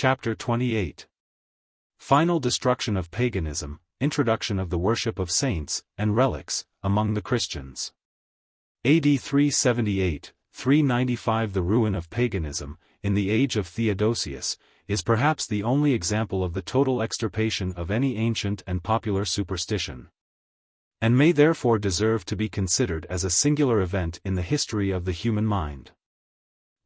Chapter 28. Final destruction of paganism, introduction of the worship of saints and relics among the Christians. AD 378-395. The ruin of paganism, in the age of Theodosius, is perhaps the only example of the total extirpation of any ancient and popular superstition, and may therefore deserve to be considered as a singular event in the history of the human mind.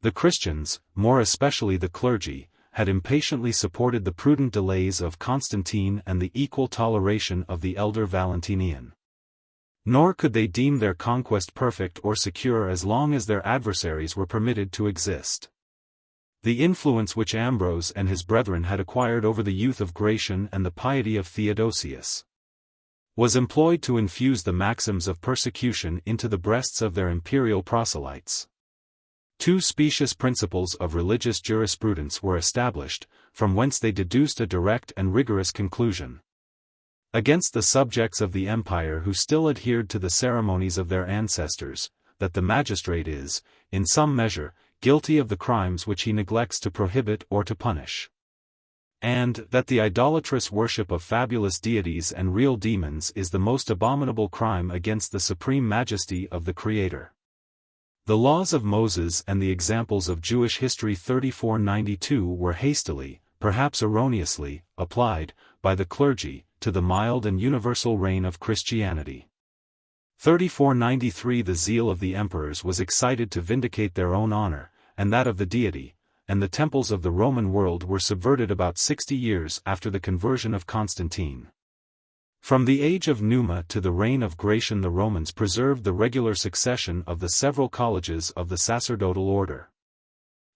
The Christians, more especially the clergy, had impatiently supported the prudent delays of Constantine and the equal toleration of the elder Valentinian. Nor could they deem their conquest perfect or secure as long as their adversaries were permitted to exist. The influence which Ambrose and his brethren had acquired over the youth of Gratian and the piety of Theodosius was employed to infuse the maxims of persecution into the breasts of their imperial proselytes. Two specious principles of religious jurisprudence were established, from whence they deduced a direct and rigorous conclusion. Against the subjects of the empire who still adhered to the ceremonies of their ancestors, that the magistrate is, in some measure, guilty of the crimes which he neglects to prohibit or to punish, and that the idolatrous worship of fabulous deities and real demons is the most abominable crime against the supreme majesty of the Creator. The laws of Moses and the examples of Jewish history 3492 were hastily, perhaps erroneously, applied, by the clergy, to the mild and universal reign of Christianity. 3493. The zeal of the emperors was excited to vindicate their own honor, and that of the deity, and the temples of the Roman world were subverted about 60 years after the conversion of Constantine. From the age of Numa to the reign of Gratian the Romans preserved the regular succession of the several colleges of the sacerdotal order.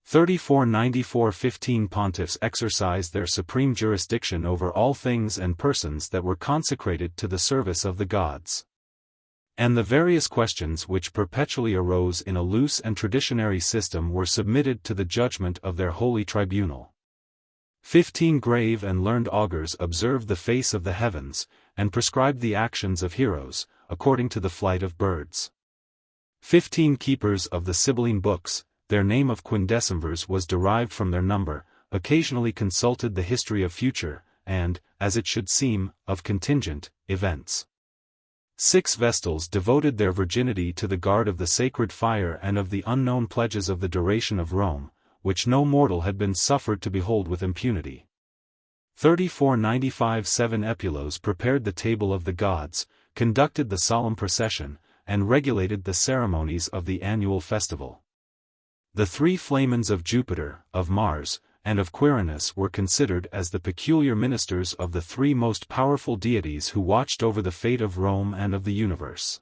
3494. 15 pontiffs exercised their supreme jurisdiction over all things and persons that were consecrated to the service of the gods. And the various questions which perpetually arose in a loose and traditionary system were submitted to the judgment of their holy tribunal. 15 grave and learned augurs observed the face of the heavens, and prescribed the actions of heroes, according to the flight of birds. 15 keepers of the Sibylline books, their name of quindecimvirs was derived from their number, occasionally consulted the history of future, and, as it should seem, of contingent, events. 6 Vestals devoted their virginity to the guard of the sacred fire and of the unknown pledges of the duration of Rome, which no mortal had been suffered to behold with impunity. 3495. 7 Epulos prepared the table of the gods, conducted the solemn procession, and regulated the ceremonies of the annual festival. The 3 Flamens of Jupiter, of Mars, and of Quirinus were considered as the peculiar ministers of the 3 most powerful deities who watched over the fate of Rome and of the universe.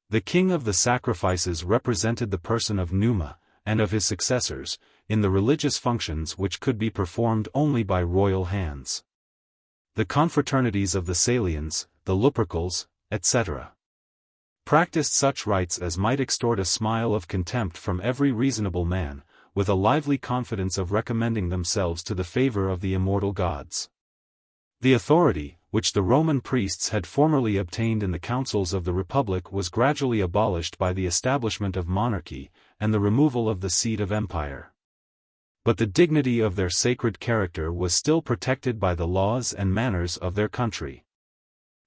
The king of the sacrifices represented the person of Numa, and of his successors, in the religious functions which could be performed only by royal hands. The confraternities of the Salians, the Lupercals, etc., practiced such rites as might extort a smile of contempt from every reasonable man, with a lively confidence of recommending themselves to the favor of the immortal gods. The authority, which the Roman priests had formerly obtained in the councils of the Republic, was gradually abolished by the establishment of monarchy, and the removal of the seat of empire. But the dignity of their sacred character was still protected by the laws and manners of their country.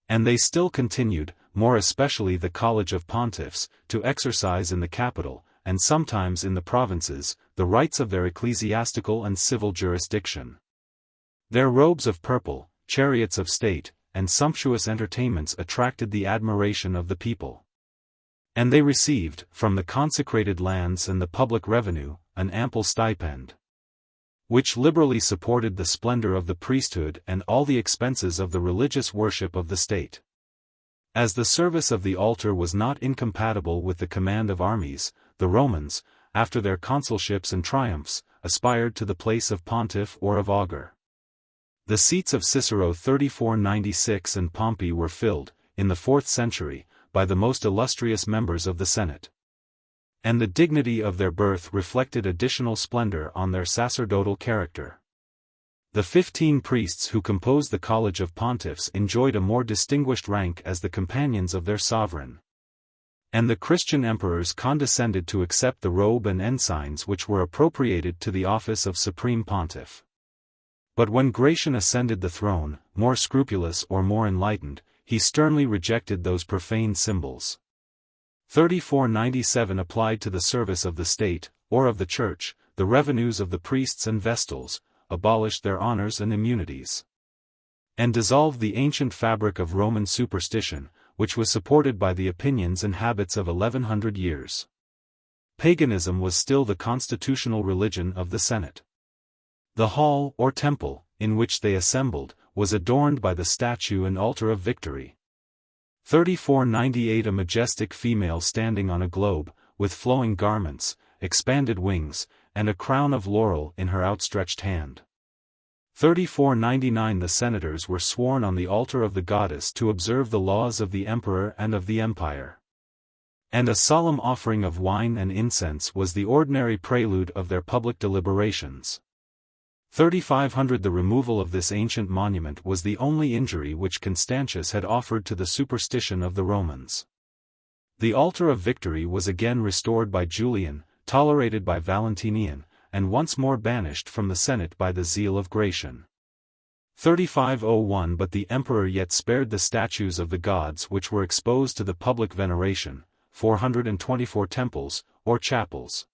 And they still continued, more especially the College of Pontiffs, to exercise in the capital, and sometimes in the provinces, the rights of their ecclesiastical and civil jurisdiction. Their robes of purple, chariots of state, and sumptuous entertainments attracted the admiration of the people. And they received, from the consecrated lands and the public revenue, an ample stipend, which liberally supported the splendor of the priesthood and all the expenses of the religious worship of the state. As the service of the altar was not incompatible with the command of armies, the Romans, after their consulships and triumphs, aspired to the place of pontiff or of augur. The seats of Cicero 3496 and Pompey were filled, in the 4th century, by the most illustrious members of the Senate. And the dignity of their birth reflected additional splendor on their sacerdotal character. The 15 priests who composed the College of Pontiffs enjoyed a more distinguished rank as the companions of their sovereign. And the Christian emperors condescended to accept the robe and ensigns which were appropriated to the office of Supreme Pontiff. But when Gratian ascended the throne, more scrupulous or more enlightened, he sternly rejected those profane symbols. 3497 applied to the service of the state, or of the church, the revenues of the priests and vestals, abolished their honors and immunities, and dissolved the ancient fabric of Roman superstition, which was supported by the opinions and habits of 1100 years. Paganism was still the constitutional religion of the Senate. The hall, or temple, in which they assembled, was adorned by the statue and altar of victory. 3498 A majestic female standing on a globe, with flowing garments, expanded wings, and a crown of laurel in her outstretched hand. 3499 The senators were sworn on the altar of the goddess to observe the laws of the emperor and of the empire. And a solemn offering of wine and incense was the ordinary prelude of their public deliberations. 3500 The removal of this ancient monument was the only injury which Constantius had offered to the superstition of the Romans. The altar of victory was again restored by Julian, tolerated by Valentinian, and once more banished from the Senate by the zeal of Gratian. 3501 But the emperor yet spared the statues of the gods which were exposed to the public veneration. 424 temples, or chapels,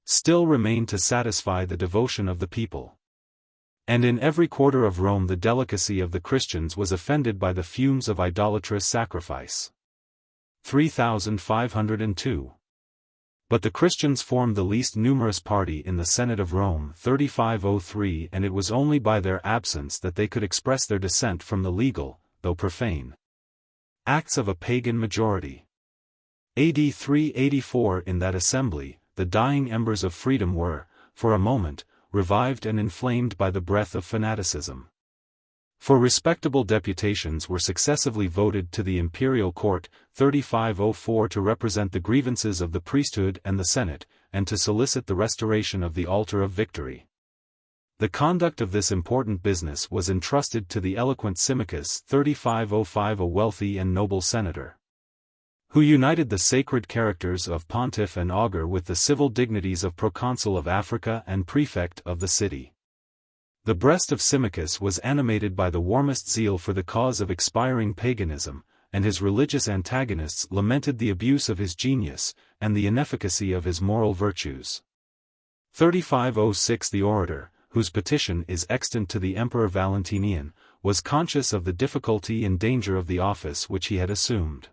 still remained to satisfy the devotion of the people. And in every quarter of Rome the delicacy of the Christians was offended by the fumes of idolatrous sacrifice. 3502 But the Christians formed the least numerous party in the Senate of Rome. 3503 And it was only by their absence that they could express their dissent from the legal, though profane, acts of a pagan majority. AD 384 In that assembly, the dying embers of freedom were, for a moment, revived and inflamed by the breath of fanaticism. For respectable deputations were successively voted to the imperial court. 3504 To represent the grievances of the priesthood and the Senate, and to solicit the restoration of the altar of victory. The conduct of this important business was entrusted to the eloquent Symmachus. 3505 A wealthy and noble senator, who united the sacred characters of pontiff and augur with the civil dignities of proconsul of Africa and prefect of the city. The breast of Symmachus was animated by the warmest zeal for the cause of expiring paganism, and his religious antagonists lamented the abuse of his genius, and the inefficacy of his moral virtues. 3506 The orator, whose petition is extant to the Emperor Valentinian, was conscious of the difficulty and danger of the office which he had assumed.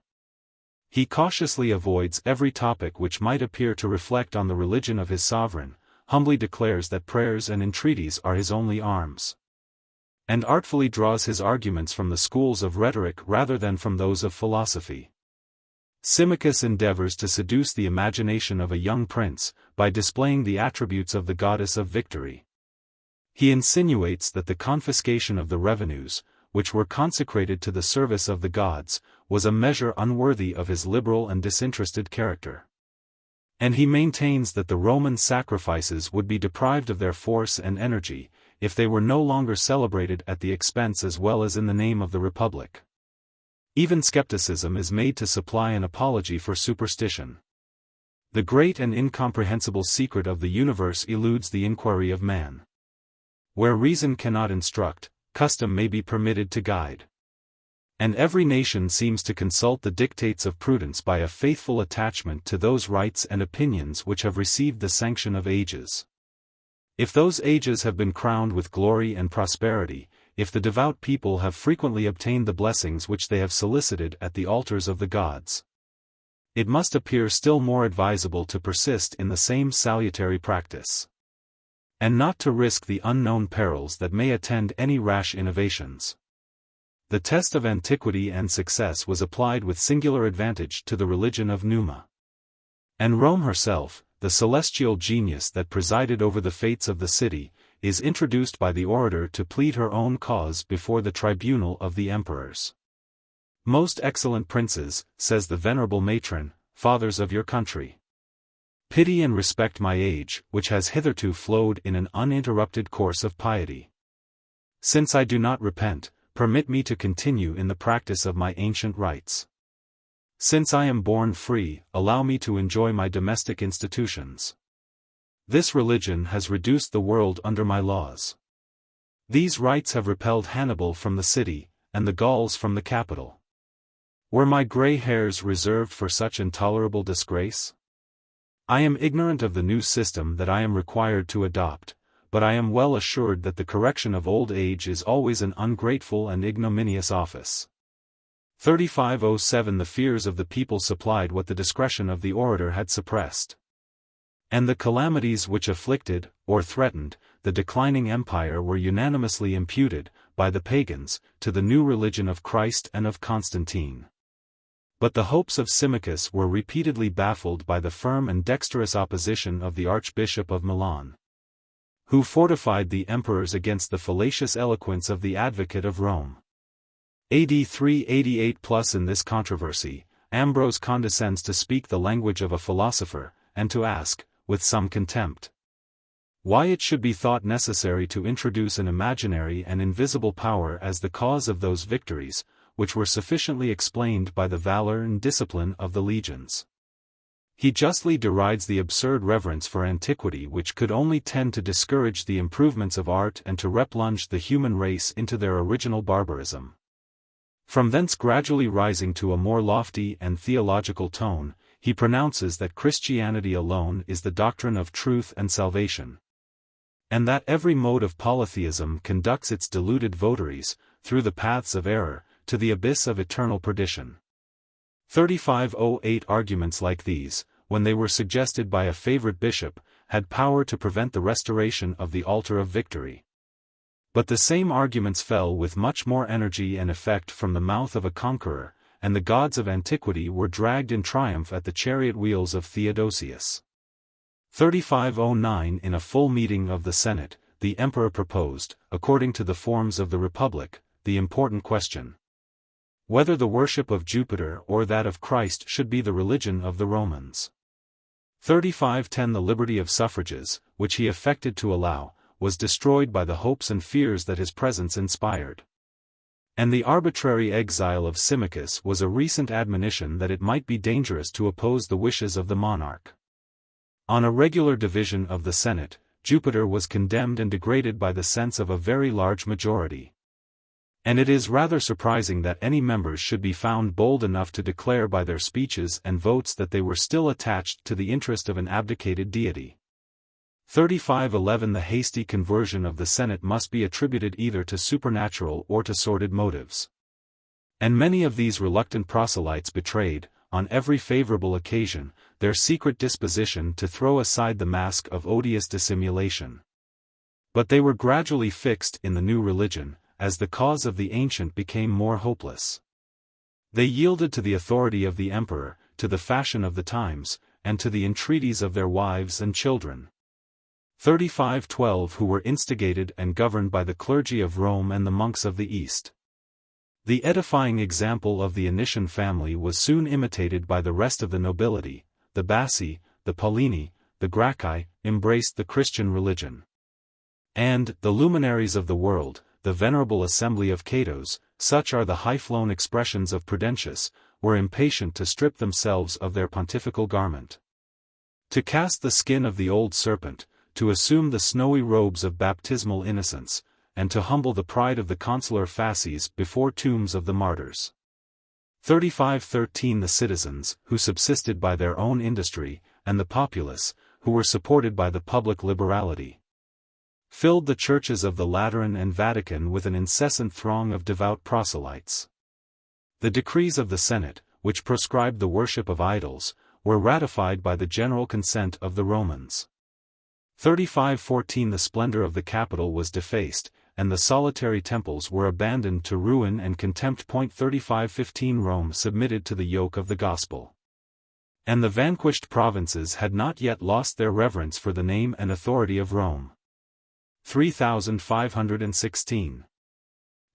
He cautiously avoids every topic which might appear to reflect on the religion of his sovereign, humbly declares that prayers and entreaties are his only arms, and artfully draws his arguments from the schools of rhetoric rather than from those of philosophy. Symmachus endeavors to seduce the imagination of a young prince, by displaying the attributes of the goddess of victory. He insinuates that the confiscation of the revenues, which were consecrated to the service of the gods, was a measure unworthy of his liberal and disinterested character. And he maintains that the Roman sacrifices would be deprived of their force and energy, if they were no longer celebrated at the expense as well as in the name of the Republic. Even skepticism is made to supply an apology for superstition. The great and incomprehensible secret of the universe eludes the inquiry of man. Where reason cannot instruct, custom may be permitted to guide. And every nation seems to consult the dictates of prudence by a faithful attachment to those rites and opinions which have received the sanction of ages. If those ages have been crowned with glory and prosperity, if the devout people have frequently obtained the blessings which they have solicited at the altars of the gods, it must appear still more advisable to persist in the same salutary practice, and not to risk the unknown perils that may attend any rash innovations. The test of antiquity and success was applied with singular advantage to the religion of Numa. And Rome herself, the celestial genius that presided over the fates of the city, is introduced by the orator to plead her own cause before the tribunal of the emperors. Most excellent princes, says the venerable matron, fathers of your country, pity and respect my age, which has hitherto flowed in an uninterrupted course of piety. Since I do not repent, permit me to continue in the practice of my ancient rites. Since I am born free, allow me to enjoy my domestic institutions. This religion has reduced the world under my laws. These rites have repelled Hannibal from the city, and the Gauls from the capital. Were my grey hairs reserved for such intolerable disgrace? I am ignorant of the new system that I am required to adopt, but I am well assured that the correction of old age is always an ungrateful and ignominious office. 3507 The fears of the people supplied what the discretion of the orator had suppressed. And the calamities which afflicted, or threatened, the declining empire were unanimously imputed, by the pagans, to the new religion of Christ and of Constantine. But the hopes of Symmachus were repeatedly baffled by the firm and dexterous opposition of the Archbishop of Milan, who fortified the emperors against the fallacious eloquence of the advocate of Rome. AD 388 In this controversy, Ambrose condescends to speak the language of a philosopher, and to ask, with some contempt, why it should be thought necessary to introduce an imaginary and invisible power as the cause of those victories, which were sufficiently explained by the valor and discipline of the legions. He justly derides the absurd reverence for antiquity which could only tend to discourage the improvements of art and to replunge the human race into their original barbarism. From thence gradually rising to a more lofty and theological tone, he pronounces that Christianity alone is the doctrine of truth and salvation, and that every mode of polytheism conducts its deluded votaries, through the paths of error, to the abyss of eternal perdition. 3508 Arguments like these, when they were suggested by a favorite bishop, had power to prevent the restoration of the altar of victory. But the same arguments fell with much more energy and effect from the mouth of a conqueror, and the gods of antiquity were dragged in triumph at the chariot wheels of Theodosius. 3509 In a full meeting of the Senate, the emperor proposed, according to the forms of the Republic, the important question, whether the worship of Jupiter or that of Christ should be the religion of the Romans. 3510 The liberty of suffrages, which he affected to allow, was destroyed by the hopes and fears that his presence inspired. And the arbitrary exile of Symmachus was a recent admonition that it might be dangerous to oppose the wishes of the monarch. On a regular division of the Senate, Jupiter was condemned and degraded by the sense of a very large majority. And it is rather surprising that any members should be found bold enough to declare by their speeches and votes that they were still attached to the interest of an abdicated deity. 3511 The hasty conversion of the Senate must be attributed either to supernatural or to sordid motives. And many of these reluctant proselytes betrayed, on every favorable occasion, their secret disposition to throw aside the mask of odious dissimulation. But they were gradually fixed in the new religion, as the cause of the ancient became more hopeless. They yielded to the authority of the emperor, to the fashion of the times, and to the entreaties of their wives and children. 3512 Who were instigated and governed by the clergy of Rome and the monks of the East. The edifying example of the Anician family was soon imitated by the rest of the nobility. The Bassi, the Paulini, the Gracchi, embraced the Christian religion. And, the luminaries of the world, the venerable assembly of Catos, such are the high-flown expressions of Prudentius, were impatient to strip themselves of their pontifical garment, to cast the skin of the old serpent, to assume the snowy robes of baptismal innocence, and to humble the pride of the consular fasces before tombs of the martyrs. 3513 The citizens, who subsisted by their own industry, and the populace, who were supported by the public liberality, filled the churches of the Lateran and Vatican with an incessant throng of devout proselytes. The decrees of the Senate, which proscribed the worship of idols, were ratified by the general consent of the Romans. 3514 The splendor of the capital was defaced, and the solitary temples were abandoned to ruin and contempt. 3515 Rome submitted to the yoke of the gospel, and the vanquished provinces had not yet lost their reverence for the name and authority of Rome. 3516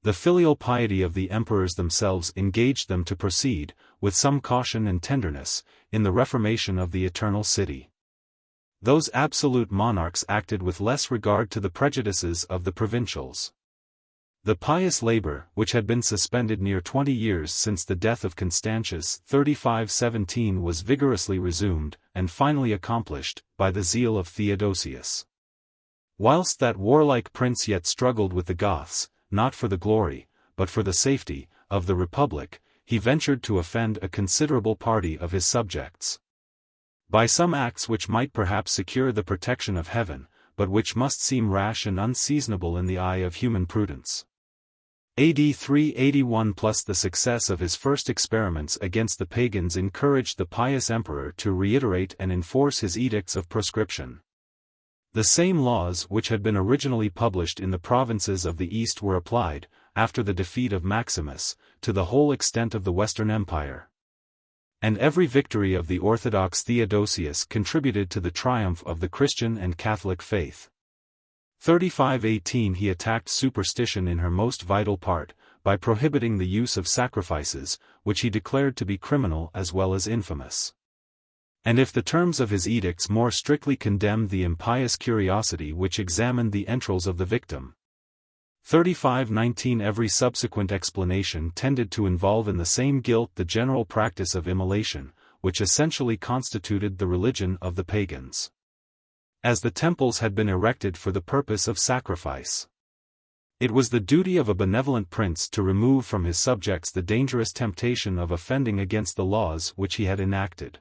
The filial piety of the emperors themselves engaged them to proceed, with some caution and tenderness, in the reformation of the Eternal City. Those absolute monarchs acted with less regard to the prejudices of the provincials. The pious labor, which had been suspended near 20 years since the death of Constantius 3517, was vigorously resumed, and finally accomplished, by the zeal of Theodosius. Whilst that warlike prince yet struggled with the Goths, not for the glory, but for the safety, of the Republic, he ventured to offend a considerable party of his subjects. By some acts which might perhaps secure the protection of heaven, but which must seem rash and unseasonable in the eye of human prudence. AD 381 plus the success of his first experiments against the pagans encouraged the pious emperor to reiterate and enforce his edicts of proscription. The same laws which had been originally published in the provinces of the East were applied, after the defeat of Maximus, to the whole extent of the Western Empire. And every victory of the Orthodox Theodosius contributed to the triumph of the Christian and Catholic faith. 3518 He attacked superstition in her most vital part, by prohibiting the use of sacrifices, which he declared to be criminal as well as infamous. And if the terms of his edicts more strictly condemned the impious curiosity which examined the entrails of the victim. 3519 Every subsequent explanation tended to involve in the same guilt the general practice of immolation, which essentially constituted the religion of the pagans. As the temples had been erected for the purpose of sacrifice, it was the duty of a benevolent prince to remove from his subjects the dangerous temptation of offending against the laws which he had enacted.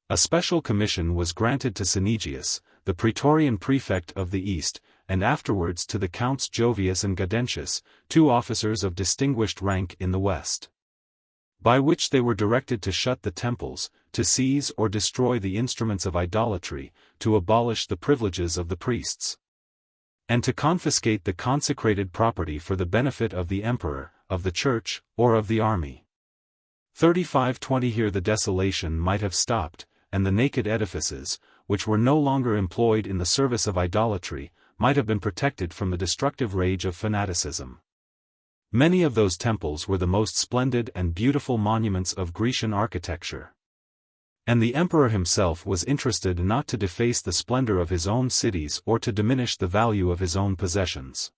A special commission was granted to Cynegius, the Praetorian prefect of the East, and afterwards to the Counts Jovius and Gaudentius, two officers of distinguished rank in the West, by which they were directed to shut the temples, to seize or destroy the instruments of idolatry, to abolish the privileges of the priests, and to confiscate the consecrated property for the benefit of the emperor, of the church, or of the army. 3520 Here the desolation might have stopped, and the naked edifices, which were no longer employed in the service of idolatry, might have been protected from the destructive rage of fanaticism. Many of those temples were the most splendid and beautiful monuments of Grecian architecture. And the emperor himself was interested not to deface the splendor of his own cities or to diminish the value of his own possessions.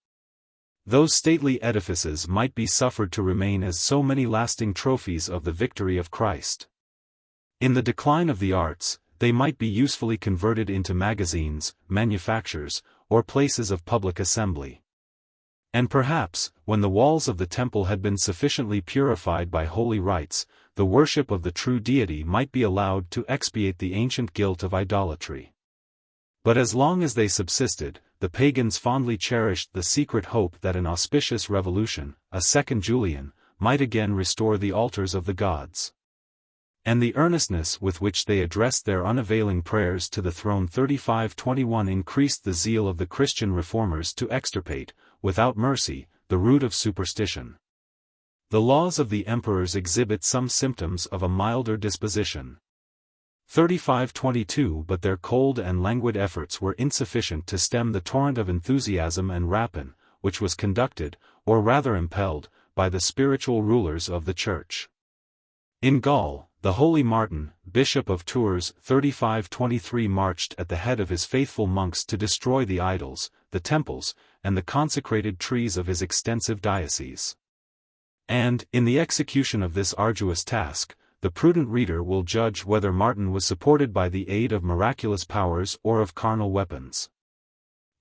Those stately edifices might be suffered to remain as so many lasting trophies of the victory of Christ. In the decline of the arts, they might be usefully converted into magazines, manufactures, or places of public assembly. And perhaps, when the walls of the temple had been sufficiently purified by holy rites, the worship of the true deity might be allowed to expiate the ancient guilt of idolatry. But as long as they subsisted, the pagans fondly cherished the secret hope that an auspicious revolution, a second Julian, might again restore the altars of the gods. And the earnestness with which they addressed their unavailing prayers to the throne 3521 increased the zeal of the Christian reformers to extirpate, without mercy, the root of superstition. The laws of the emperors exhibit some symptoms of a milder disposition. 3522 But their cold and languid efforts were insufficient to stem the torrent of enthusiasm and rapine, which was conducted, or rather impelled, by the spiritual rulers of the Church. In Gaul, the holy Martin, Bishop of Tours 3523 marched at the head of his faithful monks to destroy the idols, the temples, and the consecrated trees of his extensive diocese. And, in the execution of this arduous task, the prudent reader will judge whether Martin was supported by the aid of miraculous powers or of carnal weapons.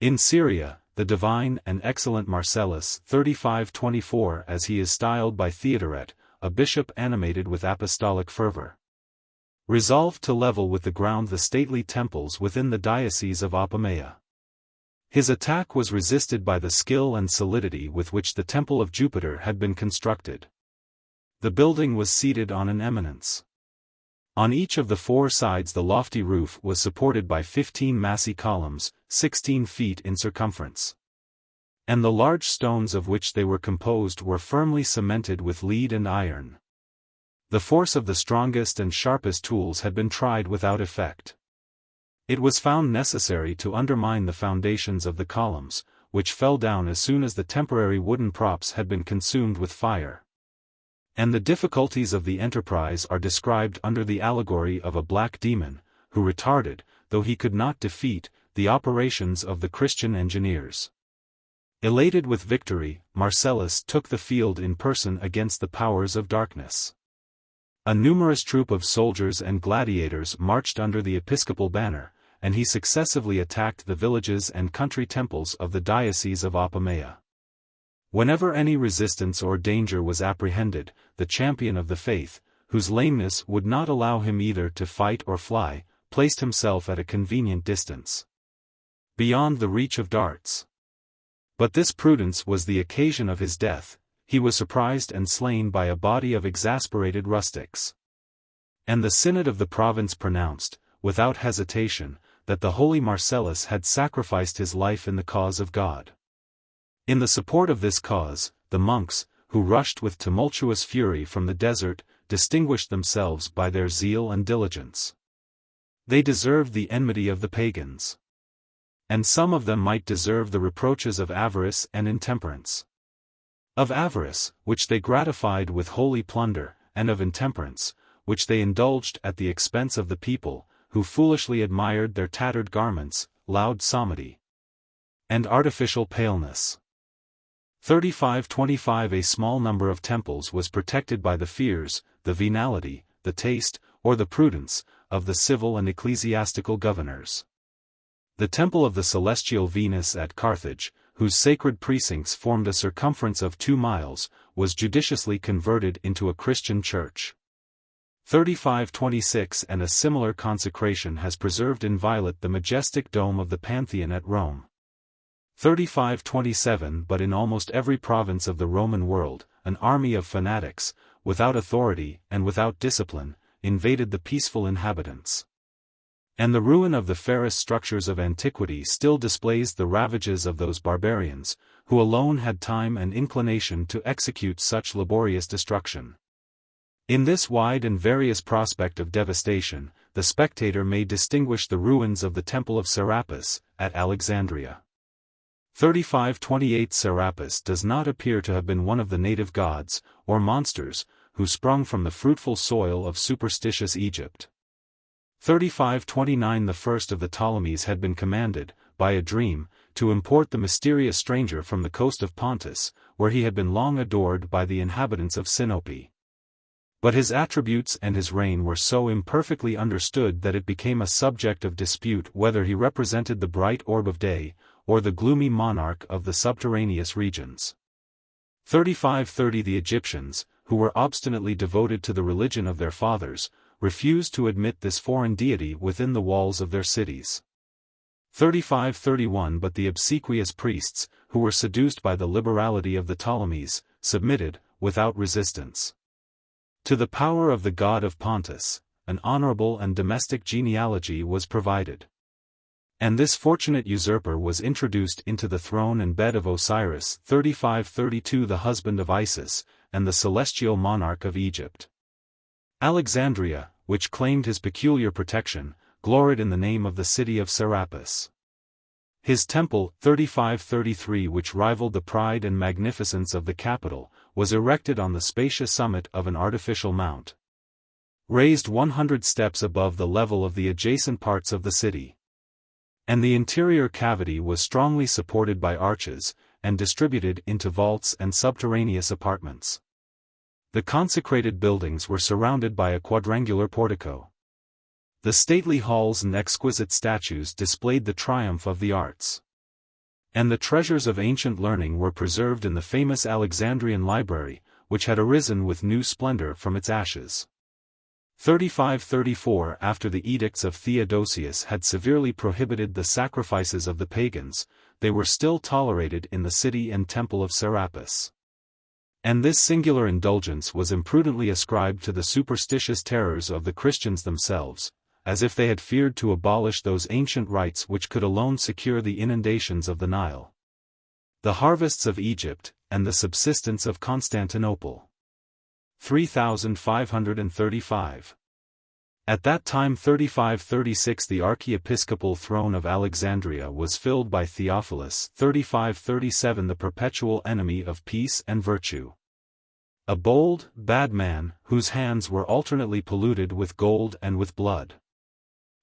In Syria, the divine and excellent Marcellus 3524 as he is styled by Theodoret, a bishop animated with apostolic fervor, resolved to level with the ground the stately temples within the diocese of Apamea. His attack was resisted by the skill and solidity with which the temple of Jupiter had been constructed. The building was seated on an eminence. On each of the four sides the lofty roof was supported by 15 massy columns, 16 feet in circumference. And the large stones of which they were composed were firmly cemented with lead and iron. The force of the strongest and sharpest tools had been tried without effect. It was found necessary to undermine the foundations of the columns, which fell down as soon as the temporary wooden props had been consumed with fire. And the difficulties of the enterprise are described under the allegory of a black demon, who retarded, though he could not defeat, the operations of the Christian engineers. Elated with victory, Marcellus took the field in person against the powers of darkness. A numerous troop of soldiers and gladiators marched under the episcopal banner, and he successively attacked the villages and country temples of the diocese of Apamea. Whenever any resistance or danger was apprehended, the champion of the faith, whose lameness would not allow him either to fight or fly, placed himself at a convenient distance, beyond the reach of darts. But this prudence was the occasion of his death. He was surprised and slain by a body of exasperated rustics. And the synod of the province pronounced, without hesitation, that the holy Marcellus had sacrificed his life in the cause of God. In the support of this cause, the monks, who rushed with tumultuous fury from the desert, distinguished themselves by their zeal and diligence. They deserved the enmity of the pagans. And some of them might deserve the reproaches of avarice and intemperance. Of avarice, which they gratified with holy plunder, and of intemperance, which they indulged at the expense of the people, who foolishly admired their tattered garments, loud psalmody, and artificial paleness. 3525 A small number of temples was protected by the fears, the venality, the taste, or the prudence, of the civil and ecclesiastical governors. The temple of the celestial Venus at Carthage, whose sacred precincts formed a circumference of 2 miles, was judiciously converted into a Christian church. 3526 And a similar consecration has preserved inviolate the majestic dome of the Pantheon at Rome. 3527 But in almost every province of the Roman world, an army of fanatics, without authority and without discipline, invaded the peaceful inhabitants. And the ruin of the fairest structures of antiquity still displays the ravages of those barbarians, who alone had time and inclination to execute such laborious destruction. In this wide and various prospect of devastation, the spectator may distinguish the ruins of the Temple of Serapis, at Alexandria. 3528 Serapis does not appear to have been one of the native gods, or monsters, who sprung from the fruitful soil of superstitious Egypt. 3529 The first of the Ptolemies had been commanded, by a dream, to import the mysterious stranger from the coast of Pontus, where he had been long adored by the inhabitants of Sinope. But his attributes and his reign were so imperfectly understood that it became a subject of dispute whether he represented the bright orb of day, or the gloomy monarch of the subterraneous regions. 3530 The Egyptians, who were obstinately devoted to the religion of their fathers, refused to admit this foreign deity within the walls of their cities. 3531 But the obsequious priests, who were seduced by the liberality of the Ptolemies, submitted, without resistance, to the power of the god of Pontus. An honorable and domestic genealogy was provided. And this fortunate usurper was introduced into the throne and bed of Osiris. 3532 The husband of Isis, and the celestial monarch of Egypt. Alexandria, which claimed his peculiar protection, gloried in the name of the city of Serapis. His temple, 3533 which rivaled the pride and magnificence of the capital, was erected on the spacious summit of an artificial mount, raised 100 steps above the level of the adjacent parts of the city. And the interior cavity was strongly supported by arches, and distributed into vaults and subterraneous apartments. The consecrated buildings were surrounded by a quadrangular portico. The stately halls and exquisite statues displayed the triumph of the arts. And the treasures of ancient learning were preserved in the famous Alexandrian library, which had arisen with new splendor from its ashes. 3534 After the edicts of Theodosius had severely prohibited the sacrifices of the pagans, they were still tolerated in the city and temple of Serapis. And this singular indulgence was imprudently ascribed to the superstitious terrors of the Christians themselves, as if they had feared to abolish those ancient rites which could alone secure the inundations of the Nile, the harvests of Egypt, and the subsistence of Constantinople. 3535 At that time 3536 the archiepiscopal throne of Alexandria was filled by Theophilus. 3537 The perpetual enemy of peace and virtue. A bold, bad man, whose hands were alternately polluted with gold and with blood.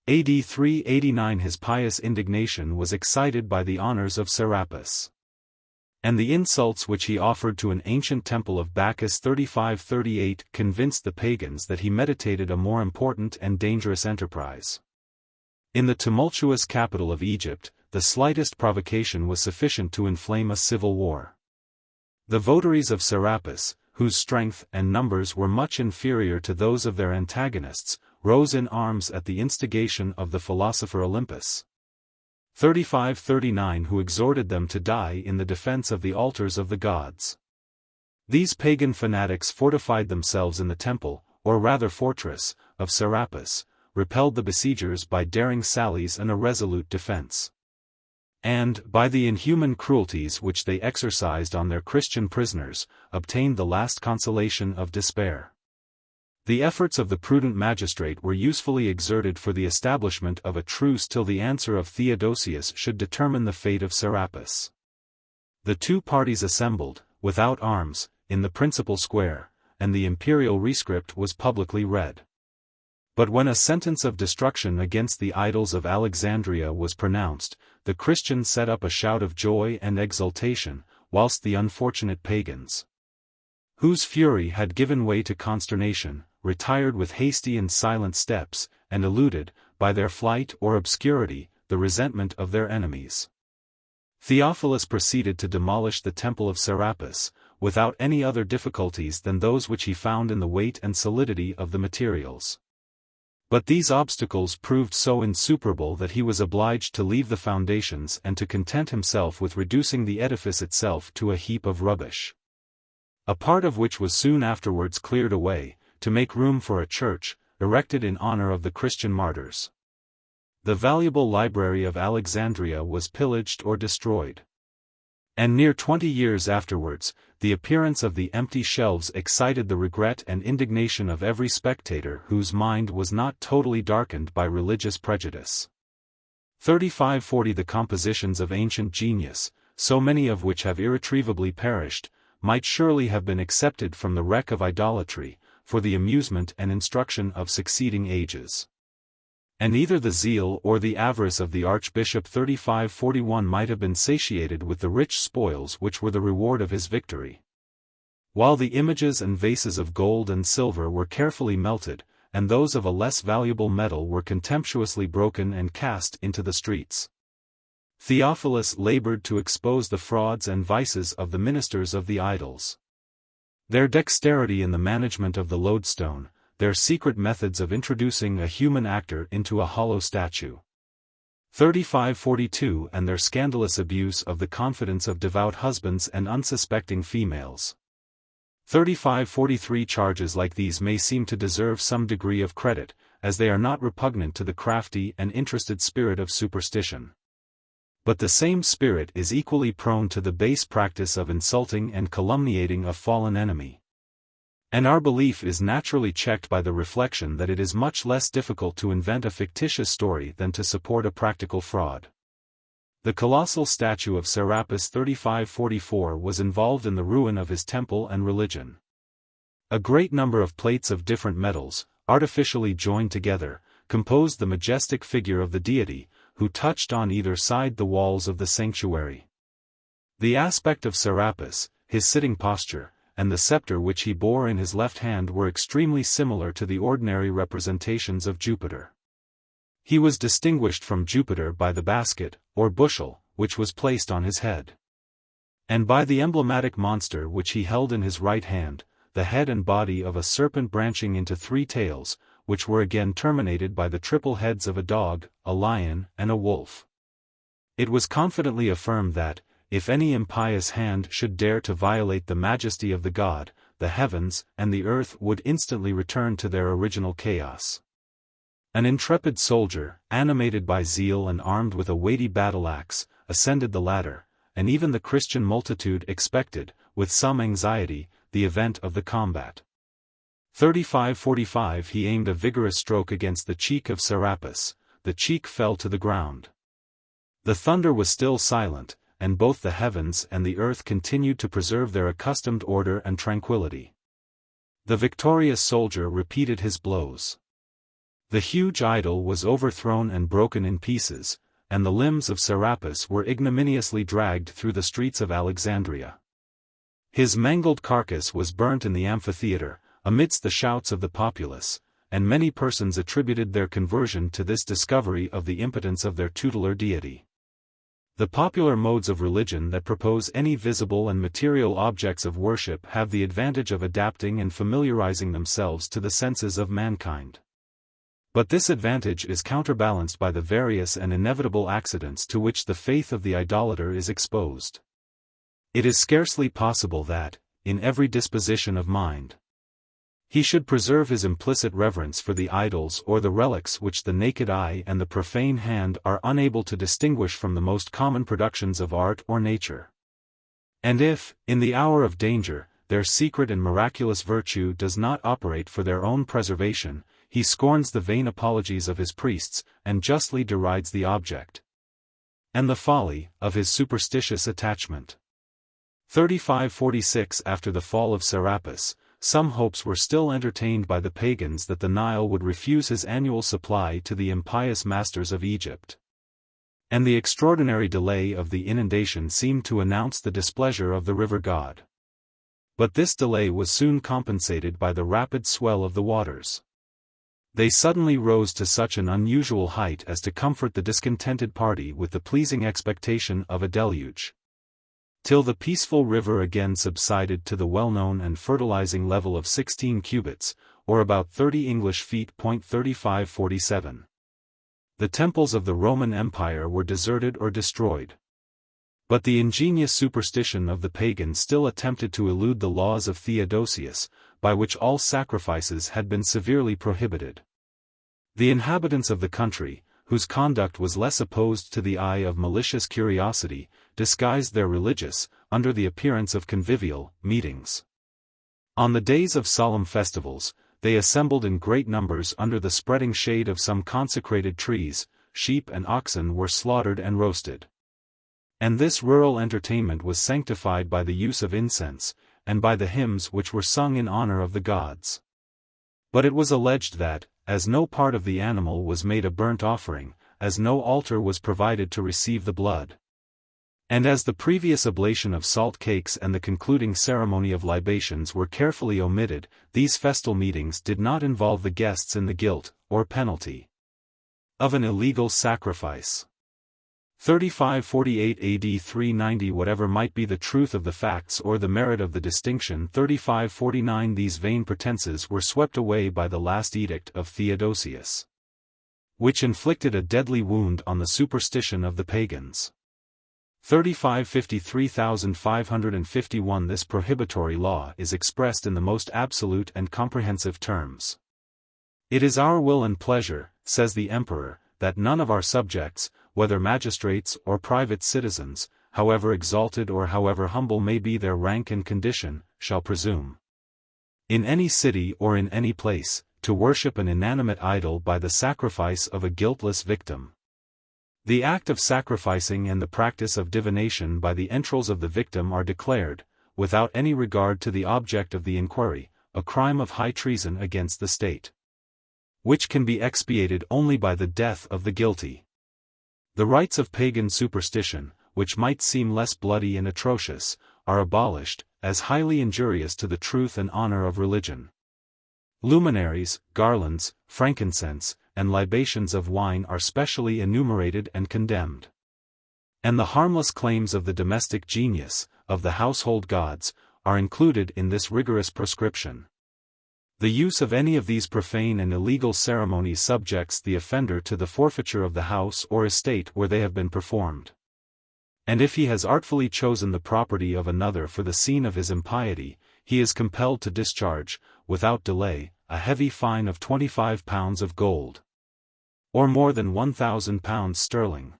AD 389 His pious indignation was excited by the honors of Serapis, and the insults which he offered to an ancient temple of Bacchus. 3538 convinced the pagans that he meditated a more important and dangerous enterprise. In the tumultuous capital of Egypt, the slightest provocation was sufficient to inflame a civil war. The votaries of Serapis, whose strength and numbers were much inferior to those of their antagonists, rose in arms at the instigation of the philosopher Olympus. 3539 who exhorted them to die in the defense of the altars of the gods. These pagan fanatics fortified themselves in the temple, or rather fortress, of Serapis, repelled the besiegers by daring sallies and a resolute defense. And, by the inhuman cruelties which they exercised on their Christian prisoners, obtained the last consolation of despair. The efforts of the prudent magistrate were usefully exerted for the establishment of a truce till the answer of Theodosius should determine the fate of Serapis. The two parties assembled, without arms, in the principal square, and the imperial rescript was publicly read. But when a sentence of destruction against the idols of Alexandria was pronounced, the Christians set up a shout of joy and exultation, whilst the unfortunate pagans, whose fury had given way to consternation, retired with hasty and silent steps, and eluded, by their flight or obscurity, the resentment of their enemies. Theophilus proceeded to demolish the temple of Serapis, without any other difficulties than those which he found in the weight and solidity of the materials. But these obstacles proved so insuperable that he was obliged to leave the foundations and to content himself with reducing the edifice itself to a heap of rubbish, a part of which was soon afterwards cleared away, to make room for a church, erected in honor of the Christian martyrs. The valuable library of Alexandria was pillaged or destroyed. And near 20 years afterwards, the appearance of the empty shelves excited the regret and indignation of every spectator whose mind was not totally darkened by religious prejudice. 3540 The compositions of ancient genius, so many of which have irretrievably perished, might surely have been accepted from the wreck of idolatry, for the amusement and instruction of succeeding ages. And either the zeal or the avarice of the archbishop 3541 might have been satiated with the rich spoils which were the reward of his victory. While the images and vases of gold and silver were carefully melted, and those of a less valuable metal were contemptuously broken and cast into the streets. Theophilus labored to expose the frauds and vices of the ministers of the idols. Their dexterity in the management of the lodestone, their secret methods of introducing a human actor into a hollow statue. 3542 and their scandalous abuse of the confidence of devout husbands and unsuspecting females. 3543 Charges like these may seem to deserve some degree of credit, as they are not repugnant to the crafty and interested spirit of superstition. But the same spirit is equally prone to the base practice of insulting and calumniating a fallen enemy. And our belief is naturally checked by the reflection that it is much less difficult to invent a fictitious story than to support a practical fraud. The colossal statue of Serapis 3544 was involved in the ruin of his temple and religion. A great number of plates of different metals, artificially joined together, composed the majestic figure of the deity, who touched on either side the walls of the sanctuary. The aspect of Serapis, his sitting posture, and the scepter which he bore in his left hand were extremely similar to the ordinary representations of Jupiter. He was distinguished from Jupiter by the basket, or bushel, which was placed on his head, and by the emblematic monster which he held in his right hand, the head and body of a serpent branching into 3 tails, which were again terminated by the triple heads of a dog, a lion, and a wolf. It was confidently affirmed that, if any impious hand should dare to violate the majesty of the god, the heavens and the earth would instantly return to their original chaos. An intrepid soldier, animated by zeal and armed with a weighty battle-axe, ascended the ladder, and even the Christian multitude expected, with some anxiety, the event of the combat. 3545 He aimed a vigorous stroke against the cheek of Serapis. The cheek fell to the ground. The thunder was still silent, and both the heavens and the earth continued to preserve their accustomed order and tranquility. The victorious soldier repeated his blows. The huge idol was overthrown and broken in pieces, and the limbs of Serapis were ignominiously dragged through the streets of Alexandria. His mangled carcass was burnt in the amphitheater, amidst the shouts of the populace, and many persons attributed their conversion to this discovery of the impotence of their tutelar deity. The popular modes of religion that propose any visible and material objects of worship have the advantage of adapting and familiarizing themselves to the senses of mankind. But this advantage is counterbalanced by the various and inevitable accidents to which the faith of the idolater is exposed. It is scarcely possible that, in every disposition of mind, he should preserve his implicit reverence for the idols or the relics which the naked eye and the profane hand are unable to distinguish from the most common productions of art or nature. And if, in the hour of danger, their secret and miraculous virtue does not operate for their own preservation, he scorns the vain apologies of his priests, and justly derides the object and the folly of his superstitious attachment. 3546 After the fall of Serapis, some hopes were still entertained by the pagans that the Nile would refuse his annual supply to the impious masters of Egypt. And the extraordinary delay of the inundation seemed to announce the displeasure of the river god. But this delay was soon compensated by the rapid swell of the waters. They suddenly rose to such an unusual height as to comfort the discontented party with the pleasing expectation of a deluge, till the peaceful river again subsided to the well-known and fertilizing level of 16 cubits, or about 30 English feet. 3547. The temples of the Roman Empire were deserted or destroyed. But the ingenious superstition of the pagans still attempted to elude the laws of Theodosius, by which all sacrifices had been severely prohibited. The inhabitants of the country, whose conduct was less opposed to the eye of malicious curiosity, disguised their religious, under the appearance of convivial, meetings. On the days of solemn festivals, they assembled in great numbers under the spreading shade of some consecrated trees, sheep and oxen were slaughtered and roasted. And this rural entertainment was sanctified by the use of incense, and by the hymns which were sung in honor of the gods. But it was alleged that, as no part of the animal was made a burnt offering, as no altar was provided to receive the blood, and as the previous oblation of salt cakes and the concluding ceremony of libations were carefully omitted, these festal meetings did not involve the guests in the guilt, or penalty, of an illegal sacrifice. 3548 AD 390 Whatever might be the truth of the facts or the merit of the distinction 3549 these vain pretenses were swept away by the last edict of Theodosius, which inflicted a deadly wound on the superstition of the pagans. 3551 This prohibitory law is expressed in the most absolute and comprehensive terms. It is our will and pleasure, says the emperor, that none of our subjects, whether magistrates or private citizens, however exalted or however humble may be their rank and condition, shall presume, in any city or in any place, to worship an inanimate idol by the sacrifice of a guiltless victim. The act of sacrificing and the practice of divination by the entrails of the victim are declared, without any regard to the object of the inquiry, a crime of high treason against the state, which can be expiated only by the death of the guilty. The rites of pagan superstition, which might seem less bloody and atrocious, are abolished, as highly injurious to the truth and honor of religion. Luminaries, garlands, frankincense, and libations of wine are specially enumerated and condemned. And the harmless claims of the domestic genius, of the household gods, are included in this rigorous proscription. The use of any of these profane and illegal ceremonies subjects the offender to the forfeiture of the house or estate where they have been performed. And if he has artfully chosen the property of another for the scene of his impiety, he is compelled to discharge, without delay, a heavy fine of 25 pounds of gold, or more than 1,000 pounds sterling.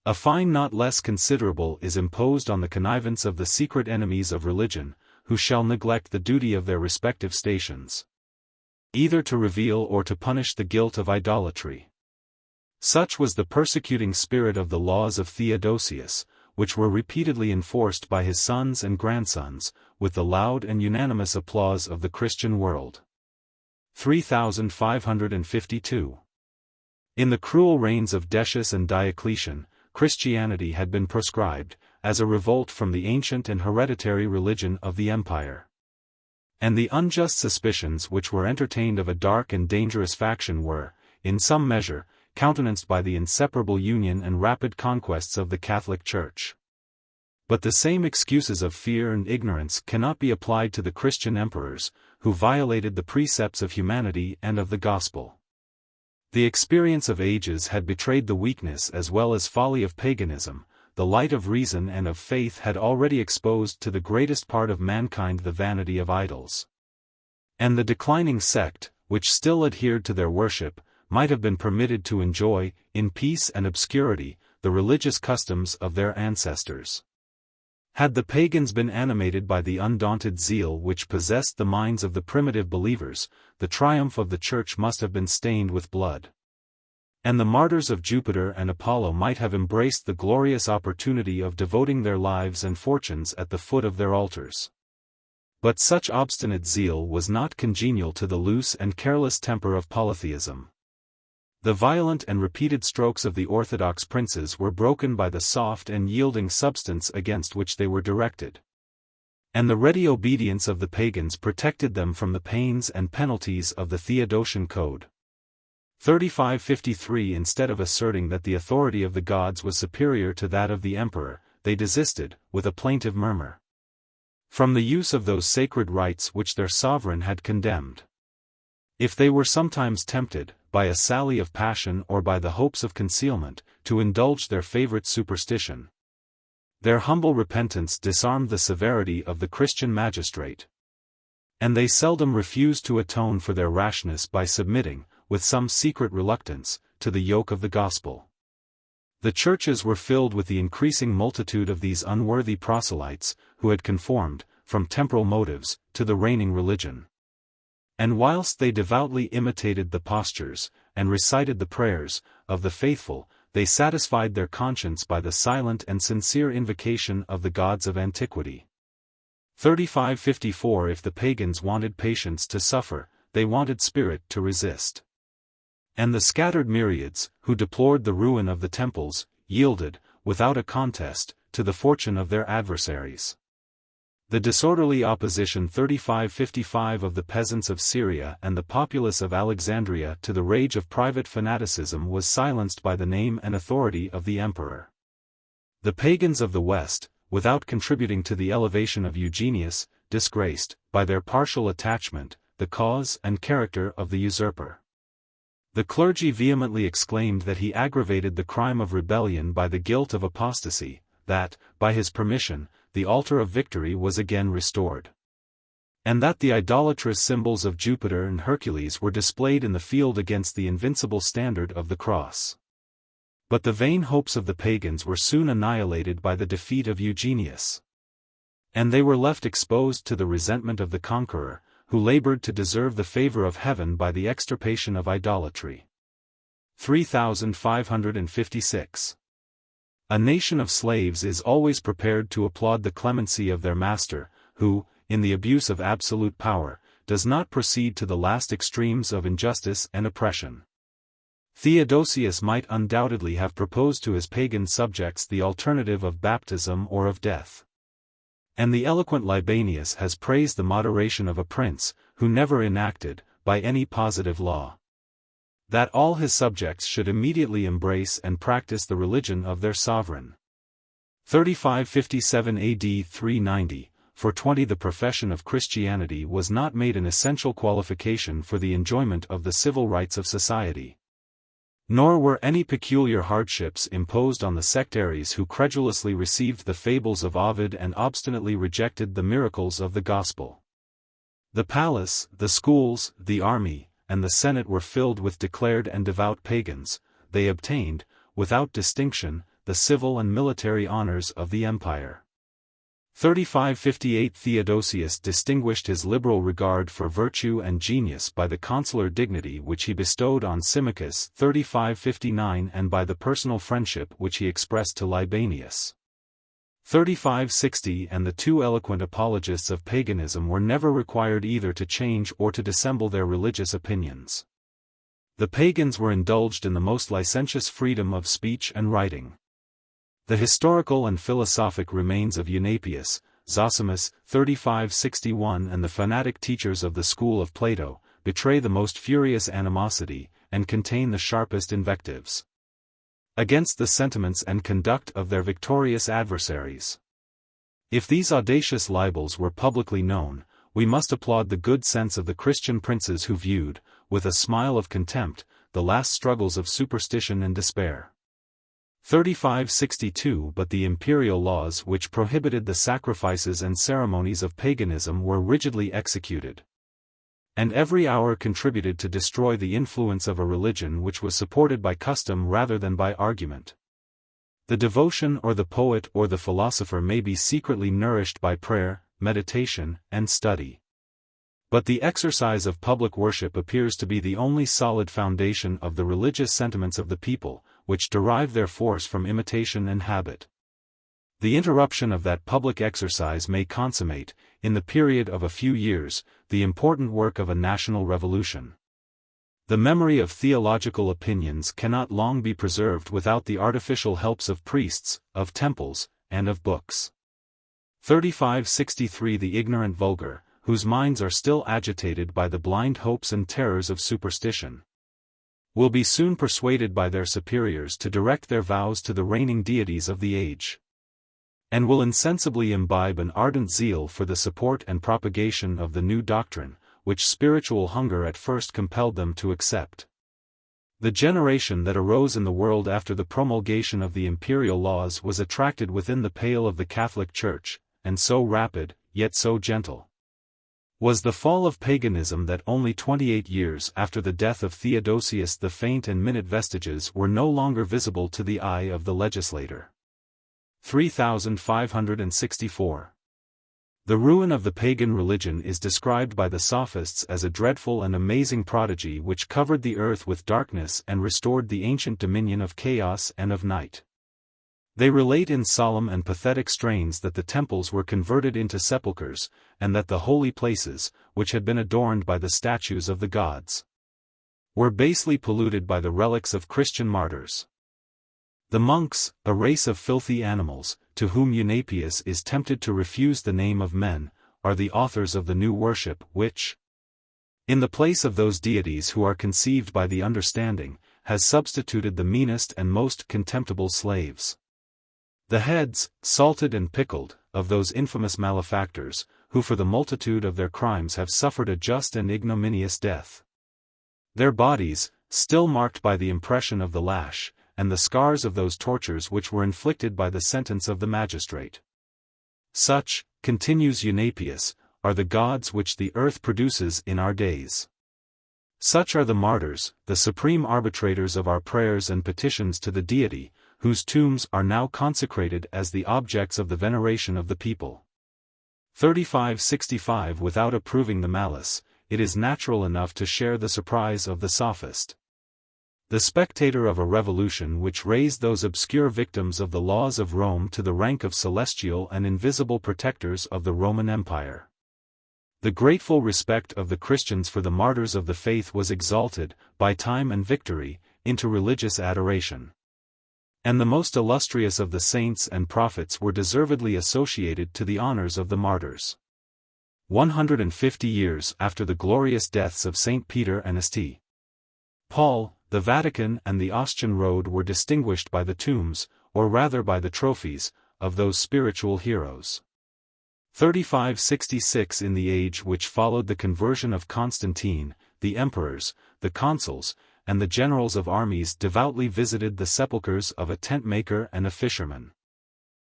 A fine not less considerable is imposed on the connivance of the secret enemies of religion, who shall neglect the duty of their respective stations, either to reveal or to punish the guilt of idolatry. Such was the persecuting spirit of the laws of Theodosius, which were repeatedly enforced by his sons and grandsons, with the loud and unanimous applause of the Christian world. 3552. In the cruel reigns of Decius and Diocletian, Christianity had been proscribed, as a revolt from the ancient and hereditary religion of the empire. And the unjust suspicions which were entertained of a dark and dangerous faction were, in some measure, countenanced by the inseparable union and rapid conquests of the Catholic Church. But the same excuses of fear and ignorance cannot be applied to the Christian emperors, who violated the precepts of humanity and of the gospel. The experience of ages had betrayed the weakness as well as folly of paganism. The light of reason and of faith had already exposed to the greatest part of mankind the vanity of idols. And the declining sect, which still adhered to their worship, might have been permitted to enjoy, in peace and obscurity, the religious customs of their ancestors. Had the pagans been animated by the undaunted zeal which possessed the minds of the primitive believers, the triumph of the Church must have been stained with blood. And the martyrs of Jupiter and Apollo might have embraced the glorious opportunity of devoting their lives and fortunes at the foot of their altars. But such obstinate zeal was not congenial to the loose and careless temper of polytheism. The violent and repeated strokes of the orthodox princes were broken by the soft and yielding substance against which they were directed. And the ready obedience of the pagans protected them from the pains and penalties of the Theodosian Code. 3553. Instead of asserting that the authority of the gods was superior to that of the emperor, they desisted, with a plaintive murmur, from the use of those sacred rites which their sovereign had condemned. If they were sometimes tempted, by a sally of passion or by the hopes of concealment, to indulge their favorite superstition, their humble repentance disarmed the severity of the Christian magistrate. And they seldom refused to atone for their rashness by submitting, with some secret reluctance, to the yoke of the gospel. The churches were filled with the increasing multitude of these unworthy proselytes, who had conformed, from temporal motives, to the reigning religion. And whilst they devoutly imitated the postures, and recited the prayers, of the faithful, they satisfied their conscience by the silent and sincere invocation of the gods of antiquity. 3554. If the pagans wanted patience to suffer, they wanted spirit to resist. And the scattered myriads, who deplored the ruin of the temples, yielded, without a contest, to the fortune of their adversaries. The disorderly opposition 3555 of the peasants of Syria and the populace of Alexandria to the rage of private fanaticism was silenced by the name and authority of the emperor. The pagans of the West, without contributing to the elevation of Eugenius, disgraced, by their partial attachment, the cause and character of the usurper. The clergy vehemently exclaimed that he aggravated the crime of rebellion by the guilt of apostasy, that, by his permission, the altar of victory was again restored. And that the idolatrous symbols of Jupiter and Hercules were displayed in the field against the invincible standard of the cross. But the vain hopes of the pagans were soon annihilated by the defeat of Eugenius. And they were left exposed to the resentment of the conqueror, who labored to deserve the favor of heaven by the extirpation of idolatry. 3556. A nation of slaves is always prepared to applaud the clemency of their master, who, in the abuse of absolute power, does not proceed to the last extremes of injustice and oppression. Theodosius might undoubtedly have proposed to his pagan subjects the alternative of baptism or of death. And the eloquent Libanius has praised the moderation of a prince, who never enacted, by any positive law, that all his subjects should immediately embrace and practice the religion of their sovereign. 3557 AD 390, for 20 the profession of Christianity was not made an essential qualification for the enjoyment of the civil rights of society. Nor were any peculiar hardships imposed on the sectaries who credulously received the fables of Ovid and obstinately rejected the miracles of the gospel. The palace, the schools, the army, and the senate were filled with declared and devout pagans. They obtained, without distinction, the civil and military honors of the empire. 3558 Theodosius distinguished his liberal regard for virtue and genius by the consular dignity which he bestowed on Symmachus 3559 and by the personal friendship which he expressed to Libanius. 3560 And the two eloquent apologists of paganism were never required either to change or to dissemble their religious opinions. The pagans were indulged in the most licentious freedom of speech and writing. The historical and philosophic remains of Eunapius, Zosimus, 3561, and the fanatic teachers of the school of Plato, betray the most furious animosity, and contain the sharpest invectives against the sentiments and conduct of their victorious adversaries. If these audacious libels were publicly known, we must applaud the good sense of the Christian princes who viewed, with a smile of contempt, the last struggles of superstition and despair. 3562 But the imperial laws which prohibited the sacrifices and ceremonies of paganism were rigidly executed, and every hour contributed to destroy the influence of a religion which was supported by custom rather than by argument. The devotion or the poet or the philosopher may be secretly nourished by prayer, meditation, and study. But the exercise of public worship appears to be the only solid foundation of the religious sentiments of the people, which derive their force from imitation and habit. The interruption of that public exercise may consummate, in the period of a few years, the important work of a national revolution. The memory of theological opinions cannot long be preserved without the artificial helps of priests, of temples, and of books. 3563 The ignorant vulgar, whose minds are still agitated by the blind hopes and terrors of superstition, will be soon persuaded by their superiors to direct their vows to the reigning deities of the age, and will insensibly imbibe an ardent zeal for the support and propagation of the new doctrine, which spiritual hunger at first compelled them to accept. The generation that arose in the world after the promulgation of the imperial laws was attracted within the pale of the Catholic Church, and so rapid, yet so gentle was the fall of paganism that only 28 years after the death of Theodosius the faint and minute vestiges were no longer visible to the eye of the legislator. 3564. The ruin of the pagan religion is described by the sophists as a dreadful and amazing prodigy which covered the earth with darkness and restored the ancient dominion of chaos and of night. They relate in solemn and pathetic strains that the temples were converted into sepulchres, and that the holy places, which had been adorned by the statues of the gods, were basely polluted by the relics of Christian martyrs. The monks, a race of filthy animals, to whom Eunapius is tempted to refuse the name of men, are the authors of the new worship which, in the place of those deities who are conceived by the understanding, has substituted the meanest and most contemptible slaves. The heads, salted and pickled, of those infamous malefactors, who for the multitude of their crimes have suffered a just and ignominious death. Their bodies, still marked by the impression of the lash, and the scars of those tortures which were inflicted by the sentence of the magistrate. Such, continues Eunapius, are the gods which the earth produces in our days. Such are the martyrs, the supreme arbitrators of our prayers and petitions to the deity, whose tombs are now consecrated as the objects of the veneration of the people. 3565 Without approving the malice, it is natural enough to share the surprise of the sophist, the spectator of a revolution which raised those obscure victims of the laws of Rome to the rank of celestial and invisible protectors of the Roman Empire. The grateful respect of the Christians for the martyrs of the faith was exalted, by time and victory, into religious adoration. And the most illustrious of the saints and prophets were deservedly associated to the honors of the martyrs. 150 years after the glorious deaths of St. Peter and St. Paul, the Vatican and the Ostian Road were distinguished by the tombs, or rather by the trophies, of those spiritual heroes. 3566 In the age which followed the conversion of Constantine, the emperors, the consuls, and the generals of armies devoutly visited the sepulchres of a tent-maker and a fisherman.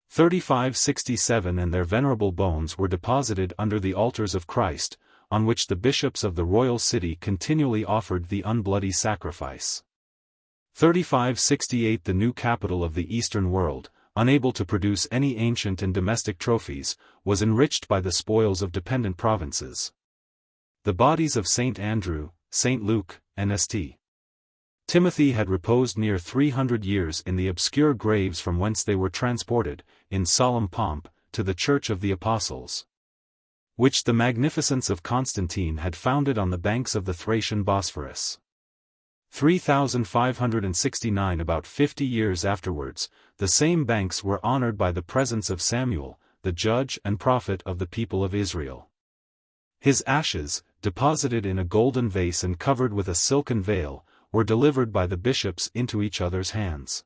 3567 And their venerable bones were deposited under the altars of Christ, on which the bishops of the royal city continually offered the unbloody sacrifice. 3568 The new capital of the Eastern world, unable to produce any ancient and domestic trophies, was enriched by the spoils of dependent provinces. The bodies of St. Andrew, St. Luke, and St. Timothy had reposed near 300 years in the obscure graves from whence they were transported, in solemn pomp, to the Church of the Apostles, which the magnificence of Constantine had founded on the banks of the Thracian Bosphorus. 3569 About 50 years afterwards, the same banks were honored by the presence of Samuel, the judge and prophet of the people of Israel. His ashes, deposited in a golden vase and covered with a silken veil, were delivered by the bishops into each other's hands.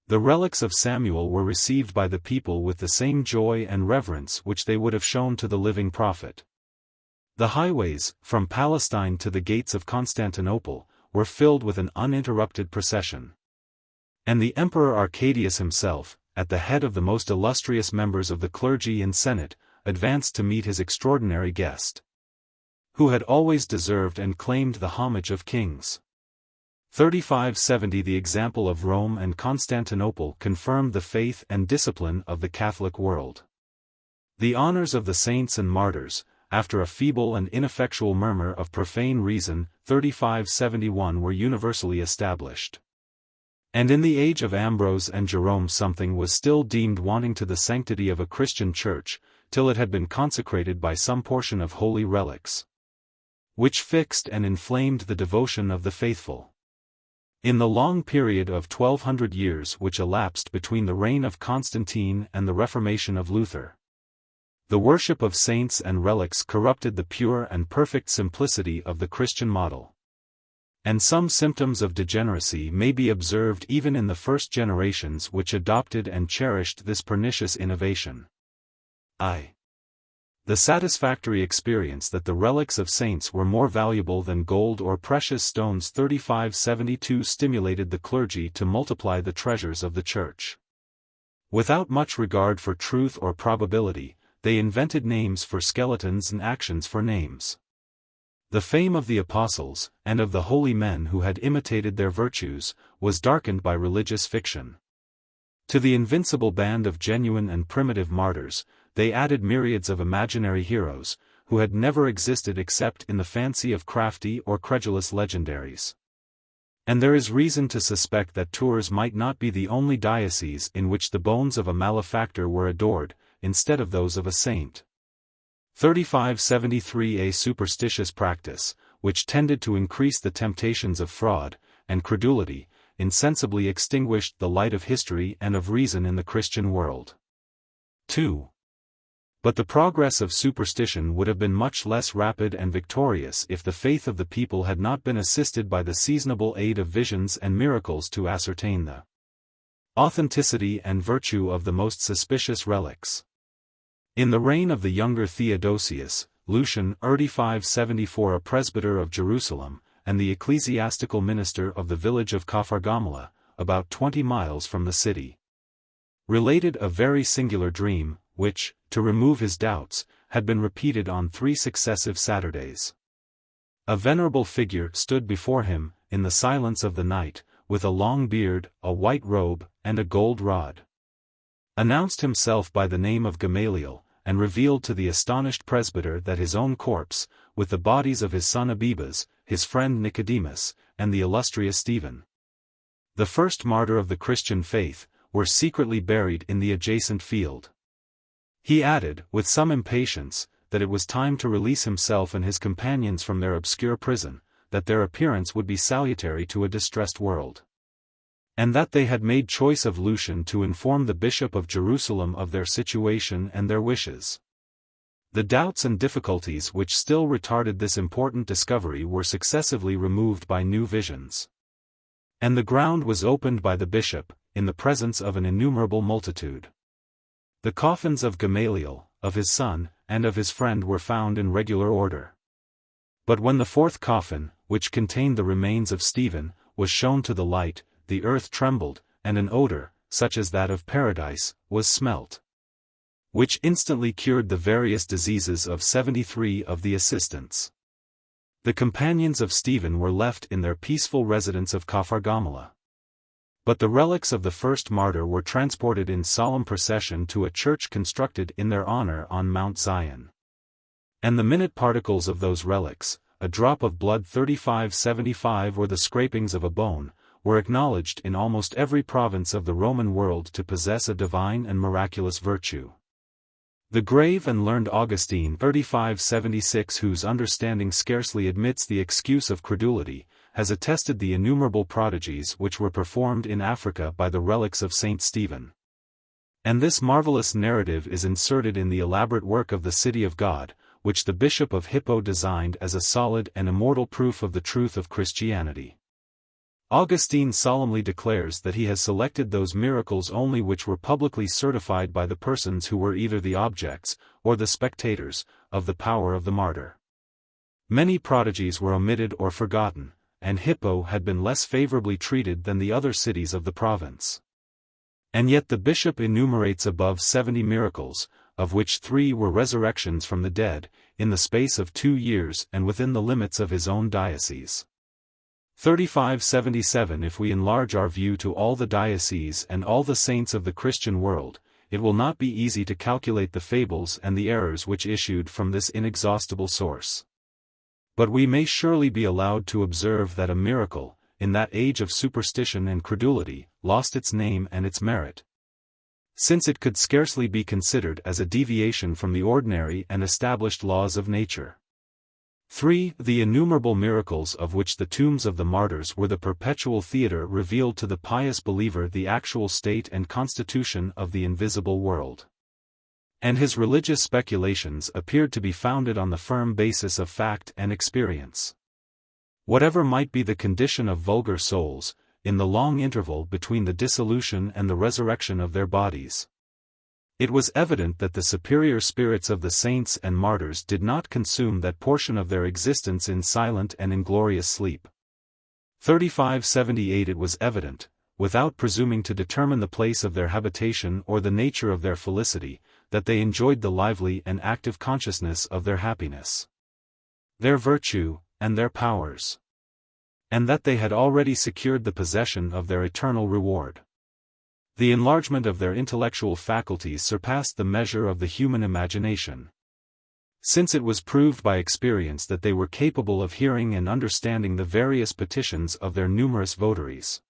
The relics of Samuel were received by the people with the same joy and reverence which they would have shown to the living prophet. The highways, from Palestine to the gates of Constantinople, were filled with an uninterrupted procession. And the Emperor Arcadius himself, at the head of the most illustrious members of the clergy and senate, advanced to meet his extraordinary guest, who had always deserved and claimed the homage of kings. 3570 The example of Rome and Constantinople confirmed the faith and discipline of the Catholic world. The honors of the saints and martyrs, after a feeble and ineffectual murmur of profane reason, 3571 were universally established. And in the age of Ambrose and Jerome something was still deemed wanting to the sanctity of a Christian church, till it had been consecrated by some portion of holy relics, which fixed and inflamed the devotion of the faithful. In the long period of 1200 years which elapsed between the reign of Constantine and the Reformation of Luther, the worship of saints and relics corrupted the pure and perfect simplicity of the Christian model. And some symptoms of degeneracy may be observed even in the first generations which adopted and cherished this pernicious innovation. The satisfactory experience that the relics of saints were more valuable than gold or precious stones 3572 stimulated the clergy to multiply the treasures of the Church. Without much regard for truth or probability, they invented names for skeletons and actions for names. The fame of the apostles, and of the holy men who had imitated their virtues, was darkened by religious fiction. To the invincible band of genuine and primitive martyrs, they added myriads of imaginary heroes, who had never existed except in the fancy of crafty or credulous legendaries. And there is reason to suspect that Tours might not be the only diocese in which the bones of a malefactor were adored, instead of those of a saint. 3573 A superstitious practice, which tended to increase the temptations of fraud and credulity, insensibly extinguished the light of history and of reason in the Christian world. 2. But the progress of superstition would have been much less rapid and victorious if the faith of the people had not been assisted by the seasonable aid of visions and miracles to ascertain the authenticity and virtue of the most suspicious relics. In the reign of the younger Theodosius, Lucian 3574 a presbyter of Jerusalem, and the ecclesiastical minister of the village of Caphargamala, about 20 miles from the city, related a very singular dream, which, to remove his doubts, had been repeated on 3 successive Saturdays. A venerable figure stood before him, in the silence of the night, with a long beard, a white robe, and a gold rod. Announced himself by the name of Gamaliel, and revealed to the astonished presbyter that his own corpse, with the bodies of his son Abibas, his friend Nicodemus, and the illustrious Stephen, the first martyr of the Christian faith, were secretly buried in the adjacent field. He added, with some impatience, that it was time to release himself and his companions from their obscure prison, that their appearance would be salutary to a distressed world, and that they had made choice of Lucian to inform the Bishop of Jerusalem of their situation and their wishes. The doubts and difficulties which still retarded this important discovery were successively removed by new visions. And the ground was opened by the bishop, in the presence of an innumerable multitude. The coffins of Gamaliel, of his son, and of his friend were found in regular order. But when the fourth coffin, which contained the remains of Stephen, was shown to the light, the earth trembled, and an odor, such as that of paradise, was smelt, which instantly cured the various diseases of 73 of the assistants. The companions of Stephen were left in their peaceful residence of Caphargamala. But the relics of the first martyr were transported in solemn procession to a church constructed in their honor on Mount Zion. And the minute particles of those relics, a drop of blood 3575 or the scrapings of a bone, were acknowledged in almost every province of the Roman world to possess a divine and miraculous virtue. The grave and learned Augustine 3576, whose understanding scarcely admits the excuse of credulity, has attested the innumerable prodigies which were performed in Africa by the relics of Saint Stephen. And this marvelous narrative is inserted in the elaborate work of the City of God, which the Bishop of Hippo designed as a solid and immortal proof of the truth of Christianity. Augustine solemnly declares that he has selected those miracles only which were publicly certified by the persons who were either the objects, or the spectators, of the power of the martyr. Many prodigies were omitted or forgotten, and Hippo had been less favorably treated than the other cities of the province. And yet the bishop enumerates above 70 miracles, of which 3 were resurrections from the dead, in the space of 2 years and within the limits of his own diocese. 3577 If we enlarge our view to all the dioceses and all the saints of the Christian world, it will not be easy to calculate the fables and the errors which issued from this inexhaustible source. But we may surely be allowed to observe that a miracle, in that age of superstition and credulity, lost its name and its merit, since it could scarcely be considered as a deviation from the ordinary and established laws of nature. 3. The innumerable miracles of which the tombs of the martyrs were the perpetual theatre revealed to the pious believer the actual state and constitution of the invisible world. And his religious speculations appeared to be founded on the firm basis of fact and experience. Whatever might be the condition of vulgar souls, in the long interval between the dissolution and the resurrection of their bodies, it was evident that the superior spirits of the saints and martyrs did not consume that portion of their existence in silent and inglorious sleep. 3578 It was evident, without presuming to determine the place of their habitation or the nature of their felicity, that they enjoyed the lively and active consciousness of their happiness, their virtue, and their powers, and that they had already secured the possession of their eternal reward. The enlargement of their intellectual faculties surpassed the measure of the human imagination, since it was proved by experience that they were capable of hearing and understanding the various petitions of their numerous votaries,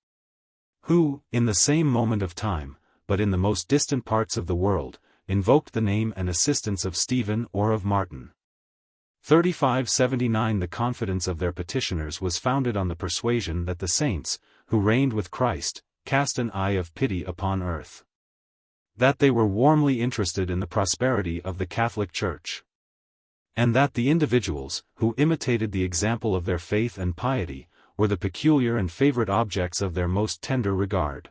who, in the same moment of time, but in the most distant parts of the world, invoked the name and assistance of Stephen or of Martin. 3579 The confidence of their petitioners was founded on the persuasion that the saints, who reigned with Christ, cast an eye of pity upon earth, that they were warmly interested in the prosperity of the Catholic Church, and that the individuals, who imitated the example of their faith and piety, were the peculiar and favorite objects of their most tender regard.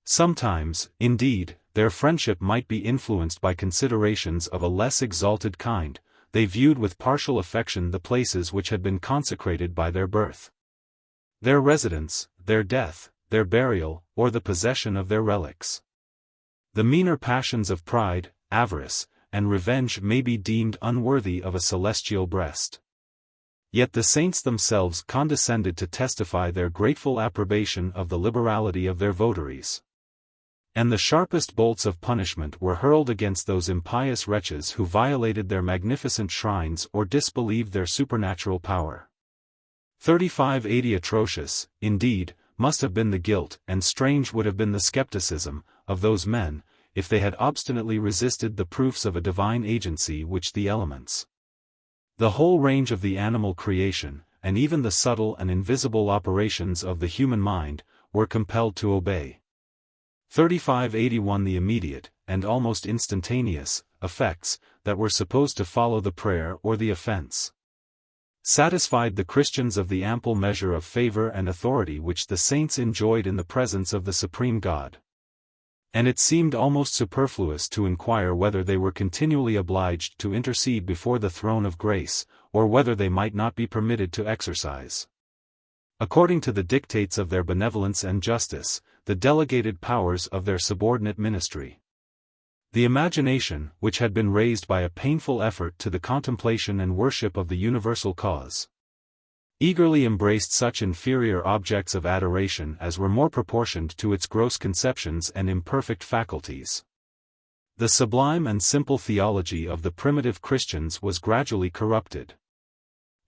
Sometimes, indeed, their friendship might be influenced by considerations of a less exalted kind. They viewed with partial affection the places which had been consecrated by their birth, their residence, their death, their burial, or the possession of their relics. The meaner passions of pride, avarice, and revenge may be deemed unworthy of a celestial breast. Yet the saints themselves condescended to testify their grateful approbation of the liberality of their votaries. And the sharpest bolts of punishment were hurled against those impious wretches who violated their magnificent shrines or disbelieved their supernatural power. 3580 Atrocious, indeed, must have been the guilt, and strange would have been the skepticism, of those men, if they had obstinately resisted the proofs of a divine agency which the elements, the whole range of the animal creation, and even the subtle and invisible operations of the human mind, were compelled to obey. 3581 The immediate, and almost instantaneous, effects, that were supposed to follow the prayer or the offense, satisfied the Christians of the ample measure of favor and authority which the saints enjoyed in the presence of the Supreme God. And it seemed almost superfluous to inquire whether they were continually obliged to intercede before the throne of grace, or whether they might not be permitted to exercise, according to the dictates of their benevolence and justice, the delegated powers of their subordinate ministry. The imagination, which had been raised by a painful effort to the contemplation and worship of the universal cause, eagerly embraced such inferior objects of adoration as were more proportioned to its gross conceptions and imperfect faculties. The sublime and simple theology of the primitive Christians was gradually corrupted,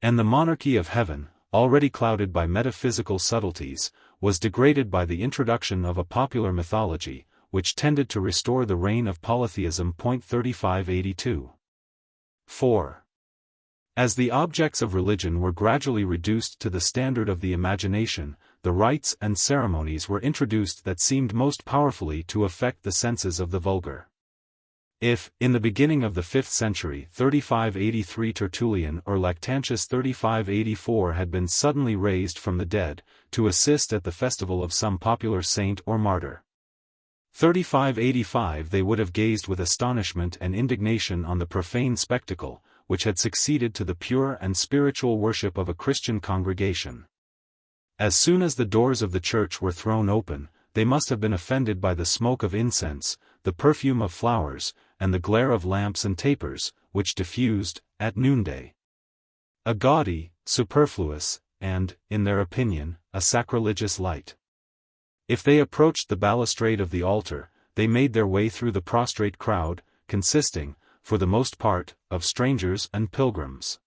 and the monarchy of heaven, already clouded by metaphysical subtleties, was degraded by the introduction of a popular mythology, which tended to restore the reign of polytheism. 3582. 4. As the objects of religion were gradually reduced to the standard of the imagination, the rites and ceremonies were introduced that seemed most powerfully to affect the senses of the vulgar. If, in the beginning of the 5th century 3583 Tertullian or Lactantius 3584 had been suddenly raised from the dead, to assist at the festival of some popular saint or martyr, 3585 they would have gazed with astonishment and indignation on the profane spectacle, which had succeeded to the pure and spiritual worship of a Christian congregation. As soon as the doors of the church were thrown open, they must have been offended by the smoke of incense, the perfume of flowers, and the glare of lamps and tapers, which diffused, at noonday, a gaudy, superfluous, and, in their opinion, a sacrilegious light. If they approached the balustrade of the altar, they made their way through the prostrate crowd, consisting, for the most part, of strangers and pilgrims,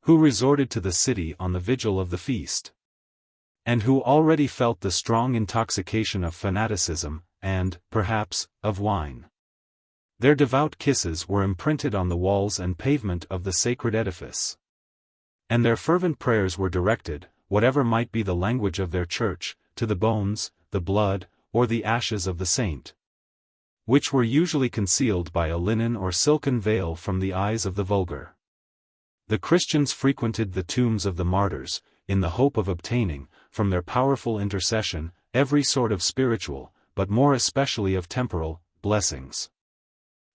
who resorted to the city on the vigil of the feast, and who already felt the strong intoxication of fanaticism, and, perhaps, of wine. Their devout kisses were imprinted on the walls and pavement of the sacred edifice, and their fervent prayers were directed, whatever might be the language of their church, to the bones, the blood, or the ashes of the saint, which were usually concealed by a linen or silken veil from the eyes of the vulgar. The Christians frequented the tombs of the martyrs, in the hope of obtaining, from their powerful intercession, every sort of spiritual, but more especially of temporal, blessings.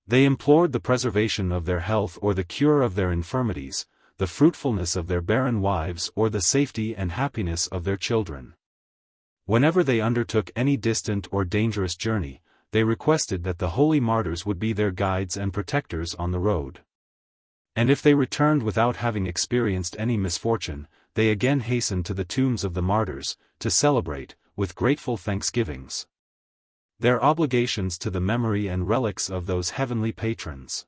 They implored the preservation of their health or the cure of their infirmities, the fruitfulness of their barren wives or the safety and happiness of their children. Whenever they undertook any distant or dangerous journey, they requested that the holy martyrs would be their guides and protectors on the road. And if they returned without having experienced any misfortune, they again hastened to the tombs of the martyrs, to celebrate, with grateful thanksgivings, their obligations to the memory and relics of those heavenly patrons.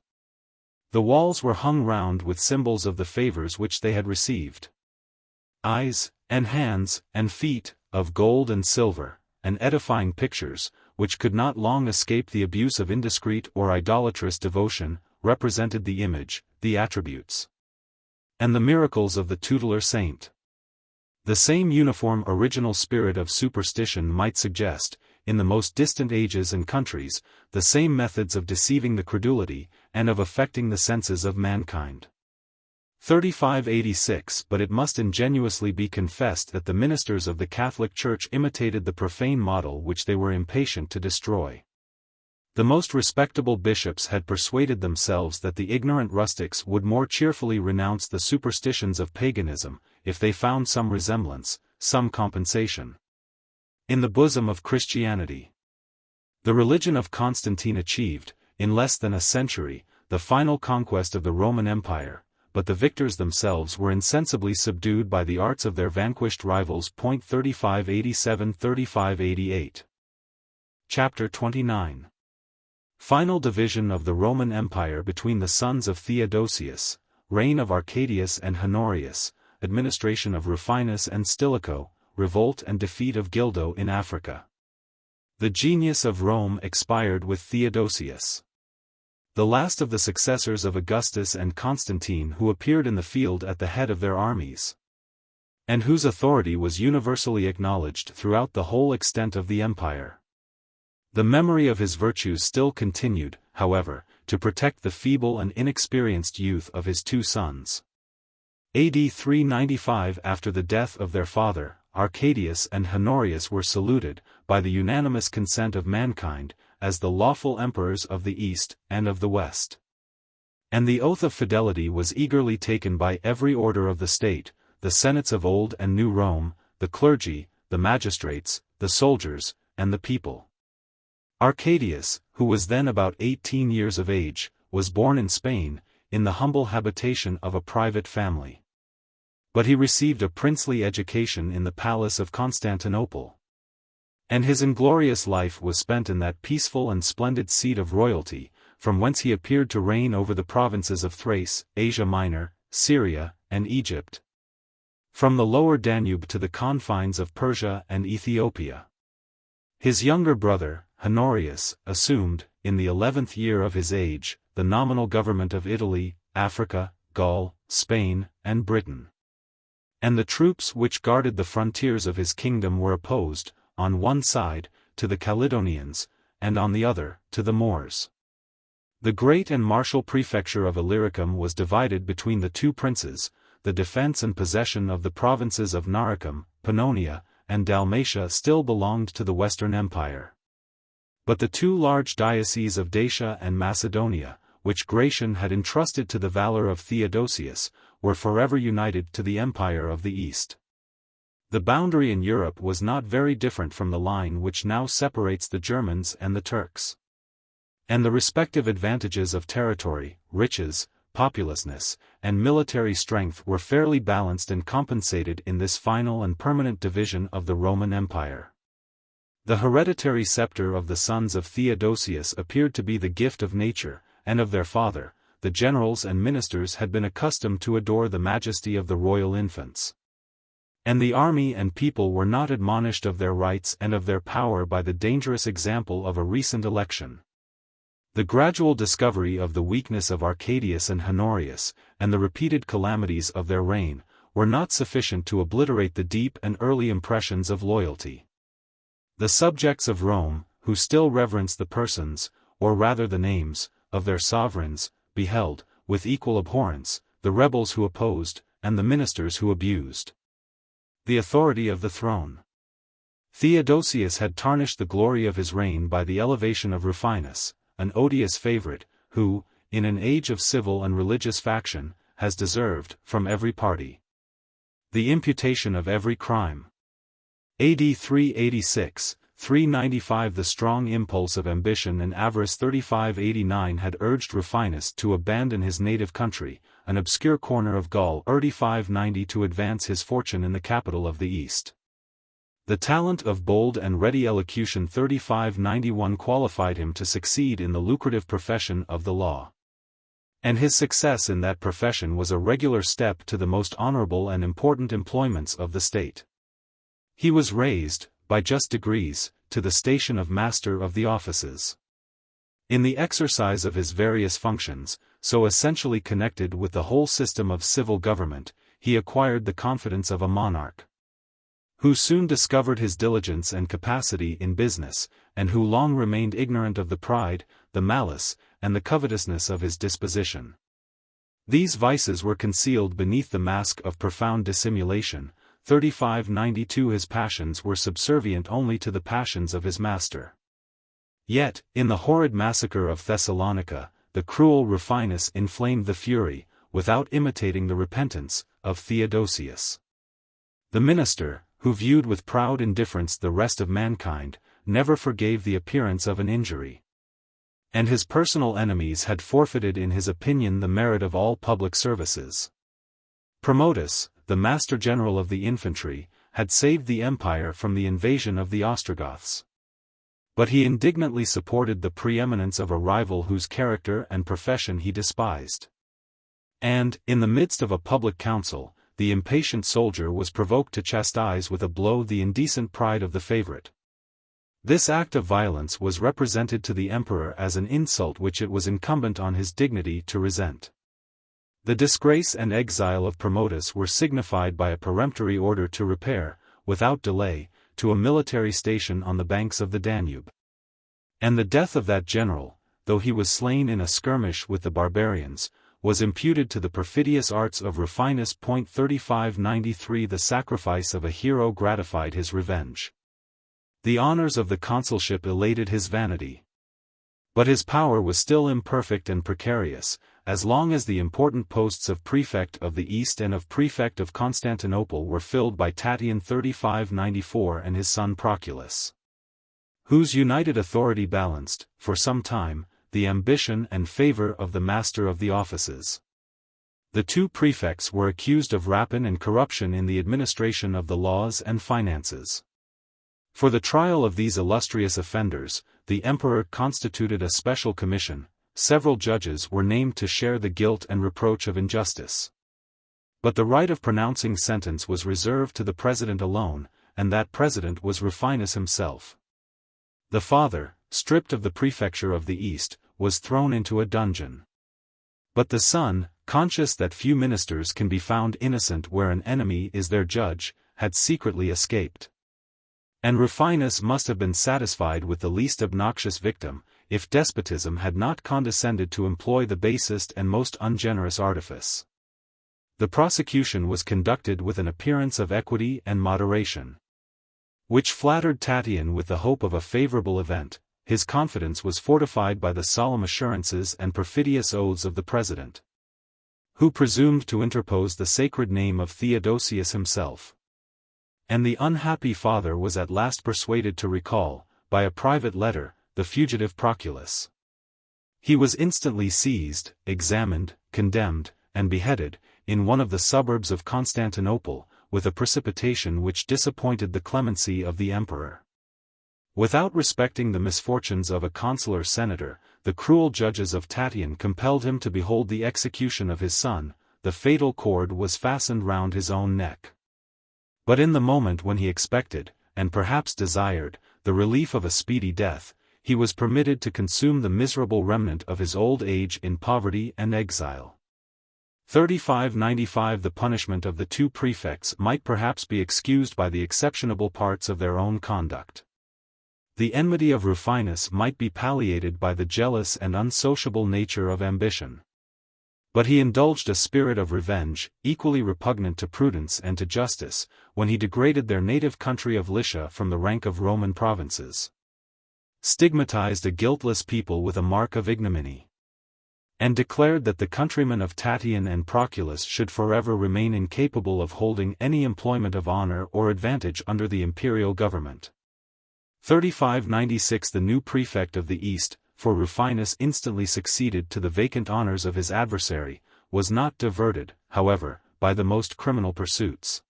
The walls were hung round with symbols of the favors which they had received. Eyes, and hands, and feet, of gold and silver, and edifying pictures, which could not long escape the abuse of indiscreet or idolatrous devotion, represented the image, the attributes, and the miracles of the tutelar saint. The same uniform original spirit of superstition might suggest, in the most distant ages and countries, the same methods of deceiving the credulity, and of affecting the senses of mankind. 3586 But it must ingenuously be confessed that the ministers of the Catholic Church imitated the profane model which they were impatient to destroy. The most respectable bishops had persuaded themselves that the ignorant rustics would more cheerfully renounce the superstitions of paganism, if they found some resemblance, some compensation, in the bosom of Christianity. The religion of Constantine achieved, in less than a century, the final conquest of the Roman Empire, but the victors themselves were insensibly subdued by the arts of their vanquished rivals. 3587–3588. Chapter 29. Final division of the Roman Empire between the sons of Theodosius, reign of Arcadius and Honorius, administration of Rufinus and Stilicho, revolt and defeat of Gildo in Africa. The genius of Rome expired with Theodosius, the last of the successors of Augustus and Constantine who appeared in the field at the head of their armies, and whose authority was universally acknowledged throughout the whole extent of the empire. The memory of his virtues still continued, however, to protect the feeble and inexperienced youth of his two sons. AD 395 After the death of their father, Arcadius and Honorius were saluted, by the unanimous consent of mankind, as the lawful emperors of the East and of the West. And the oath of fidelity was eagerly taken by every order of the state, the senates of Old and New Rome, the clergy, the magistrates, the soldiers, and the people. Arcadius, who was then about 18 years of age, was born in Spain, in the humble habitation of a private family. But he received a princely education in the palace of Constantinople, and his inglorious life was spent in that peaceful and splendid seat of royalty, from whence he appeared to reign over the provinces of Thrace, Asia Minor, Syria, and Egypt, from the lower Danube to the confines of Persia and Ethiopia. His younger brother, Honorius, assumed, in the 11th year of his age, the nominal government of Italy, Africa, Gaul, Spain, and Britain. And the troops which guarded the frontiers of his kingdom were opposed, on one side, to the Caledonians, and on the other, to the Moors. The great and martial prefecture of Illyricum was divided between the two princes, the defense and possession of the provinces of Noricum, Pannonia, and Dalmatia still belonged to the Western Empire. But the two large dioceses of Dacia and Macedonia, which Gratian had entrusted to the valor of Theodosius, were forever united to the Empire of the East. The boundary in Europe was not very different from the line which now separates the Germans and the Turks. And the respective advantages of territory, riches, populousness, and military strength were fairly balanced and compensated in this final and permanent division of the Roman Empire. The hereditary scepter of the sons of Theodosius appeared to be the gift of nature, and of their father. The generals and ministers had been accustomed to adore the majesty of the royal infants. And the army and people were not admonished of their rights and of their power by the dangerous example of a recent election. The gradual discovery of the weakness of Arcadius and Honorius, and the repeated calamities of their reign, were not sufficient to obliterate the deep and early impressions of loyalty. The subjects of Rome, who still reverenced the persons, or rather the names, of their sovereigns, beheld, with equal abhorrence, the rebels who opposed, and the ministers who abused the authority of the throne. Theodosius had tarnished the glory of his reign by the elevation of Rufinus, an odious favorite, who, in an age of civil and religious faction, has deserved, from every party, the imputation of every crime. AD 386, 395. The strong impulse of ambition and avarice 3589 had urged Rufinus to abandon his native country, an obscure corner of Gaul 3590 to advance his fortune in the capital of the East. The talent of bold and ready elocution 3591 qualified him to succeed in the lucrative profession of the law. And his success in that profession was a regular step to the most honorable and important employments of the state. He was raised, by just degrees, to the station of master of the offices. In the exercise of his various functions, so essentially connected with the whole system of civil government, he acquired the confidence of a monarch, who soon discovered his diligence and capacity in business, and who long remained ignorant of the pride, the malice, and the covetousness of his disposition. These vices were concealed beneath the mask of profound dissimulation. 3592. His passions were subservient only to the passions of his master. Yet, in the horrid massacre of Thessalonica, the cruel Rufinus inflamed the fury, without imitating the repentance, of Theodosius. The minister, who viewed with proud indifference the rest of mankind, never forgave the appearance of an injury. And his personal enemies had forfeited in his opinion the merit of all public services. Promotus, the master general of the infantry, had saved the empire from the invasion of the Ostrogoths. But he indignantly supported the preeminence of a rival whose character and profession he despised. And, in the midst of a public council, the impatient soldier was provoked to chastise with a blow the indecent pride of the favorite. This act of violence was represented to the emperor as an insult which it was incumbent on his dignity to resent. The disgrace and exile of Promotus were signified by a peremptory order to repair, without delay, to a military station on the banks of the Danube. And the death of that general, though he was slain in a skirmish with the barbarians, was imputed to the perfidious arts of Rufinus. 3593. The sacrifice of a hero gratified his revenge. The honors of the consulship elated his vanity. But his power was still imperfect and precarious, as long as the important posts of prefect of the East and of prefect of Constantinople were filled by Tatian 3594 and his son Proculus, whose united authority balanced, for some time, the ambition and favor of the master of the offices. The two prefects were accused of rapine and corruption in the administration of the laws and finances. For the trial of these illustrious offenders, the emperor constituted a special commission. Several judges were named to share the guilt and reproach of injustice. But the right of pronouncing sentence was reserved to the president alone, and that president was Rufinus himself. The father, stripped of the prefecture of the East, was thrown into a dungeon. But the son, conscious that few ministers can be found innocent where an enemy is their judge, had secretly escaped. And Rufinus must have been satisfied with the least obnoxious victim, if despotism had not condescended to employ the basest and most ungenerous artifice. The prosecution was conducted with an appearance of equity and moderation, which flattered Tatian with the hope of a favorable event. His confidence was fortified by the solemn assurances and perfidious oaths of the president, who presumed to interpose the sacred name of Theodosius himself. And the unhappy father was at last persuaded to recall, by a private letter, the fugitive Proculus. He was instantly seized, examined, condemned, and beheaded, in one of the suburbs of Constantinople, with a precipitation which disappointed the clemency of the emperor. Without respecting the misfortunes of a consular senator, the cruel judges of Tatian compelled him to behold the execution of his son. The fatal cord was fastened round his own neck. But in the moment when he expected, and perhaps desired, the relief of a speedy death, he was permitted to consume the miserable remnant of his old age in poverty and exile. 3595 The punishment of the two prefects might perhaps be excused by the exceptionable parts of their own conduct. The enmity of Rufinus might be palliated by the jealous and unsociable nature of ambition. But he indulged a spirit of revenge, equally repugnant to prudence and to justice, when he degraded their native country of Lycia from the rank of Roman provinces, stigmatized a guiltless people with a mark of ignominy, and declared that the countrymen of Tatian and Proculus should forever remain incapable of holding any employment of honor or advantage under the imperial government. 3596 The new prefect of the East, for Rufinus instantly succeeded to the vacant honors of his adversary, was not diverted, however, by the most criminal pursuits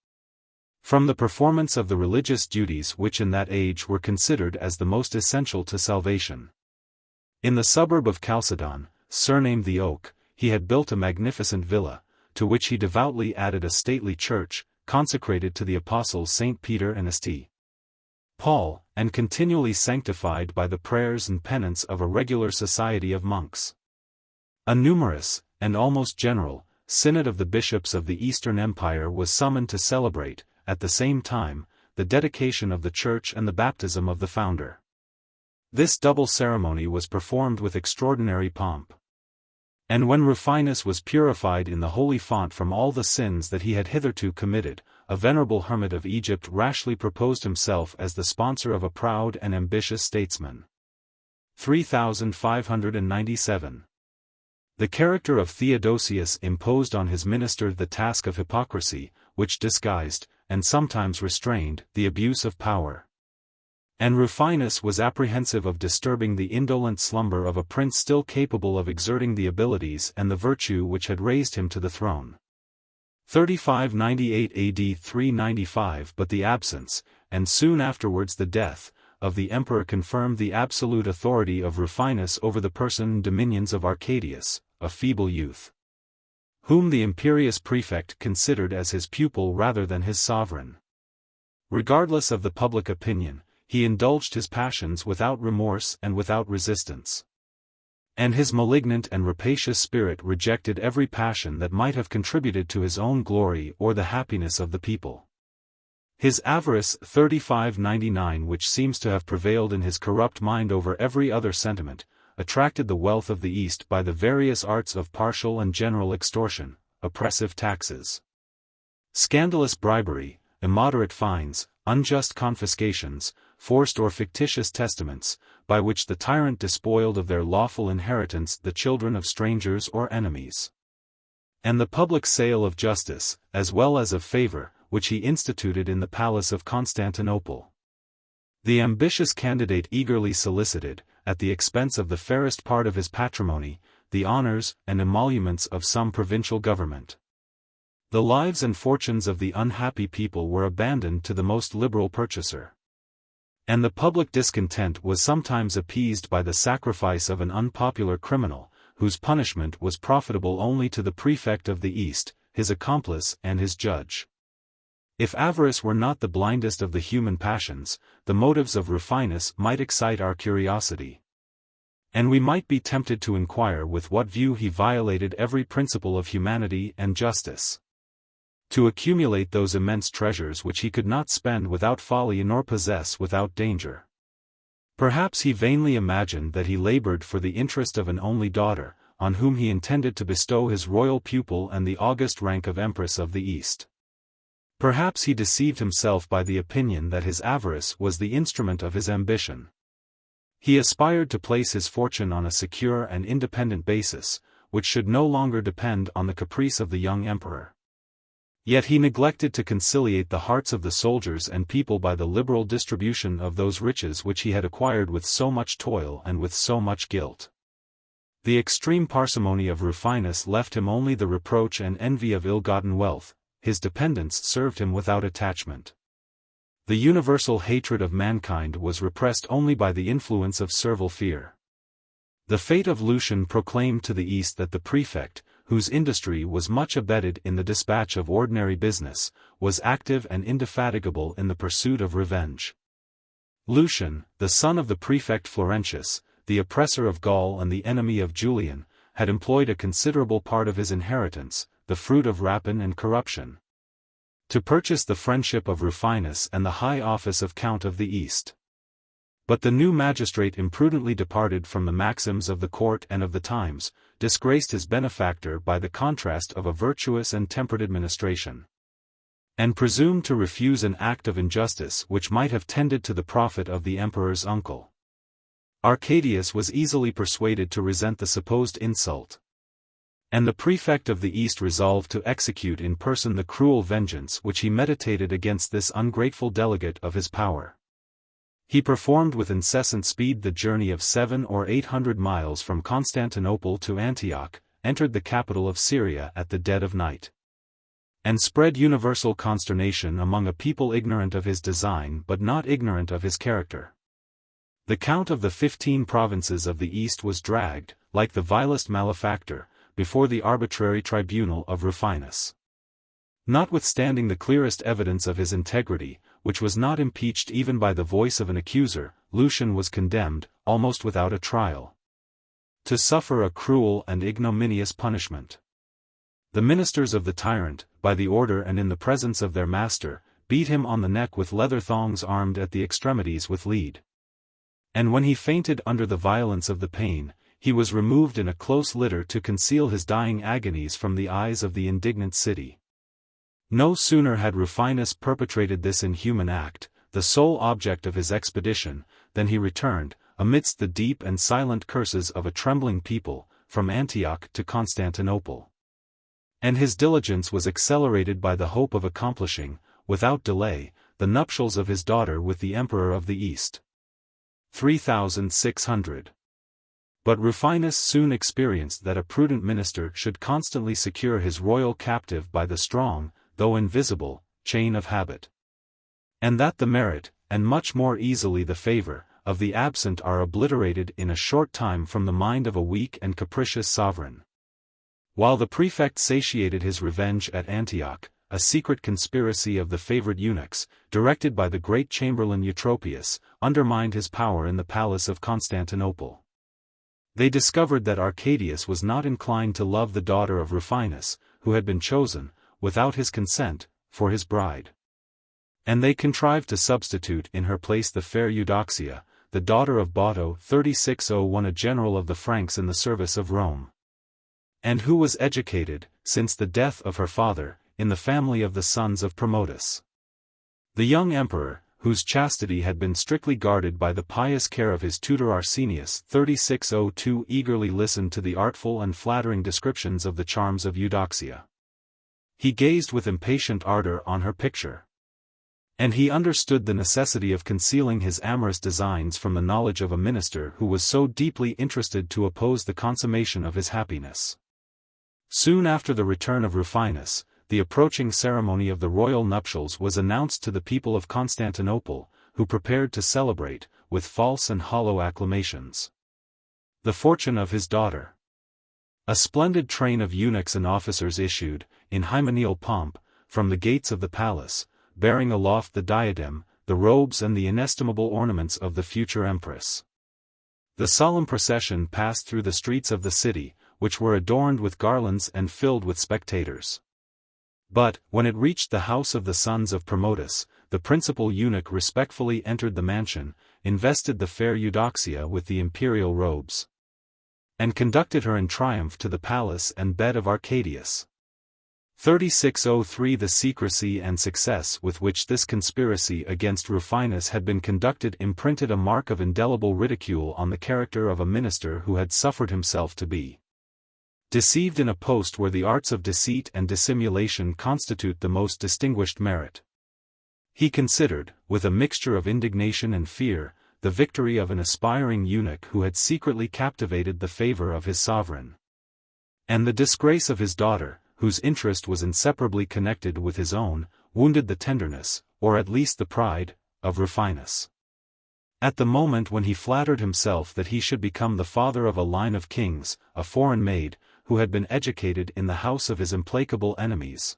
from the performance of the religious duties which in that age were considered as the most essential to salvation. In the suburb of Chalcedon, surnamed the Oak, he had built a magnificent villa, to which he devoutly added a stately church, consecrated to the apostles St. Peter and St. Paul, and continually sanctified by the prayers and penance of a regular society of monks. A numerous, and almost general, synod of the bishops of the Eastern Empire was summoned to celebrate, at the same time, the dedication of the church and the baptism of the founder. This double ceremony was performed with extraordinary pomp. And when Rufinus was purified in the holy font from all the sins that he had hitherto committed, a venerable hermit of Egypt rashly proposed himself as the sponsor of a proud and ambitious statesman. 3597. The character of Theodosius imposed on his minister the task of hypocrisy, which disguised, and sometimes restrained, the abuse of power. And Rufinus was apprehensive of disturbing the indolent slumber of a prince still capable of exerting the abilities and the virtue which had raised him to the throne. 3598 AD 395 But the absence, and soon afterwards the death, of the emperor confirmed the absolute authority of Rufinus over the person and dominions of Arcadius, a feeble youth, whom the imperious prefect considered as his pupil rather than his sovereign. Regardless of the public opinion, he indulged his passions without remorse and without resistance. And his malignant and rapacious spirit rejected every passion that might have contributed to his own glory or the happiness of the people. His avarice 3599 which seems to have prevailed in his corrupt mind over every other sentiment, attracted the wealth of the East by the various arts of partial and general extortion, oppressive taxes, scandalous bribery, immoderate fines, unjust confiscations, forced or fictitious testaments, by which the tyrant despoiled of their lawful inheritance the children of strangers or enemies. And the public sale of justice, as well as of favor, which he instituted in the palace of Constantinople. The ambitious candidate eagerly solicited, at the expense of the fairest part of his patrimony, the honors and emoluments of some provincial government. The lives and fortunes of the unhappy people were abandoned to the most liberal purchaser. And the public discontent was sometimes appeased by the sacrifice of an unpopular criminal, whose punishment was profitable only to the prefect of the East, his accomplice and his judge. If avarice were not the blindest of the human passions, the motives of Rufinus might excite our curiosity. And we might be tempted to inquire with what view he violated every principle of humanity and justice. To accumulate those immense treasures which he could not spend without folly nor possess without danger. Perhaps he vainly imagined that he labored for the interest of an only daughter, on whom he intended to bestow his royal pupil and the august rank of Empress of the East. Perhaps he deceived himself by the opinion that his avarice was the instrument of his ambition. He aspired to place his fortune on a secure and independent basis, which should no longer depend on the caprice of the young emperor. Yet he neglected to conciliate the hearts of the soldiers and people by the liberal distribution of those riches which he had acquired with so much toil and with so much guilt. The extreme parsimony of Rufinus left him only the reproach and envy of ill-gotten wealth. His dependents served him without attachment. The universal hatred of mankind was repressed only by the influence of servile fear. The fate of Lucian proclaimed to the East that the prefect, whose industry was much abetted in the dispatch of ordinary business, was active and indefatigable in the pursuit of revenge. Lucian, the son of the prefect Florentius, the oppressor of Gaul and the enemy of Julian, had employed a considerable part of his inheritance, the fruit of rapine and corruption, to purchase the friendship of Rufinus and the high office of Count of the East. But the new magistrate imprudently departed from the maxims of the court and of the times, disgraced his benefactor by the contrast of a virtuous and temperate administration, and presumed to refuse an act of injustice which might have tended to the profit of the emperor's uncle. Arcadius was easily persuaded to resent the supposed insult, and the prefect of the East resolved to execute in person the cruel vengeance which he meditated against this ungrateful delegate of his power. He performed with incessant speed the journey of 700 or 800 miles from Constantinople to Antioch, entered the capital of Syria at the dead of night, and spread universal consternation among a people ignorant of his design but not ignorant of his character. The Count of the 15 provinces of the East was dragged, like the vilest malefactor, before the arbitrary tribunal of Rufinus. Notwithstanding the clearest evidence of his integrity, which was not impeached even by the voice of an accuser, Lucian was condemned, almost without a trial, to suffer a cruel and ignominious punishment. The ministers of the tyrant, by the order and in the presence of their master, beat him on the neck with leather thongs armed at the extremities with lead. And when he fainted under the violence of the pain, he was removed in a close litter to conceal his dying agonies from the eyes of the indignant city. No sooner had Rufinus perpetrated this inhuman act, the sole object of his expedition, than he returned, amidst the deep and silent curses of a trembling people, from Antioch to Constantinople. And his diligence was accelerated by the hope of accomplishing, without delay, the nuptials of his daughter with the Emperor of the East. 3600. But Rufinus soon experienced that a prudent minister should constantly secure his royal captive by the strong, though invisible, chain of habit, and that the merit, and much more easily the favor, of the absent are obliterated in a short time from the mind of a weak and capricious sovereign. While the prefect satiated his revenge at Antioch, a secret conspiracy of the favored eunuchs, directed by the great chamberlain Eutropius, undermined his power in the palace of Constantinople. They discovered that Arcadius was not inclined to love the daughter of Rufinus, who had been chosen, without his consent, for his bride. And they contrived to substitute in her place the fair Eudoxia, the daughter of Botto 3601, a general of the Franks in the service of Rome, and who was educated, since the death of her father, in the family of the sons of Promotus. The young emperor, whose chastity had been strictly guarded by the pious care of his tutor Arsenius 3602, eagerly listened to the artful and flattering descriptions of the charms of Eudoxia. He gazed with impatient ardor on her picture, and he understood the necessity of concealing his amorous designs from the knowledge of a minister who was so deeply interested to oppose the consummation of his happiness. Soon after the return of Rufinus, the approaching ceremony of the royal nuptials was announced to the people of Constantinople, who prepared to celebrate, with false and hollow acclamations, the fortune of his daughter. A splendid train of eunuchs and officers issued, in hymeneal pomp, from the gates of the palace, bearing aloft the diadem, the robes and the inestimable ornaments of the future empress. The solemn procession passed through the streets of the city, which were adorned with garlands and filled with spectators. But, when it reached the house of the sons of Promotus, the principal eunuch respectfully entered the mansion, invested the fair Eudoxia with the imperial robes, and conducted her in triumph to the palace and bed of Arcadius. 3603 The secrecy and success with which this conspiracy against Rufinus had been conducted imprinted a mark of indelible ridicule on the character of a minister who had suffered himself to be deceived in a post where the arts of deceit and dissimulation constitute the most distinguished merit. He considered, with a mixture of indignation and fear, the victory of an aspiring eunuch who had secretly captivated the favor of his sovereign, and the disgrace of his daughter, whose interest was inseparably connected with his own, wounded the tenderness, or at least the pride, of Rufinus. At the moment when he flattered himself that he should become the father of a line of kings, a foreign maid, who had been educated in the house of his implacable enemies,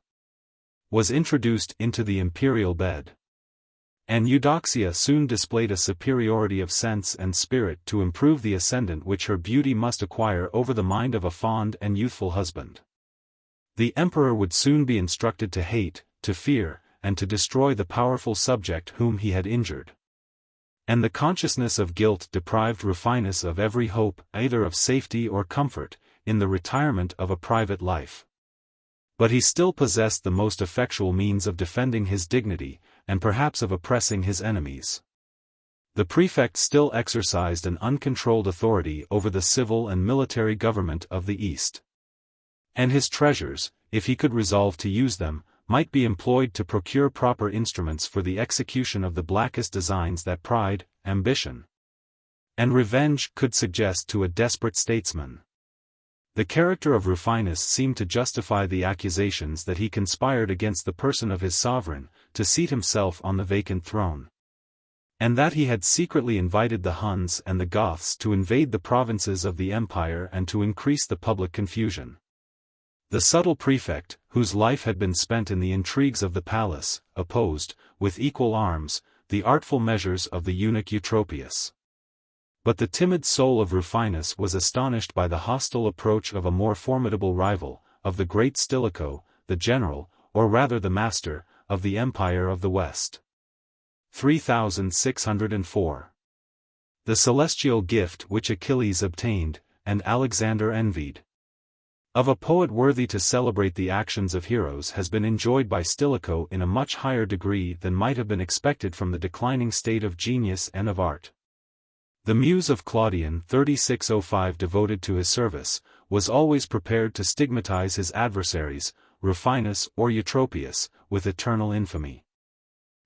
was introduced into the imperial bed. And Eudoxia soon displayed a superiority of sense and spirit to improve the ascendant which her beauty must acquire over the mind of a fond and youthful husband. The emperor would soon be instructed to hate, to fear, and to destroy the powerful subject whom he had injured. And the consciousness of guilt deprived Rufinus of every hope, either of safety or comfort, in the retirement of a private life. But he still possessed the most effectual means of defending his dignity, and perhaps of oppressing his enemies. The prefect still exercised an uncontrolled authority over the civil and military government of the East. And his treasures, if he could resolve to use them, might be employed to procure proper instruments for the execution of the blackest designs that pride, ambition, and revenge could suggest to a desperate statesman. The character of Rufinus seemed to justify the accusations that he conspired against the person of his sovereign, to seat himself on the vacant throne, and that he had secretly invited the Huns and the Goths to invade the provinces of the empire and to increase the public confusion. The subtle prefect, whose life had been spent in the intrigues of the palace, opposed, with equal arms, the artful measures of the eunuch Eutropius. But the timid soul of Rufinus was astonished by the hostile approach of a more formidable rival, of the great Stilicho, the general, or rather the master, of the Empire of the West. 3604. The celestial gift which Achilles obtained, and Alexander envied, of a poet worthy to celebrate the actions of heroes has been enjoyed by Stilicho in a much higher degree than might have been expected from the declining state of genius and of art. The muse of Claudian 3605 devoted to his service, was always prepared to stigmatize his adversaries, Rufinus or Eutropius, with eternal infamy,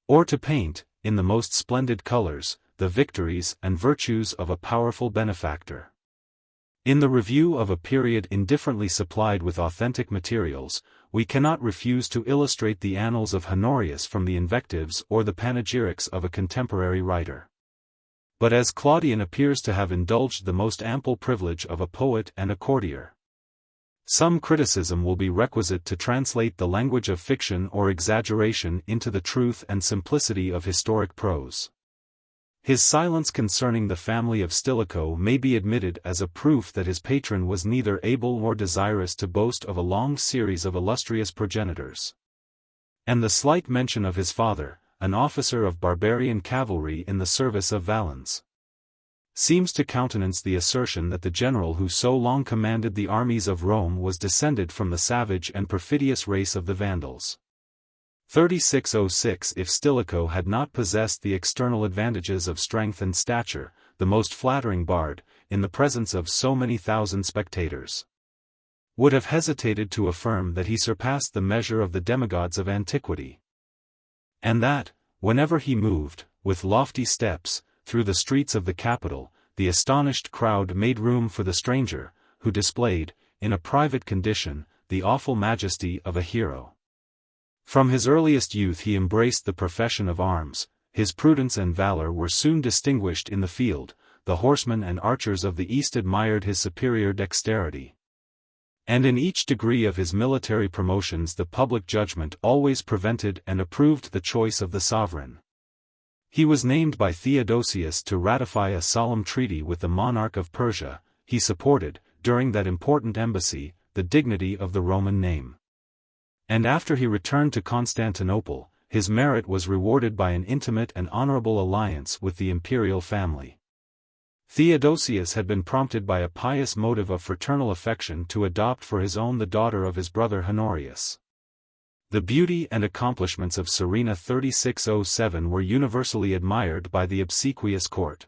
or to paint, in the most splendid colors, the victories and virtues of a powerful benefactor. In the review of a period indifferently supplied with authentic materials, we cannot refuse to illustrate the annals of Honorius from the invectives or the panegyrics of a contemporary writer. But as Claudian appears to have indulged the most ample privilege of a poet and a courtier, some criticism will be requisite to translate the language of fiction or exaggeration into the truth and simplicity of historic prose. His silence concerning the family of Stilicho may be admitted as a proof that his patron was neither able nor desirous to boast of a long series of illustrious progenitors. And the slight mention of his father, an officer of barbarian cavalry in the service of Valens, seems to countenance the assertion that the general who so long commanded the armies of Rome was descended from the savage and perfidious race of the Vandals. 3606 If Stilicho had not possessed the external advantages of strength and stature, the most flattering bard, in the presence of so many thousand spectators, would have hesitated to affirm that he surpassed the measure of the demigods of antiquity, and that, whenever he moved, with lofty steps, through the streets of the capital, the astonished crowd made room for the stranger, who displayed, in a private condition, the awful majesty of a hero. From his earliest youth he embraced the profession of arms, his prudence and valor were soon distinguished in the field, the horsemen and archers of the East admired his superior dexterity. And in each degree of his military promotions the public judgment always prevented and approved the choice of the sovereign. He was named by Theodosius to ratify a solemn treaty with the monarch of Persia. He supported, during that important embassy, the dignity of the Roman name. And after he returned to Constantinople, his merit was rewarded by an intimate and honorable alliance with the imperial family. Theodosius had been prompted by a pious motive of fraternal affection to adopt for his own the daughter of his brother Honorius. The beauty and accomplishments of Serena 3607 were universally admired by the obsequious court.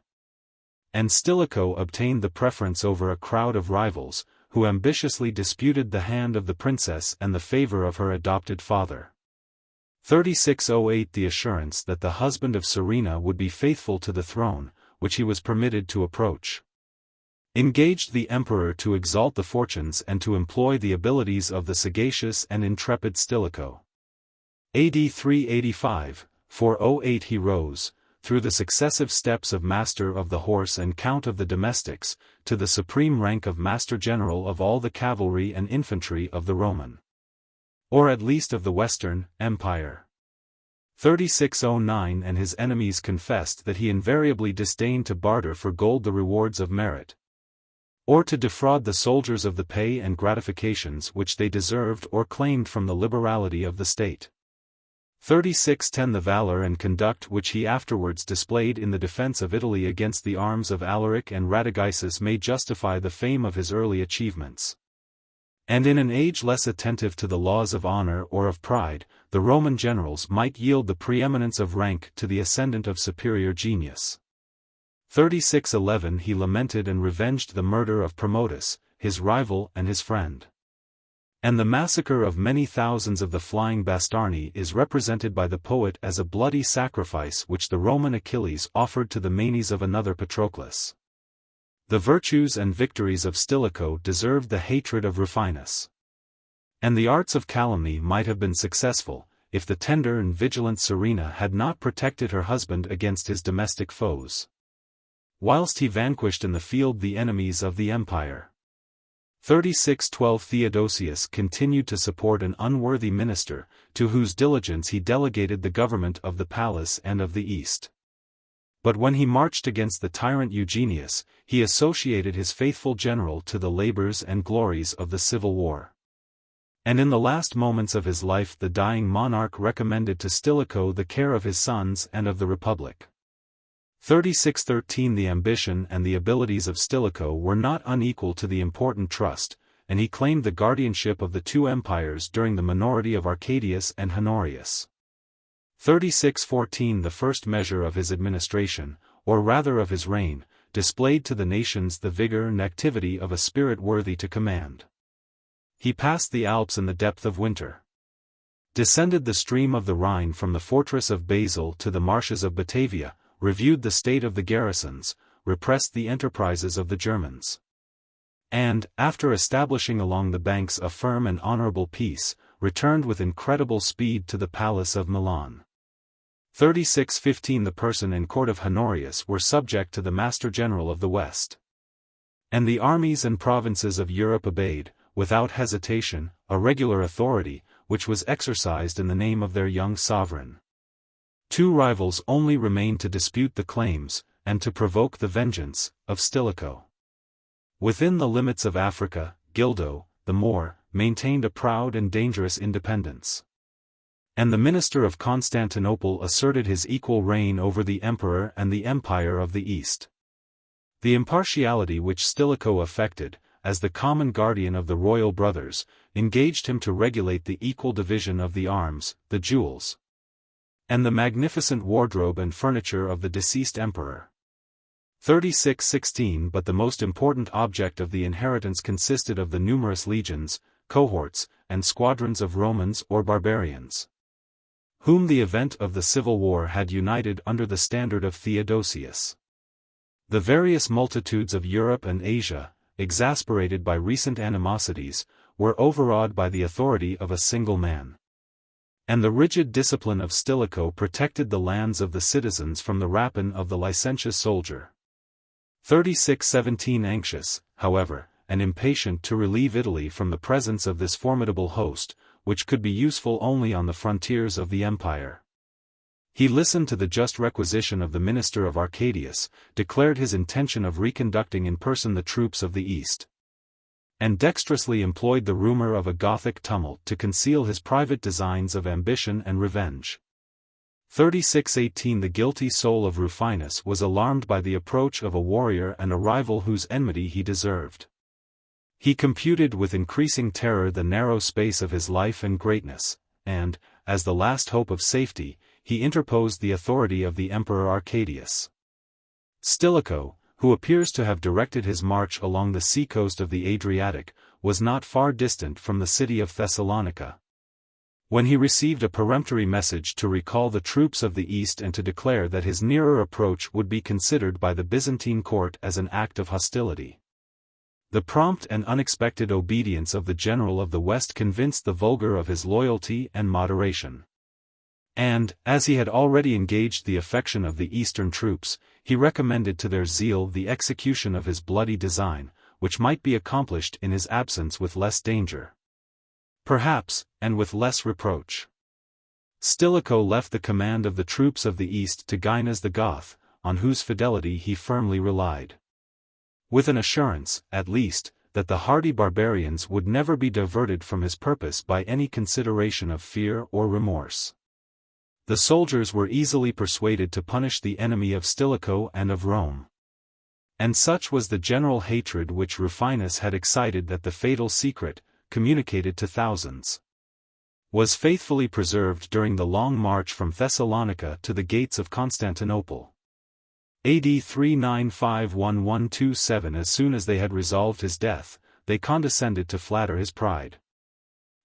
And Stilicho obtained the preference over a crowd of rivals, who ambitiously disputed the hand of the princess and the favor of her adopted father. 3608 The assurance that the husband of Serena would be faithful to the throne, which he was permitted to approach, engaged the emperor to exalt the fortunes and to employ the abilities of the sagacious and intrepid Stilicho. AD 385, 408 he rose, through the successive steps of master of the horse and count of the domestics, to the supreme rank of master general of all the cavalry and infantry of the Roman, or at least of the Western, Empire. 3609 And his enemies confessed that he invariably disdained to barter for gold the rewards of merit, or to defraud the soldiers of the pay and gratifications which they deserved or claimed from the liberality of the state. 3610 The valor and conduct which he afterwards displayed in the defense of Italy against the arms of Alaric and Radagaisus may justify the fame of his early achievements. And in an age less attentive to the laws of honor or of pride, the Roman generals might yield the preeminence of rank to the ascendant of superior genius. 3611 He lamented and revenged the murder of Promotus, his rival and his friend. And the massacre of many thousands of the flying Bastarni is represented by the poet as a bloody sacrifice which the Roman Achilles offered to the manes of another Patroclus. The virtues and victories of Stilicho deserved the hatred of Rufinus. And the arts of calumny might have been successful, if the tender and vigilant Serena had not protected her husband against his domestic foes, whilst he vanquished in the field the enemies of the empire. 3612 Theodosius continued to support an unworthy minister, to whose diligence he delegated the government of the palace and of the East. But when he marched against the tyrant Eugenius, he associated his faithful general to the labors and glories of the civil war. And in the last moments of his life the dying monarch recommended to Stilicho the care of his sons and of the republic. 3613 The ambition and the abilities of Stilicho were not unequal to the important trust, and he claimed the guardianship of the two empires during the minority of Arcadius and Honorius. 3614 The first measure of his administration, or rather of his reign, displayed to the nations the vigor and activity of a spirit worthy to command. He passed the Alps in the depth of winter, descended the stream of the Rhine from the fortress of Basel to the marshes of Batavia, reviewed the state of the garrisons, repressed the enterprises of the Germans, and, after establishing along the banks a firm and honorable peace, returned with incredible speed to the palace of Milan. 3615 The person and court of Honorius were subject to the Master General of the West, and the armies and provinces of Europe obeyed, without hesitation, a regular authority, which was exercised in the name of their young sovereign. Two rivals only remained to dispute the claims, and to provoke the vengeance, of Stilicho. Within the limits of Africa, Gildo, the Moor, maintained a proud and dangerous independence, and the minister of Constantinople asserted his equal reign over the emperor and the empire of the East. The impartiality which Stilicho affected, as the common guardian of the royal brothers, engaged him to regulate the equal division of the arms, the jewels, and the magnificent wardrobe and furniture of the deceased emperor. 3616 But the most important object of the inheritance consisted of the numerous legions, cohorts, and squadrons of Romans or barbarians, whom the event of the civil war had united under the standard of Theodosius. The various multitudes of Europe and Asia, exasperated by recent animosities, were overawed by the authority of a single man, and the rigid discipline of Stilicho protected the lands of the citizens from the rapine of the licentious soldier. 3617 Anxious, however, and impatient to relieve Italy from the presence of this formidable host, which could be useful only on the frontiers of the empire, He listened to the just requisition of the minister of Arcadius, declared his intention of reconducting in person the troops of the East, and dexterously employed the rumor of a Gothic tumult to conceal his private designs of ambition and revenge. 3618 The guilty soul of Rufinus was alarmed by the approach of a warrior and a rival whose enmity he deserved. He computed with increasing terror the narrow space of his life and greatness, and, as the last hope of safety, he interposed the authority of the Emperor Arcadius. Stilicho, who appears to have directed his march along the seacoast of the Adriatic, was not far distant from the city of Thessalonica. When he received a peremptory message to recall the troops of the East and to declare that his nearer approach would be considered by the Byzantine court as an act of hostility, the prompt and unexpected obedience of the general of the West convinced the vulgar of his loyalty and moderation. And, as he had already engaged the affection of the Eastern troops, he recommended to their zeal the execution of his bloody design, which might be accomplished in his absence with less danger, perhaps, and with less reproach. Stilicho left the command of the troops of the East to Genghis the Goth, on whose fidelity he firmly relied, with an assurance, at least, that the hardy barbarians would never be diverted from his purpose by any consideration of fear or remorse. The soldiers were easily persuaded to punish the enemy of Stilicho and of Rome. And such was the general hatred which Rufinus had excited that the fatal secret, communicated to thousands, was faithfully preserved during the long march from Thessalonica to the gates of Constantinople. AD 395-1127 As soon as they had resolved his death, they condescended to flatter his pride.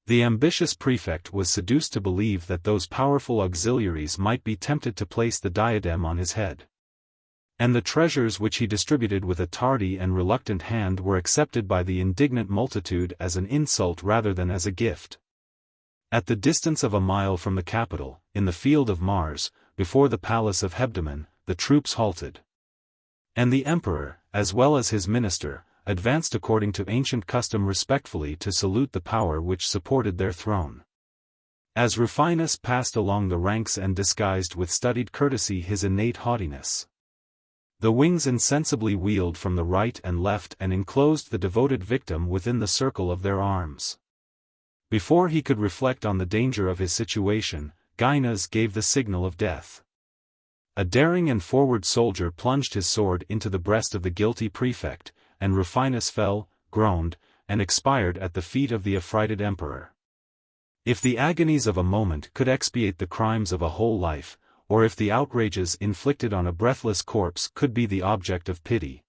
The ambitious prefect was seduced to believe that those powerful auxiliaries might be tempted to place the diadem on his head. And the treasures which he distributed with a tardy and reluctant hand were accepted by the indignant multitude as an insult rather than as a gift. At the distance of a mile from the capital, in the field of Mars, before the palace of Hebdomon, the troops halted. And the emperor, as well as his minister, advanced according to ancient custom respectfully to salute the power which supported their throne. As Rufinus passed along the ranks and disguised with studied courtesy his innate haughtiness, the wings insensibly wheeled from the right and left and enclosed the devoted victim within the circle of their arms. Before he could reflect on the danger of his situation, Genghis gave the signal of death. A daring and forward soldier plunged his sword into the breast of the guilty prefect, and Rufinus fell, groaned, and expired at the feet of the affrighted emperor. If the agonies of a moment could expiate the crimes of a whole life, or if the outrages inflicted on a breathless corpse could be the object of pity,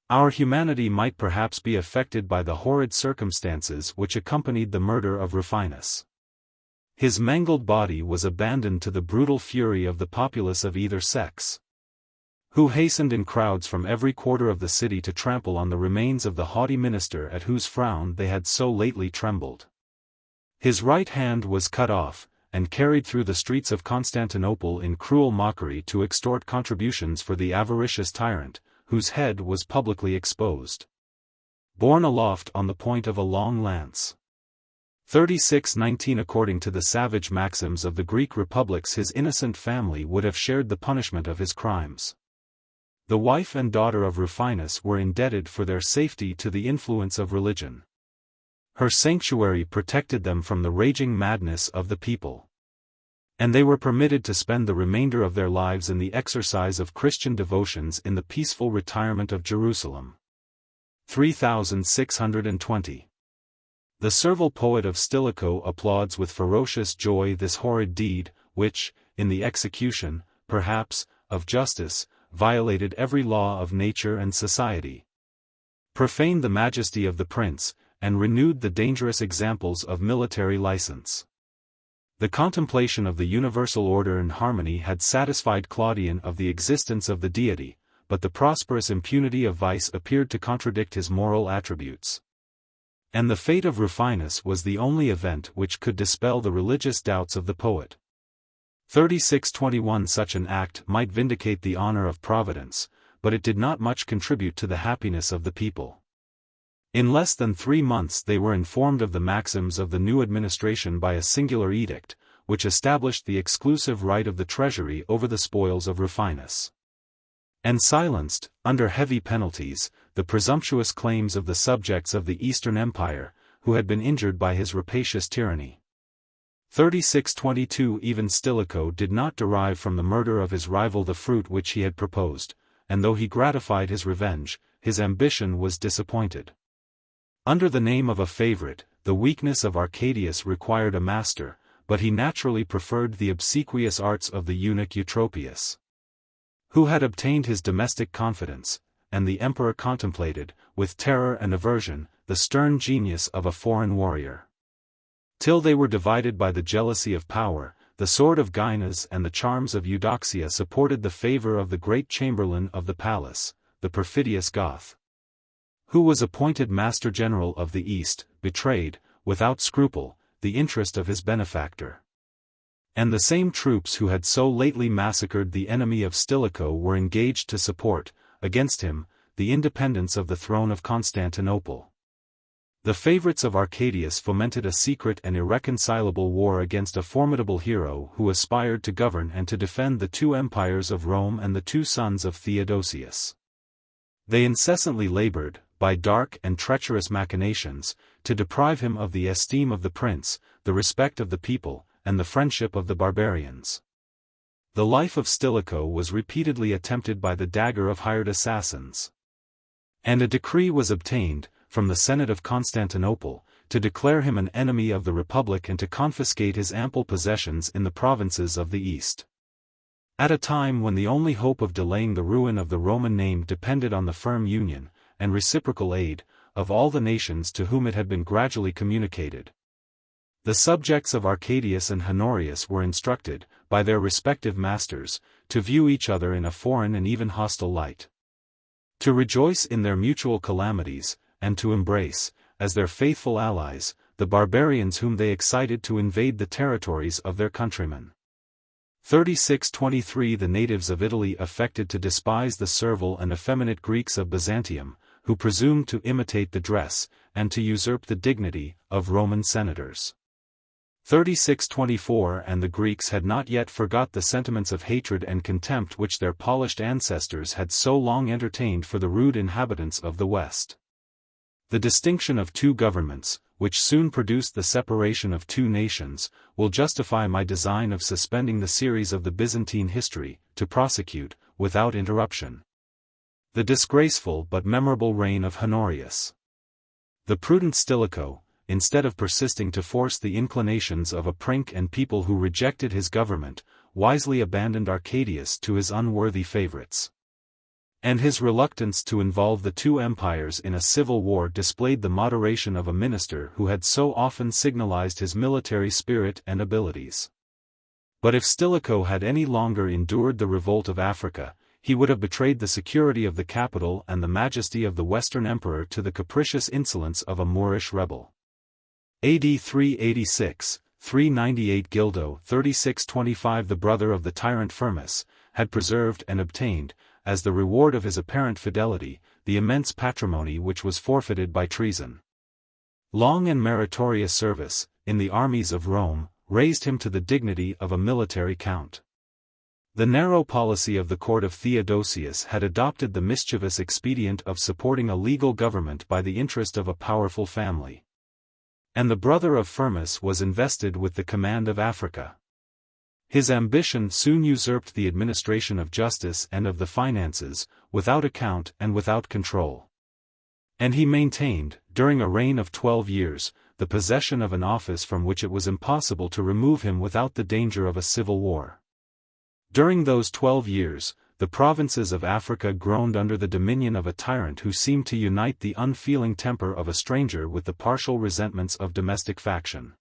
our humanity might perhaps be affected by the horrid circumstances which accompanied the murder of Rufinus. His mangled body was abandoned to the brutal fury of the populace of either sex, who hastened in crowds from every quarter of the city to trample on the remains of the haughty minister at whose frown they had so lately trembled. His right hand was cut off, and carried through the streets of Constantinople in cruel mockery to extort contributions for the avaricious tyrant, whose head was publicly exposed, borne aloft on the point of a long lance. 3619 According to the savage maxims of the Greek republics, his innocent family would have shared the punishment of his crimes. The wife and daughter of Rufinus were indebted for their safety to the influence of religion. Her sanctuary protected them from the raging madness of the people, and they were permitted to spend the remainder of their lives in the exercise of Christian devotions in the peaceful retirement of Jerusalem. 3620. The servile poet of Stilicho applauds with ferocious joy this horrid deed, which, in the execution, perhaps, of justice, violated every law of nature and society, profaned the majesty of the prince, and renewed the dangerous examples of military license. The contemplation of the universal order and harmony had satisfied Claudian of the existence of the deity, but the prosperous impunity of vice appeared to contradict his moral attributes. And the fate of Rufinus was the only event which could dispel the religious doubts of the poet. 3621 Such an act might vindicate the honor of Providence, but it did not much contribute to the happiness of the people. In less than 3 months they were informed of the maxims of the new administration by a singular edict, which established the exclusive right of the treasury over the spoils of Rufinus. And silenced, under heavy penalties, the presumptuous claims of the subjects of the Eastern Empire, who had been injured by his rapacious tyranny. 3622 Even Stilicho did not derive from the murder of his rival the fruit which he had proposed, and though he gratified his revenge, his ambition was disappointed. Under the name of a favorite, the weakness of Arcadius required a master, but he naturally preferred the obsequious arts of the eunuch Eutropius, who had obtained his domestic confidence, and the emperor contemplated, with terror and aversion, the stern genius of a foreign warrior. Till they were divided by the jealousy of power, the sword of Gainas and the charms of Eudoxia supported the favor of the great chamberlain of the palace, the perfidious Goth, who was appointed Master General of the East, betrayed, without scruple, the interest of his benefactor. And the same troops who had so lately massacred the enemy of Stilicho were engaged to support, against him, the independence of the throne of Constantinople. The favorites of Arcadius fomented a secret and irreconcilable war against a formidable hero who aspired to govern and to defend the two empires of Rome and the two sons of Theodosius. They incessantly labored, by dark and treacherous machinations, to deprive him of the esteem of the prince, the respect of the people, and the friendship of the barbarians. The life of Stilicho was repeatedly attempted by the dagger of hired assassins. And a decree was obtained, from the Senate of Constantinople, to declare him an enemy of the Republic and to confiscate his ample possessions in the provinces of the East. At a time when the only hope of delaying the ruin of the Roman name depended on the firm union, and reciprocal aid, of all the nations to whom it had been gradually communicated. The subjects of Arcadius and Honorius were instructed, by their respective masters, to view each other in a foreign and even hostile light, to rejoice in their mutual calamities, and to embrace, as their faithful allies, the barbarians whom they excited to invade the territories of their countrymen. 3623 The natives of Italy affected to despise the servile and effeminate Greeks of Byzantium, who presumed to imitate the dress, and to usurp the dignity, of Roman senators. 3624 And the Greeks had not yet forgot the sentiments of hatred and contempt which their polished ancestors had so long entertained for the rude inhabitants of the West. The distinction of two governments, which soon produced the separation of two nations, will justify my design of suspending the series of the Byzantine history, to prosecute, without interruption, the disgraceful but memorable reign of Honorius. The prudent Stilicho, instead of persisting to force the inclinations of a prince and people who rejected his government, wisely abandoned Arcadius to his unworthy favorites. And his reluctance to involve the two empires in a civil war displayed the moderation of a minister who had so often signalized his military spirit and abilities. But if Stilicho had any longer endured the revolt of Africa, he would have betrayed the security of the capital and the majesty of the Western emperor to the capricious insolence of a Moorish rebel. AD 386, 398 Gildo 3625 The brother of the tyrant Firmus, had preserved and obtained, as the reward of his apparent fidelity, the immense patrimony which was forfeited by treason. Long and meritorious service, in the armies of Rome, raised him to the dignity of a military count. The narrow policy of the court of Theodosius had adopted the mischievous expedient of supporting a legal government by the interest of a powerful family. And the brother of Firmus was invested with the command of Africa. His ambition soon usurped the administration of justice and of the finances, without account and without control. And he maintained, during a reign of 12 years, the possession of an office from which it was impossible to remove him without the danger of a civil war. During those 12 years, the provinces of Africa groaned under the dominion of a tyrant who seemed to unite the unfeeling temper of a stranger with the partial resentments of domestic faction.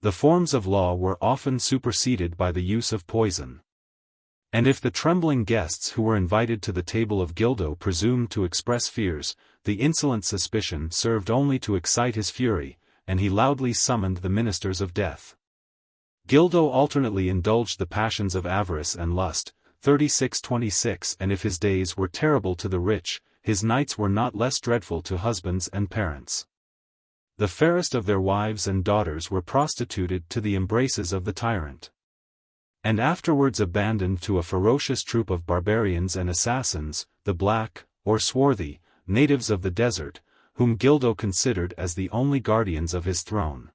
The forms of law were often superseded by the use of poison. And if the trembling guests who were invited to the table of Gildo presumed to express fears, the insolent suspicion served only to excite his fury, and he loudly summoned the ministers of death. Gildo alternately indulged the passions of avarice and lust, 3626 And if his days were terrible to the rich, his nights were not less dreadful to husbands and parents. The fairest of their wives and daughters were prostituted to the embraces of the tyrant, and afterwards abandoned to a ferocious troop of barbarians and assassins, the black, or swarthy, natives of the desert, whom Gildo considered as the only guardians of his throne.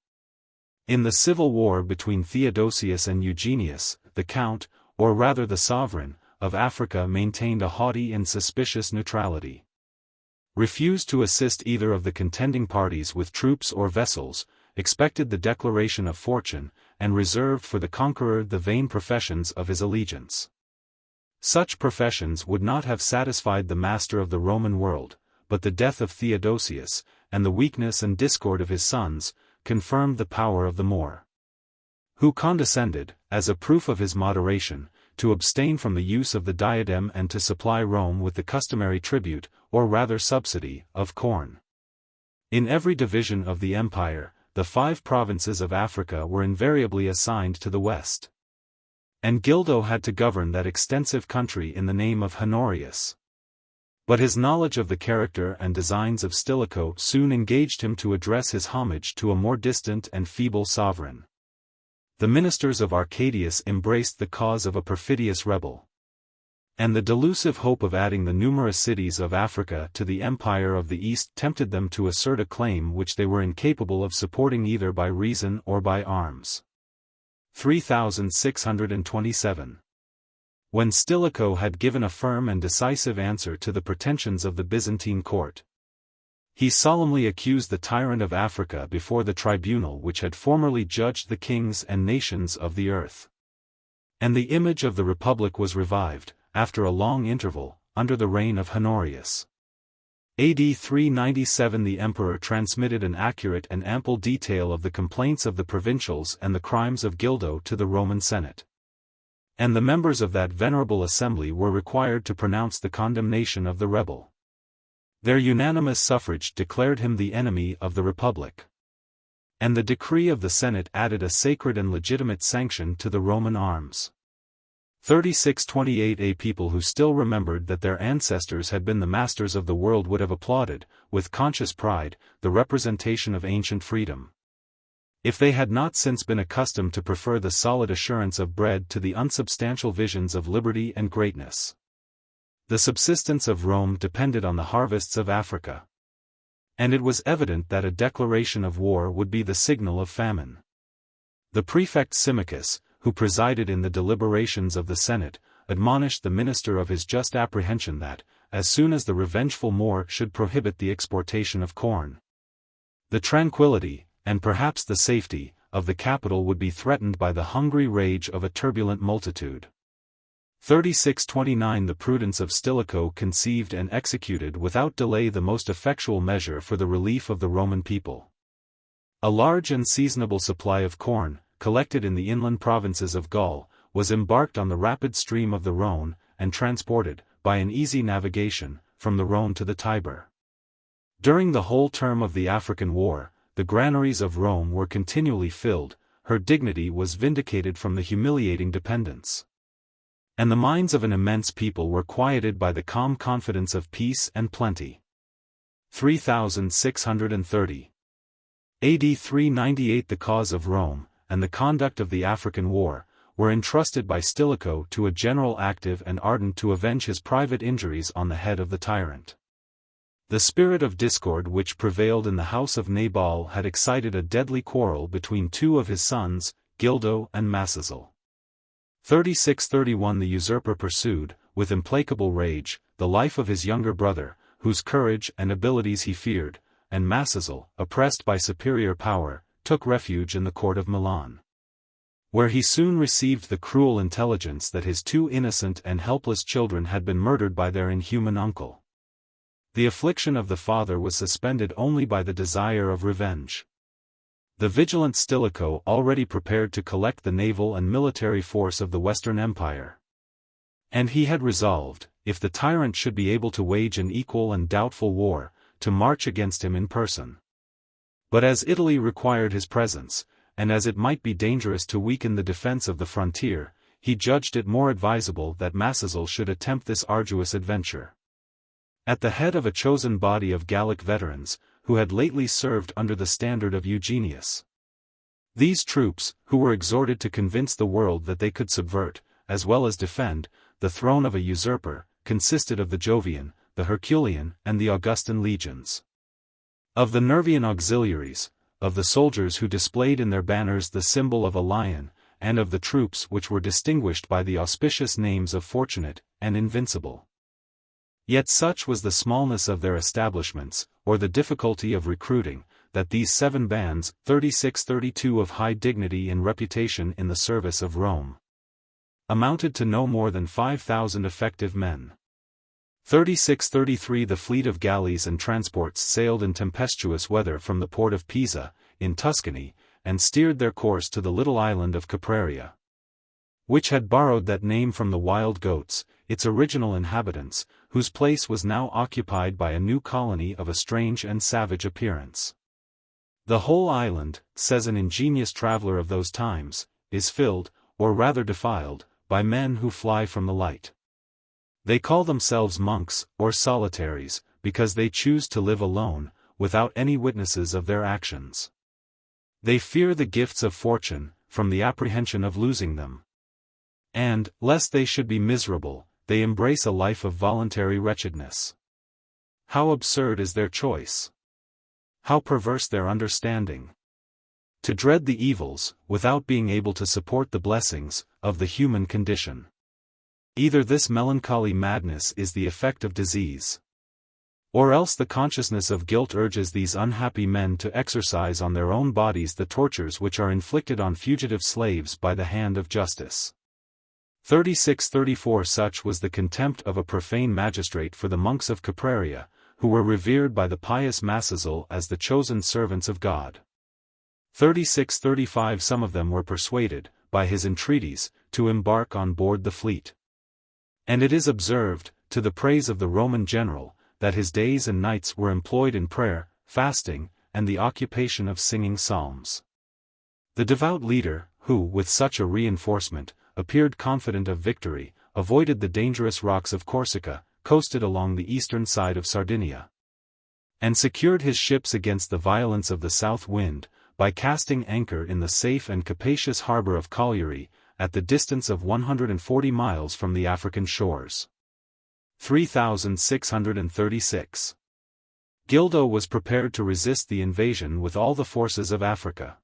In the civil war between Theodosius and Eugenius, the count, or rather the sovereign, of Africa maintained a haughty and suspicious neutrality. Refused to assist either of the contending parties with troops or vessels, expected the declaration of fortune, and reserved for the conqueror the vain professions of his allegiance. Such professions would not have satisfied the master of the Roman world, but the death of Theodosius, and the weakness and discord of his sons, confirmed the power of the Moor, who condescended, as a proof of his moderation, to abstain from the use of the diadem and to supply Rome with the customary tribute, or rather subsidy, of corn. In every division of the empire, the 5 provinces of Africa were invariably assigned to the west, and Gildo had to govern that extensive country in the name of Honorius. But his knowledge of the character and designs of Stilicho soon engaged him to address his homage to a more distant and feeble sovereign. The ministers of Arcadius embraced the cause of a perfidious rebel, and the delusive hope of adding the numerous cities of Africa to the empire of the East tempted them to assert a claim which they were incapable of supporting either by reason or by arms. 3627. When Stilicho had given a firm and decisive answer to the pretensions of the Byzantine court, he solemnly accused the tyrant of Africa before the tribunal which had formerly judged the kings and nations of the earth. And the image of the Republic was revived, after a long interval, under the reign of Honorius. AD 397 the emperor transmitted an accurate and ample detail of the complaints of the provincials and the crimes of Gildo to the Roman Senate, and the members of that venerable assembly were required to pronounce the condemnation of the rebel. Their unanimous suffrage declared him the enemy of the Republic, and the decree of the Senate added a sacred and legitimate sanction to the Roman arms. 3628 A people who still remembered that their ancestors had been the masters of the world would have applauded, with conscious pride, the representation of ancient freedom, if they had not since been accustomed to prefer the solid assurance of bread to the unsubstantial visions of liberty and greatness. The subsistence of Rome depended on the harvests of Africa, and it was evident that a declaration of war would be the signal of famine. The prefect Symmachus, who presided in the deliberations of the Senate, admonished the minister of his just apprehension that, as soon as the revengeful Moor should prohibit the exportation of corn, the tranquility, and perhaps the safety, of the capital would be threatened by the hungry rage of a turbulent multitude. 3629 The prudence of Stilicho conceived and executed without delay the most effectual measure for the relief of the Roman people. A large and seasonable supply of corn, collected in the inland provinces of Gaul, was embarked on the rapid stream of the Rhone, and transported, by an easy navigation, from the Rhone to the Tiber. During the whole term of the African War, the granaries of Rome were continually filled, her dignity was vindicated from the humiliating dependence, and the minds of an immense people were quieted by the calm confidence of peace and plenty. 3630. AD 398 The cause of Rome, and the conduct of the African War, were entrusted by Stilicho to a general active and ardent to avenge his private injuries on the head of the tyrant. The spirit of discord which prevailed in the house of Nabal had excited a deadly quarrel between 2 of his sons, Gildo and Massazel. 3631 The usurper pursued, with implacable rage, the life of his younger brother, whose courage and abilities he feared, and Massazel, oppressed by superior power, took refuge in the court of Milan, where he soon received the cruel intelligence that his 2 innocent and helpless children had been murdered by their inhuman uncle. The affliction of the father was suspended only by the desire of revenge. The vigilant Stilicho already prepared to collect the naval and military force of the Western Empire, and he had resolved, if the tyrant should be able to wage an equal and doubtful war, to march against him in person. But as Italy required his presence, and as it might be dangerous to weaken the defense of the frontier, he judged it more advisable that Massazel should attempt this arduous adventure. At the head of a chosen body of Gallic veterans, who had lately served under the standard of Eugenius. These troops, who were exhorted to convince the world that they could subvert, as well as defend, the throne of a usurper, consisted of the Jovian, the Herculean, and the Augustan legions. Of the Nervian auxiliaries, of the soldiers who displayed in their banners the symbol of a lion, and of the troops which were distinguished by the auspicious names of Fortunate and Invincible. Yet such was the smallness of their establishments, or the difficulty of recruiting, that these 7 bands, 36-32 of high dignity and reputation in the service of Rome, amounted to no more than 5,000 effective men. 36-33 The fleet of galleys and transports sailed in tempestuous weather from the port of Pisa, in Tuscany, and steered their course to the little island of Capraria, which had borrowed that name from the wild goats, its original inhabitants, whose place was now occupied by a new colony of a strange and savage appearance. The whole island, says an ingenious traveler of those times, is filled, or rather defiled, by men who fly from the light. They call themselves monks, or solitaries, because they choose to live alone, without any witnesses of their actions. They fear the gifts of fortune, from the apprehension of losing them. And, lest they should be miserable, they embrace a life of voluntary wretchedness. How absurd is their choice! How perverse their understanding! To dread the evils, without being able to support the blessings, of the human condition. Either this melancholy madness is the effect of disease, or else the consciousness of guilt urges these unhappy men to exercise on their own bodies the tortures which are inflicted on fugitive slaves by the hand of justice. 36-34 Such was the contempt of a profane magistrate for the monks of Capraria, who were revered by the pious Massazel as the chosen servants of God. 36-35 Some of them were persuaded, by his entreaties, to embark on board the fleet. And it is observed, to the praise of the Roman general, that his days and nights were employed in prayer, fasting, and the occupation of singing psalms. The devout leader, who, with such a reinforcement, appeared confident of victory, avoided the dangerous rocks of Corsica, coasted along the eastern side of Sardinia, and secured his ships against the violence of the south wind, by casting anchor in the safe and capacious harbor of Cagliari, at the distance of 140 miles from the African shores. 3636. Gildo was prepared to resist the invasion with all the forces of Africa.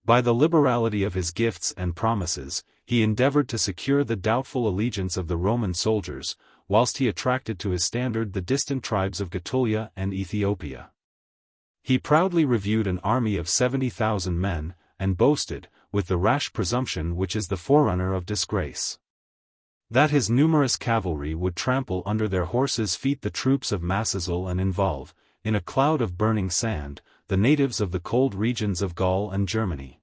By the liberality of his gifts and promises, he endeavored to secure the doubtful allegiance of the Roman soldiers, whilst he attracted to his standard the distant tribes of Gatulia and Ethiopia. He proudly reviewed an army of 70,000 men, and boasted, with the rash presumption which is the forerunner of disgrace, that his numerous cavalry would trample under their horses' feet the troops of Massazel and involve, in a cloud of burning sand, the natives of the cold regions of Gaul and Germany.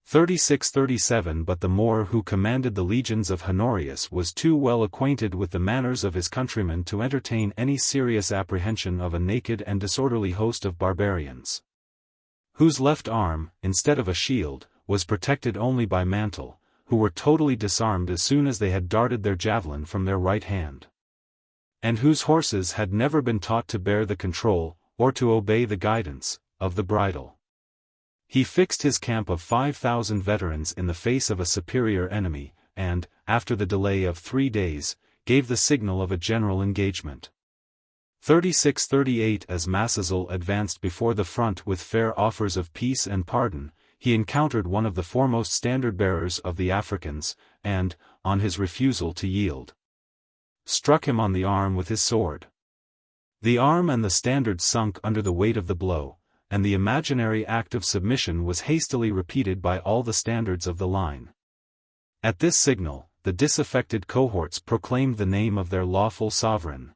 3637 But the Moor who commanded the legions of Honorius was too well acquainted with the manners of his countrymen to entertain any serious apprehension of a naked and disorderly host of barbarians, whose left arm, instead of a shield, was protected only by mantle, who were totally disarmed as soon as they had darted their javelin from their right hand, and whose horses had never been taught to bear the control, or to obey the guidance, of the bridle. He fixed his camp of 5,000 veterans in the face of a superior enemy, and, after the delay of 3 days, gave the signal of a general engagement. 3638 As Massazel advanced before the front with fair offers of peace and pardon, he encountered one of the foremost standard-bearers of the Africans, and, on his refusal to yield, struck him on the arm with his sword. The arm and the standard sunk under the weight of the blow, and the imaginary act of submission was hastily repeated by all the standards of the line. At this signal, the disaffected cohorts proclaimed the name of their lawful sovereign.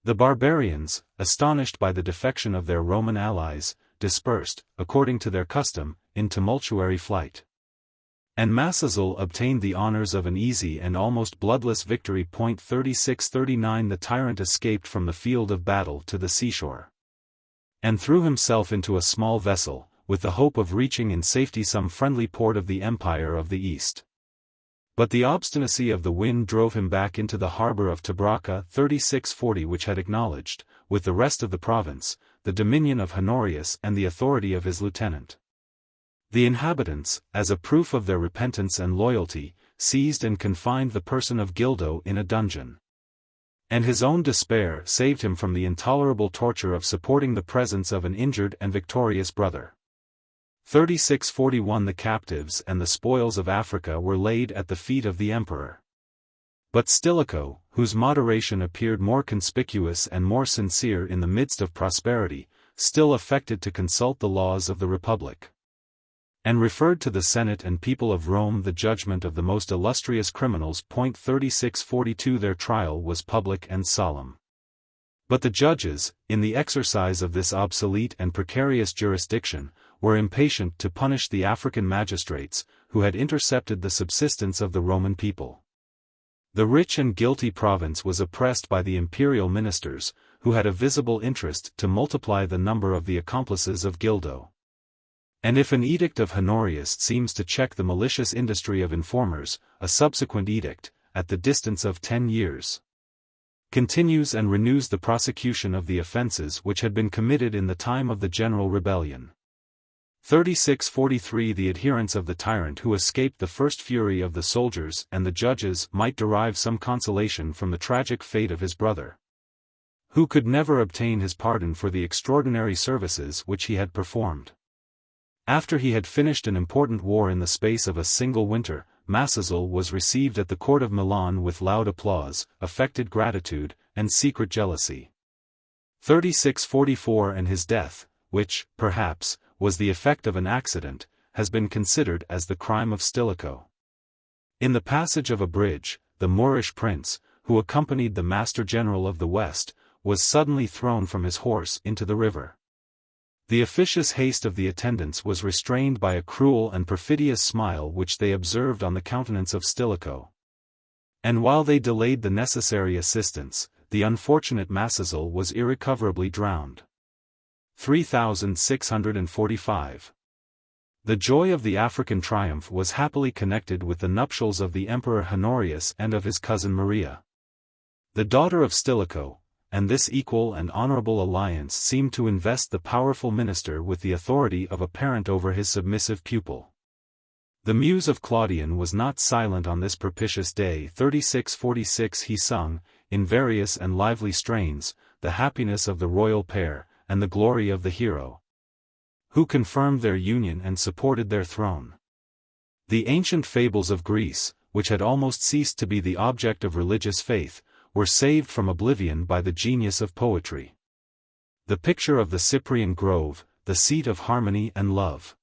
The barbarians, astonished by the defection of their Roman allies, dispersed, according to their custom, in tumultuary flight. And Massazel obtained the honors of an easy and almost bloodless victory. 3639 The tyrant escaped from the field of battle to the seashore, and threw himself into a small vessel, with the hope of reaching in safety some friendly port of the Empire of the East. But the obstinacy of the wind drove him back into the harbor of Tabraca. 3640 which had acknowledged, with the rest of the province, the dominion of Honorius and the authority of his lieutenant. The inhabitants, as a proof of their repentance and loyalty, seized and confined the person of Gildo in a dungeon. And his own despair saved him from the intolerable torture of supporting the presence of an injured and victorious brother. 3641 The captives and the spoils of Africa were laid at the feet of the emperor. But Stilicho, whose moderation appeared more conspicuous and more sincere in the midst of prosperity, still affected to consult the laws of the Republic, and referred to the Senate and people of Rome the judgment of the most illustrious criminals. 3642 Their trial was public and solemn. But the judges, in the exercise of this obsolete and precarious jurisdiction, were impatient to punish the African magistrates, who had intercepted the subsistence of the Roman people. The rich and guilty province was oppressed by the imperial ministers, who had a visible interest to multiply the number of the accomplices of Gildo. And if an edict of Honorius seems to check the malicious industry of informers, a subsequent edict, at the distance of 10 years, continues and renews the prosecution of the offences which had been committed in the time of the general rebellion. 3643 The adherents of the tyrant who escaped the first fury of the soldiers and the judges might derive some consolation from the tragic fate of his brother, who could never obtain his pardon for the extraordinary services which he had performed. After he had finished an important war in the space of a single winter, Massazel was received at the court of Milan with loud applause, affected gratitude, and secret jealousy. 3644 And his death, which, perhaps, was the effect of an accident, has been considered as the crime of Stilicho. In the passage of a bridge, the Moorish prince, who accompanied the Master General of the West, was suddenly thrown from his horse into the river. The officious haste of the attendants was restrained by a cruel and perfidious smile which they observed on the countenance of Stilicho. And while they delayed the necessary assistance, the unfortunate Massazel was irrecoverably drowned. 3645 The joy of the African triumph was happily connected with the nuptials of the Emperor Honorius and of his cousin Maria, the daughter of Stilicho, and this equal and honorable alliance seemed to invest the powerful minister with the authority of a parent over his submissive pupil. The muse of Claudian was not silent on this propitious day. 3646 He sung, in various and lively strains, the happiness of the royal pair, and the glory of the hero, who confirmed their union and supported their throne. The ancient fables of Greece, which had almost ceased to be the object of religious faith, were saved from oblivion by the genius of poetry. The picture of the Cyprian grove, the seat of harmony and love,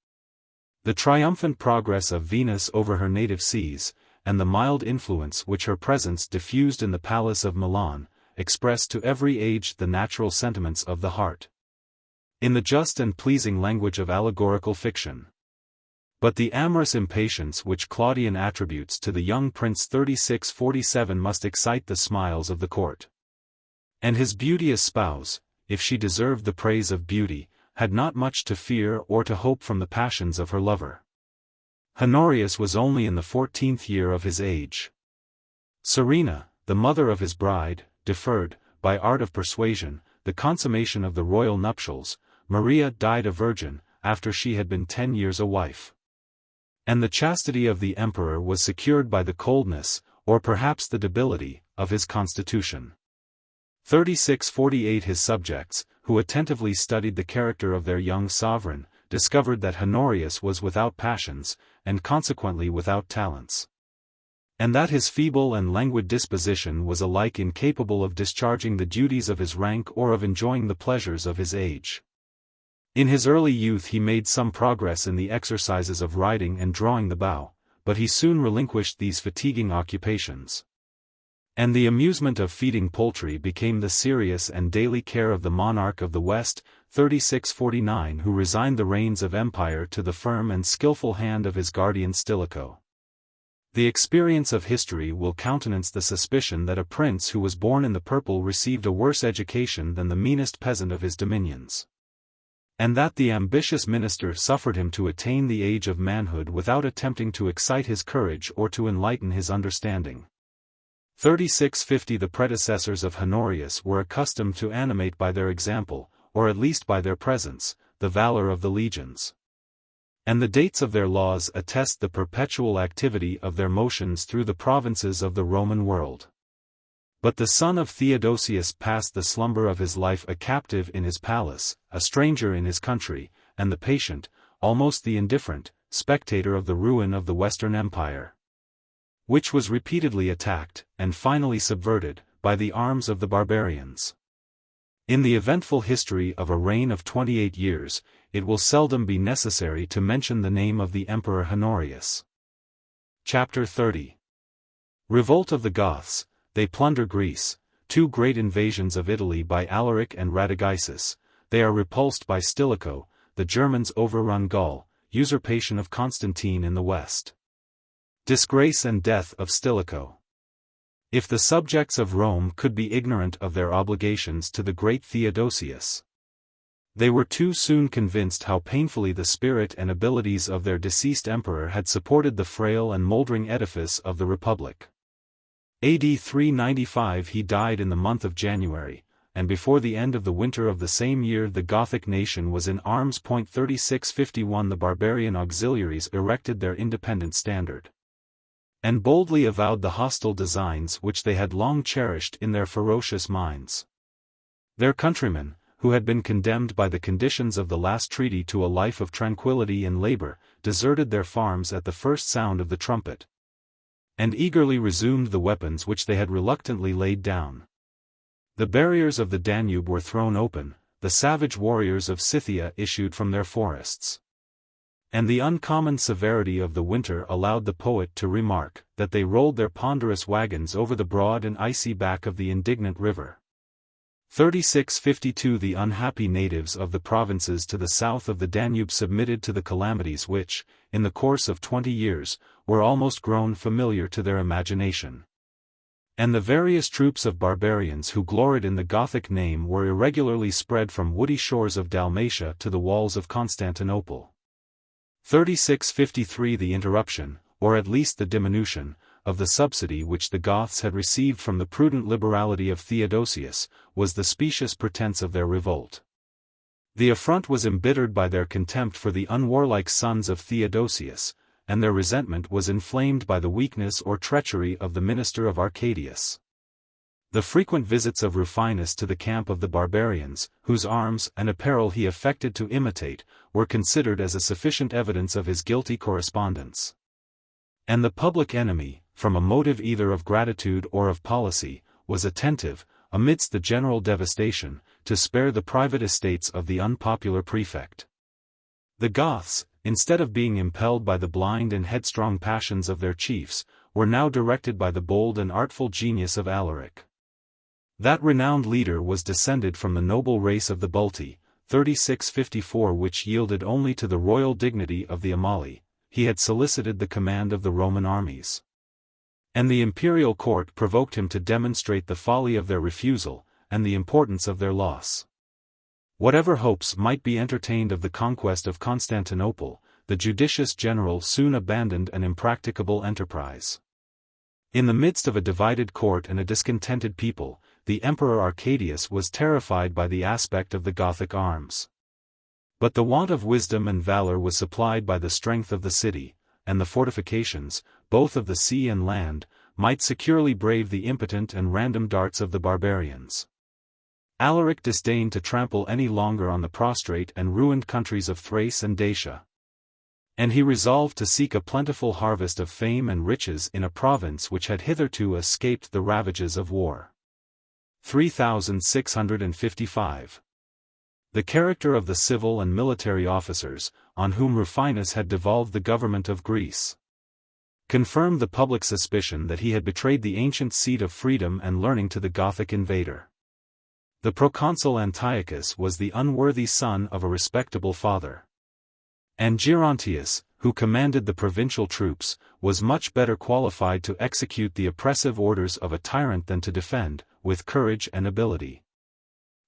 the triumphant progress of Venus over her native seas, and the mild influence which her presence diffused in the palace of Milan, expressed to every age the natural sentiments of the heart, in the just and pleasing language of allegorical fiction. But the amorous impatience which Claudian attributes to the young prince 3647 must excite the smiles of the court. And his beauteous spouse, if she deserved the praise of beauty, had not much to fear or to hope from the passions of her lover. Honorius was only in the 14th year of his age. Serena, the mother of his bride, deferred, by art of persuasion, the consummation of the royal nuptials. Maria died a virgin, after she had been 10 years a wife. And the chastity of the emperor was secured by the coldness, or perhaps the debility, of his constitution. 3648 His subjects, who attentively studied the character of their young sovereign, discovered that Honorius was without passions, and consequently without talents, and that his feeble and languid disposition was alike incapable of discharging the duties of his rank or of enjoying the pleasures of his age. In his early youth he made some progress in the exercises of riding and drawing the bow, but he soon relinquished these fatiguing occupations, and the amusement of feeding poultry became the serious and daily care of the monarch of the West. 3649 Who resigned the reins of empire to the firm and skillful hand of his guardian Stilicho. The experience of history will countenance the suspicion that a prince who was born in the purple received a worse education than the meanest peasant of his dominions, and that the ambitious minister suffered him to attain the age of manhood without attempting to excite his courage or to enlighten his understanding. 3650 The predecessors of Honorius were accustomed to animate by their example, or at least by their presence, the valor of the legions. And the dates of their laws attest the perpetual activity of their motions through the provinces of the Roman world. But the son of Theodosius passed the slumber of his life a captive in his palace, a stranger in his country, and the patient, almost the indifferent, spectator of the ruin of the Western Empire, which was repeatedly attacked, and finally subverted, by the arms of the barbarians. In the eventful history of a reign of 28 years, it will seldom be necessary to mention the name of the Emperor Honorius. Chapter 30. Revolt of the Goths. They plunder Greece, 2 great invasions of Italy by Alaric and Radagaisus, they are repulsed by Stilicho, the Germans overrun Gaul, usurpation of Constantine in the west. Disgrace and death of Stilicho. If the subjects of Rome could be ignorant of their obligations to the great Theodosius, they were too soon convinced how painfully the spirit and abilities of their deceased emperor had supported the frail and moldering edifice of the Republic. AD 395 he died in the month of January, and before the end of the winter of the same year the Gothic nation was in arms. 3651 The barbarian auxiliaries erected their independent standard, and boldly avowed the hostile designs which they had long cherished in their ferocious minds. Their countrymen, who had been condemned by the conditions of the last treaty to a life of tranquility and labor, deserted their farms at the first sound of the trumpet, and eagerly resumed the weapons which they had reluctantly laid down. The barriers of the Danube were thrown open, the savage warriors of Scythia issued from their forests, and the uncommon severity of the winter allowed the poet to remark that they rolled their ponderous wagons over the broad and icy back of the indignant river. 3652 The unhappy natives of the provinces to the south of the Danube submitted to the calamities which, in the course of 20 years, were almost grown familiar to their imagination. And the various troops of barbarians who gloried in the Gothic name were irregularly spread from woody shores of Dalmatia to the walls of Constantinople. 3653 The interruption, or at least the diminution, of the subsidy which the Goths had received from the prudent liberality of Theodosius, was the specious pretense of their revolt. The affront was embittered by their contempt for the unwarlike sons of Theodosius, and their resentment was inflamed by the weakness or treachery of the minister of Arcadius. The frequent visits of Rufinus to the camp of the barbarians, whose arms and apparel he affected to imitate, were considered as a sufficient evidence of his guilty correspondence. And the public enemy, from a motive either of gratitude or of policy, was attentive, amidst the general devastation, to spare the private estates of the unpopular prefect. The Goths, instead of being impelled by the blind and headstrong passions of their chiefs, were now directed by the bold and artful genius of Alaric. That renowned leader was descended from the noble race of the Bulti, 3654 which yielded only to the royal dignity of the Amali. He had solicited the command of the Roman armies, and the imperial court provoked him to demonstrate the folly of their refusal, and the importance of their loss. Whatever hopes might be entertained of the conquest of Constantinople, the judicious general soon abandoned an impracticable enterprise. In the midst of a divided court and a discontented people, the Emperor Arcadius was terrified by the aspect of the Gothic arms. But the want of wisdom and valor was supplied by the strength of the city, and the fortifications, both of the sea and land, might securely brave the impotent and random darts of the barbarians. Alaric disdained to trample any longer on the prostrate and ruined countries of Thrace and Dacia, and he resolved to seek a plentiful harvest of fame and riches in a province which had hitherto escaped the ravages of war. 3655. The character of the civil and military officers, on whom Rufinus had devolved the government of Greece, confirmed the public suspicion that he had betrayed the ancient seat of freedom and learning to the Gothic invader. The proconsul Antiochus was the unworthy son of a respectable father, and Gerontius, who commanded the provincial troops, was much better qualified to execute the oppressive orders of a tyrant than to defend, with courage and ability,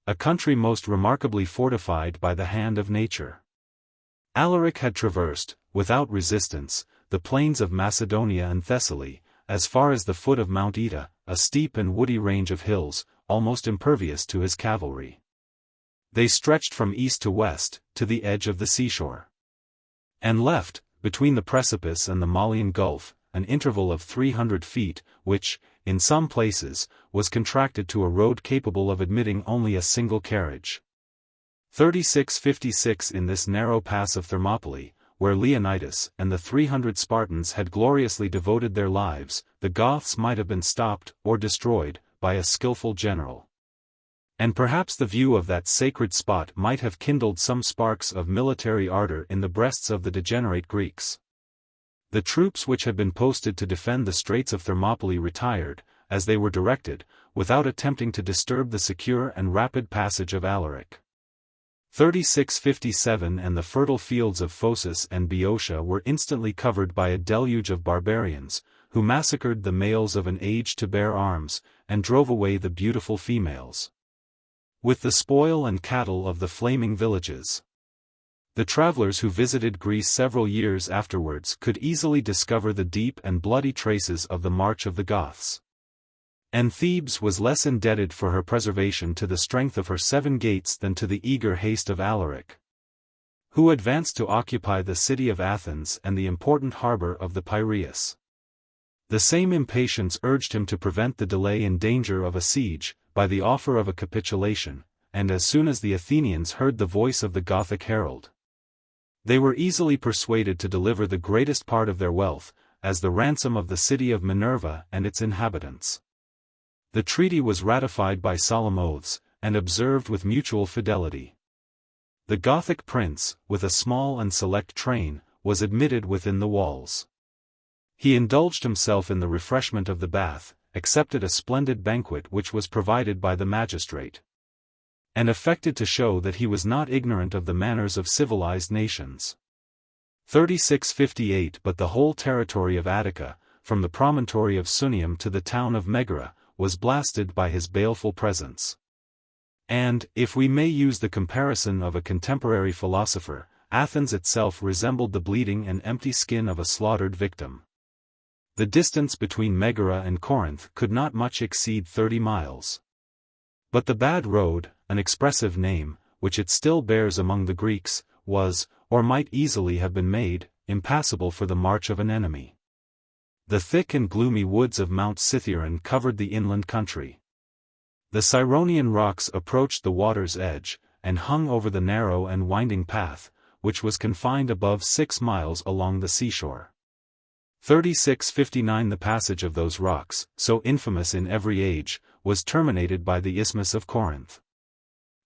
a country most remarkably fortified by the hand of nature. Alaric had traversed, without resistance, the plains of Macedonia and Thessaly, as far as the foot of Mount Ida, a steep and woody range of hills, almost impervious to his cavalry. They stretched from east to west, to the edge of the seashore. And left, between the precipice and the Malian Gulf, an interval of 300 feet, which, in some places, was contracted to a road capable of admitting only a single carriage. 3656 In this narrow pass of Thermopylae, where Leonidas and the 300 Spartans had gloriously devoted their lives, the Goths might have been stopped, or destroyed, by a skillful general. And perhaps the view of that sacred spot might have kindled some sparks of military ardor in the breasts of the degenerate Greeks. The troops which had been posted to defend the Straits of Thermopylae retired, as they were directed, without attempting to disturb the secure and rapid passage of Alaric. 3657 And the fertile fields of Phocis and Boeotia were instantly covered by a deluge of barbarians, who massacred the males of an age to bear arms, and drove away the beautiful females, with the spoil and cattle of the flaming villages. The travelers who visited Greece several years afterwards could easily discover the deep and bloody traces of the march of the Goths. And Thebes was less indebted for her preservation to the strength of her 7 gates than to the eager haste of Alaric, who advanced to occupy the city of Athens and the important harbor of the Piraeus. The same impatience urged him to prevent the delay and danger of a siege, by the offer of a capitulation, and as soon as the Athenians heard the voice of the Gothic herald, they were easily persuaded to deliver the greatest part of their wealth, as the ransom of the city of Minerva and its inhabitants. The treaty was ratified by solemn oaths, and observed with mutual fidelity. The Gothic prince, with a small and select train, was admitted within the walls. He indulged himself in the refreshment of the bath, accepted a splendid banquet which was provided by the magistrate, and affected to show that he was not ignorant of the manners of civilized nations. 3658 But the whole territory of Attica, from the promontory of Sunium to the town of Megara, was blasted by his baleful presence. And, if we may use the comparison of a contemporary philosopher, Athens itself resembled the bleeding and empty skin of a slaughtered victim. The distance between Megara and Corinth could not much exceed 30 miles. But the bad road, an expressive name, which it still bears among the Greeks, was, or might easily have been made, impassable for the march of an enemy. The thick and gloomy woods of Mount Cithaeron covered the inland country. The Cyronian rocks approached the water's edge, and hung over the narrow and winding path, which was confined above 6 miles along the seashore. 3659 The passage of those rocks, so infamous in every age, was terminated by the Isthmus of Corinth.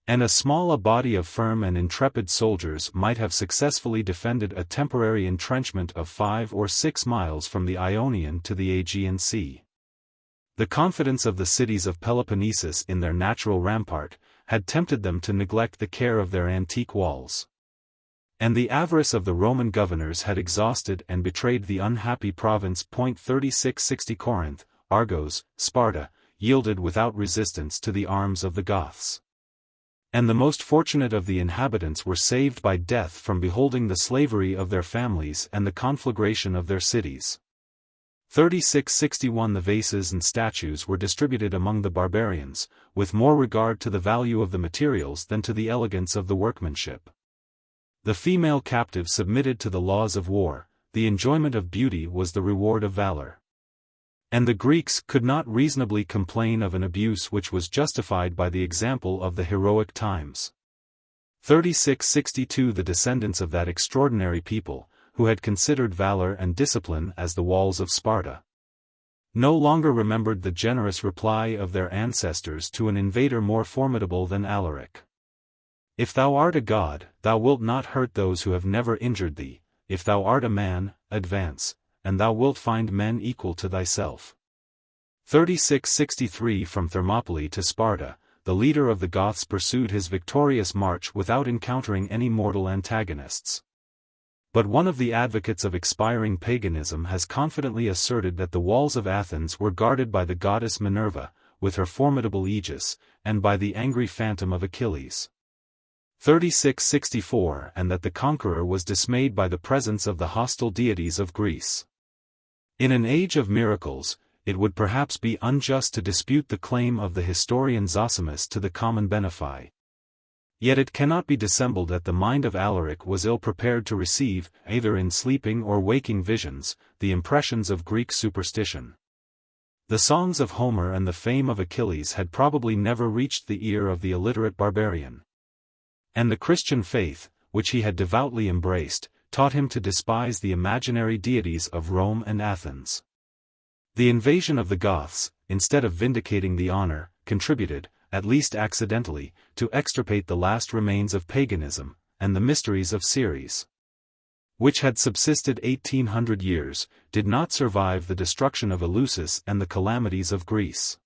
And a small body of firm and intrepid soldiers might have successfully defended a temporary entrenchment of 5 or 6 miles from the Ionian to the Aegean Sea. The confidence of the cities of Peloponnesus in their natural rampart, had tempted them to neglect the care of their antique walls. And the avarice of the Roman governors had exhausted and betrayed the unhappy province. 3660 Corinth, Argos, Sparta, yielded without resistance to the arms of the Goths. And the most fortunate of the inhabitants were saved by death from beholding the slavery of their families and the conflagration of their cities. 3661 The vases and statues were distributed among the barbarians, with more regard to the value of the materials than to the elegance of the workmanship. The female captive submitted to the laws of war, the enjoyment of beauty was the reward of valor. And the Greeks could not reasonably complain of an abuse which was justified by the example of the heroic times. 3662 The descendants of that extraordinary people, who had considered valor and discipline as the walls of Sparta, no longer remembered the generous reply of their ancestors to an invader more formidable than Alaric. If thou art a god, thou wilt not hurt those who have never injured thee, if thou art a man, advance, and thou wilt find men equal to thyself. 3663 From Thermopylae to Sparta, the leader of the Goths pursued his victorious march without encountering any mortal antagonists. But one of the advocates of expiring paganism has confidently asserted that the walls of Athens were guarded by the goddess Minerva, with her formidable aegis, and by the angry phantom of Achilles. 3664 And that the conqueror was dismayed by the presence of the hostile deities of Greece. In an age of miracles, it would perhaps be unjust to dispute the claim of the historian Zosimus to the common benefi. Yet it cannot be dissembled that the mind of Alaric was ill-prepared to receive, either in sleeping or waking visions, the impressions of Greek superstition. The songs of Homer and the fame of Achilles had probably never reached the ear of the illiterate barbarian. And the Christian faith, which he had devoutly embraced, taught him to despise the imaginary deities of Rome and Athens. The invasion of the Goths, instead of vindicating the honor, contributed, at least accidentally, to extirpate the last remains of paganism, and the mysteries of Ceres, which had subsisted 1800 years, did not survive the destruction of Eleusis and the calamities of Greece.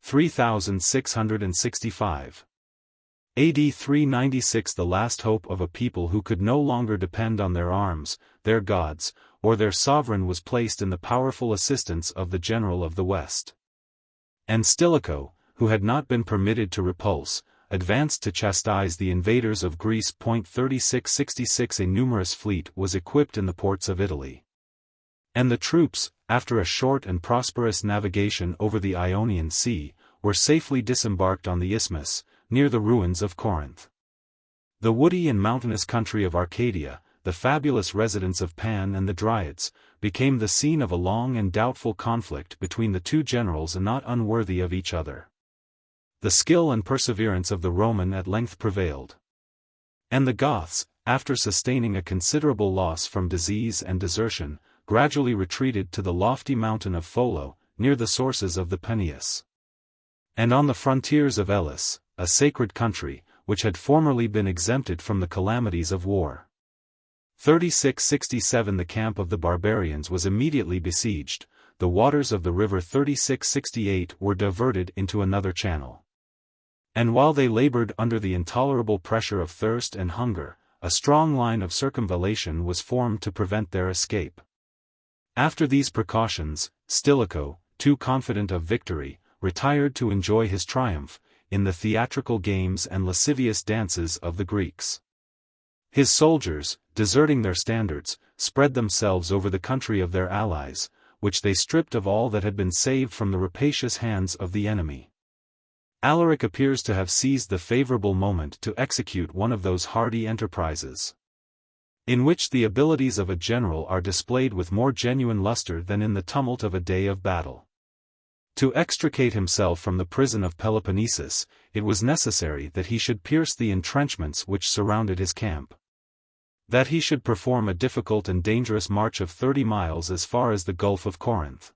3665. AD 396. The last hope of a people who could no longer depend on their arms, their gods, or their sovereign was placed in the powerful assistance of the general of the West. And Stilicho, who had not been permitted to repulse, advanced to chastise the invaders of Greece. 3666. A numerous fleet was equipped in the ports of Italy. And the troops, after a short and prosperous navigation over the Ionian Sea, were safely disembarked on the isthmus, near the ruins of Corinth. The woody and mountainous country of Arcadia, the fabulous residence of Pan and the Dryads, became the scene of a long and doubtful conflict between the two generals not unworthy of each other. The skill and perseverance of the Roman at length prevailed. And the Goths, after sustaining a considerable loss from disease and desertion, gradually retreated to the lofty mountain of Pholo, near the sources of the Peneus. And on the frontiers of Elis, a sacred country, which had formerly been exempted from the calamities of war. 3667. The camp of the barbarians was immediately besieged, the waters of the river 3668 were diverted into another channel. And while they labored under the intolerable pressure of thirst and hunger, a strong line of circumvallation was formed to prevent their escape. After these precautions, Stilicho, too confident of victory, retired to enjoy his triumph, in the theatrical games and lascivious dances of the Greeks. His soldiers, deserting their standards, spread themselves over the country of their allies, which they stripped of all that had been saved from the rapacious hands of the enemy. Alaric appears to have seized the favorable moment to execute one of those hardy enterprises, in which the abilities of a general are displayed with more genuine luster than in the tumult of a day of battle. To extricate himself from the prison of Peloponnesus, it was necessary that he should pierce the entrenchments which surrounded his camp, that he should perform a difficult and dangerous march of 30 miles as far as the Gulf of Corinth,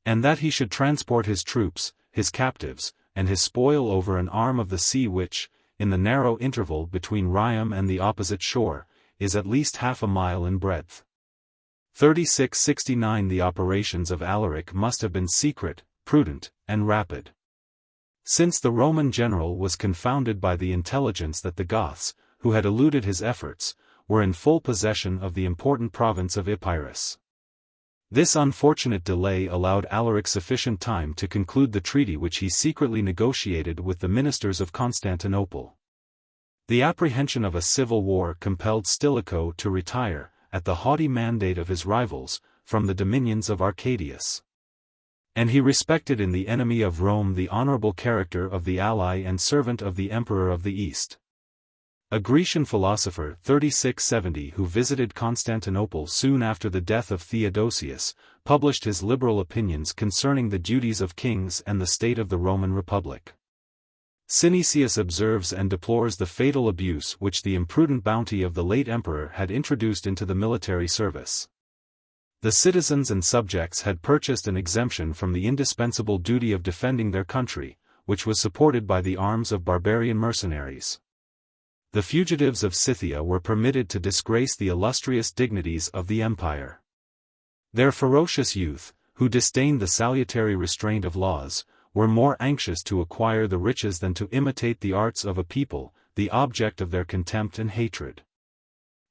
and that he should transport his troops, his captives, and his spoil over an arm of the sea which, in the narrow interval between Rhium and the opposite shore, is at least half a mile in breadth. 3669. The operations of Alaric must have been secret, prudent, and rapid. Since the Roman general was confounded by the intelligence that the Goths, who had eluded his efforts, were in full possession of the important province of Epirus. This unfortunate delay allowed Alaric sufficient time to conclude the treaty which he secretly negotiated with the ministers of Constantinople. The apprehension of a civil war compelled Stilicho to retire, at the haughty mandate of his rivals, from the dominions of Arcadius. And he respected in the enemy of Rome the honorable character of the ally and servant of the Emperor of the East. A Grecian philosopher 3670 who visited Constantinople soon after the death of Theodosius, published his liberal opinions concerning the duties of kings and the state of the Roman Republic. Synesius observes and deplores the fatal abuse which the imprudent bounty of the late emperor had introduced into the military service. The citizens and subjects had purchased an exemption from the indispensable duty of defending their country, which was supported by the arms of barbarian mercenaries. The fugitives of Scythia were permitted to disgrace the illustrious dignities of the empire. Their ferocious youth, who disdained the salutary restraint of laws, were more anxious to acquire the riches than to imitate the arts of a people, the object of their contempt and hatred.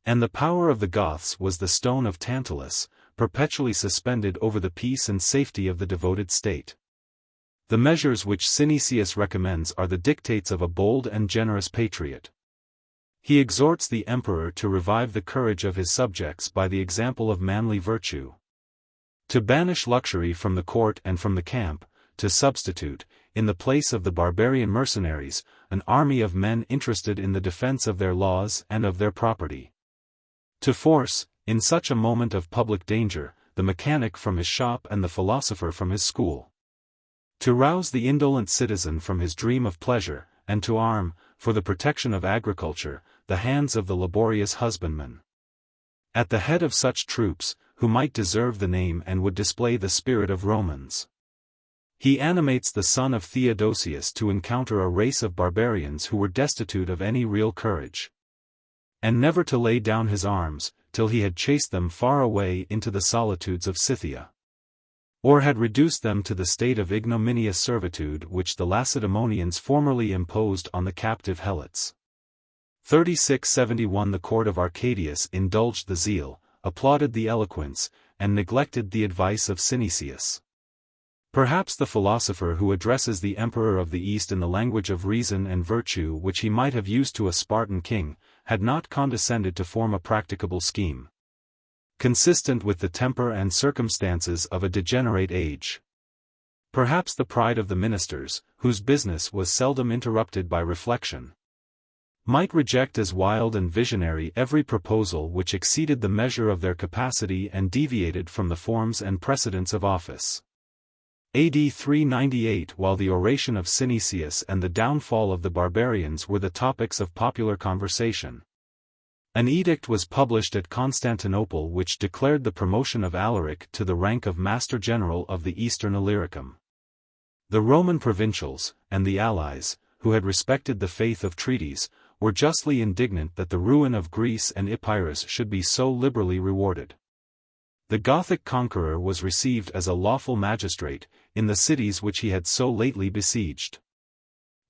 And the power of the Goths was the stone of Tantalus, perpetually suspended over the peace and safety of the devoted state. The measures which Synesius recommends are the dictates of a bold and generous patriot. He exhorts the emperor to revive the courage of his subjects by the example of manly virtue, to banish luxury from the court and from the camp, to substitute, in the place of the barbarian mercenaries, an army of men interested in the defense of their laws and of their property. To force, in such a moment of public danger, the mechanic from his shop and the philosopher from his school. To rouse the indolent citizen from his dream of pleasure, and to arm, for the protection of agriculture, the hands of the laborious husbandman. At the head of such troops, who might deserve the name and would display the spirit of Romans, he animates the son of Theodosius to encounter a race of barbarians who were destitute of any real courage, and never to lay down his arms, till he had chased them far away into the solitudes of Scythia, or had reduced them to the state of ignominious servitude which the Lacedaemonians formerly imposed on the captive Helots. 3671 The court of Arcadius indulged the zeal, applauded the eloquence, and neglected the advice of Synesius. Perhaps the philosopher who addresses the emperor of the East in the language of reason and virtue which he might have used to a Spartan king, had not condescended to form a practicable scheme, consistent with the temper and circumstances of a degenerate age. Perhaps the pride of the ministers, whose business was seldom interrupted by reflection, might reject as wild and visionary every proposal which exceeded the measure of their capacity and deviated from the forms and precedents of office. AD 398 While the oration of Synesius and the downfall of the barbarians were the topics of popular conversation, an edict was published at Constantinople which declared the promotion of Alaric to the rank of Master General of the Eastern Illyricum. The Roman provincials, and the allies, who had respected the faith of treaties, were justly indignant that the ruin of Greece and Epirus should be so liberally rewarded. The Gothic conqueror was received as a lawful magistrate, in the cities which he had so lately besieged.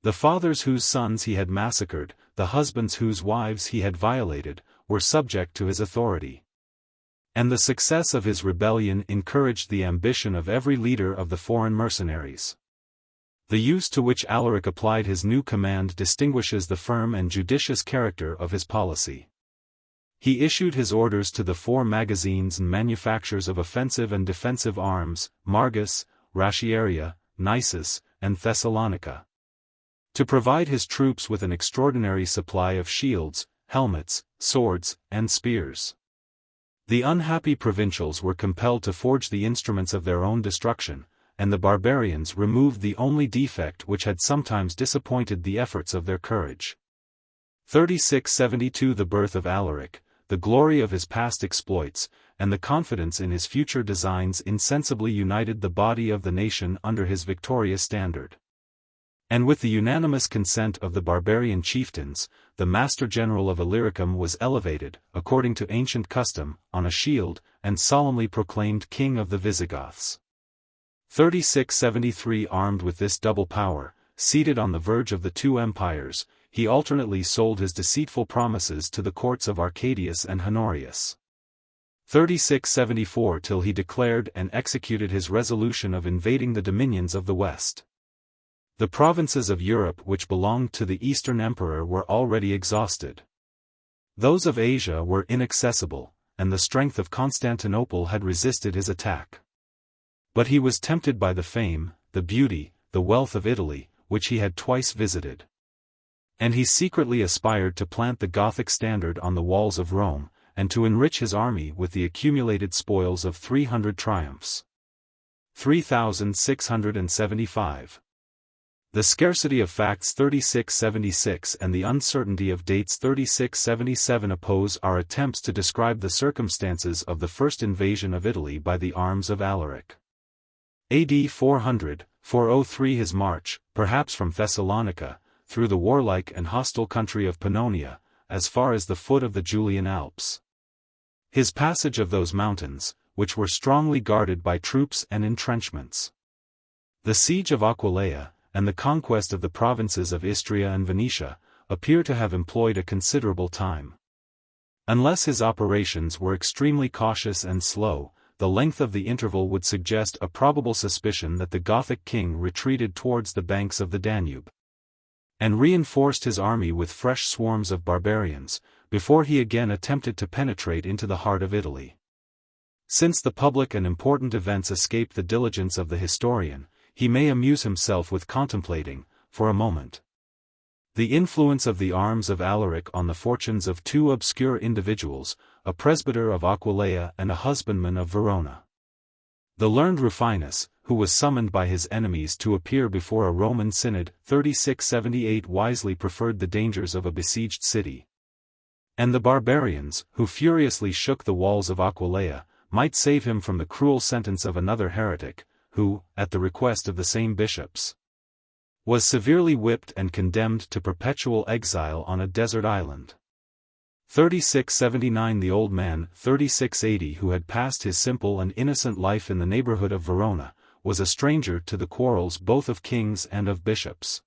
The fathers whose sons he had massacred, the husbands whose wives he had violated, were subject to his authority. And the success of his rebellion encouraged the ambition of every leader of the foreign mercenaries. The use to which Alaric applied his new command distinguishes the firm and judicious character of his policy. He issued his orders to the 4 magazines and manufactures of offensive and defensive arms, Margus, Ratiaria, Nisus, and Thessalonica, to provide his troops with an extraordinary supply of shields, helmets, swords, and spears. The unhappy provincials were compelled to forge the instruments of their own destruction, and the barbarians removed the only defect which had sometimes disappointed the efforts of their courage. 3672 The birth of Alaric, the glory of his past exploits, and the confidence in his future designs insensibly united the body of the nation under his victorious standard. And with the unanimous consent of the barbarian chieftains, the Master General of Illyricum was elevated, according to ancient custom, on a shield, and solemnly proclaimed King of the Visigoths. 3673 Armed with this double power, seated on the verge of the 2 empires, he alternately sold his deceitful promises to the courts of Arcadius and Honorius. 3674 Till he declared and executed his resolution of invading the dominions of the West. The provinces of Europe which belonged to the Eastern Emperor were already exhausted. Those of Asia were inaccessible, and the strength of Constantinople had resisted his attack. But he was tempted by the fame, the beauty, the wealth of Italy, which he had twice visited. And he secretly aspired to plant the Gothic standard on the walls of Rome, and to enrich his army with the accumulated spoils of 300 triumphs. 3675. The scarcity of facts 3676 and the uncertainty of dates 3677 oppose our attempts to describe the circumstances of the first invasion of Italy by the arms of Alaric. AD 403 His march, perhaps from Thessalonica, through the warlike and hostile country of Pannonia, as far as the foot of the Julian Alps. His passage of those mountains, which were strongly guarded by troops and entrenchments. The siege of Aquileia, and the conquest of the provinces of Istria and Venetia, appear to have employed a considerable time. Unless his operations were extremely cautious and slow, the length of the interval would suggest a probable suspicion that the Gothic king retreated towards the banks of the Danube, and reinforced his army with fresh swarms of barbarians, before he again attempted to penetrate into the heart of Italy. Since the public and important events escaped the diligence of the historian, he may amuse himself with contemplating, for a moment, the influence of the arms of Alaric on the fortunes of two obscure individuals, a presbyter of Aquileia and a husbandman of Verona. The learned Rufinus, who was summoned by his enemies to appear before a Roman synod, 3678, wisely preferred the dangers of a besieged city. And the barbarians, who furiously shook the walls of Aquileia, might save him from the cruel sentence of another heretic, who, at the request of the same bishops, was severely whipped and condemned to perpetual exile on a desert island. 3679 The old man, 3680, who had passed his simple and innocent life in the neighborhood of Verona, was a stranger to the quarrels both of kings and of bishops.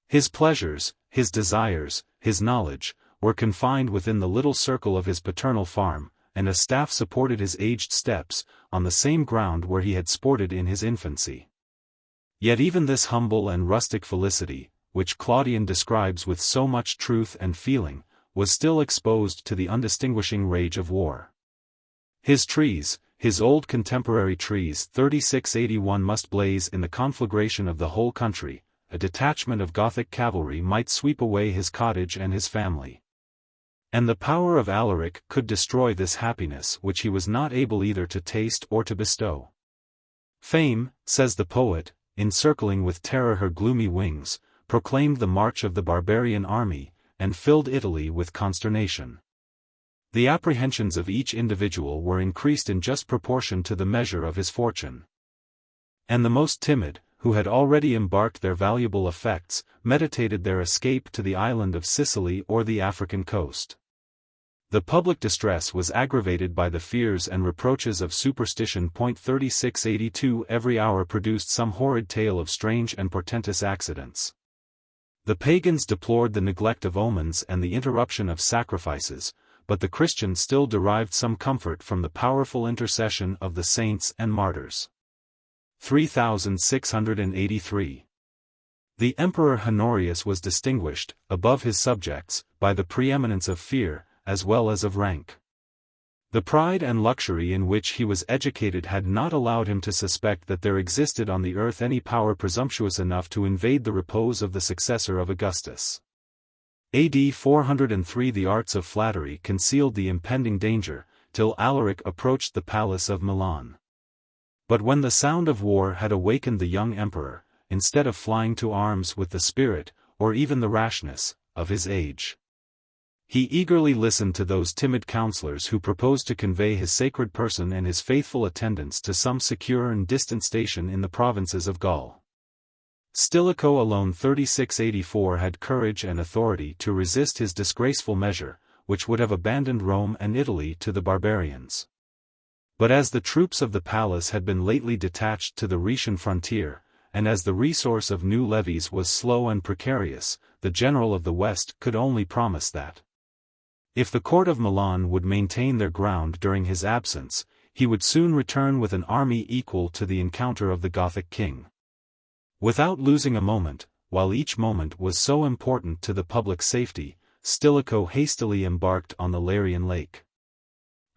His pleasures, his desires, his knowledge, were confined within the little circle of his paternal farm, and a staff supported his aged steps, on the same ground where he had sported in his infancy. Yet even this humble and rustic felicity, which Claudian describes with so much truth and feeling, was still exposed to the undistinguishing rage of war. His trees, his old contemporary trees, 3681, must blaze in the conflagration of the whole country. A detachment of Gothic cavalry might sweep away his cottage and his family. And the power of Alaric could destroy this happiness which he was not able either to taste or to bestow. Fame, says the poet, encircling with terror her gloomy wings, proclaimed the march of the barbarian army, and filled Italy with consternation. The apprehensions of each individual were increased in just proportion to the measure of his fortune. And the most timid, who had already embarked their valuable effects, meditated their escape to the island of Sicily or the African coast. The public distress was aggravated by the fears and reproaches of superstition. 3682 Every hour produced some horrid tale of strange and portentous accidents. The pagans deplored the neglect of omens and the interruption of sacrifices, but the Christians still derived some comfort from the powerful intercession of the saints and martyrs. 3683. The Emperor Honorius was distinguished, above his subjects, by the preeminence of fear, as well as of rank. The pride and luxury in which he was educated had not allowed him to suspect that there existed on the earth any power presumptuous enough to invade the repose of the successor of Augustus. AD 403 The arts of flattery concealed the impending danger, till Alaric approached the palace of Milan. But when the sound of war had awakened the young emperor, instead of flying to arms with the spirit, or even the rashness, of his age, he eagerly listened to those timid counselors who proposed to convey his sacred person and his faithful attendants to some secure and distant station in the provinces of Gaul. Stilicho alone, 3684, had courage and authority to resist his disgraceful measure, which would have abandoned Rome and Italy to the barbarians. But as the troops of the palace had been lately detached to the Rhaetian frontier, and as the resource of new levies was slow and precarious, the general of the West could only promise that, if the court of Milan would maintain their ground during his absence, he would soon return with an army equal to the encounter of the Gothic king. Without losing a moment, while each moment was so important to the public safety, Stilicho hastily embarked on the Larian lake,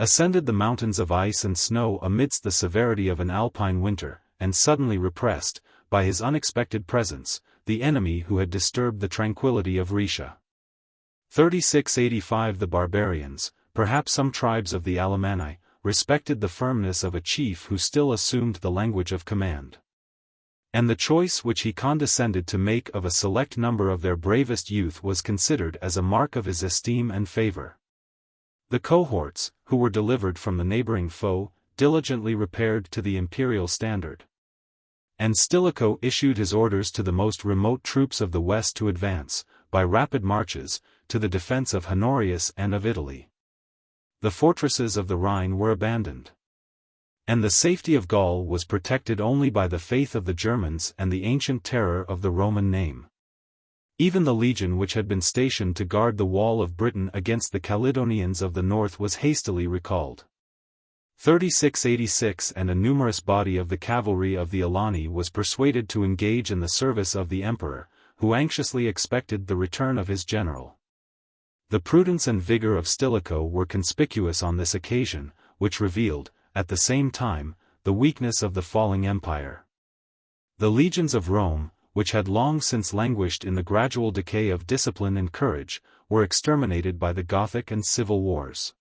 ascended the mountains of ice and snow amidst the severity of an alpine winter, and suddenly repressed, by his unexpected presence, the enemy who had disturbed the tranquility of Rhaetia. 3685 The barbarians, perhaps some tribes of the Alemanni, respected the firmness of a chief who still assumed the language of command. And the choice which he condescended to make of a select number of their bravest youth was considered as a mark of his esteem and favor. The cohorts, who were delivered from the neighboring foe, diligently repaired to the imperial standard. And Stilicho issued his orders to the most remote troops of the west to advance, by rapid marches, to the defense of Honorius and of Italy. The fortresses of the Rhine were abandoned. And the safety of Gaul was protected only by the faith of the Germans and the ancient terror of the Roman name. Even the legion which had been stationed to guard the wall of Britain against the Caledonians of the north was hastily recalled. 3686 And a numerous body of the cavalry of the Alani was persuaded to engage in the service of the emperor, who anxiously expected the return of his general. The prudence and vigor of Stilicho were conspicuous on this occasion, which revealed, at the same time, the weakness of the falling empire. The legions of Rome, which had long since languished in the gradual decay of discipline and courage, were exterminated by the Gothic and civil wars.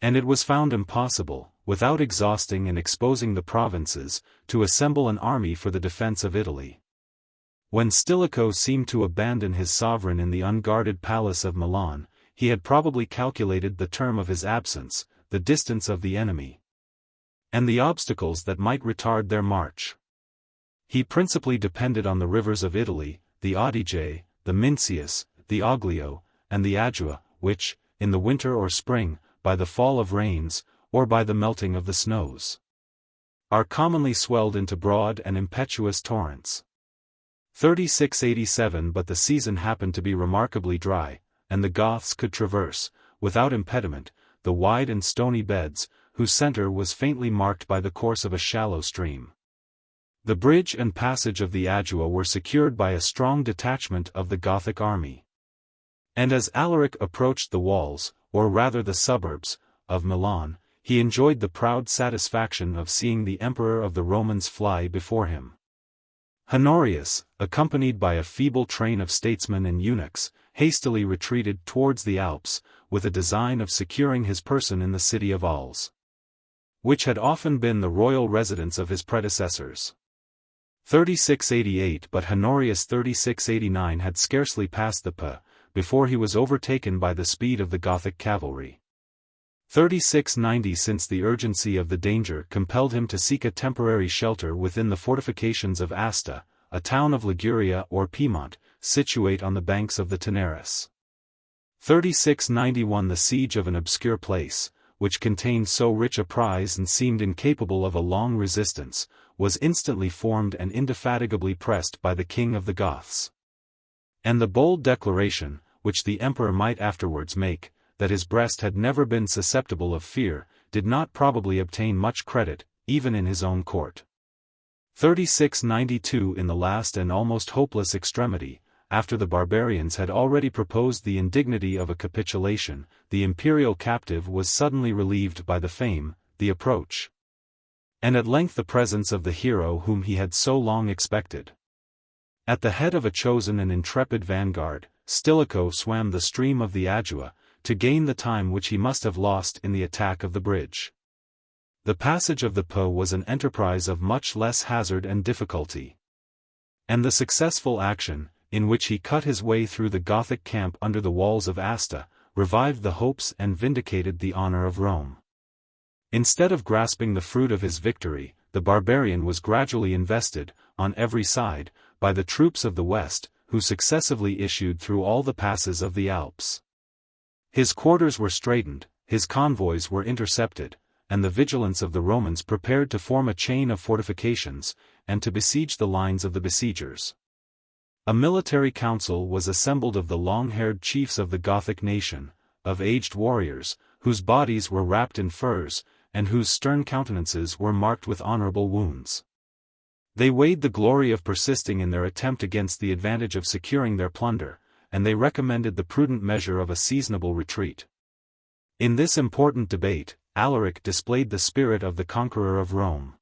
And it was found impossible, without exhausting and exposing the provinces, to assemble an army for the defense of Italy. When Stilicho seemed to abandon his sovereign in the unguarded palace of Milan, he had probably calculated the term of his absence, the distance of the enemy, and the obstacles that might retard their march. He principally depended on the rivers of Italy, the Adige, the Mincius, the Oglio, and the Adua, which, in the winter or spring, by the fall of rains, or by the melting of the snows, are commonly swelled into broad and impetuous torrents. 3687 But the season happened to be remarkably dry, and the Goths could traverse, without impediment, the wide and stony beds, whose center was faintly marked by the course of a shallow stream. The bridge and passage of the Adua were secured by a strong detachment of the Gothic army. And as Alaric approached the walls, or rather the suburbs, of Milan, he enjoyed the proud satisfaction of seeing the Emperor of the Romans fly before him. Honorius, accompanied by a feeble train of statesmen and eunuchs, hastily retreated towards the Alps, with a design of securing his person in the city of Arles, which had often been the royal residence of his predecessors. 3688 But Honorius 3689 had scarcely passed the Po, before he was overtaken by the speed of the Gothic cavalry. 3690 Since the urgency of the danger compelled him to seek a temporary shelter within the fortifications of Asta, a town of Liguria or Piedmont, situate on the banks of the Tanaris. 3691 The siege of an obscure place, which contained so rich a prize and seemed incapable of a long resistance, was instantly formed and indefatigably pressed by the king of the Goths. And the bold declaration, which the emperor might afterwards make, that his breast had never been susceptible of fear, did not probably obtain much credit, even in his own court. 3692 In the last and almost hopeless extremity, after the barbarians had already proposed the indignity of a capitulation, the imperial captive was suddenly relieved by the fame, the approach, and at length the presence of the hero whom he had so long expected. At the head of a chosen and intrepid vanguard, Stilicho swam the stream of the Adua, to gain the time which he must have lost in the attack of the bridge. The passage of the Po was an enterprise of much less hazard and difficulty, and the successful action, in which he cut his way through the Gothic camp under the walls of Asta, revived the hopes and vindicated the honor of Rome. Instead of grasping the fruit of his victory, the barbarian was gradually invested, on every side, by the troops of the West, who successively issued through all the passes of the Alps. His quarters were straitened, his convoys were intercepted, and the vigilance of the Romans prepared to form a chain of fortifications, and to besiege the lines of the besiegers. A military council was assembled of the long-haired chiefs of the Gothic nation, of aged warriors, whose bodies were wrapped in furs, and whose stern countenances were marked with honorable wounds. They weighed the glory of persisting in their attempt against the advantage of securing their plunder, and they recommended the prudent measure of a seasonable retreat. In this important debate, Alaric displayed the spirit of the conqueror of Rome.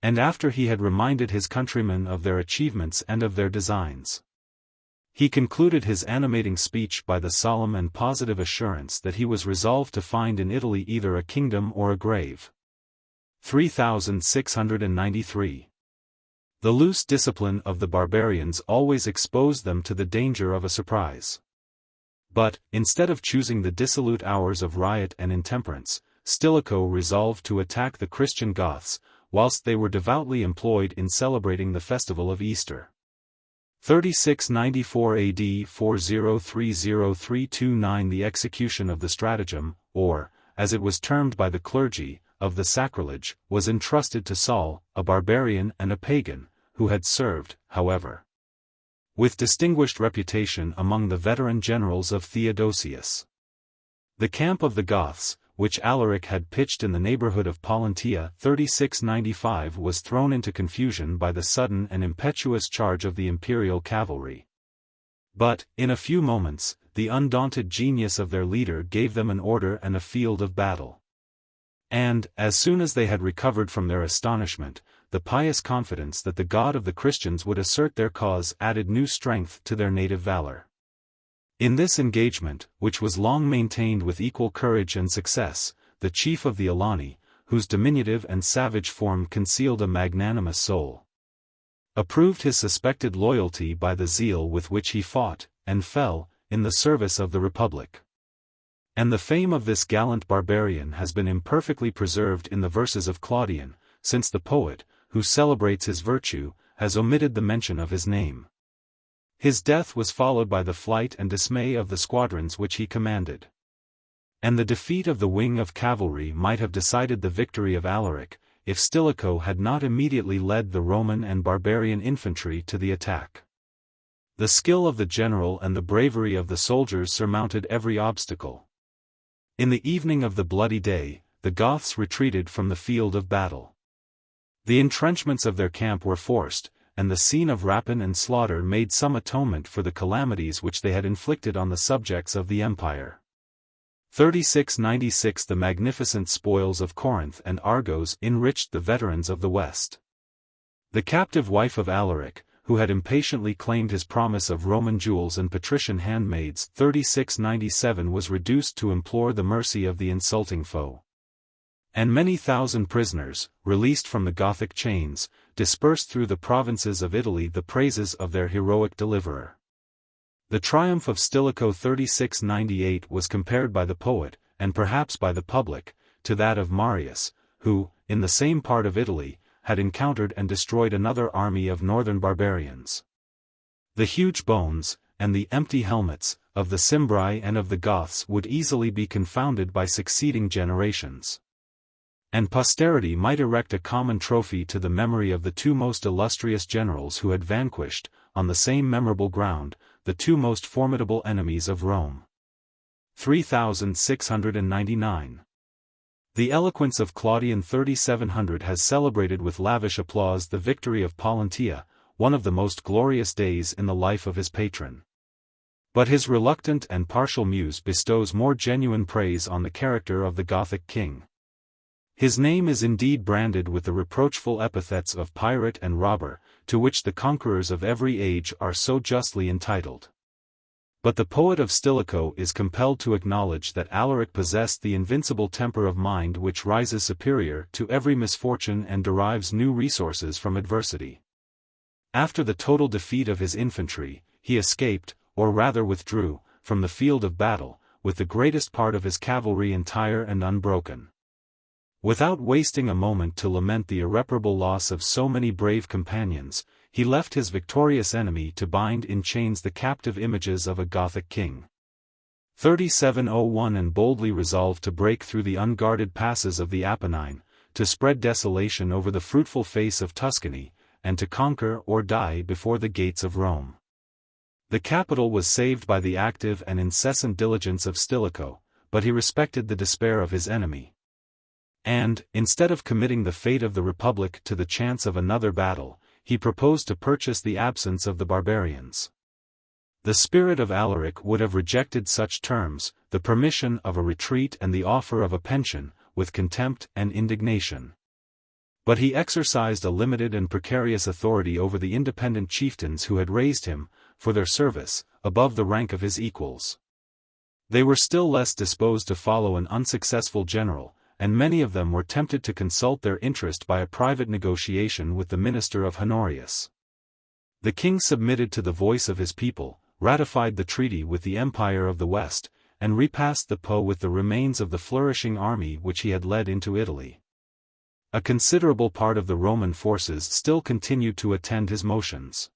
And after he had reminded his countrymen of their achievements and of their designs, he concluded his animating speech by the solemn and positive assurance that he was resolved to find in Italy either a kingdom or a grave. 3693. The loose discipline of the barbarians always exposed them to the danger of a surprise. But, instead of choosing the dissolute hours of riot and intemperance, Stilicho resolved to attack the Christian Goths, whilst they were devoutly employed in celebrating the festival of Easter. 3694 AD 4030-329 The execution of the stratagem, or, as it was termed by the clergy, of the sacrilege, was entrusted to Saul, a barbarian and a pagan, who had served, however, with distinguished reputation among the veteran generals of Theodosius. The camp of the Goths, which Alaric had pitched in the neighborhood of Pollentia 3695 was thrown into confusion by the sudden and impetuous charge of the imperial cavalry. But, in a few moments, the undaunted genius of their leader gave them an order and a field of battle. And, as soon as they had recovered from their astonishment, the pious confidence that the God of the Christians would assert their cause added new strength to their native valor. In this engagement, which was long maintained with equal courage and success, the chief of the Alani, whose diminutive and savage form concealed a magnanimous soul, approved his suspected loyalty by the zeal with which he fought, and fell, in the service of the Republic. And the fame of this gallant barbarian has been imperfectly preserved in the verses of Claudian, since the poet, who celebrates his virtue, has omitted the mention of his name. His death was followed by the flight and dismay of the squadrons which he commanded. And the defeat of the wing of cavalry might have decided the victory of Alaric, if Stilicho had not immediately led the Roman and barbarian infantry to the attack. The skill of the general and the bravery of the soldiers surmounted every obstacle. In the evening of the bloody day, the Goths retreated from the field of battle. The entrenchments of their camp were forced, and the scene of rapine and slaughter made some atonement for the calamities which they had inflicted on the subjects of the empire. 3696 The magnificent spoils of Corinth and Argos enriched the veterans of the West. The captive wife of Alaric, who had impatiently claimed his promise of Roman jewels and patrician handmaids, 3697 was reduced to implore the mercy of the insulting foe. And many thousand prisoners, released from the Gothic chains, dispersed through the provinces of Italy the praises of their heroic deliverer. The triumph of Stilicho 3698 was compared by the poet, and perhaps by the public, to that of Marius, who, in the same part of Italy, had encountered and destroyed another army of northern barbarians. The huge bones, and the empty helmets, of the Cimbri and of the Goths would easily be confounded by succeeding generations. And posterity might erect a common trophy to the memory of the two most illustrious generals who had vanquished, on the same memorable ground, the two most formidable enemies of Rome. 3699. The eloquence of Claudian 3700 has celebrated with lavish applause the victory of Pollentia, one of the most glorious days in the life of his patron. But his reluctant and partial muse bestows more genuine praise on the character of the Gothic king. His name is indeed branded with the reproachful epithets of pirate and robber, to which the conquerors of every age are so justly entitled. But the poet of Stilicho is compelled to acknowledge that Alaric possessed the invincible temper of mind which rises superior to every misfortune and derives new resources from adversity. After the total defeat of his infantry, he escaped, or rather withdrew, from the field of battle, with the greatest part of his cavalry entire and unbroken. Without wasting a moment to lament the irreparable loss of so many brave companions, he left his victorious enemy to bind in chains the captive images of a Gothic king. 3701 And boldly resolved to break through the unguarded passes of the Apennine, to spread desolation over the fruitful face of Tuscany, and to conquer or die before the gates of Rome. The capital was saved by the active and incessant diligence of Stilicho, but he respected the despair of his enemy. And, instead of committing the fate of the Republic to the chance of another battle, he proposed to purchase the absence of the barbarians. The spirit of Alaric would have rejected such terms, the permission of a retreat and the offer of a pension, with contempt and indignation. But he exercised a limited and precarious authority over the independent chieftains who had raised him, for their service, above the rank of his equals. They were still less disposed to follow an unsuccessful general, and many of them were tempted to consult their interest by a private negotiation with the minister of Honorius. The king submitted to the voice of his people, ratified the treaty with the Empire of the West, and repassed the Po with the remains of the flourishing army which he had led into Italy. A considerable part of the Roman forces still continued to attend his motions.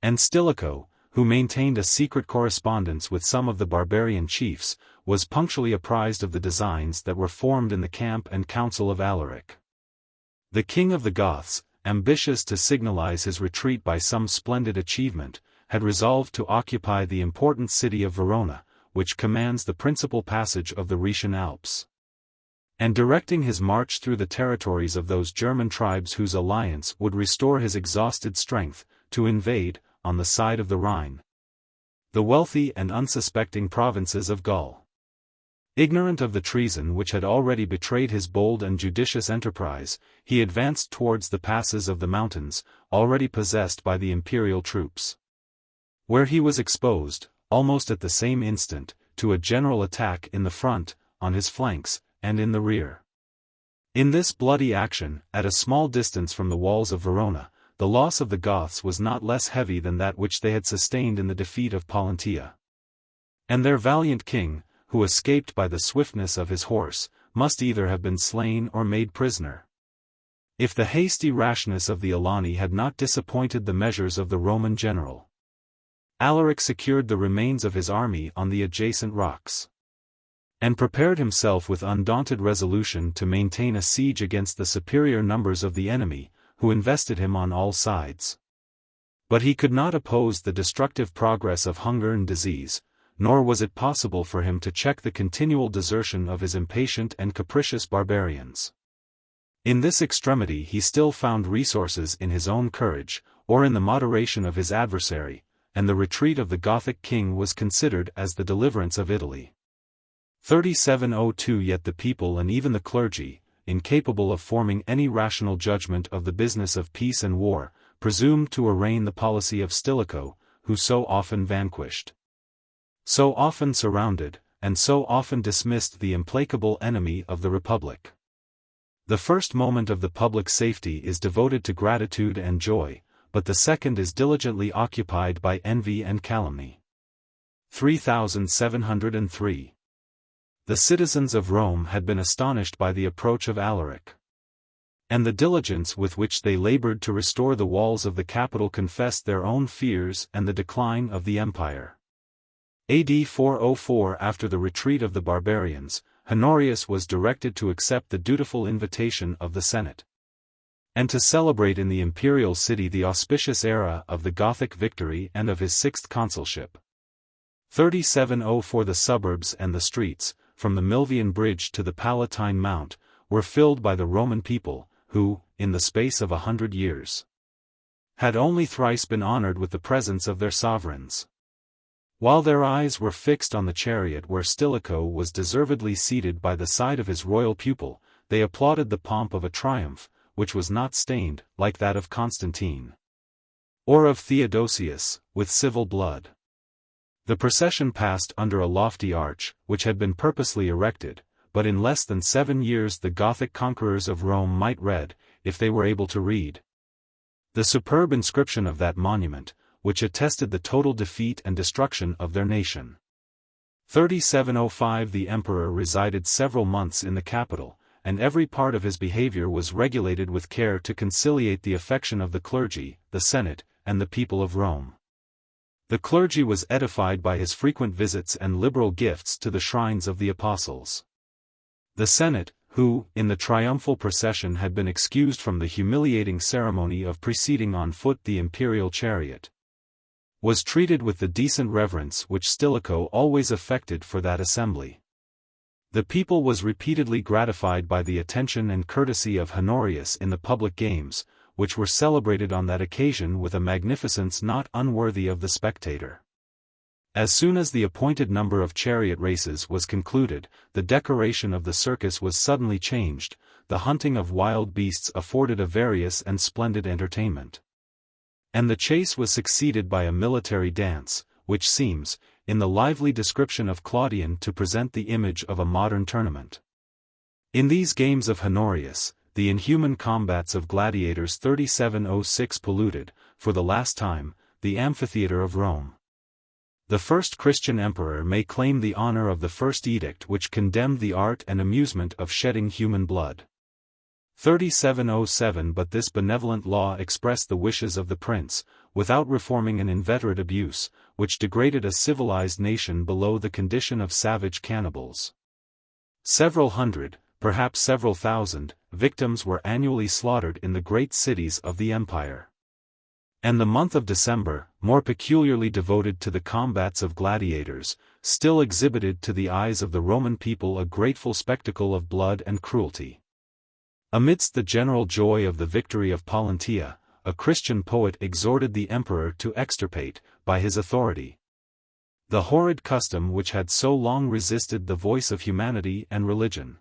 And Stilicho, who maintained a secret correspondence with some of the barbarian chiefs, was punctually apprised of the designs that were formed in the camp and council of Alaric. The king of the Goths, ambitious to signalize his retreat by some splendid achievement, had resolved to occupy the important city of Verona, which commands the principal passage of the Rhaetian Alps. And directing his march through the territories of those German tribes whose alliance would restore his exhausted strength, to invade, on the side of the Rhine, the wealthy and unsuspecting provinces of Gaul. Ignorant of the treason which had already betrayed his bold and judicious enterprise, he advanced towards the passes of the mountains, already possessed by the imperial troops, where he was exposed, almost at the same instant, to a general attack in the front, on his flanks, and in the rear. In this bloody action, at a small distance from the walls of Verona, the loss of the Goths was not less heavy than that which they had sustained in the defeat of Pollentia. And their valiant king, who escaped by the swiftness of his horse, must either have been slain or made prisoner. If the hasty rashness of the Alani had not disappointed the measures of the Roman general, Alaric secured the remains of his army on the adjacent rocks, and prepared himself with undaunted resolution to maintain a siege against the superior numbers of the enemy, who invested him on all sides. But he could not oppose the destructive progress of hunger and disease, nor was it possible for him to check the continual desertion of his impatient and capricious barbarians. In this extremity he still found resources in his own courage, or in the moderation of his adversary, and the retreat of the Gothic king was considered as the deliverance of Italy. 3702 Yet the people and even the clergy, incapable of forming any rational judgment of the business of peace and war, presumed to arraign the policy of Stilicho, who so often vanquished, so often surrounded, and so often dismissed the implacable enemy of the Republic. The first moment of the public safety is devoted to gratitude and joy, but the second is diligently occupied by envy and calumny. 3703. The citizens of Rome had been astonished by the approach of Alaric, and the diligence with which they labored to restore the walls of the capital confessed their own fears and the decline of the empire. AD 404 After the retreat of the barbarians, Honorius was directed to accept the dutiful invitation of the Senate, and to celebrate in the imperial city the auspicious era of the Gothic victory and of his sixth consulship. 3704 The suburbs and the streets, from the Milvian Bridge to the Palatine Mount, were filled by the Roman people, who, in the space of 100 years, had only thrice been honored with the presence of their sovereigns. While their eyes were fixed on the chariot where Stilicho was deservedly seated by the side of his royal pupil, they applauded the pomp of a triumph, which was not stained, like that of Constantine, or of Theodosius, with civil blood. The procession passed under a lofty arch, which had been purposely erected, but in less than 7 years the Gothic conquerors of Rome might read, if they were able to read, the superb inscription of that monument, which attested the total defeat and destruction of their nation. 3705 The emperor resided several months in the capital, and every part of his behavior was regulated with care to conciliate the affection of the clergy, the Senate, and the people of Rome. The clergy was edified by his frequent visits and liberal gifts to the shrines of the apostles. The Senate, who, in the triumphal procession had been excused from the humiliating ceremony of preceding on foot the imperial chariot, was treated with the decent reverence which Stilicho always affected for that assembly. The people was repeatedly gratified by the attention and courtesy of Honorius in the public games, which were celebrated on that occasion with a magnificence not unworthy of the spectator. As soon as the appointed number of chariot races was concluded, the decoration of the circus was suddenly changed, the hunting of wild beasts afforded a various and splendid entertainment, and the chase was succeeded by a military dance, which seems, in the lively description of Claudian, to present the image of a modern tournament. In these games of Honorius, the inhuman combats of gladiators 3706 polluted, for the last time, the amphitheater of Rome. The first Christian emperor may claim the honor of the first edict which condemned the art and amusement of shedding human blood. 3707 But this benevolent law expressed the wishes of the prince, without reforming an inveterate abuse, which degraded a civilized nation below the condition of savage cannibals. Several hundred, perhaps several thousand, victims were annually slaughtered in the great cities of the empire. And the month of December, more peculiarly devoted to the combats of gladiators, still exhibited to the eyes of the Roman people a grateful spectacle of blood and cruelty. Amidst the general joy of the victory of Pollentia, a Christian poet exhorted the emperor to extirpate, by his authority, The horrid custom which had so long resisted the voice of humanity and religion.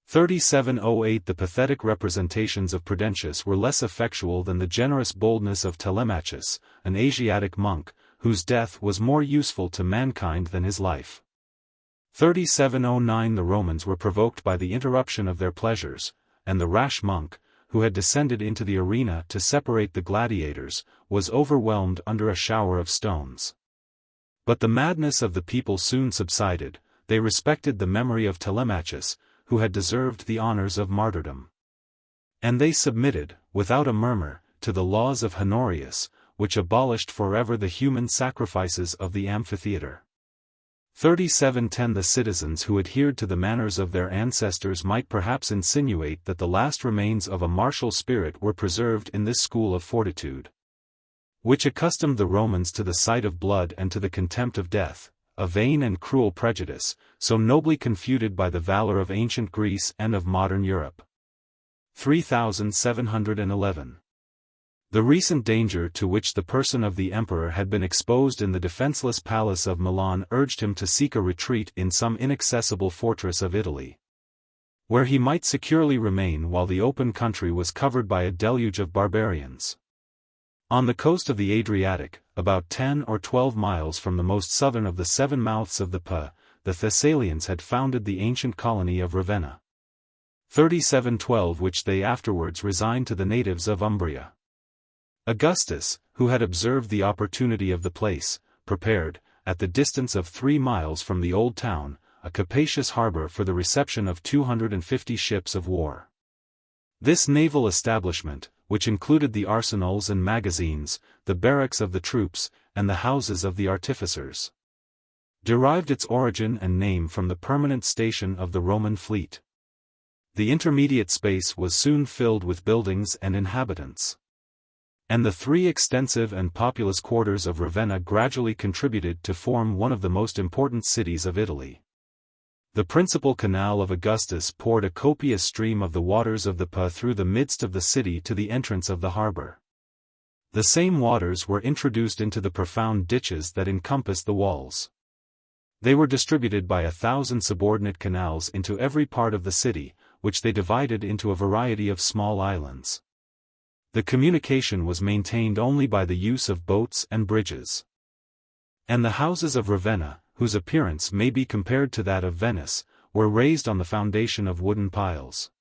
3708 The pathetic representations of Prudentius were less effectual than the generous boldness of Telemachus, an Asiatic monk, whose death was more useful to mankind than his life. 3709 The Romans were provoked by the interruption of their pleasures, and the rash monk, who had descended into the arena to separate the gladiators, was overwhelmed under a shower of stones. But the madness of the people soon subsided. They respected the memory of Telemachus, who had deserved the honors of martyrdom. And they submitted, without a murmur, to the laws of Honorius, which abolished forever the human sacrifices of the amphitheater. 3710 The citizens who adhered to the manners of their ancestors might perhaps insinuate that the last remains of a martial spirit were preserved in this school of fortitude, which accustomed the Romans to the sight of blood and to the contempt of death, a vain and cruel prejudice, so nobly confuted by the valor of ancient Greece and of modern Europe. 3711 The recent danger to which the person of the emperor had been exposed in the defenseless palace of Milan urged him to seek a retreat in some inaccessible fortress of Italy, where he might securely remain while the open country was covered by a deluge of barbarians. On the coast of the Adriatic, about 10 or 12 miles from the most southern of the 7 mouths of the Po, the Thessalians had founded the ancient colony of Ravenna. 3712 which they afterwards resigned to the natives of Umbria. Augustus, who had observed the opportunity of the place, prepared, at the distance of 3 miles from the old town, a capacious harbor for the reception of 250 ships of war. This naval establishment, which included the arsenals and magazines, the barracks of the troops, and the houses of the artificers, derived its origin and name from the permanent station of the Roman fleet. The intermediate space was soon filled with buildings and inhabitants, and the 3 extensive and populous quarters of Ravenna gradually contributed to form one of the most important cities of Italy. The principal canal of Augustus poured a copious stream of the waters of the Po through the midst of the city to the entrance of the harbor. The same waters were introduced into the profound ditches that encompassed the walls. They were distributed by 1,000 subordinate canals into every part of the city, which they divided into a variety of small islands. The communication was maintained only by the use of boats and bridges. And the houses of Ravenna, whose appearance may be compared to that of Venice, were raised on the foundation of wooden piles.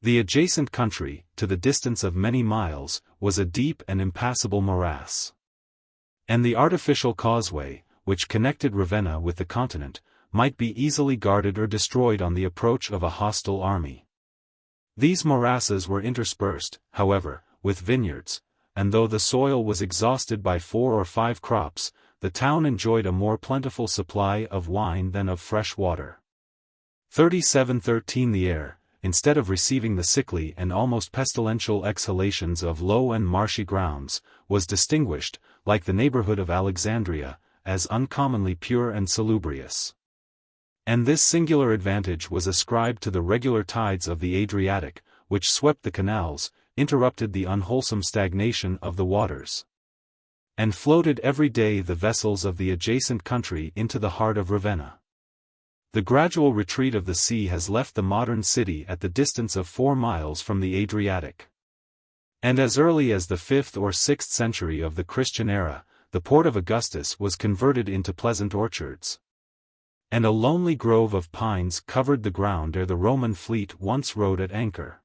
The adjacent country, to the distance of many miles, was a deep and impassable morass. And the artificial causeway, which connected Ravenna with the continent, might be easily guarded or destroyed on the approach of a hostile army. These morasses were interspersed, however, with vineyards, and though the soil was exhausted by 4 or 5 crops, the town enjoyed a more plentiful supply of wine than of fresh water. 3713 The air, instead of receiving the sickly and almost pestilential exhalations of low and marshy grounds, was distinguished, like the neighborhood of Alexandria, as uncommonly pure and salubrious. And this singular advantage was ascribed to the regular tides of the Adriatic, which swept the canals, interrupted the unwholesome stagnation of the waters, and floated every day the vessels of the adjacent country into the heart of Ravenna. The gradual retreat of the sea has left the modern city at the distance of 4 miles from the Adriatic. And as early as the 5th or 6th century of the Christian era, the port of Augustus was converted into pleasant orchards, and a lonely grove of pines covered the ground ere the Roman fleet once rode at anchor.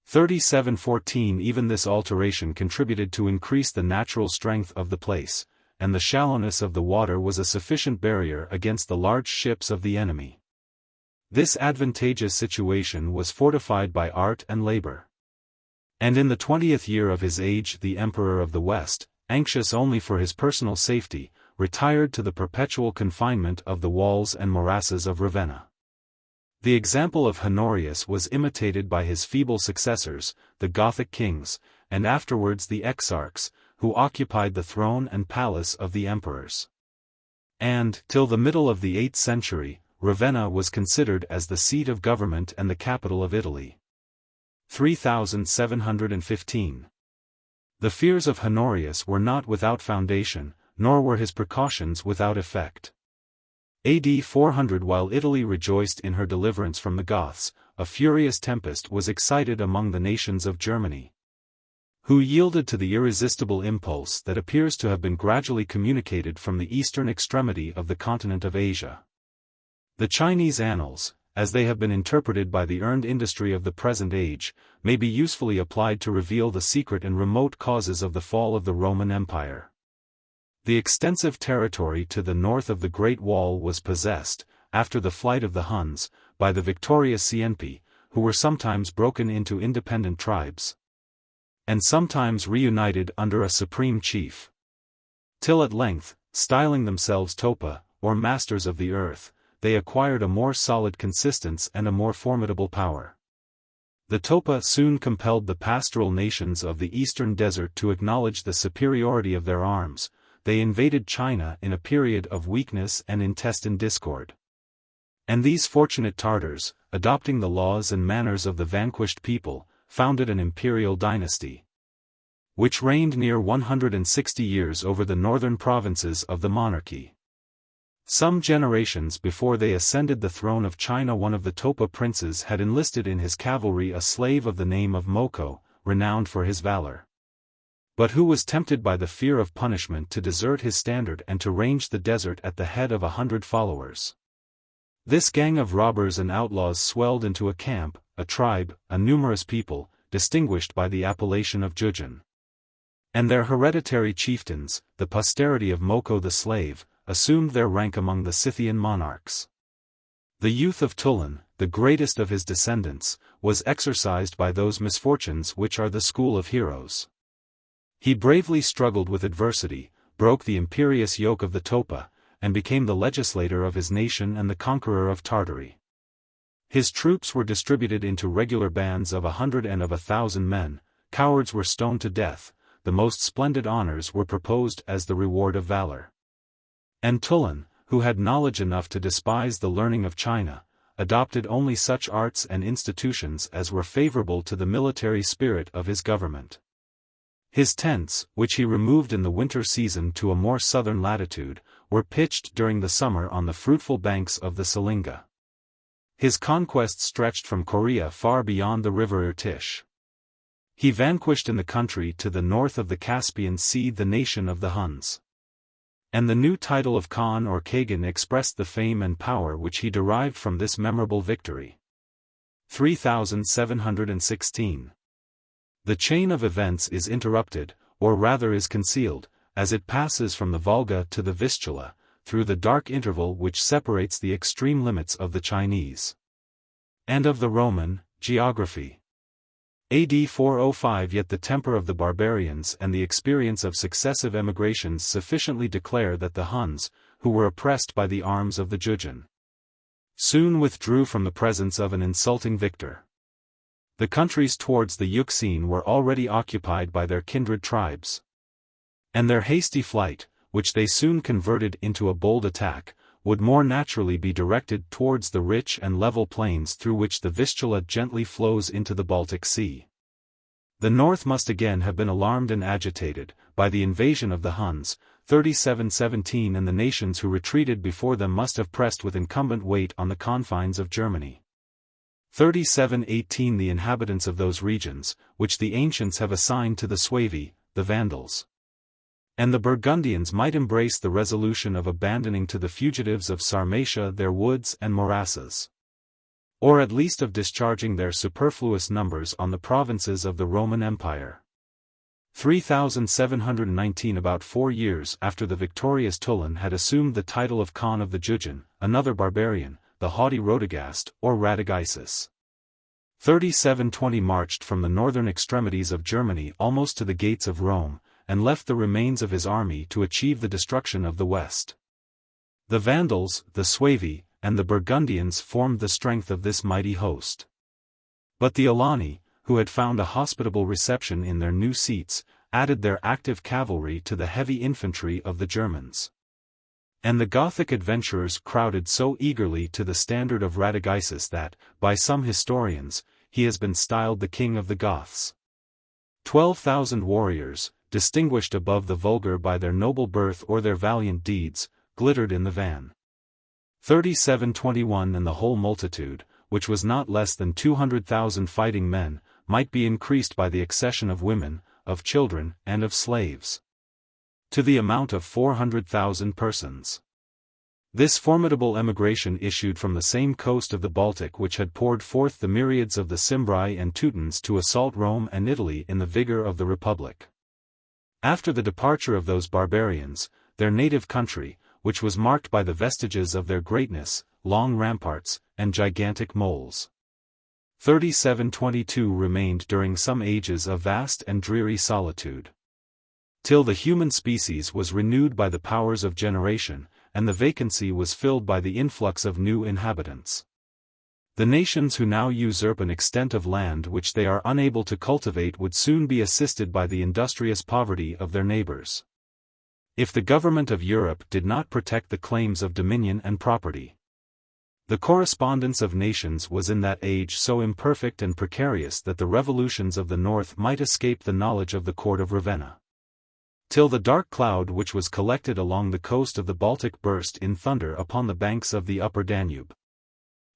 3714 Even this alteration contributed to increase the natural strength of the place, and the shallowness of the water was a sufficient barrier against the large ships of the enemy. This advantageous situation was fortified by art and labor. And in the 20th year of his age the Emperor of the West, anxious only for his personal safety, retired to the perpetual confinement of the walls and morasses of Ravenna. The example of Honorius was imitated by his feeble successors, the Gothic kings, and afterwards the exarchs, who occupied the throne and palace of the emperors. And, till the middle of the 8th century, Ravenna was considered as the seat of government and the capital of Italy. 3715 The fears of Honorius were not without foundation, nor were his precautions without effect. AD 400, while Italy rejoiced in her deliverance from the Goths, a furious tempest was excited among the nations of Germany, who yielded to the irresistible impulse that appears to have been gradually communicated from the eastern extremity of the continent of Asia. The Chinese annals, as they have been interpreted by the earned industry of the present age, may be usefully applied to reveal the secret and remote causes of the fall of the Roman Empire. The extensive territory to the north of the Great Wall was possessed, after the flight of the Huns, by the victorious Cienpi, who were sometimes broken into independent tribes, and sometimes reunited under a supreme chief, till at length, styling themselves Topa, or masters of the earth, they acquired a more solid consistence and a more formidable power. The Topa soon compelled the pastoral nations of the eastern desert to acknowledge the superiority of their arms. They invaded China in a period of weakness and intestine discord. And these fortunate Tartars, adopting the laws and manners of the vanquished people, founded an imperial dynasty, which reigned near 160 years over the northern provinces of the monarchy. Some generations before they ascended the throne of China, one of the Topa princes had enlisted in his cavalry a slave of the name of Moko, renowned for his valor, but who was tempted by the fear of punishment to desert his standard and to range the desert at the head of 100 followers. This gang of robbers and outlaws swelled into a camp, a tribe, a numerous people, distinguished by the appellation of Jujun. And their hereditary chieftains, the posterity of Moko the slave, assumed their rank among the Scythian monarchs. The youth of Tulan, the greatest of his descendants, was exercised by those misfortunes which are the school of heroes. He bravely struggled with adversity, broke the imperious yoke of the Topa, and became the legislator of his nation and the conqueror of Tartary. His troops were distributed into regular bands of 100 and of 1,000 men, cowards were stoned to death, the most splendid honors were proposed as the reward of valor. And Tulan, who had knowledge enough to despise the learning of China, adopted only such arts and institutions as were favorable to the military spirit of his government. His tents, which he removed in the winter season to a more southern latitude, were pitched during the summer on the fruitful banks of the Selinga. His conquests stretched from Korea far beyond the river Irtish. He vanquished in the country to the north of the Caspian Sea the nation of the Huns. And the new title of Khan or Kagan expressed the fame and power which he derived from this memorable victory. 3716. The chain of events is interrupted, or rather is concealed, as it passes from the Volga to the Vistula, through the dark interval which separates the extreme limits of the Chinese and of the Roman geography. AD 405. Yet the temper of the barbarians and the experience of successive emigrations sufficiently declare that the Huns, who were oppressed by the arms of the Jujun, soon withdrew from the presence of an insulting victor. The countries towards the Euxine were already occupied by their kindred tribes, and their hasty flight, which they soon converted into a bold attack, would more naturally be directed towards the rich and level plains through which the Vistula gently flows into the Baltic Sea. The north must again have been alarmed and agitated by the invasion of the Huns, 3717, and the nations who retreated before them must have pressed with incumbent weight on the confines of Germany. 3718. The inhabitants of those regions, which the ancients have assigned to the Suevi, the Vandals, and the Burgundians, might embrace the resolution of abandoning to the fugitives of Sarmatia their woods and morasses, or at least of discharging their superfluous numbers on the provinces of the Roman Empire. 3719. About 4 years after the victorious Tulan had assumed the title of Khan of the Jujun, another barbarian, the haughty Radagast, or Radagisus, 3720, marched from the northern extremities of Germany almost to the gates of Rome, and left the remains of his army to achieve the destruction of the West. The Vandals, the Suevi, and the Burgundians formed the strength of this mighty host. But the Alani, who had found a hospitable reception in their new seats, added their active cavalry to the heavy infantry of the Germans. And the Gothic adventurers crowded so eagerly to the standard of Radagisus that, by some historians, he has been styled the King of the Goths. 12,000 warriors, distinguished above the vulgar by their noble birth or their valiant deeds, glittered in the van. 3721 and the whole multitude, which was not less than 200,000 fighting men, might be increased by the accession of women, of children, and of slaves, to the amount of 400,000 persons. This formidable emigration issued from the same coast of the Baltic which had poured forth the myriads of the Cimbri and Teutons to assault Rome and Italy in the vigor of the Republic. After the departure of those barbarians, their native country, which was marked by the vestiges of their greatness, long ramparts, and gigantic moles. 3722 remained during some ages a vast and dreary solitude, till the human species was renewed by the powers of generation, and the vacancy was filled by the influx of new inhabitants. The nations who now usurp an extent of land which they are unable to cultivate would soon be assisted by the industrious poverty of their neighbors, if the government of Europe did not protect the claims of dominion and property. The correspondence of nations was in that age so imperfect and precarious that the revolutions of the north might escape the knowledge of the court of Ravenna, till the dark cloud which was collected along the coast of the Baltic burst in thunder upon the banks of the upper Danube.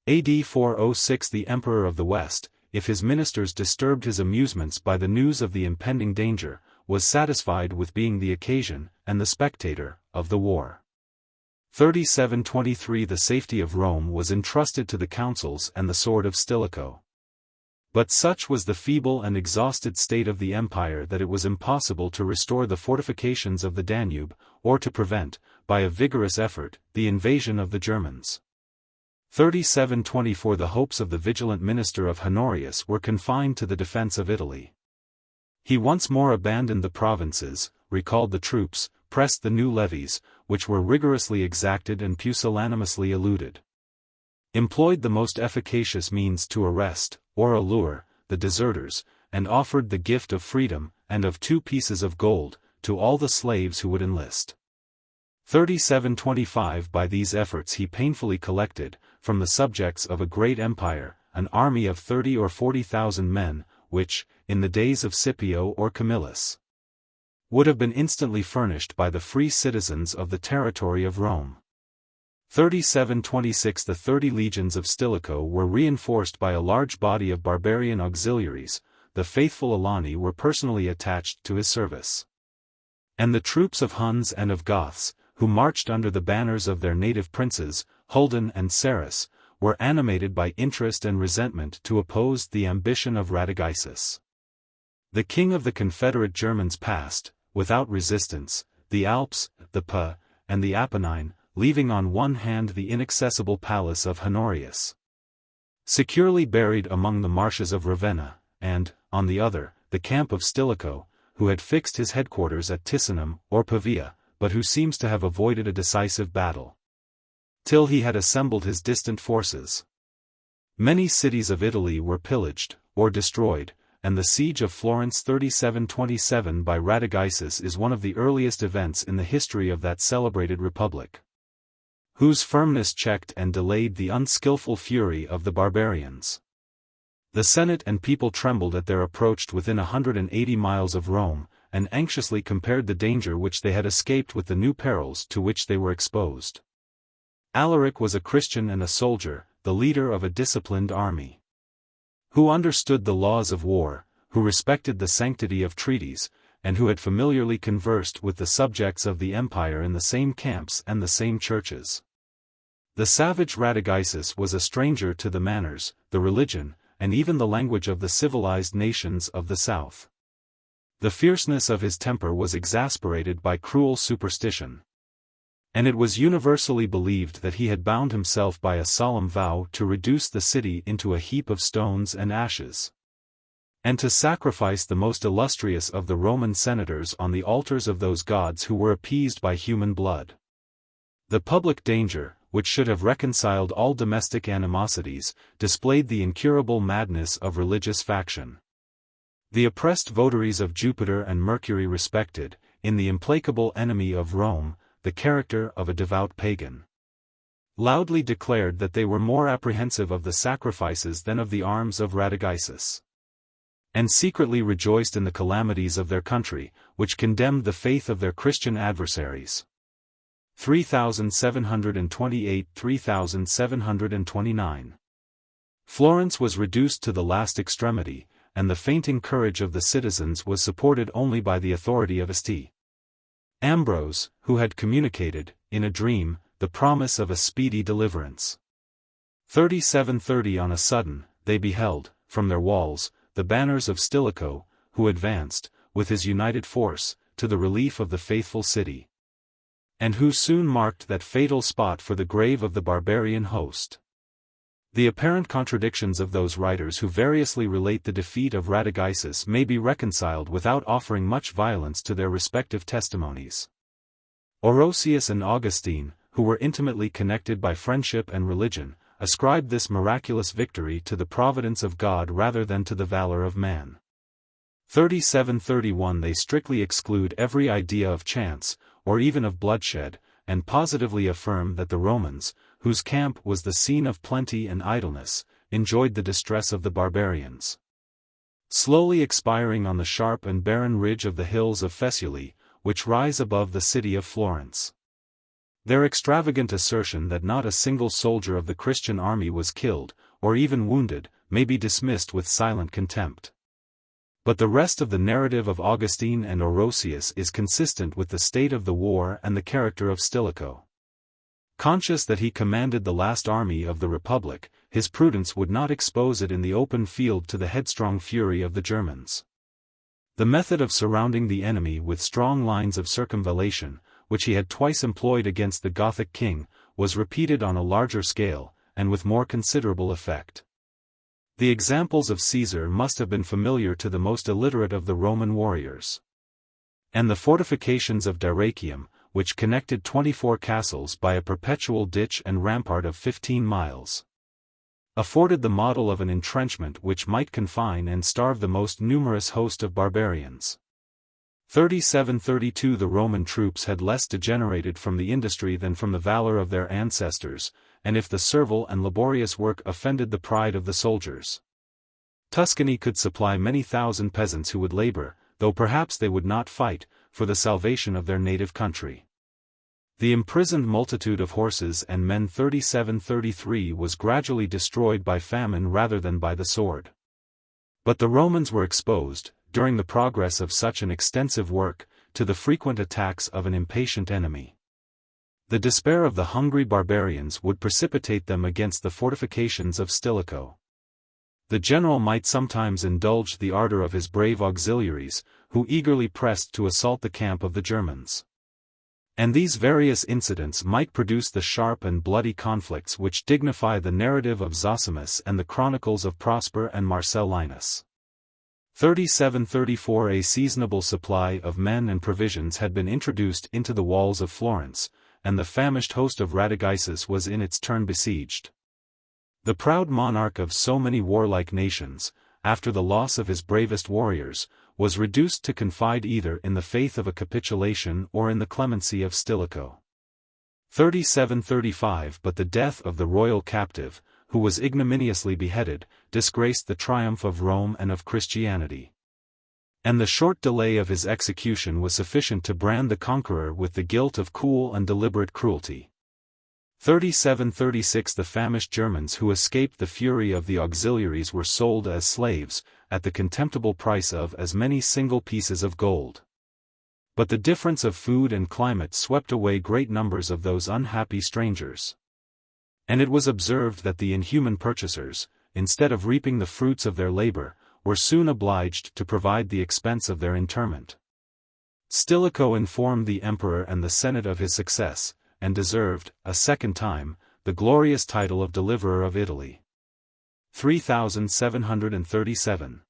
AD 406 the Emperor of the West, if his ministers disturbed his amusements by the news of the impending danger, was satisfied with being the occasion, and the spectator, of the war. 3723 the safety of Rome was entrusted to the councils and the sword of Stilicho. But such was the feeble and exhausted state of the empire that it was impossible to restore the fortifications of the Danube, or to prevent, by a vigorous effort, the invasion of the Germans. 3724 the hopes of the vigilant minister of Honorius were confined to the defense of Italy. He once more abandoned the provinces, recalled the troops, pressed the new levies, which were rigorously exacted and pusillanimously eluded, employed the most efficacious means to arrest, or allure, the deserters, and offered the gift of freedom, and of 2 pieces of gold, to all the slaves who would enlist. 3725 by these efforts he painfully collected, from the subjects of a great empire, an army of 30 or 40,000 men, which, in the days of Scipio or Camillus, would have been instantly furnished by the free citizens of the territory of Rome. 3726 the 30 legions of Stilicho were reinforced by a large body of barbarian auxiliaries, the faithful Alani were personally attached to his service. And the troops of Huns and of Goths, who marched under the banners of their native princes, Huldan and Sarus, were animated by interest and resentment to oppose the ambition of Radagaisus. The king of the Confederate Germans passed, without resistance, the Alps, the Po, and the Apennine, leaving on one hand the inaccessible palace of Honorius, securely buried among the marshes of Ravenna, and, on the other, the camp of Stilicho, who had fixed his headquarters at Ticinum or Pavia, but who seems to have avoided a decisive battle, till he had assembled his distant forces. Many cities of Italy were pillaged, or destroyed, and the siege of Florence 3727 by Radagaisus is one of the earliest events in the history of that celebrated republic, whose firmness checked and delayed the unskillful fury of the barbarians. The Senate and people trembled at their approach within 180 miles of Rome, and anxiously compared the danger which they had escaped with the new perils to which they were exposed. Alaric was a Christian and a soldier, the leader of a disciplined army, who understood the laws of war, who respected the sanctity of treaties, and who had familiarly conversed with the subjects of the empire in the same camps and the same churches. The savage Radagaisus was a stranger to the manners, the religion, and even the language of the civilized nations of the south. The fierceness of his temper was exasperated by cruel superstition, and it was universally believed that he had bound himself by a solemn vow to reduce the city into a heap of stones and ashes, and to sacrifice the most illustrious of the Roman senators on the altars of those gods who were appeased by human blood. The public danger, which should have reconciled all domestic animosities, displayed the incurable madness of religious faction. The oppressed votaries of Jupiter and Mercury respected, in the implacable enemy of Rome, the character of a devout pagan, loudly declared that they were more apprehensive of the sacrifices than of the arms of Radagaisus, and secretly rejoiced in the calamities of their country, which condemned the faith of their Christian adversaries. 3728–3729. Florence was reduced to the last extremity, and the fainting courage of the citizens was supported only by the authority of St. Ambrose, who had communicated, in a dream, the promise of a speedy deliverance. 3730. On a sudden, they beheld, from their walls, the banners of Stilicho, who advanced, with his united force, to the relief of the faithful city, and who soon marked that fatal spot for the grave of the barbarian host. The apparent contradictions of those writers who variously relate the defeat of Radagaisus may be reconciled without offering much violence to their respective testimonies. Orosius and Augustine, who were intimately connected by friendship and religion, ascribed this miraculous victory to the providence of God rather than to the valor of man. 3731. They strictly exclude every idea of chance, or even of bloodshed, and positively affirm that the Romans, whose camp was the scene of plenty and idleness, enjoyed the distress of the barbarians. Slowly expiring on the sharp and barren ridge of the hills of Faesulae, which rise above the city of Florence. Their extravagant assertion that not a single soldier of the Christian army was killed, or even wounded, may be dismissed with silent contempt. But the rest of the narrative of Augustine and Orosius is consistent with the state of the war and the character of Stilicho. Conscious that he commanded the last army of the Republic, his prudence would not expose it in the open field to the headstrong fury of the Germans. The method of surrounding the enemy with strong lines of circumvallation, which he had twice employed against the Gothic king, was repeated on a larger scale, and with more considerable effect. The examples of Caesar must have been familiar to the most illiterate of the Roman warriors. And the fortifications of Dyrrhachium, which connected 24 castles by a perpetual ditch and rampart of 15 miles, afforded the model of an entrenchment which might confine and starve the most numerous host of barbarians. 3732. The Roman troops had less degenerated from the industry than from the valor of their ancestors, and if the servile and laborious work offended the pride of the soldiers, Tuscany could supply many thousand peasants who would labor, though perhaps they would not fight, for the salvation of their native country. The imprisoned multitude of horses and men. 3733 was gradually destroyed by famine rather than by the sword. But the Romans were exposed, during the progress of such an extensive work, to the frequent attacks of an impatient enemy. The despair of the hungry barbarians would precipitate them against the fortifications of Stilicho. The general might sometimes indulge the ardor of his brave auxiliaries, who eagerly pressed to assault the camp of the Germans. And these various incidents might produce the sharp and bloody conflicts which dignify the narrative of Zosimus and the chronicles of Prosper and Marcellinus. 3734. A seasonable supply of men and provisions had been introduced into the walls of Florence, and the famished host of Radagaisus was in its turn besieged. The proud monarch of so many warlike nations, after the loss of his bravest warriors, was reduced to confide either in the faith of a capitulation or in the clemency of Stilicho. 3735. But the death of the royal captive, who was ignominiously beheaded, disgraced the triumph of Rome and of Christianity. And the short delay of his execution was sufficient to brand the conqueror with the guilt of cool and deliberate cruelty. 3736. The famished Germans who escaped the fury of the auxiliaries were sold as slaves, at the contemptible price of as many single pieces of gold. But the difference of food and climate swept away great numbers of those unhappy strangers. And it was observed that the inhuman purchasers, instead of reaping the fruits of their labor, were soon obliged to provide the expense of their interment. Stilicho informed the emperor and the senate of his success, and deserved, a second time, the glorious title of deliverer of Italy. 3737.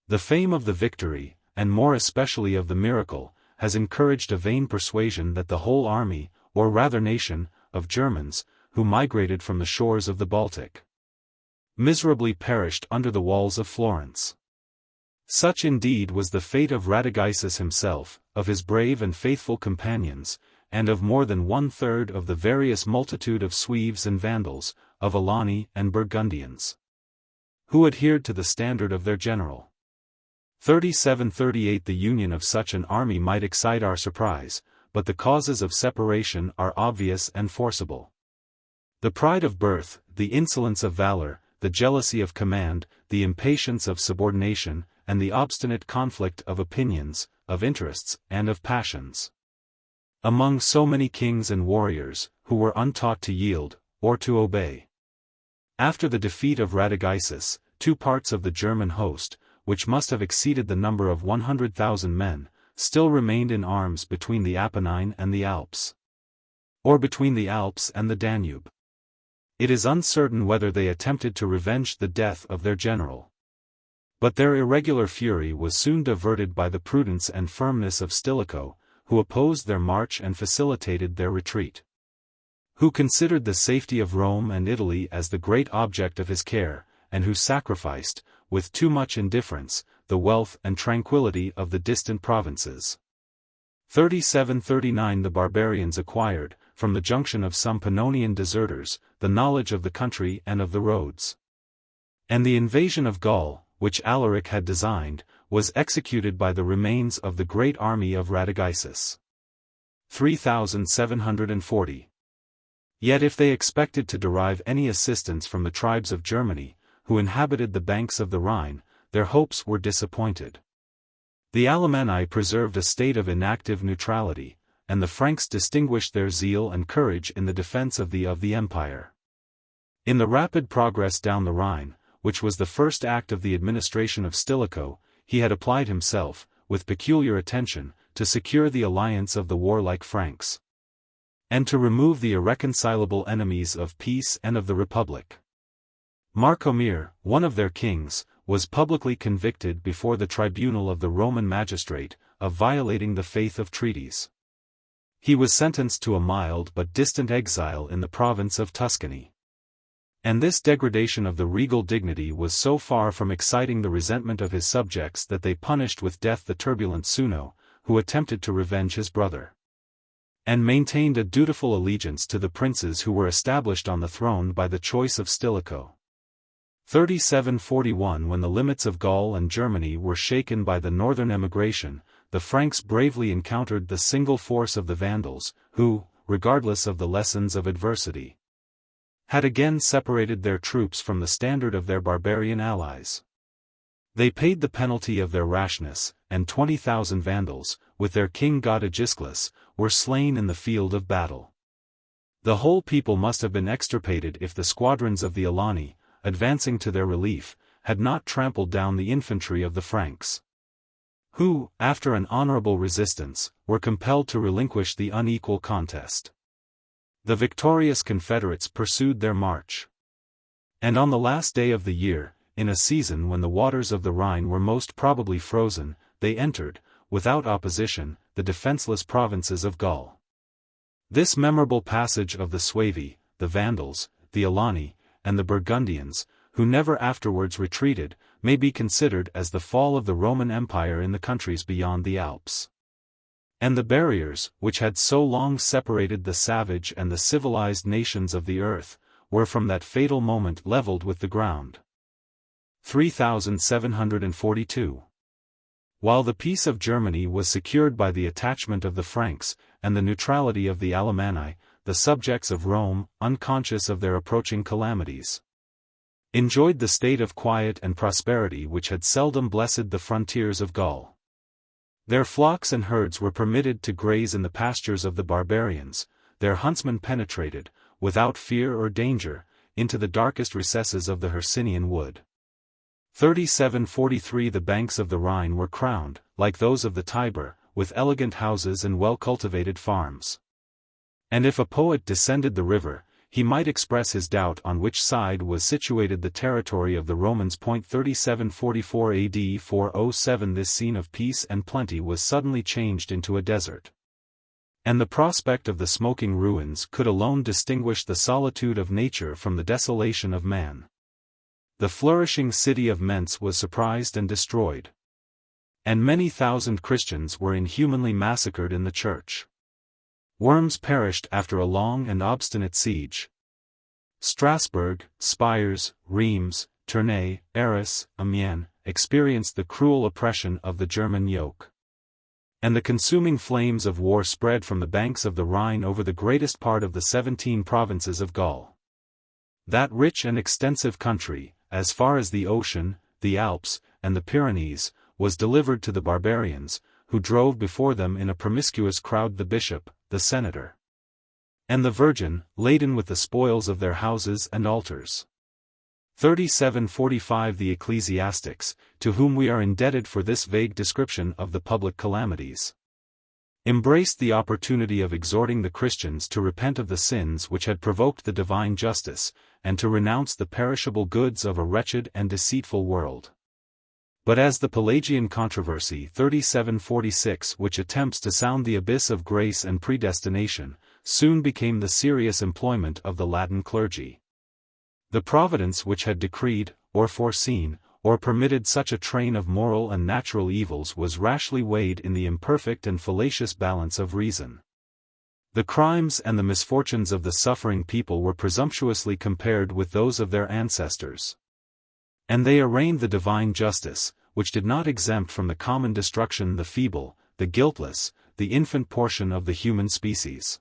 The fame of the victory, and more especially of the miracle, has encouraged a vain persuasion that the whole army, or rather nation, of Germans, who migrated from the shores of the Baltic, miserably perished under the walls of Florence. Such indeed was the fate of Radagaisus himself, of his brave and faithful companions, and of more than 1/3 of the various multitude of Sueves and Vandals, of Alani and Burgundians, who adhered to the standard of their general. 3738 The union of such an army might excite our surprise, but the causes of separation are obvious and forcible. The pride of birth, the insolence of valor, the jealousy of command, the impatience of subordination, and the obstinate conflict of opinions, of interests, and of passions. Among so many kings and warriors, who were untaught to yield, or to obey. After the defeat of Radagaisus, 2 parts of the German host, which must have exceeded the number of 100,000 men, still remained in arms between the Apennine and the Alps. Or between the Alps and the Danube. It is uncertain whether they attempted to revenge the death of their general. But their irregular fury was soon diverted by the prudence and firmness of Stilicho, who opposed their march and facilitated their retreat. Who considered the safety of Rome and Italy as the great object of his care, and who sacrificed, with too much indifference, the wealth and tranquility of the distant provinces. 3739 The barbarians acquired, from the junction of some Pannonian deserters, the knowledge of the country and of the roads. And the invasion of Gaul, which Alaric had designed, was executed by the remains of the great army of Radagaisus. 3740. Yet if they expected to derive any assistance from the tribes of Germany, who inhabited the banks of the Rhine, their hopes were disappointed. The Alemanni preserved a state of inactive neutrality, and the Franks distinguished their zeal and courage in the defense of the empire. In the rapid progress down the Rhine, which was the first act of the administration of Stilicho, he had applied himself, with peculiar attention, to secure the alliance of the warlike Franks, and to remove the irreconcilable enemies of peace and of the Republic. Marcomir, one of their kings, was publicly convicted before the tribunal of the Roman magistrate, of violating the faith of treaties. He was sentenced to a mild but distant exile in the province of Tuscany. And this degradation of the regal dignity was so far from exciting the resentment of his subjects that they punished with death the turbulent Suno, who attempted to revenge his brother, and maintained a dutiful allegiance to the princes who were established on the throne by the choice of Stilicho. 3741 When the limits of Gaul and Germany were shaken by the northern emigration, the Franks bravely encountered the single force of the Vandals, who, regardless of the lessons of adversity, had again separated their troops from the standard of their barbarian allies. They paid the penalty of their rashness, and 20,000 Vandals, with their king god Aegisclus, were slain in the field of battle. The whole people must have been extirpated if the squadrons of the Alani, advancing to their relief, had not trampled down the infantry of the Franks, who, after an honorable resistance, were compelled to relinquish the unequal contest. The victorious Confederates pursued their march. And on the last day of the year, in a season when the waters of the Rhine were most probably frozen, they entered, without opposition, the defenseless provinces of Gaul. This memorable passage of the Suevi, the Vandals, the Alani, and the Burgundians, who never afterwards retreated, may be considered as the fall of the Roman Empire in the countries beyond the Alps. And the barriers, which had so long separated the savage and the civilized nations of the earth, were from that fatal moment leveled with the ground. 3742. While the peace of Germany was secured by the attachment of the Franks, and the neutrality of the Alemanni, the subjects of Rome, unconscious of their approaching calamities, enjoyed the state of quiet and prosperity which had seldom blessed the frontiers of Gaul. Their flocks and herds were permitted to graze in the pastures of the barbarians, their huntsmen penetrated, without fear or danger, into the darkest recesses of the Hercynian wood. 3743 The banks of the Rhine were crowned, like those of the Tiber, with elegant houses and well-cultivated farms. And if a poet descended the river, he might express his doubt on which side was situated the territory of the Romans. 3744 AD 407 This scene of peace and plenty was suddenly changed into a desert. And the prospect of the smoking ruins could alone distinguish the solitude of nature from the desolation of man. The flourishing city of Mentz was surprised and destroyed. And many thousand Christians were inhumanly massacred in the church. Worms perished after a long and obstinate siege. Strasbourg, Spires, Reims, Tournai, Arras, Amiens, experienced the cruel oppression of the German yoke. And the consuming flames of war spread from the banks of the Rhine over the greatest part of the 17 provinces of Gaul. That rich and extensive country, as far as the ocean, the Alps, and the Pyrenees, was delivered to the barbarians, who drove before them in a promiscuous crowd the bishop, the senator, and the virgin, laden with the spoils of their houses and altars. 3745 The ecclesiastics, to whom we are indebted for this vague description of the public calamities, embraced the opportunity of exhorting the Christians to repent of the sins which had provoked the divine justice, and to renounce the perishable goods of a wretched and deceitful world. But as the Pelagian controversy 3746, which attempts to sound the abyss of grace and predestination, soon became the serious employment of the Latin clergy, the providence which had decreed, or foreseen, or permitted such a train of moral and natural evils was rashly weighed in the imperfect and fallacious balance of reason. The crimes and the misfortunes of the suffering people were presumptuously compared with those of their ancestors. And they arraigned the divine justice, which did not exempt from the common destruction the feeble, the guiltless, the infant portion of the human species.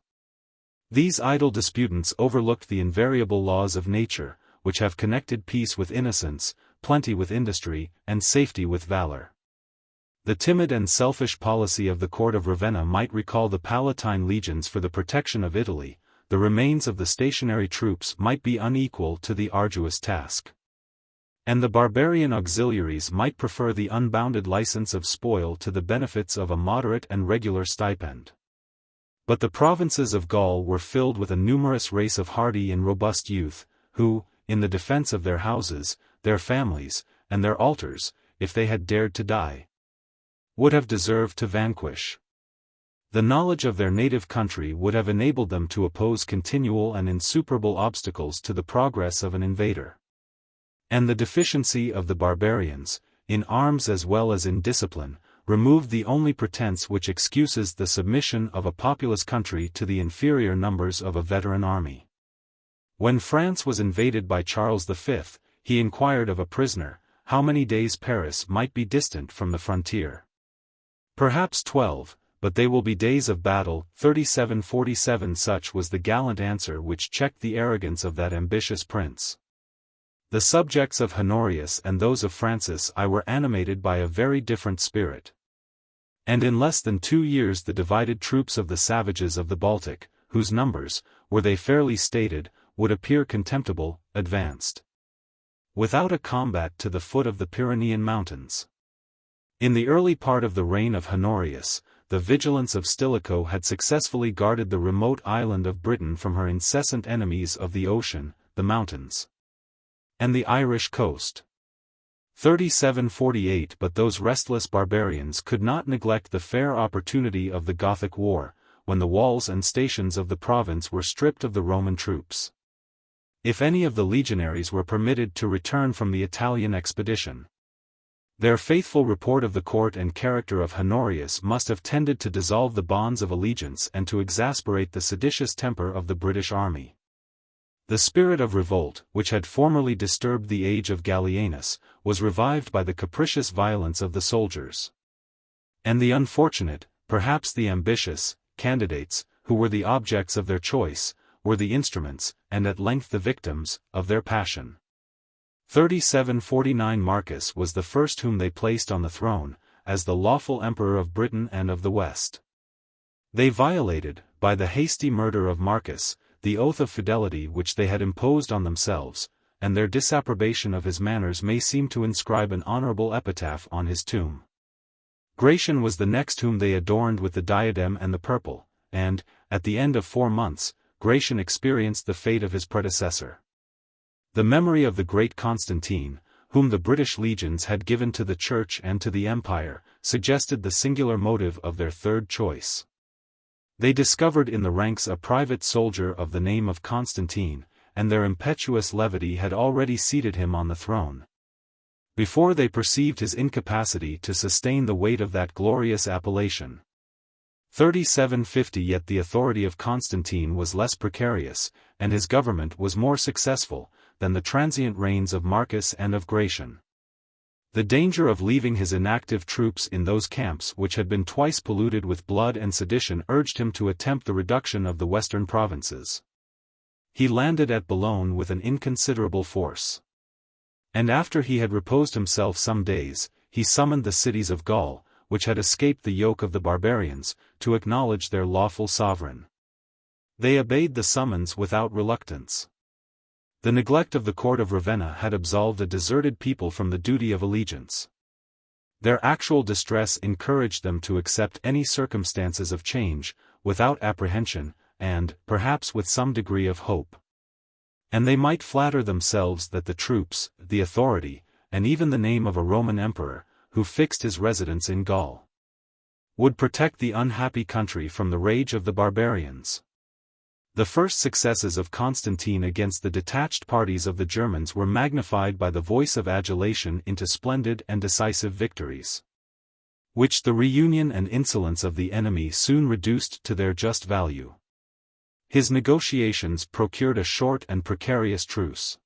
These idle disputants overlooked the invariable laws of nature, which have connected peace with innocence, plenty with industry, and safety with valor. The timid and selfish policy of the court of Ravenna might recall the Palatine legions for the protection of Italy. The remains of the stationary troops might be unequal to the arduous task, and the barbarian auxiliaries might prefer the unbounded license of spoil to the benefits of a moderate and regular stipend. But the provinces of Gaul were filled with a numerous race of hardy and robust youth, who, in the defense of their houses, their families, and their altars, if they had dared to die, would have deserved to vanquish. The knowledge of their native country would have enabled them to oppose continual and insuperable obstacles to the progress of an invader. And the deficiency of the barbarians, in arms as well as in discipline, removed the only pretense which excuses the submission of a populous country to the inferior numbers of a veteran army. When France was invaded by Charles V, he inquired of a prisoner, how many days Paris might be distant from the frontier. Perhaps 12, but they will be days of battle. 3747 Such was the gallant answer which checked the arrogance of that ambitious prince. The subjects of Honorius and those of Francis I were animated by a very different spirit. And in less than 2 years the divided troops of the savages of the Baltic, whose numbers, were they fairly stated, would appear contemptible, advanced without a combat to the foot of the Pyrenean mountains. In the early part of the reign of Honorius, the vigilance of Stilicho had successfully guarded the remote island of Britain from her incessant enemies of the ocean, the mountains, and the Irish coast. 3748 But those restless barbarians could not neglect the fair opportunity of the Gothic War, when the walls and stations of the province were stripped of the Roman troops. If any of the legionaries were permitted to return from the Italian expedition, their faithful report of the court and character of Honorius must have tended to dissolve the bonds of allegiance and to exasperate the seditious temper of the British army. The spirit of revolt, which had formerly disturbed the age of Gallienus, was revived by the capricious violence of the soldiers. And the unfortunate, perhaps the ambitious, candidates, who were the objects of their choice, were the instruments, and at length the victims, of their passion. 3749 Marcus was the first whom they placed on the throne, as the lawful emperor of Britain and of the West. They violated, by the hasty murder of Marcus, the oath of fidelity which they had imposed on themselves, and their disapprobation of his manners may seem to inscribe an honorable epitaph on his tomb. Gratian was the next whom they adorned with the diadem and the purple, and, at the end of 4 months, Gratian experienced the fate of his predecessor. The memory of the great Constantine, whom the British legions had given to the Church and to the Empire, suggested the singular motive of their third choice. They discovered in the ranks a private soldier of the name of Constantine, and their impetuous levity had already seated him on the throne, before they perceived his incapacity to sustain the weight of that glorious appellation. 3750 Yet the authority of Constantine was less precarious, and his government was more successful, than the transient reigns of Marcus and of Gratian. The danger of leaving his inactive troops in those camps which had been twice polluted with blood and sedition urged him to attempt the reduction of the western provinces. He landed at Boulogne with an inconsiderable force. And after he had reposed himself some days, he summoned the cities of Gaul, which had escaped the yoke of the barbarians, to acknowledge their lawful sovereign. They obeyed the summons without reluctance. The neglect of the court of Ravenna had absolved a deserted people from the duty of allegiance. Their actual distress encouraged them to accept any circumstances of change, without apprehension, and, perhaps with some degree of hope. And they might flatter themselves that the troops, the authority, and even the name of a Roman emperor, who fixed his residence in Gaul, would protect the unhappy country from the rage of the barbarians. The first successes of Constantine against the detached parties of the Germans were magnified by the voice of adulation into splendid and decisive victories, which the reunion and insolence of the enemy soon reduced to their just value. His negotiations procured a short and precarious truce.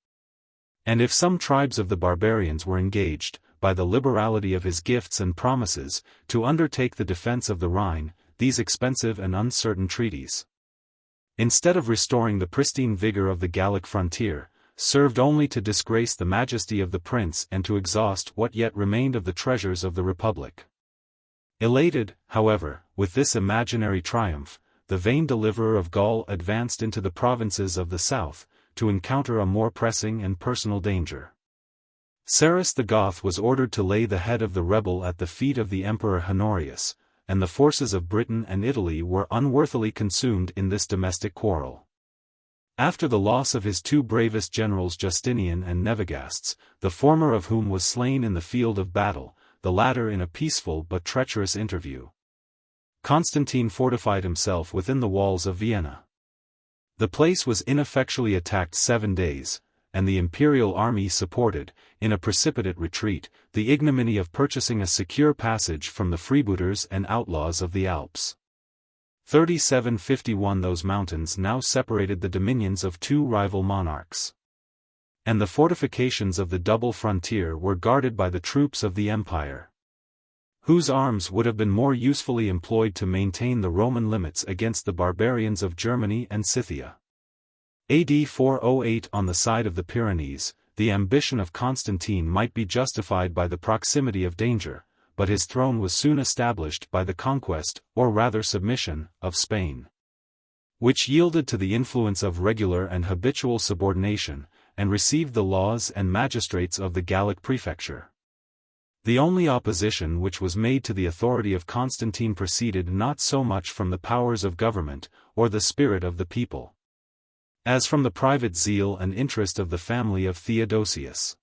And if some tribes of the barbarians were engaged, by the liberality of his gifts and promises, to undertake the defense of the Rhine, these expensive and uncertain treaties, instead of restoring the pristine vigor of the Gallic frontier, served only to disgrace the majesty of the prince and to exhaust what yet remained of the treasures of the Republic. Elated, however, with this imaginary triumph, the vain deliverer of Gaul advanced into the provinces of the south, to encounter a more pressing and personal danger. Sarus the Goth was ordered to lay the head of the rebel at the feet of the Emperor Honorius, and the forces of Britain and Italy were unworthily consumed in this domestic quarrel. After the loss of his two bravest generals Justinian and Nevegast, the former of whom was slain in the field of battle, the latter in a peaceful but treacherous interview, Constantine fortified himself within the walls of Vienna. The place was ineffectually attacked 7 days, and the imperial army supported, in a precipitate retreat, the ignominy of purchasing a secure passage from the freebooters and outlaws of the Alps. 3751 Those mountains now separated the dominions of two rival monarchs, and the fortifications of the double frontier were guarded by the troops of the empire, whose arms would have been more usefully employed to maintain the Roman limits against the barbarians of Germany and Scythia. AD 408 On the side of the Pyrenees, the ambition of Constantine might be justified by the proximity of danger, but his throne was soon established by the conquest, or rather submission, of Spain, which yielded to the influence of regular and habitual subordination, and received the laws and magistrates of the Gallic prefecture. The only opposition which was made to the authority of Constantine proceeded not so much from the powers of government, or the spirit of the people, as from the private zeal and interest of the family of Theodosius.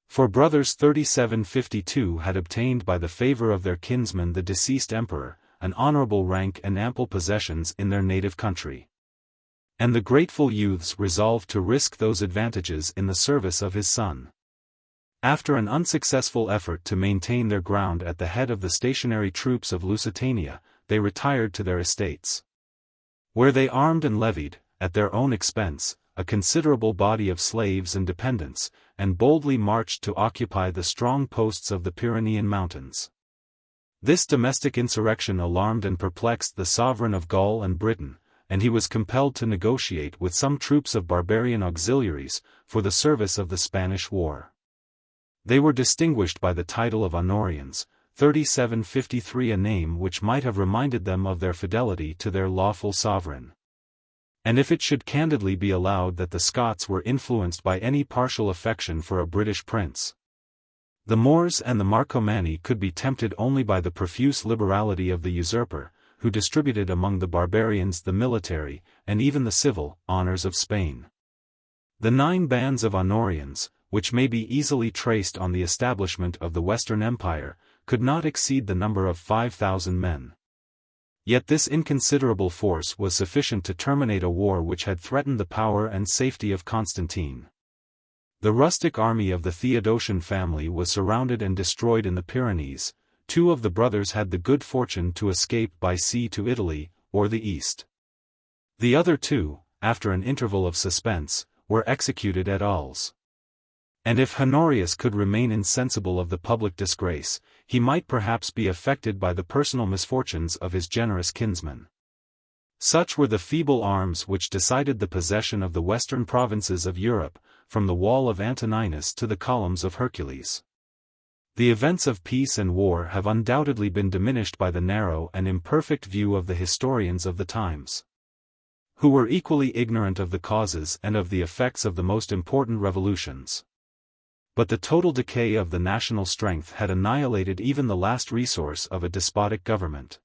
For brothers 3752 had obtained by the favor of their kinsman the deceased emperor, an honorable rank and ample possessions in their native country. And the grateful youths resolved to risk those advantages in the service of his son. After an unsuccessful effort to maintain their ground at the head of the stationary troops of Lusitania, they retired to their estates, where they armed and levied, at their own expense, a considerable body of slaves and dependents, and boldly marched to occupy the strong posts of the Pyrenean mountains. This domestic insurrection alarmed and perplexed the sovereign of Gaul and Britain, and he was compelled to negotiate with some troops of barbarian auxiliaries, for the service of the Spanish war. They were distinguished by the title of Honorians, 3753, a name which might have reminded them of their fidelity to their lawful sovereign. And if it should candidly be allowed that the Scots were influenced by any partial affection for a British prince, the Moors and the Marcomanni could be tempted only by the profuse liberality of the usurper, who distributed among the barbarians the military, and even the civil, honors of Spain. The 9 bands of Honorians, which may be easily traced on the establishment of the Western Empire, could not exceed the number of 5,000 men. Yet this inconsiderable force was sufficient to terminate a war which had threatened the power and safety of Constantine. The rustic army of the Theodosian family was surrounded and destroyed in the Pyrenees. 2 of the brothers had the good fortune to escape by sea to Italy, or the East. The other 2, after an interval of suspense, were executed at Arles. And if Honorius could remain insensible of the public disgrace, he might perhaps be affected by the personal misfortunes of his generous kinsman. Such were the feeble arms which decided the possession of the western provinces of Europe, from the wall of Antoninus to the columns of Hercules. The events of peace and war have undoubtedly been diminished by the narrow and imperfect view of the historians of the times, who were equally ignorant of the causes and of the effects of the most important revolutions. But the total decay of the national strength had annihilated even the last resource of a despotic government.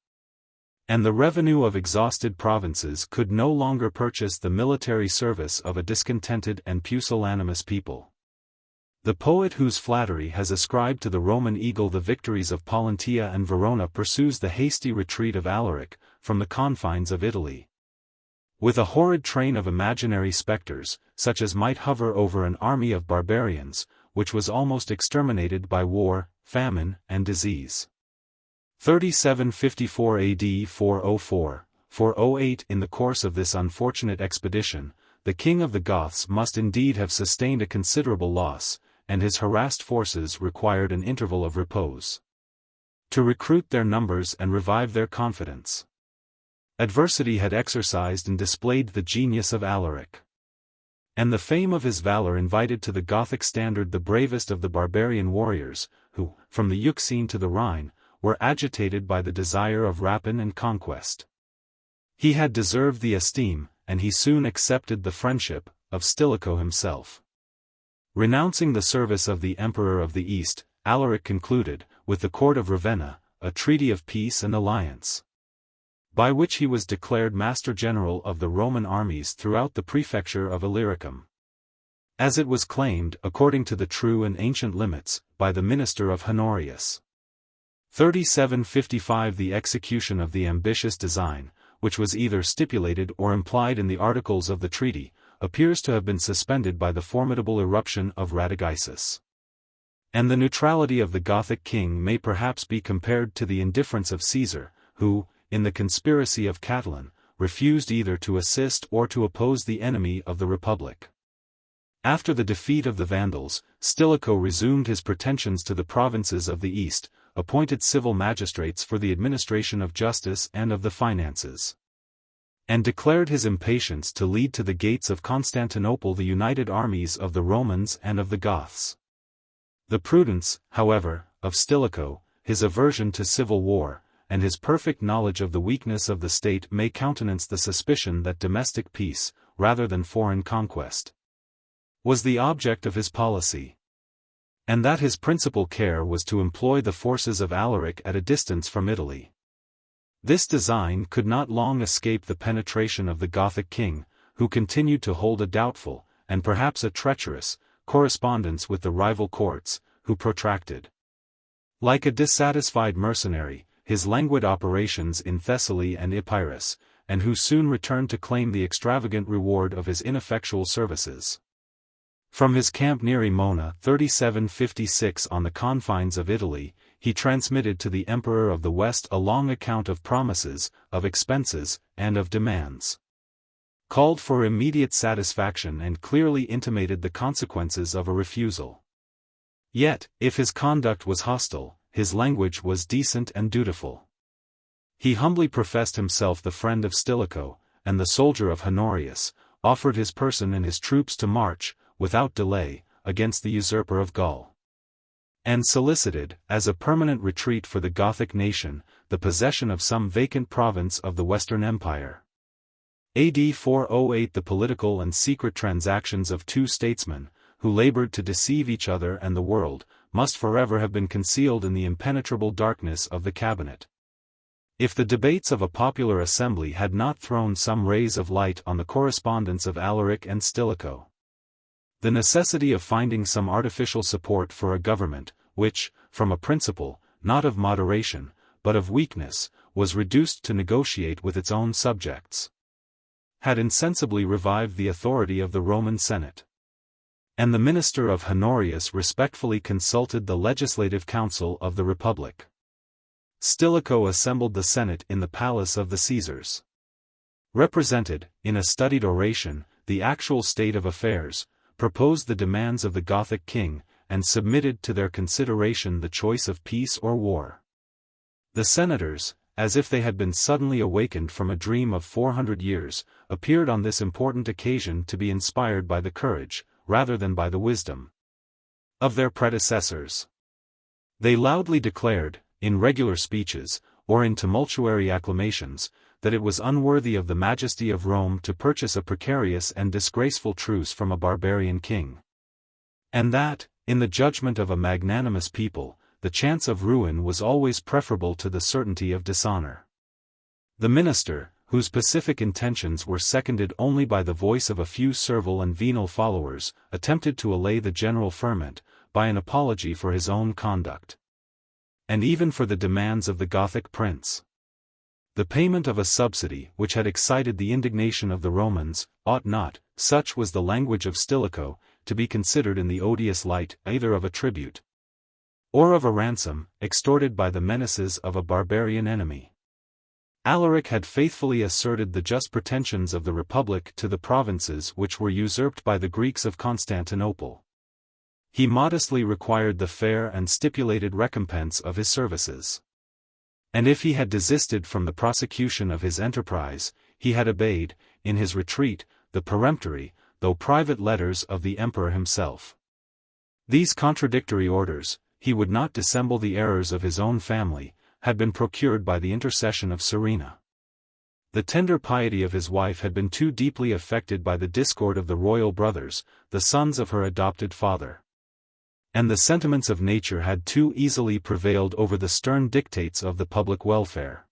And the revenue of exhausted provinces could no longer purchase the military service of a discontented and pusillanimous people. The poet whose flattery has ascribed to the Roman eagle the victories of Pollentia and Verona pursues the hasty retreat of Alaric, from the confines of Italy, with a horrid train of imaginary spectres, such as might hover over an army of barbarians, which was almost exterminated by war, famine, and disease. 3754 AD 408 In the course of this unfortunate expedition, the king of the Goths must indeed have sustained a considerable loss, and his harassed forces required an interval of repose to recruit their numbers and revive their confidence. Adversity had exercised and displayed the genius of Alaric, and the fame of his valor invited to the Gothic standard the bravest of the barbarian warriors, who, from the Euxine to the Rhine, were agitated by the desire of rapine and conquest. He had deserved the esteem, and he soon accepted the friendship, of Stilicho himself. Renouncing the service of the Emperor of the East, Alaric concluded, with the court of Ravenna, a treaty of peace and alliance, by which he was declared Master General of the Roman armies throughout the prefecture of Illyricum, as it was claimed, according to the true and ancient limits, by the minister of Honorius. 3755 The execution of the ambitious design, which was either stipulated or implied in the articles of the treaty, appears to have been suspended by the formidable eruption of Radagaisus. And the neutrality of the Gothic king may perhaps be compared to the indifference of Caesar, who, in the conspiracy of Catiline, refused either to assist or to oppose the enemy of the Republic. After the defeat of the Vandals, Stilicho resumed his pretensions to the provinces of the East, appointed civil magistrates for the administration of justice and of the finances, and declared his impatience to lead to the gates of Constantinople the united armies of the Romans and of the Goths. The prudence, however, of Stilicho, his aversion to civil war, and his perfect knowledge of the weakness of the state may countenance the suspicion that domestic peace, rather than foreign conquest, was the object of his policy, and that his principal care was to employ the forces of Alaric at a distance from Italy. This design could not long escape the penetration of the Gothic king, who continued to hold a doubtful, and perhaps a treacherous, correspondence with the rival courts, who protracted, like a dissatisfied mercenary, his languid operations in Thessaly and Epirus, and who soon returned to claim the extravagant reward of his ineffectual services. From his camp near Emona 3756 on the confines of Italy, he transmitted to the Emperor of the West a long account of promises, of expenses, and of demands, called for immediate satisfaction and clearly intimated the consequences of a refusal. Yet, if his conduct was hostile, his language was decent and dutiful. He humbly professed himself the friend of Stilicho, and the soldier of Honorius, offered his person and his troops to march, without delay, against the usurper of Gaul, and solicited, as a permanent retreat for the Gothic nation, the possession of some vacant province of the Western Empire. AD 408 The political and secret transactions of two statesmen, who labored to deceive each other and the world, must forever have been concealed in the impenetrable darkness of the cabinet. If the debates of a popular assembly had not thrown some rays of light on the correspondence of Alaric and Stilicho, the necessity of finding some artificial support for a government, which, from a principle, not of moderation, but of weakness, was reduced to negotiate with its own subjects, had insensibly revived the authority of the Roman Senate. And the minister of Honorius respectfully consulted the legislative council of the Republic. Stilicho assembled the Senate in the palace of the Caesars, represented, in a studied oration, the actual state of affairs, proposed the demands of the Gothic king, and submitted to their consideration the choice of peace or war. The senators, as if they had been suddenly awakened from a dream of 400 years, appeared on this important occasion to be inspired by the courage, rather than by the wisdom, of their predecessors. They loudly declared, in regular speeches, or in tumultuary acclamations, that it was unworthy of the majesty of Rome to purchase a precarious and disgraceful truce from a barbarian king. And that, in the judgment of a magnanimous people, the chance of ruin was always preferable to the certainty of dishonor. The minister, whose pacific intentions were seconded only by the voice of a few servile and venal followers, attempted to allay the general ferment, by an apology for his own conduct, and even for the demands of the Gothic prince. The payment of a subsidy which had excited the indignation of the Romans, ought not, such was the language of Stilicho, to be considered in the odious light either of a tribute, or of a ransom, extorted by the menaces of a barbarian enemy. Alaric had faithfully asserted the just pretensions of the Republic to the provinces which were usurped by the Greeks of Constantinople. He modestly required the fair and stipulated recompense of his services. And if he had desisted from the prosecution of his enterprise, he had obeyed, in his retreat, the peremptory, though private letters of the emperor himself. These contradictory orders, he would not dissemble the errors of his own family, had been procured by the intercession of Serena. The tender piety of his wife had been too deeply affected by the discord of the royal brothers, the sons of her adopted father. And the sentiments of nature had too easily prevailed over the stern dictates of the public welfare.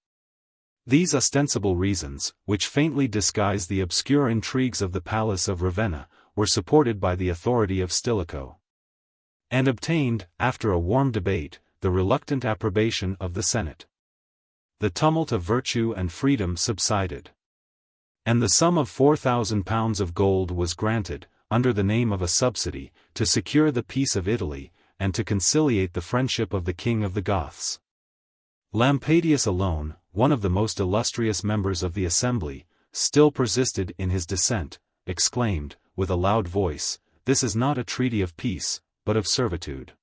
These ostensible reasons, which faintly disguise the obscure intrigues of the palace of Ravenna, were supported by the authority of Stilicho, and obtained, after a warm debate, the reluctant approbation of the Senate. The tumult of virtue and freedom subsided, and the sum of 4,000 pounds of gold was granted, under the name of a subsidy, to secure the peace of Italy, and to conciliate the friendship of the King of the Goths. Lampadius alone, one of the most illustrious members of the assembly, still persisted in his dissent, exclaimed, with a loud voice, "This is not a treaty of peace, but of servitude."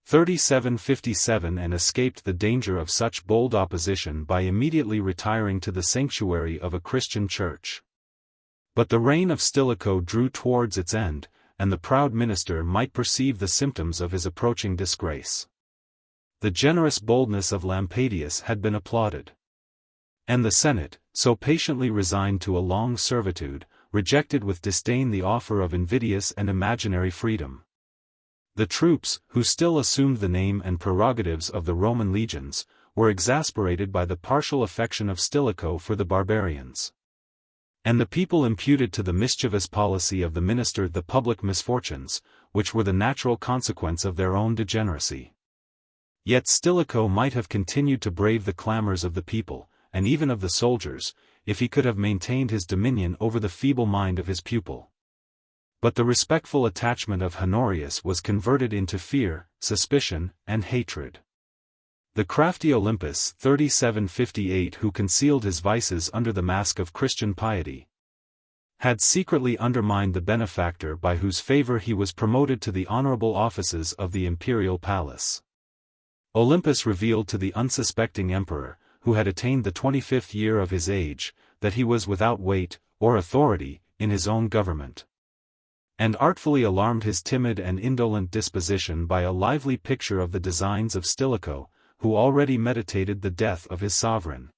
3757 and escaped the danger of such bold opposition by immediately retiring to the sanctuary of a Christian church. But the reign of Stilicho drew towards its end, and the proud minister might perceive the symptoms of his approaching disgrace. The generous boldness of Lampadius had been applauded. And the Senate, so patiently resigned to a long servitude, rejected with disdain the offer of invidious and imaginary freedom. The troops, who still assumed the name and prerogatives of the Roman legions, were exasperated by the partial affection of Stilicho for the barbarians. And the people imputed to the mischievous policy of the minister the public misfortunes, which were the natural consequence of their own degeneracy. Yet Stilicho might have continued to brave the clamors of the people, and even of the soldiers, if he could have maintained his dominion over the feeble mind of his pupil. But the respectful attachment of Honorius was converted into fear, suspicion, and hatred. The crafty Olympus 3758, who concealed his vices under the mask of Christian piety, had secretly undermined the benefactor by whose favor he was promoted to the honorable offices of the imperial palace. Olympus revealed to the unsuspecting emperor, who had attained the 25th year of his age, that he was without weight, or authority, in his own government, and artfully alarmed his timid and indolent disposition by a lively picture of the designs of Stilicho, who already meditated the death of his sovereign,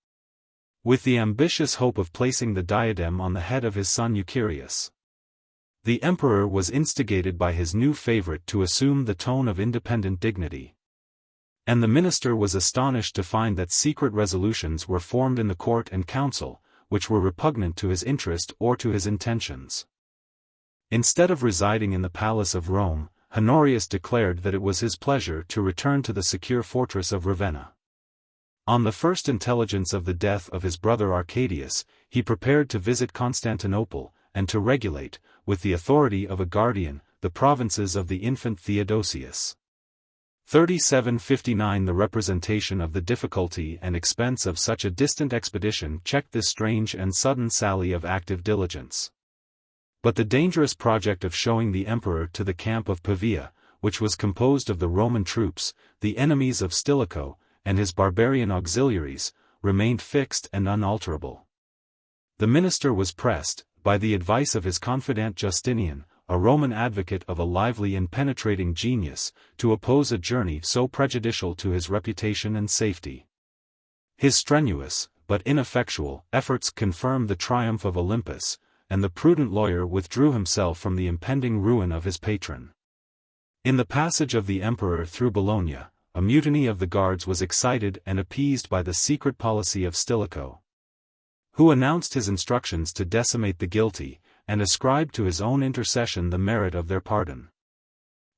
with the ambitious hope of placing the diadem on the head of his son Eucherius. The emperor was instigated by his new favorite to assume the tone of independent dignity, and the minister was astonished to find that secret resolutions were formed in the court and council, which were repugnant to his interest or to his intentions. Instead of residing in the palace of Rome, Honorius declared that it was his pleasure to return to the secure fortress of Ravenna. On the first intelligence of the death of his brother Arcadius, he prepared to visit Constantinople, and to regulate, with the authority of a guardian, the provinces of the infant Theodosius. 3759 The representation of the difficulty and expense of such a distant expedition checked this strange and sudden sally of active diligence. But the dangerous project of showing the emperor to the camp of Pavia, which was composed of the Roman troops, the enemies of Stilicho, and his barbarian auxiliaries, remained fixed and unalterable. The minister was pressed, by the advice of his confidant Justinian, a Roman advocate of a lively and penetrating genius, to oppose a journey so prejudicial to his reputation and safety. His strenuous, but ineffectual, efforts confirmed the triumph of Olympus, and the prudent lawyer withdrew himself from the impending ruin of his patron. In the passage of the emperor through Bologna, a mutiny of the guards was excited and appeased by the secret policy of Stilicho, who announced his instructions to decimate the guilty, and ascribed to his own intercession the merit of their pardon.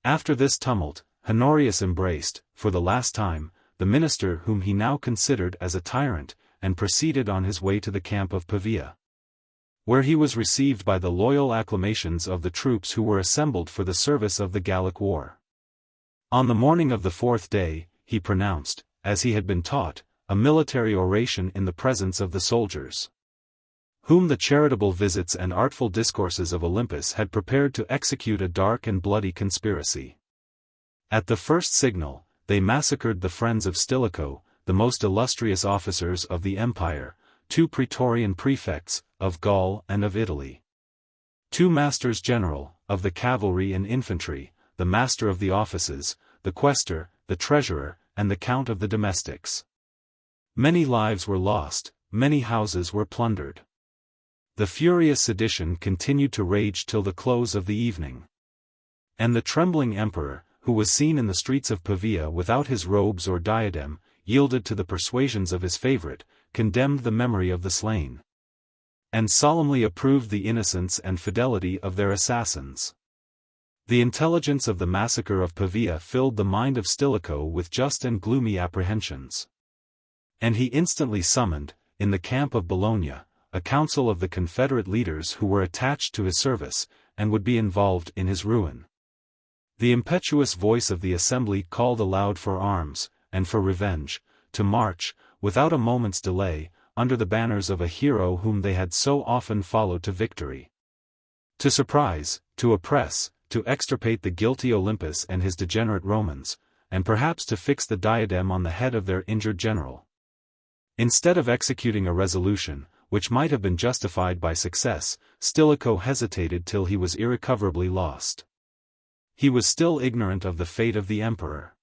After this tumult, Honorius embraced, for the last time, the minister whom he now considered as a tyrant, and proceeded on his way to the camp of Pavia, where he was received by the loyal acclamations of the troops who were assembled for the service of the Gallic War. On the morning of the fourth day, he pronounced, as he had been taught, a military oration in the presence of the soldiers, whom the charitable visits and artful discourses of Olympus had prepared to execute a dark and bloody conspiracy. At the first signal, they massacred the friends of Stilicho, the most illustrious officers of the empire, 2 praetorian prefects, of Gaul and of Italy, 2 masters general, of the cavalry and infantry, the master of the offices, the quaestor, the treasurer, and the count of the domestics. Many lives were lost, many houses were plundered. The furious sedition continued to rage till the close of the evening. And the trembling emperor, who was seen in the streets of Pavia without his robes or diadem, yielded to the persuasions of his favorite, condemned the memory of the slain, and solemnly approved the innocence and fidelity of their assassins. The intelligence of the massacre of Pavia filled the mind of Stilicho with just and gloomy apprehensions. And he instantly summoned, in the camp of Bologna, a council of the Confederate leaders who were attached to his service, and would be involved in his ruin. The impetuous voice of the assembly called aloud for arms, and for revenge, to march, without a moment's delay, under the banners of a hero whom they had so often followed to victory. To surprise, to oppress, to extirpate the guilty Olympus and his degenerate Romans, and perhaps to fix the diadem on the head of their injured general. Instead of executing a resolution, which might have been justified by success, Stilicho hesitated till he was irrecoverably lost. He was still ignorant of the fate of the emperor.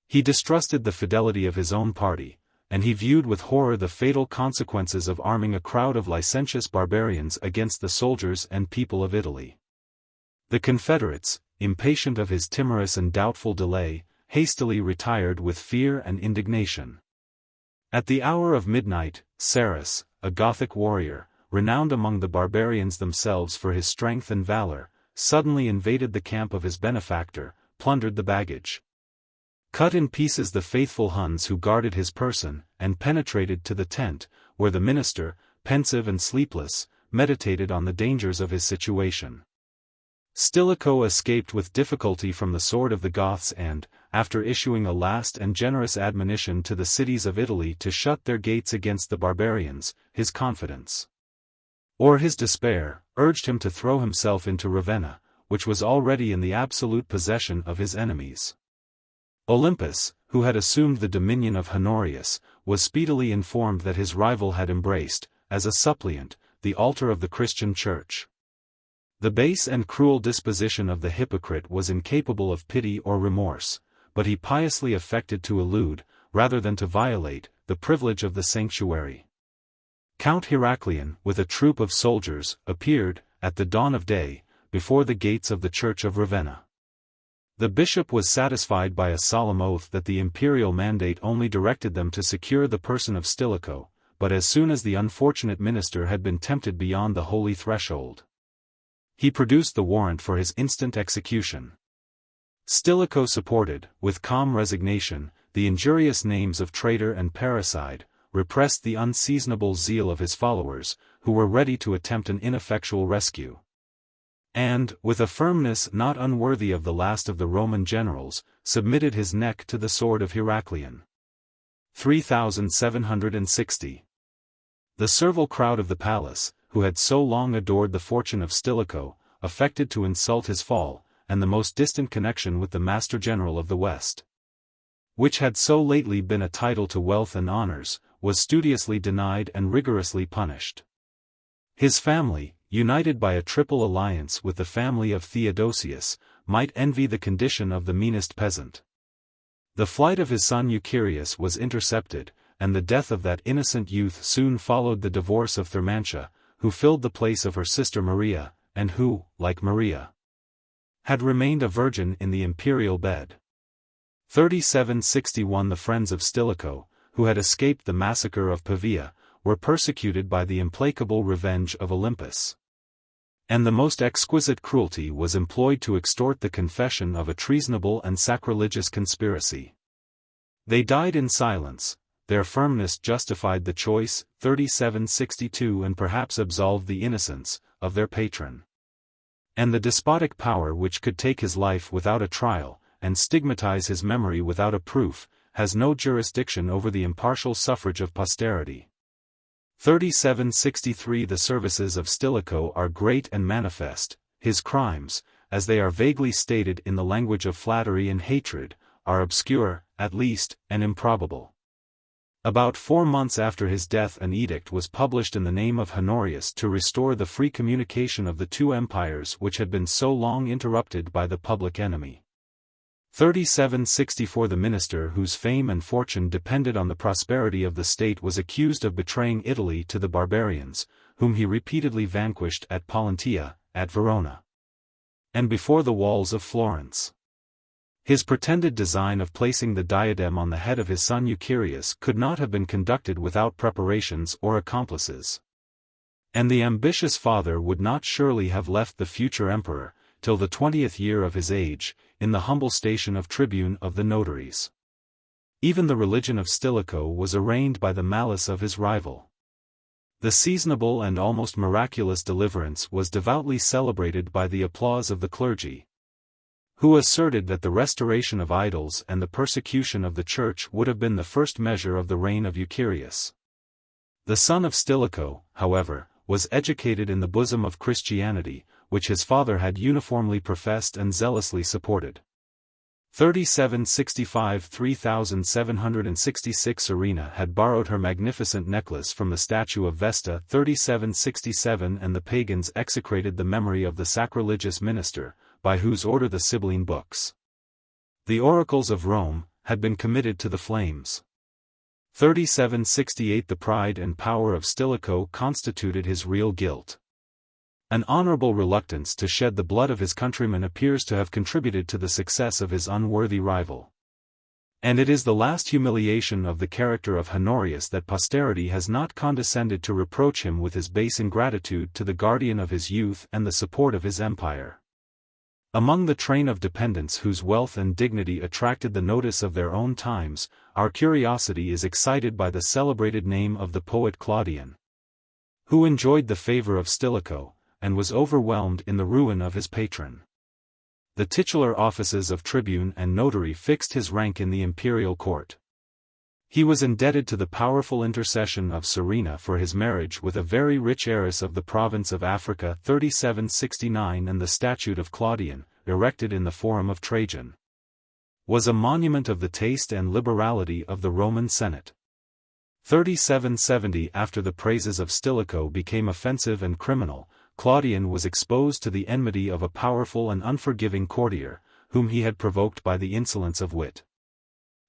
He distrusted the fidelity of his own party, and he viewed with horror the fatal consequences of arming a crowd of licentious barbarians against the soldiers and people of Italy. The Confederates, impatient of his timorous and doubtful delay, hastily retired with fear and indignation. At the hour of midnight, Sarus, a Gothic warrior, renowned among the barbarians themselves for his strength and valor, suddenly invaded the camp of his benefactor, plundered the baggage, cut in pieces the faithful Huns who guarded his person, and penetrated to the tent, where the minister, pensive and sleepless, meditated on the dangers of his situation. Stilicho escaped with difficulty from the sword of the Goths and, after issuing a last and generous admonition to the cities of Italy to shut their gates against the barbarians, his confidence, or his despair, urged him to throw himself into Ravenna, which was already in the absolute possession of his enemies. Olympus, who had assumed the dominion of Honorius, was speedily informed that his rival had embraced, as a suppliant, the altar of the Christian Church. The base and cruel disposition of the hypocrite was incapable of pity or remorse, but he piously affected to elude, rather than to violate, the privilege of the sanctuary. Count Heraclian, with a troop of soldiers, appeared, at the dawn of day, before the gates of the church of Ravenna. The bishop was satisfied by a solemn oath that the imperial mandate only directed them to secure the person of Stilicho, but as soon as the unfortunate minister had been tempted beyond the holy threshold, he produced the warrant for his instant execution. Stilicho supported, with calm resignation, the injurious names of traitor and parricide, repressed the unseasonable zeal of his followers, who were ready to attempt an ineffectual rescue, and, with a firmness not unworthy of the last of the Roman generals, submitted his neck to the sword of Heraclian. 3760. The servile crowd of the palace, who had so long adored the fortune of Stilicho, affected to insult his fall, and the most distant connection with the Master General of the West, which had so lately been a title to wealth and honors, was studiously denied and rigorously punished. His family, united by a triple alliance with the family of Theodosius, might envy the condition of the meanest peasant. The flight of his son Eucherius was intercepted, and the death of that innocent youth soon followed the divorce of Thermantia, who filled the place of her sister Maria, and who, like Maria, had remained a virgin in the imperial bed. 3761 The friends of Stilicho, who had escaped the massacre of Pavia, were persecuted by the implacable revenge of Olympus. And the most exquisite cruelty was employed to extort the confession of a treasonable and sacrilegious conspiracy. They died in silence, their firmness justified the choice, 3762 and perhaps absolved the innocence, of their patron. And the despotic power which could take his life without a trial, and stigmatize his memory without a proof, has no jurisdiction over the impartial suffrage of posterity. 3763 The services of Stilicho are great and manifest, his crimes, as they are vaguely stated in the language of flattery and hatred, are obscure, at least, and improbable. About 4 months after his death an edict was published in the name of Honorius to restore the free communication of the two empires which had been so long interrupted by the public enemy. 3764 The minister whose fame and fortune depended on the prosperity of the state was accused of betraying Italy to the barbarians, whom he repeatedly vanquished at Pollentia, at Verona, and before the walls of Florence. His pretended design of placing the diadem on the head of his son Eucherius could not have been conducted without preparations or accomplices. And the ambitious father would not surely have left the future emperor, till the 20th year of his age, in the humble station of tribune of the notaries. Even the religion of Stilicho was arraigned by the malice of his rival. The seasonable and almost miraculous deliverance was devoutly celebrated by the applause of the clergy, who asserted that the restoration of idols and the persecution of the church would have been the first measure of the reign of Eucherius. The son of Stilicho, however, was educated in the bosom of Christianity, which his father had uniformly professed and zealously supported. 3765 3766 Serena had borrowed her magnificent necklace from the statue of Vesta 3767 and the pagans execrated the memory of the sacrilegious minister, by whose order the Sibylline books, the oracles of Rome, had been committed to the flames. 3768 The pride and power of Stilicho constituted his real guilt. An honorable reluctance to shed the blood of his countrymen appears to have contributed to the success of his unworthy rival. And it is the last humiliation of the character of Honorius that posterity has not condescended to reproach him with his base ingratitude to the guardian of his youth and the support of his empire. Among the train of dependents whose wealth and dignity attracted the notice of their own times, our curiosity is excited by the celebrated name of the poet Claudian, who enjoyed the favor of Stilicho, and was overwhelmed in the ruin of his patron. The titular offices of tribune and notary fixed his rank in the imperial court. He was indebted to the powerful intercession of Serena for his marriage with a very rich heiress of the province of Africa 3769 and the statue of Claudian, erected in the Forum of Trajan, was a monument of the taste and liberality of the Roman Senate. 3770 After the praises of Stilicho became offensive and criminal, Claudian was exposed to the enmity of a powerful and unforgiving courtier, whom he had provoked by the insolence of wit.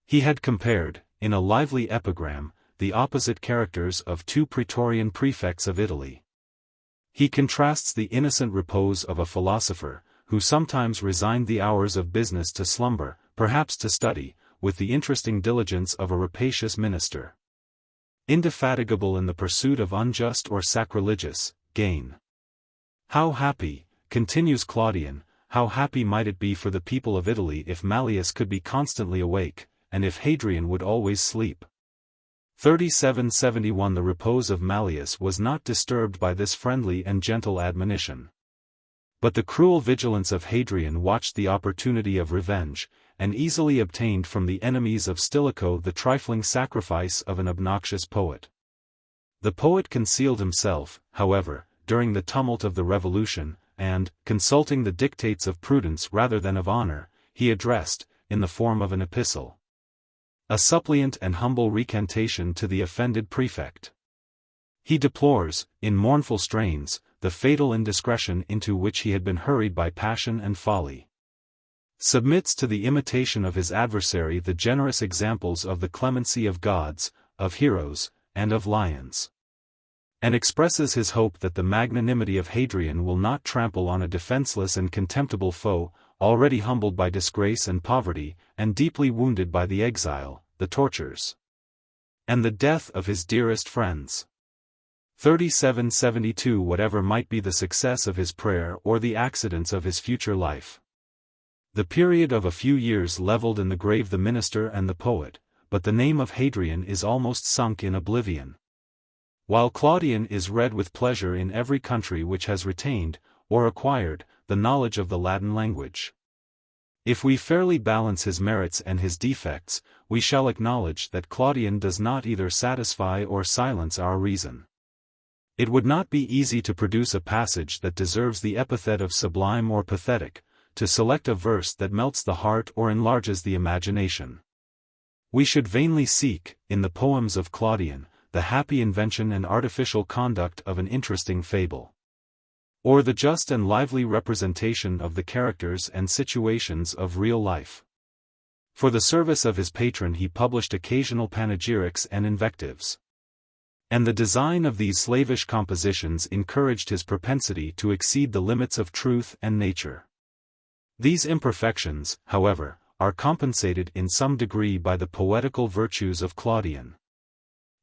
He had compared, in a lively epigram, the opposite characters of two praetorian prefects of Italy. He contrasts the innocent repose of a philosopher, who sometimes resigned the hours of business to slumber, perhaps to study, with the interesting diligence of a rapacious minister, indefatigable in the pursuit of unjust or sacrilegious gain. How happy, continues Claudian, how happy might it be for the people of Italy if Malleus could be constantly awake, and if Hadrian would always sleep. 3771 The repose of Malleus was not disturbed by this friendly and gentle admonition. But the cruel vigilance of Hadrian watched the opportunity of revenge, and easily obtained from the enemies of Stilicho the trifling sacrifice of an obnoxious poet. The poet concealed himself, however, during the tumult of the revolution, and, consulting the dictates of prudence rather than of honor, he addressed, in the form of an epistle, a suppliant and humble recantation to the offended prefect. He deplores, in mournful strains, the fatal indiscretion into which he had been hurried by passion and folly. Submits to the imitation of his adversary the generous examples of the clemency of gods, of heroes, and of lions. And expresses his hope that the magnanimity of Hadrian will not trample on a defenseless and contemptible foe, already humbled by disgrace and poverty, and deeply wounded by the exile, the tortures, and the death of his dearest friends. 3772 Whatever might be the success of his prayer or the accidents of his future life, the period of a few years leveled in the grave the minister and the poet, but the name of Hadrian is almost sunk in oblivion. While Claudian is read with pleasure in every country which has retained, or acquired, the knowledge of the Latin language. If we fairly balance his merits and his defects, we shall acknowledge that Claudian does not either satisfy or silence our reason. It would not be easy to produce a passage that deserves the epithet of sublime or pathetic, to select a verse that melts the heart or enlarges the imagination. We should vainly seek, in the poems of Claudian, the happy invention and artificial conduct of an interesting fable, or the just and lively representation of the characters and situations of real life. For the service of his patron he published occasional panegyrics and invectives. And the design of these slavish compositions encouraged his propensity to exceed the limits of truth and nature. These imperfections, however, are compensated in some degree by the poetical virtues of Claudian.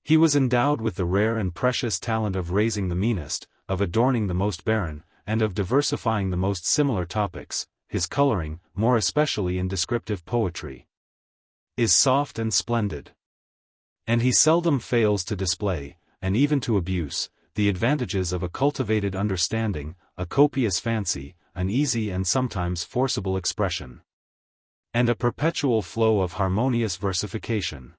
He was endowed with the rare and precious talent of raising the meanest, of adorning the most barren, and of diversifying the most similar topics. His coloring, more especially in descriptive poetry, is soft and splendid. And he seldom fails to display, and even to abuse, the advantages of a cultivated understanding, a copious fancy, an easy and sometimes forcible expression, and a perpetual flow of harmonious versification.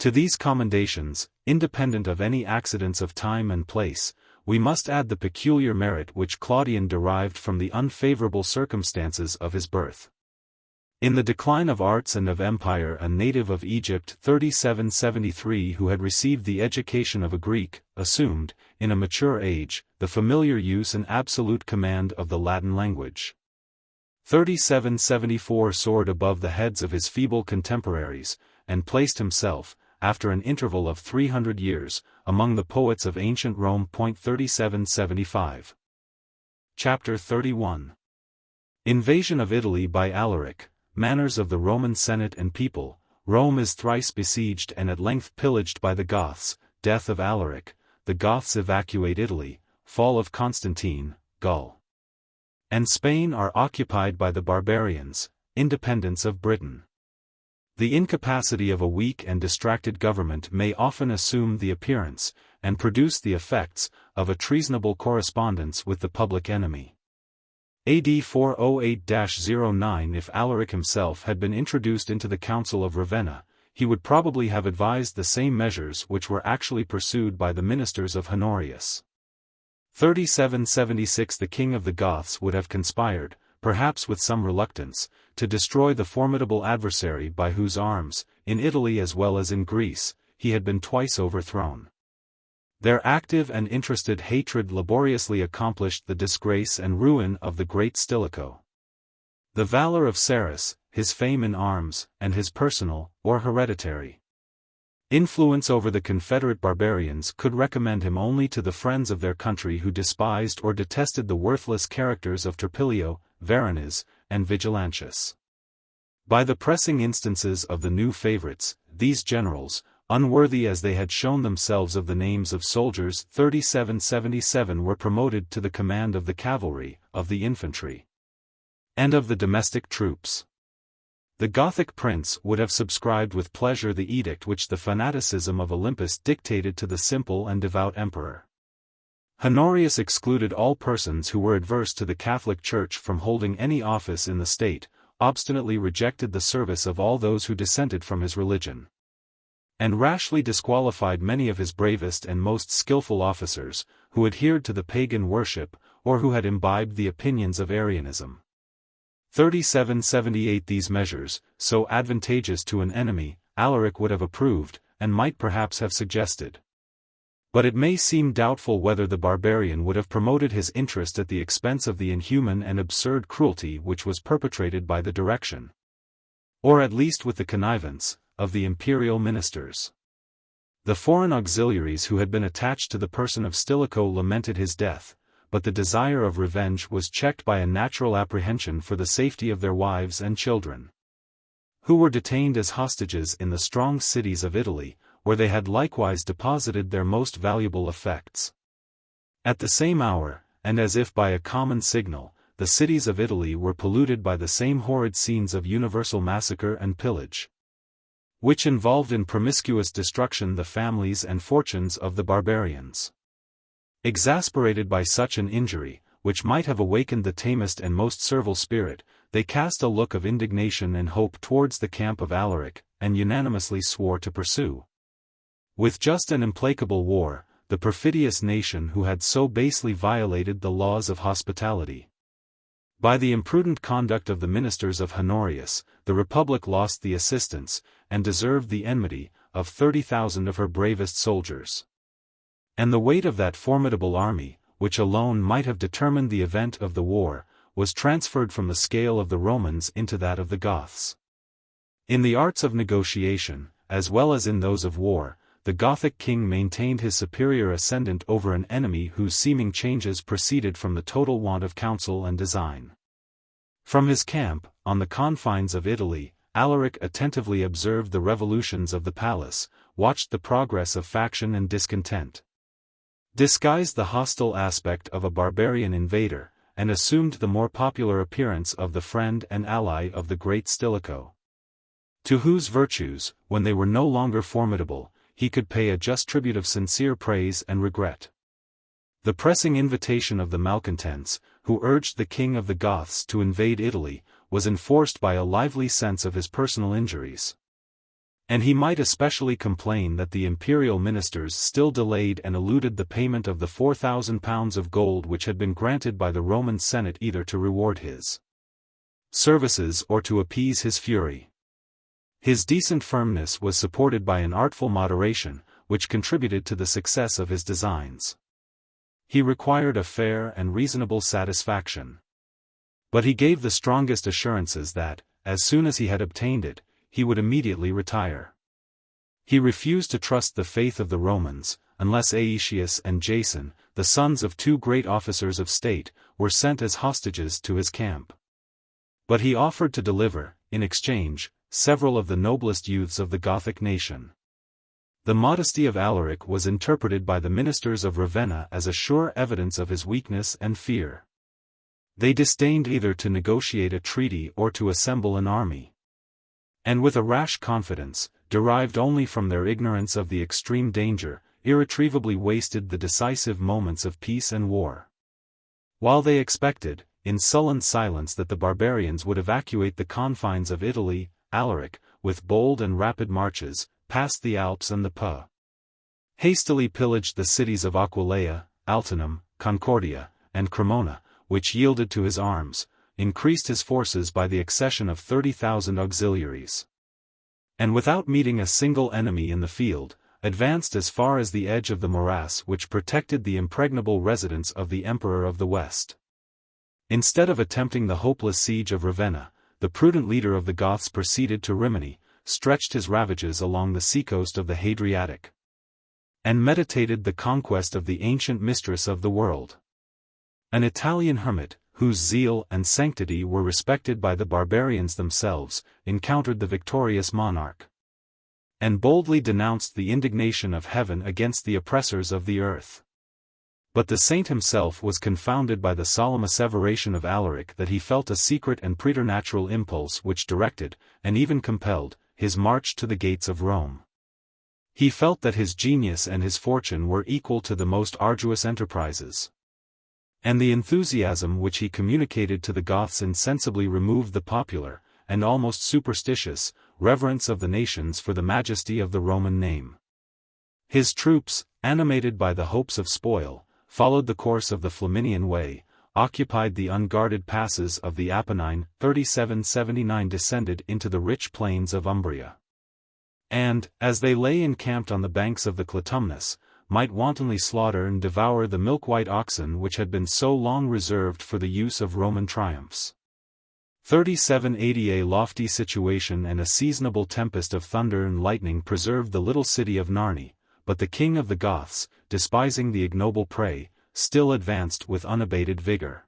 To these commendations, independent of any accidents of time and place, we must add the peculiar merit which Claudian derived from the unfavorable circumstances of his birth. In the decline of arts and of empire, a native of Egypt 3773 who had received the education of a Greek, assumed, in a mature age, the familiar use and absolute command of the Latin language. 3774 soared above the heads of his feeble contemporaries, and placed himself, after an interval of 300 years, among the poets of ancient Rome. 3775. Chapter 31. Invasion of Italy by Alaric. Manners of the Roman Senate and people. Rome is thrice besieged and at length pillaged by the Goths. Death of Alaric. The Goths evacuate Italy. Fall of Constantine. Gaul and Spain are occupied by the barbarians. Independence of Britain. The incapacity of a weak and distracted government may often assume the appearance, and produce the effects, of a treasonable correspondence with the public enemy. AD 408-09 If Alaric himself had been introduced into the Council of Ravenna, he would probably have advised the same measures which were actually pursued by the ministers of Honorius. 3776 The king of the Goths would have conspired, perhaps with some reluctance, to destroy the formidable adversary by whose arms, in Italy as well as in Greece, he had been twice overthrown. Their active and interested hatred laboriously accomplished the disgrace and ruin of the great Stilicho. The valor of Sarus, his fame in arms, and his personal, or hereditary, influence over the Confederate barbarians could recommend him only to the friends of their country who despised or detested the worthless characters of Turpilio, Veronese, and Vigilantius. By the pressing instances of the new favorites, these generals, unworthy as they had shown themselves of the names of soldiers, 3777 were promoted to the command of the cavalry, of the infantry, and of the domestic troops. The Gothic prince would have subscribed with pleasure the edict which the fanaticism of Olympus dictated to the simple and devout emperor. Honorius excluded all persons who were adverse to the Catholic Church from holding any office in the state, obstinately rejected the service of all those who dissented from his religion, and rashly disqualified many of his bravest and most skillful officers, who adhered to the pagan worship, or who had imbibed the opinions of Arianism. 3778 These measures, so advantageous to an enemy, Alaric would have approved, and might perhaps have suggested. But it may seem doubtful whether the barbarian would have promoted his interest at the expense of the inhuman and absurd cruelty which was perpetrated by the direction, or at least with the connivance, of the imperial ministers. The foreign auxiliaries who had been attached to the person of Stilicho lamented his death, but the desire of revenge was checked by a natural apprehension for the safety of their wives and children, who were detained as hostages in the strong cities of Italy, where they had likewise deposited their most valuable effects. At the same hour, and as if by a common signal, the cities of Italy were polluted by the same horrid scenes of universal massacre and pillage, which involved in promiscuous destruction the families and fortunes of the barbarians. Exasperated by such an injury, which might have awakened the tamest and most servile spirit, they cast a look of indignation and hope towards the camp of Alaric, and unanimously swore to pursue, with just and implacable war, the perfidious nation who had so basely violated the laws of hospitality. By the imprudent conduct of the ministers of Honorius, the Republic lost the assistance, and deserved the enmity, of 30,000 of her bravest soldiers. And the weight of that formidable army, which alone might have determined the event of the war, was transferred from the scale of the Romans into that of the Goths. In the arts of negotiation, as well as in those of war, the Gothic king maintained his superior ascendant over an enemy whose seeming changes proceeded from the total want of counsel and design. From his camp, on the confines of Italy, Alaric attentively observed the revolutions of the palace, watched the progress of faction and discontent, disguised the hostile aspect of a barbarian invader, and assumed the more popular appearance of the friend and ally of the great Stilicho, to whose virtues, when they were no longer formidable, he could pay a just tribute of sincere praise and regret. The pressing invitation of the malcontents, who urged the king of the Goths to invade Italy, was enforced by a lively sense of his personal injuries. And he might especially complain that the imperial ministers still delayed and eluded the payment of the 4,000 pounds of gold which had been granted by the Roman Senate either to reward his services or to appease his fury. His decent firmness was supported by an artful moderation, which contributed to the success of his designs. He required a fair and reasonable satisfaction. But he gave the strongest assurances that, as soon as he had obtained it, he would immediately retire. He refused to trust the faith of the Romans, unless Aetius and Jason, the sons of two great officers of state, were sent as hostages to his camp. But he offered to deliver, in exchange, several of the noblest youths of the Gothic nation. The modesty of Alaric was interpreted by the ministers of Ravenna as a sure evidence of his weakness and fear. They disdained either to negotiate a treaty or to assemble an army, and with a rash confidence, derived only from their ignorance of the extreme danger, irretrievably wasted the decisive moments of peace and war. While they expected, in sullen silence, that the barbarians would evacuate the confines of Italy, Alaric, with bold and rapid marches, passed the Alps and the Po, hastily pillaged the cities of Aquileia, Altinum, Concordia, and Cremona, which yielded to his arms, increased his forces by the accession of 30,000 auxiliaries, and without meeting a single enemy in the field, advanced as far as the edge of the morass which protected the impregnable residence of the Emperor of the West. Instead of attempting the hopeless siege of Ravenna, the prudent leader of the Goths proceeded to Rimini, stretched his ravages along the seacoast of the Hadriatic, and meditated the conquest of the ancient mistress of the world. An Italian hermit, whose zeal and sanctity were respected by the barbarians themselves, encountered the victorious monarch, and boldly denounced the indignation of heaven against the oppressors of the earth. But the saint himself was confounded by the solemn asseveration of Alaric that he felt a secret and preternatural impulse which directed, and even compelled, his march to the gates of Rome. He felt that his genius and his fortune were equal to the most arduous enterprises, and the enthusiasm which he communicated to the Goths insensibly removed the popular, and almost superstitious, reverence of the nations for the majesty of the Roman name. His troops, animated by the hopes of spoil, followed the course of the Flaminian Way, occupied the unguarded passes of the Apennine, 3779 descended into the rich plains of Umbria. And, as they lay encamped on the banks of the Clitumnus, might wantonly slaughter and devour the milk-white oxen which had been so long reserved for the use of Roman triumphs. 3780. A lofty situation and a seasonable tempest of thunder and lightning preserved the little city of Narni, but the king of the Goths, despising the ignoble prey, still advanced with unabated vigor.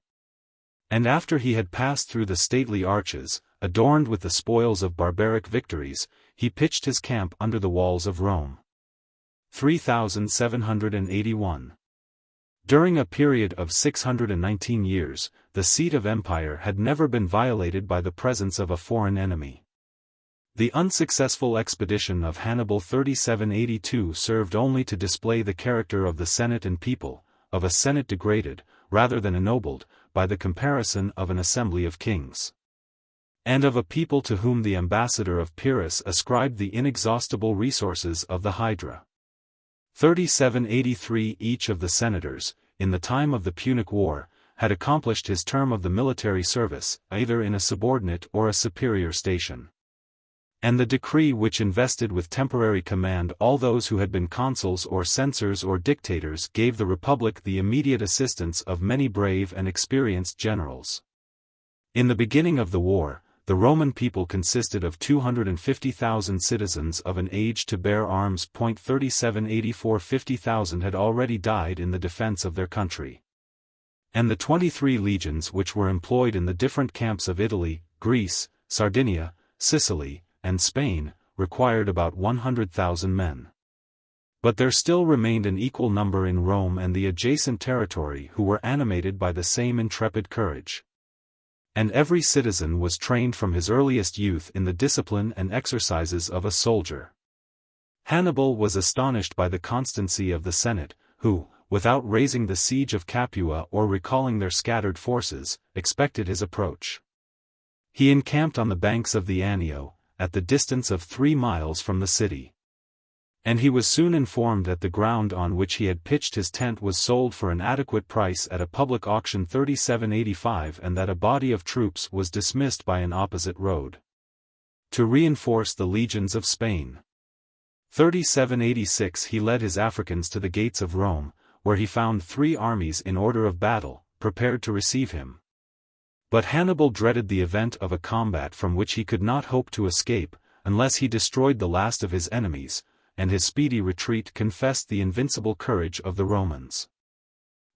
And after he had passed through the stately arches, adorned with the spoils of barbaric victories, he pitched his camp under the walls of Rome. 3781. During a period of 619 years, the seat of empire had never been violated by the presence of a foreign enemy. The unsuccessful expedition of Hannibal 3782 served only to display the character of the Senate and people, of a Senate degraded, rather than ennobled, by the comparison of an assembly of kings. And of a people to whom the ambassador of Pyrrhus ascribed the inexhaustible resources of the Hydra. 3783. Each of the senators, in the time of the Punic War, had accomplished his term of the military service, either in a subordinate or a superior station. And the decree which invested with temporary command all those who had been consuls or censors or dictators gave the Republic the immediate assistance of many brave and experienced generals. In the beginning of the war, the Roman people consisted of 250,000 citizens of an age to bear arms. 3784. 50,000 had already died in the defense of their country. And the 23 legions which were employed in the different camps of Italy, Greece, Sardinia, Sicily, and Spain, required about 100,000 men. But there still remained an equal number in Rome and the adjacent territory who were animated by the same intrepid courage. And every citizen was trained from his earliest youth in the discipline and exercises of a soldier. Hannibal was astonished by the constancy of the Senate, who, without raising the siege of Capua or recalling their scattered forces, expected his approach. He encamped on the banks of the Anio, at the distance of 3 miles from the city. And he was soon informed that the ground on which he had pitched his tent was sold for an adequate price at a public auction 3785 and that a body of troops was dismissed by an opposite road to reinforce the legions of Spain. 3786. He led his Africans to the gates of Rome, where he found 3 armies in order of battle, prepared to receive him. But Hannibal dreaded the event of a combat from which he could not hope to escape, unless he destroyed the last of his enemies, and his speedy retreat confessed the invincible courage of the Romans.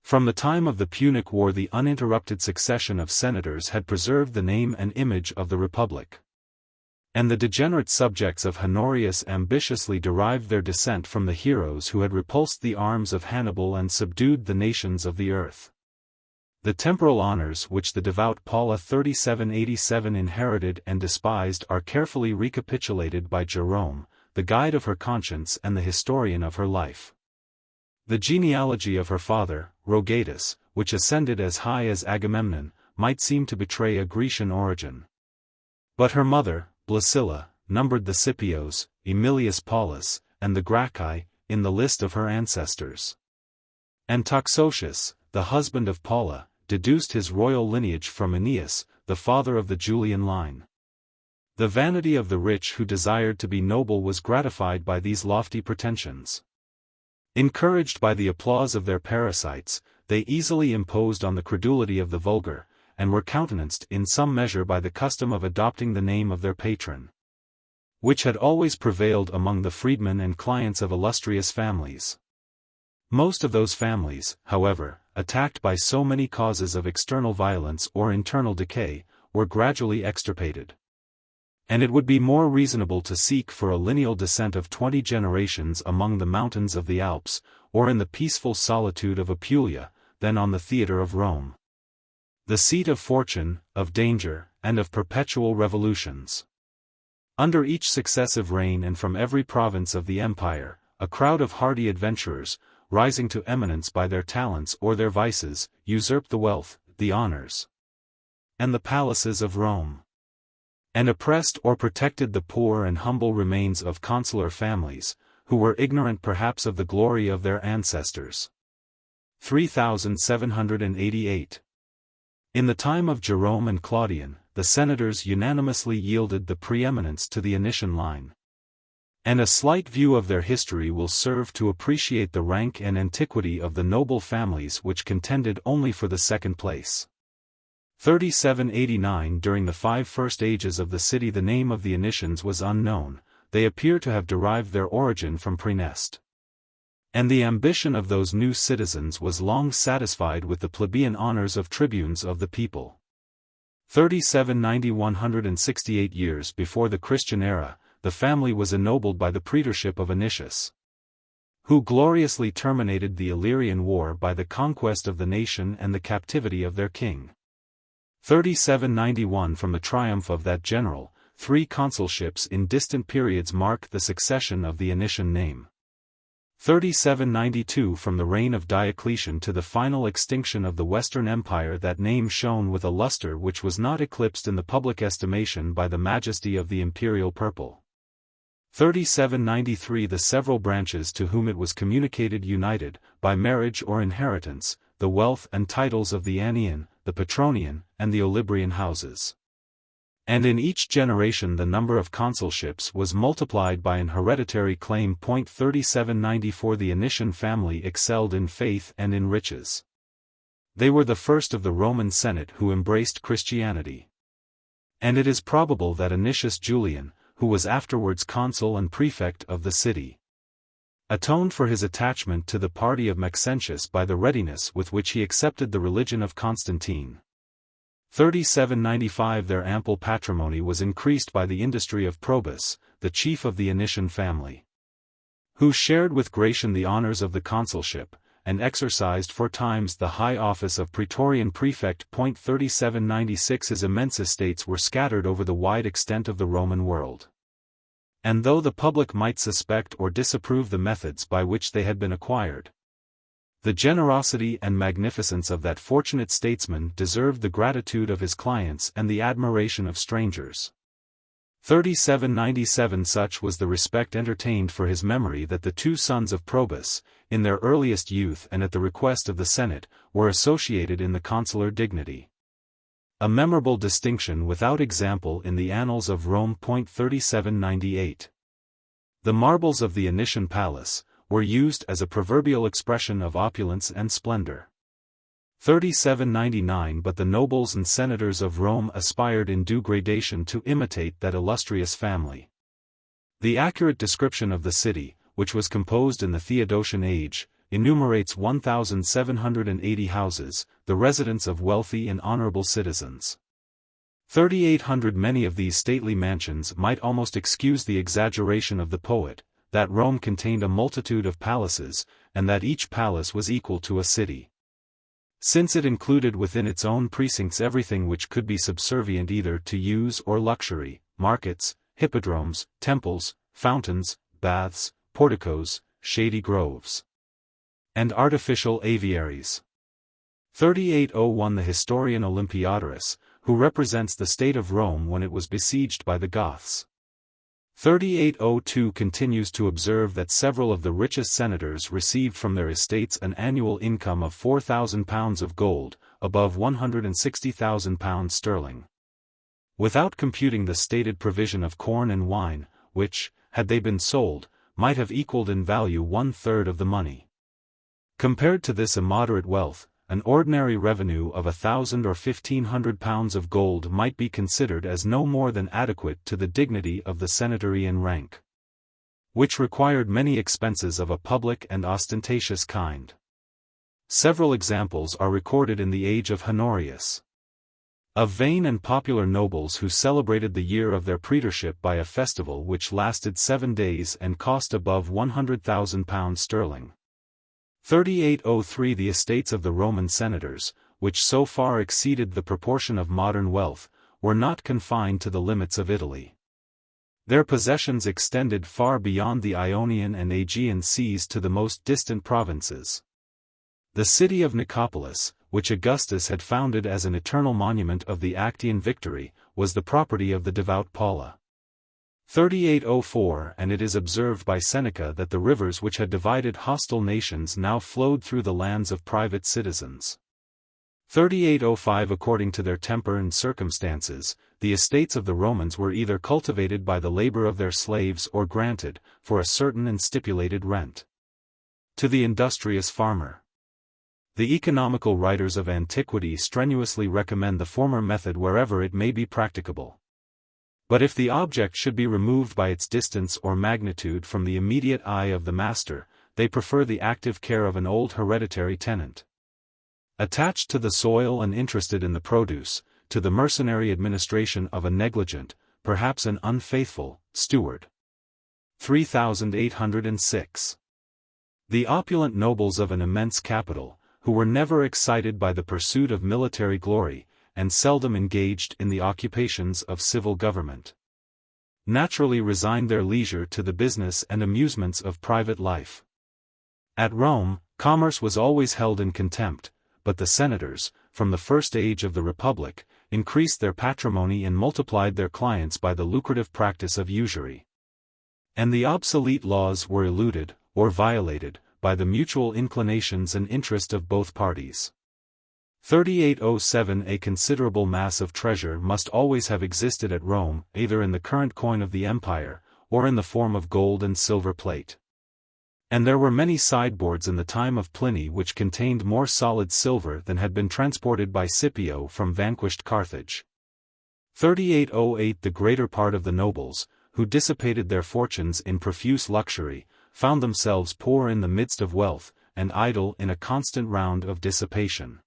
From the time of the Punic War the uninterrupted succession of senators had preserved the name and image of the Republic. And the degenerate subjects of Honorius ambitiously derived their descent from the heroes who had repulsed the arms of Hannibal and subdued the nations of the earth. The temporal honors which the devout Paula 3787 inherited and despised are carefully recapitulated by Jerome, the guide of her conscience and the historian of her life. The genealogy of her father, Rogatus, which ascended as high as Agamemnon, might seem to betray a Grecian origin. But her mother, Blasilla, numbered the Scipios, Aemilius Paulus, and the Gracchi, in the list of her ancestors. And Toxotius, the husband of Paula, deduced his royal lineage from Aeneas, the father of the Julian line. The vanity of the rich who desired to be noble was gratified by these lofty pretensions. Encouraged by the applause of their parasites, they easily imposed on the credulity of the vulgar, and were countenanced in some measure by the custom of adopting the name of their patron, which had always prevailed among the freedmen and clients of illustrious families. Most of those families, however, attacked by so many causes of external violence or internal decay, were gradually extirpated. And it would be more reasonable to seek for a lineal descent of 20 generations among the mountains of the Alps, or in the peaceful solitude of Apulia, than on the theatre of Rome, the seat of fortune, of danger, and of perpetual revolutions. Under each successive reign and from every province of the empire, a crowd of hardy adventurers, rising to eminence by their talents or their vices, usurped the wealth, the honors, and the palaces of Rome, and oppressed or protected the poor and humble remains of consular families, who were ignorant perhaps of the glory of their ancestors. 3788. In the time of Jerome and Claudian, the senators unanimously yielded the preeminence to the Anician line. And a slight view of their history will serve to appreciate the rank and antiquity of the noble families which contended only for the second place. 3789. During the 5 first ages of the city the name of the Anicians was unknown, they appear to have derived their origin from Praenest. And the ambition of those new citizens was long satisfied with the plebeian honors of tribunes of the people. 3790. 168 years before the Christian era, the family was ennobled by the praetorship of Anicius, who gloriously terminated the Illyrian War by the conquest of the nation and the captivity of their king. 3791. From the triumph of that general, 3 consulships in distant periods mark the succession of the Anician name. 3792. From the reign of Diocletian to the final extinction of the Western Empire that name shone with a luster which was not eclipsed in the public estimation by the majesty of the imperial purple. 3793. The several branches to whom it was communicated united, by marriage or inheritance, the wealth and titles of the Annian, the Petronian, and the Olybrian houses. And in each generation the number of consulships was multiplied by an hereditary claim. 3794. The Anician family excelled in faith and in riches. They were the first of the Roman Senate who embraced Christianity. And it is probable that Anicius Julian, who was afterwards consul and prefect of the city, atoned for his attachment to the party of Maxentius by the readiness with which he accepted the religion of Constantine. 3795. Their ample patrimony was increased by the industry of Probus, the chief of the Anician family, who shared with Gratian the honors of the consulship, and exercised 4 times the high office of praetorian prefect. 3796. His immense estates were scattered over the wide extent of the Roman world. And though the public might suspect or disapprove the methods by which they had been acquired, the generosity and magnificence of that fortunate statesman deserved the gratitude of his clients and the admiration of strangers. 3797. Such was the respect entertained for his memory that the 2 sons of Probus, in their earliest youth and at the request of the Senate, were associated in the consular dignity. A memorable distinction without example in the annals of Rome. 3798. The marbles of the Anician palace were used as a proverbial expression of opulence and splendor. 3799. But the nobles and senators of Rome aspired in due gradation to imitate that illustrious family. The accurate description of the city, which was composed in the Theodosian age, enumerates 1,780 houses, the residence of wealthy and honorable citizens. 3800. Many of these stately mansions might almost excuse the exaggeration of the poet, that Rome contained a multitude of palaces, and that each palace was equal to a city, since it included within its own precincts everything which could be subservient either to use or luxury: markets, hippodromes, temples, fountains, baths, porticos, shady groves, and artificial aviaries. 3801. The historian Olympiodorus, who represents the state of Rome when it was besieged by the Goths. 3802. Continues to observe that several of the richest senators received from their estates an annual income of £4,000 of gold, above £160,000 sterling. Without computing the stated provision of corn and wine, which, had they been sold, might have equaled in value 1/3 of the money. Compared to this immoderate wealth, an ordinary revenue of £1,000 or £1,500 of gold might be considered as no more than adequate to the dignity of the senatorian rank, which required many expenses of a public and ostentatious kind. Several examples are recorded in the age of Honorius, of vain and popular nobles who celebrated the year of their praetorship by a festival which lasted 7 days and cost above £100,000 sterling. 3803. The estates of the Roman senators, which so far exceeded the proportion of modern wealth, were not confined to the limits of Italy. Their possessions extended far beyond the Ionian and Aegean seas to the most distant provinces. The city of Nicopolis, which Augustus had founded as an eternal monument of the Actian victory, was the property of the devout Paula. 3804 And it is observed by Seneca that the rivers which had divided hostile nations now flowed through the lands of private citizens. 3805 According to their temper and circumstances, the estates of the Romans were either cultivated by the labor of their slaves or granted, for a certain and stipulated rent, to the industrious farmer. The economical writers of antiquity strenuously recommend the former method wherever it may be practicable. But if the object should be removed by its distance or magnitude from the immediate eye of the master, they prefer the active care of an old hereditary tenant, attached to the soil and interested in the produce, to the mercenary administration of a negligent, perhaps an unfaithful, steward. 3806. The opulent nobles of an immense capital, who were never excited by the pursuit of military glory, and seldom engaged in the occupations of civil government, naturally resigned their leisure to the business and amusements of private life. At Rome, commerce was always held in contempt, but the senators, from the first age of the Republic, increased their patrimony and multiplied their clients by the lucrative practice of usury. And the obsolete laws were eluded, or violated, by the mutual inclinations and interest of both parties. 3807 A considerable mass of treasure must always have existed at Rome, either in the current coin of the empire, or in the form of gold and silver plate. And there were many sideboards in the time of Pliny which contained more solid silver than had been transported by Scipio from vanquished Carthage. 3808 The greater part of the nobles, who dissipated their fortunes in profuse luxury, found themselves poor in the midst of wealth, and idle in a constant round of dissipation.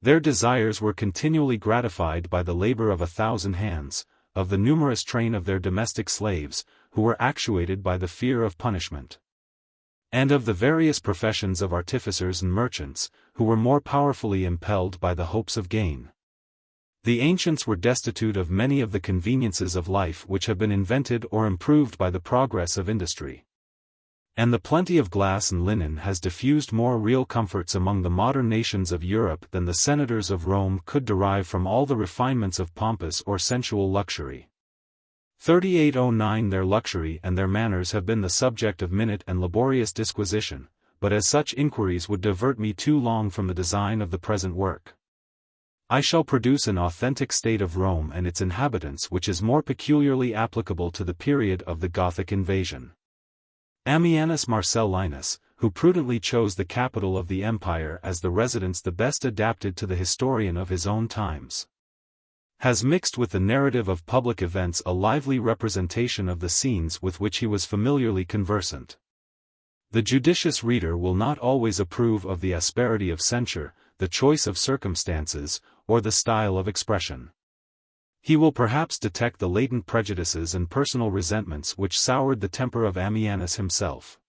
Their desires were continually gratified by the labor of 1,000 hands, of the numerous train of their domestic slaves, who were actuated by the fear of punishment, and of the various professions of artificers and merchants, who were more powerfully impelled by the hopes of gain. The ancients were destitute of many of the conveniences of life which have been invented or improved by the progress of industry. And the plenty of glass and linen has diffused more real comforts among the modern nations of Europe than the senators of Rome could derive from all the refinements of pompous or sensual luxury. 3809 Their luxury and their manners have been the subject of minute and laborious disquisition, but as such inquiries would divert me too long from the design of the present work. I shall produce an authentic state of Rome and its inhabitants which is more peculiarly applicable to the period of the Gothic invasion. Ammianus Marcellinus, who prudently chose the capital of the empire as the residence the best adapted to the historian of his own times, has mixed with the narrative of public events a lively representation of the scenes with which he was familiarly conversant. The judicious reader will not always approve of the asperity of censure, the choice of circumstances, or the style of expression. He will perhaps detect the latent prejudices and personal resentments which soured the temper of Ammianus himself.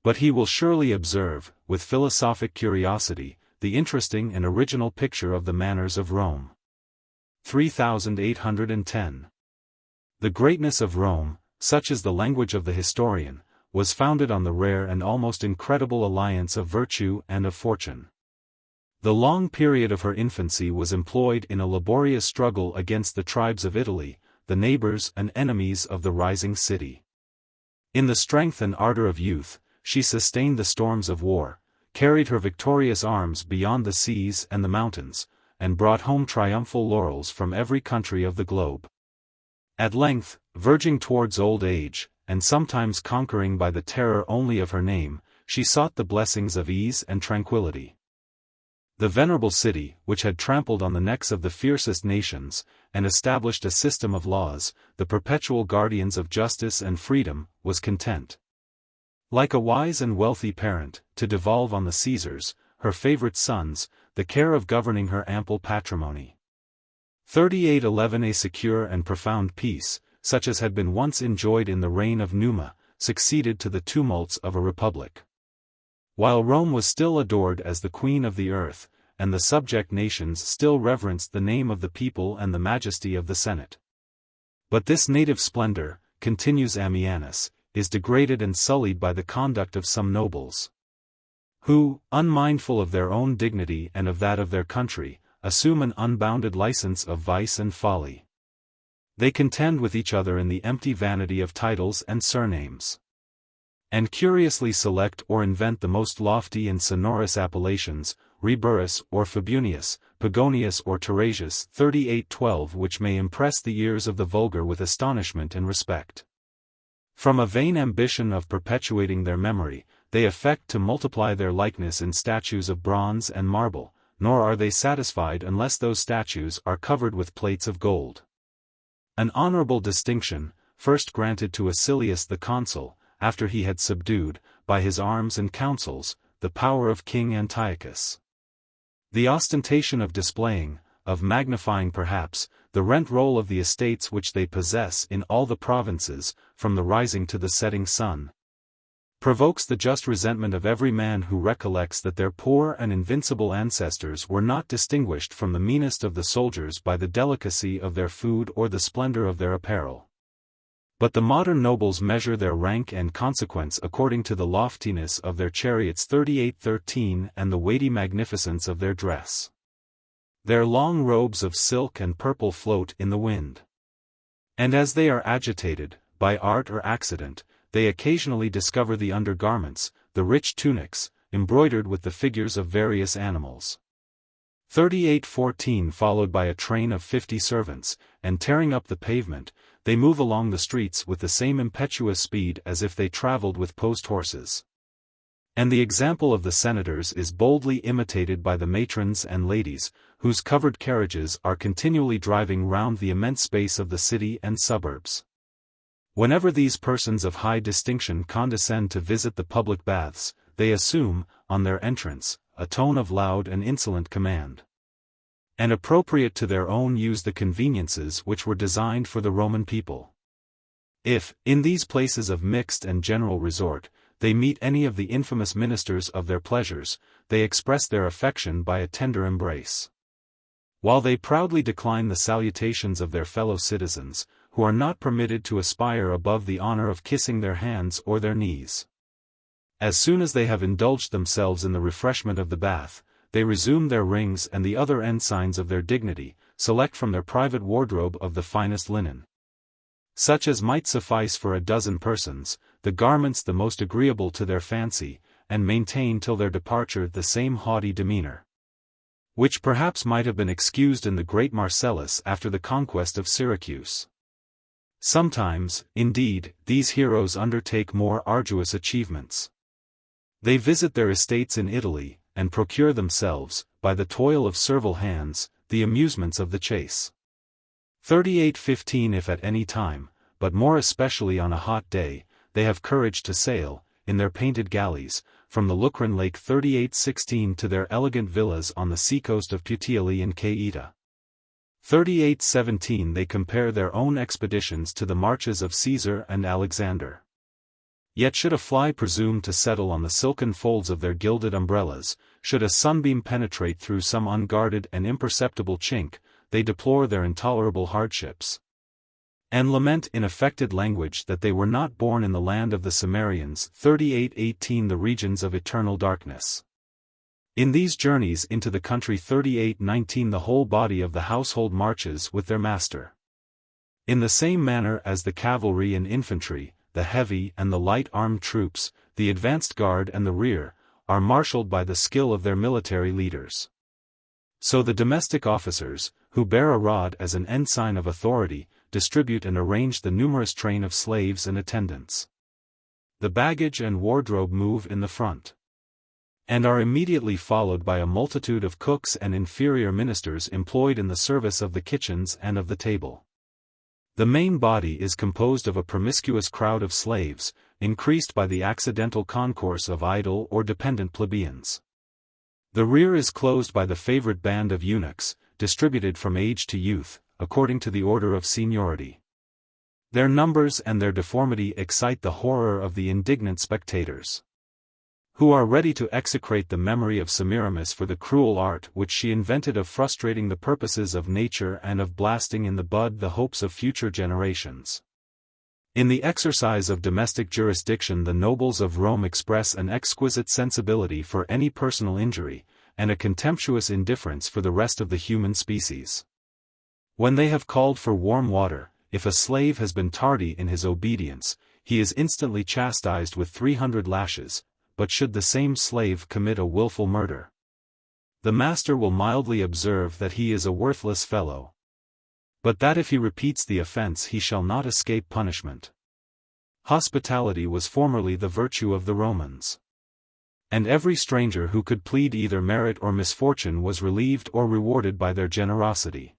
But he will surely observe, with philosophic curiosity, the interesting and original picture of the manners of Rome. 3810. The greatness of Rome, such is the language of the historian, was founded on the rare and almost incredible alliance of virtue and of fortune. The long period of her infancy was employed in a laborious struggle against the tribes of Italy, the neighbors and enemies of the rising city. In the strength and ardor of youth, she sustained the storms of war, carried her victorious arms beyond the seas and the mountains, and brought home triumphal laurels from every country of the globe. At length, verging towards old age, and sometimes conquering by the terror only of her name, she sought the blessings of ease and tranquility. The venerable city, which had trampled on the necks of the fiercest nations, and established a system of laws, the perpetual guardians of justice and freedom, was content, like a wise and wealthy parent, to devolve on the Caesars, her favorite sons, the care of governing her ample patrimony. 3811 A secure and profound peace, such as had been once enjoyed in the reign of Numa, succeeded to the tumults of a republic. While Rome was still adored as the queen of the earth, and the subject nations still reverenced the name of the people and the majesty of the Senate. But this native splendor, continues Ammianus, is degraded and sullied by the conduct of some nobles, who, unmindful of their own dignity and of that of their country, assume an unbounded license of vice and folly. They contend with each other in the empty vanity of titles and surnames, and curiously select or invent the most lofty and sonorous appellations, Reburus or Fabunius, Pagonius or Terasius 3812, which may impress the ears of the vulgar with astonishment and respect. From a vain ambition of perpetuating their memory, they affect to multiply their likeness in statues of bronze and marble, nor are they satisfied unless those statues are covered with plates of gold. An honorable distinction, first granted to Acilius the consul, after he had subdued, by his arms and counsels, the power of King Antiochus. The ostentation of displaying, of magnifying perhaps, the rent-roll of the estates which they possess in all the provinces, from the rising to the setting sun, provokes the just resentment of every man who recollects that their poor and invincible ancestors were not distinguished from the meanest of the soldiers by the delicacy of their food or the splendor of their apparel. But the modern nobles measure their rank and consequence according to the loftiness of their chariots 3813 and the weighty magnificence of their dress. Their long robes of silk and purple float in the wind. And as they are agitated, by art or accident, they occasionally discover the undergarments, the rich tunics, embroidered with the figures of various animals. 3814 followed by a train of 50 servants, and tearing up the pavement, they move along the streets with the same impetuous speed as if they traveled with post-horses. And the example of the senators is boldly imitated by the matrons and ladies, whose covered carriages are continually driving round the immense space of the city and suburbs. Whenever these persons of high distinction condescend to visit the public baths, they assume, on their entrance, a tone of loud and insolent command, and appropriate to their own use the conveniences which were designed for the Roman people. If, in these places of mixed and general resort, they meet any of the infamous ministers of their pleasures, they express their affection by a tender embrace, while they proudly decline the salutations of their fellow citizens, who are not permitted to aspire above the honor of kissing their hands or their knees. As soon as they have indulged themselves in the refreshment of the bath, they resume their rings and the other ensigns of their dignity, select from their private wardrobe of the finest linen, such as might suffice for a dozen persons, the garments the most agreeable to their fancy, and maintain till their departure the same haughty demeanor, which perhaps might have been excused in the great Marcellus after the conquest of Syracuse. Sometimes, indeed, these heroes undertake more arduous achievements. They visit their estates in Italy, and procure themselves, by the toil of servile hands, the amusements of the chase. 3815 if at any time, but more especially on a hot day, they have courage to sail, in their painted galleys, from the Lucrine Lake 3816 to their elegant villas on the seacoast of Puteoli and Caeta. 3817 they compare their own expeditions to the marches of Caesar and Alexander. Yet should a fly presume to settle on the silken folds of their gilded umbrellas, should a sunbeam penetrate through some unguarded and imperceptible chink, they deplore their intolerable hardships, and lament in affected language that they were not born in the land of the Cimmerians 3818 the regions of eternal darkness. In these journeys into the country 3819 the whole body of the household marches with their master. In the same manner as the cavalry and infantry, the heavy and the light armed troops, the advanced guard and the rear, are marshaled by the skill of their military leaders. So the domestic officers, who bear a rod as an ensign of authority, distribute and arrange the numerous train of slaves and attendants. The baggage and wardrobe move in the front, and are immediately followed by a multitude of cooks and inferior ministers employed in the service of the kitchens and of the table. The main body is composed of a promiscuous crowd of slaves, increased by the accidental concourse of idle or dependent plebeians. The rear is closed by the favorite band of eunuchs, distributed from age to youth, according to the order of seniority. Their numbers and their deformity excite the horror of the indignant spectators, who are ready to execrate the memory of Semiramis for the cruel art which she invented of frustrating the purposes of nature and of blasting in the bud the hopes of future generations. In the exercise of domestic jurisdiction the nobles of Rome express an exquisite sensibility for any personal injury, and a contemptuous indifference for the rest of the human species. When they have called for warm water, if a slave has been tardy in his obedience, he is instantly chastised with 300 lashes, but should the same slave commit a willful murder, the master will mildly observe that he is a worthless fellow, but that if he repeats the offense he shall not escape punishment. Hospitality was formerly the virtue of the Romans, and every stranger who could plead either merit or misfortune was relieved or rewarded by their generosity.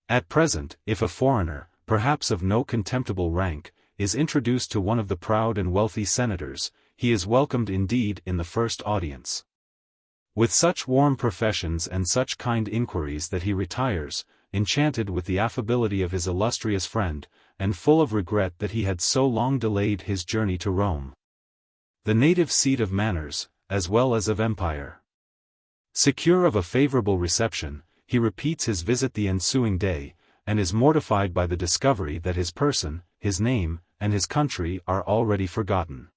At present, if a foreigner, perhaps of no contemptible rank, is introduced to one of the proud and wealthy senators, he is welcomed indeed in the first audience, with such warm professions and such kind inquiries that he retires, enchanted with the affability of his illustrious friend, and full of regret that he had so long delayed his journey to Rome, the native seat of manners, as well as of empire. Secure of a favorable reception, he repeats his visit the ensuing day, and is mortified by the discovery that his person, his name, and his country are already forgotten.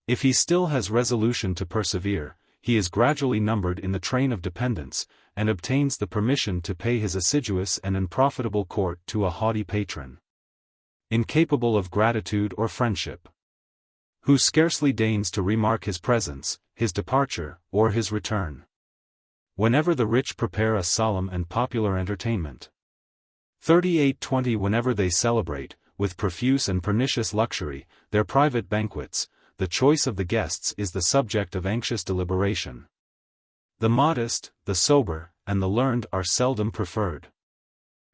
If he still has resolution to persevere, he is gradually numbered in the train of dependents, and obtains the permission to pay his assiduous and unprofitable court to a haughty patron, incapable of gratitude or friendship, who scarcely deigns to remark his presence, his departure, or his return, whenever the rich prepare a solemn and popular entertainment. 3820 Whenever they celebrate, with profuse and pernicious luxury, their private banquets, the choice of the guests is the subject of anxious deliberation. The modest, the sober, and the learned are seldom preferred,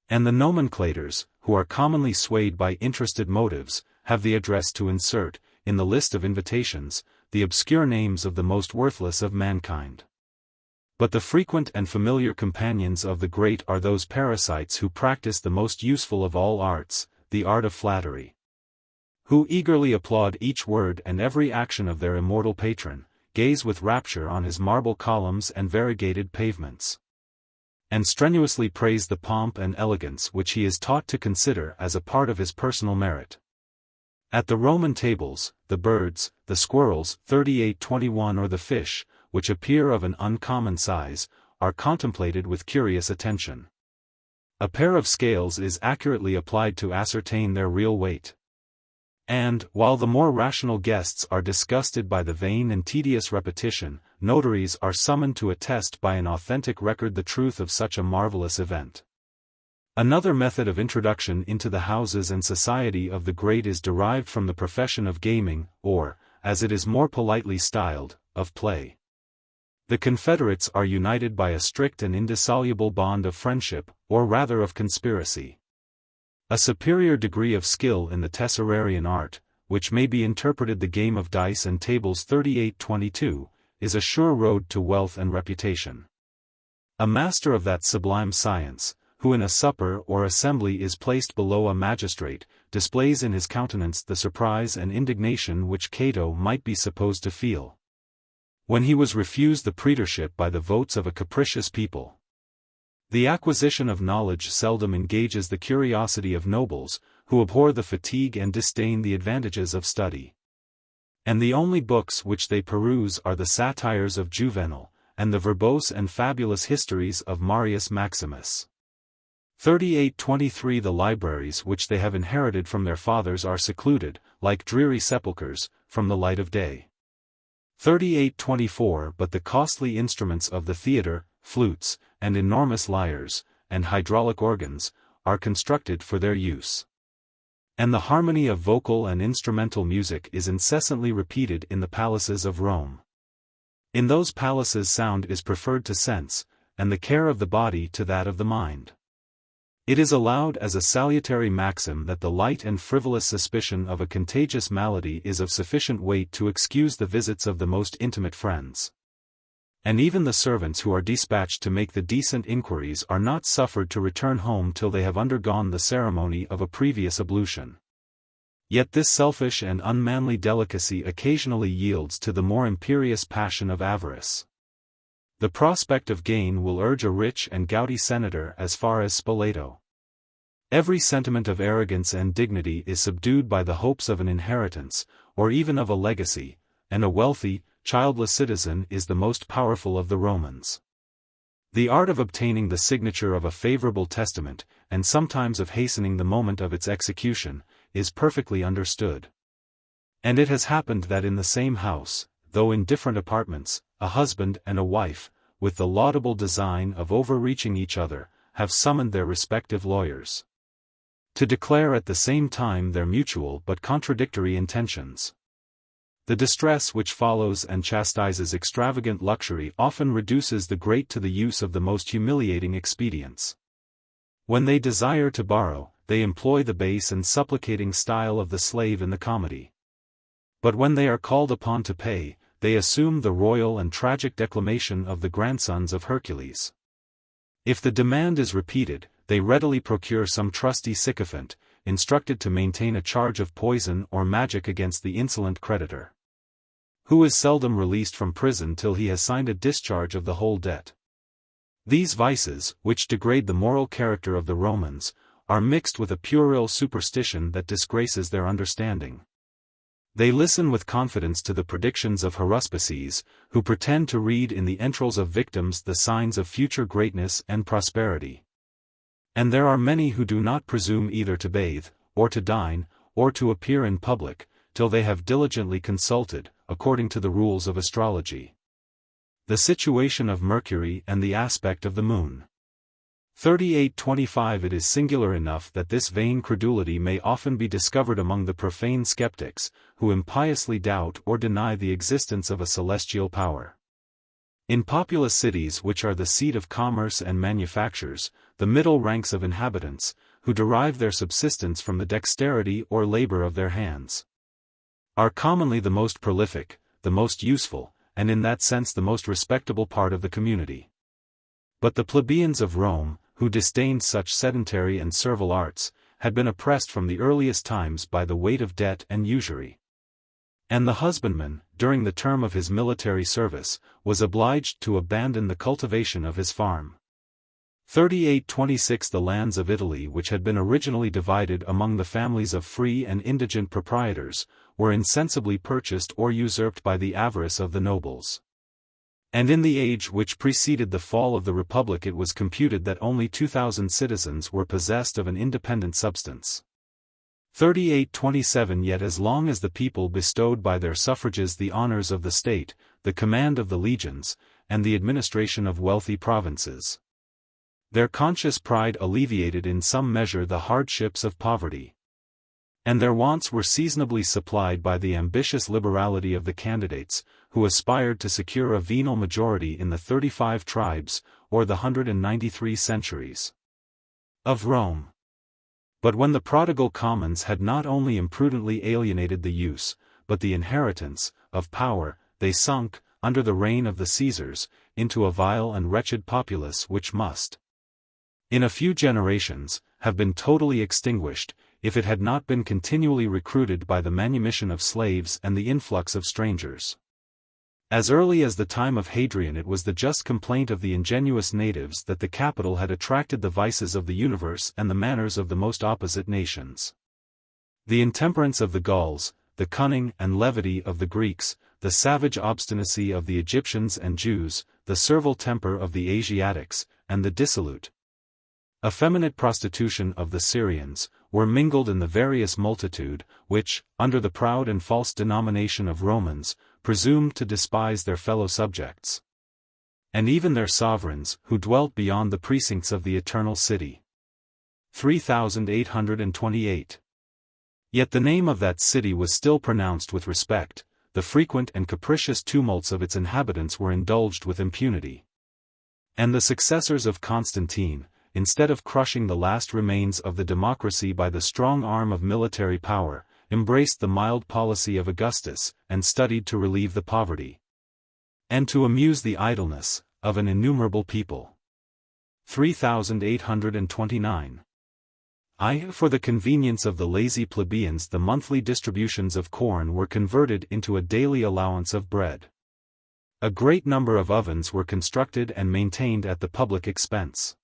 and the nomenclators, who are commonly swayed by interested motives, have the address to insert, in the list of invitations, the obscure names of the most worthless of mankind. But the frequent and familiar companions of the great are those parasites who practice the most useful of all arts, the art of flattery, who eagerly applaud each word and every action of their immortal patron, gaze with rapture on his marble columns and variegated pavements, and strenuously praise the pomp and elegance which he is taught to consider as a part of his personal merit. At the Roman tables, the birds, the squirrels, 3821 or the fish, which appear of an uncommon size, are contemplated with curious attention. A pair of scales is accurately applied to ascertain their real weight. And, while the more rational guests are disgusted by the vain and tedious repetition, notaries are summoned to attest by an authentic record the truth of such a marvelous event. Another method of introduction into the houses and society of the great is derived from the profession of gaming, or, as it is more politely styled, of play. The confederates are united by a strict and indissoluble bond of friendship, or rather of conspiracy. A superior degree of skill in the Tesserarian art, which may be interpreted the game of dice and tables 3822, is a sure road to wealth and reputation. A master of that sublime science, who in a supper or assembly is placed below a magistrate, displays in his countenance the surprise and indignation which Cato might be supposed to feel when he was refused the praetorship by the votes of a capricious people. The acquisition of knowledge seldom engages the curiosity of nobles, who abhor the fatigue and disdain the advantages of study. And the only books which they peruse are the satires of Juvenal, and the verbose and fabulous histories of Marius Maximus. 3823 The libraries which they have inherited from their fathers are secluded, like dreary sepulchres, from the light of day. 3824 But the costly instruments of the theatre, flutes, and enormous lyres, and hydraulic organs, are constructed for their use. And the harmony of vocal and instrumental music is incessantly repeated in the palaces of Rome. In those palaces sound is preferred to sense, and the care of the body to that of the mind. It is allowed as a salutary maxim that the light and frivolous suspicion of a contagious malady is of sufficient weight to excuse the visits of the most intimate friends. And even the servants who are dispatched to make the decent inquiries are not suffered to return home till they have undergone the ceremony of a previous ablution. Yet this selfish and unmanly delicacy occasionally yields to the more imperious passion of avarice. The prospect of gain will urge a rich and gouty senator as far as Spoleto. Every sentiment of arrogance and dignity is subdued by the hopes of an inheritance, or even of a legacy, and a wealthy, childless citizen is the most powerful of the Romans. The art of obtaining the signature of a favorable testament, and sometimes of hastening the moment of its execution, is perfectly understood. And it has happened that in the same house, though in different apartments, a husband and a wife, with the laudable design of overreaching each other, have summoned their respective lawyers to declare at the same time their mutual but contradictory intentions. The distress which follows and chastises extravagant luxury often reduces the great to the use of the most humiliating expedients. When they desire to borrow, they employ the base and supplicating style of the slave in the comedy. But when they are called upon to pay, they assume the royal and tragic declamation of the grandsons of Hercules. If the demand is repeated, they readily procure some trusty sycophant, instructed to maintain a charge of poison or magic against the insolent creditor, who is seldom released from prison till he has signed a discharge of the whole debt. These vices, which degrade the moral character of the Romans, are mixed with a puerile superstition that disgraces their understanding. They listen with confidence to the predictions of haruspices, who pretend to read in the entrails of victims the signs of future greatness and prosperity. And there are many who do not presume either to bathe, or to dine, or to appear in public, till they have diligently consulted, according to the rules of astrology, the situation of Mercury and the aspect of the moon. 3825 It is singular enough that this vain credulity may often be discovered among the profane skeptics, who impiously doubt or deny the existence of a celestial power. In populous cities which are the seat of commerce and manufactures, the middle ranks of inhabitants, who derive their subsistence from the dexterity or labor of their hands, are commonly the most prolific, the most useful, and in that sense the most respectable part of the community. But the plebeians of Rome, who disdained such sedentary and servile arts, had been oppressed from the earliest times by the weight of debt and usury. And the husbandman, during the term of his military service, was obliged to abandon the cultivation of his farm. 3826 The lands of Italy, which had been originally divided among the families of free and indigent proprietors, were insensibly purchased or usurped by the avarice of the nobles. And in the age which preceded the fall of the Republic it was computed that only 2,000 citizens were possessed of an independent substance. 3827 Yet as long as the people bestowed by their suffrages the honors of the state, the command of the legions, and the administration of wealthy provinces, their conscious pride alleviated in some measure the hardships of poverty, and their wants were seasonably supplied by the ambitious liberality of the candidates, who aspired to secure a venal majority in the 35 tribes, or the 193 centuries of Rome. But when the prodigal commons had not only imprudently alienated the use, but the inheritance, of power, they sunk, under the reign of the Caesars, into a vile and wretched populace which must, in a few generations, have been totally extinguished, if it had not been continually recruited by the manumission of slaves and the influx of strangers. As early as the time of Hadrian it was the just complaint of the ingenuous natives that the capital had attracted the vices of the universe and the manners of the most opposite nations. The intemperance of the Gauls, the cunning and levity of the Greeks, the savage obstinacy of the Egyptians and Jews, the servile temper of the Asiatics, and the dissolute, effeminate prostitution of the Syrians, were mingled in the various multitude, which, under the proud and false denomination of Romans, presumed to despise their fellow subjects, and even their sovereigns, who dwelt beyond the precincts of the eternal city. 3828. Yet the name of that city was still pronounced with respect, the frequent and capricious tumults of its inhabitants were indulged with impunity. And the successors of Constantine, instead of crushing the last remains of the democracy by the strong arm of military power, embraced the mild policy of Augustus, and studied to relieve the poverty, and to amuse the idleness, of an innumerable people. 3829. For the convenience of the lazy plebeians the monthly distributions of corn were converted into a daily allowance of bread. A great number of ovens were constructed and maintained at the public expense.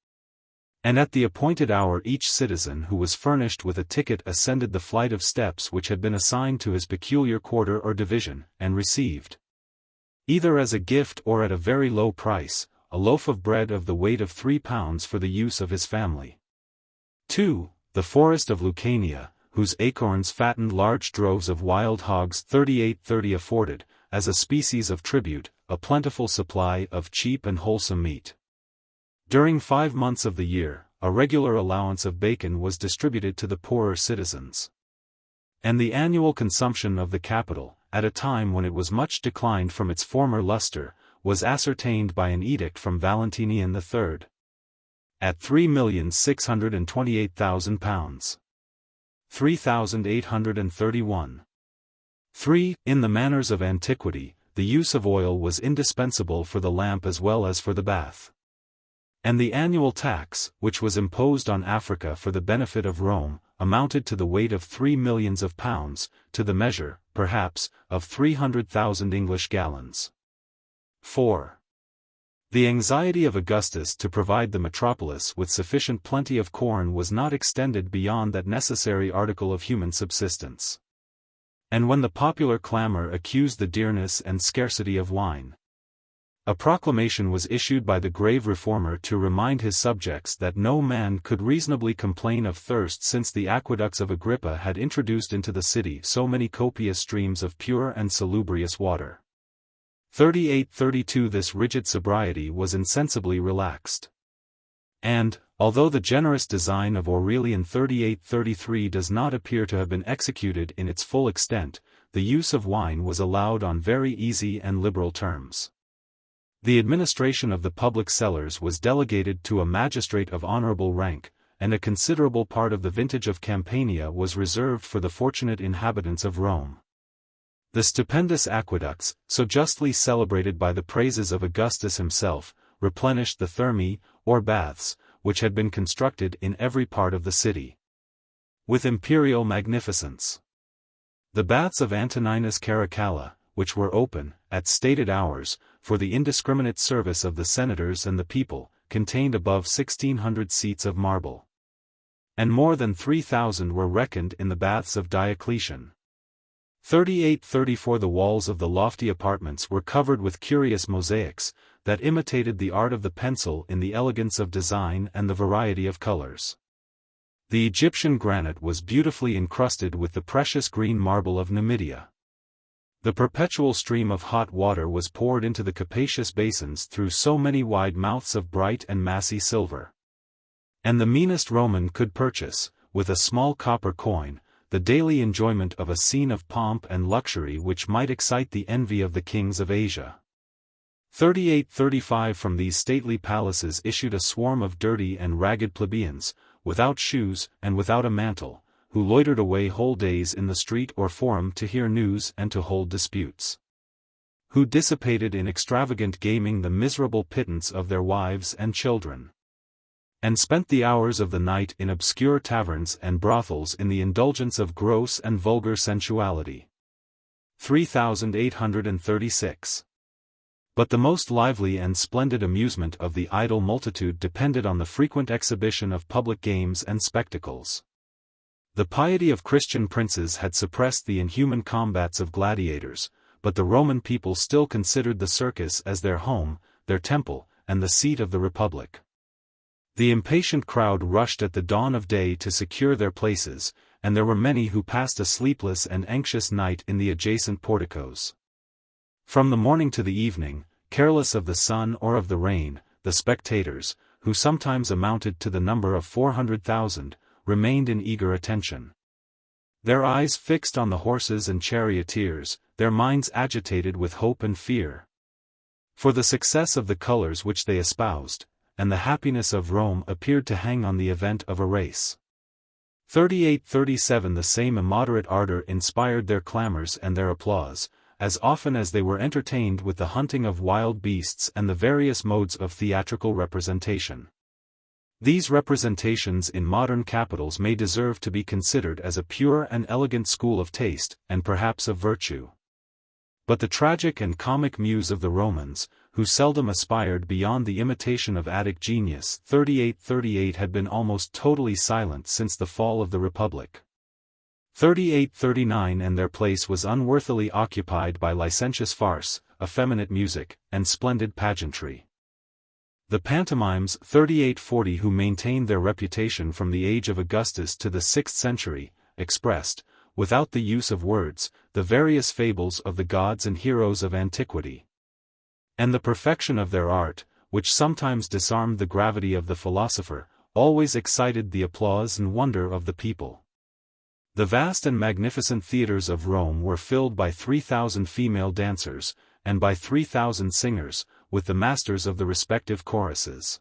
And at the appointed hour each citizen who was furnished with a ticket ascended the flight of steps which had been assigned to his peculiar quarter or division, and received, either as a gift or at a very low price, a loaf of bread of the weight of 3 pounds for the use of his family. 2. The forest of Lucania, whose acorns fattened large droves of wild hogs. 3830 afforded, as a species of tribute, a plentiful supply of cheap and wholesome meat. During 5 months of the year, a regular allowance of bacon was distributed to the poorer citizens. And the annual consumption of the capital, at a time when it was much declined from its former luster, was ascertained by an edict from Valentinian III. At £3,628,000. 3,831. 3. In the manners of antiquity, the use of oil was indispensable for the lamp as well as for the bath. And the annual tax, which was imposed on Africa for the benefit of Rome, amounted to the weight of 3 millions of pounds, to the measure, perhaps, of 300,000 English gallons. 4. The anxiety of Augustus to provide the metropolis with sufficient plenty of corn was not extended beyond that necessary article of human subsistence. And when the popular clamor accused the dearness and scarcity of wine, a proclamation was issued by the grave reformer to remind his subjects that no man could reasonably complain of thirst since the aqueducts of Agrippa had introduced into the city so many copious streams of pure and salubrious water. 3832 This rigid sobriety was insensibly relaxed. And, although the generous design of Aurelian 3833 does not appear to have been executed in its full extent, the use of wine was allowed on very easy and liberal terms. The administration of the public cellars was delegated to a magistrate of honorable rank, and a considerable part of the vintage of Campania was reserved for the fortunate inhabitants of Rome. The stupendous aqueducts, so justly celebrated by the praises of Augustus himself, replenished the thermae, or baths, which had been constructed in every part of the city with imperial magnificence. The baths of Antoninus Caracalla, which were open, at stated hours, for the indiscriminate service of the senators and the people, contained above 1,600 seats of marble. And more than 3,000 were reckoned in the baths of Diocletian. 3834 The walls of the lofty apartments were covered with curious mosaics, that imitated the art of the pencil in the elegance of design and the variety of colors. The Egyptian granite was beautifully encrusted with the precious green marble of Numidia. The perpetual stream of hot water was poured into the capacious basins through so many wide mouths of bright and massy silver. And the meanest Roman could purchase, with a small copper coin, the daily enjoyment of a scene of pomp and luxury which might excite the envy of the kings of Asia. 3835 From these stately palaces issued a swarm of dirty and ragged plebeians, without shoes and without a mantle, who loitered away whole days in the street or forum to hear news and to hold disputes. Who dissipated in extravagant gaming the miserable pittance of their wives and children, and spent the hours of the night in obscure taverns and brothels in the indulgence of gross and vulgar sensuality. 3836. But the most lively and splendid amusement of the idle multitude depended on the frequent exhibition of public games and spectacles. The piety of Christian princes had suppressed the inhuman combats of gladiators, but the Roman people still considered the circus as their home, their temple, and the seat of the republic. The impatient crowd rushed at the dawn of day to secure their places, and there were many who passed a sleepless and anxious night in the adjacent porticos. From the morning to the evening, careless of the sun or of the rain, the spectators, who sometimes amounted to the number of 400,000, remained in eager attention. Their eyes fixed on the horses and charioteers, their minds agitated with hope and fear. For the success of the colors which they espoused, and the happiness of Rome appeared to hang on the event of a race. 3837 The same immoderate ardor inspired their clamors and their applause, as often as they were entertained with the hunting of wild beasts and the various modes of theatrical representation. These representations in modern capitals may deserve to be considered as a pure and elegant school of taste, and perhaps of virtue. But the tragic and comic muse of the Romans, who seldom aspired beyond the imitation of Attic genius, 3838 had been almost totally silent since the fall of the Republic. 3839 And their place was unworthily occupied by licentious farce, effeminate music, and splendid pageantry. The pantomimes 3840 who maintained their reputation from the age of Augustus to the 6th century, expressed, without the use of words, the various fables of the gods and heroes of antiquity. And the perfection of their art, which sometimes disarmed the gravity of the philosopher, always excited the applause and wonder of the people. The vast and magnificent theatres of Rome were filled by 3,000 female dancers, and by 3,000 singers, with the masters of the respective choruses.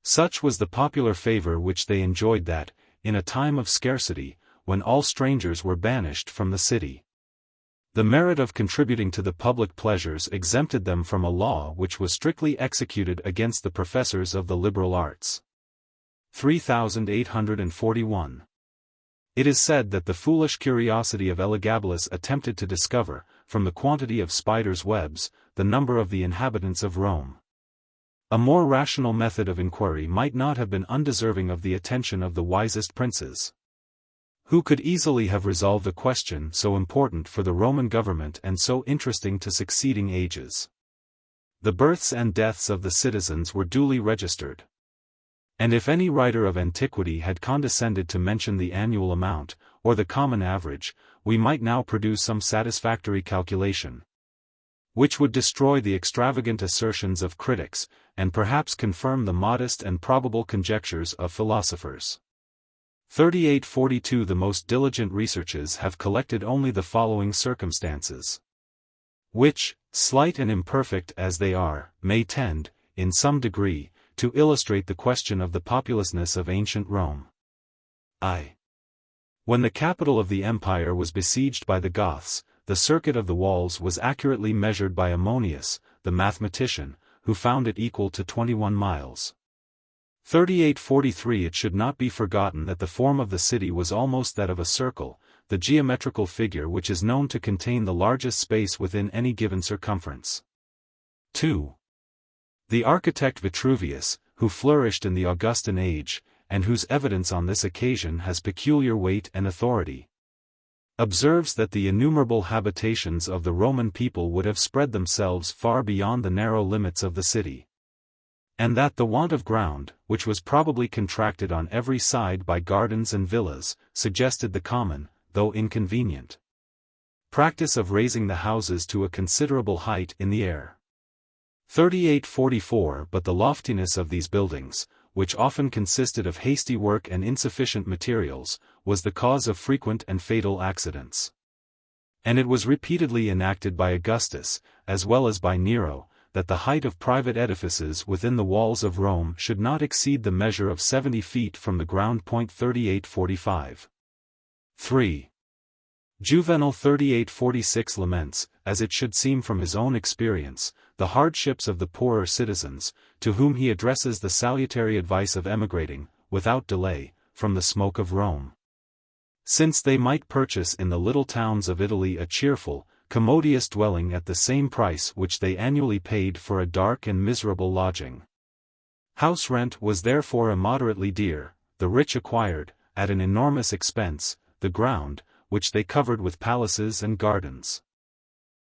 Such was the popular favor which they enjoyed that, in a time of scarcity, when all strangers were banished from the city, the merit of contributing to the public pleasures exempted them from a law which was strictly executed against the professors of the liberal arts. 3841. It is said that the foolish curiosity of Elagabalus attempted to discover, from the quantity of spiders' webs, the number of the inhabitants of Rome. A more rational method of inquiry might not have been undeserving of the attention of the wisest princes, who could easily have resolved a question so important for the Roman government and so interesting to succeeding ages. The births and deaths of the citizens were duly registered. And if any writer of antiquity had condescended to mention the annual amount, or the common average, we might now produce some satisfactory calculation, which would destroy the extravagant assertions of critics, and perhaps confirm the modest and probable conjectures of philosophers. 3842. The most diligent researches have collected only the following circumstances, which, slight and imperfect as they are, may tend, in some degree, to illustrate the question of the populousness of ancient Rome. I. When the capital of the empire was besieged by the Goths, the circuit of the walls was accurately measured by Ammonius, the mathematician, who found it equal to 21 miles. 3843. It should not be forgotten that the form of the city was almost that of a circle, the geometrical figure which is known to contain the largest space within any given circumference. 2. The architect Vitruvius, who flourished in the Augustan age, and whose evidence on this occasion has peculiar weight and authority, observes that the innumerable habitations of the Roman people would have spread themselves far beyond the narrow limits of the city, and that the want of ground, which was probably contracted on every side by gardens and villas, suggested the common, though inconvenient, practice of raising the houses to a considerable height in the air. 3844. But the loftiness of these buildings, which often consisted of hasty work and insufficient materials, was the cause of frequent and fatal accidents. And it was repeatedly enacted by Augustus, as well as by Nero, that the height of private edifices within the walls of Rome should not exceed the measure of 70 feet from the ground. 3845. 3. Juvenal 3846 laments, as it should seem from his own experience, the hardships of the poorer citizens, to whom he addresses the salutary advice of emigrating, without delay, from the smoke of Rome, since they might purchase in the little towns of Italy a cheerful, commodious dwelling at the same price which they annually paid for a dark and miserable lodging. House rent was therefore immoderately dear, the rich acquired, at an enormous expense, the ground, which they covered with palaces and gardens.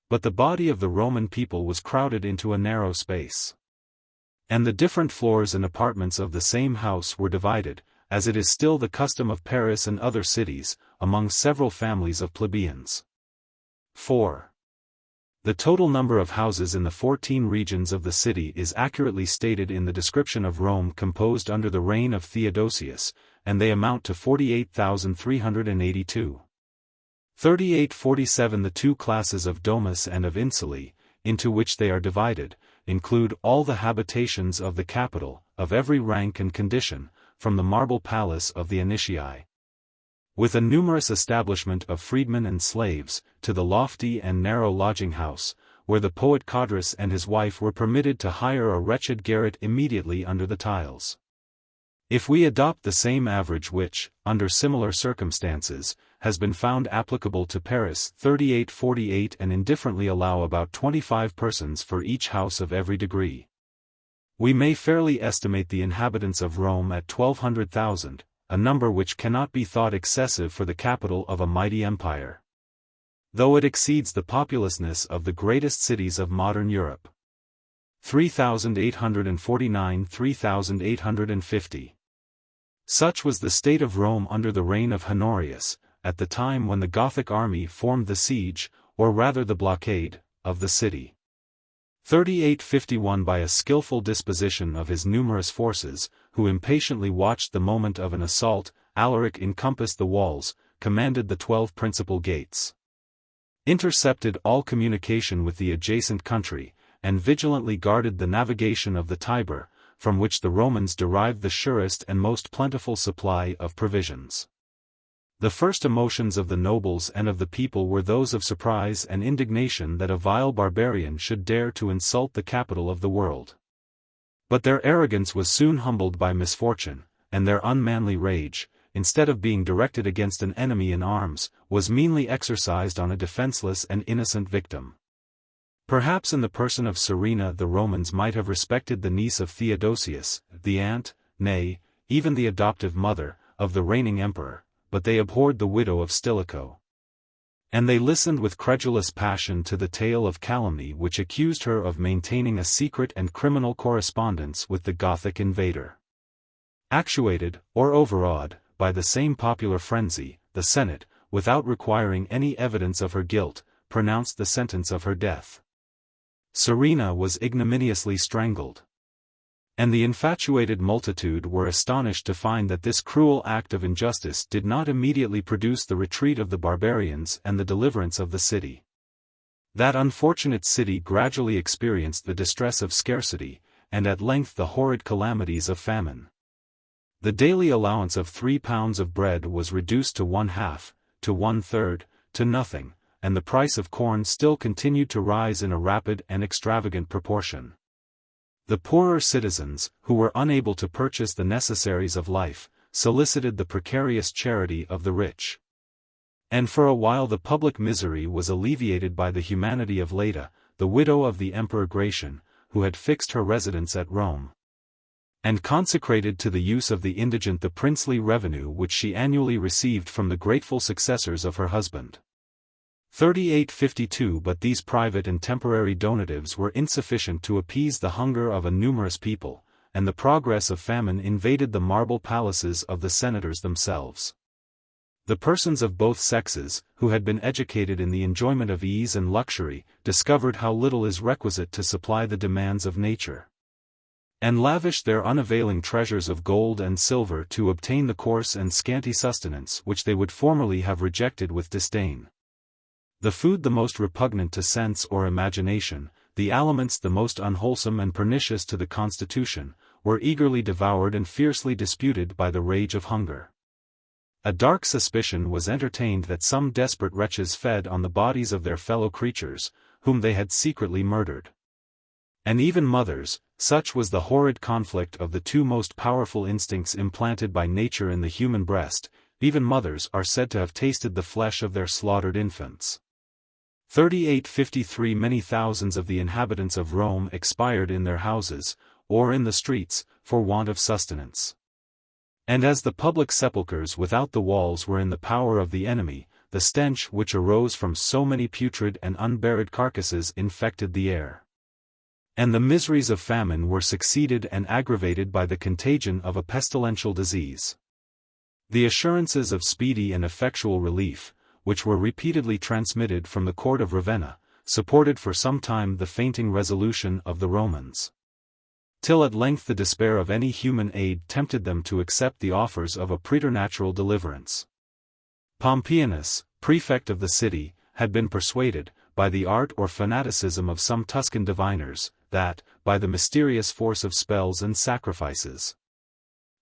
But the body of the Roman people was crowded into a narrow space, and the different floors and apartments of the same house were divided, as it is still the custom of Paris and other cities, among several families of plebeians. 4. The total number of houses in the 14 regions of the city is accurately stated in the description of Rome composed under the reign of Theodosius, and they amount to 48,382. 3847. The two classes of domus and of insulae, into which they are divided, include all the habitations of the capital, of every rank and condition, from the marble palace of the Anitii, with a numerous establishment of freedmen and slaves, to the lofty and narrow lodging-house, where the poet Codrus and his wife were permitted to hire a wretched garret immediately under the tiles. If we adopt the same average which, under similar circumstances, has been found applicable to Paris 3848 and indifferently allow about 25 persons for each house of every degree, we may fairly estimate the inhabitants of Rome at 1,200,000, a number which cannot be thought excessive for the capital of a mighty empire, though it exceeds the populousness of the greatest cities of modern Europe. 3849–3850. Such was the state of Rome under the reign of Honorius, at the time when the Gothic army formed the siege, or rather the blockade, of the city. 3851. By a skillful disposition of his numerous forces, who impatiently watched the moment of an assault, Alaric encompassed the walls, commanded the 12 principal gates, intercepted all communication with the adjacent country, and vigilantly guarded the navigation of the Tiber, from which the Romans derived the surest and most plentiful supply of provisions. The first emotions of the nobles and of the people were those of surprise and indignation that a vile barbarian should dare to insult the capital of the world. But their arrogance was soon humbled by misfortune, and their unmanly rage, instead of being directed against an enemy in arms, was meanly exercised on a defenseless and innocent victim. Perhaps in the person of Serena the Romans might have respected the niece of Theodosius, the aunt, nay, even the adoptive mother, of the reigning emperor, but they abhorred the widow of Stilicho. And they listened with credulous passion to the tale of calumny which accused her of maintaining a secret and criminal correspondence with the Gothic invader. Actuated, or overawed, by the same popular frenzy, the Senate, without requiring any evidence of her guilt, pronounced the sentence of her death. Serena was ignominiously strangled. And the infatuated multitude were astonished to find that this cruel act of injustice did not immediately produce the retreat of the barbarians and the deliverance of the city. That unfortunate city gradually experienced the distress of scarcity, and at length the horrid calamities of famine. The daily allowance of 3 pounds of bread was reduced to 1/2, to 1/3, to nothing, and the price of corn still continued to rise in a rapid and extravagant proportion. The poorer citizens, who were unable to purchase the necessaries of life, solicited the precarious charity of the rich. And for a while the public misery was alleviated by the humanity of Leda, the widow of the Emperor Gratian, who had fixed her residence at Rome, and consecrated to the use of the indigent the princely revenue which she annually received from the grateful successors of her husband. 3852. But these private and temporary donatives were insufficient to appease the hunger of a numerous people, and the progress of famine invaded the marble palaces of the senators themselves. The persons of both sexes, who had been educated in the enjoyment of ease and luxury, discovered how little is requisite to supply the demands of nature, and lavished their unavailing treasures of gold and silver to obtain the coarse and scanty sustenance which they would formerly have rejected with disdain. The food the most repugnant to sense or imagination, the aliments the most unwholesome and pernicious to the constitution, were eagerly devoured and fiercely disputed by the rage of hunger. A dark suspicion was entertained that some desperate wretches fed on the bodies of their fellow creatures, whom they had secretly murdered. And even mothers, such was the horrid conflict of the two most powerful instincts implanted by nature in the human breast, even mothers are said to have tasted the flesh of their slaughtered infants. 3853. Many thousands of the inhabitants of Rome expired in their houses, or in the streets, for want of sustenance. And as the public sepulchres without the walls were in the power of the enemy, the stench which arose from so many putrid and unburied carcasses infected the air. And the miseries of famine were succeeded and aggravated by the contagion of a pestilential disease. The assurances of speedy and effectual relief, which were repeatedly transmitted from the court of Ravenna, supported for some time the fainting resolution of the Romans, till at length the despair of any human aid tempted them to accept the offers of a preternatural deliverance. Pompeianus, prefect of the city, had been persuaded, by the art or fanaticism of some Tuscan diviners, that, by the mysterious force of spells and sacrifices,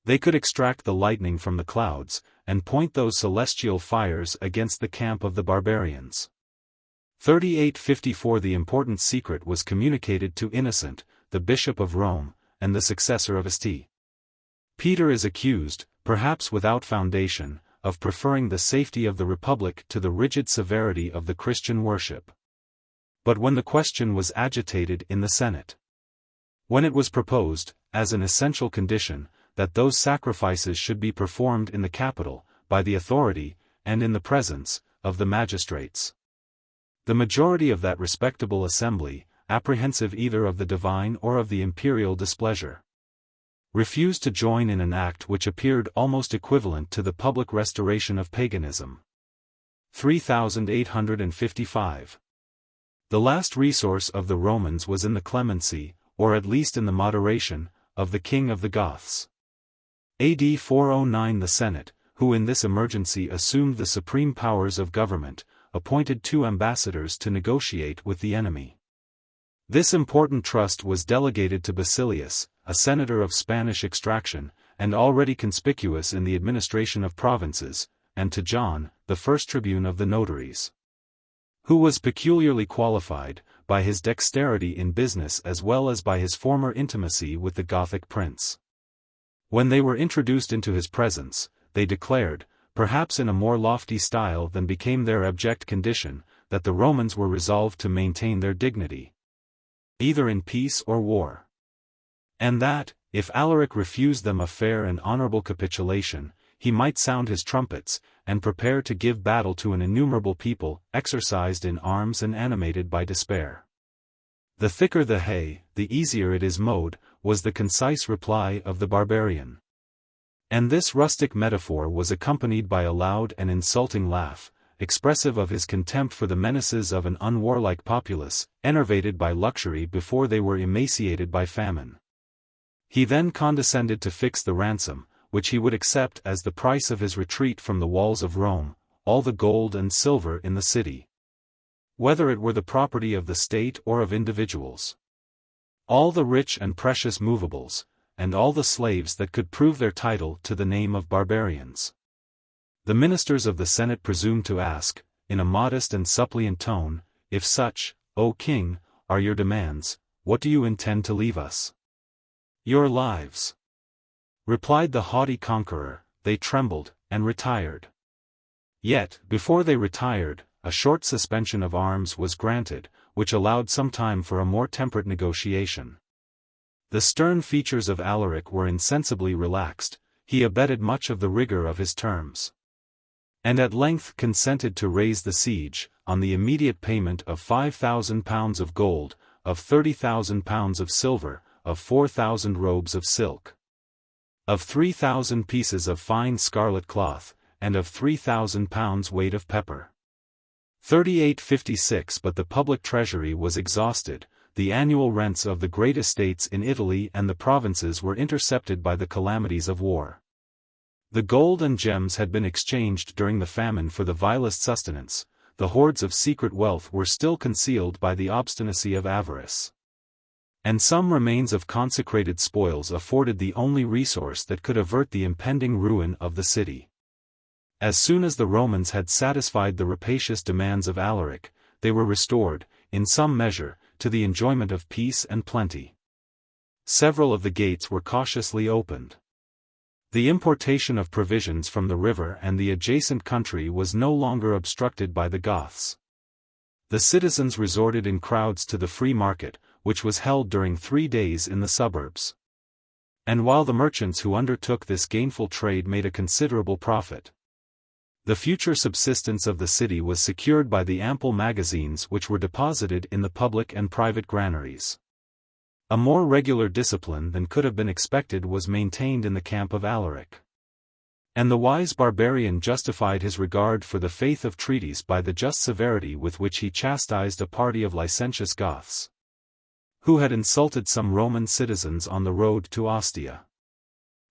they could extract the lightning from the clouds, and point those celestial fires against the camp of the barbarians. 3854. The important secret was communicated to Innocent, the Bishop of Rome, and the successor of St. Peter is accused, perhaps without foundation, of preferring the safety of the Republic to the rigid severity of the Christian worship. But when the question was agitated in the Senate, when it was proposed, as an essential condition, that those sacrifices should be performed in the capital, by the authority, and in the presence, of the magistrates, the majority of that respectable assembly, apprehensive either of the divine or of the imperial displeasure, refused to join in an act which appeared almost equivalent to the public restoration of paganism. 3855. The last resource of the Romans was in the clemency, or at least in the moderation, of the king of the Goths. AD 409 the Senate, who in this emergency assumed the supreme powers of government, appointed 2 ambassadors to negotiate with the enemy. This important trust was delegated to Basilius, a senator of Spanish extraction, and already conspicuous in the administration of provinces, and to John, the first tribune of the notaries, who was peculiarly qualified, by his dexterity in business as well as by his former intimacy with the Gothic prince. When they were introduced into his presence, they declared, perhaps in a more lofty style than became their abject condition, that the Romans were resolved to maintain their dignity, either in peace or war, and that, if Alaric refused them a fair and honorable capitulation, he might sound his trumpets, and prepare to give battle to an innumerable people, exercised in arms and animated by despair. The thicker the hay, the easier it is mowed, was the concise reply of the barbarian. And this rustic metaphor was accompanied by a loud and insulting laugh, expressive of his contempt for the menaces of an unwarlike populace, enervated by luxury before they were emaciated by famine. He then condescended to fix the ransom, which he would accept as the price of his retreat from the walls of Rome, all the gold and silver in the city, whether it were the property of the state or of individuals, all the rich and precious movables, and all the slaves that could prove their title to the name of barbarians. The ministers of the Senate presumed to ask, in a modest and suppliant tone, if such, O king, are your demands, what do you intend to leave us? Your lives, replied the haughty conqueror. They trembled, and retired. Yet, before they retired, a short suspension of arms was granted, which allowed some time for a more temperate negotiation. The stern features of Alaric were insensibly relaxed, he abated much of the rigor of his terms, and at length consented to raise the siege, on the immediate payment of 5,000 pounds of gold, of 30,000 pounds of silver, of 4,000 robes of silk, of 3,000 pieces of fine scarlet cloth, and of 3,000 pounds weight of pepper. 3856 But the public treasury was exhausted, the annual rents of the great estates in Italy and the provinces were intercepted by the calamities of war. The gold and gems had been exchanged during the famine for the vilest sustenance, the hoards of secret wealth were still concealed by the obstinacy of avarice, and some remains of consecrated spoils afforded the only resource that could avert the impending ruin of the city. As soon as the Romans had satisfied the rapacious demands of Alaric, they were restored, in some measure, to the enjoyment of peace and plenty. Several of the gates were cautiously opened. The importation of provisions from the river and the adjacent country was no longer obstructed by the Goths. The citizens resorted in crowds to the free market, which was held during 3 days in the suburbs. And while the merchants who undertook this gainful trade made a considerable profit, the future subsistence of the city was secured by the ample magazines which were deposited in the public and private granaries. A more regular discipline than could have been expected was maintained in the camp of Alaric, and the wise barbarian justified his regard for the faith of treaties by the just severity with which he chastised a party of licentious Goths, who had insulted some Roman citizens on the road to Ostia.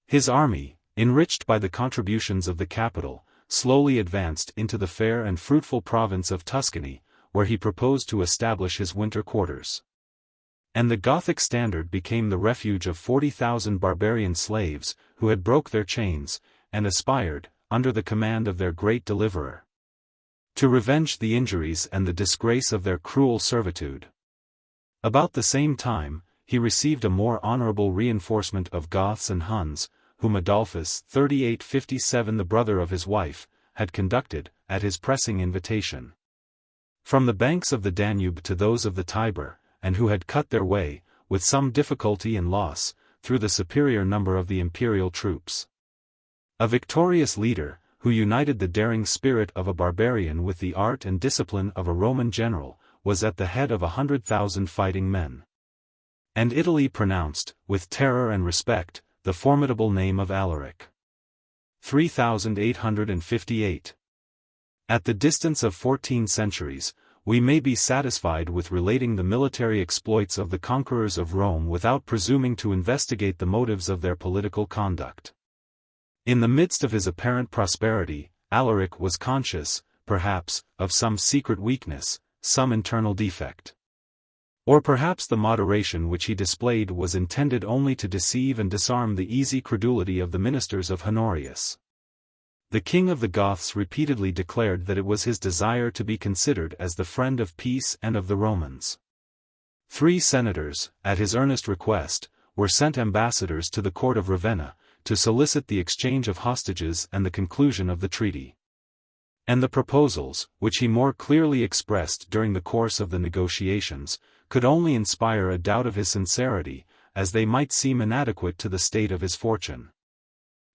His army, enriched by the contributions of the capital, slowly advanced into the fair and fruitful province of Tuscany, where he proposed to establish his winter quarters. And the Gothic standard became the refuge of 40,000 barbarian slaves, who had broke their chains, and aspired, under the command of their great deliverer, to revenge the injuries and the disgrace of their cruel servitude. About the same time, he received a more honorable reinforcement of Goths and Huns, whom Adolphus 3857 the brother of his wife, had conducted, at his pressing invitation, from the banks of the Danube to those of the Tiber, and who had cut their way, with some difficulty and loss, through the superior number of the imperial troops. A victorious leader, who united the daring spirit of a barbarian with the art and discipline of a Roman general, was at the head of 100,000 fighting men. And Italy pronounced, with terror and respect, the formidable name of Alaric. 3858. At the distance of 14 centuries, we may be satisfied with relating the military exploits of the conquerors of Rome without presuming to investigate the motives of their political conduct. In the midst of his apparent prosperity, Alaric was conscious, perhaps, of some secret weakness, some internal defect. Or perhaps the moderation which he displayed was intended only to deceive and disarm the easy credulity of the ministers of Honorius. The king of the Goths repeatedly declared that it was his desire to be considered as the friend of peace and of the Romans. 3 senators, at his earnest request, were sent ambassadors to the court of Ravenna, to solicit the exchange of hostages and the conclusion of the treaty. And the proposals, which he more clearly expressed during the course of the negotiations, could only inspire a doubt of his sincerity, as they might seem inadequate to the state of his fortune.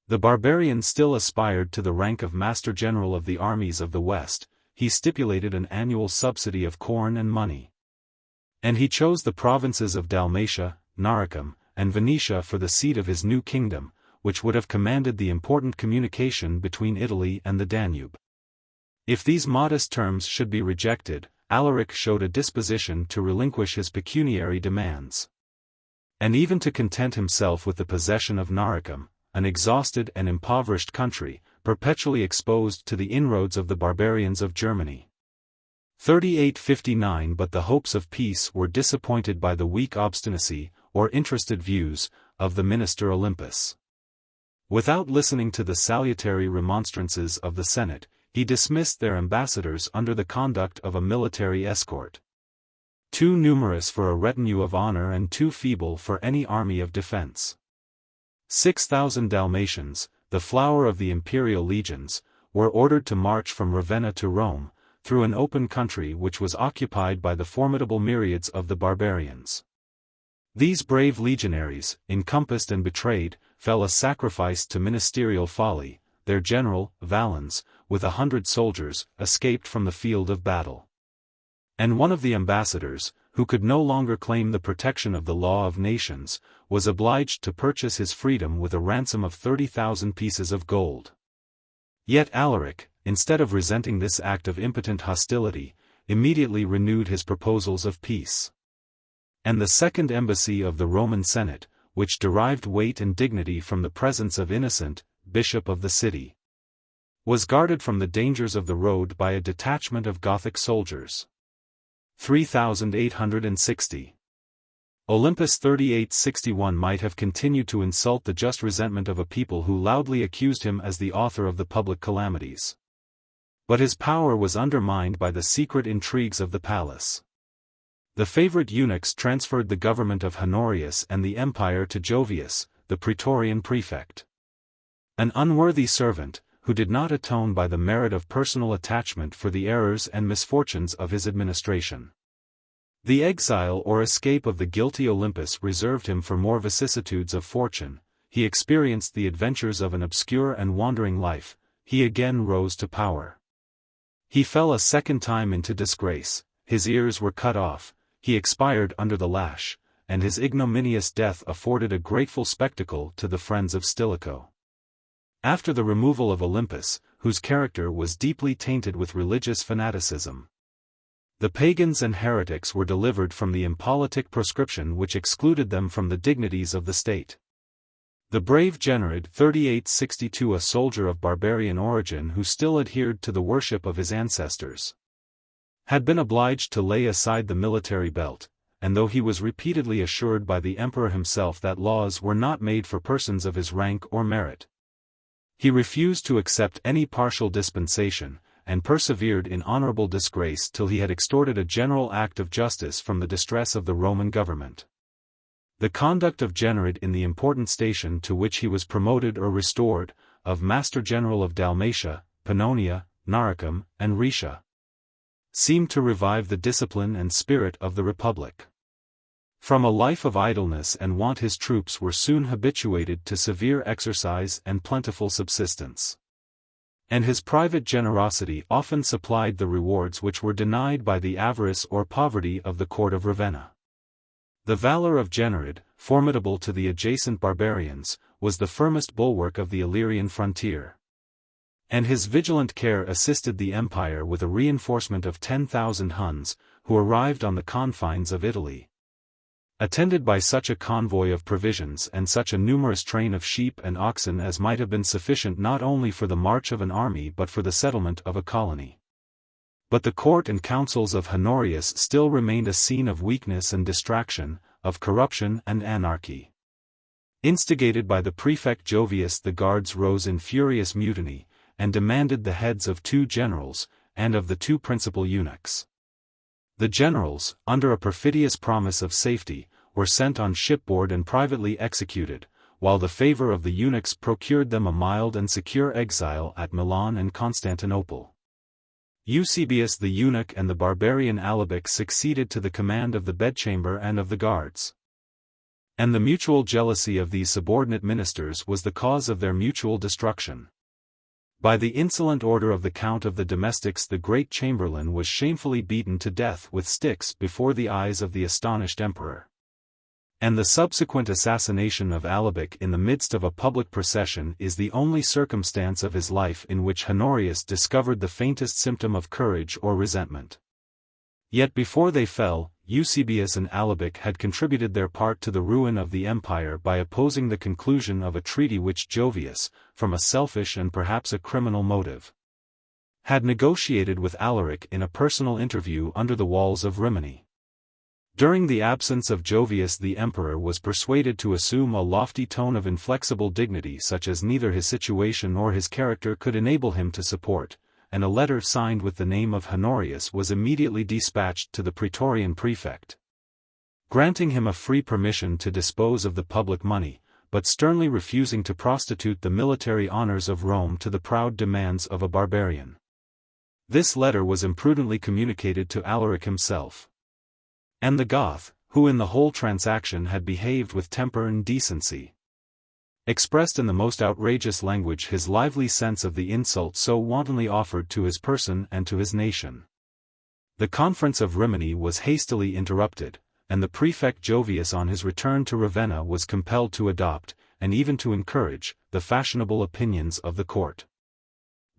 The barbarian still aspired to the rank of Master General of the armies of the West. He stipulated an annual subsidy of corn and money. And he chose the provinces of Dalmatia, Noricum, and Venetia for the seat of his new kingdom, which would have commanded the important communication between Italy and the Danube. If these modest terms should be rejected, Alaric showed a disposition to relinquish his pecuniary demands, and even to content himself with the possession of Noricum, an exhausted and impoverished country, perpetually exposed to the inroads of the barbarians of Germany. 3859. But the hopes of peace were disappointed by the weak obstinacy, or interested views, of the minister Olympus. Without listening to the salutary remonstrances of the Senate, he dismissed their ambassadors under the conduct of a military escort. Too numerous for a retinue of honor and too feeble for any army of defense. 6,000 Dalmatians, the flower of the imperial legions, were ordered to march from Ravenna to Rome, through an open country which was occupied by the formidable myriads of the barbarians. These brave legionaries, encompassed and betrayed, fell a sacrifice to ministerial folly. Their general, Valens, with 100 soldiers, escaped from the field of battle. And one of the ambassadors, who could no longer claim the protection of the law of nations, was obliged to purchase his freedom with a ransom of 30,000 pieces of gold. Yet Alaric, instead of resenting this act of impotent hostility, immediately renewed his proposals of peace. And the second embassy of the Roman Senate, which derived weight and dignity from the presence of Innocent, bishop of the city, was guarded from the dangers of the road by a detachment of Gothic soldiers. 3860. Olympus 3861 might have continued to insult the just resentment of a people who loudly accused him as the author of the public calamities. But his power was undermined by the secret intrigues of the palace. The favorite eunuchs transferred the government of Honorius and the empire to Jovius, the praetorian prefect. An unworthy servant, who did not atone by the merit of personal attachment for the errors and misfortunes of his administration. The exile or escape of the guilty Olympus reserved him for more vicissitudes of fortune. He experienced the adventures of an obscure and wandering life. He again rose to power. He fell a second time into disgrace. His ears were cut off. He expired under the lash, and his ignominious death afforded a grateful spectacle to the friends of Stilicho. After the removal of Olympus, whose character was deeply tainted with religious fanaticism, the pagans and heretics were delivered from the impolitic proscription which excluded them from the dignities of the state. The brave Genrid 3862, a soldier of barbarian origin who still adhered to the worship of his ancestors, had been obliged to lay aside the military belt, and though he was repeatedly assured by the emperor himself that laws were not made for persons of his rank or merit, he refused to accept any partial dispensation, and persevered in honorable disgrace till he had extorted a general act of justice from the distress of the Roman government. The conduct of Genrid in the important station to which he was promoted or restored, of Master General of Dalmatia, Pannonia, Noricum, and Rhaetia, seemed to revive the discipline and spirit of the Republic. From a life of idleness and want his troops were soon habituated to severe exercise and plentiful subsistence. And his private generosity often supplied the rewards which were denied by the avarice or poverty of the court of Ravenna. The valor of Gennerid, formidable to the adjacent barbarians, was the firmest bulwark of the Illyrian frontier. And his vigilant care assisted the empire with a reinforcement of 10,000 Huns, who arrived on the confines of Italy. Attended by such a convoy of provisions and such a numerous train of sheep and oxen as might have been sufficient not only for the march of an army but for the settlement of a colony. But the court and councils of Honorius still remained a scene of weakness and distraction, of corruption and anarchy. Instigated by the prefect Jovius, the guards rose in furious mutiny, and demanded the heads of 2 generals, and of the 2 principal eunuchs. The generals, under a perfidious promise of safety, were sent on shipboard and privately executed, while the favor of the eunuchs procured them a mild and secure exile at Milan and Constantinople. Eusebius the eunuch and the barbarian Audiobook succeeded to the command of the bedchamber and of the guards. And the mutual jealousy of these subordinate ministers was the cause of their mutual destruction. By the insolent order of the Count of the Domestics, the great chamberlain was shamefully beaten to death with sticks before the eyes of the astonished emperor. And the subsequent assassination of Audiobook in the midst of a public procession is the only circumstance of his life in which Honorius discovered the faintest symptom of courage or resentment. Yet before they fell, Eusebius and Audiobook had contributed their part to the ruin of the empire by opposing the conclusion of a treaty which Jovius, from a selfish and perhaps a criminal motive, had negotiated with Alaric in a personal interview under the walls of Rimini. During the absence of Jovius, the emperor was persuaded to assume a lofty tone of inflexible dignity such as neither his situation nor his character could enable him to support, and a letter signed with the name of Honorius was immediately dispatched to the Praetorian prefect, granting him a free permission to dispose of the public money, but sternly refusing to prostitute the military honors of Rome to the proud demands of a barbarian. This letter was imprudently communicated to Alaric himself. And the Goth, who in the whole transaction had behaved with temper and decency, expressed in the most outrageous language his lively sense of the insult so wantonly offered to his person and to his nation. The conference of Rimini was hastily interrupted, and the prefect Jovius on his return to Ravenna was compelled to adopt, and even to encourage, the fashionable opinions of the court.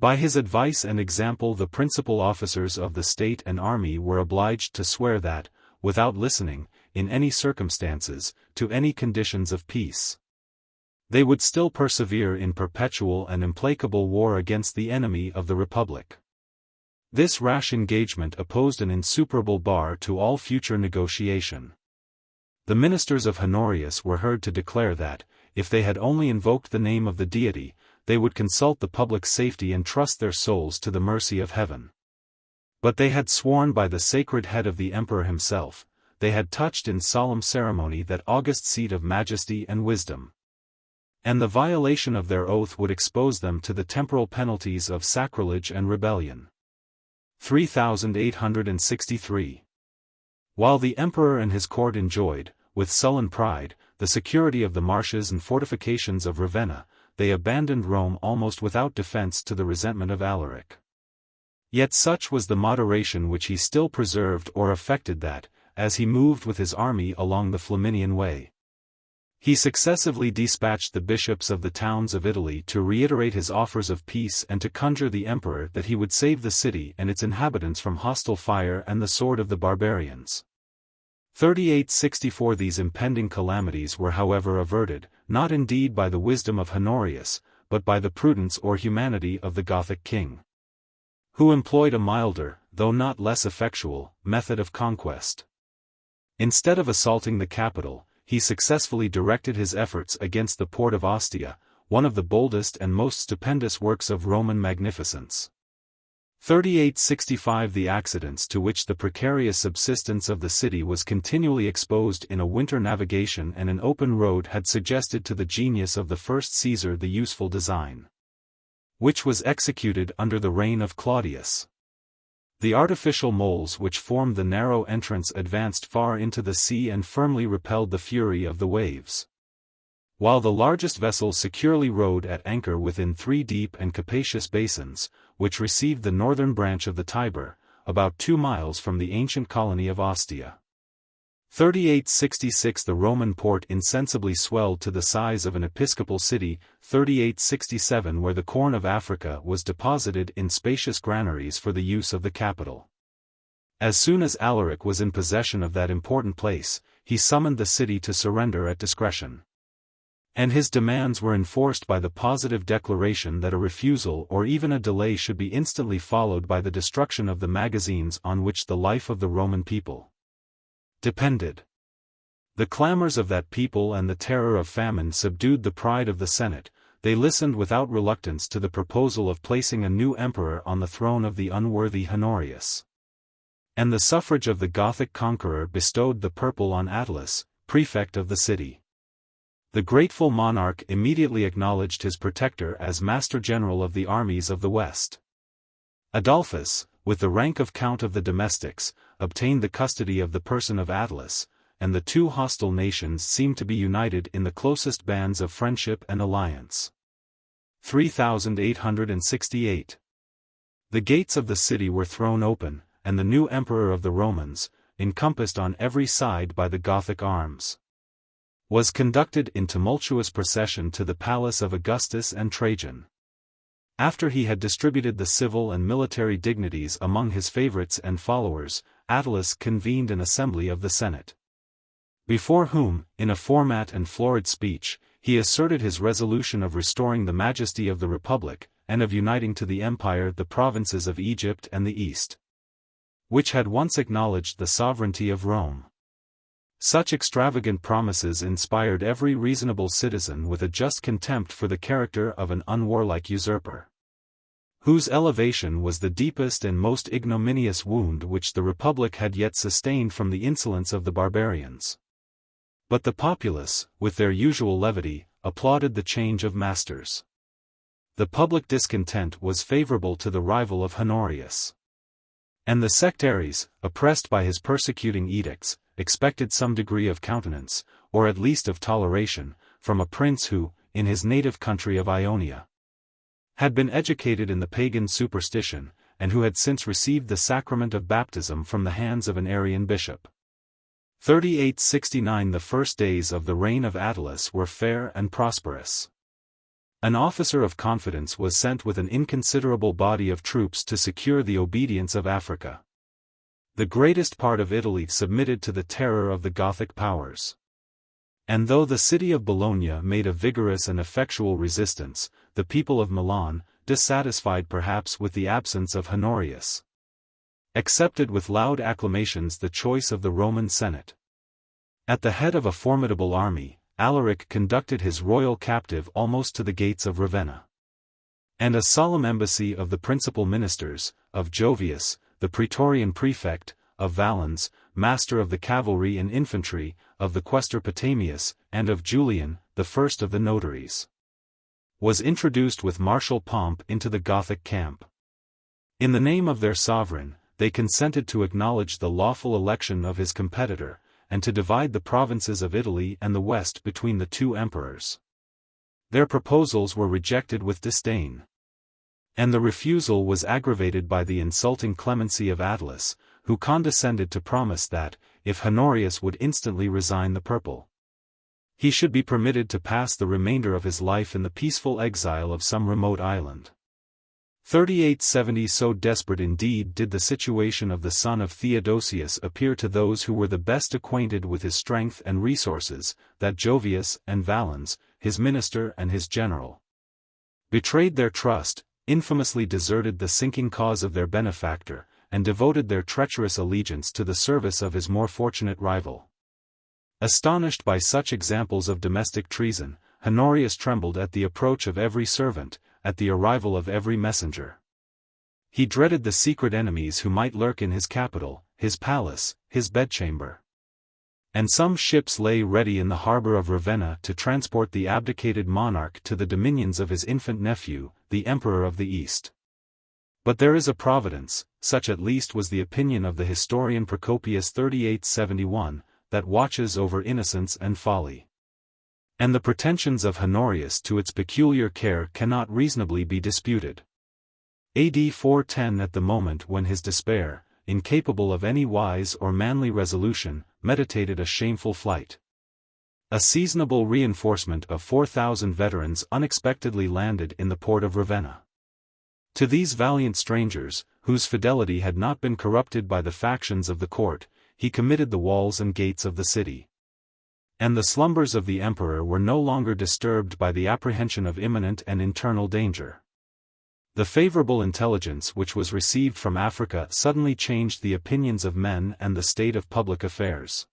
By his advice and example the principal officers of the state and army were obliged to swear that, without listening, in any circumstances, to any conditions of peace, they would still persevere in perpetual and implacable war against the enemy of the Republic. This rash engagement opposed an insuperable bar to all future negotiation. The ministers of Honorius were heard to declare that, if they had only invoked the name of the deity, they would consult the public safety and trust their souls to the mercy of heaven. But they had sworn by the sacred head of the emperor himself, they had touched in solemn ceremony that august seat of majesty and wisdom. And the violation of their oath would expose them to the temporal penalties of sacrilege and rebellion. 3863. While the emperor and his court enjoyed, with sullen pride, the security of the marshes and fortifications of Ravenna, they abandoned Rome almost without defense to the resentment of Alaric. Yet such was the moderation which he still preserved or affected that, as he moved with his army along the Flaminian Way, he successively dispatched the bishops of the towns of Italy to reiterate his offers of peace and to conjure the emperor that he would save the city and its inhabitants from hostile fire and the sword of the barbarians. 3864. These impending calamities were however averted, not indeed by the wisdom of Honorius, but by the prudence or humanity of the Gothic king, who employed a milder, though not less effectual, method of conquest. Instead of assaulting the capital, he successfully directed his efforts against the port of Ostia, one of the boldest and most stupendous works of Roman magnificence. 3865. The accidents to which the precarious subsistence of the city was continually exposed in a winter navigation and an open road had suggested to the genius of the first Caesar the useful design, which was executed under the reign of Claudius. The artificial moles which formed the narrow entrance advanced far into the sea and firmly repelled the fury of the waves. while the largest vessels securely rode at anchor within 3 deep and capacious basins, which received the northern branch of the Tiber, about 2 miles from the ancient colony of Ostia. 3866 The Roman port insensibly swelled to the size of an episcopal city, 3867 where the corn of Africa was deposited in spacious granaries for the use of the capital. As soon as Alaric was in possession of that important place, he summoned the city to surrender at discretion. And his demands were enforced by the positive declaration that a refusal or even a delay should be instantly followed by the destruction of the magazines on which the life of the Roman people depended. The clamors of that people and the terror of famine subdued the pride of the Senate. They listened without reluctance to the proposal of placing a new emperor on the throne of the unworthy Honorius. And the suffrage of the Gothic conqueror bestowed the purple on Attalus, prefect of the city. The grateful monarch immediately acknowledged his protector as Master General of the armies of the West. Adolphus, with the rank of Count of the Domestics, obtained the custody of the person of Attalus, and the two hostile nations seemed to be united in the closest bands of friendship and alliance. 3868. The gates of the city were thrown open, and the new emperor of the Romans, encompassed on every side by the Gothic arms, was conducted in tumultuous procession to the palace of Augustus and Trajan. After he had distributed the civil and military dignities among his favorites and followers, Attalus convened an assembly of the Senate, before whom, in a format and florid speech, he asserted his resolution of restoring the majesty of the Republic, and of uniting to the empire the provinces of Egypt and the East, which had once acknowledged the sovereignty of Rome. Such extravagant promises inspired every reasonable citizen with a just contempt for the character of an unwarlike usurper, whose elevation was the deepest and most ignominious wound which the Republic had yet sustained from the insolence of the barbarians. But the populace, with their usual levity, applauded the change of masters. The public discontent was favorable to the rival of Honorius, and the sectaries, oppressed by his persecuting edicts, expected some degree of countenance, or at least of toleration, from a prince who, in his native country of Ionia, had been educated in the pagan superstition, and who had since received the sacrament of baptism from the hands of an Arian bishop. 3869 The first days of the reign of Attalus were fair and prosperous. An officer of confidence was sent with an inconsiderable body of troops to secure the obedience of Africa. The greatest part of Italy submitted to the terror of the Gothic powers. And though the city of Bologna made a vigorous and effectual resistance, the people of Milan, dissatisfied perhaps with the absence of Honorius, accepted with loud acclamations the choice of the Roman Senate. At the head of a formidable army, Alaric conducted his royal captive almost to the gates of Ravenna. And a solemn embassy of the principal ministers, of Jovius, the Praetorian prefect, of Valens, master of the cavalry and infantry, of the quaestor Potamius, and of Julian, the first of the notaries, was introduced with martial pomp into the Gothic camp. In the name of their sovereign, they consented to acknowledge the lawful election of his competitor, and to divide the provinces of Italy and the West between the two emperors. Their proposals were rejected with disdain. And the refusal was aggravated by the insulting clemency of Attalus, who condescended to promise that, if Honorius would instantly resign the purple, he should be permitted to pass the remainder of his life in the peaceful exile of some remote island. 3870 So desperate indeed did the situation of the son of Theodosius appear to those who were the best acquainted with his strength and resources, that Jovius and Valens, his minister and his general, betrayed their trust, infamously deserted the sinking cause of their benefactor, and devoted their treacherous allegiance to the service of his more fortunate rival. Astonished by such examples of domestic treason, Honorius trembled at the approach of every servant, at the arrival of every messenger. He dreaded the secret enemies who might lurk in his capital, his palace, his bedchamber. And some ships lay ready in the harbor of Ravenna to transport the abdicated monarch to the dominions of his infant nephew, the Emperor of the East. But there is a providence, such at least was the opinion of the historian Procopius 3871, that watches over innocence and folly. And the pretensions of Honorius to its peculiar care cannot reasonably be disputed. AD 410, at the moment when his despair, incapable of any wise or manly resolution, meditated a shameful flight. A seasonable reinforcement of 4,000 veterans unexpectedly landed in the port of Ravenna. To these valiant strangers, whose fidelity had not been corrupted by the factions of the court, he committed the walls and gates of the city. And the slumbers of the emperor were no longer disturbed by the apprehension of imminent and internal danger. The favorable intelligence which was received from Africa suddenly changed the opinions of men and the state of public affairs.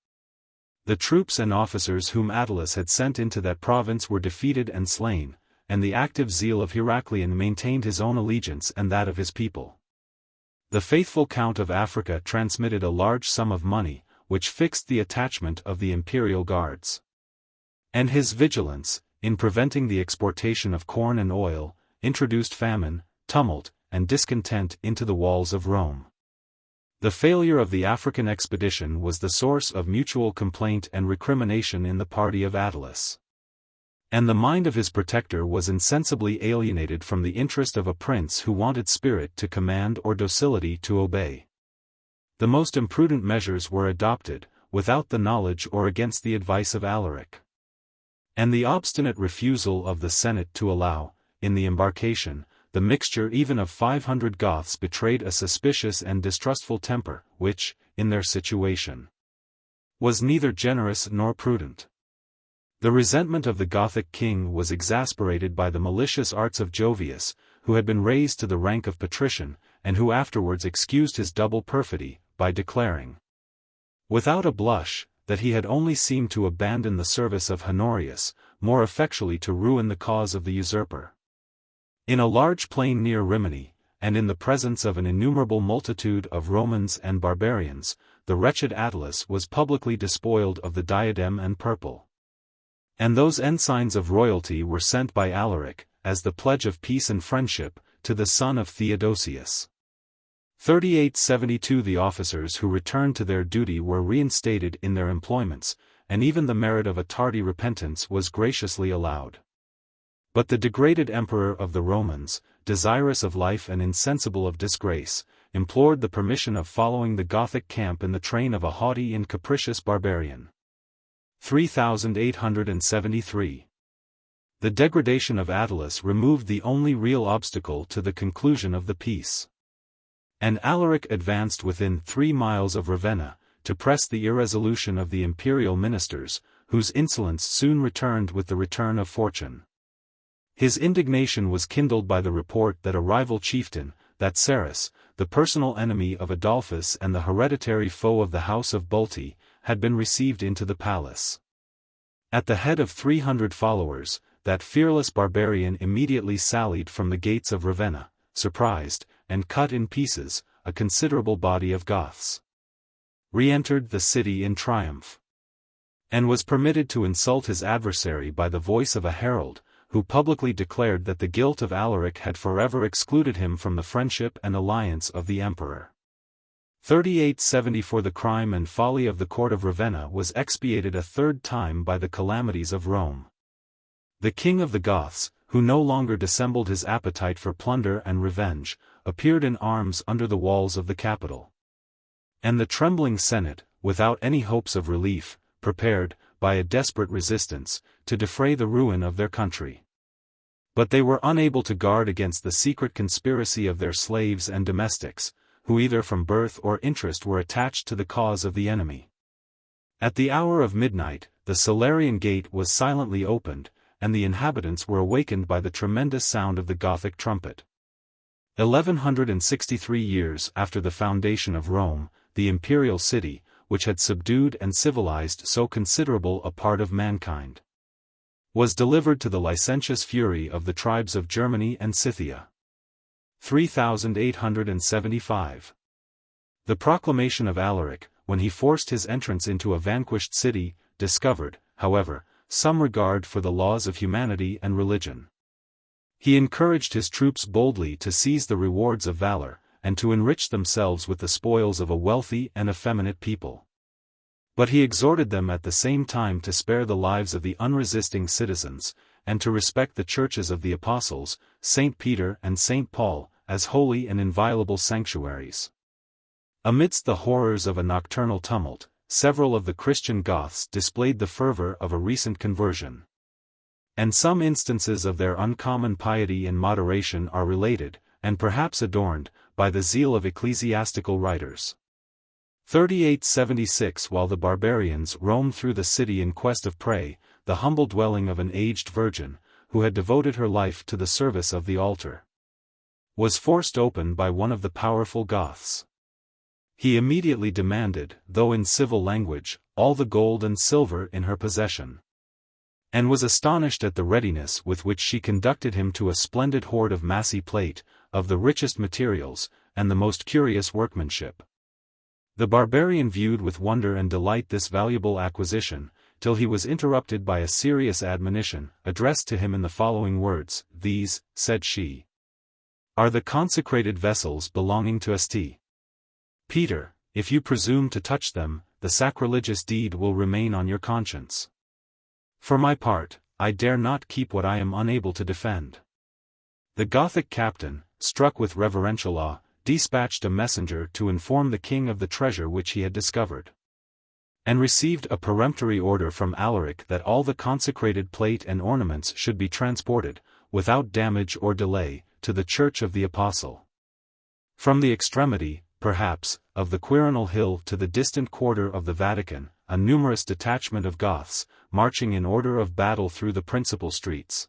The troops and officers whom Attalus had sent into that province were defeated and slain, and the active zeal of Heraclian maintained his own allegiance and that of his people. The faithful Count of Africa transmitted a large sum of money, which fixed the attachment of the imperial guards. And his vigilance, in preventing the exportation of corn and oil, introduced famine, tumult, and discontent into the walls of Rome. The failure of the African expedition was the source of mutual complaint and recrimination in the party of Attalus. And the mind of his protector was insensibly alienated from the interest of a prince who wanted spirit to command or docility to obey. The most imprudent measures were adopted, without the knowledge or against the advice of Alaric. And the obstinate refusal of the Senate to allow, in the embarkation, the mixture even of 500 Goths betrayed a suspicious and distrustful temper, which, in their situation, was neither generous nor prudent. The resentment of the Gothic king was exasperated by the malicious arts of Jovius, who had been raised to the rank of patrician, and who afterwards excused his double perfidy, by declaring, without a blush, that he had only seemed to abandon the service of Honorius, more effectually to ruin the cause of the usurper. In a large plain near Rimini, and in the presence of an innumerable multitude of Romans and barbarians, the wretched Attalus was publicly despoiled of the diadem and purple. And those ensigns of royalty were sent by Alaric, as the pledge of peace and friendship, to the son of Theodosius. 3872 The officers who returned to their duty were reinstated in their employments, and even the merit of a tardy repentance was graciously allowed. But the degraded emperor of the Romans, desirous of life and insensible of disgrace, implored the permission of following the Gothic camp in the train of a haughty and capricious barbarian. 3873. The degradation of Attalus removed the only real obstacle to the conclusion of the peace. And Alaric advanced within 3 miles of Ravenna, to press the irresolution of the imperial ministers, whose insolence soon returned with the return of fortune. His indignation was kindled by the report that a rival chieftain, that Sarus, the personal enemy of Adolphus and the hereditary foe of the house of Bulti, had been received into the palace. At the head of 300 followers, that fearless barbarian immediately sallied from the gates of Ravenna, surprised, and cut in pieces, a considerable body of Goths. Re-entered the city in triumph. And was permitted to insult his adversary by the voice of a herald, who publicly declared that the guilt of Alaric had forever excluded him from the friendship and alliance of the emperor. 3874 The crime and folly of the court of Ravenna was expiated a third time by the calamities of Rome. The king of the Goths, who no longer dissembled his appetite for plunder and revenge, appeared in arms under the walls of the capital. And the trembling Senate, without any hopes of relief, prepared, by a desperate resistance, to defray the ruin of their country. But they were unable to guard against the secret conspiracy of their slaves and domestics, who either from birth or interest were attached to the cause of the enemy. At the hour of midnight, the Salarian gate was silently opened, and the inhabitants were awakened by the tremendous sound of the Gothic trumpet. 1163 years after the foundation of Rome, the imperial city, which had subdued and civilized so considerable a part of mankind, was delivered to the licentious fury of the tribes of Germany and Scythia. 3875. The proclamation of Alaric, when he forced his entrance into a vanquished city, discovered, however, some regard for the laws of humanity and religion. He encouraged his troops boldly to seize the rewards of valor, and to enrich themselves with the spoils of a wealthy and effeminate people. But he exhorted them at the same time to spare the lives of the unresisting citizens, and to respect the churches of the apostles, St. Peter and St. Paul, as holy and inviolable sanctuaries. Amidst the horrors of a nocturnal tumult, several of the Christian Goths displayed the fervor of a recent conversion. And some instances of their uncommon piety and moderation are related, and perhaps adorned, by the zeal of ecclesiastical writers. 3876 While the barbarians roamed through the city in quest of prey, the humble dwelling of an aged virgin, who had devoted her life to the service of the altar, was forced open by one of the powerful Goths. He immediately demanded, though in civil language, all the gold and silver in her possession, and was astonished at the readiness with which she conducted him to a splendid hoard of massy plate, of the richest materials, and the most curious workmanship. The barbarian viewed with wonder and delight this valuable acquisition, till he was interrupted by a serious admonition, addressed to him in the following words: "These," said she, "are the consecrated vessels belonging to St. Peter. If you presume to touch them, the sacrilegious deed will remain on your conscience. For my part, I dare not keep what I am unable to defend." The Gothic captain, struck with reverential awe, dispatched a messenger to inform the king of the treasure which he had discovered, and received a peremptory order from Alaric that all the consecrated plate and ornaments should be transported, without damage or delay, to the Church of the Apostle. From the extremity, perhaps, of the Quirinal Hill to the distant quarter of the Vatican, a numerous detachment of Goths, marching in order of battle through the principal streets,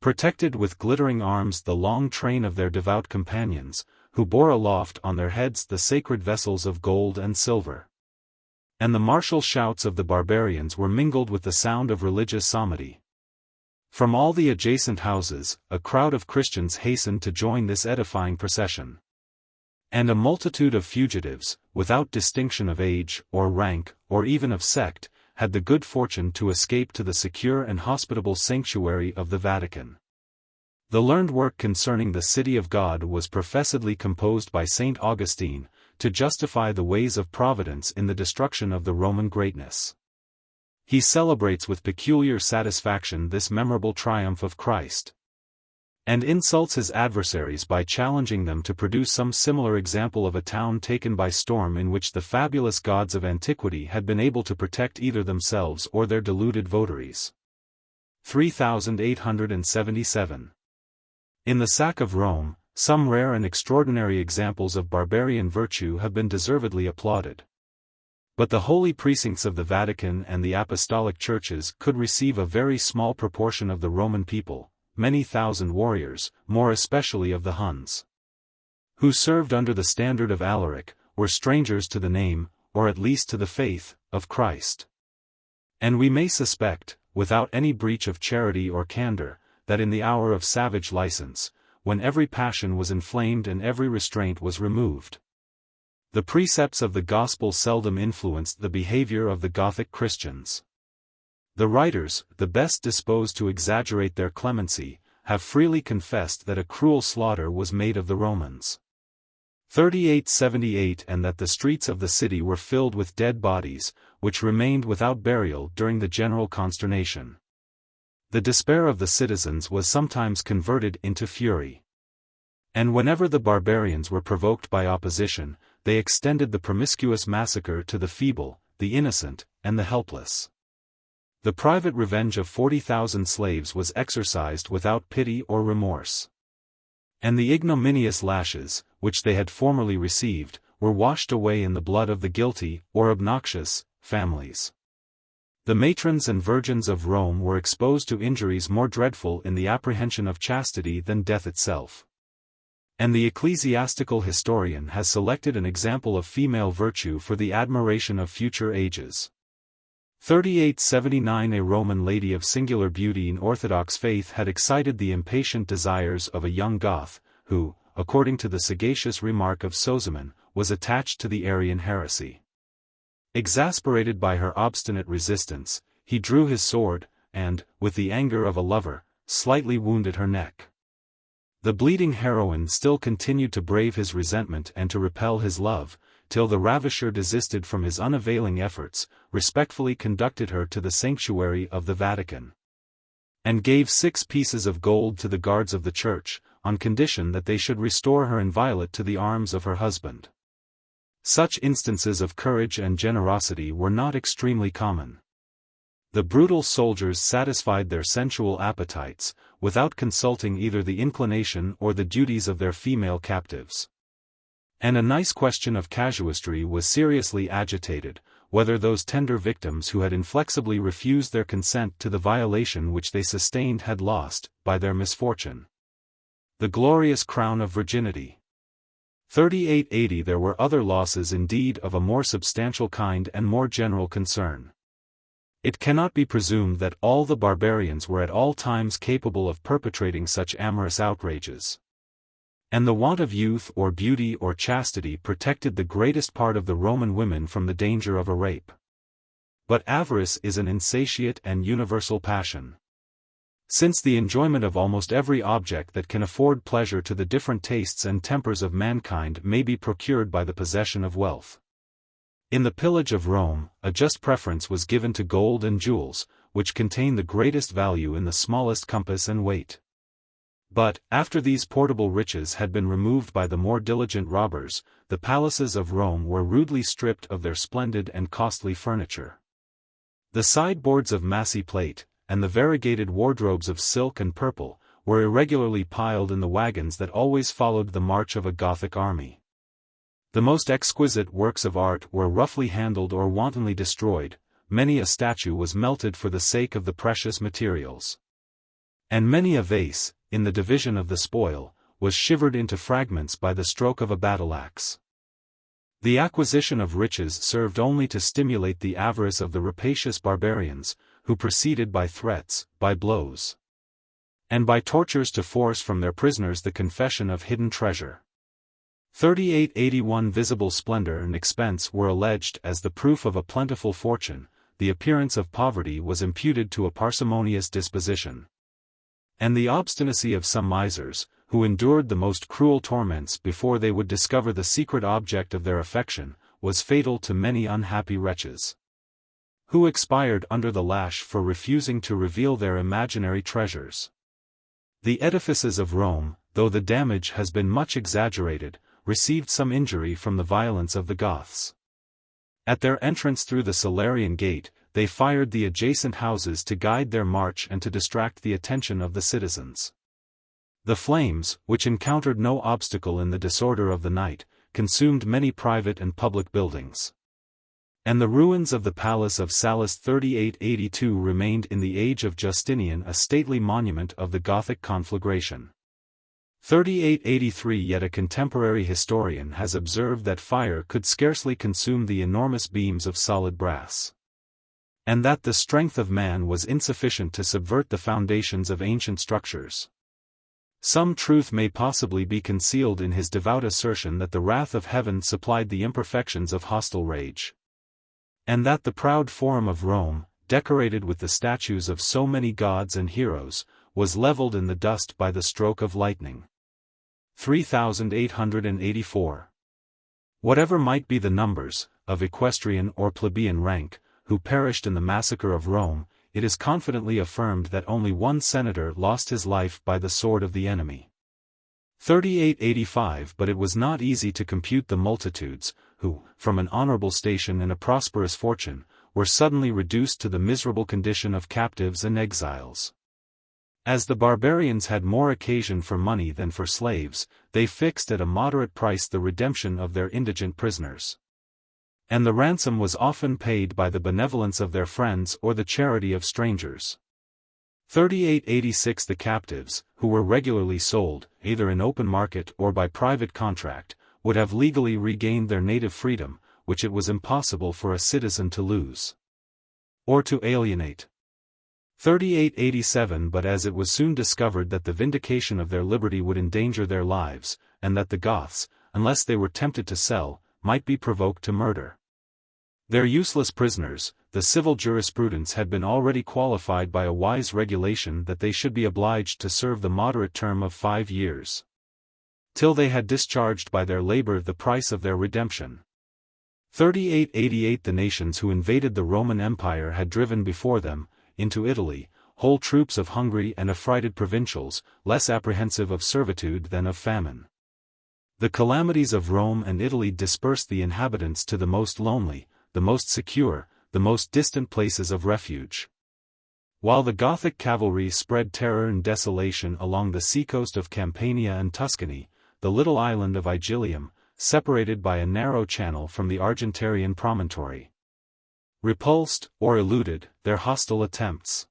protected with glittering arms the long train of their devout companions, who bore aloft on their heads the sacred vessels of gold and silver. And the martial shouts of the barbarians were mingled with the sound of religious psalmody. From all the adjacent houses, a crowd of Christians hastened to join this edifying procession. And a multitude of fugitives, without distinction of age, or rank, or even of sect, had the good fortune to escape to the secure and hospitable sanctuary of the Vatican. The learned work concerning the City of God was professedly composed by St. Augustine, to justify the ways of providence in the destruction of the Roman greatness. He celebrates with peculiar satisfaction this memorable triumph of Christ, and insults his adversaries by challenging them to produce some similar example of a town taken by storm in which the fabulous gods of antiquity had been able to protect either themselves or their deluded votaries. 3877. In the sack of Rome, some rare and extraordinary examples of barbarian virtue have been deservedly applauded. But the holy precincts of the Vatican and the apostolic churches could receive a very small proportion of the Roman people, many thousand warriors, more especially of the Huns, who served under the standard of Alaric, were strangers to the name, or at least to the faith, of Christ. And we may suspect, without any breach of charity or candor, that in the hour of savage license, when every passion was inflamed and every restraint was removed, the precepts of the gospel seldom influenced the behavior of the Gothic Christians. The writers, the best disposed to exaggerate their clemency, have freely confessed that a cruel slaughter was made of the Romans. 3878 And that the streets of the city were filled with dead bodies, which remained without burial during the general consternation. The despair of the citizens was sometimes converted into fury. And whenever the barbarians were provoked by opposition, they extended the promiscuous massacre to the feeble, the innocent, and the helpless. The private revenge of 40,000 slaves was exercised without pity or remorse. And the ignominious lashes, which they had formerly received, were washed away in the blood of the guilty, or obnoxious, families. The matrons and virgins of Rome were exposed to injuries more dreadful in the apprehension of chastity than death itself. And the ecclesiastical historian has selected an example of female virtue for the admiration of future ages. 3879 A Roman lady of singular beauty in Orthodox faith had excited the impatient desires of a young Goth, who, according to the sagacious remark of Sozomen, was attached to the Arian heresy. Exasperated by her obstinate resistance, he drew his sword, and, with the anger of a lover, slightly wounded her neck. The bleeding heroine still continued to brave his resentment and to repel his love, till the ravisher desisted from his unavailing efforts, respectfully conducted her to the sanctuary of the Vatican, and gave 6 pieces of gold to the guards of the church, on condition that they should restore her inviolate to the arms of her husband. Such instances of courage and generosity were not extremely common. The brutal soldiers satisfied their sensual appetites, without consulting either the inclination or the duties of their female captives. And a nice question of casuistry was seriously agitated, whether those tender victims who had inflexibly refused their consent to the violation which they sustained had lost, by their misfortune, the glorious crown of virginity. 3880 There were other losses indeed of a more substantial kind and more general concern. It cannot be presumed that all the barbarians were at all times capable of perpetrating such amorous outrages. And the want of youth or beauty or chastity protected the greatest part of the Roman women from the danger of a rape. But avarice is an insatiate and universal passion. Since the enjoyment of almost every object that can afford pleasure to the different tastes and tempers of mankind may be procured by the possession of wealth. In the pillage of Rome, a just preference was given to gold and jewels, which contain the greatest value in the smallest compass and weight. But, after these portable riches had been removed by the more diligent robbers, the palaces of Rome were rudely stripped of their splendid and costly furniture. The sideboards of massy plate, and the variegated wardrobes of silk and purple, were irregularly piled in the wagons that always followed the march of a Gothic army. The most exquisite works of art were roughly handled or wantonly destroyed, many a statue was melted for the sake of the precious materials. And many a vase, in the division of the spoil, was shivered into fragments by the stroke of a battle-axe. The acquisition of riches served only to stimulate the avarice of the rapacious barbarians, who proceeded by threats, by blows, and by tortures to force from their prisoners the confession of hidden treasure. 3881 Visible splendor and expense were alleged as the proof of a plentiful fortune, the appearance of poverty was imputed to a parsimonious disposition. And the obstinacy of some misers, who endured the most cruel torments before they would discover the secret object of their affection, was fatal to many unhappy wretches, who expired under the lash for refusing to reveal their imaginary treasures. The edifices of Rome, though the damage has been much exaggerated, received some injury from the violence of the Goths. At their entrance through the Salarian gate, they fired the adjacent houses to guide their march and to distract the attention of the citizens. The flames, which encountered no obstacle in the disorder of the night, consumed many private and public buildings. And the ruins of the palace of Sallust 3882 remained in the age of Justinian a stately monument of the Gothic conflagration. 3883 Yet a contemporary historian has observed that fire could scarcely consume the enormous beams of solid brass, and that the strength of man was insufficient to subvert the foundations of ancient structures. Some truth may possibly be concealed in his devout assertion that the wrath of heaven supplied the imperfections of hostile rage, and that the proud Forum of Rome, decorated with the statues of so many gods and heroes, was leveled in the dust by the stroke of lightning. 3884. Whatever might be the numbers, of equestrian or plebeian rank, who perished in the massacre of Rome, it is confidently affirmed that only one senator lost his life by the sword of the enemy. 3885 But it was not easy to compute the multitudes, who, from an honorable station and a prosperous fortune, were suddenly reduced to the miserable condition of captives and exiles. As the barbarians had more occasion for money than for slaves, they fixed at a moderate price the redemption of their indigent prisoners. And the ransom was often paid by the benevolence of their friends or the charity of strangers. 3886 The captives, who were regularly sold, either in open market or by private contract, would have legally regained their native freedom, which it was impossible for a citizen to lose or to alienate. 3887 But as it was soon discovered that the vindication of their liberty would endanger their lives, and that the Goths, unless they were tempted to sell, might be provoked to murder their useless prisoners, the civil jurisprudence had been already qualified by a wise regulation that they should be obliged to serve the moderate term of 5 years, till they had discharged by their labor the price of their redemption. 3888 The nations who invaded the Roman Empire had driven before them, into Italy, whole troops of hungry and affrighted provincials, less apprehensive of servitude than of famine. The calamities of Rome and Italy dispersed the inhabitants to the most lonely, the most secure, the most distant places of refuge. While the Gothic cavalry spread terror and desolation along the seacoast of Campania and Tuscany, the little island of Igilium, separated by a narrow channel from the Argentarian promontory, repulsed, or eluded, their hostile attempts.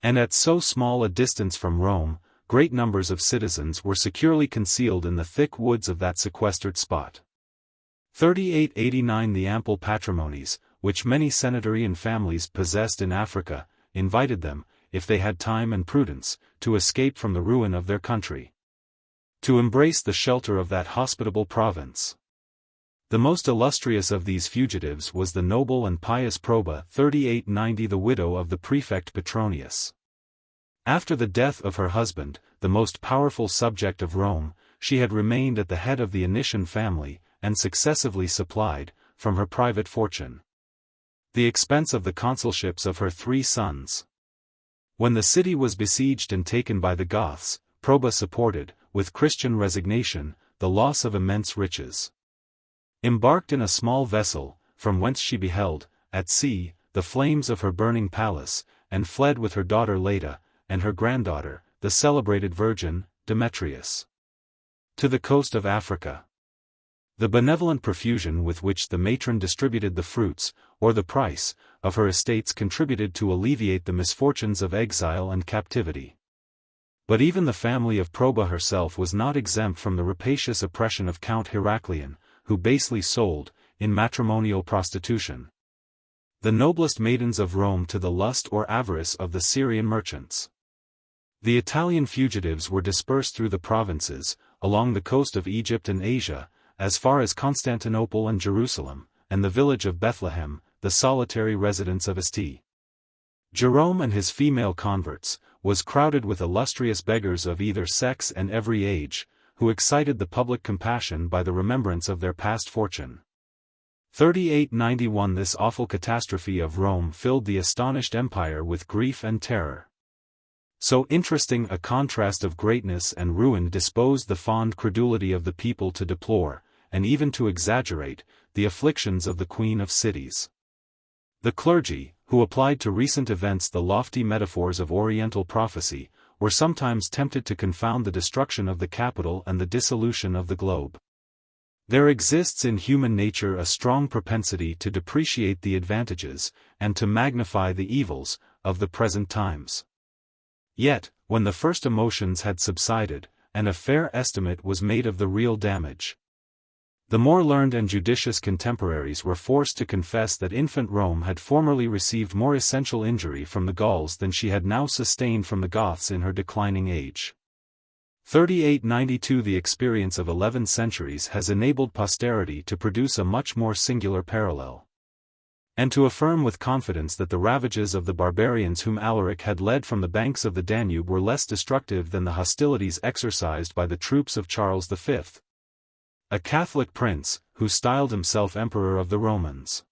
And at so small a distance from Rome, great numbers of citizens were securely concealed in the thick woods of that sequestered spot. 3889 The ample patrimonies, which many senatorian families possessed in Africa, invited them, if they had time and prudence, to escape from the ruin of their country, to embrace the shelter of that hospitable province. The most illustrious of these fugitives was the noble and pious Proba 3890 the widow of the prefect Petronius. After the death of her husband, the most powerful subject of Rome, she had remained at the head of the Anician family, and successively supplied, from her private fortune, the expense of the consulships of her 3 sons. When the city was besieged and taken by the Goths, Proba supported, with Christian resignation, the loss of immense riches. Embarked in a small vessel, from whence she beheld, at sea, the flames of her burning palace, and fled with her daughter Leda, and her granddaughter, the celebrated virgin, Demetrius, to the coast of Africa. The benevolent profusion with which the matron distributed the fruits, or the price, of her estates contributed to alleviate the misfortunes of exile and captivity. But even the family of Proba herself was not exempt from the rapacious oppression of Count Heraclian, who basely sold, in matrimonial prostitution, the noblest maidens of Rome to the lust or avarice of the Syrian merchants. The Italian fugitives were dispersed through the provinces, along the coast of Egypt and Asia, as far as Constantinople and Jerusalem, and the village of Bethlehem, the solitary residence of St. Jerome and his female converts, was crowded with illustrious beggars of either sex and every age, who excited the public compassion by the remembrance of their past fortune. 3891 This awful catastrophe of Rome filled the astonished empire with grief and terror. So interesting a contrast of greatness and ruin disposed the fond credulity of the people to deplore, and even to exaggerate, the afflictions of the Queen of Cities. The clergy, who applied to recent events the lofty metaphors of Oriental prophecy, were sometimes tempted to confound the destruction of the capital and the dissolution of the globe. There exists in human nature a strong propensity to depreciate the advantages, and to magnify the evils, of the present times. Yet, when the first emotions had subsided, and a fair estimate was made of the real damage, the more learned and judicious contemporaries were forced to confess that infant Rome had formerly received more essential injury from the Gauls than she had now sustained from the Goths in her declining age. 3892 The experience of 11 centuries has enabled posterity to produce a much more singular parallel, and to affirm with confidence that the ravages of the barbarians whom Alaric had led from the banks of the Danube were less destructive than the hostilities exercised by the troops of Charles V, a Catholic prince, who styled himself Emperor of the Romans.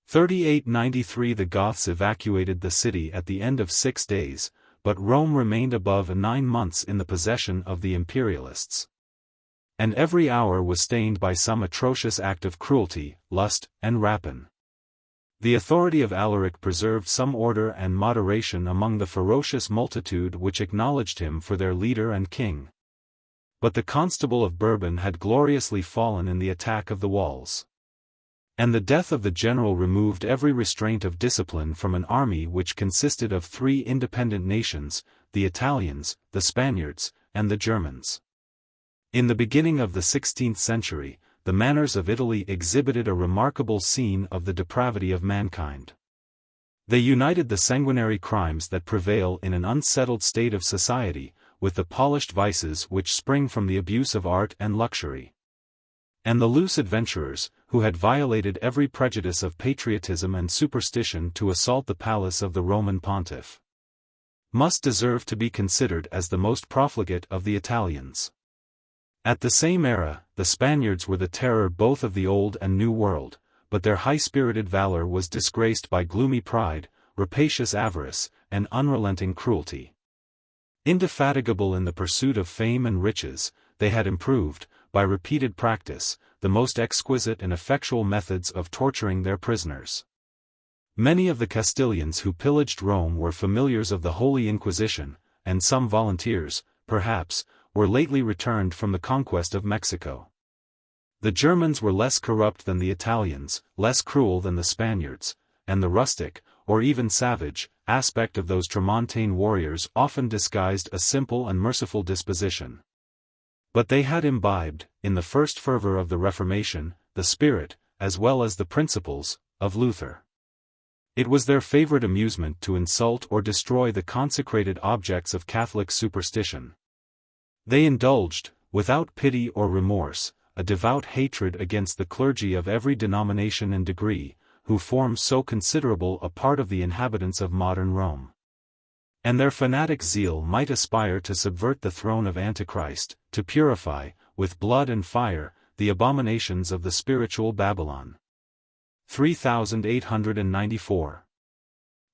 3893 The Goths evacuated the city at the end of 6 days, but Rome remained above 9 months in the possession of the imperialists. And every hour was stained by some atrocious act of cruelty, lust, and rapine. The authority of Alaric preserved some order and moderation among the ferocious multitude which acknowledged him for their leader and king. But the Constable of Bourbon had gloriously fallen in the attack of the walls. And the death of the general removed every restraint of discipline from an army which consisted of 3 independent nations, the Italians, the Spaniards, and the Germans. In the beginning of the 16th century, the manners of Italy exhibited a remarkable scene of the depravity of mankind. They united the sanguinary crimes that prevail in an unsettled state of society, with the polished vices which spring from the abuse of art and luxury. And the loose adventurers, who had violated every prejudice of patriotism and superstition to assault the palace of the Roman pontiff, must deserve to be considered as the most profligate of the Italians. At the same era, the Spaniards were the terror both of the Old and New World, but their high-spirited valor was disgraced by gloomy pride, rapacious avarice, and unrelenting cruelty. Indefatigable in the pursuit of fame and riches, they had improved, by repeated practice, the most exquisite and effectual methods of torturing their prisoners. Many of the Castilians who pillaged Rome were familiars of the Holy Inquisition, and some volunteers, perhaps, were lately returned from the conquest of Mexico. The Germans were less corrupt than the Italians, less cruel than the Spaniards, and the rustic, or even savage, aspect of those Tramontane warriors often disguised a simple and merciful disposition. But they had imbibed, in the first fervor of the Reformation, the spirit, as well as the principles, of Luther. It was their favorite amusement to insult or destroy the consecrated objects of Catholic superstition. They indulged, without pity or remorse, a devout hatred against the clergy of every denomination and degree, who form so considerable a part of the inhabitants of modern Rome. And their fanatic zeal might aspire to subvert the throne of Antichrist, to purify, with blood and fire, the abominations of the spiritual Babylon. 3894.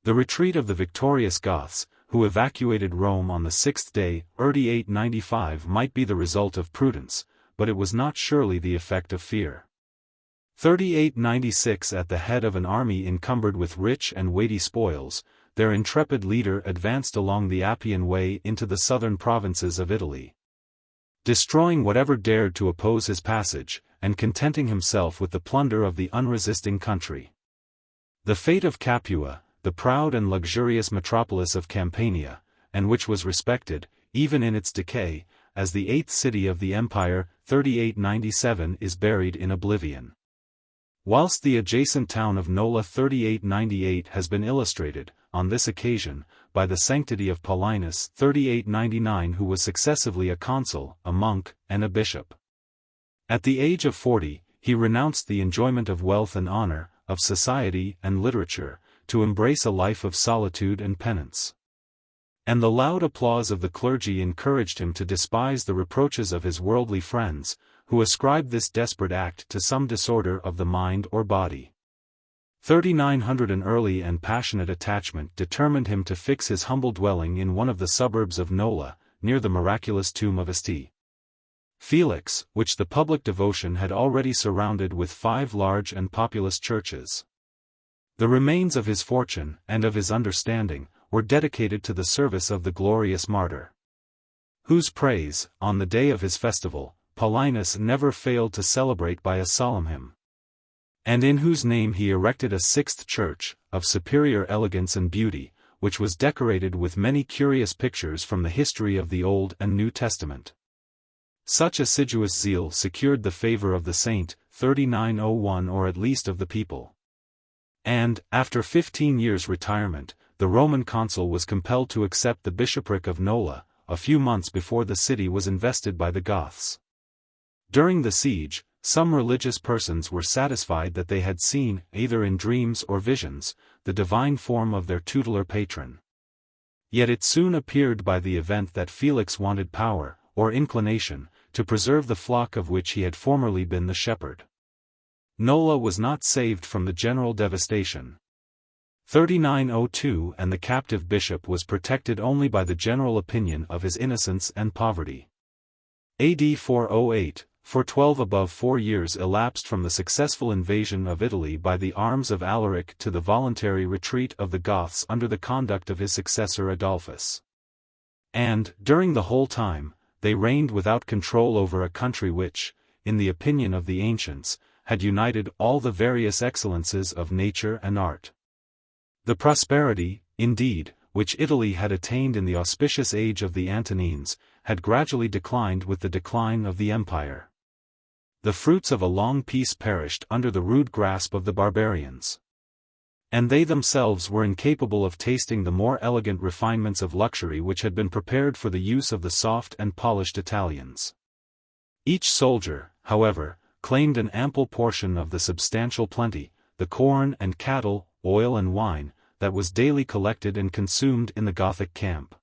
The retreat of the victorious Goths, who evacuated Rome on the sixth day, 3895, might be the result of prudence, but it was not surely the effect of fear. 3896. At the head of an army encumbered with rich and weighty spoils, their intrepid leader advanced along the Appian Way into the southern provinces of Italy, destroying whatever dared to oppose his passage, and contenting himself with the plunder of the unresisting country. The fate of Capua, the proud and luxurious metropolis of Campania, and which was respected, even in its decay, as the eighth city of the empire, 3897, is buried in oblivion. Whilst the adjacent town of Nola 3898 has been illustrated, on this occasion, by the sanctity of Paulinus 3899, who was successively a consul, a monk, and a bishop. At the age of 40, he renounced the enjoyment of wealth and honor, of society and literature, to embrace a life of solitude and penance. And the loud applause of the clergy encouraged him to despise the reproaches of his worldly friends, who ascribed this desperate act to some disorder of the mind or body. 3900. An early and passionate attachment determined him to fix his humble dwelling in one of the suburbs of Nola, near the miraculous tomb of St. Felix, which the public devotion had already surrounded with 5 large and populous churches. The remains of his fortune, and of his understanding, were dedicated to the service of the glorious martyr, whose praise, on the day of his festival, Paulinus never failed to celebrate by a solemn hymn, and in whose name he erected a 6th church, of superior elegance and beauty, which was decorated with many curious pictures from the history of the Old and New Testament. Such assiduous zeal secured the favor of the saint, 3901, or at least of the people. And, after 15 years' retirement, the Roman consul was compelled to accept the bishopric of Nola, a few months before the city was invested by the Goths. During the siege, some religious persons were satisfied that they had seen, either in dreams or visions, the divine form of their tutelar patron. Yet it soon appeared by the event that Felix wanted power, or inclination, to preserve the flock of which he had formerly been the shepherd. Nola was not saved from the general devastation. 3902. And the captive bishop was protected only by the general opinion of his innocence and poverty. AD 408, for 12 above 4 years elapsed from the successful invasion of Italy by the arms of Alaric to the voluntary retreat of the Goths under the conduct of his successor Adolphus. And, during the whole time, they reigned without control over a country which, in the opinion of the ancients, had united all the various excellences of nature and art. The prosperity, indeed, which Italy had attained in the auspicious age of the Antonines, had gradually declined with the decline of the empire. The fruits of a long peace perished under the rude grasp of the barbarians. And they themselves were incapable of tasting the more elegant refinements of luxury which had been prepared for the use of the soft and polished Italians. Each soldier, however, claimed an ample portion of the substantial plenty, the corn and cattle, oil and wine, that was daily collected and consumed in the Gothic camp.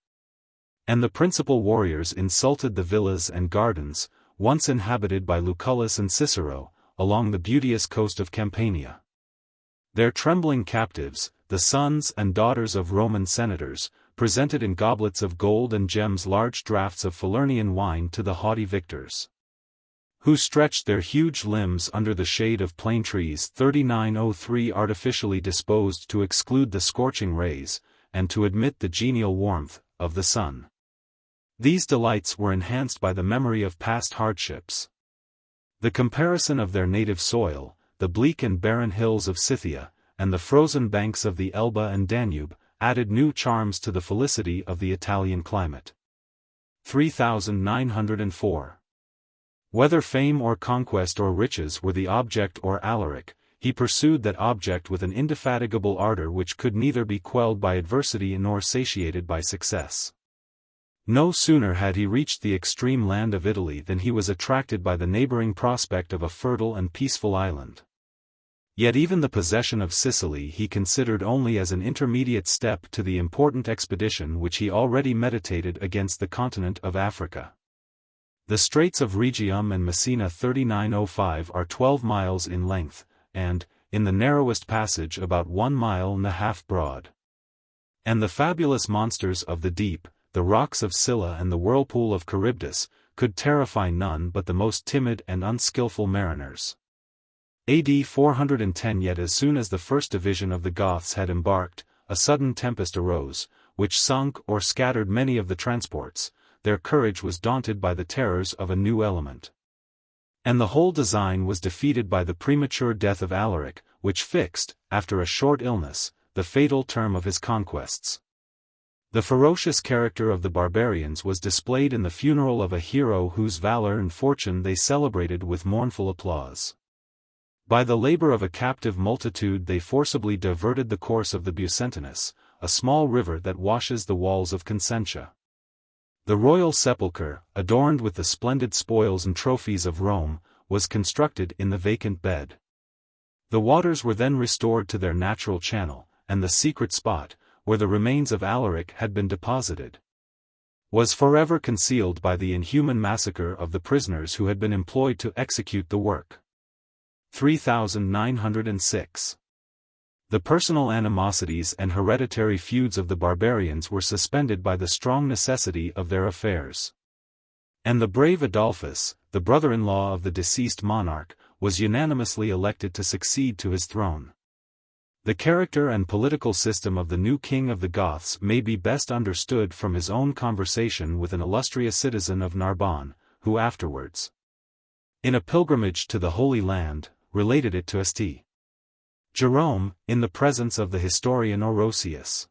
And the principal warriors insulted the villas and gardens, once inhabited by Lucullus and Cicero, along the beauteous coast of Campania. Their trembling captives, the sons and daughters of Roman senators, presented in goblets of gold and gems large draughts of Falernian wine to the haughty victors, who stretched their huge limbs under the shade of plane trees 3903 artificially disposed to exclude the scorching rays, and to admit the genial warmth, of the sun. These delights were enhanced by the memory of past hardships. The comparison of their native soil, the bleak and barren hills of Scythia, and the frozen banks of the Elbe and Danube, added new charms to the felicity of the Italian climate. 3904. Whether fame or conquest or riches were the object or Alaric, he pursued that object with an indefatigable ardor which could neither be quelled by adversity nor satiated by success. No sooner had he reached the extreme land of Italy than he was attracted by the neighboring prospect of a fertile and peaceful island. Yet even the possession of Sicily he considered only as an intermediate step to the important expedition which he already meditated against the continent of Africa. The Straits of Rhegium and Messina 3905 are 12 miles in length, and, in the narrowest passage about 1.5 miles broad. And the fabulous monsters of the deep, the rocks of Scylla and the whirlpool of Charybdis, could terrify none but the most timid and unskilful mariners. AD 410. Yet as soon as the first division of the Goths had embarked, a sudden tempest arose, which sunk or scattered many of the transports. Their courage was daunted by the terrors of a new element. And the whole design was defeated by the premature death of Alaric, which fixed, after a short illness, the fatal term of his conquests. The ferocious character of the barbarians was displayed in the funeral of a hero whose valor and fortune they celebrated with mournful applause. By the labor of a captive multitude they forcibly diverted the course of the Bucentinus, a small river that washes the walls of Consentia. The royal sepulchre, adorned with the splendid spoils and trophies of Rome, was constructed in the vacant bed. The waters were then restored to their natural channel, and the secret spot, where the remains of Alaric had been deposited, was forever concealed by the inhuman massacre of the prisoners who had been employed to execute the work. 3906. The personal animosities and hereditary feuds of the barbarians were suspended by the strong necessity of their affairs. And the brave Adolphus, the brother-in-law of the deceased monarch, was unanimously elected to succeed to his throne. The character and political system of the new king of the Goths may be best understood from his own conversation with an illustrious citizen of Narbonne, who afterwards, in a pilgrimage to the Holy Land, related it to St. Jerome, in the presence of the historian Orosius.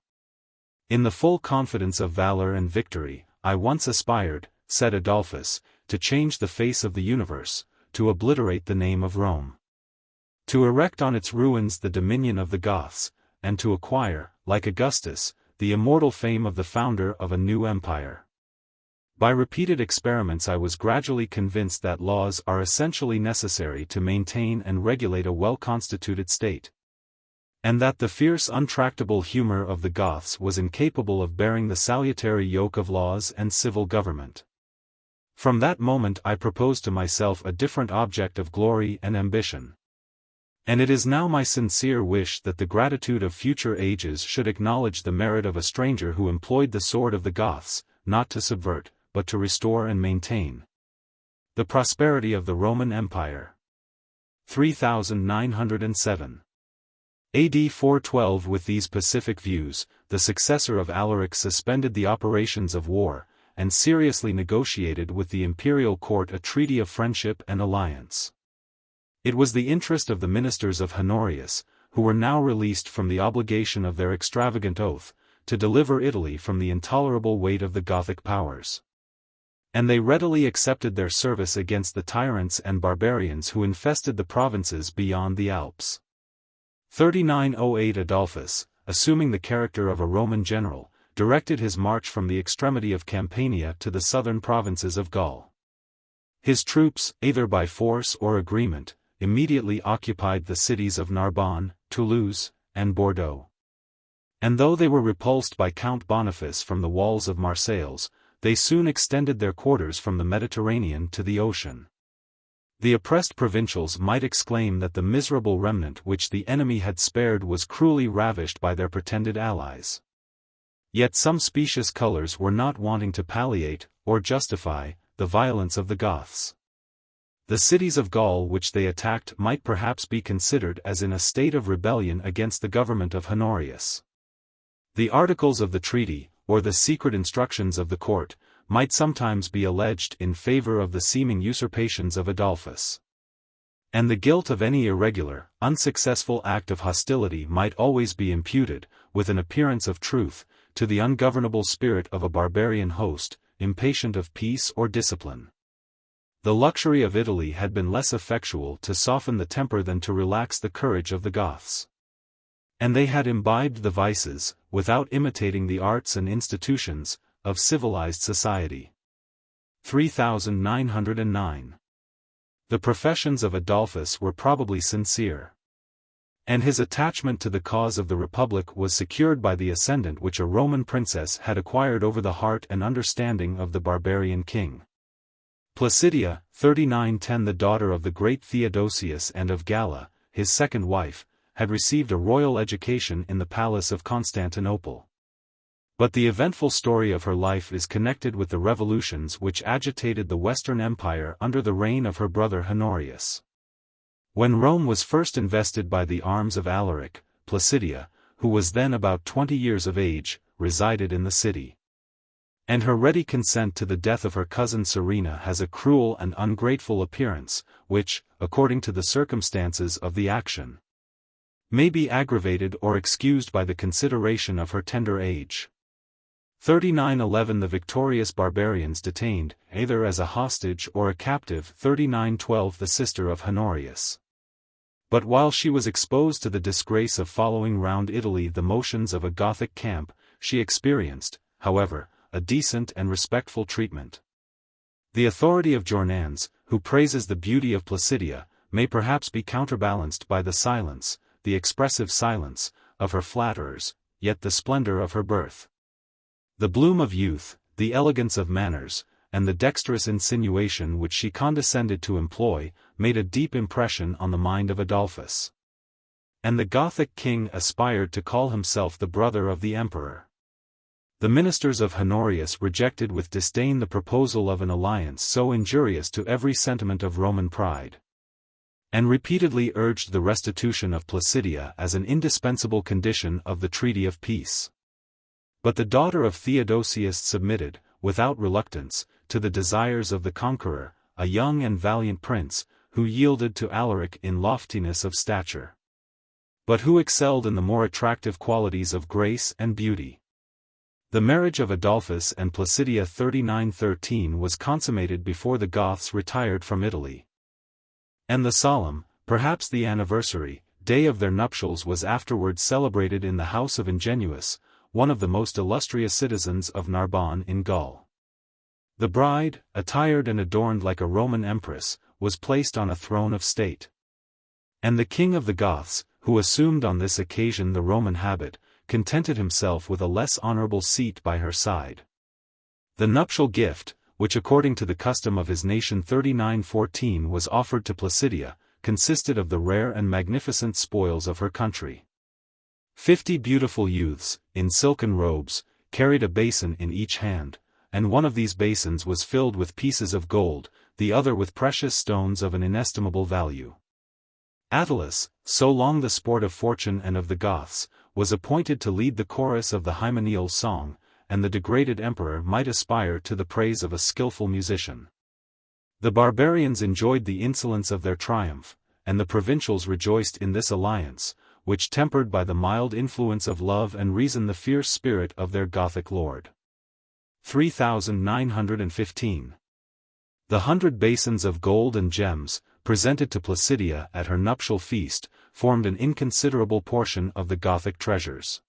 In the full confidence of valor and victory, I once aspired, said Adolphus, to change the face of the universe, to obliterate the name of Rome, to erect on its ruins the dominion of the Goths, and to acquire, like Augustus, the immortal fame of the founder of a new empire. By repeated experiments I was gradually convinced that laws are essentially necessary to maintain and regulate a well-constituted state, and that the fierce untractable humor of the Goths was incapable of bearing the salutary yoke of laws and civil government. From that moment I proposed to myself a different object of glory and ambition. And it is now my sincere wish that the gratitude of future ages should acknowledge the merit of a stranger who employed the sword of the Goths, not to subvert, but to restore and maintain the prosperity of the Roman Empire. 3907. AD 412. With these pacific views, the successor of Alaric suspended the operations of war, and seriously negotiated with the imperial court a treaty of friendship and alliance. It was the interest of the ministers of Honorius, who were now released from the obligation of their extravagant oath, to deliver Italy from the intolerable weight of the Gothic powers. And they readily accepted their service against the tyrants and barbarians who infested the provinces beyond the Alps. 3908. Adolphus, assuming the character of a Roman general, directed his march from the extremity of Campania to the southern provinces of Gaul. His troops, either by force or agreement, immediately occupied the cities of Narbonne, Toulouse, and Bordeaux. And though they were repulsed by Count Boniface from the walls of Marseilles, they soon extended their quarters from the Mediterranean to the ocean. The oppressed provincials might exclaim that the miserable remnant which the enemy had spared was cruelly ravished by their pretended allies. Yet some specious colors were not wanting to palliate, or justify, the violence of the Goths. The cities of Gaul which they attacked might perhaps be considered as in a state of rebellion against the government of Honorius. The articles of the treaty, or the secret instructions of the court, might sometimes be alleged in favor of the seeming usurpations of Adolphus. And the guilt of any irregular, unsuccessful act of hostility might always be imputed, with an appearance of truth, to the ungovernable spirit of a barbarian host, impatient of peace or discipline. The luxury of Italy had been less effectual to soften the temper than to relax the courage of the Goths. And they had imbibed the vices, without imitating the arts and institutions, of civilized society. 3909. The professions of Adolphus were probably sincere. And his attachment to the cause of the Republic was secured by the ascendant which a Roman princess had acquired over the heart and understanding of the barbarian king. Placidia, 3910, the daughter of the great Theodosius and of Galla, his second wife, had received a royal education in the palace of Constantinople. But the eventful story of her life is connected with the revolutions which agitated the Western Empire under the reign of her brother Honorius. When Rome was first invested by the arms of Alaric, Placidia, who was then about 20 years of age, resided in the city. And her ready consent to the death of her cousin Serena has a cruel and ungrateful appearance, which, according to the circumstances of the action, may be aggravated or excused by the consideration of her tender age. 3911 The victorious barbarians detained, either as a hostage or a captive 3912 the sister of Honorius. But while she was exposed to the disgrace of following round Italy the motions of a Gothic camp, she experienced, however, a decent and respectful treatment. The authority of Jornans, who praises the beauty of Placidia, may perhaps be counterbalanced by the silence, the expressive silence, of her flatterers, yet the splendor of her birth. The bloom of youth, the elegance of manners, and the dexterous insinuation which she condescended to employ, made a deep impression on the mind of Adolphus. And the Gothic king aspired to call himself the brother of the emperor. The ministers of Honorius rejected with disdain the proposal of an alliance so injurious to every sentiment of Roman pride, and repeatedly urged the restitution of Placidia as an indispensable condition of the treaty of peace. But the daughter of Theodosius submitted, without reluctance, to the desires of the conqueror, a young and valiant prince, who yielded to Alaric in loftiness of stature, but who excelled in the more attractive qualities of grace and beauty. The marriage of Adolphus and Placidia 3913 was consummated before the Goths retired from Italy. And the solemn, perhaps the anniversary, day of their nuptials was afterwards celebrated in the house of Ingenuus, one of the most illustrious citizens of Narbonne in Gaul. The bride, attired and adorned like a Roman empress, was placed on a throne of state. And the king of the Goths, who assumed on this occasion the Roman habit, contented himself with a less honorable seat by her side. The nuptial gift, which according to the custom of his nation 3914 was offered to Placidia, consisted of the rare and magnificent spoils of her country. 50 beautiful youths, in silken robes, carried a basin in each hand, and one of these basins was filled with pieces of gold, the other with precious stones of an inestimable value. Attalus, so long the sport of fortune and of the Goths, was appointed to lead the chorus of the hymeneal song, and the degraded emperor might aspire to the praise of a skillful musician. The barbarians enjoyed the insolence of their triumph, and the provincials rejoiced in this alliance, which tempered by the mild influence of love and reason the fierce spirit of their Gothic lord. 3915. The 100 basins of gold and gems, presented to Placidia at her nuptial feast, formed an inconsiderable portion of the Gothic treasures,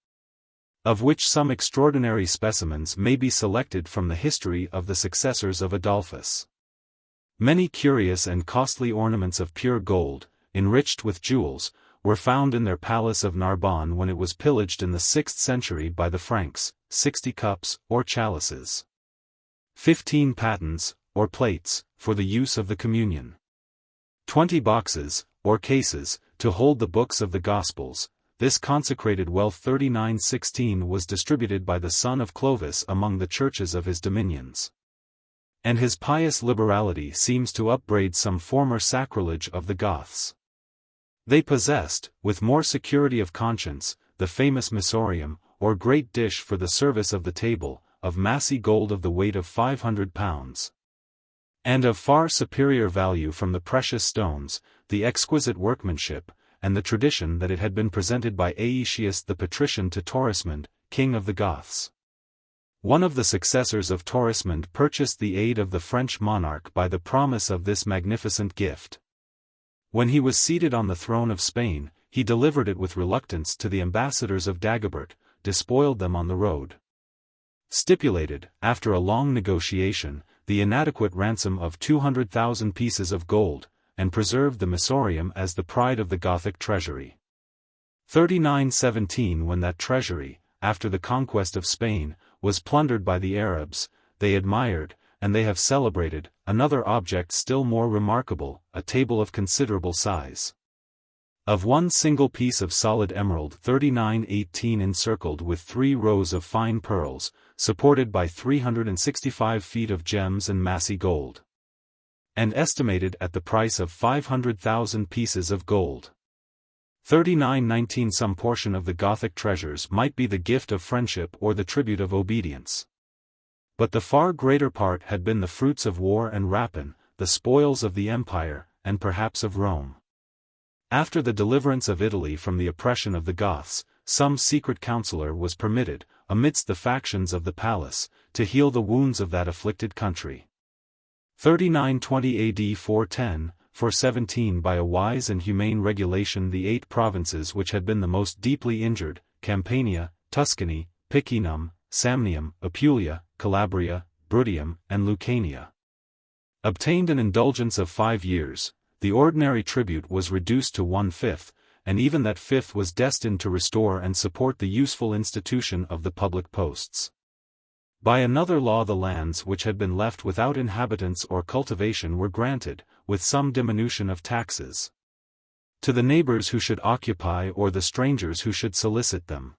of which some extraordinary specimens may be selected from the history of the successors of Adolphus. Many curious and costly ornaments of pure gold, enriched with jewels, were found in their palace of Narbonne when it was pillaged in the 6th century by the Franks, 60 cups, or chalices, 15 patens, or plates, for the use of the communion. 20 boxes, or cases, to hold the books of the Gospels. This consecrated wealth 3916 was distributed by the son of Clovis among the churches of his dominions. And his pious liberality seems to upbraid some former sacrilege of the Goths. They possessed, with more security of conscience, the famous missorium, or great dish for the service of the table, of massy gold of the weight of 500 pounds. And of far superior value from the precious stones, the exquisite workmanship, and the tradition that it had been presented by Aetius the patrician to Torismond, king of the Goths. One of the successors of Torismond purchased the aid of the French monarch by the promise of this magnificent gift. When he was seated on the throne of Spain, he delivered it with reluctance to the ambassadors of Dagobert, despoiled them on the road. Stipulated, after a long negotiation, the inadequate ransom of 200,000 pieces of gold, and preserved the missorium as the pride of the Gothic treasury. 3917 When that treasury, after the conquest of Spain, was plundered by the Arabs, they admired, and they have celebrated, another object still more remarkable, a table of considerable size. Of one single piece of solid emerald 3918 encircled with 3 rows of fine pearls, supported by 365 feet of gems and massy gold. And estimated at the price of 500,000 pieces of gold. 3919 Some portion of the Gothic treasures might be the gift of friendship or the tribute of obedience. But the far greater part had been the fruits of war and rapine, the spoils of the empire, and perhaps of Rome. After the deliverance of Italy from the oppression of the Goths, some secret counselor was permitted, amidst the factions of the palace, to heal the wounds of that afflicted country. 3920 AD 417 By a wise and humane regulation the 8 provinces which had been the most deeply injured, Campania, Tuscany, Picenum, Samnium, Apulia, Calabria, Bruttium, and Lucania, obtained an indulgence of 5 years. The ordinary tribute was reduced to 1/5, and even that fifth was destined to restore and support the useful institution of the public posts. By another law the lands which had been left without inhabitants or cultivation were granted, with some diminution of taxes, to the neighbors who should occupy or the strangers who should solicit them.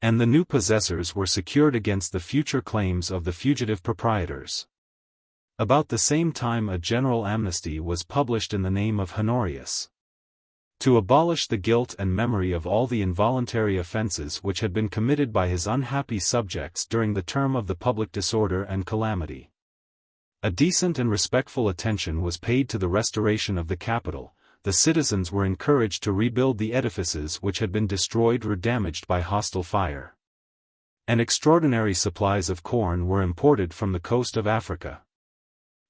And the new possessors were secured against the future claims of the fugitive proprietors. About the same time a general amnesty was published in the name of Honorius, to abolish the guilt and memory of all the involuntary offences which had been committed by his unhappy subjects during the term of the public disorder and calamity. A decent and respectful attention was paid to the restoration of the capital. The citizens were encouraged to rebuild the edifices which had been destroyed or damaged by hostile fire. And extraordinary supplies of corn were imported from the coast of Africa.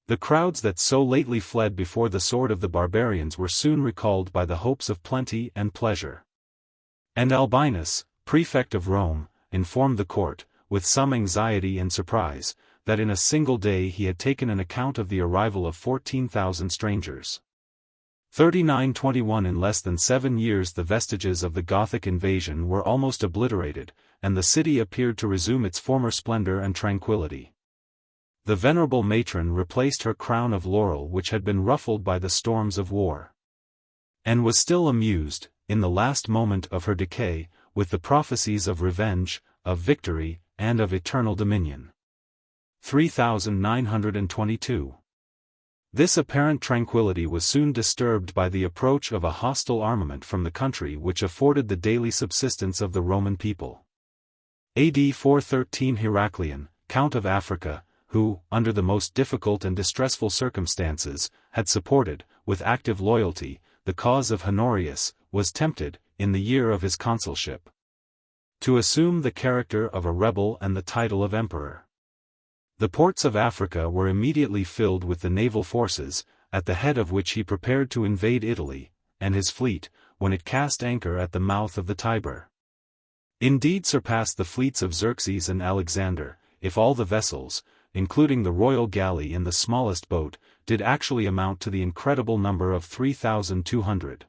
The crowds that so lately fled before the sword of the barbarians were soon recalled by the hopes of plenty and pleasure. And Albinus, prefect of Rome, informed the court, with some anxiety and surprise, that in a single day he had taken an account of the arrival of 14,000 strangers. 3921 In less than 7 years the vestiges of the Gothic invasion were almost obliterated, and the city appeared to resume its former splendor and tranquility. The venerable matron replaced her crown of laurel which had been ruffled by the storms of war, and was still amused, in the last moment of her decay, with the prophecies of revenge, of victory, and of eternal dominion. 3922 This apparent tranquility was soon disturbed by the approach of a hostile armament from the country which afforded the daily subsistence of the Roman people. AD 413 Heraclian, Count of Africa, who, under the most difficult and distressful circumstances, had supported, with active loyalty, the cause of Honorius, was tempted, in the year of his consulship, to assume the character of a rebel and the title of emperor. The ports of Africa were immediately filled with the naval forces, at the head of which he prepared to invade Italy, and his fleet, when it cast anchor at the mouth of the Tiber, indeed surpassed the fleets of Xerxes and Alexander, if all the vessels, including the royal galley and the smallest boat, did actually amount to the incredible number of 3,200.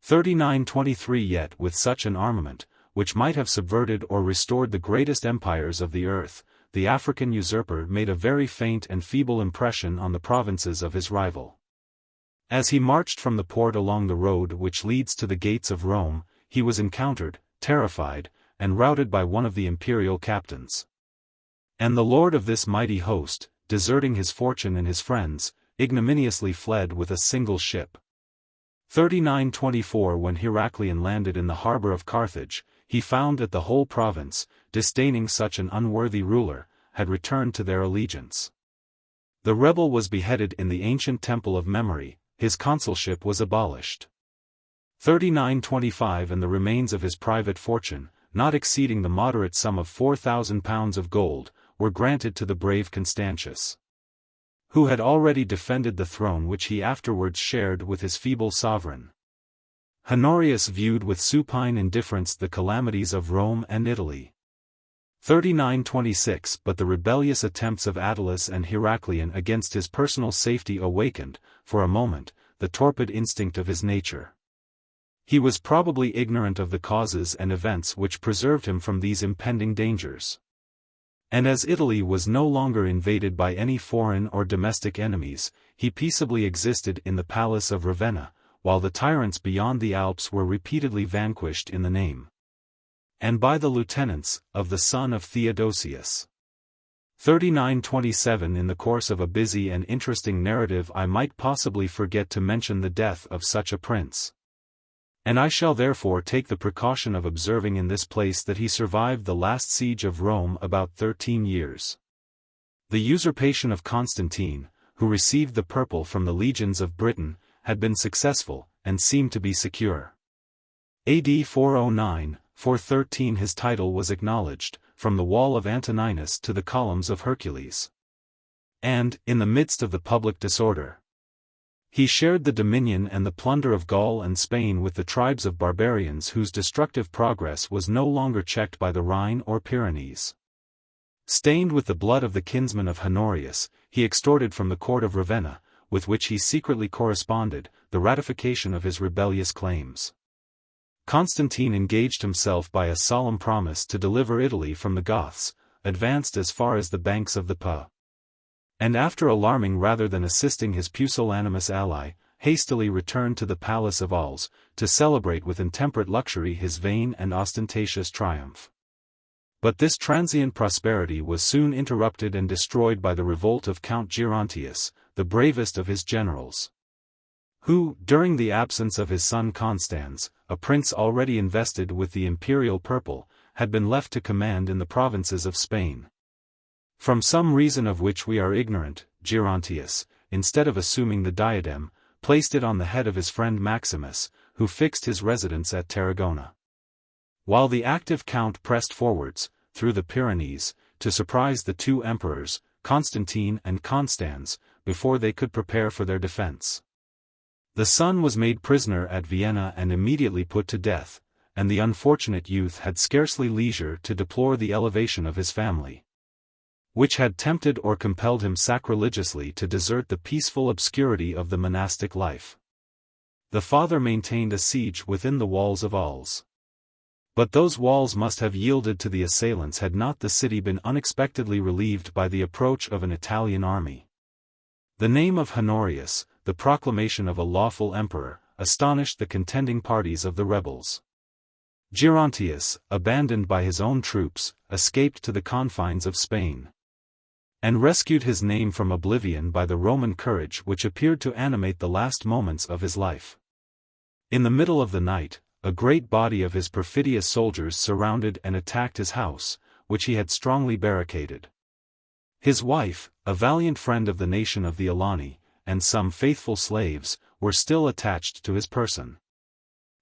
3923 Yet with such an armament, which might have subverted or restored the greatest empires of the earth, the African usurper made a very faint and feeble impression on the provinces of his rival. As he marched from the port along the road which leads to the gates of Rome, he was encountered, terrified, and routed by one of the imperial captains. And the lord of this mighty host, deserting his fortune and his friends, ignominiously fled with a single ship. 3924 When Heraclian landed in the harbor of Carthage, he found that the whole province, disdaining such an unworthy ruler, had returned to their allegiance. The rebel was beheaded in the ancient temple of Memory, his consulship was abolished. 3925 And the remains of his private fortune, not exceeding the moderate sum of 4,000 pounds of gold, were granted to the brave Constantius, who had already defended the throne which he afterwards shared with his feeble sovereign. Honorius viewed with supine indifference the calamities of Rome and Italy. 3926 But the rebellious attempts of Attalus and Heraclian against his personal safety awakened, for a moment, the torpid instinct of his nature. He was probably ignorant of the causes and events which preserved him from these impending dangers. And as Italy was no longer invaded by any foreign or domestic enemies, he peaceably existed in the palace of Ravenna, while the tyrants beyond the Alps were repeatedly vanquished in the name and by the lieutenants of the son of Theodosius. 3927 In the course of a busy and interesting narrative I might possibly forget to mention the death of such a prince. And I shall therefore take the precaution of observing in this place that he survived the last siege of Rome about 13 years. The usurpation of Constantine, who received the purple from the legions of Britain, had been successful, and seemed to be secure. AD 409-413 His title was acknowledged, from the wall of Antoninus to the columns of Hercules. And, in the midst of the public disorder, he shared the dominion and the plunder of Gaul and Spain with the tribes of barbarians whose destructive progress was no longer checked by the Rhine or Pyrenees. Stained with the blood of the kinsmen of Honorius, he extorted from the court of Ravenna, with which he secretly corresponded, the ratification of his rebellious claims. Constantine engaged himself by a solemn promise to deliver Italy from the Goths, advanced as far as the banks of the Po, and after alarming rather than assisting his pusillanimous ally, hastily returned to the palace of Arles, to celebrate with intemperate luxury his vain and ostentatious triumph. But this transient prosperity was soon interrupted and destroyed by the revolt of Count Gerontius, the bravest of his generals, who, during the absence of his son Constans, a prince already invested with the imperial purple, had been left to command in the provinces of Spain. From some reason of which we are ignorant, Gerontius, instead of assuming the diadem, placed it on the head of his friend Maximus, who fixed his residence at Tarragona. While the active count pressed forwards, through the Pyrenees, to surprise the two emperors, Constantine and Constans, before they could prepare for their defense. The son was made prisoner at Vienna and immediately put to death, and the unfortunate youth had scarcely leisure to deplore the elevation of his family, which had tempted or compelled him sacrilegiously to desert the peaceful obscurity of the monastic life. The father maintained a siege within the walls of Arles. But those walls must have yielded to the assailants had not the city been unexpectedly relieved by the approach of an Italian army. The name of Honorius, the proclamation of a lawful emperor, astonished the contending parties of the rebels. Gerontius, abandoned by his own troops, escaped to the confines of Spain, and rescued his name from oblivion by the Roman courage which appeared to animate the last moments of his life. In the middle of the night, a great body of his perfidious soldiers surrounded and attacked his house, which he had strongly barricaded. His wife, a valiant friend of the nation of the Alani, and some faithful slaves, were still attached to his person.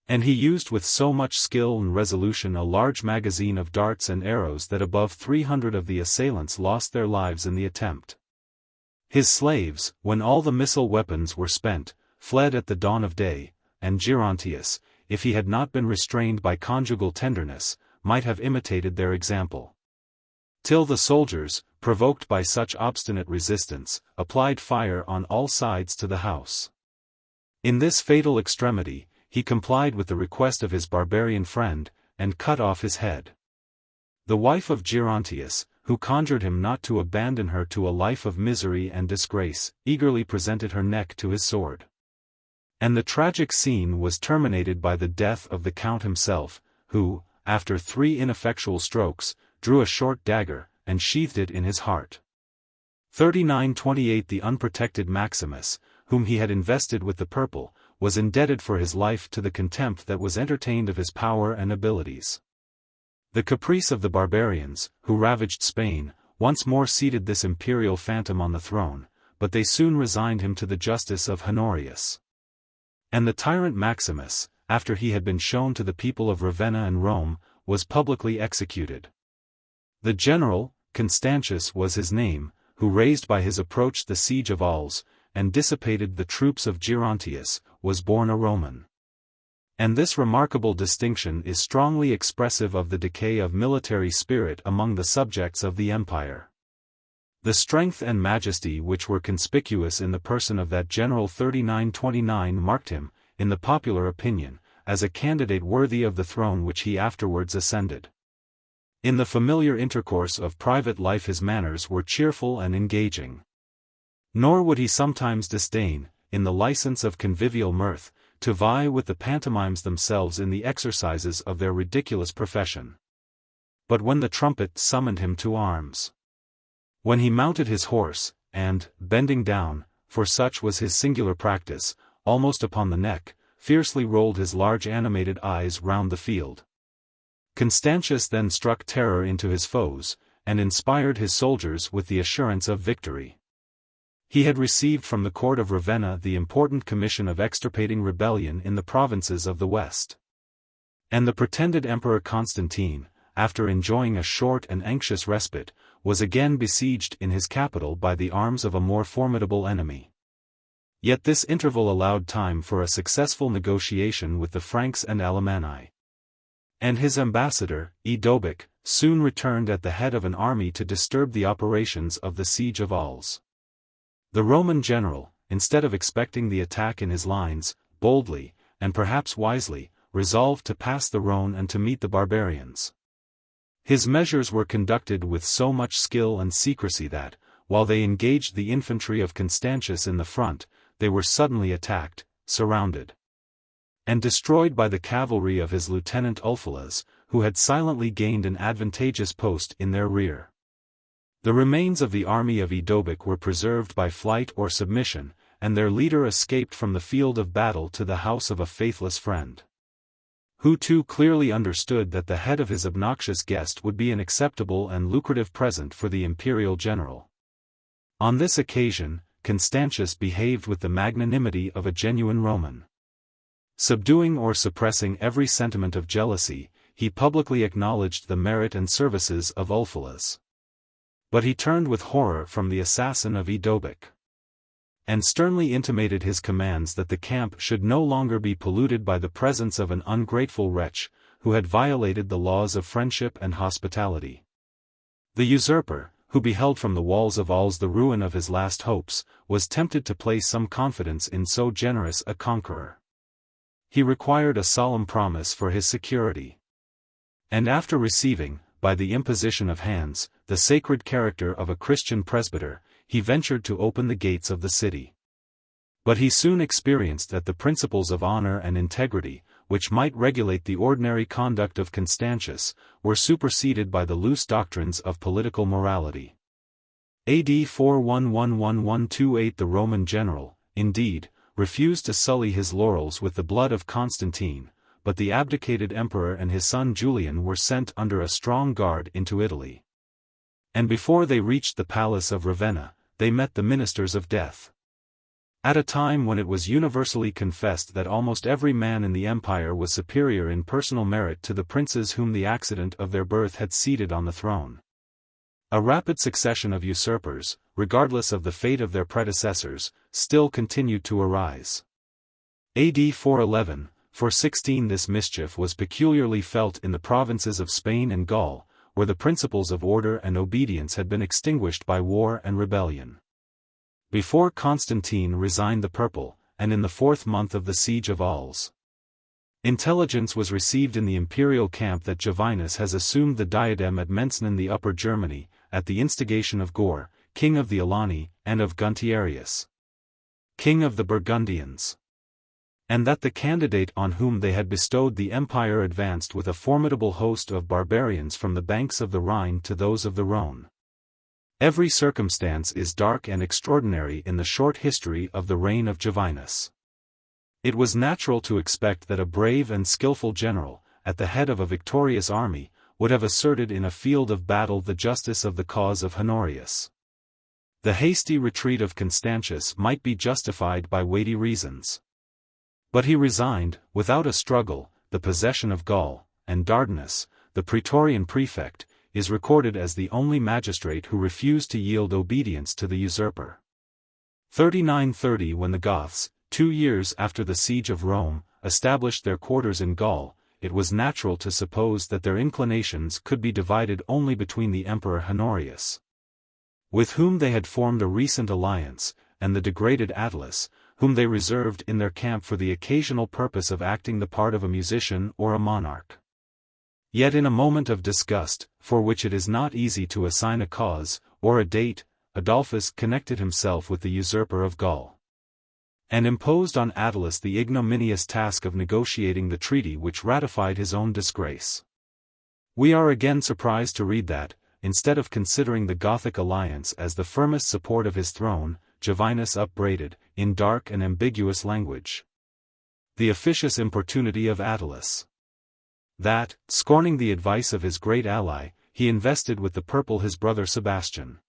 And he used with so much skill and resolution a large magazine of darts and arrows that above 300 of the assailants lost their lives in the attempt. His slaves, when all the missile weapons were spent, fled at the dawn of day, and Gerontius, if he had not been restrained by conjugal tenderness, might have imitated their example. Till the soldiers, provoked by such obstinate resistance, applied fire on all sides to the house. In this fatal extremity, he complied with the request of his barbarian friend, and cut off his head. The wife of Gerontius, who conjured him not to abandon her to a life of misery and disgrace, eagerly presented her neck to his sword. And the tragic scene was terminated by the death of the Count himself, who, after 3 ineffectual strokes, drew a short dagger, and sheathed it in his heart. 3928 The unprotected Maximus, whom he had invested with the purple, was indebted for his life to the contempt that was entertained of his power and abilities. The caprice of the barbarians, who ravaged Spain, once more seated this imperial phantom on the throne, but they soon resigned him to the justice of Honorius. And the tyrant Maximus, after he had been shown to the people of Ravenna and Rome, was publicly executed. The general, Constantius was his name, who raised by his approach the siege of Arles, and dissipated the troops of Gerontius, was born a Roman. And this remarkable distinction is strongly expressive of the decay of military spirit among the subjects of the empire. The strength and majesty which were conspicuous in the person of that general 3929 marked him, in the popular opinion, as a candidate worthy of the throne which he afterwards ascended. In the familiar intercourse of private life his manners were cheerful and engaging. Nor would he sometimes disdain, in the license of convivial mirth, to vie with the pantomimes themselves in the exercises of their ridiculous profession. But when the trumpet summoned him to arms, when he mounted his horse, and, bending down, for such was his singular practice, almost upon the neck, fiercely rolled his large animated eyes round the field. Constantius then struck terror into his foes, and inspired his soldiers with the assurance of victory. He had received from the court of Ravenna the important commission of extirpating rebellion in the provinces of the west. And the pretended Emperor Constantine, after enjoying a short and anxious respite, was again besieged in his capital by the arms of a more formidable enemy. Yet this interval allowed time for a successful negotiation with the Franks and Alemanni. And his ambassador, Edobic, soon returned at the head of an army to disturb the operations of the siege of Arles. The Roman general, instead of expecting the attack in his lines, boldly, and perhaps wisely, resolved to pass the Rhone and to meet the barbarians. His measures were conducted with so much skill and secrecy that, while they engaged the infantry of Constantius in the front, they were suddenly attacked, surrounded, and destroyed by the cavalry of his lieutenant Ulfilas, who had silently gained an advantageous post in their rear. The remains of the army of Edobic were preserved by flight or submission, and their leader escaped from the field of battle to the house of a faithless friend, who too clearly understood that the head of his obnoxious guest would be an acceptable and lucrative present for the imperial general. On this occasion, Constantius behaved with the magnanimity of a genuine Roman. Subduing or suppressing every sentiment of jealousy, he publicly acknowledged the merit and services of Ulfilas. But he turned with horror from the assassin of Edobic, and sternly intimated his commands that the camp should no longer be polluted by the presence of an ungrateful wretch, who had violated the laws of friendship and hospitality. The usurper, who beheld from the walls of Arles the ruin of his last hopes, was tempted to place some confidence in so generous a conqueror. He required a solemn promise for his security. And after receiving, by the imposition of hands, the sacred character of a Christian presbyter, he ventured to open the gates of the city. But he soon experienced that the principles of honor and integrity, which might regulate the ordinary conduct of Constantius, were superseded by the loose doctrines of political morality. AD 411-1128 The Roman general, indeed, refused to sully his laurels with the blood of Constantine, but the abdicated emperor and his son Julian were sent under a strong guard into Italy. And before they reached the palace of Ravenna, they met the ministers of death. At a time when it was universally confessed that almost every man in the empire was superior in personal merit to the princes whom the accident of their birth had seated on the throne. A rapid succession of usurpers, regardless of the fate of their predecessors, still continued to arise. AD 411-416 This mischief was peculiarly felt in the provinces of Spain and Gaul, where the principles of order and obedience had been extinguished by war and rebellion. Before Constantine resigned the purple, and in the 4th month of the siege of Arles, intelligence was received in the imperial camp that Jovinus has assumed the diadem at Mensnon the Upper Germany, at the instigation of Gore, king of the Alani, and of Guntiarius, king of the Burgundians, and that the candidate on whom they had bestowed the empire advanced with a formidable host of barbarians from the banks of the Rhine to those of the Rhone. Every circumstance is dark and extraordinary in the short history of the reign of Jovinus. It was natural to expect that a brave and skillful general, at the head of a victorious army, would have asserted in a field of battle the justice of the cause of Honorius. The hasty retreat of Constantius might be justified by weighty reasons. But he resigned, without a struggle, the possession of Gaul, and Dardanus, the praetorian prefect, is recorded as the only magistrate who refused to yield obedience to the usurper. 3930 When the Goths, 2 years after the siege of Rome, established their quarters in Gaul, it was natural to suppose that their inclinations could be divided only between the Emperor Honorius, with whom they had formed a recent alliance, and the degraded Attalus, whom they reserved in their camp for the occasional purpose of acting the part of a musician or a monarch. Yet in a moment of disgust, for which it is not easy to assign a cause, or a date, Adolphus connected himself with the usurper of Gaul, and imposed on Attalus the ignominious task of negotiating the treaty which ratified his own disgrace. We are again surprised to read that, instead of considering the Gothic alliance as the firmest support of his throne, Jovinus upbraided, in dark and ambiguous language, the officious importunity of Attalus. That, scorning the advice of his great ally, he invested with the purple his brother Sebastian.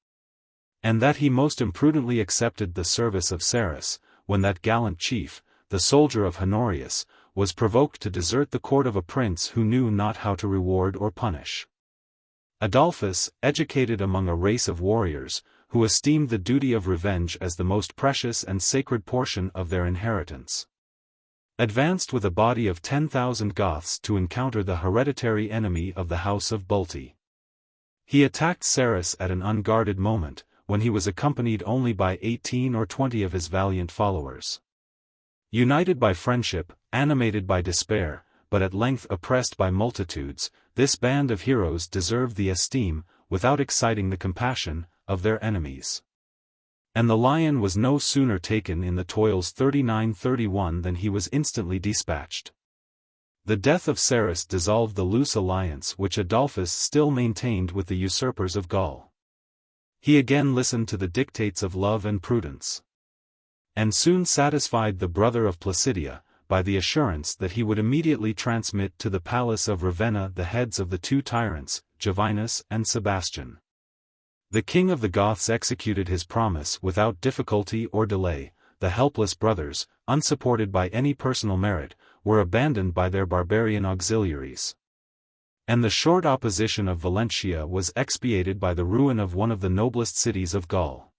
And that he most imprudently accepted the service of Sarus, when that gallant chief, the soldier of Honorius, was provoked to desert the court of a prince who knew not how to reward or punish. Adolphus, educated among a race of warriors, who esteemed the duty of revenge as the most precious and sacred portion of their inheritance, advanced with a body of 10,000 Goths to encounter the hereditary enemy of the house of Bulti. He attacked Sarus at an unguarded moment, when he was accompanied only by 18 or 20 of his valiant followers. United by friendship, animated by despair, but at length oppressed by multitudes, this band of heroes deserved the esteem, without exciting the compassion, of their enemies. And the lion was no sooner taken in the toils 3931 than he was instantly dispatched. The death of Sarus dissolved the loose alliance which Adolphus still maintained with the usurpers of Gaul. He again listened to the dictates of love and prudence, and soon satisfied the brother of Placidia, by the assurance that he would immediately transmit to the palace of Ravenna the heads of the 2 tyrants, Jovinus and Sebastian. The king of the Goths executed his promise without difficulty or delay. The helpless brothers, unsupported by any personal merit, were abandoned by their barbarian auxiliaries, and the short opposition of Valentia was expiated by the ruin of one of the noblest cities of Gaul.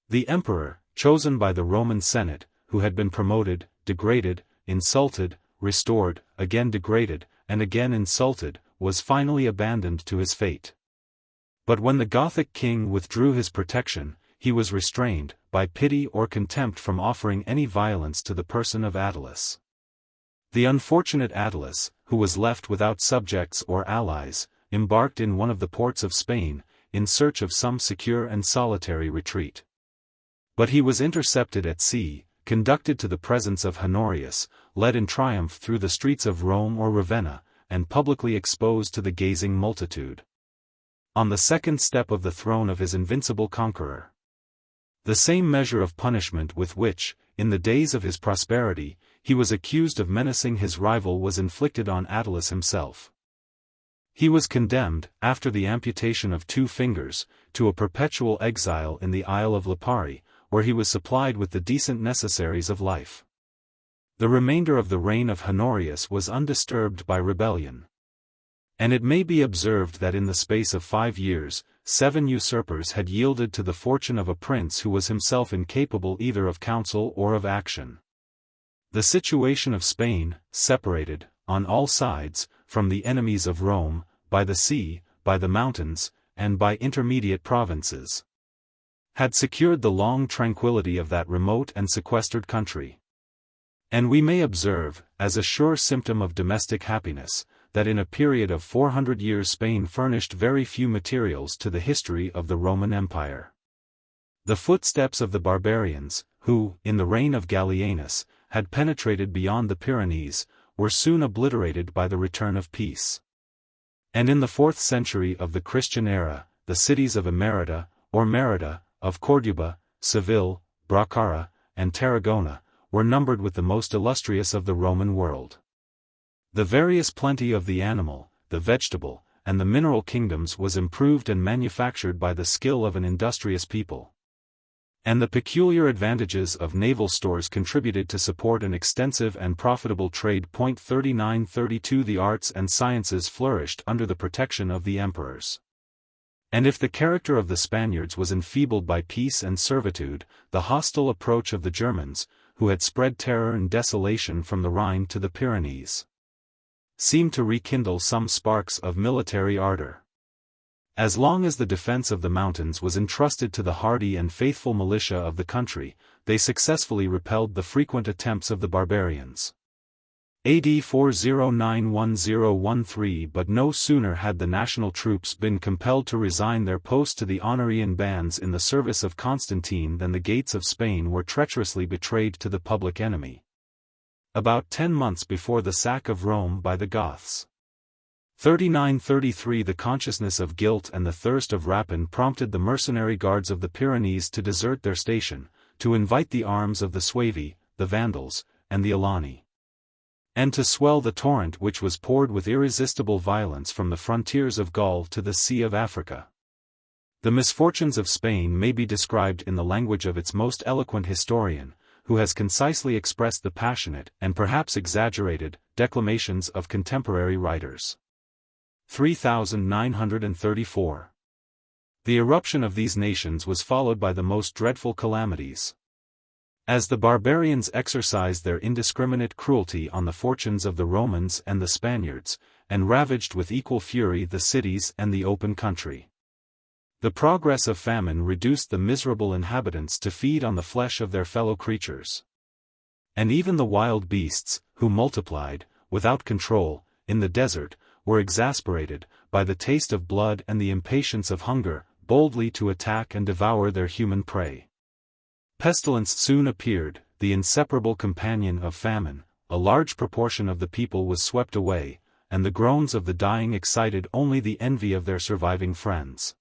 The emperor, chosen by the Roman Senate, who had been promoted, degraded, insulted, restored, again degraded, and again insulted, was finally abandoned to his fate. But when the Gothic king withdrew his protection, he was restrained, by pity or contempt, from offering any violence to the person of Attalus. The unfortunate Attalus, who was left without subjects or allies, embarked in one of the ports of Spain, in search of some secure and solitary retreat. But he was intercepted at sea, conducted to the presence of Honorius, led in triumph through the streets of Rome or Ravenna, and publicly exposed to the gazing multitude, on the second step of the throne of his invincible conqueror. The same measure of punishment with which, in the days of his prosperity, he was accused of menacing his rival was inflicted on Attalus himself. He was condemned, after the amputation of 2 fingers, to a perpetual exile in the Isle of Lipari, where he was supplied with the decent necessaries of life. The remainder of the reign of Honorius was undisturbed by rebellion. And it may be observed that in the space of 5 years, 7 usurpers had yielded to the fortune of a prince who was himself incapable either of counsel or of action. The situation of Spain, separated, on all sides, from the enemies of Rome, by the sea, by the mountains, and by intermediate provinces, had secured the long tranquility of that remote and sequestered country. And we may observe, as a sure symptom of domestic happiness, that in a period of 400 years Spain furnished very few materials to the history of the Roman Empire. The footsteps of the barbarians, who, in the reign of Gallienus, had penetrated beyond the Pyrenees, were soon obliterated by the return of peace. And in the 4th century of the Christian era, the cities of Emerita, or Merida, of Corduba, Seville, Bracara, and Tarragona, were numbered with the most illustrious of the Roman world. The various plenty of the animal, the vegetable, and the mineral kingdoms was improved and manufactured by the skill of an industrious people. And the peculiar advantages of naval stores contributed to support an extensive and profitable trade. 3932 The arts and sciences flourished under the protection of the emperors. And if the character of the Spaniards was enfeebled by peace and servitude, the hostile approach of the Germans, who had spread terror and desolation from the Rhine to the Pyrenees, seemed to rekindle some sparks of military ardor. As long as the defense of the mountains was entrusted to the hardy and faithful militia of the country, they successfully repelled the frequent attempts of the barbarians. AD 4091013 But no sooner had the national troops been compelled to resign their post to the Honorian bands in the service of Constantine than the gates of Spain were treacherously betrayed to the public enemy. About 10 months before the sack of Rome by the Goths. 3933 The consciousness of guilt and the thirst of rapine prompted the mercenary guards of the Pyrenees to desert their station, to invite the arms of the Suevi, the Vandals, and the Alani, and to swell the torrent which was poured with irresistible violence from the frontiers of Gaul to the Sea of Africa. The misfortunes of Spain may be described in the language of its most eloquent historian, who has concisely expressed the passionate, and perhaps exaggerated, declamations of contemporary writers. 3934. The eruption of these nations was followed by the most dreadful calamities. As the barbarians exercised their indiscriminate cruelty on the fortunes of the Romans and the Spaniards, and ravaged with equal fury the cities and the open country, the progress of famine reduced the miserable inhabitants to feed on the flesh of their fellow creatures. And even the wild beasts, who multiplied, without control, in the desert, were exasperated, by the taste of blood and the impatience of hunger, boldly to attack and devour their human prey. Pestilence soon appeared, the inseparable companion of famine. A large proportion of the people was swept away, and the groans of the dying excited only the envy of their surviving friends.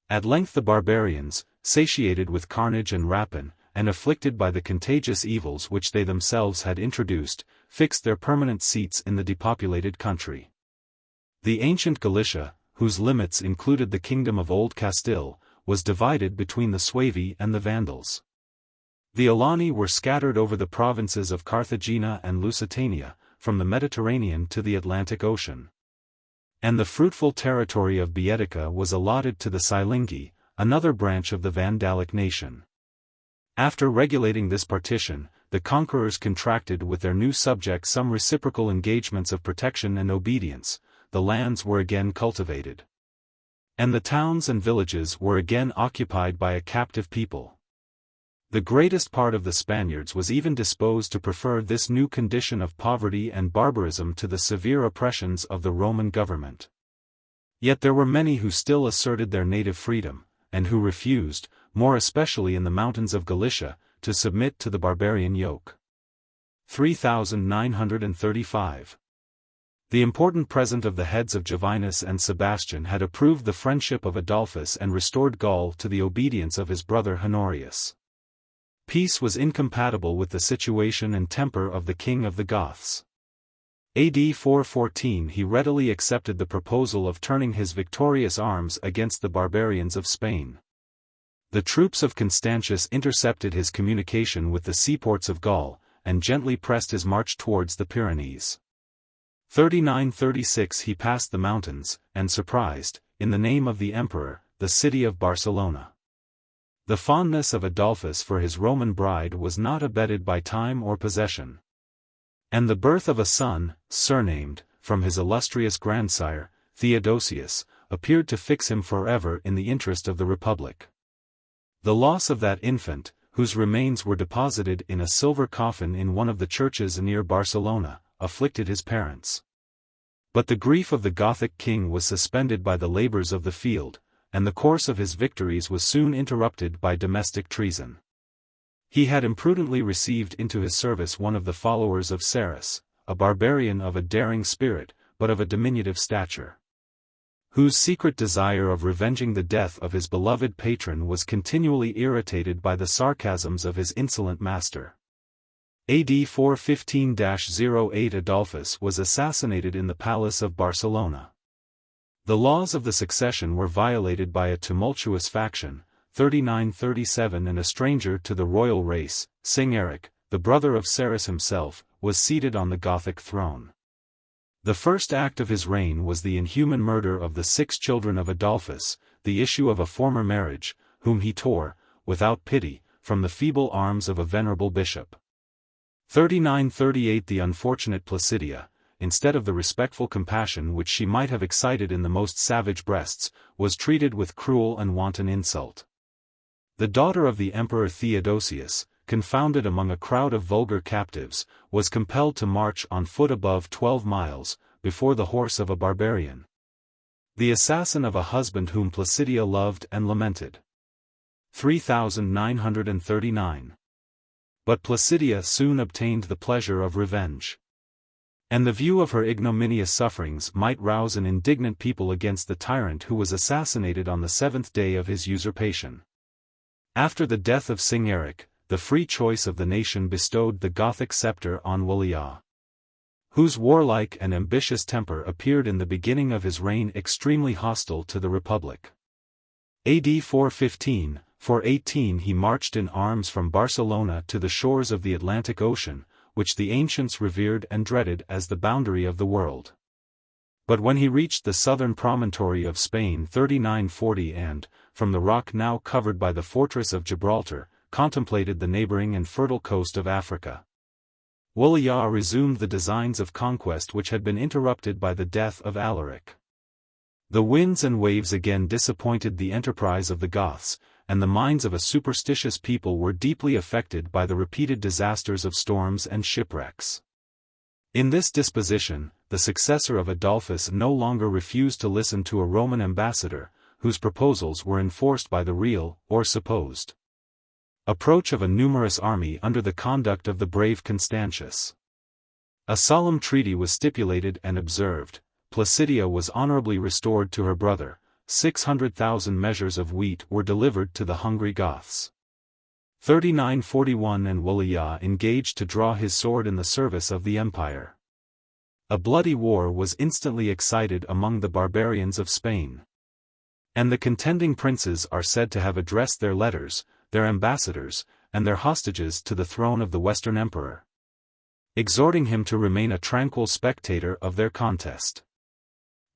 At length the barbarians, satiated with carnage and rapine, and afflicted by the contagious evils which they themselves had introduced, fixed their permanent seats in the depopulated country. The ancient Galicia, whose limits included the kingdom of Old Castile, was divided between the Suevi and the Vandals. The Alani were scattered over the provinces of Carthagena and Lusitania, from the Mediterranean to the Atlantic Ocean. And the fruitful territory of Baetica was allotted to the Silingi, another branch of the Vandalic nation. After regulating this partition, the conquerors contracted with their new subjects some reciprocal engagements of protection and obedience. The lands were again cultivated, and the towns and villages were again occupied by a captive people. The greatest part of the Spaniards was even disposed to prefer this new condition of poverty and barbarism to the severe oppressions of the Roman government. Yet there were many who still asserted their native freedom, and who refused, more especially in the mountains of Galicia, to submit to the barbarian yoke. 3935. The important present of the heads of Jovinus and Sebastian had approved the friendship of Adolphus and restored Gaul to the obedience of his brother Honorius. Peace was incompatible with the situation and temper of the king of the Goths. AD 414 he readily accepted the proposal of turning his victorious arms against the barbarians of Spain. The troops of Constantius intercepted his communication with the seaports of Gaul, and gently pressed his march towards the Pyrenees. 3936 he passed the mountains, and surprised, in the name of the emperor, the city of Barcelona. The fondness of Adolphus for his Roman bride was not abetted by time or possession. And the birth of a son, surnamed, from his illustrious grandsire, Theodosius, appeared to fix him forever in the interest of the Republic. The loss of that infant, whose remains were deposited in a silver coffin in one of the churches near Barcelona, afflicted his parents. But the grief of the Gothic king was suspended by the labors of the field, and the course of his victories was soon interrupted by domestic treason. He had imprudently received into his service one of the followers of Sarus, a barbarian of a daring spirit, but of a diminutive stature, whose secret desire of revenging the death of his beloved patron was continually irritated by the sarcasms of his insolent master. AD 415-08 Adolphus was assassinated in the palace of Barcelona. The laws of the succession were violated by a tumultuous faction, 3937, and a stranger to the royal race, Singeric, the brother of Sarus himself, was seated on the Gothic throne. The first act of his reign was the inhuman murder of the 6 children of Adolphus, the issue of a former marriage, whom he tore, without pity, from the feeble arms of a venerable bishop. 3938 The unfortunate Placidia, instead of the respectful compassion which she might have excited in the most savage breasts, was treated with cruel and wanton insult. The daughter of the Emperor Theodosius, confounded among a crowd of vulgar captives, was compelled to march on foot above 12 miles, before the horse of a barbarian, the assassin of a husband whom Placidia loved and lamented. 3939. But Placidia soon obtained the pleasure of revenge, and the view of her ignominious sufferings might rouse an indignant people against the tyrant who was assassinated on the 7th day of his usurpation. After the death of Singeric, the free choice of the nation bestowed the Gothic scepter on Waliah, whose warlike and ambitious temper appeared in the beginning of his reign extremely hostile to the Republic. AD 418 he marched in arms from Barcelona to the shores of the Atlantic Ocean, which the ancients revered and dreaded as the boundary of the world. But when he reached the southern promontory of Spain 3940 and, from the rock now covered by the fortress of Gibraltar, contemplated the neighboring and fertile coast of Africa, Waliah resumed the designs of conquest which had been interrupted by the death of Alaric. The winds and waves again disappointed the enterprise of the Goths, and the minds of a superstitious people were deeply affected by the repeated disasters of storms and shipwrecks. In this disposition, the successor of Adolphus no longer refused to listen to a Roman ambassador, whose proposals were enforced by the real, or supposed, approach of a numerous army under the conduct of the brave Constantius. A solemn treaty was stipulated and observed. Placidia was honorably restored to her brother. 600,000 measures of wheat were delivered to the hungry Goths. 3941 and Waliah engaged to draw his sword in the service of the empire. A bloody war was instantly excited among the barbarians of Spain, and the contending princes are said to have addressed their letters, their ambassadors, and their hostages to the throne of the Western Emperor, exhorting him to remain a tranquil spectator of their contest,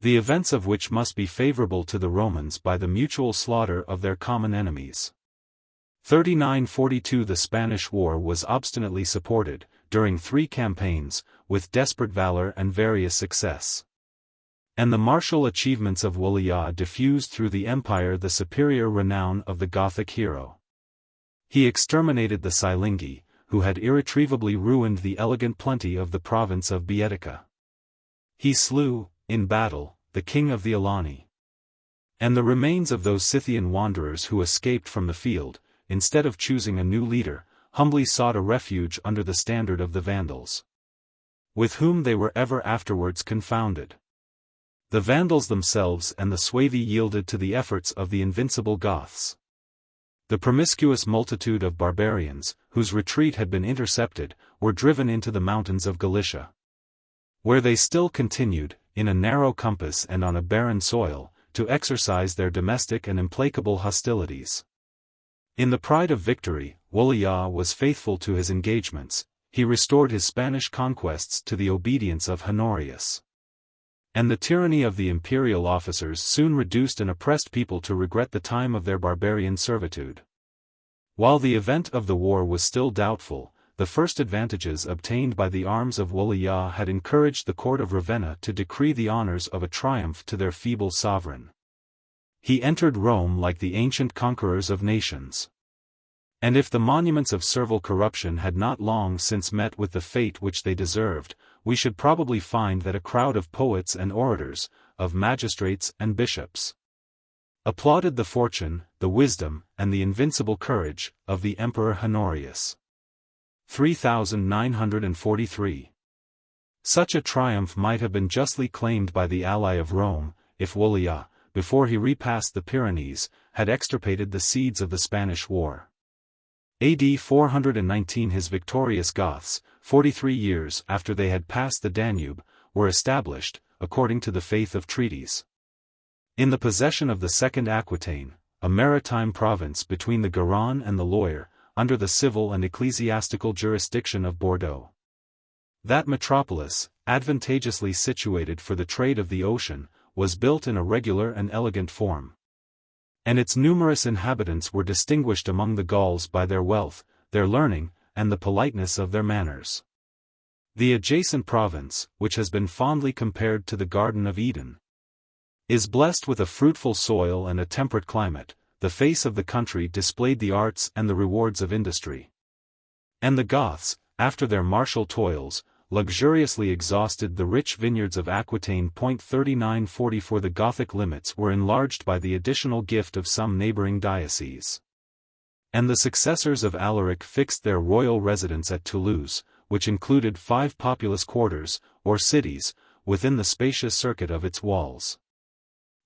the events of which must be favorable to the Romans by the mutual slaughter of their common enemies. 3942 The Spanish War was obstinately supported, during 3 campaigns, with desperate valor and various success, and the martial achievements of Waliah diffused through the empire the superior renown of the Gothic hero. He exterminated the Silingi, who had irretrievably ruined the elegant plenty of the province of Baetica. He slew, in battle, the king of the Alani, and the remains of those Scythian wanderers who escaped from the field, instead of choosing a new leader, humbly sought a refuge under the standard of the Vandals, with whom they were ever afterwards confounded. The Vandals themselves and the Suevi yielded to the efforts of the invincible Goths. The promiscuous multitude of barbarians, whose retreat had been intercepted, were driven into the mountains of Galicia, where they still continued, in a narrow compass and on a barren soil, to exercise their domestic and implacable hostilities. In the pride of victory, Waliah was faithful to his engagements. He restored his Spanish conquests to the obedience of Honorius, and the tyranny of the imperial officers soon reduced an oppressed people to regret the time of their barbarian servitude. While the event of the war was still doubtful, the first advantages obtained by the arms of Waliah had encouraged the court of Ravenna to decree the honors of a triumph to their feeble sovereign. He entered Rome like the ancient conquerors of nations, and if the monuments of servile corruption had not long since met with the fate which they deserved, we should probably find that a crowd of poets and orators, of magistrates and bishops, applauded the fortune, the wisdom, and the invincible courage, of the Emperor Honorius. 3943. Such a triumph might have been justly claimed by the ally of Rome, if Woliah, before he repassed the Pyrenees, had extirpated the seeds of the Spanish War. AD 419 his victorious Goths, 43 years after they had passed the Danube, were established, according to the faith of treaties, in the possession of the Second Aquitaine, a maritime province between the Garonne and the Loire, under the civil and ecclesiastical jurisdiction of Bordeaux. That metropolis, advantageously situated for the trade of the ocean, was built in a regular and elegant form, and its numerous inhabitants were distinguished among the Gauls by their wealth, their learning, and the politeness of their manners. The adjacent province, which has been fondly compared to the Garden of Eden, is blessed with a fruitful soil and a temperate climate. The face of the country displayed the arts and the rewards of industry. And the Goths, after their martial toils, luxuriously exhausted the rich vineyards of Aquitaine. 3944 The Gothic limits were enlarged by the additional gift of some neighboring dioceses, and the successors of Alaric fixed their royal residence at Toulouse, which included 5 populous quarters, or cities, within the spacious circuit of its walls.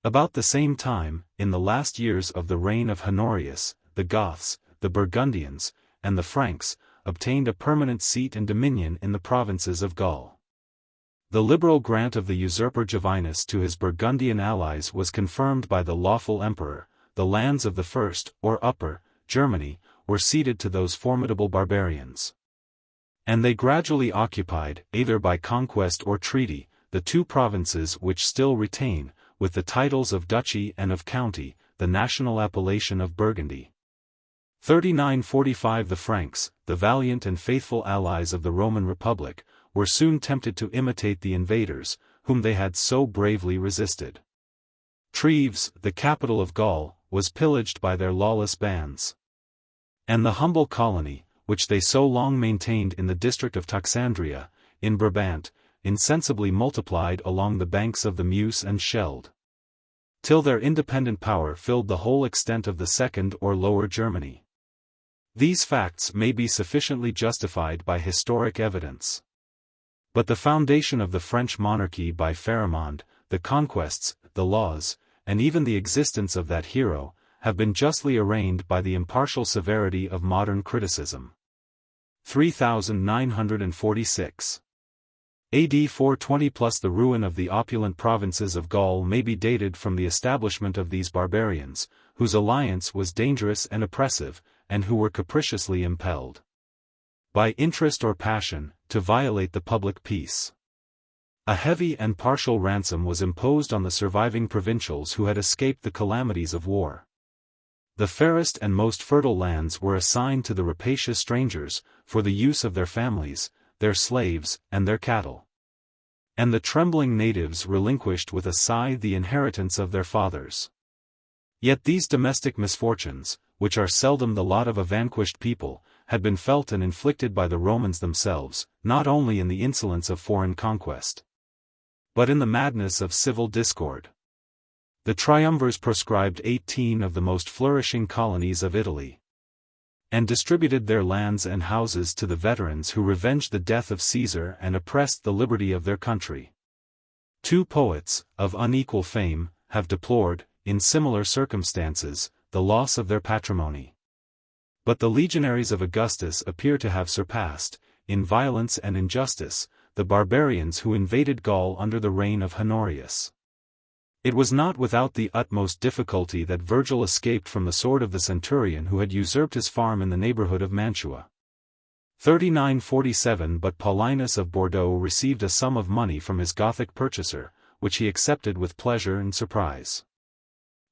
About the same time, in the last years of the reign of Honorius, the Goths, the Burgundians, and the Franks, obtained a permanent seat and dominion in the provinces of Gaul. The liberal grant of the usurper Jovinus to his Burgundian allies was confirmed by the lawful emperor. The lands of the First, or Upper, Germany, were ceded to those formidable barbarians, and they gradually occupied, either by conquest or treaty, the 2 provinces which still retain, with the titles of duchy and of county, the national appellation of Burgundy. 3945 The Franks, the valiant and faithful allies of the Roman Republic, were soon tempted to imitate the invaders, whom they had so bravely resisted. Treves, the capital of Gaul, was pillaged by their lawless bands, and the humble colony, which they so long maintained in the district of Toxandria, in Brabant, insensibly multiplied along the banks of the Meuse and Scheldt, till their independent power filled the whole extent of the Second or Lower Germany. These facts may be sufficiently justified by historic evidence. But the foundation of the French monarchy by Pharamond, the conquests, the laws, and even the existence of that hero, have been justly arraigned by the impartial severity of modern criticism. 3946. AD 420 plus the ruin of the opulent provinces of Gaul may be dated from the establishment of these barbarians, whose alliance was dangerous and oppressive, and who were capriciously impelled, by interest or passion, to violate the public peace. A heavy and partial ransom was imposed on the surviving provincials who had escaped the calamities of war. The fairest and most fertile lands were assigned to the rapacious strangers, for the use of their families, their slaves, and their cattle. And the trembling natives relinquished with a sigh the inheritance of their fathers. Yet these domestic misfortunes, which are seldom the lot of a vanquished people, had been felt and inflicted by the Romans themselves, not only in the insolence of foreign conquest, but in the madness of civil discord. The triumvirs proscribed 18 of the most flourishing colonies of Italy, and distributed their lands and houses to the veterans who revenged the death of Caesar and oppressed the liberty of their country. 2 poets, of unequal fame, have deplored, in similar circumstances, the loss of their patrimony. But the legionaries of Augustus appear to have surpassed, in violence and injustice, the barbarians who invaded Gaul under the reign of Honorius. It was not without the utmost difficulty that Virgil escaped from the sword of the centurion who had usurped his farm in the neighborhood of Mantua. 3947 But Paulinus of Bordeaux received a sum of money from his Gothic purchaser, which he accepted with pleasure and surprise.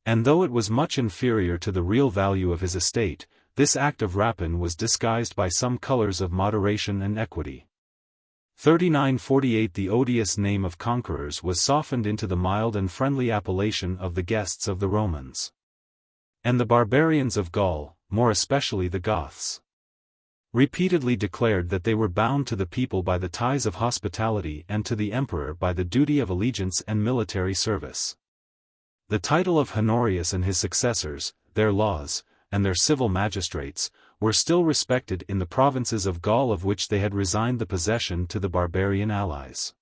And though it was much inferior to the real value of his estate, this act of rapine was disguised by some colors of moderation and equity. 3948 The odious name of conquerors was softened into the mild and friendly appellation of the guests of the Romans. And the barbarians of Gaul, more especially the Goths, repeatedly declared that they were bound to the people by the ties of hospitality and to the emperor by the duty of allegiance and military service. The title of Honorius and his successors, their laws, and their civil magistrates, were still respected in the provinces of Gaul, of which they had resigned the possession to the barbarian allies.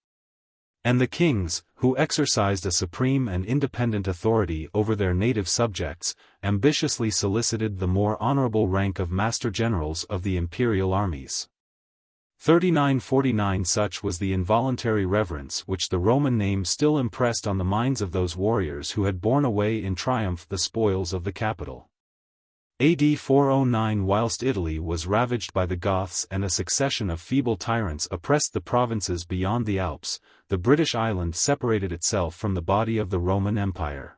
And the kings, who exercised a supreme and independent authority over their native subjects, ambitiously solicited the more honorable rank of master generals of the imperial armies. 3949 Such was the involuntary reverence which the Roman name still impressed on the minds of those warriors who had borne away in triumph the spoils of the capital. AD 409 Whilst Italy was ravaged by the Goths and a succession of feeble tyrants oppressed the provinces beyond the Alps, the British island separated itself from the body of the Roman Empire.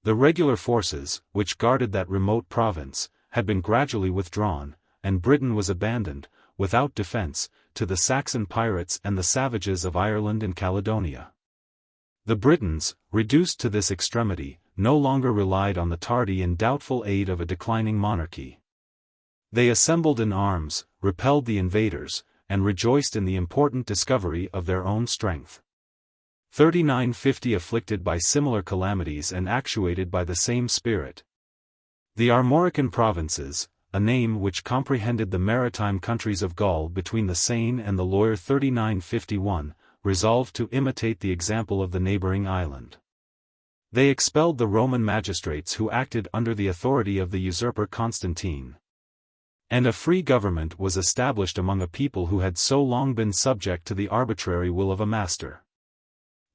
The regular forces, which guarded that remote province, had been gradually withdrawn, and Britain was abandoned, without defence, to the Saxon pirates and the savages of Ireland and Caledonia. The Britons, reduced to this extremity, no longer relied on the tardy and doubtful aid of a declining monarchy. They assembled in arms, repelled the invaders, and rejoiced in the important discovery of their own strength. 3950 Afflicted by similar calamities and actuated by the same spirit, the Armorican provinces, a name which comprehended the maritime countries of Gaul between the Seine and the Loire, 3951, resolved to imitate the example of the neighboring island. They expelled the Roman magistrates who acted under the authority of the usurper Constantine. And a free government was established among a people who had so long been subject to the arbitrary will of a master.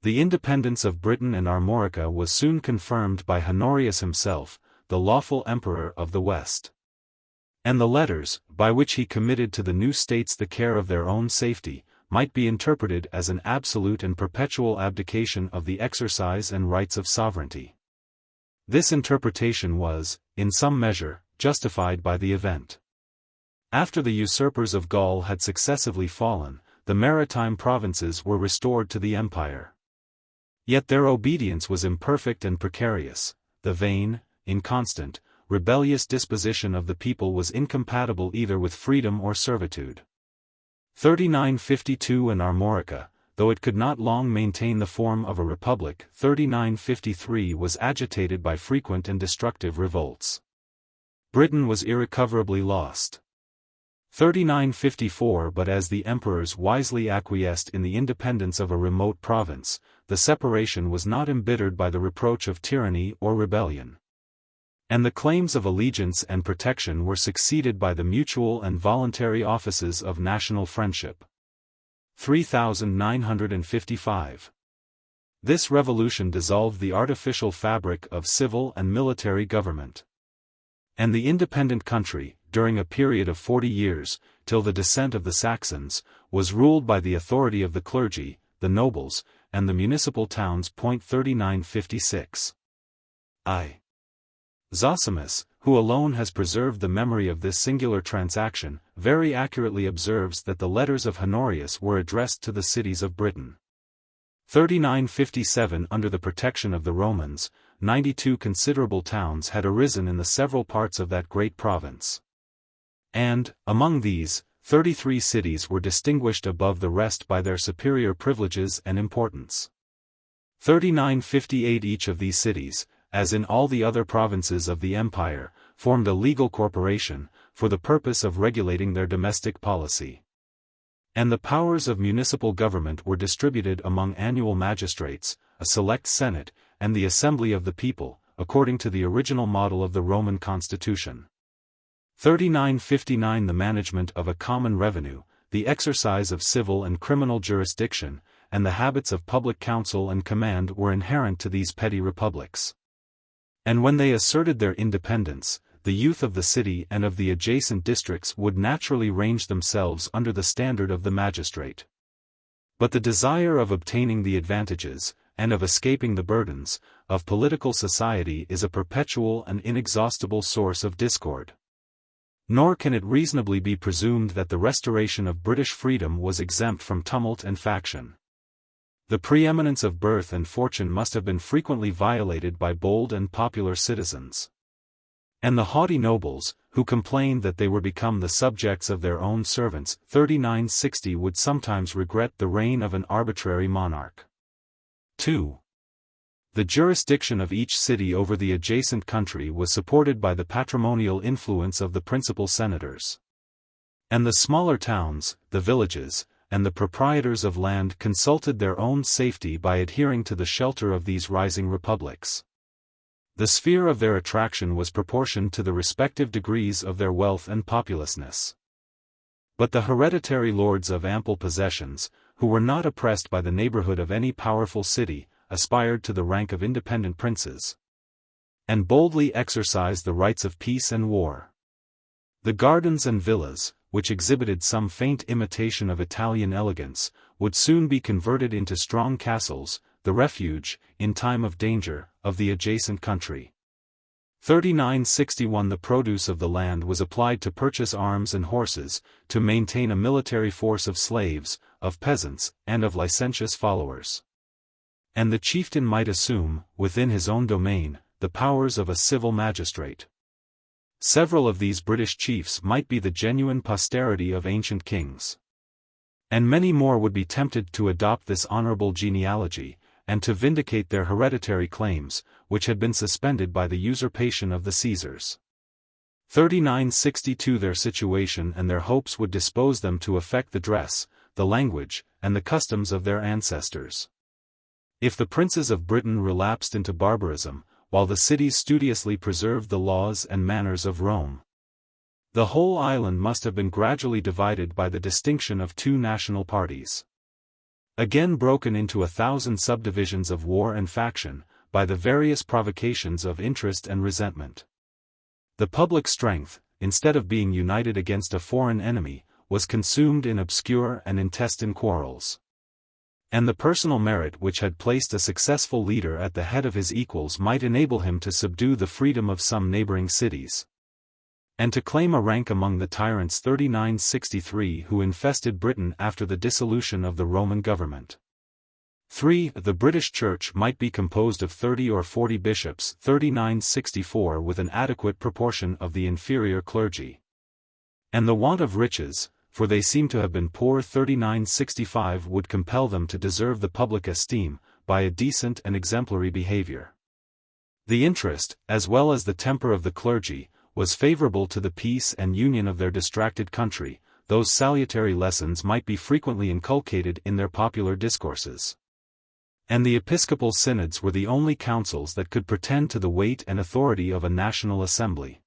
The independence of Britain and Armorica was soon confirmed by Honorius himself, the lawful emperor of the West. And the letters, by which he committed to the new states the care of their own safety, might be interpreted as an absolute and perpetual abdication of the exercise and rights of sovereignty. This interpretation was, in some measure, justified by the event. After the usurpers of Gaul had successively fallen, the maritime provinces were restored to the empire. Yet their obedience was imperfect and precarious. The vain, inconstant, rebellious disposition of the people was incompatible either with freedom or servitude. 3952 And Armorica, though it could not long maintain the form of a republic, 3953 was agitated by frequent and destructive revolts. Britain was irrecoverably lost. 3954 But as the emperors wisely acquiesced in the independence of a remote province, the separation was not embittered by the reproach of tyranny or rebellion. And the claims of allegiance and protection were succeeded by the mutual and voluntary offices of national friendship. 3955. This revolution dissolved the artificial fabric of civil and military government. And the independent country, during a period of 40 years, till the descent of the Saxons, was ruled by the authority of the clergy, the nobles, and the municipal towns. 3956. Zosimus, who alone has preserved the memory of this singular transaction, very accurately observes that the letters of Honorius were addressed to the cities of Britain. 3957 Under the protection of the Romans, 92 considerable towns had arisen in the several parts of that great province. And, among these, 33 cities were distinguished above the rest by their superior privileges and importance. 3958 Each of these cities, as in all the other provinces of the empire, formed a legal corporation, for the purpose of regulating their domestic policy. And the powers of municipal government were distributed among annual magistrates, a select senate, and the assembly of the people, according to the original model of the Roman constitution. 3959 The management of a common revenue, the exercise of civil and criminal jurisdiction, and the habits of public counsel and command were inherent to these petty republics. And when they asserted their independence, the youth of the city and of the adjacent districts would naturally range themselves under the standard of the magistrate. But the desire of obtaining the advantages, and of escaping the burdens, of political society is a perpetual and inexhaustible source of discord. Nor can it reasonably be presumed that the restoration of British freedom was exempt from tumult and faction. The preeminence of birth and fortune must have been frequently violated by bold and popular citizens. And the haughty nobles, who complained that they were become the subjects of their own servants. 3960 would sometimes regret the reign of an arbitrary monarch. 2. The jurisdiction of each city over the adjacent country was supported by the patrimonial influence of the principal senators. And the smaller towns, the villages, and the proprietors of land consulted their own safety by adhering to the shelter of these rising republics. The sphere of their attraction was proportioned to the respective degrees of their wealth and populousness. But the hereditary lords of ample possessions, who were not oppressed by the neighborhood of any powerful city, aspired to the rank of independent princes, and boldly exercised the rights of peace and war. The gardens and villas, which exhibited some faint imitation of Italian elegance, would soon be converted into strong castles, the refuge, in time of danger, of the adjacent country. 3961 The produce of the land was applied to purchase arms and horses, to maintain a military force of slaves, of peasants, and of licentious followers. And the chieftain might assume, within his own domain, the powers of a civil magistrate. Several of these British chiefs might be the genuine posterity of ancient kings. And many more would be tempted to adopt this honorable genealogy, and to vindicate their hereditary claims, which had been suspended by the usurpation of the Caesars. 3962 Their situation and their hopes would dispose them to affect the dress, the language, and the customs of their ancestors. If the princes of Britain relapsed into barbarism, while the cities studiously preserved the laws and manners of Rome, the whole island must have been gradually divided by the distinction of two national parties, again broken into 1,000 subdivisions of war and faction, by the various provocations of interest and resentment. The public strength, instead of being united against a foreign enemy, was consumed in obscure and intestine quarrels. And the personal merit which had placed a successful leader at the head of his equals might enable him to subdue the freedom of some neighboring cities, and to claim a rank among the tyrants. 3963 Who infested Britain after the dissolution of the Roman government. 3. The British Church might be composed of 30 or 40 bishops. 3964 With an adequate proportion of the inferior clergy. And the want of riches, for they seem to have been poor. 3965 would compel them to deserve the public esteem, by a decent and exemplary behavior. The interest, as well as the temper of the clergy, was favorable to the peace and union of their distracted country. Those salutary lessons might be frequently inculcated in their popular discourses. And the episcopal synods were the only councils that could pretend to the weight and authority of a national assembly.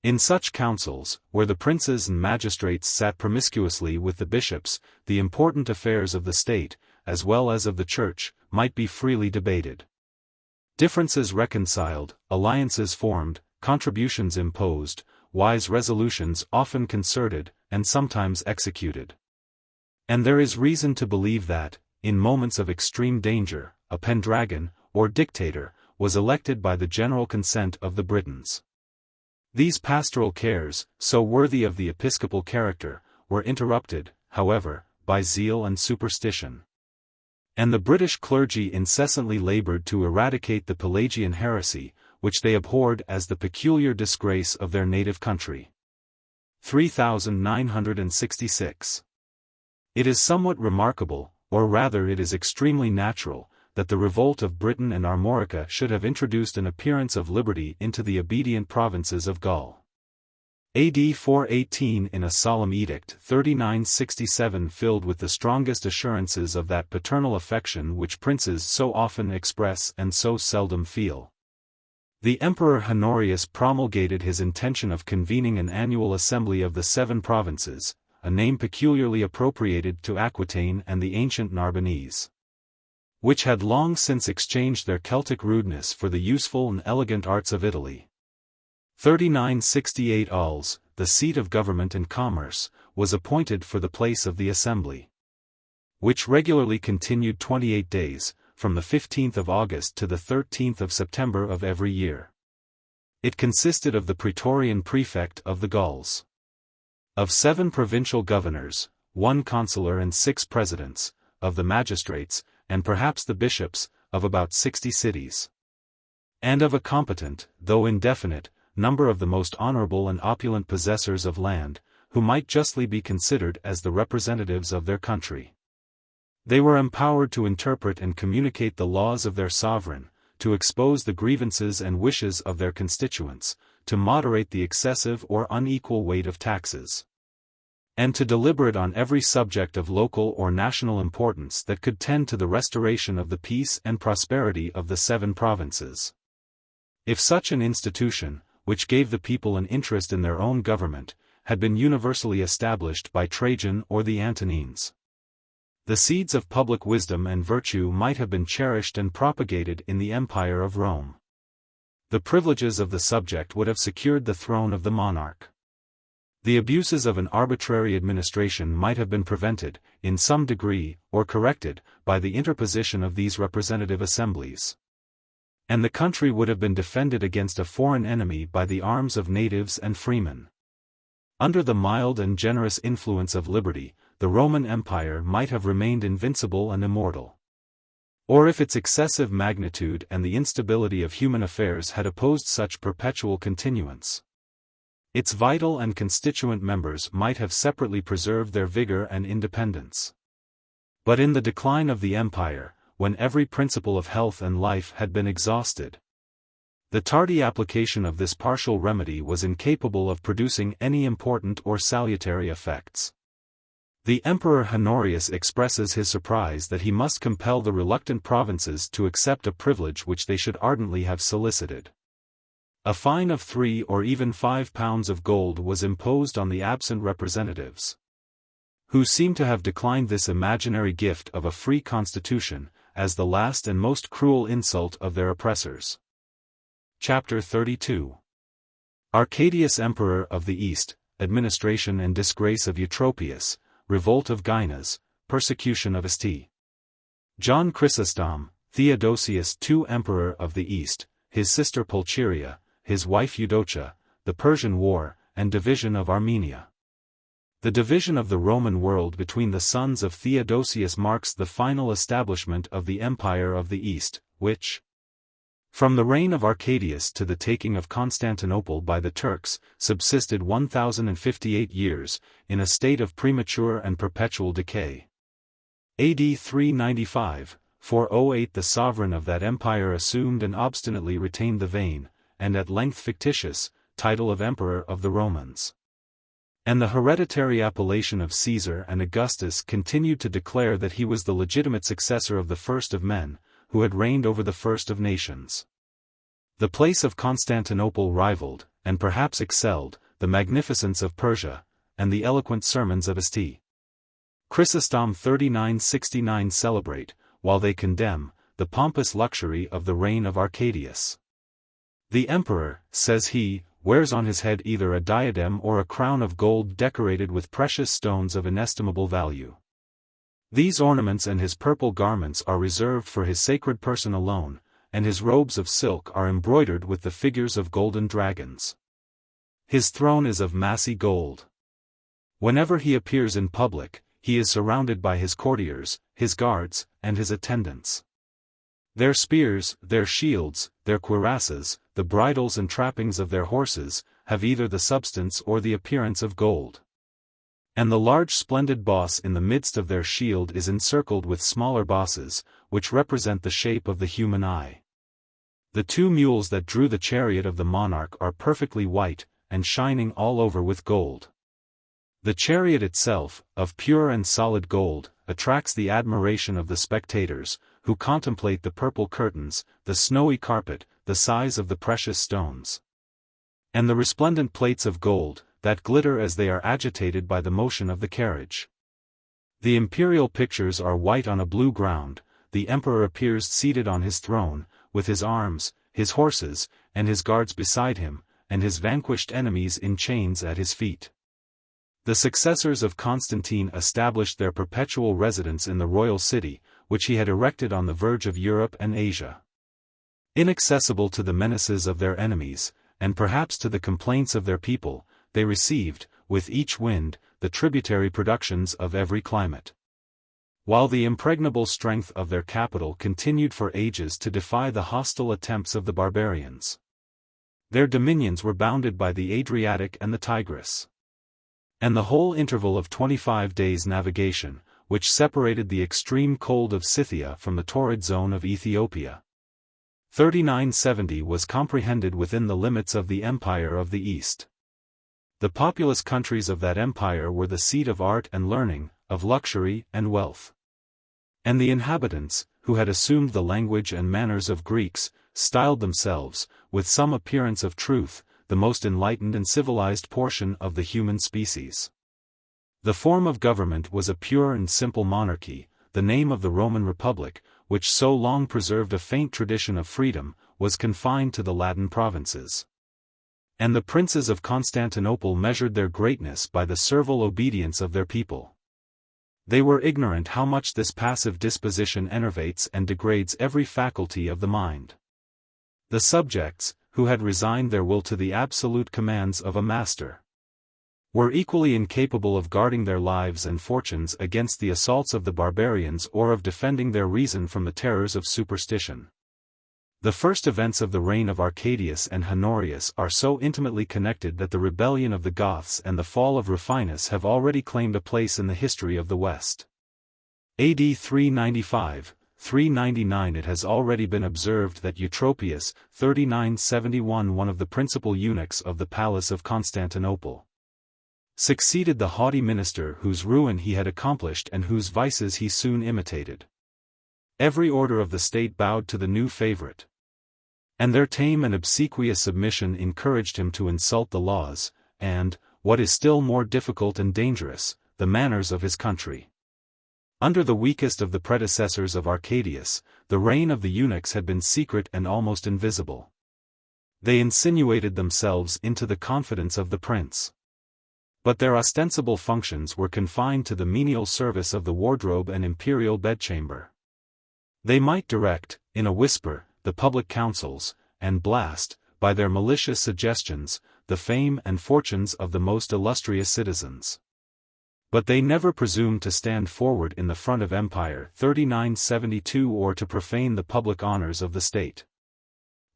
In such councils, where the princes and magistrates sat promiscuously with the bishops, the important affairs of the state, as well as of the church, might be freely debated. Differences reconciled, alliances formed, contributions imposed, wise resolutions often concerted, and sometimes executed. And there is reason to believe that, in moments of extreme danger, a Pendragon, or dictator, was elected by the general consent of the Britons. These pastoral cares, so worthy of the episcopal character, were interrupted, however, by zeal and superstition. And the British clergy incessantly labored to eradicate the Pelagian heresy, which they abhorred as the peculiar disgrace of their native country. 3966. It is somewhat remarkable, or rather it is extremely natural, that the revolt of Britain and Armorica should have introduced an appearance of liberty into the obedient provinces of Gaul. AD 418 In a solemn edict. 3967 Filled with the strongest assurances of that paternal affection which princes so often express and so seldom feel, the Emperor Honorius promulgated his intention of convening an annual assembly of the 7 provinces, a name peculiarly appropriated to Aquitaine and the ancient Narbonnese, which had long since exchanged their Celtic rudeness for the useful and elegant arts of Italy. 3968 Arles, the seat of government and commerce, was appointed for the place of the assembly, which regularly continued 28 days, from the 15th of August to the 13th of September of every year. It consisted of the Praetorian prefect of the Gauls, of 7 provincial governors, 1 consular and 6 presidents, of the magistrates, and perhaps the bishops, of about 60 cities, and of a competent, though indefinite, number of the most honorable and opulent possessors of land, who might justly be considered as the representatives of their country. They were empowered to interpret and communicate the laws of their sovereign, to expose the grievances and wishes of their constituents, to moderate the excessive or unequal weight of taxes, and to deliberate on every subject of local or national importance that could tend to the restoration of the peace and prosperity of the 7 provinces. If such an institution, which gave the people an interest in their own government, had been universally established by Trajan or the Antonines, the seeds of public wisdom and virtue might have been cherished and propagated in the Empire of Rome. The privileges of the subject would have secured the throne of the monarch. The abuses of an arbitrary administration might have been prevented, in some degree, or corrected, by the interposition of these representative assemblies. And the country would have been defended against a foreign enemy by the arms of natives and freemen. Under the mild and generous influence of liberty, the Roman Empire might have remained invincible and immortal. Or if its excessive magnitude and the instability of human affairs had opposed such perpetual continuance, its vital and constituent members might have separately preserved their vigor and independence. But in the decline of the empire, when every principle of health and life had been exhausted, the tardy application of this partial remedy was incapable of producing any important or salutary effects. The Emperor Honorius expresses his surprise that he must compel the reluctant provinces to accept a privilege which they should ardently have solicited. A fine of 3 or even 5 pounds of gold was imposed on the absent representatives, who seem to have declined this imaginary gift of a free constitution, as the last and most cruel insult of their oppressors. Chapter 32. Arcadius Emperor of the East, Administration and Disgrace of Eutropius, Revolt of Gainas, Persecution of St. John Chrysostom, Theodosius II Emperor of the East, his sister Pulcheria, his wife Eudocia, the Persian War, and division of Armenia. The division of the Roman world between the sons of Theodosius marks the final establishment of the Empire of the East, which, from the reign of Arcadius to the taking of Constantinople by the Turks, subsisted 1058 years, in a state of premature and perpetual decay. AD 395, 408 the sovereign of that empire assumed and obstinately retained the vain, and at length fictitious, title of Emperor of the Romans. And the hereditary appellation of Caesar and Augustus continued to declare that he was the legitimate successor of the first of men, who had reigned over the first of nations. The place of Constantinople rivaled, and perhaps excelled, the magnificence of Persia, and the eloquent sermons of St. Chrysostom 3969 celebrate, while they condemn, the pompous luxury of the reign of Arcadius. The emperor, says he, wears on his head either a diadem or a crown of gold decorated with precious stones of inestimable value. These ornaments and his purple garments are reserved for his sacred person alone, and his robes of silk are embroidered with the figures of golden dragons. His throne is of massy gold. Whenever he appears in public, he is surrounded by his courtiers, his guards, and his attendants. Their spears, their shields, their cuirasses, the bridles and trappings of their horses, have either the substance or the appearance of gold. And the large splendid boss in the midst of their shield is encircled with smaller bosses, which represent the shape of the human eye. The 2 mules that drew the chariot of the monarch are perfectly white, and shining all over with gold. The chariot itself, of pure and solid gold, attracts the admiration of the spectators, who contemplate the purple curtains, the snowy carpet, the size of the precious stones, and the resplendent plates of gold, that glitter as they are agitated by the motion of the carriage. The imperial pictures are white on a blue ground. The emperor appears seated on his throne, with his arms, his horses, and his guards beside him, and his vanquished enemies in chains at his feet. The successors of Constantine established their perpetual residence in the royal city, which he had erected on the verge of Europe and Asia. Inaccessible to the menaces of their enemies, and perhaps to the complaints of their people, they received, with each wind, the tributary productions of every climate. While the impregnable strength of their capital continued for ages to defy the hostile attempts of the barbarians. Their dominions were bounded by the Adriatic and the Tigris. And the whole interval of 25 days' navigation, which separated the extreme cold of Scythia from the torrid zone of Ethiopia. 3970 was comprehended within the limits of the Empire of the East. The populous countries of that empire were the seat of art and learning, of luxury and wealth. And the inhabitants, who had assumed the language and manners of Greeks, styled themselves, with some appearance of truth, the most enlightened and civilized portion of the human species. The form of government was a pure and simple monarchy. The name of the Roman Republic, which so long preserved a faint tradition of freedom, was confined to the Latin provinces. And the princes of Constantinople measured their greatness by the servile obedience of their people. They were ignorant how much this passive disposition enervates and degrades every faculty of the mind. The subjects, who had resigned their will to the absolute commands of a master, were equally incapable of guarding their lives and fortunes against the assaults of the barbarians or of defending their reason from the terrors of superstition. The first events of the reign of Arcadius and Honorius are so intimately connected that the rebellion of the Goths and the fall of Rufinus have already claimed a place in the history of the West. AD 395-399 It has already been observed that Eutropius, 3971 one of the principal eunuchs of the palace of Constantinople, succeeded the haughty minister whose ruin he had accomplished and whose vices he soon imitated. Every order of the state bowed to the new favorite. And their tame and obsequious submission encouraged him to insult the laws, and, what is still more difficult and dangerous, the manners of his country. Under the weakest of the predecessors of Arcadius, the reign of the eunuchs had been secret and almost invisible. They insinuated themselves into the confidence of the prince. But their ostensible functions were confined to the menial service of the wardrobe and imperial bedchamber. They might direct, in a whisper, the public councils, and blast, by their malicious suggestions, the fame and fortunes of the most illustrious citizens. But they never presumed to stand forward in the front of empire 3972 or to profane the public honors of the state.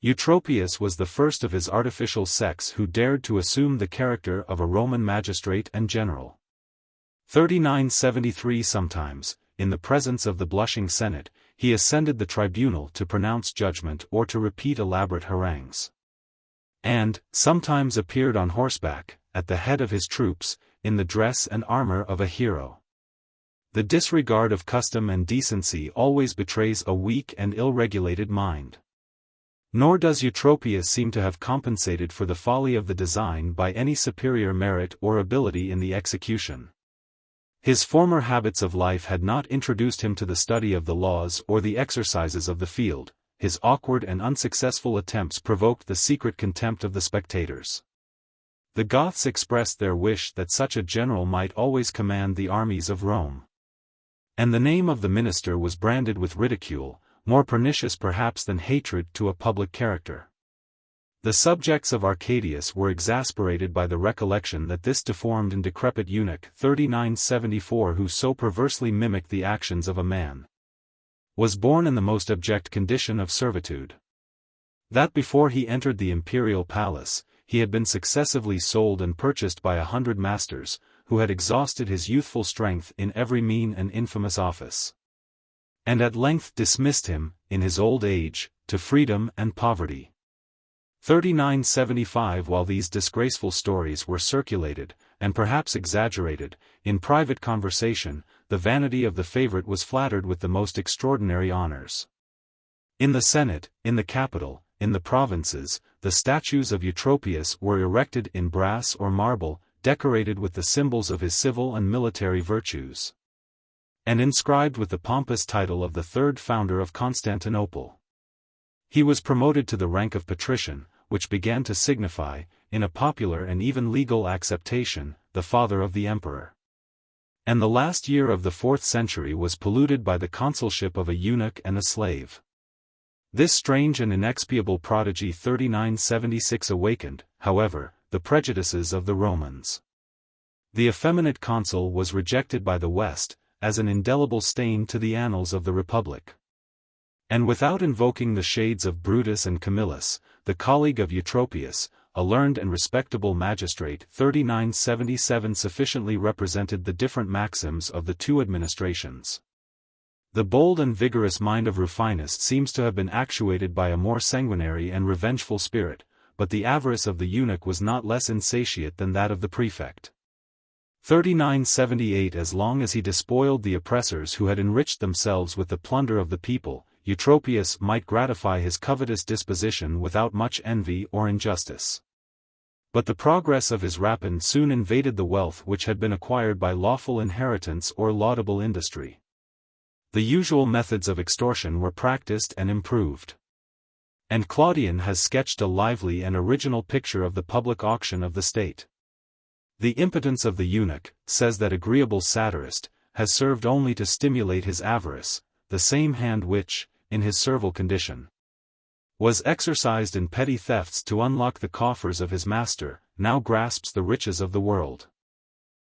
Eutropius was the first of his artificial sex who dared to assume the character of a Roman magistrate and general. 3973 Sometimes, in the presence of the blushing Senate, he ascended the tribunal to pronounce judgment or to repeat elaborate harangues. And, sometimes appeared on horseback, at the head of his troops, in the dress and armor of a hero. The disregard of custom and decency always betrays a weak and ill-regulated mind. Nor does Eutropius seem to have compensated for the folly of the design by any superior merit or ability in the execution. His former habits of life had not introduced him to the study of the laws or the exercises of the field. His awkward and unsuccessful attempts provoked the secret contempt of the spectators. The Goths expressed their wish that such a general might always command the armies of Rome. And the name of the minister was branded with ridicule, more pernicious perhaps than hatred to a public character. The subjects of Arcadius were exasperated by the recollection that this deformed and decrepit eunuch 3974 who so perversely mimicked the actions of a man, was born in the most abject condition of servitude. That before he entered the imperial palace, he had been successively sold and purchased by 100 masters, who had exhausted his youthful strength in every mean and infamous office, and at length dismissed him, in his old age, to freedom and poverty. 3975 While these disgraceful stories were circulated, and perhaps exaggerated, in private conversation, the vanity of the favorite was flattered with the most extraordinary honors. In the Senate, in the capital, in the provinces, the statues of Eutropius were erected in brass or marble, decorated with the symbols of his civil and military virtues, and inscribed with the pompous title of the third founder of Constantinople. He was promoted to the rank of patrician, which began to signify, in a popular and even legal acceptation, the father of the emperor. And the last year of the 4th century was polluted by the consulship of a eunuch and a slave. This strange and inexpiable prodigy 3976 awakened, however, the prejudices of the Romans. The effeminate consul was rejected by the West, as an indelible stain to the annals of the Republic. And without invoking the shades of Brutus and Camillus, the colleague of Eutropius, a learned and respectable magistrate. 3977 sufficiently represented the different maxims of the two administrations. The bold and vigorous mind of Rufinus seems to have been actuated by a more sanguinary and revengeful spirit, but the avarice of the eunuch was not less insatiate than that of the prefect. 3978 As long as he despoiled the oppressors who had enriched themselves with the plunder of the people, Eutropius might gratify his covetous disposition without much envy or injustice. But the progress of his rapine soon invaded the wealth which had been acquired by lawful inheritance or laudable industry. The usual methods of extortion were practiced and improved. And Claudian has sketched a lively and original picture of the public auction of the state. The impotence of the eunuch, says that agreeable satirist, has served only to stimulate his avarice, the same hand which, in his servile condition, was exercised in petty thefts to unlock the coffers of his master, now grasps the riches of the world.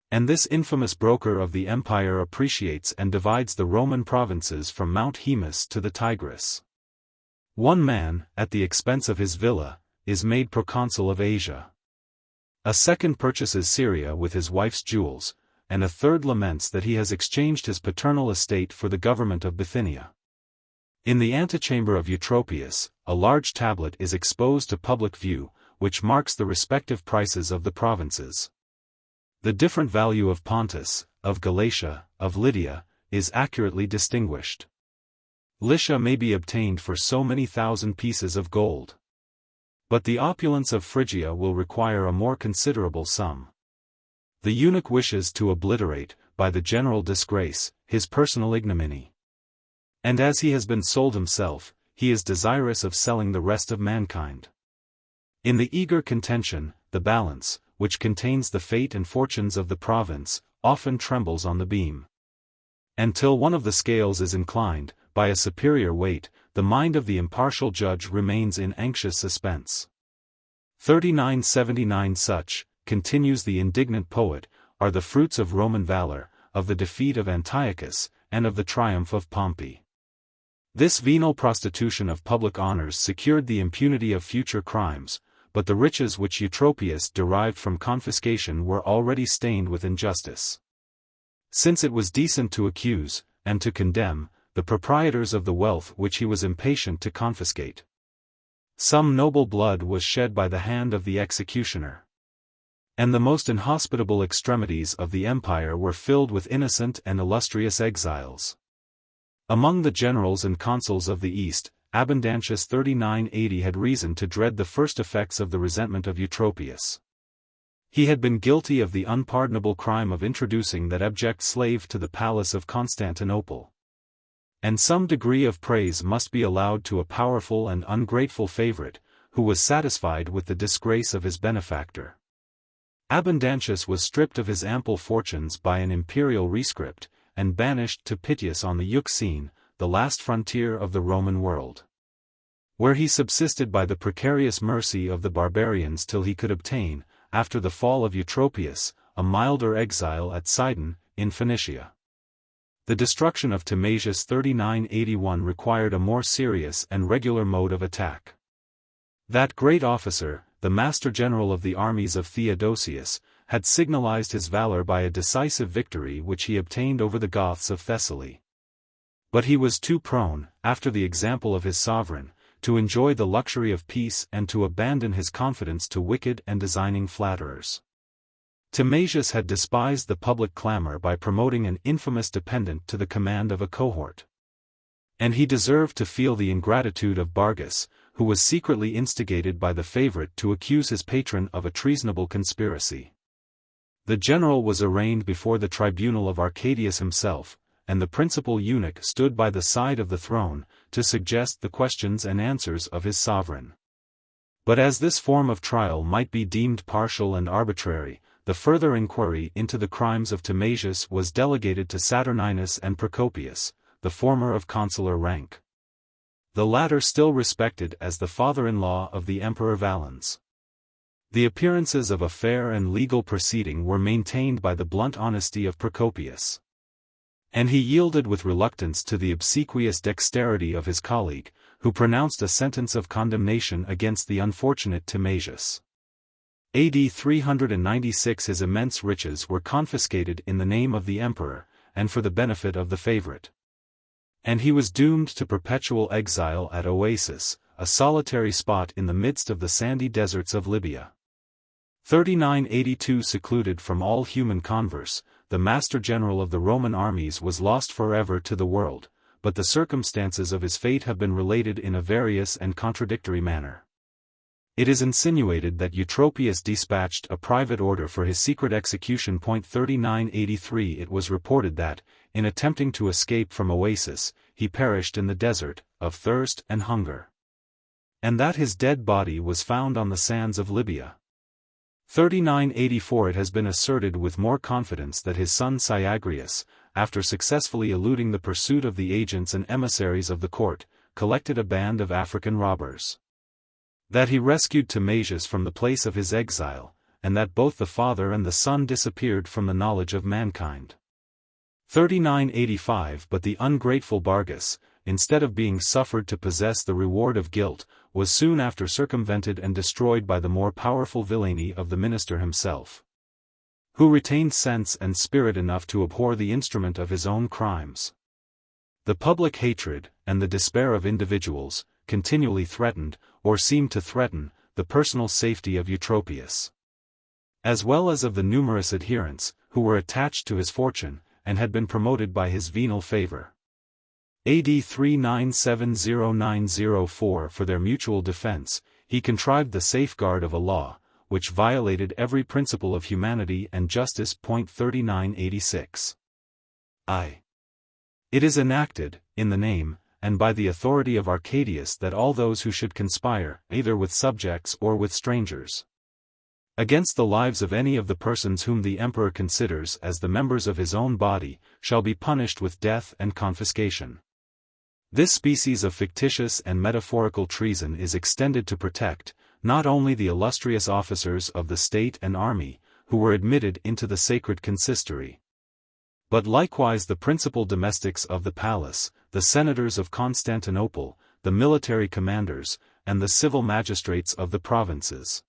And this infamous broker of the empire appreciates and divides the Roman provinces from Mount Haemus to the Tigris. One man, at the expense of his villa, is made proconsul of Asia. A second purchases Syria with his wife's jewels, and a third laments that he has exchanged his paternal estate for the government of Bithynia. In the antechamber of Eutropius, a large tablet is exposed to public view, which marks the respective prices of the provinces. The different value of Pontus, of Galatia, of Lydia, is accurately distinguished. Lycia may be obtained for so many thousand pieces of gold. But the opulence of Phrygia will require a more considerable sum. The eunuch wishes to obliterate, by the general disgrace, his personal ignominy. And as he has been sold himself, he is desirous of selling the rest of mankind. In the eager contention, the balance, which contains the fate and fortunes of the province, often trembles on the beam. Until one of the scales is inclined, by a superior weight, the mind of the impartial judge remains in anxious suspense. 3979 Such, continues the indignant poet, are the fruits of Roman valor, of the defeat of Antiochus, and of the triumph of Pompey. This venal prostitution of public honors secured the impunity of future crimes, but the riches which Eutropius derived from confiscation were already stained with injustice. Since it was decent to accuse, and to condemn, the proprietors of the wealth which he was impatient to confiscate. Some noble blood was shed by the hand of the executioner. And the most inhospitable extremities of the empire were filled with innocent and illustrious exiles. Among the generals and consuls of the East, Abundantius 3980 had reason to dread the first effects of the resentment of Eutropius. He had been guilty of the unpardonable crime of introducing that abject slave to the palace of Constantinople. And some degree of praise must be allowed to a powerful and ungrateful favorite, who was satisfied with the disgrace of his benefactor. Abundantius was stripped of his ample fortunes by an imperial rescript, and banished to Pityus on the Euxine, the last frontier of the Roman world, where he subsisted by the precarious mercy of the barbarians till he could obtain, after the fall of Eutropius, a milder exile at Sidon, in Phoenicia. The destruction of Timasius 3981 required a more serious and regular mode of attack. That great officer, the Master General of the armies of Theodosius, had signalized his valor by a decisive victory which he obtained over the Goths of Thessaly. But he was too prone, after the example of his sovereign, to enjoy the luxury of peace and to abandon his confidence to wicked and designing flatterers. Timasius had despised the public clamor by promoting an infamous dependent to the command of a cohort. And he deserved to feel the ingratitude of Bargus, who was secretly instigated by the favorite to accuse his patron of a treasonable conspiracy. The general was arraigned before the tribunal of Arcadius himself, and the principal eunuch stood by the side of the throne, to suggest the questions and answers of his sovereign. But as this form of trial might be deemed partial and arbitrary, the further inquiry into the crimes of Timasius was delegated to Saturninus and Procopius, the former of consular rank, the latter still respected as the father-in-law of the Emperor Valens. The appearances of a fair and legal proceeding were maintained by the blunt honesty of Procopius. And he yielded with reluctance to the obsequious dexterity of his colleague, who pronounced a sentence of condemnation against the unfortunate Timasius. AD 396 his immense riches were confiscated in the name of the emperor, and for the benefit of the favorite. And he was doomed to perpetual exile at Oasis, a solitary spot in the midst of the sandy deserts of Libya. 3982 secluded from all human converse, the master general of the Roman armies was lost forever to the world, but the circumstances of his fate have been related in a various and contradictory manner. It is insinuated that Eutropius dispatched a private order for his secret execution. 3983 It was reported that, in attempting to escape from Oasis, he perished in the desert, of thirst and hunger. And that his dead body was found on the sands of Libya. 3984 It has been asserted with more confidence that his son Syagrius, after successfully eluding the pursuit of the agents and emissaries of the court, collected a band of African robbers. That he rescued Timasius from the place of his exile, and that both the father and the son disappeared from the knowledge of mankind. 3985 But the ungrateful Bargus, instead of being suffered to possess the reward of guilt, was soon after circumvented and destroyed by the more powerful villainy of the minister himself, who retained sense and spirit enough to abhor the instrument of his own crimes. The public hatred, and the despair of individuals, continually threatened, or seemed to threaten, the personal safety of Eutropius, as well as of the numerous adherents, who were attached to his fortune, and had been promoted by his venal favor. AD 3970-904 For their mutual defense, he contrived the safeguard of a law, which violated every principle of humanity and justice. 3986 It is enacted, in the name, and by the authority of Arcadius, that all those who should conspire, either with subjects or with strangers, against the lives of any of the persons whom the emperor considers as the members of his own body, shall be punished with death and confiscation. This species of fictitious and metaphorical treason is extended to protect, not only the illustrious officers of the state and army, who were admitted into the sacred consistory, but likewise the principal domestics of the palace, the senators of Constantinople, the military commanders, and the civil magistrates of the provinces.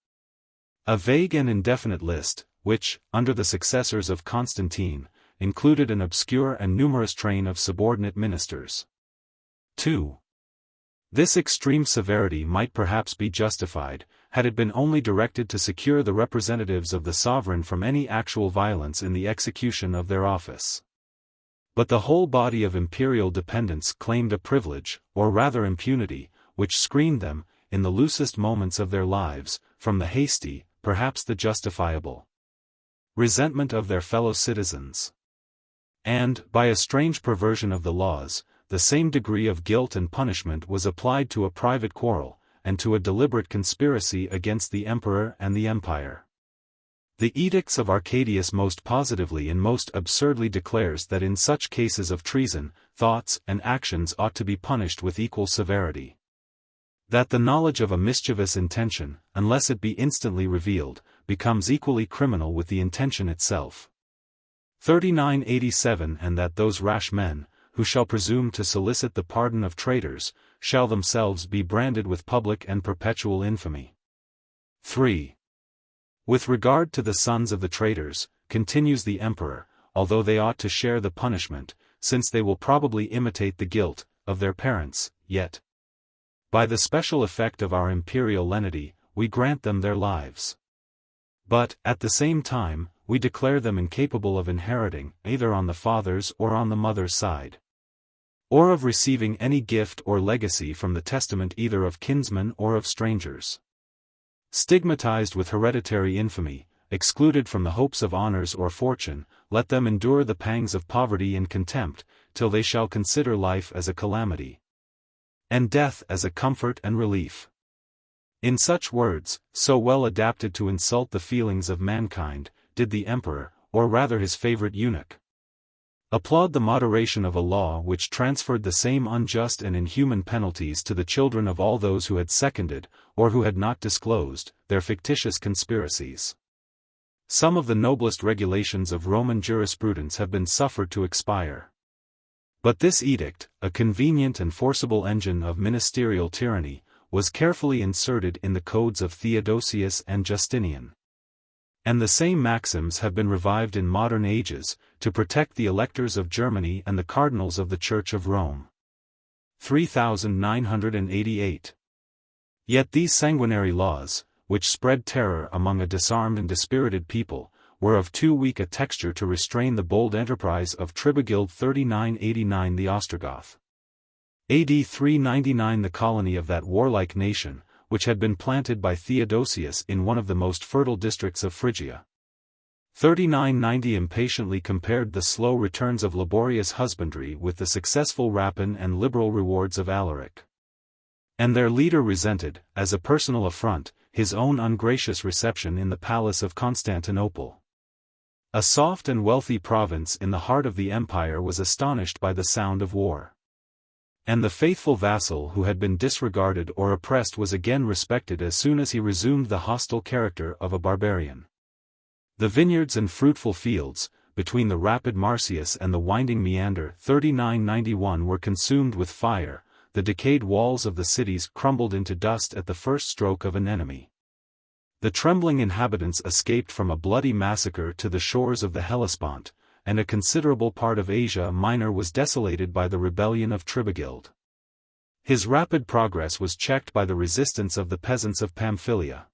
A vague and indefinite list, which, under the successors of Constantine, included an obscure and numerous train of subordinate ministers. 2. This extreme severity might perhaps be justified, had it been only directed to secure the representatives of the sovereign from any actual violence in the execution of their office. But the whole body of imperial dependents claimed a privilege, or rather impunity, which screened them, in the loosest moments of their lives, from the hasty, perhaps the justifiable, resentment of their fellow citizens. And, by a strange perversion of the laws, the same degree of guilt and punishment was applied to a private quarrel, and to a deliberate conspiracy against the emperor and the empire. The edicts of Arcadius most positively and most absurdly declares that in such cases of treason, thoughts and actions ought to be punished with equal severity. That the knowledge of a mischievous intention, unless it be instantly revealed, becomes equally criminal with the intention itself. 3987 And that those rash men, who shall presume to solicit the pardon of traitors, shall themselves be branded with public and perpetual infamy. 3. With regard to the sons of the traitors, continues the emperor, although they ought to share the punishment, since they will probably imitate the guilt of their parents, yet, by the special effect of our imperial lenity, we grant them their lives. But, at the same time, we declare them incapable of inheriting, either on the father's or on the mother's side, or of receiving any gift or legacy from the testament either of kinsmen or of strangers. Stigmatized with hereditary infamy, excluded from the hopes of honors or fortune, let them endure the pangs of poverty and contempt, till they shall consider life as a calamity, and death as a comfort and relief. In such words, so well adapted to insult the feelings of mankind, did the emperor, or rather his favorite eunuch, applaud the moderation of a law which transferred the same unjust and inhuman penalties to the children of all those who had seconded, or who had not disclosed, their fictitious conspiracies. Some of the noblest regulations of Roman jurisprudence have been suffered to expire. But this edict, a convenient and forcible engine of ministerial tyranny, was carefully inserted in the codes of Theodosius and Justinian. And the same maxims have been revived in modern ages, to protect the electors of Germany and the cardinals of the Church of Rome. 3988. Yet these sanguinary laws, which spread terror among a disarmed and dispirited people, were of too weak a texture to restrain the bold enterprise of Tribigild. 3989. The Ostrogoth. AD 399. The colony of that warlike nation, which had been planted by Theodosius in one of the most fertile districts of Phrygia. 3990. Impatiently compared the slow returns of laborious husbandry with the successful rapine and liberal rewards of Alaric. And their leader resented, as a personal affront, his own ungracious reception in the palace of Constantinople. A soft and wealthy province in the heart of the empire was astonished by the sound of war. And the faithful vassal who had been disregarded or oppressed was again respected as soon as he resumed the hostile character of a barbarian. The vineyards and fruitful fields, between the rapid Marsyas and the winding Meander. 3991. Were consumed with fire, the decayed walls of the cities crumbled into dust at the first stroke of an enemy. The trembling inhabitants escaped from a bloody massacre to the shores of the Hellespont, and a considerable part of Asia Minor was desolated by the rebellion of Tribigild. His rapid progress was checked by the resistance of the peasants of Pamphylia.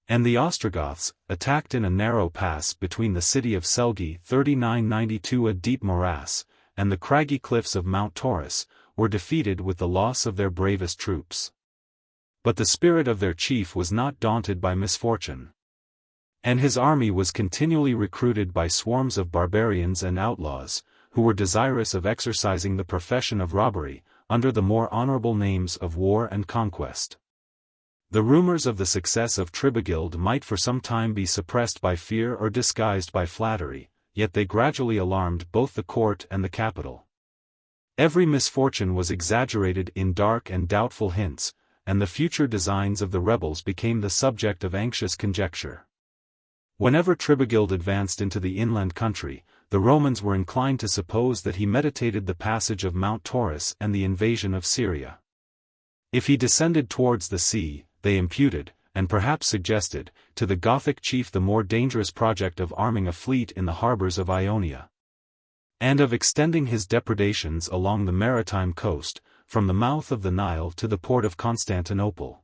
And the Ostrogoths, attacked in a narrow pass between the city of Selgi. 3992. A deep morass, and the craggy cliffs of Mount Taurus, were defeated with the loss of their bravest troops. But the spirit of their chief was not daunted by misfortune. And his army was continually recruited by swarms of barbarians and outlaws, who were desirous of exercising the profession of robbery, under the more honorable names of war and conquest. The rumors of the success of Tribigild might for some time be suppressed by fear or disguised by flattery, yet they gradually alarmed both the court and the capital. Every misfortune was exaggerated in dark and doubtful hints, and the future designs of the rebels became the subject of anxious conjecture. Whenever Tribigild advanced into the inland country, the Romans were inclined to suppose that he meditated the passage of Mount Taurus and the invasion of Syria. If he descended towards the sea, they imputed, and perhaps suggested, to the Gothic chief the more dangerous project of arming a fleet in the harbors of Ionia, and of extending his depredations along the maritime coast, from the mouth of the Nile to the port of Constantinople.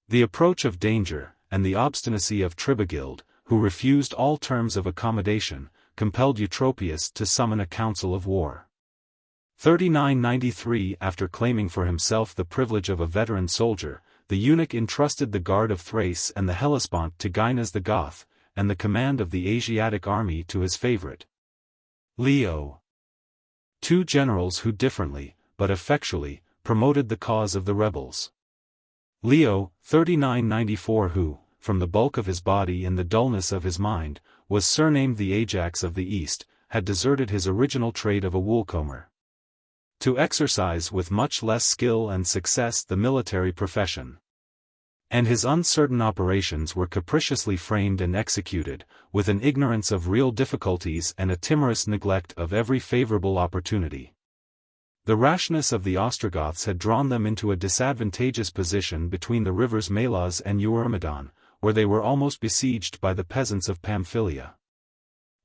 The approach of danger, and the obstinacy of Tribigild, who refused all terms of accommodation, compelled Eutropius to summon a council of war. 3993. After claiming for himself the privilege of a veteran soldier, the eunuch entrusted the guard of Thrace and the Hellespont to Gynes the Goth, and the command of the Asiatic army to his favorite, Leo. Two generals who differently, but effectually, promoted the cause of the rebels. Leo, 3994, who, from the bulk of his body and the dullness of his mind, was surnamed the Ajax of the East, had deserted his original trade of a woolcomber, to exercise with much less skill and success the military profession. And his uncertain operations were capriciously framed and executed, with an ignorance of real difficulties and a timorous neglect of every favorable opportunity. The rashness of the Ostrogoths had drawn them into a disadvantageous position between the rivers Melas and Eurymedon, where they were almost besieged by the peasants of Pamphylia.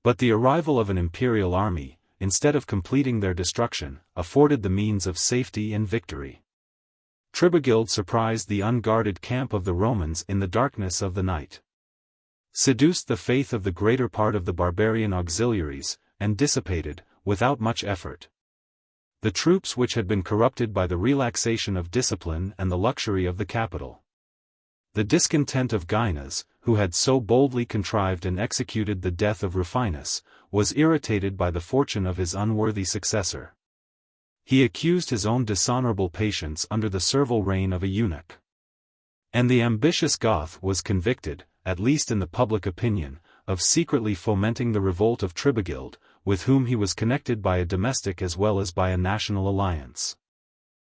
But the arrival of an imperial army, instead of completing their destruction, afforded the means of safety and victory. Tribigild surprised the unguarded camp of the Romans in the darkness of the night, seduced the faith of the greater part of the barbarian auxiliaries, and dissipated, without much effort, the troops which had been corrupted by the relaxation of discipline and the luxury of the capital. The discontent of Gynes, who had so boldly contrived and executed the death of Rufinus, was irritated by the fortune of his unworthy successor. He accused his own dishonorable patience under the servile reign of a eunuch. And the ambitious Goth was convicted, at least in the public opinion, of secretly fomenting the revolt of Tribigild, with whom he was connected by a domestic as well as by a national alliance.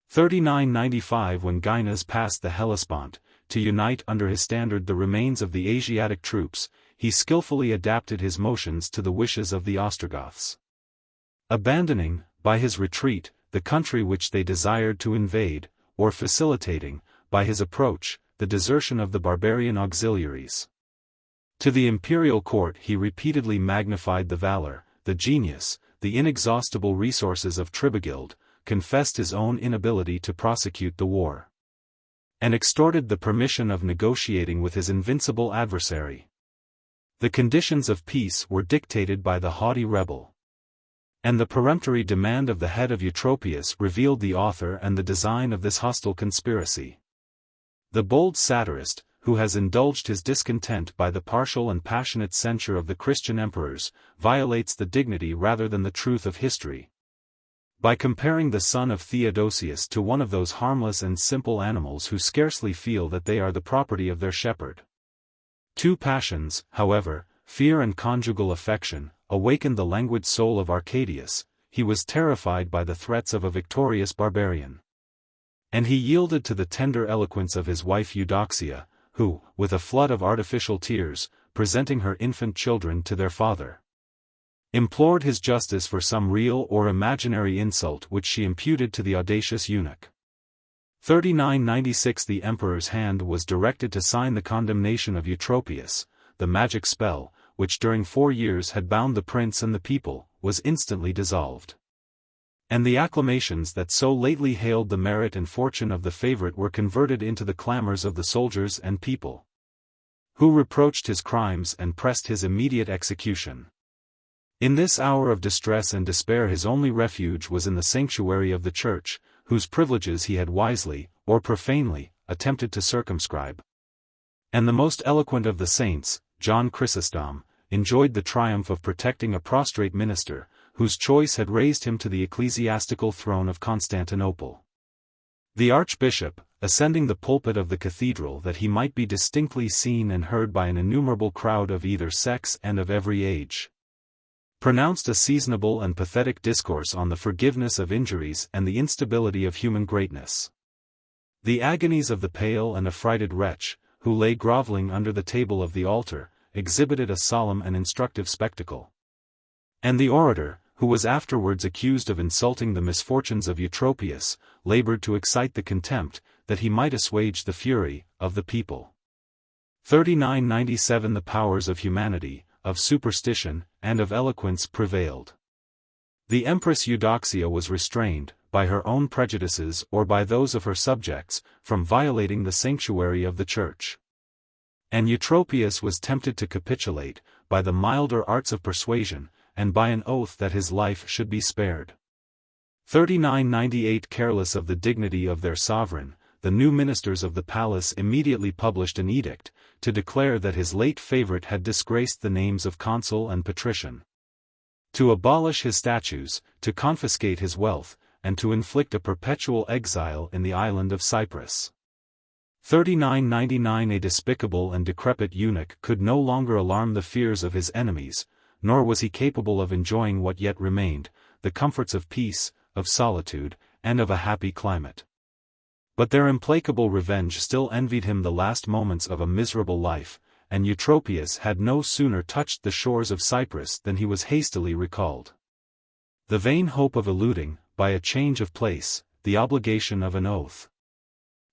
3995. When Gynes passed the Hellespont, to unite under his standard the remains of the Asiatic troops, he skillfully adapted his motions to the wishes of the Ostrogoths. Abandoning, by his retreat, the country which they desired to invade, or facilitating, by his approach, the desertion of the barbarian auxiliaries. To the imperial court he repeatedly magnified the valor, the genius, the inexhaustible resources of Tribigild, confessed his own inability to prosecute the war, and extorted the permission of negotiating with his invincible adversary. The conditions of peace were dictated by the haughty rebel, and the peremptory demand of the head of Eutropius revealed the author and the design of this hostile conspiracy. The bold satirist, who has indulged his discontent by the partial and passionate censure of the Christian emperors, violates the dignity rather than the truth of history, by comparing the son of Theodosius to one of those harmless and simple animals who scarcely feel that they are the property of their shepherd. Two passions, however, fear and conjugal affection, awakened the languid soul of Arcadius. He was terrified by the threats of a victorious barbarian, and he yielded to the tender eloquence of his wife Eudoxia, who, with a flood of artificial tears, presenting her infant children to their father, implored his justice for some real or imaginary insult which she imputed to the audacious eunuch. 3996 The emperor's hand was directed to sign the condemnation of Eutropius. The magic spell, which during 4 years had bound the prince and the people, was instantly dissolved, and the acclamations that so lately hailed the merit and fortune of the favorite were converted into the clamors of the soldiers and people, who reproached his crimes and pressed his immediate execution. In this hour of distress and despair his only refuge was in the sanctuary of the church, whose privileges he had wisely, or profanely, attempted to circumscribe. And the most eloquent of the saints, John Chrysostom, enjoyed the triumph of protecting a prostrate minister, whose choice had raised him to the ecclesiastical throne of Constantinople. The archbishop, ascending the pulpit of the cathedral that he might be distinctly seen and heard by an innumerable crowd of either sex and of every age, pronounced a seasonable and pathetic discourse on the forgiveness of injuries and the instability of human greatness. The agonies of the pale and affrighted wretch, who lay groveling under the table of the altar, exhibited a solemn and instructive spectacle. And the orator, who was afterwards accused of insulting the misfortunes of Eutropius, labored to excite the contempt, that he might assuage the fury, of the people. 3997 The powers of humanity, of superstition, and of eloquence prevailed. The Empress Eudoxia was restrained, by her own prejudices or by those of her subjects, from violating the sanctuary of the church. And Eutropius was tempted to capitulate, by the milder arts of persuasion, and by an oath that his life should be spared. 3998 Careless of the dignity of their sovereign, the new ministers of the palace immediately published an edict, to declare that his late favorite had disgraced the names of consul and patrician, to abolish his statues, to confiscate his wealth, and to inflict a perpetual exile in the island of Cyprus. 3999 A despicable and decrepit eunuch could no longer alarm the fears of his enemies, nor was he capable of enjoying what yet remained, the comforts of peace, of solitude, and of a happy climate. But their implacable revenge still envied him the last moments of a miserable life, and Eutropius had no sooner touched the shores of Cyprus than he was hastily recalled. The vain hope of eluding, by a change of place, the obligation of an oath,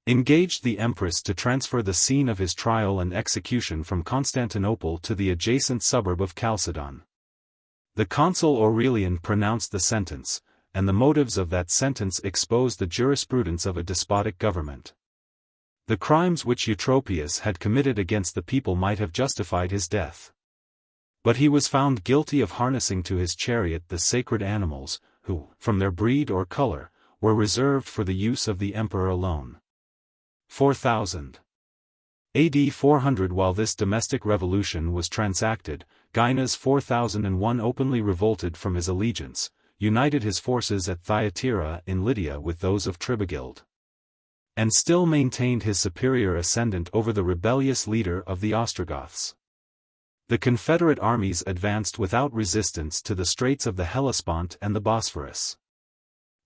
engaged the empress to transfer the scene of his trial and execution from Constantinople to the adjacent suburb of Chalcedon. The consul Aurelian pronounced the sentence, and the motives of that sentence exposed the jurisprudence of a despotic government. The crimes which Eutropius had committed against the people might have justified his death, but he was found guilty of harnessing to his chariot the sacred animals, who, from their breed or color, were reserved for the use of the emperor alone. 4000 AD 400 While this domestic revolution was transacted, Gainas 4001 openly revolted from his allegiance, united his forces at Thyatira in Lydia with those of Tribigild, and still maintained his superior ascendant over the rebellious leader of the Ostrogoths. The Confederate armies advanced without resistance to the straits of the Hellespont and the Bosphorus,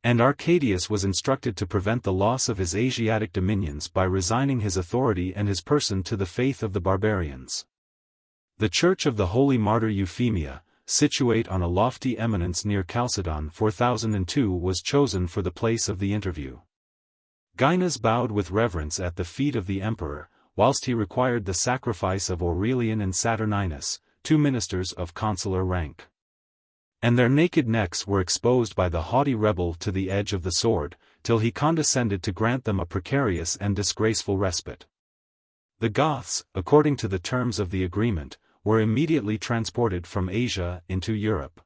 and Arcadius was instructed to prevent the loss of his Asiatic dominions by resigning his authority and his person to the faith of the barbarians. The Church of the Holy Martyr Euphemia, situate on a lofty eminence near Chalcedon 4002 was chosen for the place of the interview. Gainas bowed with reverence at the feet of the emperor, whilst he required the sacrifice of Aurelian and Saturninus, 2 ministers of consular rank. And their naked necks were exposed by the haughty rebel to the edge of the sword, till he condescended to grant them a precarious and disgraceful respite. The Goths, according to the terms of the agreement, were immediately transported from Asia into Europe.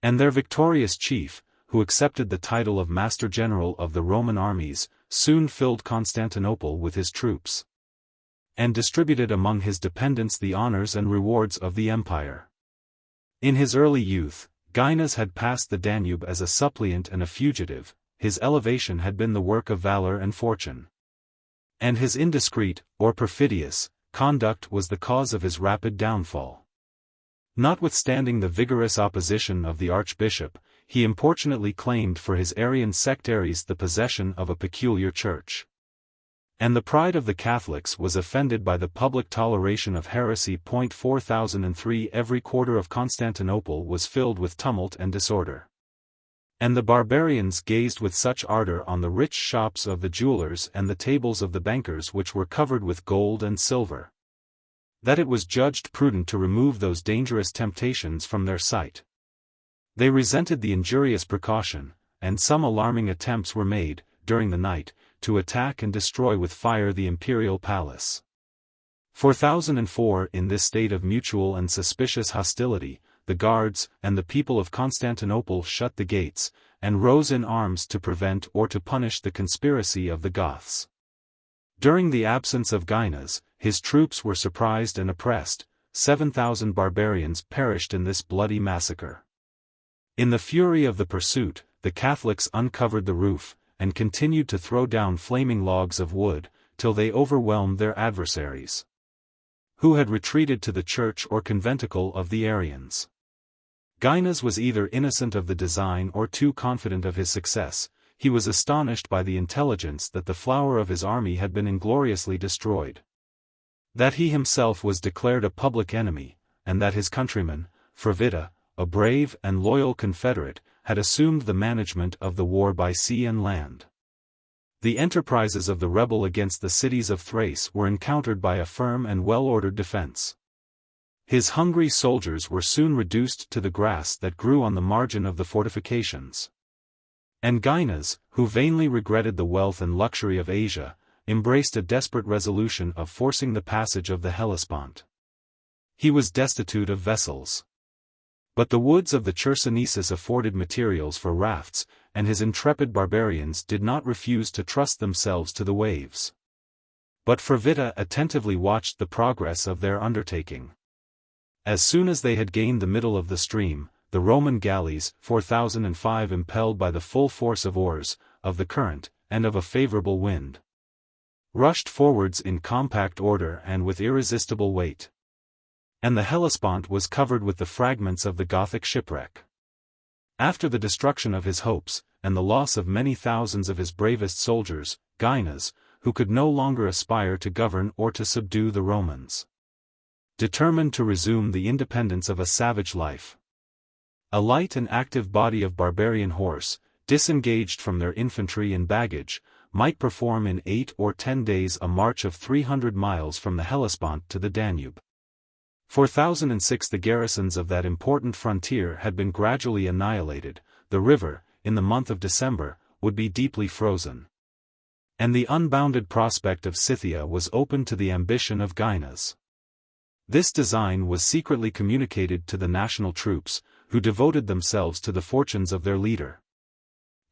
And their victorious chief, who accepted the title of Master General of the Roman armies, soon filled Constantinople with his troops, and distributed among his dependents the honors and rewards of the empire. In his early youth, Gainas had passed the Danube as a suppliant and a fugitive. His elevation had been the work of valor and fortune. And his indiscreet, or perfidious, conduct was the cause of his rapid downfall. Notwithstanding the vigorous opposition of the archbishop, he importunately claimed for his Arian sectaries the possession of a peculiar church. And the pride of the Catholics was offended by the public toleration of heresy. 4003 Every quarter of Constantinople was filled with tumult and disorder. And the barbarians gazed with such ardor on the rich shops of the jewelers and the tables of the bankers which were covered with gold and silver, that it was judged prudent to remove those dangerous temptations from their sight. They resented the injurious precaution, and some alarming attempts were made, during the night, to attack and destroy with fire the imperial palace. 4004 In this state of mutual and suspicious hostility, the guards and the people of Constantinople shut the gates, and rose in arms to prevent or to punish the conspiracy of the Goths. During the absence of Gainas, his troops were surprised and oppressed. 7,000 barbarians perished in this bloody massacre. In the fury of the pursuit, the Catholics uncovered the roof, and continued to throw down flaming logs of wood, till they overwhelmed their adversaries, who had retreated to the church or conventicle of the Arians. Gainas was either innocent of the design or too confident of his success. He was astonished by the intelligence that the flower of his army had been ingloriously destroyed, that he himself was declared a public enemy, and that his countryman, Fervida, a brave and loyal confederate, had assumed the management of the war by sea and land. The enterprises of the rebel against the cities of Thrace were encountered by a firm and well-ordered defense. His hungry soldiers were soon reduced to the grass that grew on the margin of the fortifications. And Gainas, who vainly regretted the wealth and luxury of Asia, embraced a desperate resolution of forcing the passage of the Hellespont. He was destitute of vessels, but the woods of the Chersonesus afforded materials for rafts, and his intrepid barbarians did not refuse to trust themselves to the waves. But Fervida attentively watched the progress of their undertaking. As soon as they had gained the middle of the stream, the Roman galleys, 4005 impelled by the full force of oars, of the current, and of a favorable wind, rushed forwards in compact order and with irresistible weight. And the Hellespont was covered with the fragments of the Gothic shipwreck. After the destruction of his hopes, and the loss of many thousands of his bravest soldiers, Gainas, who could no longer aspire to govern or to subdue the Romans, determined to resume the independence of a savage life. A light and active body of barbarian horse, disengaged from their infantry and baggage, might perform in 8 or 10 days a march of 300 miles from the Hellespont to the Danube. 4006 The garrisons of that important frontier had been gradually annihilated. The river, in the month of December, would be deeply frozen, and the unbounded prospect of Scythia was open to the ambition of Gainas. This design was secretly communicated to the national troops, who devoted themselves to the fortunes of their leader.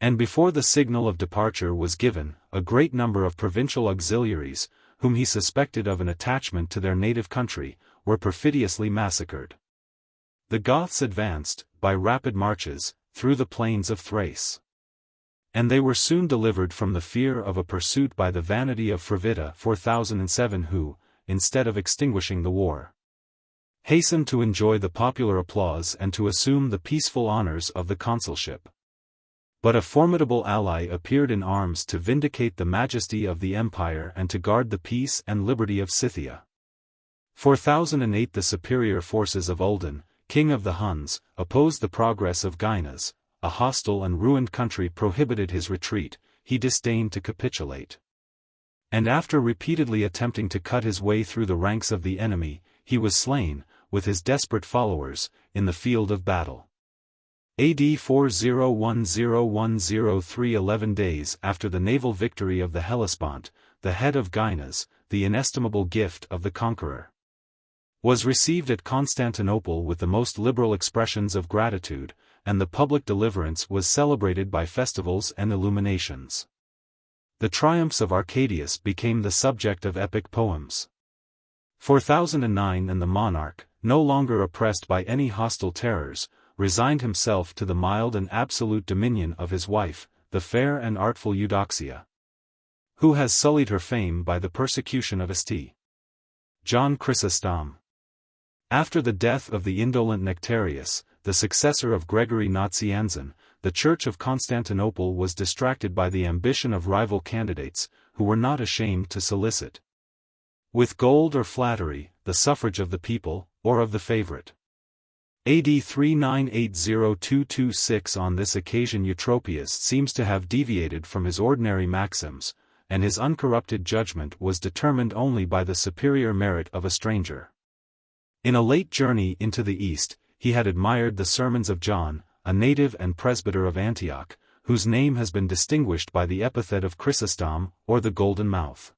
And before the signal of departure was given, a great number of provincial auxiliaries, whom he suspected of an attachment to their native country, were perfidiously massacred. The Goths advanced, by rapid marches, through the plains of Thrace. And they were soon delivered from the fear of a pursuit by the vanity of Fervida 4007 who, instead of extinguishing the war, hastened to enjoy the popular applause and to assume the peaceful honors of the consulship. But a formidable ally appeared in arms to vindicate the majesty of the empire and to guard the peace and liberty of Scythia. 4008 The superior forces of Uldin, king of the Huns, opposed the progress of Genghis, a hostile and ruined country prohibited his retreat, he disdained to capitulate. And after repeatedly attempting to cut his way through the ranks of the enemy, he was slain, with his desperate followers, in the field of battle. AD 401010 11 days after the naval victory of the Hellespont, the head of Genghis, the inestimable gift of the conqueror, was received at Constantinople with the most liberal expressions of gratitude, and the public deliverance was celebrated by festivals and illuminations. The triumphs of Arcadius became the subject of epic poems. 4009 and the monarch, no longer oppressed by any hostile terrors, resigned himself to the mild and absolute dominion of his wife, the fair and artful Eudoxia, who has sullied her fame by the persecution of St. John Chrysostom. After the death of the indolent Nectarius, the successor of Gregory Nazianzen, the Church of Constantinople was distracted by the ambition of rival candidates, who were not ashamed to solicit, with gold or flattery, the suffrage of the people, or of the favorite. AD 3980-226. On this occasion Eutropius seems to have deviated from his ordinary maxims, and his uncorrupted judgment was determined only by the superior merit of a stranger. In a late journey into the East, he had admired the sermons of John, a native and presbyter of Antioch, whose name has been distinguished by the epithet of Chrysostom, or the Golden Mouth.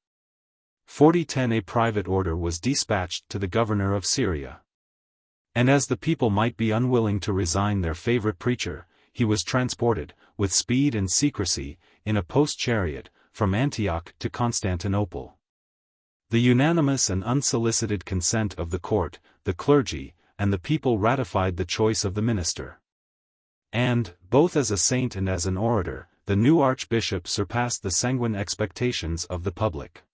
4010. A private order was dispatched to the governor of Syria, and as the people might be unwilling to resign their favorite preacher, he was transported, with speed and secrecy, in a post-chariot, from Antioch to Constantinople. The unanimous and unsolicited consent of the court, the clergy, and the people ratified the choice of the minister. And, both as a saint and as an orator, the new archbishop surpassed the sanguine expectations of the public.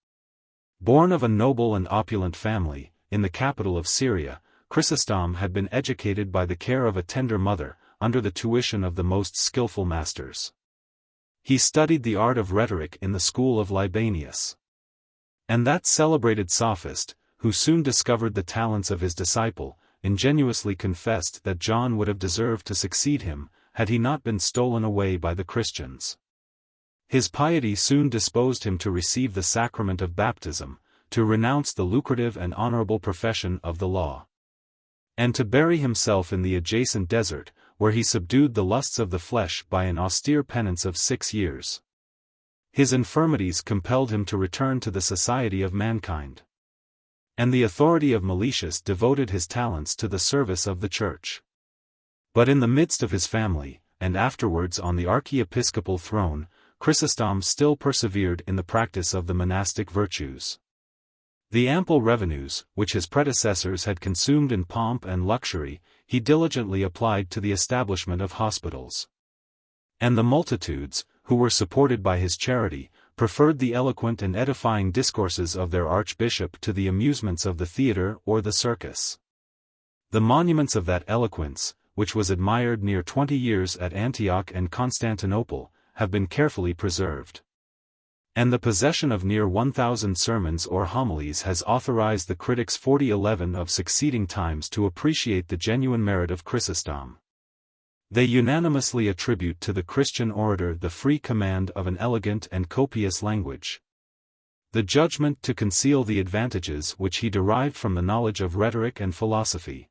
Born of a noble and opulent family, in the capital of Syria, Chrysostom had been educated by the care of a tender mother, under the tuition of the most skillful masters. He studied the art of rhetoric in the school of Libanius. And that celebrated sophist, who soon discovered the talents of his disciple, ingenuously confessed that John would have deserved to succeed him, had he not been stolen away by the Christians. His piety soon disposed him to receive the sacrament of baptism, to renounce the lucrative and honorable profession of the law, and to bury himself in the adjacent desert, where he subdued the lusts of the flesh by an austere penance of 6 years. His infirmities compelled him to return to the society of mankind, and the authority of Meletius devoted his talents to the service of the Church. But in the midst of his family, and afterwards on the archiepiscopal throne, Chrysostom still persevered in the practice of the monastic virtues. The ample revenues, which his predecessors had consumed in pomp and luxury, he diligently applied to the establishment of hospitals. And the multitudes, who were supported by his charity, preferred the eloquent and edifying discourses of their archbishop to the amusements of the theatre or the circus. The monuments of that eloquence, which was admired near 20 years at Antioch and Constantinople, have been carefully preserved. And the possession of near 1,000 sermons or homilies has authorized the critics 4011 of succeeding times to appreciate the genuine merit of Chrysostom. They unanimously attribute to the Christian orator the free command of an elegant and copious language, the judgment to conceal the advantages which he derived from the knowledge of rhetoric and philosophy,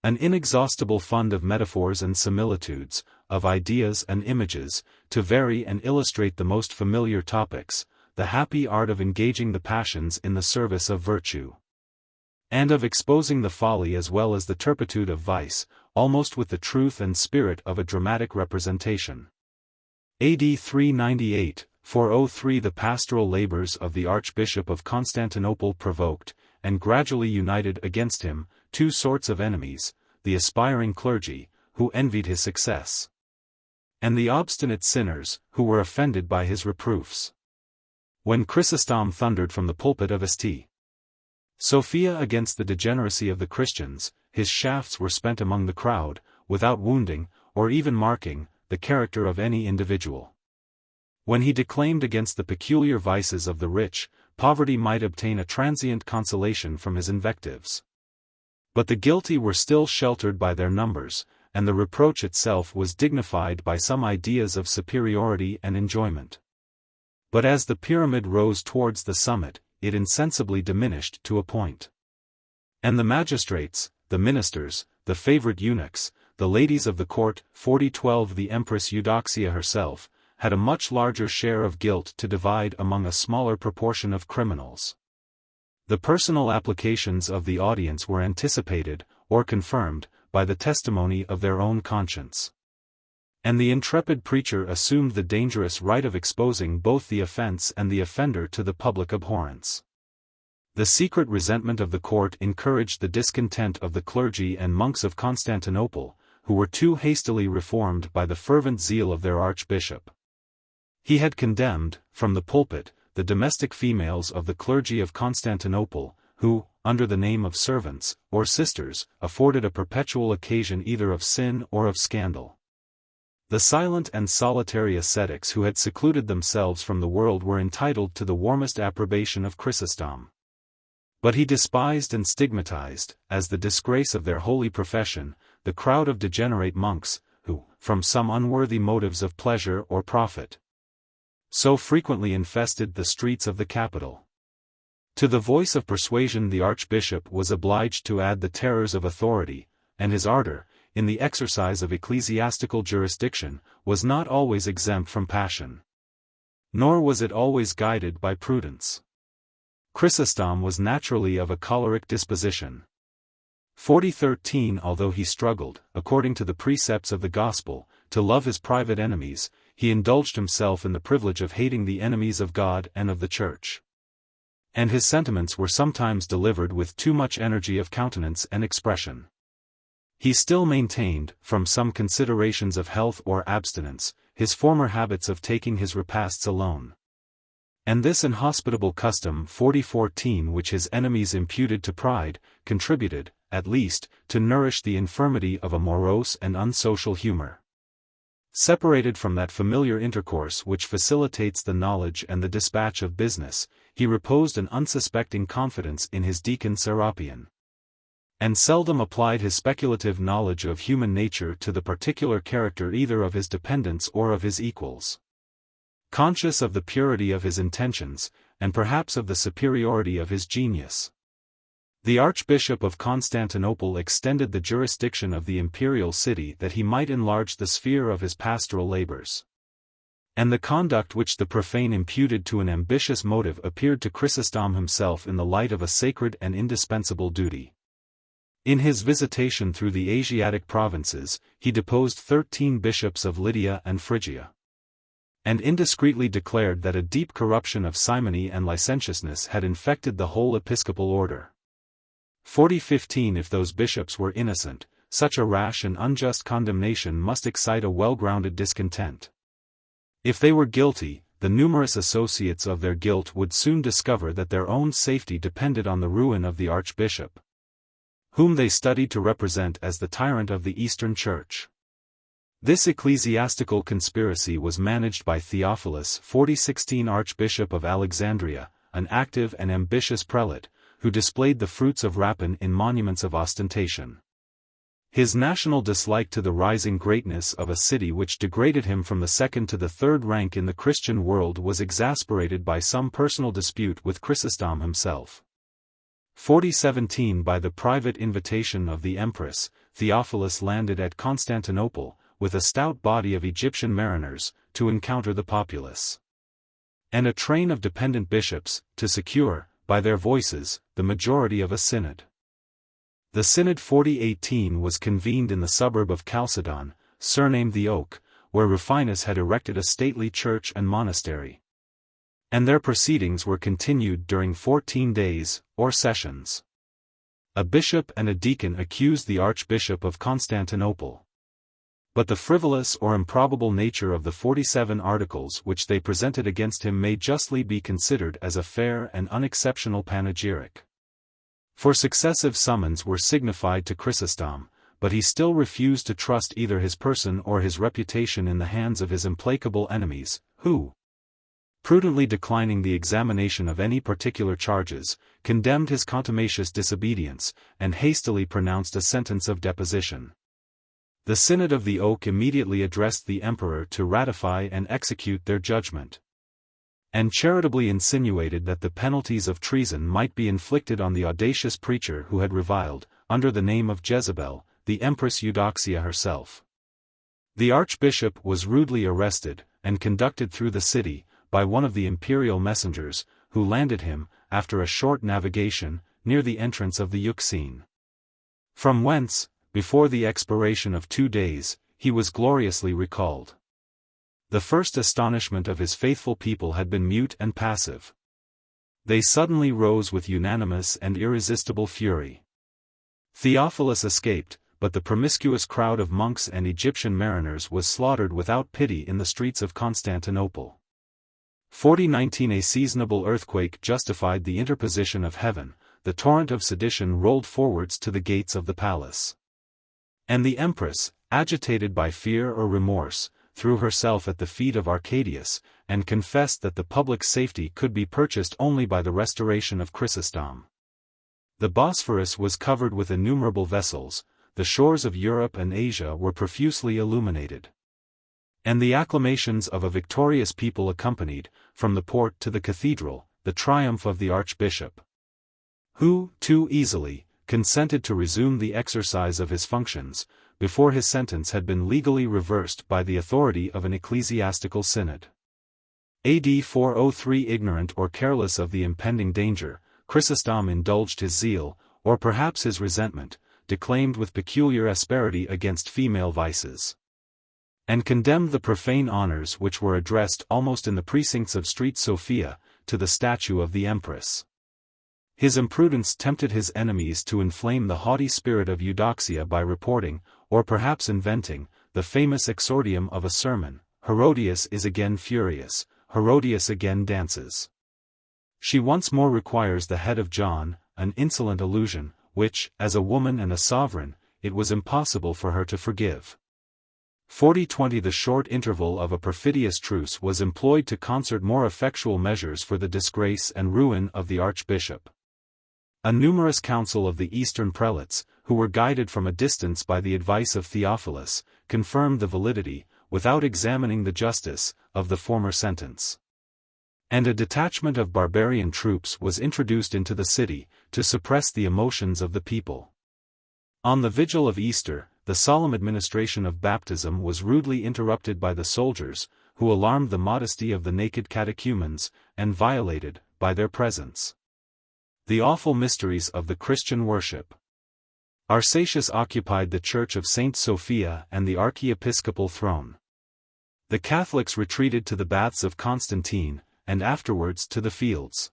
an inexhaustible fund of metaphors and similitudes, of ideas and images, to vary and illustrate the most familiar topics, the happy art of engaging the passions in the service of virtue, and of exposing the folly as well as the turpitude of vice, almost with the truth and spirit of a dramatic representation. AD 398-403. The pastoral labors of the Archbishop of Constantinople provoked, and gradually united against him, two sorts of enemies, the aspiring clergy, who envied his success, and the obstinate sinners, who were offended by his reproofs. When Chrysostom thundered from the pulpit of St. Sophia against the degeneracy of the Christians, his shafts were spent among the crowd, without wounding, or even marking, the character of any individual. When he declaimed against the peculiar vices of the rich, poverty might obtain a transient consolation from his invectives. But the guilty were still sheltered by their numbers, and the reproach itself was dignified by some ideas of superiority and enjoyment. But as the pyramid rose towards the summit, it insensibly diminished to a point. And the magistrates, the ministers, the favorite eunuchs, the ladies of the court, 4012 the Empress Eudoxia herself, had a much larger share of guilt to divide among a smaller proportion of criminals. The personal applications of the audience were anticipated, or confirmed, by the testimony of their own conscience. And the intrepid preacher assumed the dangerous right of exposing both the offense and the offender to the public abhorrence. The secret resentment of the court encouraged the discontent of the clergy and monks of Constantinople, who were too hastily reformed by the fervent zeal of their archbishop. He had condemned, from the pulpit, the domestic females of the clergy of Constantinople, who, under the name of servants, or sisters, afforded a perpetual occasion either of sin or of scandal. The silent and solitary ascetics who had secluded themselves from the world were entitled to the warmest approbation of Chrysostom. But he despised and stigmatized, as the disgrace of their holy profession, the crowd of degenerate monks, who, from some unworthy motives of pleasure or profit, so frequently infested the streets of the capital. To the voice of persuasion the archbishop was obliged to add the terrors of authority, and his ardor, in the exercise of ecclesiastical jurisdiction, was not always exempt from passion. Nor was it always guided by prudence. Chrysostom was naturally of a choleric disposition. 4013 Although he struggled, according to the precepts of the gospel, to love his private enemies, he indulged himself in the privilege of hating the enemies of God and of the Church. And his sentiments were sometimes delivered with too much energy of countenance and expression. He still maintained, from some considerations of health or abstinence, his former habits of taking his repasts alone. And this inhospitable custom 4014 which his enemies imputed to pride, contributed, at least, to nourish the infirmity of a morose and unsocial humor. Separated from that familiar intercourse which facilitates the knowledge and the dispatch of business, he reposed an unsuspecting confidence in his deacon Serapion, and seldom applied his speculative knowledge of human nature to the particular character either of his dependents or of his equals. Conscious of the purity of his intentions, and perhaps of the superiority of his genius, the Archbishop of Constantinople extended the jurisdiction of the imperial city that he might enlarge the sphere of his pastoral labors. And the conduct which the profane imputed to an ambitious motive appeared to Chrysostom himself in the light of a sacred and indispensable duty. In his visitation through the Asiatic provinces, he deposed 13 bishops of Lydia and Phrygia, and indiscreetly declared that a deep corruption of simony and licentiousness had infected the whole episcopal order. 4015 If those bishops were innocent, such a rash and unjust condemnation must excite a well-grounded discontent. If they were guilty, the numerous associates of their guilt would soon discover that their own safety depended on the ruin of the archbishop, whom they studied to represent as the tyrant of the Eastern Church. This ecclesiastical conspiracy was managed by Theophilus 4016 Archbishop of Alexandria, an active and ambitious prelate, who displayed the fruits of rapine in monuments of ostentation. His national dislike to the rising greatness of a city which degraded him from the second to the third rank in the Christian world was exasperated by some personal dispute with Chrysostom himself. 4017 By the private invitation of the empress, Theophilus landed at Constantinople, with a stout body of Egyptian mariners, to encounter the populace, and a train of dependent bishops, to secure, by their voices, the majority of a synod. The Synod 4018 was convened in the suburb of Chalcedon, surnamed the Oak, where Rufinus had erected a stately church and monastery. And their proceedings were continued during 14 days, or sessions. A bishop and a deacon accused the Archbishop of Constantinople. But the frivolous or improbable nature of the 47 articles which they presented against him may justly be considered as a fair and unexceptional panegyric. For successive summons were signified to Chrysostom, but he still refused to trust either his person or his reputation in the hands of his implacable enemies, who, prudently declining the examination of any particular charges, condemned his contumacious disobedience, and hastily pronounced a sentence of deposition. The Synod of the Oak immediately addressed the emperor to ratify and execute their judgment, and charitably insinuated that the penalties of treason might be inflicted on the audacious preacher who had reviled, under the name of Jezebel, the Empress Eudoxia herself. The archbishop was rudely arrested, and conducted through the city, by one of the imperial messengers, who landed him, after a short navigation, near the entrance of the Euxine. From whence, before the expiration of 2 days, he was gloriously recalled. The first astonishment of his faithful people had been mute and passive. They suddenly rose with unanimous and irresistible fury. Theophilus escaped, but the promiscuous crowd of monks and Egyptian mariners was slaughtered without pity in the streets of Constantinople. 4019 A seasonable earthquake justified the interposition of heaven, the torrent of sedition rolled forwards to the gates of the palace. And the empress, agitated by fear or remorse, threw herself at the feet of Arcadius, and confessed that the public safety could be purchased only by the restoration of Chrysostom. The Bosphorus was covered with innumerable vessels, the shores of Europe and Asia were profusely illuminated. And the acclamations of a victorious people accompanied, from the port to the cathedral, the triumph of the archbishop, who, too easily, consented to resume the exercise of his functions, before his sentence had been legally reversed by the authority of an ecclesiastical synod. AD 403 Ignorant or careless of the impending danger, Chrysostom indulged his zeal, or perhaps his resentment, declaimed with peculiar asperity against female vices, and condemned the profane honors which were addressed almost in the precincts of Street Sophia, to the statue of the empress. His imprudence tempted his enemies to inflame the haughty spirit of Eudoxia by reporting, or perhaps inventing, the famous exordium of a sermon: Herodias is again furious, Herodias again dances. She once more requires the head of John, an insolent allusion, which, as a woman and a sovereign, it was impossible for her to forgive. 4020 The short interval of a perfidious truce was employed to concert more effectual measures for the disgrace and ruin of the archbishop. A numerous council of the eastern prelates, who were guided from a distance by the advice of Theophilus, confirmed the validity, without examining the justice, of the former sentence. And a detachment of barbarian troops was introduced into the city, to suppress the emotions of the people. On the vigil of Easter, the solemn administration of baptism was rudely interrupted by the soldiers, who alarmed the modesty of the naked catechumens, and violated, by their presence, the awful mysteries of the Christian worship. Arsacius occupied the church of Saint Sophia and the archiepiscopal throne. The Catholics retreated to the baths of Constantine, and afterwards to the fields,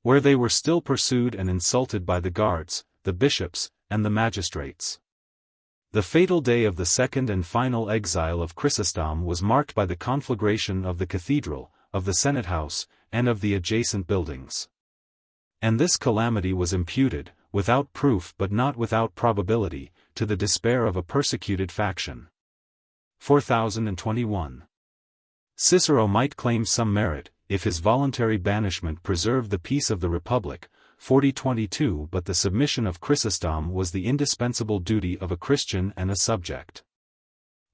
where they were still pursued and insulted by the guards, the bishops, and the magistrates. The fatal day of the second and final exile of Chrysostom was marked by the conflagration of the cathedral, of the Senate House, and of the adjacent buildings. And this calamity was imputed, without proof but not without probability, to the despair of a persecuted faction. 4021. Cicero might claim some merit, if his voluntary banishment preserved the peace of the Republic, 4022 but the submission of Chrysostom was the indispensable duty of a Christian and a subject.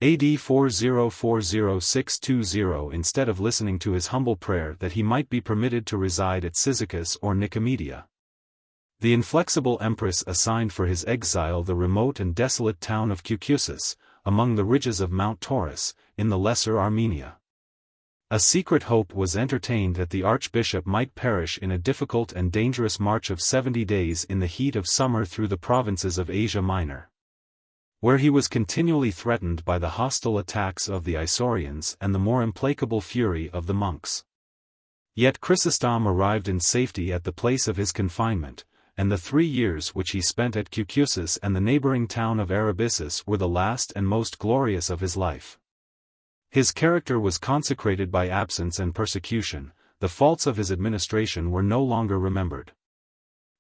AD 4040620 Instead of listening to his humble prayer that he might be permitted to reside at Cyzicus or Nicomedia, the inflexible empress assigned for his exile the remote and desolate town of Cucusus, among the ridges of Mount Taurus, in the Lesser Armenia. A secret hope was entertained that the archbishop might perish in a difficult and dangerous march of 70 days in the heat of summer through the provinces of Asia Minor, where he was continually threatened by the hostile attacks of the Isaurians and the more implacable fury of the monks. Yet Chrysostom arrived in safety at the place of his confinement, and the 3 years which he spent at Cucusus and the neighboring town of Arabissus were the last and most glorious of his life. His character was consecrated by absence and persecution, the faults of his administration were no longer remembered.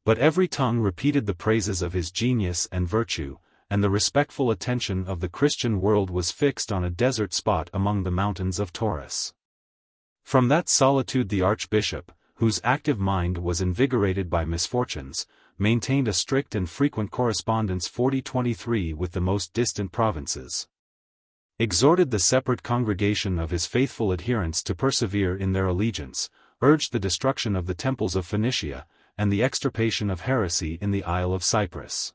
But every tongue repeated the praises of his genius and virtue, and the respectful attention of the Christian world was fixed on a desert spot among the mountains of Taurus. From that solitude the archbishop, whose active mind was invigorated by misfortunes, maintained a strict and frequent correspondence 4023 with the most distant provinces. Exhorted the separate congregation of his faithful adherents to persevere in their allegiance, urged the destruction of the temples of Phoenicia, and the extirpation of heresy in the Isle of Cyprus.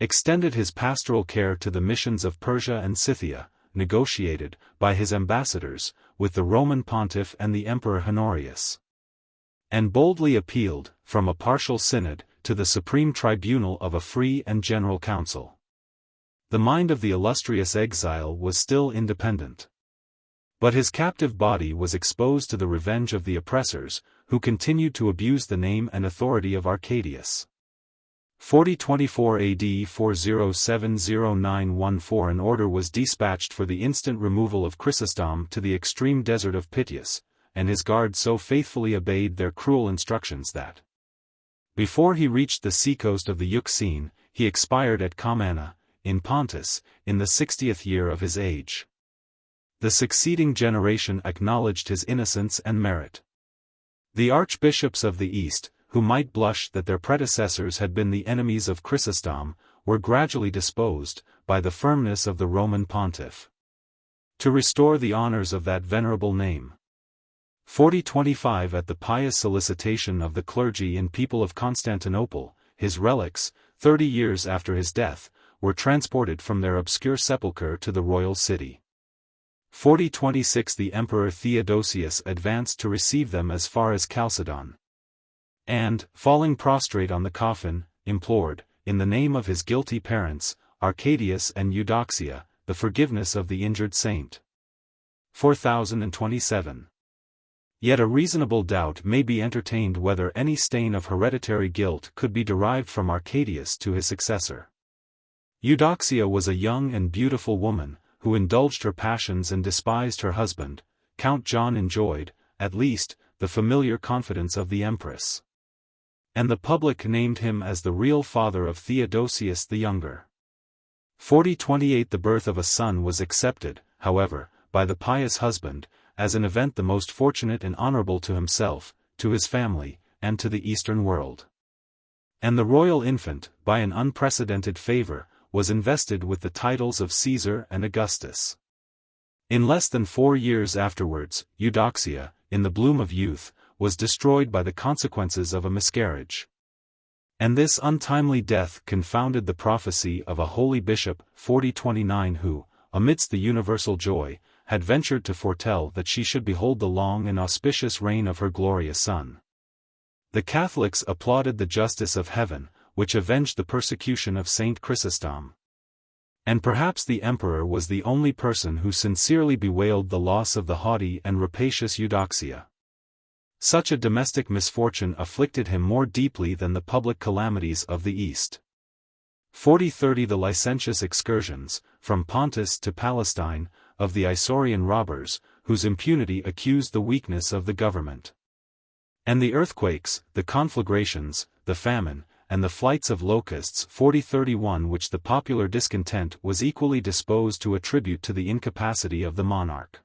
Extended his pastoral care to the missions of Persia and Scythia, negotiated, by his ambassadors, with the Roman pontiff and the Emperor Honorius. And boldly appealed, from a partial synod, to the supreme tribunal of a free and general council. The mind of the illustrious exile was still independent. But his captive body was exposed to the revenge of the oppressors, who continued to abuse the name and authority of Arcadius. 4024 AD 40709114 An order was dispatched for the instant removal of Chrysostom to the extreme desert of Pityus, and his guards so faithfully obeyed their cruel instructions that, before he reached the seacoast of the Euxine, he expired at Comana, in Pontus, in the 60th year of his age. The succeeding generation acknowledged his innocence and merit. The archbishops of the East, who might blush that their predecessors had been the enemies of Chrysostom, were gradually disposed, by the firmness of the Roman pontiff, to restore the honors of that venerable name. 4025 At the pious solicitation of the clergy and people of Constantinople, his relics, 30 years after his death, were transported from their obscure sepulchre to the royal city. 4026 The Emperor Theodosius advanced to receive them as far as Chalcedon, and, falling prostrate on the coffin, implored, in the name of his guilty parents, Arcadius and Eudoxia, the forgiveness of the injured saint. 4027 Yet a reasonable doubt may be entertained whether any stain of hereditary guilt could be derived from Arcadius to his successor. Eudoxia was a young and beautiful woman, who indulged her passions and despised her husband. Count John enjoyed, at least, the familiar confidence of the empress. And the public named him as the real father of Theodosius the Younger. 4028 The birth of a son was accepted, however, by the pious husband, as an event the most fortunate and honorable to himself, to his family, and to the Eastern world. And the royal infant, by an unprecedented favor, was invested with the titles of Caesar and Augustus. In less than 4 years afterwards, Eudoxia, in the bloom of youth, was destroyed by the consequences of a miscarriage. And this untimely death confounded the prophecy of a holy bishop, 4029 who, amidst the universal joy, had ventured to foretell that she should behold the long and auspicious reign of her glorious son. The Catholics applauded the justice of heaven, which avenged the persecution of Saint Chrysostom. And perhaps the emperor was the only person who sincerely bewailed the loss of the haughty and rapacious Eudoxia. Such a domestic misfortune afflicted him more deeply than the public calamities of the East. 4030 The licentious excursions, from Pontus to Palestine, of the Isaurian robbers, whose impunity accused the weakness of the government. And the earthquakes, the conflagrations, the famine, and the flights of locusts 4031 which the popular discontent was equally disposed to attribute to the incapacity of the monarch.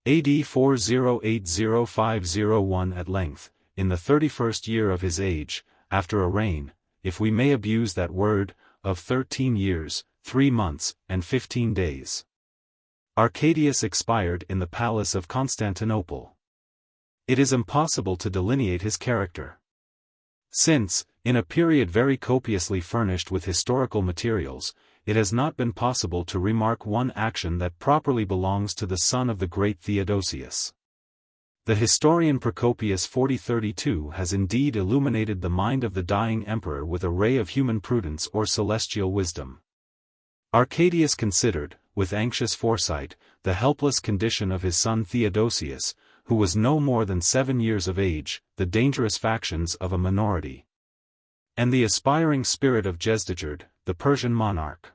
AD 4080-501 At length, in the 31st year of his age, after a reign, if we may abuse that word, of 13 years, 3 months, and 15 days. Arcadius expired in the palace of Constantinople. It is impossible to delineate his character, since, in a period very copiously furnished with historical materials, it has not been possible to remark one action that properly belongs to the son of the great Theodosius. The historian Procopius 4032 has indeed illuminated the mind of the dying emperor with a ray of human prudence or celestial wisdom. Arcadius considered, with anxious foresight, the helpless condition of his son Theodosius, who was no more than 7 years of age, the dangerous factions of a minority, and the aspiring spirit of Jezdegerd, the Persian monarch.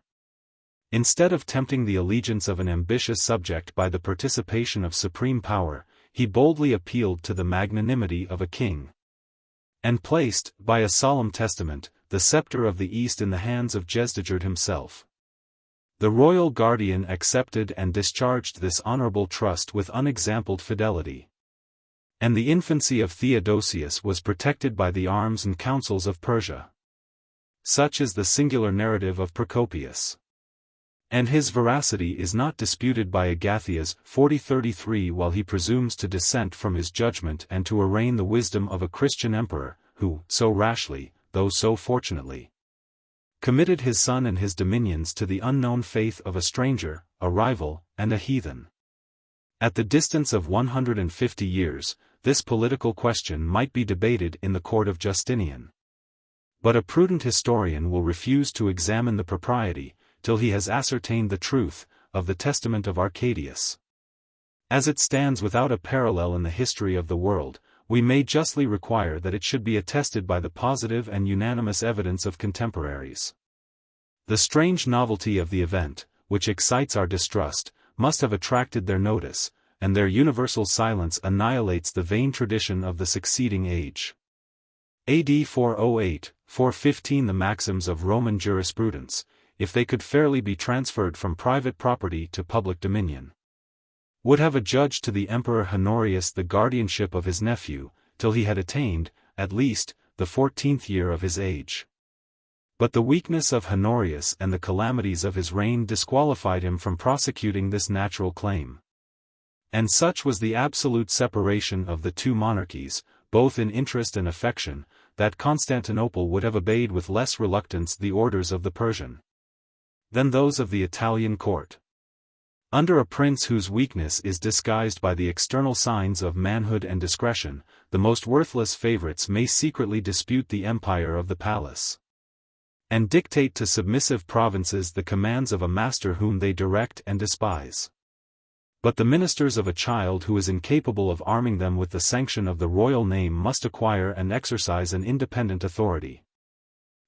Instead of tempting the allegiance of an ambitious subject by the participation of supreme power, he boldly appealed to the magnanimity of a king, and placed, by a solemn testament, the scepter of the East in the hands of Jezdegerd himself. The royal guardian accepted and discharged this honorable trust with unexampled fidelity. And the infancy of Theodosius was protected by the arms and counsels of Persia. Such is the singular narrative of Procopius. And his veracity is not disputed by Agathias 40:33, while he presumes to dissent from his judgment and to arraign the wisdom of a Christian emperor, who, so rashly, though so fortunately, committed his son and his dominions to the unknown faith of a stranger, a rival, and a heathen. At the distance of 150 years, this political question might be debated in the court of Justinian. But a prudent historian will refuse to examine the propriety, till he has ascertained the truth, of the testament of Arcadius. As it stands without a parallel in the history of the world, we may justly require that it should be attested by the positive and unanimous evidence of contemporaries. The strange novelty of the event, which excites our distrust, must have attracted their notice, and their universal silence annihilates the vain tradition of the succeeding age. AD 408-415. The maxims of Roman jurisprudence, if they could fairly be transferred from private property to public dominion, would have adjudged to the Emperor Honorius the guardianship of his nephew, till he had attained, at least, the 14th year of his age. But the weakness of Honorius and the calamities of his reign disqualified him from prosecuting this natural claim. And such was the absolute separation of the two monarchies, both in interest and affection, that Constantinople would have obeyed with less reluctance the orders of the Persian than those of the Italian court. Under a prince whose weakness is disguised by the external signs of manhood and discretion, the most worthless favorites may secretly dispute the empire of the palace, and dictate to submissive provinces the commands of a master whom they direct and despise. But the ministers of a child who is incapable of arming them with the sanction of the royal name must acquire and exercise an independent authority.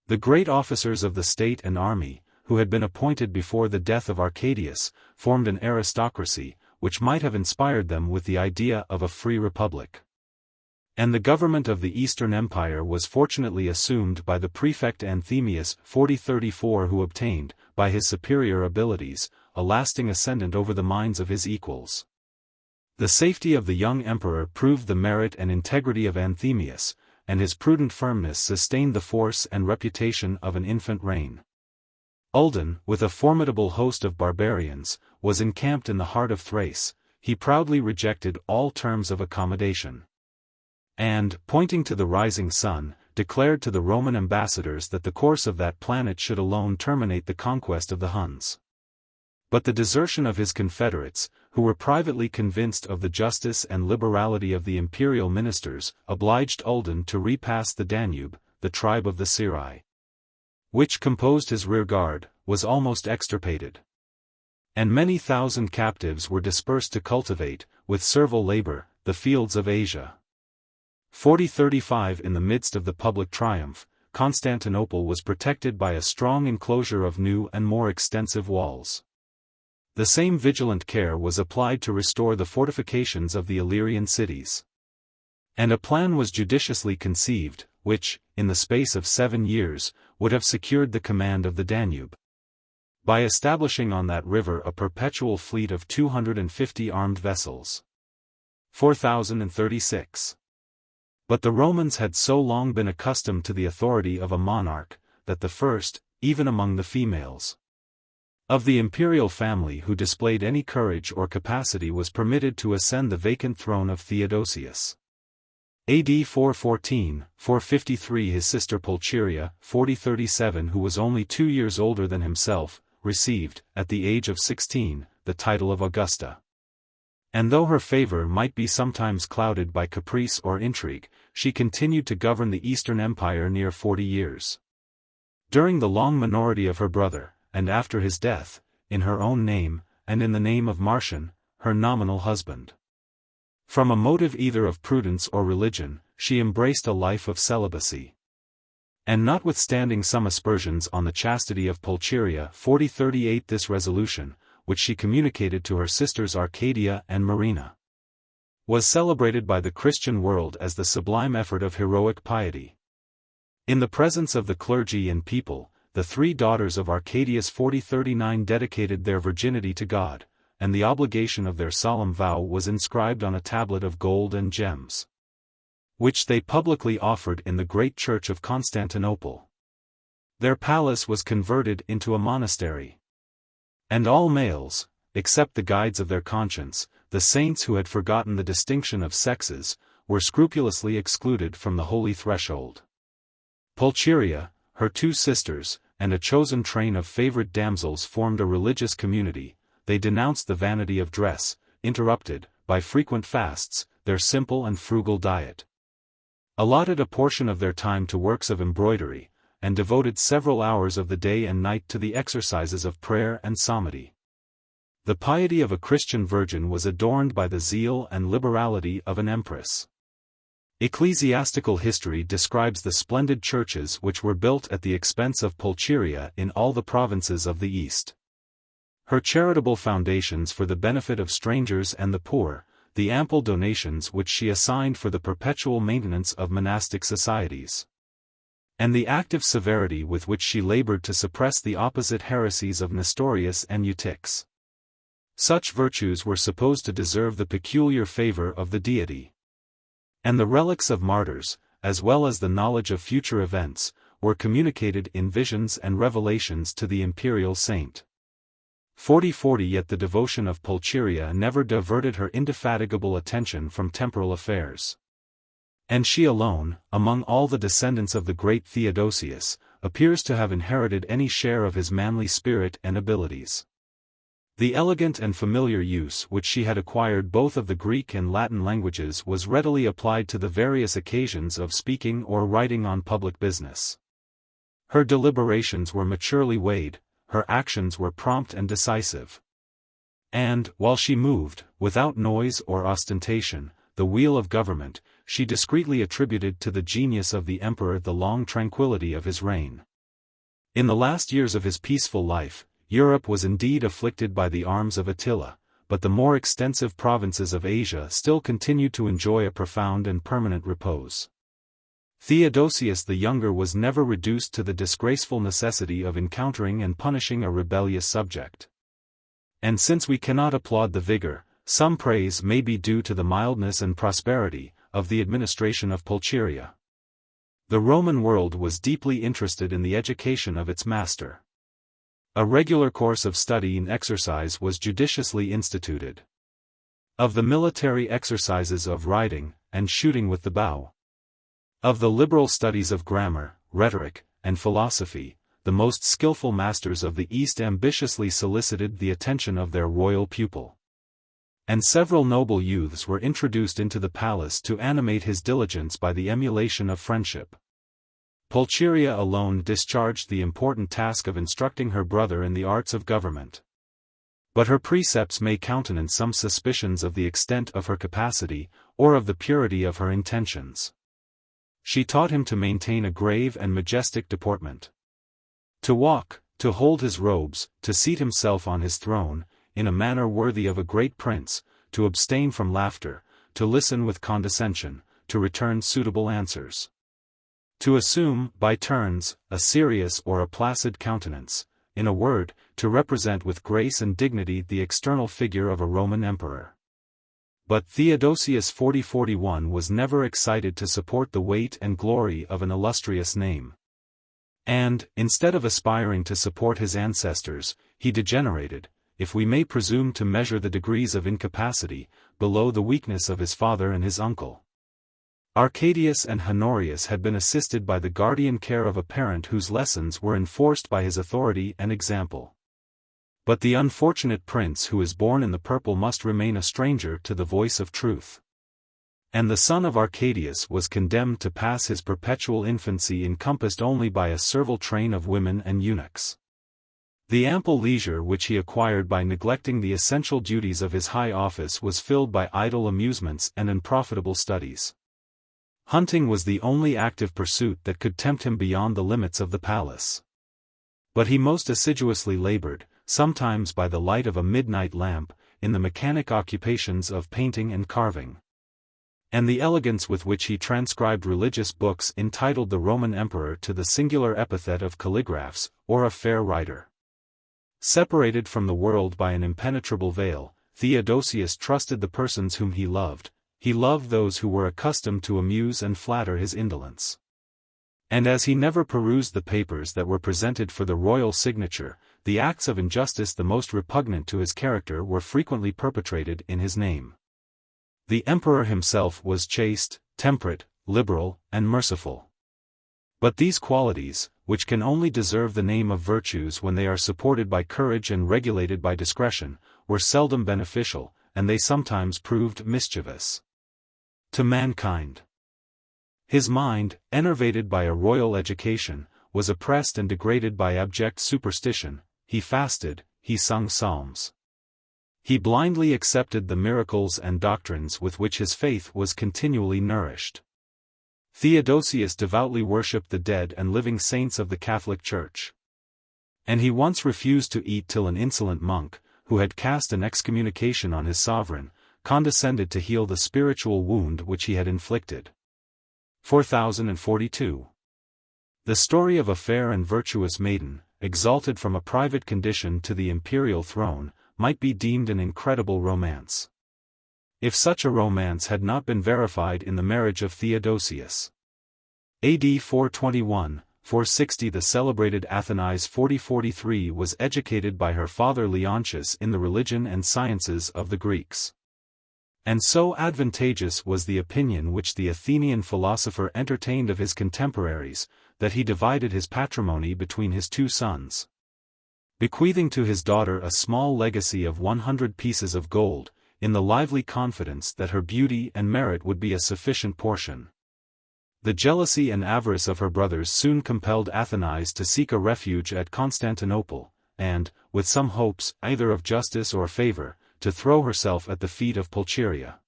The great officers of the state and army, who had been appointed before the death of Arcadius, formed an aristocracy, which might have inspired them with the idea of a free republic. And the government of the Eastern Empire was fortunately assumed by the prefect Anthemius 4034, who obtained, by his superior abilities, a lasting ascendant over the minds of his equals. The safety of the young emperor proved the merit and integrity of Anthemius, and his prudent firmness sustained the force and reputation of an infant reign. Uldan, with a formidable host of barbarians, was encamped in the heart of Thrace. He proudly rejected all terms of accommodation, and, pointing to the rising sun, declared to the Roman ambassadors that the course of that planet should alone terminate the conquest of the Huns. But the desertion of his confederates, who were privately convinced of the justice and liberality of the imperial ministers, obliged Uldan to repass the Danube. The tribe of the Sirai, which composed his rearguard, was almost extirpated, and many thousand captives were dispersed to cultivate, with servile labor, the fields of Asia. 4035. In the midst of the public triumph, Constantinople was protected by a strong enclosure of new and more extensive walls. The same vigilant care was applied to restore the fortifications of the Illyrian cities. And a plan was judiciously conceived, which, in the space of 7 years, would have secured the command of the Danube, by establishing on that river a perpetual fleet of 250 armed vessels. 4036. But the Romans had so long been accustomed to the authority of a monarch, that the first, even among the females of the imperial family who displayed any courage or capacity was permitted to ascend the vacant throne of Theodosius. AD 414-453. His sister Pulcheria, 4037, who was only 2 years older than himself, received, at the age of 16, the title of Augusta. And though her favor might be sometimes clouded by caprice or intrigue, she continued to govern the Eastern Empire near 40 years. During the long minority of her brother, and after his death, in her own name, and in the name of Marcian, her nominal husband. From a motive either of prudence or religion, she embraced a life of celibacy. And notwithstanding some aspersions on the chastity of Pulcheria 4038, this resolution, which she communicated to her sisters Arcadia and Marina, was celebrated by the Christian world as the sublime effort of heroic piety. In the presence of the clergy and people, the 3 daughters of Arcadius 4039 dedicated their virginity to God, and the obligation of their solemn vow was inscribed on a tablet of gold and gems, which they publicly offered in the great church of Constantinople. Their palace was converted into a monastery. And all males, except the guides of their conscience, the saints who had forgotten the distinction of sexes, were scrupulously excluded from the holy threshold. Pulcheria, her 2 sisters, and a chosen train of favorite damsels formed a religious community. They denounced the vanity of dress, interrupted, by frequent fasts, their simple and frugal diet, allotted a portion of their time to works of embroidery, and devoted several hours of the day and night to the exercises of prayer and psalmody. The piety of a Christian virgin was adorned by the zeal and liberality of an empress. Ecclesiastical history describes the splendid churches which were built at the expense of Pulcheria in all the provinces of the East. Her charitable foundations for the benefit of strangers and the poor, the ample donations which she assigned for the perpetual maintenance of monastic societies, and the active severity with which she labored to suppress the opposite heresies of Nestorius and Eutyches. Such virtues were supposed to deserve the peculiar favor of the deity. And the relics of martyrs, as well as the knowledge of future events, were communicated in visions and revelations to the imperial saint. 40 Yet the devotion of Pulcheria never diverted her indefatigable attention from temporal affairs. And she alone, among all the descendants of the great Theodosius, appears to have inherited any share of his manly spirit and abilities. The elegant and familiar use which she had acquired both of the Greek and Latin languages was readily applied to the various occasions of speaking or writing on public business. Her deliberations were maturely weighed, her actions were prompt and decisive. And, while she moved, without noise or ostentation, the wheel of government, she discreetly attributed to the genius of the emperor the long tranquility of his reign. In the last years of his peaceful life, Europe was indeed afflicted by the arms of Attila, but the more extensive provinces of Asia still continued to enjoy a profound and permanent repose. Theodosius the Younger was never reduced to the disgraceful necessity of encountering and punishing a rebellious subject. And since we cannot applaud the vigor, some praise may be due to the mildness and prosperity of the administration of Pulcheria. The Roman world was deeply interested in the education of its master. A regular course of study and exercise was judiciously instituted. Of the military exercises of riding, and shooting with the bow. Of the liberal studies of grammar, rhetoric, and philosophy, the most skillful masters of the East ambitiously solicited the attention of their royal pupil. And several noble youths were introduced into the palace to animate his diligence by the emulation of friendship. Pulcheria alone discharged the important task of instructing her brother in the arts of government. But her precepts may countenance some suspicions of the extent of her capacity, or of the purity of her intentions. She taught him to maintain a grave and majestic deportment. To walk, to hold his robes, to seat himself on his throne, in a manner worthy of a great prince, to abstain from laughter, to listen with condescension, to return suitable answers. To assume, by turns, a serious or a placid countenance, in a word, to represent with grace and dignity the external figure of a Roman emperor. But Theodosius 4041 was never excited to support the weight and glory of an illustrious name. And, instead of aspiring to support his ancestors, he degenerated, if we may presume to measure the degrees of incapacity, below the weakness of his father and his uncle. Arcadius and Honorius had been assisted by the guardian care of a parent whose lessons were enforced by his authority and example. But the unfortunate prince who is born in the purple must remain a stranger to the voice of truth. And the son of Arcadius was condemned to pass his perpetual infancy encompassed only by a servile train of women and eunuchs. The ample leisure which he acquired by neglecting the essential duties of his high office was filled by idle amusements and unprofitable studies. Hunting was the only active pursuit that could tempt him beyond the limits of the palace. But he most assiduously labored, sometimes by the light of a midnight lamp, in the mechanic occupations of painting and carving. And the elegance with which he transcribed religious books entitled the Roman emperor to the singular epithet of calligraphs, or a fair writer. Separated from the world by an impenetrable veil, Theodosius trusted the persons whom he loved those who were accustomed to amuse and flatter his indolence. And as he never perused the papers that were presented for the royal signature, the acts of injustice the most repugnant to his character were frequently perpetrated in his name. The emperor himself was chaste, temperate, liberal, and merciful. But these qualities, which can only deserve the name of virtues when they are supported by courage and regulated by discretion, were seldom beneficial, and they sometimes proved mischievous to mankind. His mind, enervated by a royal education, was oppressed and degraded by abject superstition. He fasted, he sung psalms. He blindly accepted the miracles and doctrines with which his faith was continually nourished. Theodosius devoutly worshipped the dead and living saints of the Catholic Church. And he once refused to eat till an insolent monk, who had cast an excommunication on his sovereign, condescended to heal the spiritual wound which he had inflicted. 4042. The story of a fair and virtuous maiden, exalted from a private condition to the imperial throne, might be deemed an incredible romance. If such a romance had not been verified in the marriage of Theodosius. AD 421, 460 the celebrated Athenais 4043 was educated by her father Leontius in the religion and sciences of the Greeks. And so advantageous was the opinion which the Athenian philosopher entertained of his contemporaries, that he divided his patrimony between his two sons, bequeathing to his daughter a small legacy of 100 pieces of gold, in the lively confidence that her beauty and merit would be a sufficient portion. The jealousy and avarice of her brothers soon compelled Athenais to seek a refuge at Constantinople, and, with some hopes either of justice or favor, to throw herself at the feet of Pulcheria.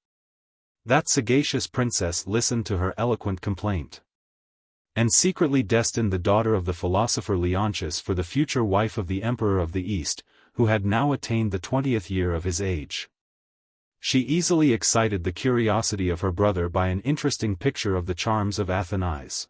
That sagacious princess listened to her eloquent complaint, and secretly destined the daughter of the philosopher Leontius for the future wife of the Emperor of the East, who had now attained the 20th year of his age. She easily excited the curiosity of her brother by an interesting picture of the charms of Athenais.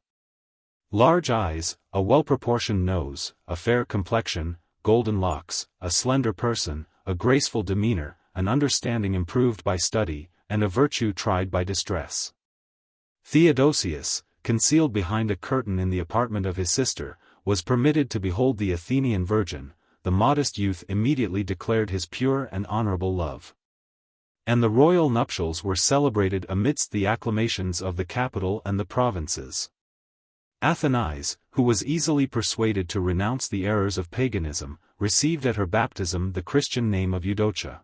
Large eyes, a well-proportioned nose, a fair complexion, golden locks, a slender person, a graceful demeanor, an understanding improved by study, and a virtue tried by distress. Theodosius, concealed behind a curtain in the apartment of his sister, was permitted to behold the Athenian virgin. The modest youth immediately declared his pure and honorable love. And the royal nuptials were celebrated amidst the acclamations of the capital and the provinces. Athenais, who was easily persuaded to renounce the errors of paganism, received at her baptism the Christian name of Eudocia.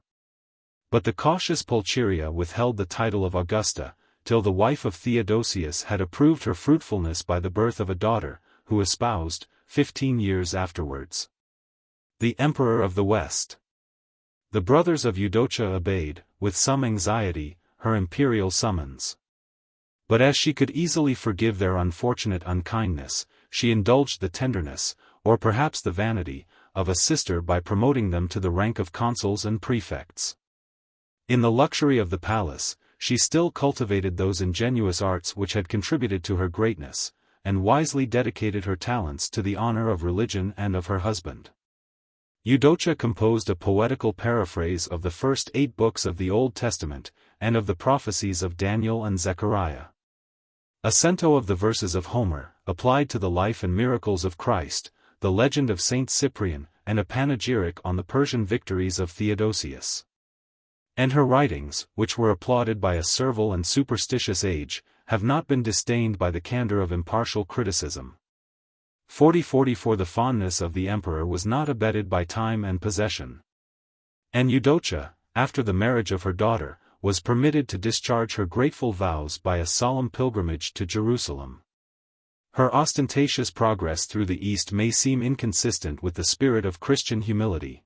But the cautious Pulcheria withheld the title of Augusta, till the wife of Theodosius had approved her fruitfulness by the birth of a daughter, who espoused, 15 years afterwards, the Emperor of the West. The brothers of Eudocia obeyed, with some anxiety, her imperial summons. But as she could easily forgive their unfortunate unkindness, she indulged the tenderness, or perhaps the vanity, of a sister by promoting them to the rank of consuls and prefects. In the luxury of the palace, she still cultivated those ingenious arts which had contributed to her greatness, and wisely dedicated her talents to the honor of religion and of her husband. Eudocia composed a poetical paraphrase of the first 8 books of the Old Testament, and of the prophecies of Daniel and Zechariah. A cento of the verses of Homer, applied to the life and miracles of Christ, the legend of Saint Cyprian, and a panegyric on the Persian victories of Theodosius. And her writings, which were applauded by a servile and superstitious age, have not been disdained by the candor of impartial criticism. 4044 The fondness of the emperor was not abetted by time and possession. And Eudocia, after the marriage of her daughter, was permitted to discharge her grateful vows by a solemn pilgrimage to Jerusalem. Her ostentatious progress through the East may seem inconsistent with the spirit of Christian humility.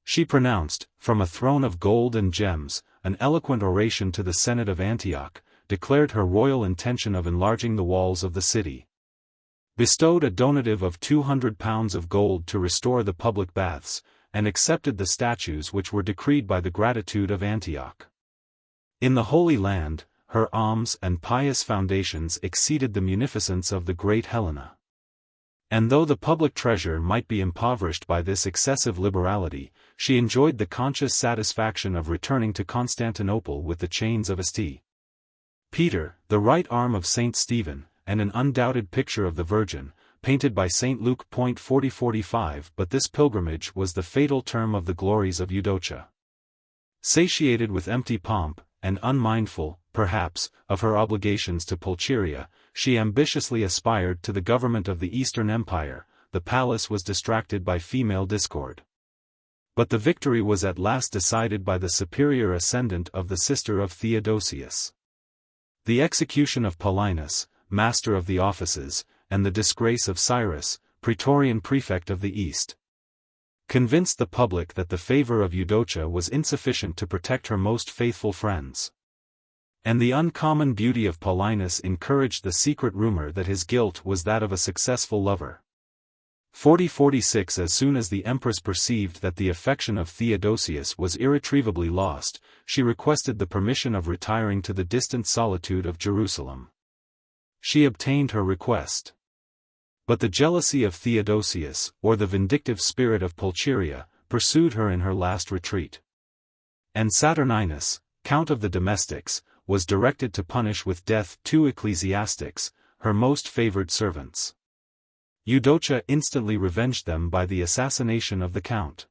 She pronounced, from a throne of gold and gems, an eloquent oration to the Senate of Antioch, declared her royal intention of enlarging the walls of the city, bestowed a donative of 200 pounds of gold to restore the public baths, and accepted the statues which were decreed by the gratitude of Antioch. In the Holy Land, her alms and pious foundations exceeded the munificence of the great Helena. And though the public treasure might be impoverished by this excessive liberality, she enjoyed the conscious satisfaction of returning to Constantinople with the chains of St. Peter, the right arm of Saint Stephen, and an undoubted picture of the Virgin, painted by St. Luke. 40-45. But this pilgrimage was the fatal term of the glories of Eudocia. Satiated with empty pomp, and unmindful, perhaps, of her obligations to Pulcheria, she ambitiously aspired to the government of the Eastern Empire. The palace was distracted by female discord. But the victory was at last decided by the superior ascendant of the sister of Theodosius. The execution of Paulinus, master of the offices, and the disgrace of Cyrus, praetorian prefect of the East, convinced the public that the favor of Eudocia was insufficient to protect her most faithful friends. And the uncommon beauty of Paulinus encouraged the secret rumor that his guilt was that of a successful lover. 40-46. As soon as the empress perceived that the affection of Theodosius was irretrievably lost, she requested the permission of retiring to the distant solitude of Jerusalem. She obtained her request. But the jealousy of Theodosius, or the vindictive spirit of Pulcheria, pursued her in her last retreat. And Saturninus, count of the domestics, was directed to punish with death 2 ecclesiastics, her most favored servants. Eudocia instantly revenged them by the assassination of the count.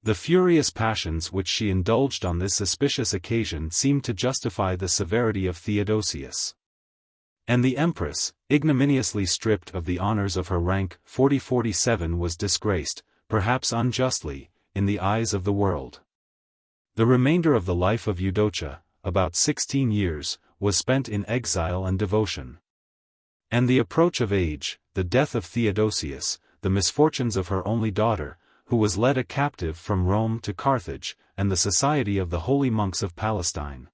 The furious passions which she indulged on this suspicious occasion seemed to justify the severity of Theodosius. And the empress, ignominiously stripped of the honors of her rank. 40-47. Was disgraced, perhaps unjustly, in the eyes of the world. The remainder of the life of Eudocia, about 16 years, was spent in exile and devotion. And the approach of age, the death of Theodosius, the misfortunes of her only daughter, who was led a captive from Rome to Carthage, and the society of the holy monks of Palestine,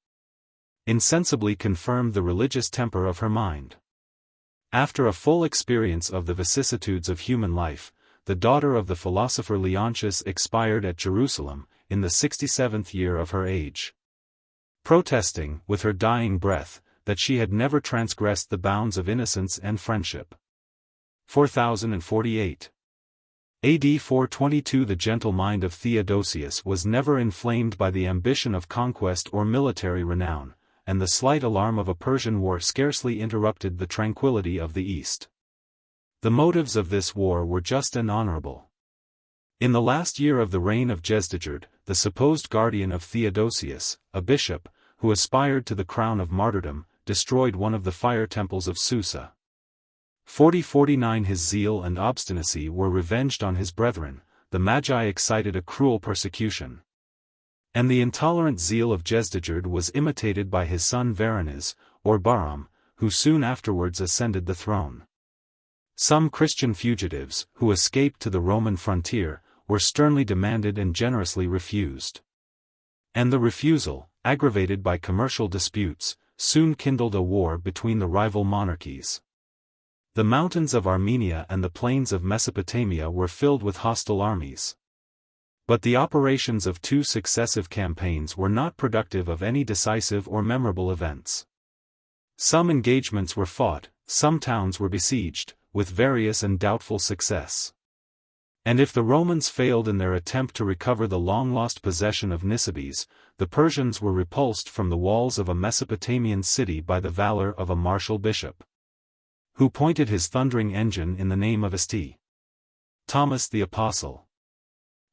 insensibly confirmed the religious temper of her mind. After a full experience of the vicissitudes of human life, the daughter of the philosopher Leontius expired at Jerusalem, in the 67th year of her age, protesting, with her dying breath, that she had never transgressed the bounds of innocence and friendship. 4048. AD 422. The gentle mind of Theodosius was never inflamed by the ambition of conquest or military renown, and the slight alarm of a Persian war scarcely interrupted the tranquility of the East. The motives of this war were just and honorable. In the last year of the reign of Jezdegerd, the supposed guardian of Theodosius, a bishop, who aspired to the crown of martyrdom, destroyed one of the fire temples of Susa. 4049. His zeal and obstinacy were revenged on his brethren. The Magi excited a cruel persecution. And the intolerant zeal of Jezdegerd was imitated by his son Varaniz, or Bahram, who soon afterwards ascended the throne. Some Christian fugitives, who escaped to the Roman frontier, were sternly demanded and generously refused. And the refusal, aggravated by commercial disputes, soon kindled a war between the rival monarchies. The mountains of Armenia and the plains of Mesopotamia were filled with hostile armies. But the operations of 2 successive campaigns were not productive of any decisive or memorable events. Some engagements were fought, some towns were besieged, with various and doubtful success. And if the Romans failed in their attempt to recover the long-lost possession of Nisibis, the Persians were repulsed from the walls of a Mesopotamian city by the valor of a martial bishop, who pointed his thundering engine in the name of St. Thomas the Apostle.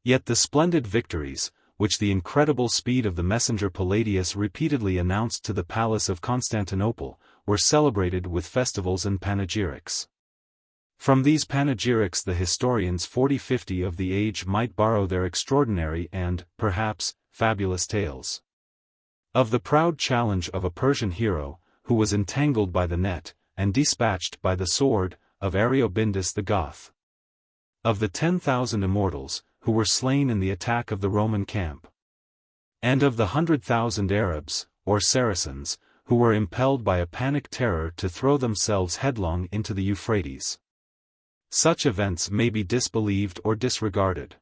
Yet the splendid victories, which the incredible speed of the messenger Palladius repeatedly announced to the palace of Constantinople, were celebrated with festivals and panegyrics. From these panegyrics the historians 40-50 of the age might borrow their extraordinary and, perhaps, fabulous tales. Of the proud challenge of a Persian hero, who was entangled by the net, and dispatched by the sword, of Ariobindus the Goth. Of the 10,000 immortals, who were slain in the attack of the Roman camp. And of the 100,000 Arabs, or Saracens, who were impelled by a panic terror to throw themselves headlong into the Euphrates. Such events may be disbelieved or disregarded.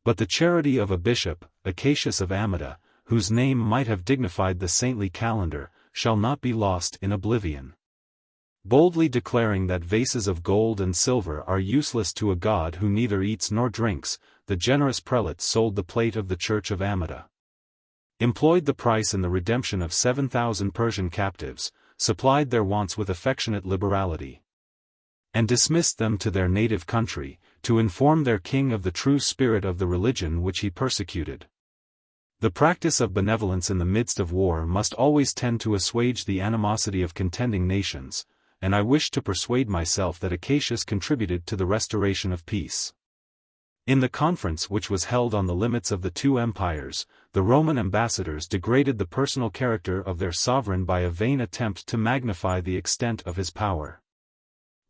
But the charity of a bishop, Acacius of Amida, whose name might have dignified the saintly calendar, shall not be lost in oblivion. boldly declaring that vases of gold and silver are useless to a god who neither eats nor drinks. The generous prelate sold the plate of the Church of Amida, employed the price in the redemption of 7,000 Persian captives, supplied their wants with affectionate liberality, and dismissed them to their native country, to inform their king of the true spirit of the religion which he persecuted. The practice of benevolence in the midst of war must always tend to assuage the animosity of contending nations, and I wish to persuade myself that Acacius contributed to the restoration of peace. In the conference which was held on the limits of the two empires, the Roman ambassadors degraded the personal character of their sovereign by a vain attempt to magnify the extent of his power.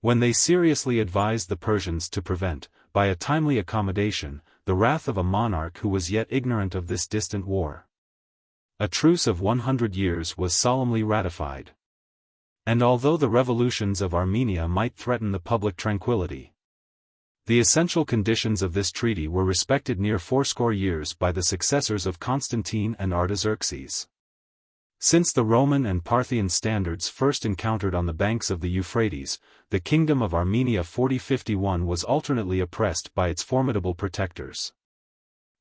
When they seriously advised the Persians to prevent, by a timely accommodation, the wrath of a monarch who was yet ignorant of this distant war, a truce of 100 years was solemnly ratified. And although the revolutions of Armenia might threaten the public tranquility, the essential conditions of this treaty were respected near fourscore years by the successors of Constantine and Artaxerxes. Since the Roman and Parthian standards first encountered on the banks of the Euphrates, the kingdom of Armenia 4051 was alternately oppressed by its formidable protectors.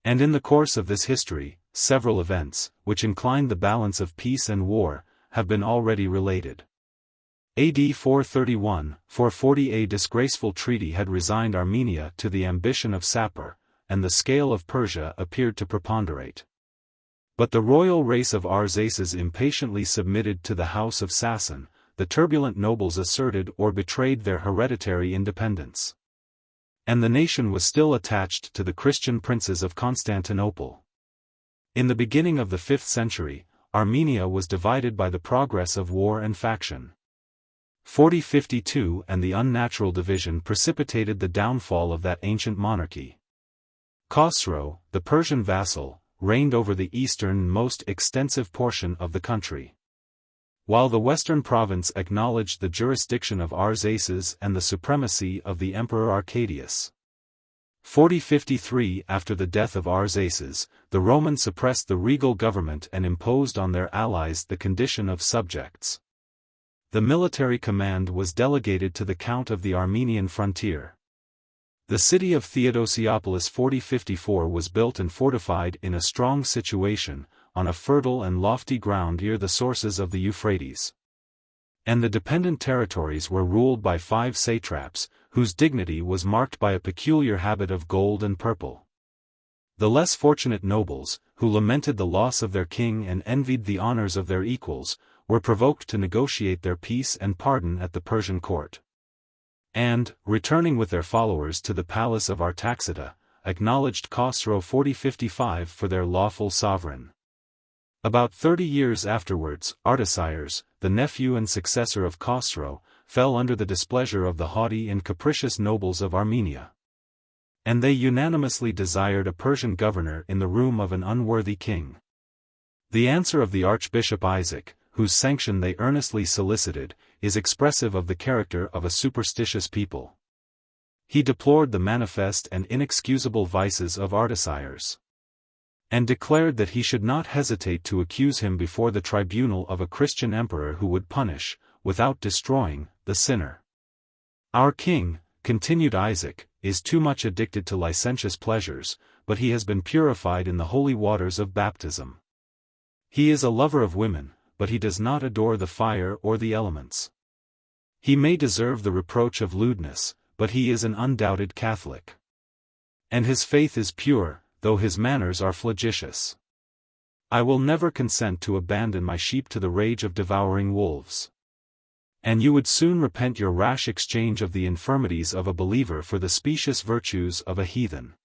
And in the course of this history, several events, which inclined the balance of peace and war, have been already related. AD 431, 440 a disgraceful treaty had resigned Armenia to the ambition of Sapor, and the scale of Persia appeared to preponderate. But the royal race of Arsaces impatiently submitted to the house of Sassan. The turbulent nobles asserted or betrayed their hereditary independence, and the nation was still attached to the Christian princes of Constantinople. In the beginning of the 5th century, Armenia was divided by the progress of war and faction. 4052 and the unnatural division precipitated the downfall of that ancient monarchy. Khosrow, the Persian vassal, reigned over the eastern most extensive portion of the country, while the western province acknowledged the jurisdiction of Arsaces and the supremacy of the Emperor Arcadius. 4053 After the death of Arsaces, the Romans suppressed the regal government and imposed on their allies the condition of subjects. The military command was delegated to the Count of the Armenian frontier. The city of Theodosiopolis 4054 was built and fortified in a strong situation, on a fertile and lofty ground near the sources of the Euphrates. And the dependent territories were ruled by 5 satraps, whose dignity was marked by a peculiar habit of gold and purple. The less fortunate nobles, who lamented the loss of their king and envied the honors of their equals, were provoked to negotiate their peace and pardon at the Persian court, and, returning with their followers to the palace of Artaxata, acknowledged Khosrow 4055 for their lawful sovereign. About 30 years afterwards, Artaxerxes, the nephew and successor of Khosrow, fell under the displeasure of the haughty and capricious nobles of Armenia, and they unanimously desired a Persian governor in the room of an unworthy king. The answer of the Archbishop Isaac, whose sanction they earnestly solicited, is expressive of the character of a superstitious people. He deplored the manifest and inexcusable vices of Artaxerxes, and declared that he should not hesitate to accuse him before the tribunal of a Christian emperor who would punish, without destroying, the sinner. Our king, continued Isaac, is too much addicted to licentious pleasures, but he has been purified in the holy waters of baptism. He is a lover of women, but he does not adore the fire or the elements. He may deserve the reproach of lewdness, but he is an undoubted Catholic. And his faith is pure, though his manners are flagitious. I will never consent to abandon my sheep to the rage of devouring wolves. And you would soon repent your rash exchange of the infirmities of a believer for the specious virtues of a heathen.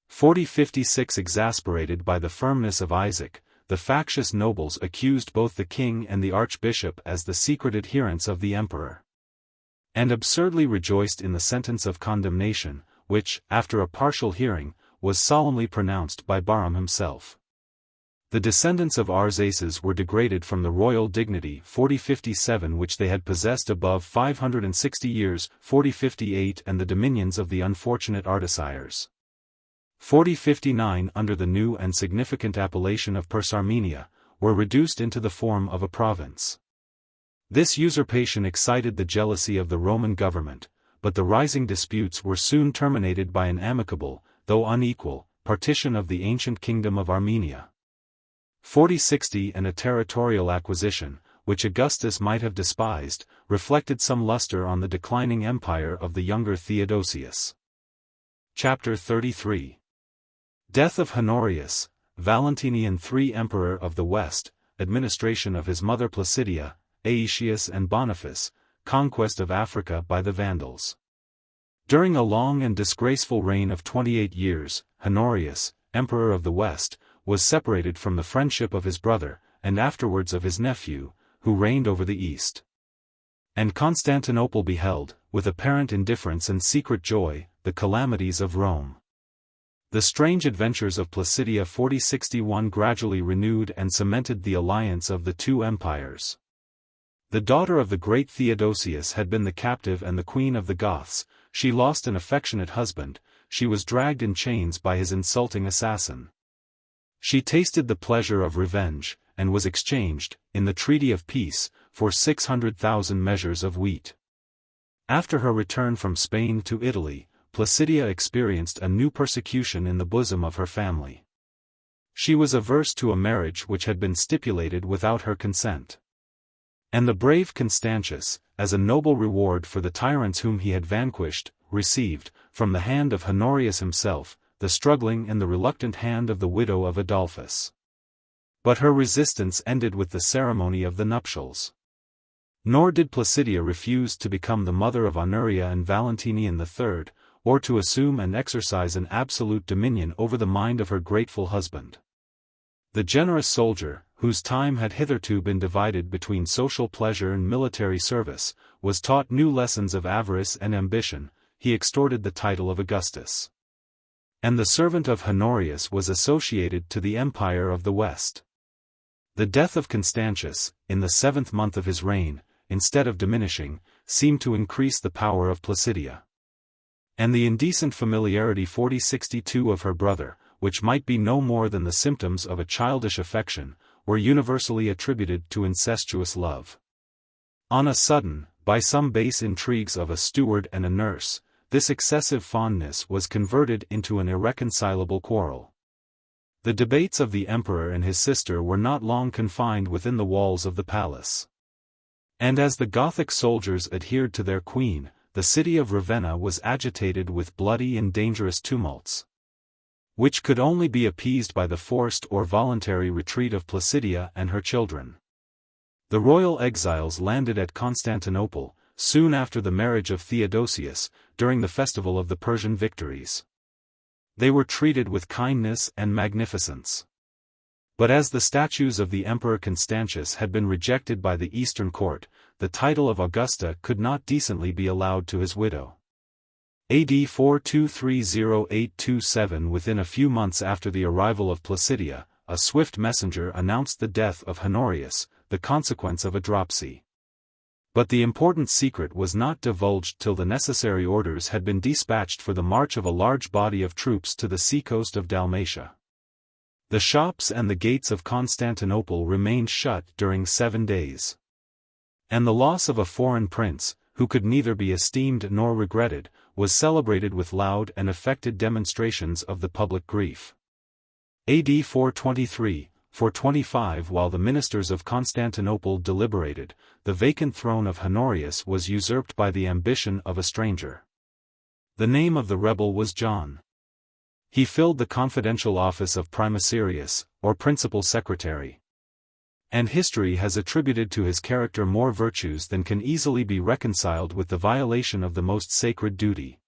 4056 Exasperated by the firmness of Isaac, the factious nobles accused both the king and the archbishop as the secret adherents of the emperor, and absurdly rejoiced in the sentence of condemnation, which, after a partial hearing, was solemnly pronounced by Bahram himself. The descendants of Arsaces were degraded from the royal dignity 4057 which they had possessed above 560 years 4058 and the dominions of the unfortunate Artaxerxes. 4059 under the new and significant appellation of Persarmenia, were reduced into the form of a province. This usurpation excited the jealousy of the Roman government, but the rising disputes were soon terminated by an amicable, though unequal, partition of the ancient kingdom of Armenia. 4060 and a territorial acquisition, which Augustus might have despised, reflected some luster on the declining empire of the younger Theodosius. Chapter 33. Death of Honorius, Valentinian III Emperor of the West, administration of his mother Placidia, Aetius and Boniface, conquest of Africa by the Vandals. During a long and disgraceful reign of 28 years, Honorius, Emperor of the West, was separated from the friendship of his brother, and afterwards of his nephew, who reigned over the East. And Constantinople beheld, with apparent indifference and secret joy, the calamities of Rome. The strange adventures of Placidia 4061 gradually renewed and cemented the alliance of the two empires. The daughter of the great Theodosius had been the captive and the queen of the Goths. She lost an affectionate husband, she was dragged in chains by his insulting assassin. She tasted the pleasure of revenge, and was exchanged, in the treaty of peace, for 600,000 measures of wheat. After her return from Spain to Italy, Placidia experienced a new persecution in the bosom of her family. She was averse to a marriage which had been stipulated without her consent. And the brave Constantius, as a noble reward for the tyrants whom he had vanquished, received, from the hand of Honorius himself, the struggling and the reluctant hand of the widow of Adolphus. But her resistance ended with the ceremony of the nuptials. Nor did Placidia refuse to become the mother of Honoria and Valentinian III, or to assume and exercise an absolute dominion over the mind of her grateful husband. The generous soldier, whose time had hitherto been divided between social pleasure and military service, was taught new lessons of avarice and ambition. He extorted the title of Augustus. And the servant of Honorius was associated to the empire of the West. The death of Constantius, in the 7th month of his reign, instead of diminishing, seemed to increase the power of Placidia. And the indecent familiarity 4062 of her brother, which might be no more than the symptoms of a childish affection, were universally attributed to incestuous love. On a sudden, by some base intrigues of a steward and a nurse, this excessive fondness was converted into an irreconcilable quarrel. The debates of the emperor and his sister were not long confined within the walls of the palace. And as the Gothic soldiers adhered to their queen, the city of Ravenna was agitated with bloody and dangerous tumults, which could only be appeased by the forced or voluntary retreat of Placidia and her children. The royal exiles landed at Constantinople, soon after the marriage of Theodosius, during the festival of the Persian victories. They were treated with kindness and magnificence. But as the statues of the Emperor Constantius had been rejected by the Eastern court, the title of Augusta could not decently be allowed to his widow. AD 4230-827. Within a few months after the arrival of Placidia, a swift messenger announced the death of Honorius, the consequence of a dropsy. But the important secret was not divulged till the necessary orders had been dispatched for the march of a large body of troops to the seacoast of Dalmatia. The shops and the gates of Constantinople remained shut during 7 days. And the loss of a foreign prince, who could neither be esteemed nor regretted, was celebrated with loud and affected demonstrations of the public grief. AD 423-425. While the ministers of Constantinople deliberated, the vacant throne of Honorius was usurped by the ambition of a stranger. The name of the rebel was John. He filled the confidential office of primicerius, or principal secretary. And history has attributed to his character more virtues than can easily be reconciled with the violation of the most sacred duty.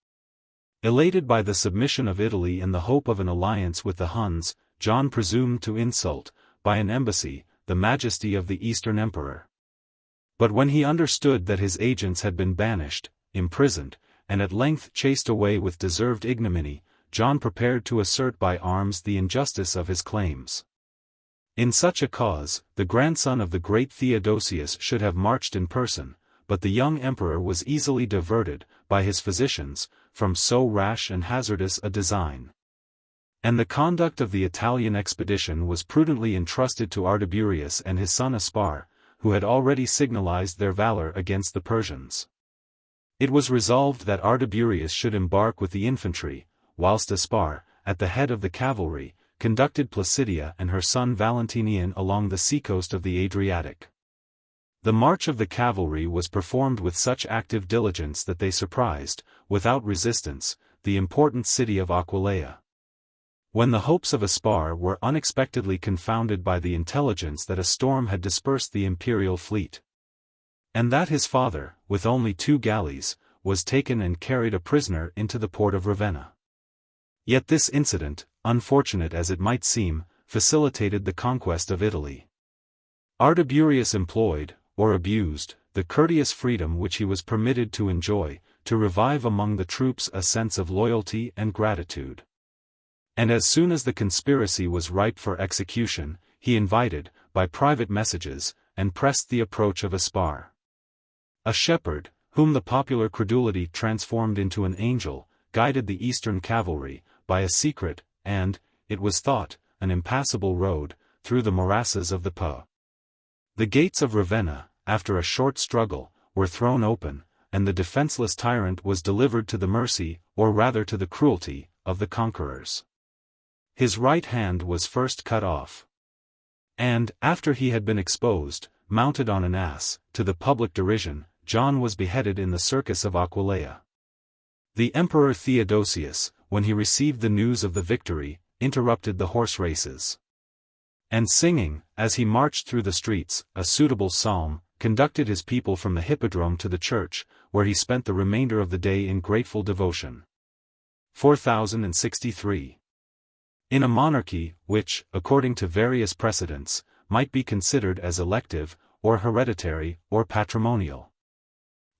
Elated by the submission of Italy and the hope of an alliance with the Huns, John presumed to insult, by an embassy, the majesty of the Eastern Emperor. But when he understood that his agents had been banished, imprisoned, and at length chased away with deserved ignominy, John prepared to assert by arms the injustice of his claims. In such a cause, the grandson of the great Theodosius should have marched in person, but the young emperor was easily diverted, by his physicians, from so rash and hazardous a design. And the conduct of the Italian expedition was prudently entrusted to Ardaburius and his son Aspar, who had already signalized their valor against the Persians. It was resolved that Artiberius should embark with the infantry, whilst Aspar, at the head of the cavalry, conducted Placidia and her son Valentinian along the seacoast of the Adriatic. The march of the cavalry was performed with such active diligence that they surprised, without resistance, the important city of Aquileia. When the hopes of Aspar were unexpectedly confounded by the intelligence that a storm had dispersed the imperial fleet, and that his father, with only 2 galleys, was taken and carried a prisoner into the port of Ravenna. Yet this incident, unfortunate as it might seem, facilitated the conquest of Italy. Artiberius employed, or abused, the courteous freedom which he was permitted to enjoy, to revive among the troops a sense of loyalty and gratitude. And as soon as the conspiracy was ripe for execution, he invited, by private messages, and pressed the approach of Aspar. A shepherd, whom the popular credulity transformed into an angel, guided the eastern cavalry, by a secret, and, it was thought, an impassable road, through the morasses of the Po. The gates of Ravenna, after a short struggle, were thrown open, and the defenseless tyrant was delivered to the mercy, or rather to the cruelty, of the conquerors. His right hand was first cut off. And, after he had been exposed, mounted on an ass, to the public derision, John was beheaded in the circus of Aquileia. The Emperor Theodosius, when he received the news of the victory, interrupted the horse races. And singing, as he marched through the streets, a suitable psalm, conducted his people from the hippodrome to the church, where he spent the remainder of the day in grateful devotion. 4063. In a monarchy, which, according to various precedents, might be considered as elective, or hereditary, or patrimonial,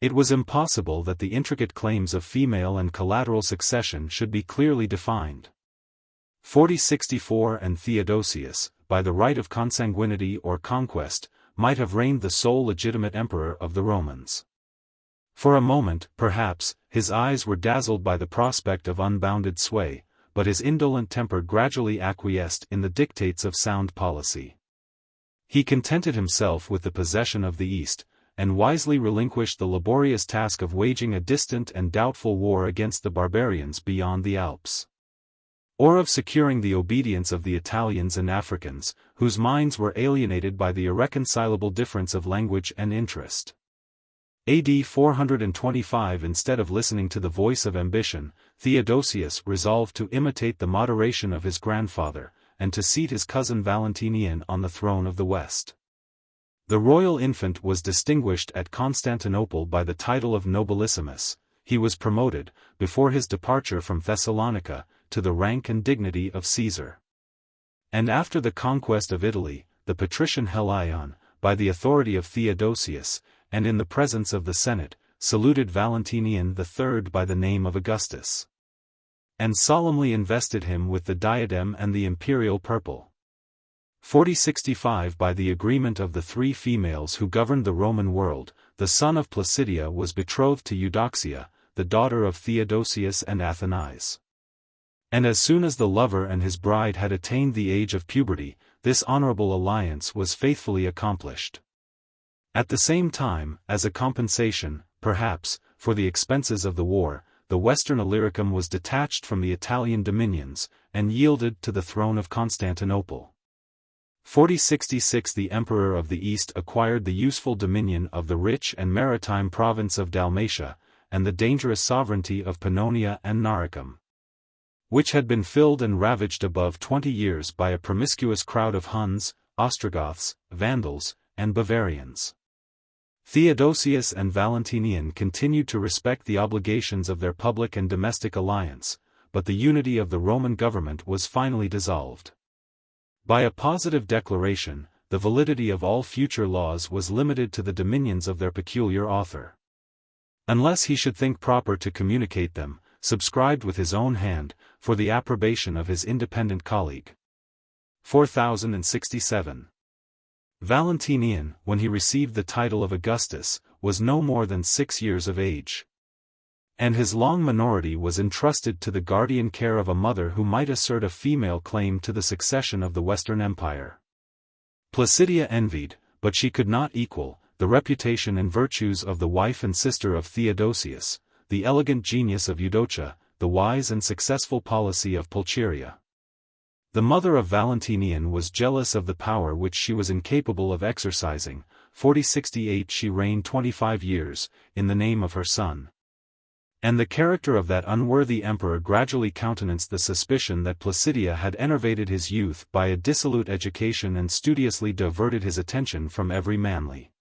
it was impossible that the intricate claims of female and collateral succession should be clearly defined. 4064 and Theodosius, by the right of consanguinity or conquest, might have reigned the sole legitimate emperor of the Romans. For a moment, perhaps, his eyes were dazzled by the prospect of unbounded sway, but his indolent temper gradually acquiesced in the dictates of sound policy. He contented himself with the possession of the East, and wisely relinquished the laborious task of waging a distant and doubtful war against the barbarians beyond the Alps, or of securing the obedience of the Italians and Africans, whose minds were alienated by the irreconcilable difference of language and interest. AD 425. Instead of listening to the voice of ambition, Theodosius resolved to imitate the moderation of his grandfather, and to seat his cousin Valentinian on the throne of the West. The royal infant was distinguished at Constantinople by the title of Nobilissimus. He was promoted, before his departure from Thessalonica, to the rank and dignity of Caesar. And after the conquest of Italy, the patrician Helion, by the authority of Theodosius, and in the presence of the Senate, saluted Valentinian III by the name of Augustus, and solemnly invested him with the diadem and the imperial purple. 4065. By the agreement of the 3 females who governed the Roman world, the son of Placidia was betrothed to Eudoxia, the daughter of Theodosius and Athenais. And as soon as the lover and his bride had attained the age of puberty, this honorable alliance was faithfully accomplished. At the same time, as a compensation, perhaps, for the expenses of the war, the western Illyricum was detached from the Italian dominions, and yielded to the throne of Constantinople. 4066. The Emperor of the East acquired the useful dominion of the rich and maritime province of Dalmatia, and the dangerous sovereignty of Pannonia and Noricum, which had been filled and ravaged above 20 years by a promiscuous crowd of Huns, Ostrogoths, Vandals, and Bavarians. Theodosius and Valentinian continued to respect the obligations of their public and domestic alliance, but the unity of the Roman government was finally dissolved. By a positive declaration, the validity of all future laws was limited to the dominions of their peculiar author, unless he should think proper to communicate them, subscribed with his own hand, for the approbation of his independent colleague. 4067. Valentinian, when he received the title of Augustus, was no more than 6 years of age, and his long minority was entrusted to the guardian care of a mother who might assert a female claim to the succession of the Western Empire. Placidia envied, but she could not equal the reputation and virtues of the wife and sister of Theodosius, the elegant genius of Eudocia, the wise and successful policy of Pulcheria. The mother of Valentinian was jealous of the power which she was incapable of exercising. 4068 she reigned 25 years, in the name of her son. And the character of that unworthy emperor gradually countenanced the suspicion that Placidia had enervated his youth by a dissolute education and studiously diverted his attention from every manly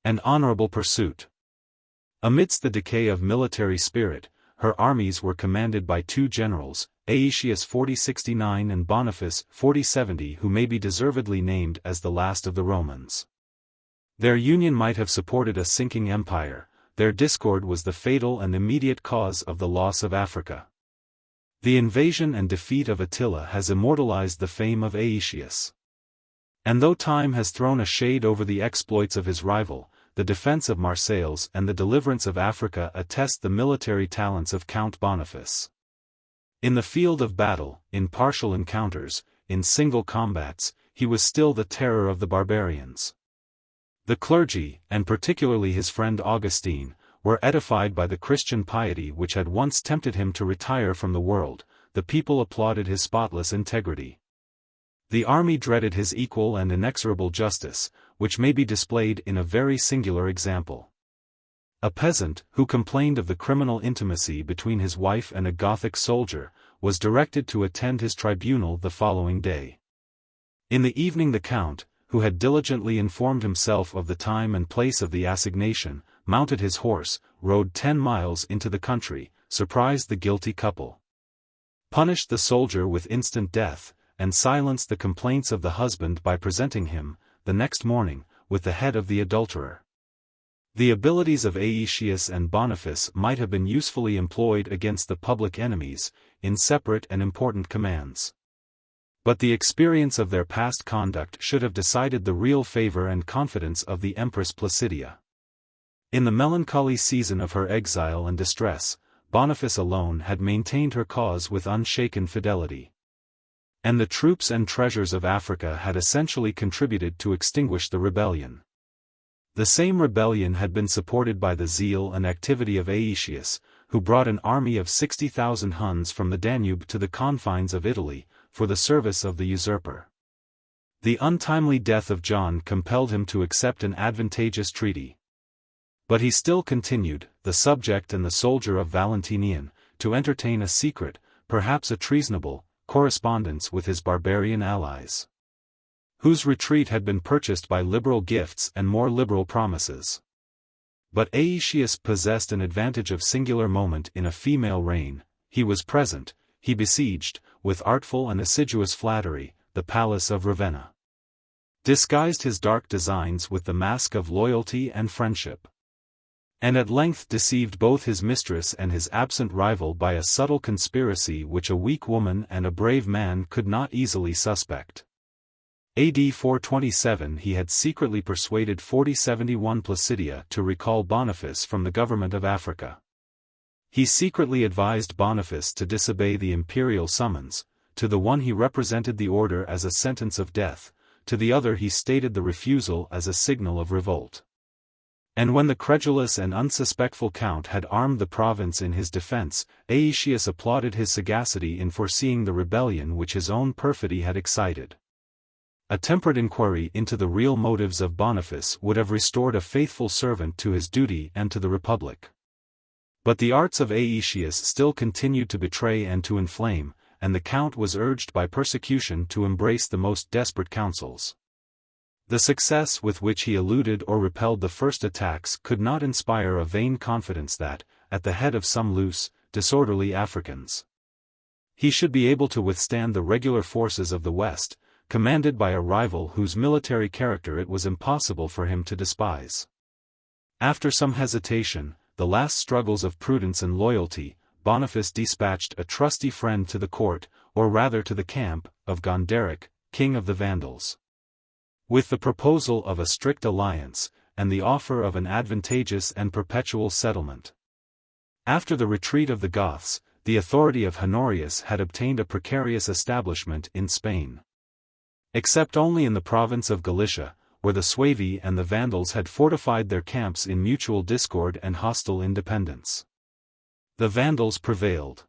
and honorable pursuit. Amidst the decay of military spirit, her armies were commanded by two generals, Aetius 4069 and Boniface 4070, who may be deservedly named as the last of the Romans. Their union might have supported a sinking empire. Their discord was the fatal and immediate cause of the loss of Africa. The invasion and defeat of Attila has immortalized the fame of Aetius. And though time has thrown a shade over the exploits of his rival, the defense of Marseilles and the deliverance of Africa attest the military talents of Count Boniface. In the field of battle, in partial encounters, in single combats, he was still the terror of the barbarians. The clergy, and particularly his friend Augustine, were edified by the Christian piety which had once tempted him to retire from the world. The people applauded his spotless integrity. The army dreaded his equal and inexorable justice, which may be displayed in a very singular example. A peasant, who complained of the criminal intimacy between his wife and a Gothic soldier, was directed to attend his tribunal the following day. In the evening the count, who had diligently informed himself of the time and place of the assignation, mounted his horse, rode 10 miles into the country, surprised the guilty couple, punished the soldier with instant death, and silenced the complaints of the husband by presenting him, the next morning, with the head of the adulterer. The abilities of Aetius and Boniface might have been usefully employed against the public enemies, in separate and important commands. But the experience of their past conduct should have decided the real favor and confidence of the Empress Placidia. In the melancholy season of her exile and distress, Boniface alone had maintained her cause with unshaken fidelity. And the troops and treasures of Africa had essentially contributed to extinguish the rebellion. The same rebellion had been supported by the zeal and activity of Aetius, who brought an army of 60,000 Huns from the Danube to the confines of Italy, for the service of the usurper. The untimely death of John compelled him to accept an advantageous treaty. But he still continued, the subject and the soldier of Valentinian, to entertain a secret, perhaps a treasonable, correspondence with his barbarian allies, whose retreat had been purchased by liberal gifts and more liberal promises. But Aetius possessed an advantage of singular moment in a female reign. He was present, he besieged, with artful and assiduous flattery, the palace of Ravenna, disguised his dark designs with the mask of loyalty and friendship, and at length deceived both his mistress and his absent rival by a subtle conspiracy which a weak woman and a brave man could not easily suspect. AD 427 he had secretly persuaded 4071 Placidia to recall Boniface from the government of Africa. He secretly advised Boniface to disobey the imperial summons. To the one he represented the order as a sentence of death, to the other he stated the refusal as a signal of revolt. And when the credulous and unsuspectful count had armed the province in his defense, Aetius applauded his sagacity in foreseeing the rebellion which his own perfidy had excited. A temperate inquiry into the real motives of Boniface would have restored a faithful servant to his duty and to the Republic. But the arts of Aetius still continued to betray and to inflame, and the count was urged by persecution to embrace the most desperate counsels. The success with which he eluded or repelled the first attacks could not inspire a vain confidence that, at the head of some loose, disorderly Africans, he should be able to withstand the regular forces of the West, commanded by a rival whose military character it was impossible for him to despise. After some hesitation, the last struggles of prudence and loyalty, Boniface dispatched a trusty friend to the court, or rather to the camp, of Gonderic, king of the Vandals, with the proposal of a strict alliance, and the offer of an advantageous and perpetual settlement. After the retreat of the Goths, the authority of Honorius had obtained a precarious establishment in Spain. Except only in the province of Galicia, where the Suevi and the Vandals had fortified their camps in mutual discord and hostile independence. The Vandals prevailed,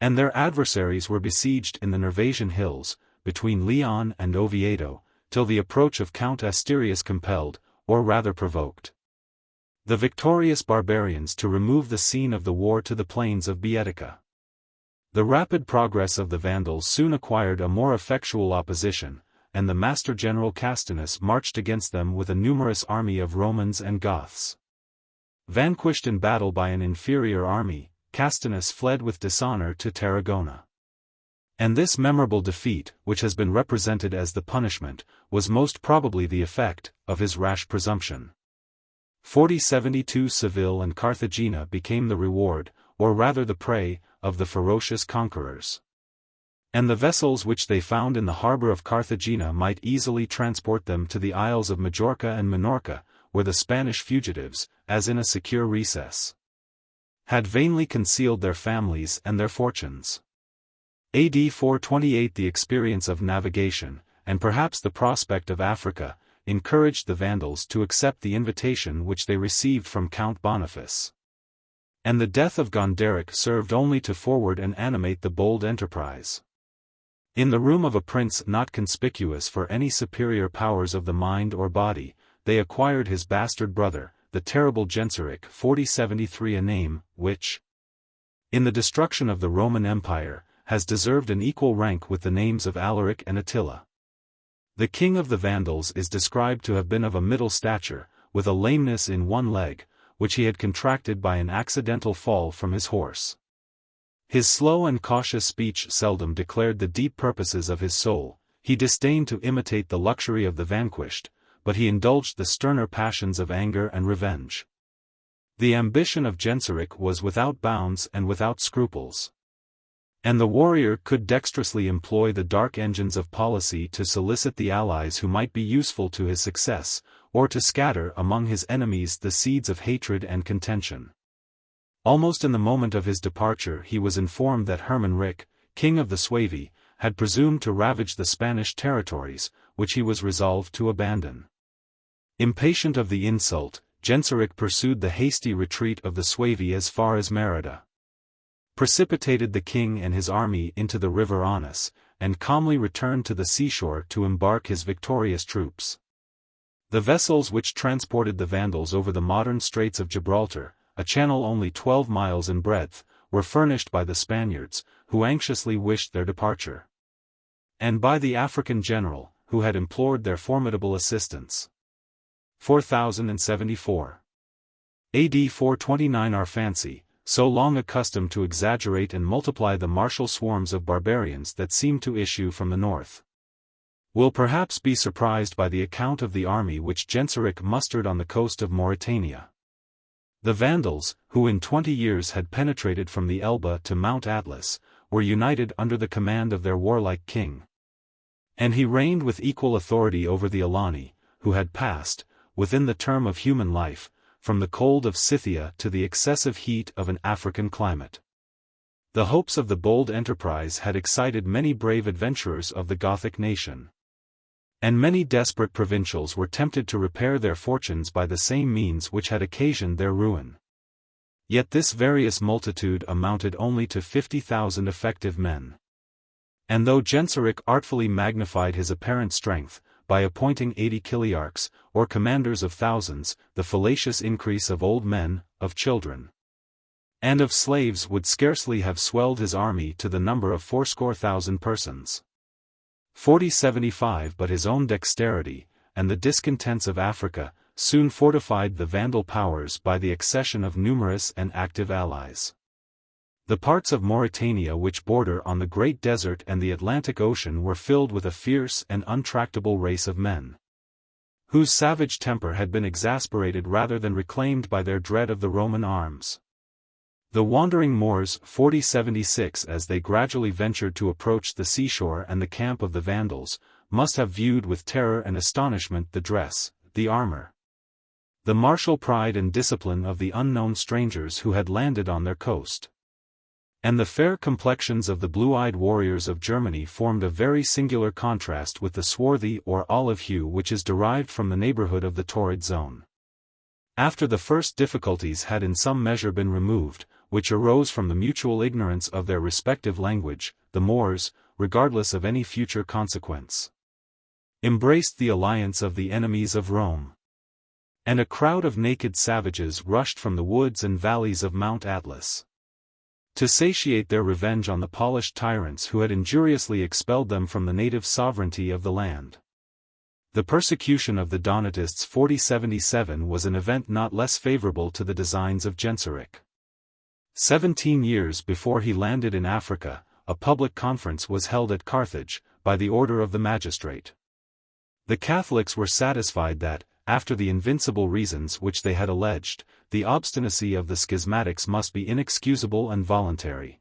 and their adversaries were besieged in the Nervasian hills, between Leon and Oviedo, till the approach of Count Asterius compelled, or rather provoked, the victorious barbarians to remove the scene of the war to the plains of Baetica. The rapid progress of the Vandals soon acquired a more effectual opposition, and the Master General Castinus marched against them with a numerous army of Romans and Goths. Vanquished in battle by an inferior army, Castinus fled with dishonor to Tarragona. And this memorable defeat, which has been represented as the punishment, was most probably the effect of his rash presumption. 4072 Seville and Carthagena became the reward, or rather the prey, of the ferocious conquerors. And the vessels which they found in the harbor of Carthagena might easily transport them to the isles of Majorca and Minorca, where the Spanish fugitives, as in a secure recess, had vainly concealed their families and their fortunes. AD 428 The experience of navigation, and perhaps the prospect of Africa, encouraged the Vandals to accept the invitation which they received from Count Boniface. And the death of Gonderic served only to forward and animate the bold enterprise. In the room of a prince not conspicuous for any superior powers of the mind or body, they acquired his bastard brother, the terrible Genseric 4073, a name, which, in the destruction of the Roman Empire, has deserved an equal rank with the names of Alaric and Attila. The king of the Vandals is described to have been of a middle stature, with a lameness in one leg, which he had contracted by an accidental fall from his horse. His slow and cautious speech seldom declared the deep purposes of his soul. He disdained to imitate the luxury of the vanquished, but he indulged the sterner passions of anger and revenge. The ambition of Genseric was without bounds and without scruples. And the warrior could dexterously employ the dark engines of policy to solicit the allies who might be useful to his success, or to scatter among his enemies the seeds of hatred and contention. Almost in the moment of his departure he was informed that Hermanric, king of the Suevi, had presumed to ravage the Spanish territories, which he was resolved to abandon. Impatient of the insult, Genseric pursued the hasty retreat of the Suevi as far as Merida, precipitated the king and his army into the river Aunus, and calmly returned to the seashore to embark his victorious troops. The vessels which transported the Vandals over the modern Straits of Gibraltar, a channel only 12 miles in breadth, were furnished by the Spaniards, who anxiously wished their departure, and by the African general, who had implored their formidable assistance. 4074. AD 429 Our fancy, so long accustomed to exaggerate and multiply the martial swarms of barbarians that seem to issue from the north, will perhaps be surprised by the account of the army which Genseric mustered on the coast of Mauritania. The Vandals, who in 20 years had penetrated from the Elbe to Mount Atlas, were united under the command of their warlike king. And he reigned with equal authority over the Alani, who had passed, within the term of human life, from the cold of Scythia to the excessive heat of an African climate. The hopes of the bold enterprise had excited many brave adventurers of the Gothic nation, and many desperate provincials were tempted to repair their fortunes by the same means which had occasioned their ruin. Yet this various multitude amounted only to 50,000 effective men. And though Genseric artfully magnified his apparent strength, by appointing 80 chiliarchs, or commanders of thousands, the fallacious increase of old men, of children, and of slaves would scarcely have swelled his army to the number of 80,000 persons. 4075 But his own dexterity, and the discontents of Africa, soon fortified the Vandal powers by the accession of numerous and active allies. The parts of Mauritania which border on the Great Desert and the Atlantic Ocean were filled with a fierce and untractable race of men, whose savage temper had been exasperated rather than reclaimed by their dread of the Roman arms. The wandering Moors 4076 as they gradually ventured to approach the seashore and the camp of the Vandals, must have viewed with terror and astonishment the dress, the armor, the martial pride and discipline of the unknown strangers who had landed on their coast. And the fair complexions of the blue-eyed warriors of Germany formed a very singular contrast with the swarthy or olive hue which is derived from the neighborhood of the torrid zone. After the first difficulties had in some measure been removed, which arose from the mutual ignorance of their respective language, the Moors, regardless of any future consequence, embraced the alliance of the enemies of Rome. And a crowd of naked savages rushed from the woods and valleys of Mount Atlas to satiate their revenge on the polished tyrants who had injuriously expelled them from the native sovereignty of the land. The persecution of the Donatists 4077 was an event not less favorable to the designs of Genseric. 17 years before he landed in Africa, a public conference was held at Carthage, by the order of the magistrate. The Catholics were satisfied that, after the invincible reasons which they had alleged, the obstinacy of the schismatics must be inexcusable and voluntary.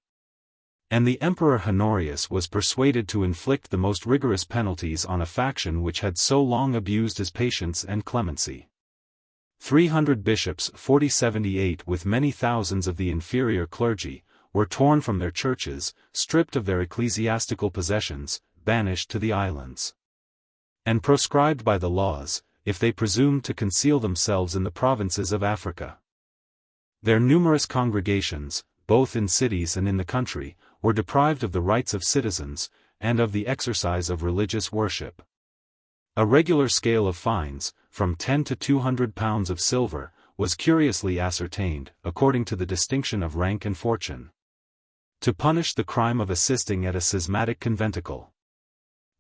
And the Emperor Honorius was persuaded to inflict the most rigorous penalties on a faction which had so long abused his patience and clemency. 300 bishops 4078 with many thousands of the inferior clergy, were torn from their churches, stripped of their ecclesiastical possessions, banished to the islands, and proscribed by the laws, if they presumed to conceal themselves in the provinces of Africa. Their numerous congregations, both in cities and in the country, were deprived of the rights of citizens, and of the exercise of religious worship. A regular scale of fines, from 10 to 200 pounds of silver, was curiously ascertained, according to the distinction of rank and fortune, to punish the crime of assisting at a schismatic conventicle.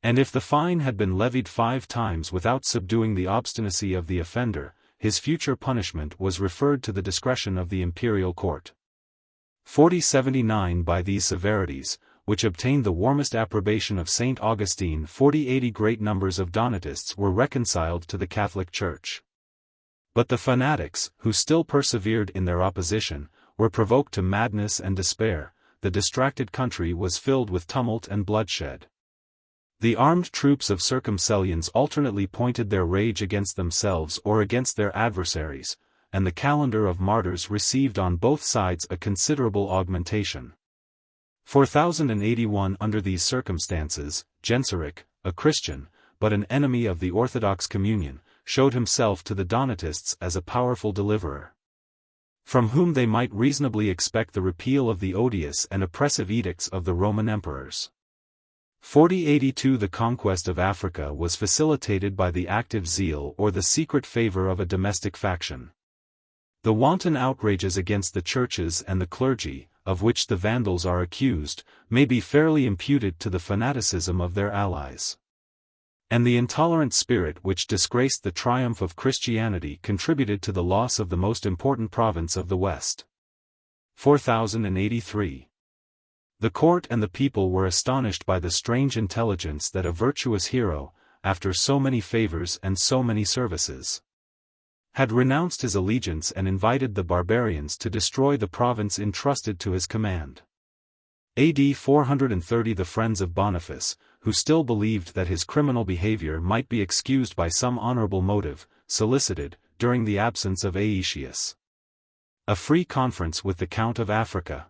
And if the fine had been levied 5 times without subduing the obstinacy of the offender, his future punishment was referred to the discretion of the imperial court. 4079 By these severities, which obtained the warmest approbation of St. Augustine 4080 great numbers of Donatists were reconciled to the Catholic Church. But the fanatics, who still persevered in their opposition, were provoked to madness and despair. The distracted country was filled with tumult and bloodshed. The armed troops of circumcellions alternately pointed their rage against themselves or against their adversaries, and the calendar of martyrs received on both sides a considerable augmentation. 4081 Under these circumstances, Genseric, a Christian, but an enemy of the Orthodox communion, showed himself to the Donatists as a powerful deliverer, from whom they might reasonably expect the repeal of the odious and oppressive edicts of the Roman emperors. 4082 The conquest of Africa was facilitated by the active zeal or the secret favor of a domestic faction. The wanton outrages against the churches and the clergy, of which the Vandals are accused, may be fairly imputed to the fanaticism of their allies. And the intolerant spirit which disgraced the triumph of Christianity contributed to the loss of the most important province of the West. 4083. The court and the people were astonished by the strange intelligence that a virtuous hero, after so many favors and so many services, had renounced his allegiance and invited the barbarians to destroy the province entrusted to his command. AD 430 The friends of Boniface, who still believed that his criminal behavior might be excused by some honorable motive, solicited, during the absence of Aetius, a free conference with the Count of Africa.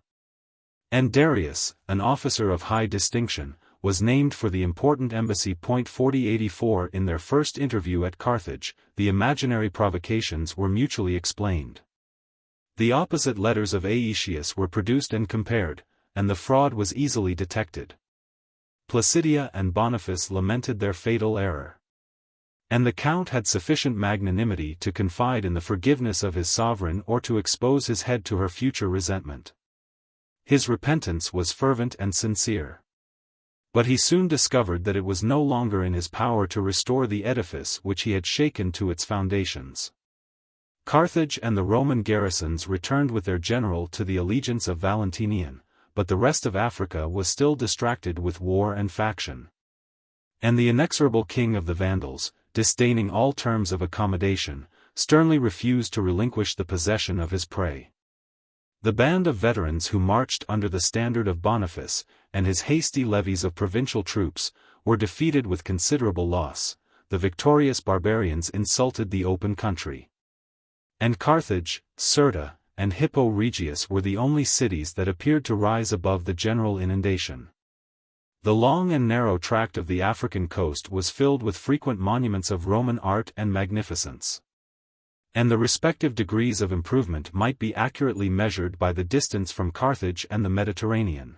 And Darius, an officer of high distinction, was named for the important embassy. 4084 In their first interview at Carthage, the imaginary provocations were mutually explained. The opposite letters of Aetius were produced and compared, and the fraud was easily detected. Placidia and Boniface lamented their fatal error. And the Count had sufficient magnanimity to confide in the forgiveness of his sovereign or to expose his head to her future resentment. His repentance was fervent and sincere. But he soon discovered that it was no longer in his power to restore the edifice which he had shaken to its foundations. Carthage and the Roman garrisons returned with their general to the allegiance of Valentinian, but the rest of Africa was still distracted with war and faction. And the inexorable king of the Vandals, disdaining all terms of accommodation, sternly refused to relinquish the possession of his prey. The band of veterans who marched under the standard of Boniface, and his hasty levies of provincial troops, were defeated with considerable loss. The victorious barbarians insulted the open country. And Carthage, Cirta, and Hippo Regius were the only cities that appeared to rise above the general inundation. The long and narrow tract of the African coast was filled with frequent monuments of Roman art and magnificence. And the respective degrees of improvement might be accurately measured by the distance from Carthage and the Mediterranean.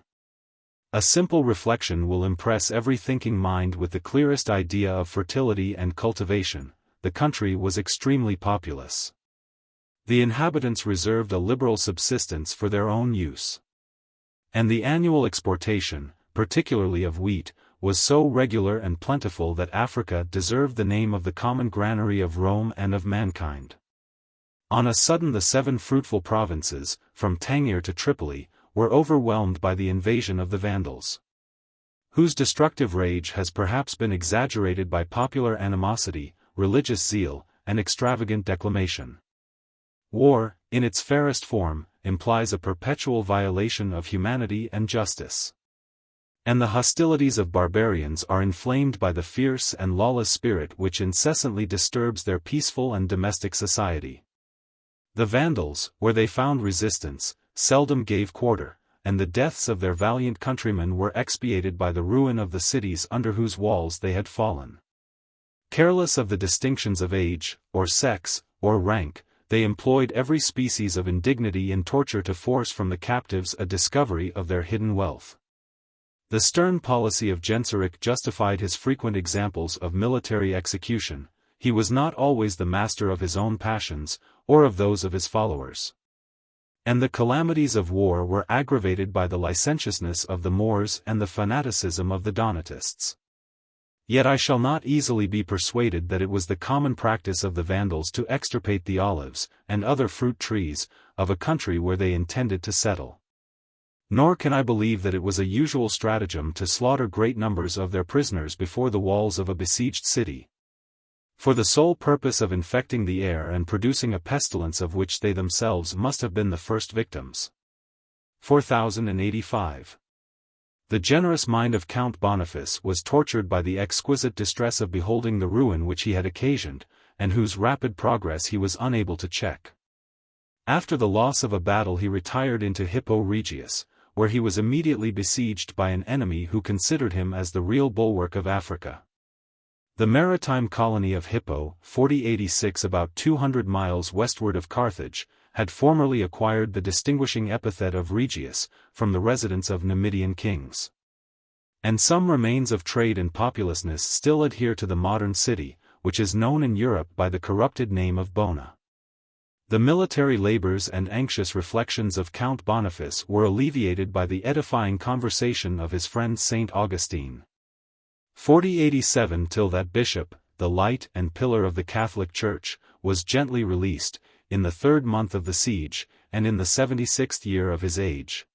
A simple reflection will impress every thinking mind with the clearest idea of fertility and cultivation. The country was extremely populous. The inhabitants reserved a liberal subsistence for their own use. And the annual exportation, particularly of wheat, was so regular and plentiful that Africa deserved the name of the common granary of Rome and of mankind. On a sudden the 7 fruitful provinces, from Tangier to Tripoli, were overwhelmed by the invasion of the Vandals, whose destructive rage has perhaps been exaggerated by popular animosity, religious zeal, and extravagant declamation. War, in its fairest form, implies a perpetual violation of humanity and justice. And the hostilities of barbarians are inflamed by the fierce and lawless spirit which incessantly disturbs their peaceful and domestic society. The Vandals, where they found resistance, seldom gave quarter, and the deaths of their valiant countrymen were expiated by the ruin of the cities under whose walls they had fallen. Careless of the distinctions of age, or sex, or rank, they employed every species of indignity and torture to force from the captives a discovery of their hidden wealth. The stern policy of Genseric justified his frequent examples of military execution. He was not always the master of his own passions, or of those of his followers. And the calamities of war were aggravated by the licentiousness of the Moors and the fanaticism of the Donatists. Yet I shall not easily be persuaded that it was the common practice of the Vandals to extirpate the olives, and other fruit trees, of a country where they intended to settle. Nor can I believe that it was a usual stratagem to slaughter great numbers of their prisoners before the walls of a besieged city, for the sole purpose of infecting the air and producing a pestilence of which they themselves must have been the first victims. 4085. The generous mind of Count Boniface was tortured by the exquisite distress of beholding the ruin which he had occasioned, and whose rapid progress he was unable to check. After the loss of a battle he retired into Hippo Regius, where he was immediately besieged by an enemy who considered him as the real bulwark of Africa. The maritime colony of Hippo, 4086 about 200 miles westward of Carthage, had formerly acquired the distinguishing epithet of Regius, from the residence of Numidian kings. And some remains of trade and populousness still adhere to the modern city, which is known in Europe by the corrupted name of Bona. The military labors and anxious reflections of Count Boniface were alleviated by the edifying conversation of his friend Saint Augustine. 4087 till that bishop, the light and pillar of the Catholic Church, was gently released, in the 3rd month of the siege, and in the 76th year of his age,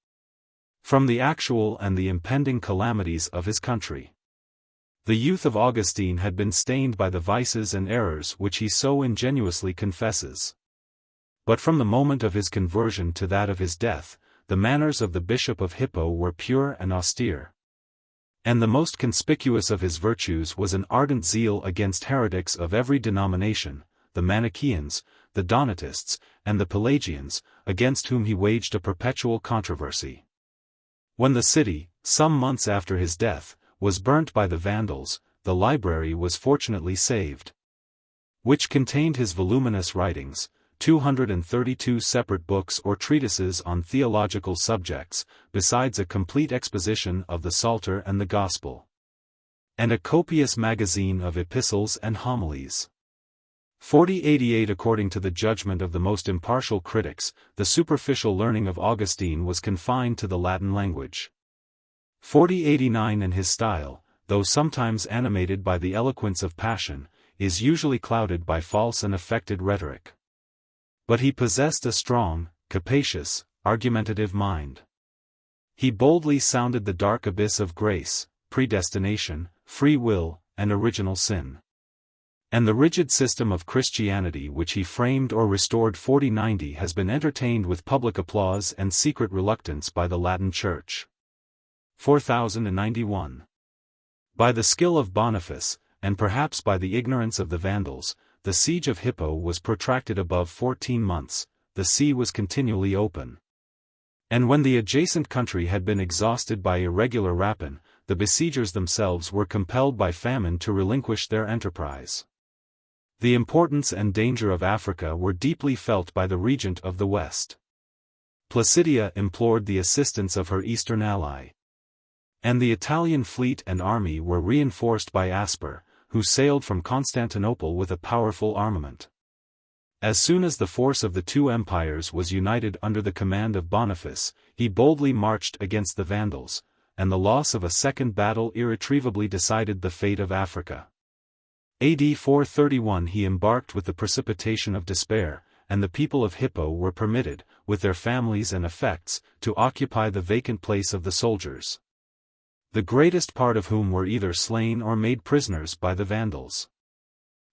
from the actual and the impending calamities of his country. The youth of Augustine had been stained by the vices and errors which he so ingenuously confesses. But from the moment of his conversion to that of his death, the manners of the Bishop of Hippo were pure and austere. And the most conspicuous of his virtues was an ardent zeal against heretics of every denomination, the Manichaeans, the Donatists, and the Pelagians, against whom he waged a perpetual controversy. When the city, some months after his death, was burnt by the Vandals, the library was fortunately saved, which contained his voluminous writings, 232 separate books or treatises on theological subjects, besides a complete exposition of the Psalter and the Gospel, and a copious magazine of epistles and homilies. 4088 According to the judgment of the most impartial critics, the superficial learning of Augustine was confined to the Latin language. 4089 And his style, though sometimes animated by the eloquence of passion, is usually clouded by false and affected rhetoric. But he possessed a strong, capacious, argumentative mind. He boldly sounded the dark abyss of grace, predestination, free will, and original sin. And the rigid system of Christianity which he framed or restored 4090 has been entertained with public applause and secret reluctance by the Latin Church. 4091. By the skill of Boniface, and perhaps by the ignorance of the Vandals, the siege of Hippo was protracted above 14 months, the sea was continually open. And when the adjacent country had been exhausted by irregular rapine, the besiegers themselves were compelled by famine to relinquish their enterprise. The importance and danger of Africa were deeply felt by the regent of the West. Placidia implored the assistance of her eastern ally. And the Italian fleet and army were reinforced by Asper, who sailed from Constantinople with a powerful armament. As soon as the force of the two empires was united under the command of Boniface, he boldly marched against the Vandals, and the loss of a second battle irretrievably decided the fate of Africa. AD 431 he embarked with the precipitation of despair, and the people of Hippo were permitted, with their families and effects, to occupy the vacant place of the soldiers, the greatest part of whom were either slain or made prisoners by the Vandals.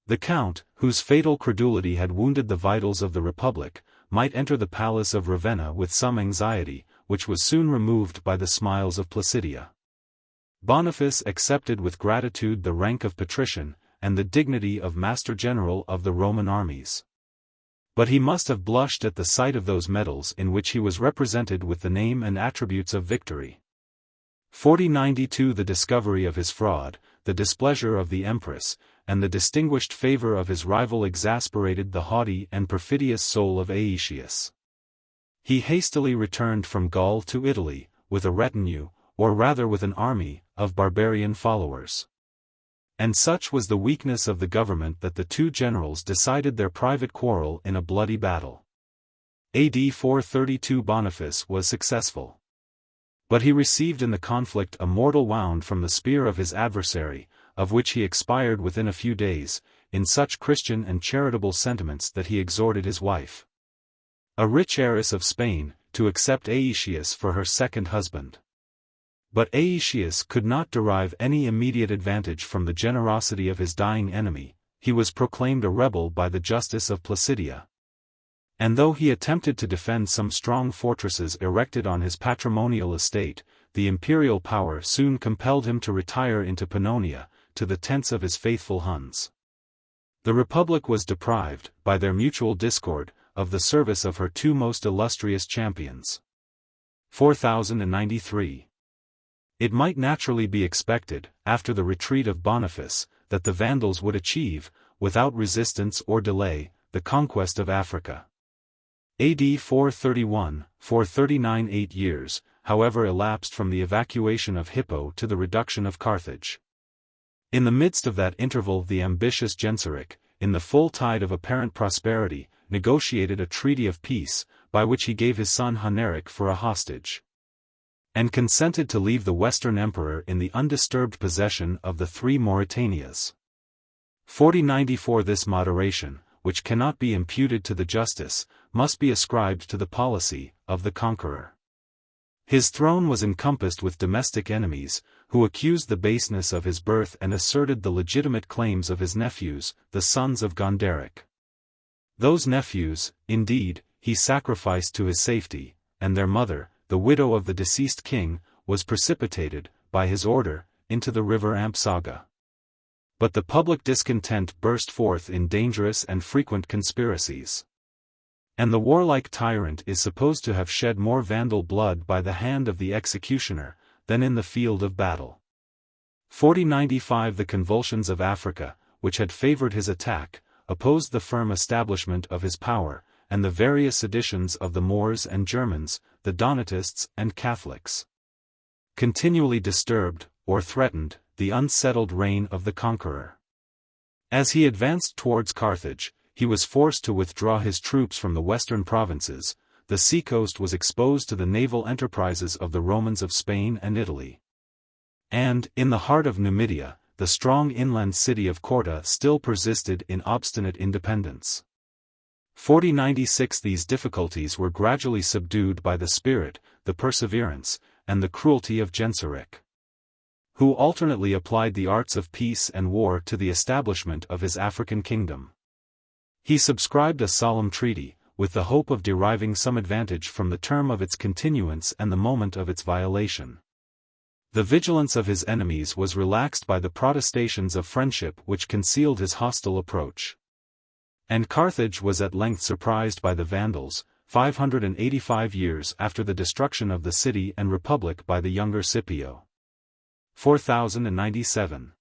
The Count, whose fatal credulity had wounded the vitals of the Republic, might enter the palace of Ravenna with some anxiety, which was soon removed by the smiles of Placidia. Boniface accepted with gratitude the rank of patrician, and the dignity of Master General of the Roman armies. But he must have blushed at the sight of those medals in which he was represented with the name and attributes of victory. 4092 The discovery of his fraud, the displeasure of the Empress, and the distinguished favor of his rival exasperated the haughty and perfidious soul of Aetius. He hastily returned from Gaul to Italy, with a retinue, or rather with an army, of barbarian followers. And such was the weakness of the government that the two generals decided their private quarrel in a bloody battle. AD 432 Boniface was successful. But he received in the conflict a mortal wound from the spear of his adversary, of which he expired within a few days, in such Christian and charitable sentiments that he exhorted his wife, a rich heiress of Spain, to accept Aetius for her second husband. But Aetius could not derive any immediate advantage from the generosity of his dying enemy. He was proclaimed a rebel by the justice of Placidia. And though he attempted to defend some strong fortresses erected on his patrimonial estate, the imperial power soon compelled him to retire into Pannonia, to the tents of his faithful Huns. The Republic was deprived, by their mutual discord, of the service of her two most illustrious champions. 4093. It might naturally be expected, after the retreat of Boniface, that the Vandals would achieve, without resistance or delay, the conquest of Africa. AD 431, 439 8 years, however elapsed from the evacuation of Hippo to the reduction of Carthage. In the midst of that interval the ambitious Genseric, in the full tide of apparent prosperity, negotiated a treaty of peace, by which he gave his son Hunneric for a hostage, and consented to leave the Western Emperor in the undisturbed possession of the three Mauritanias. 4094 This moderation, which cannot be imputed to the justice, must be ascribed to the policy of the conqueror. His throne was encompassed with domestic enemies, who accused the baseness of his birth and asserted the legitimate claims of his nephews, the sons of Gonderic. Those nephews, indeed, he sacrificed to his safety, and their mother, the widow of the deceased king, was precipitated, by his order, into the river Ampsaga. But the public discontent burst forth in dangerous and frequent conspiracies. And the warlike tyrant is supposed to have shed more Vandal blood by the hand of the executioner, than in the field of battle. 4095 The convulsions of Africa, which had favored his attack, opposed the firm establishment of his power, and the various seditions of the Moors and Germans, the Donatists and Catholics, continually disturbed, or threatened, the unsettled reign of the conqueror. As he advanced towards Carthage, he was forced to withdraw his troops from the western provinces. The seacoast was exposed to the naval enterprises of the Romans of Spain and Italy. And, in the heart of Numidia, the strong inland city of Corta still persisted in obstinate independence. 4096 These difficulties were gradually subdued by the spirit, the perseverance, and the cruelty of Genseric, who alternately applied the arts of peace and war to the establishment of his African kingdom. He subscribed a solemn treaty, with the hope of deriving some advantage from the term of its continuance and the moment of its violation. The vigilance of his enemies was relaxed by the protestations of friendship which concealed his hostile approach. And Carthage was at length surprised by the Vandals, 585 years after the destruction of the city and republic by the younger Scipio. 4097.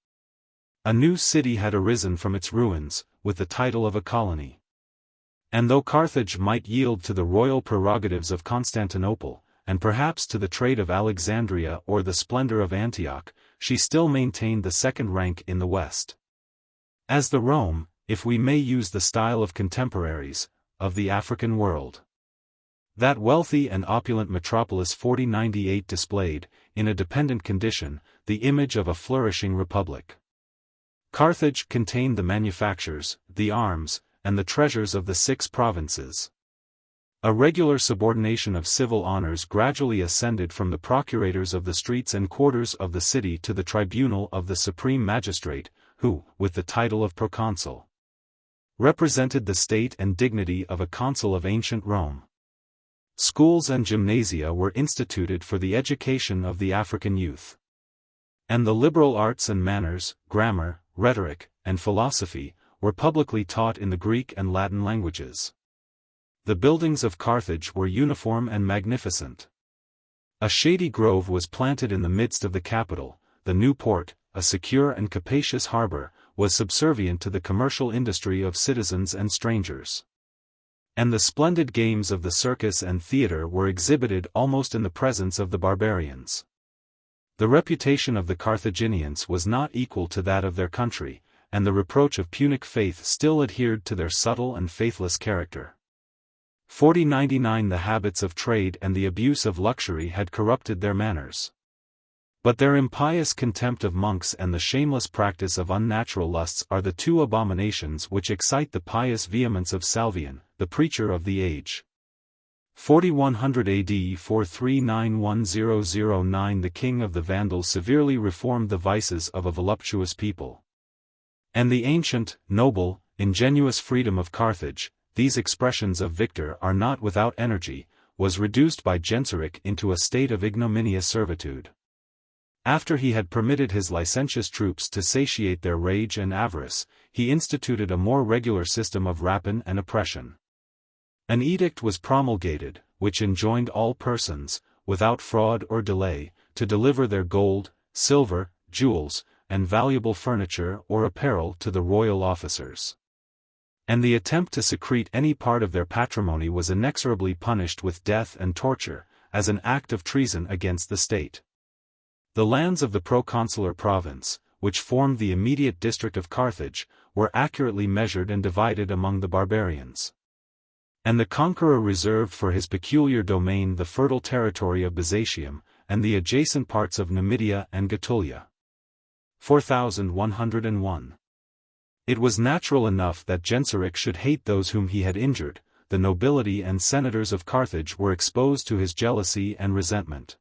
A new city had arisen from its ruins, with the title of a colony. And though Carthage might yield to the royal prerogatives of Constantinople, and perhaps to the trade of Alexandria or the splendor of Antioch, she still maintained the second rank in the West. As the Rome, if we may use the style of contemporaries, of the African world. That wealthy and opulent metropolis 4098 displayed, in a dependent condition, the image of a flourishing republic. Carthage contained the manufactures, the arms, and the treasures of the 6 provinces. A regular subordination of civil honors gradually ascended from the procurators of the streets and quarters of the city to the tribunal of the supreme magistrate, who, with the title of proconsul, represented the state and dignity of a consul of ancient Rome. Schools and gymnasia were instituted for the education of the African youth. And the liberal arts and manners, grammar, rhetoric, and philosophy, were publicly taught in the Greek and Latin languages. The buildings of Carthage were uniform and magnificent. A shady grove was planted in the midst of the capital, the new port, a secure and capacious harbor, was subservient to the commercial industry of citizens and strangers. And the splendid games of the circus and theater were exhibited almost in the presence of the barbarians. The reputation of the Carthaginians was not equal to that of their country, and the reproach of Punic faith still adhered to their subtle and faithless character. 4099 The habits of trade and the abuse of luxury had corrupted their manners. But their impious contempt of monks and the shameless practice of unnatural lusts are the 2 abominations which excite the pious vehemence of Salvian, the preacher of the age. 4100 AD 4391009 The king of the Vandals severely reformed the vices of a voluptuous people. And the ancient, noble, ingenuous freedom of Carthage, these expressions of Victor are not without energy, was reduced by Genseric into a state of ignominious servitude. After he had permitted his licentious troops to satiate their rage and avarice, he instituted a more regular system of rapine and oppression. An edict was promulgated, which enjoined all persons, without fraud or delay, to deliver their gold, silver, jewels, and valuable furniture or apparel to the royal officers. And the attempt to secrete any part of their patrimony was inexorably punished with death and torture, as an act of treason against the state. The lands of the proconsular province, which formed the immediate district of Carthage, were accurately measured and divided among the barbarians. And the conqueror reserved for his peculiar domain the fertile territory of Byzantium, and the adjacent parts of Numidia and Gatulia. 4101. It was natural enough that Genseric should hate those whom he had injured. The nobility and senators of Carthage were exposed to his jealousy and resentment.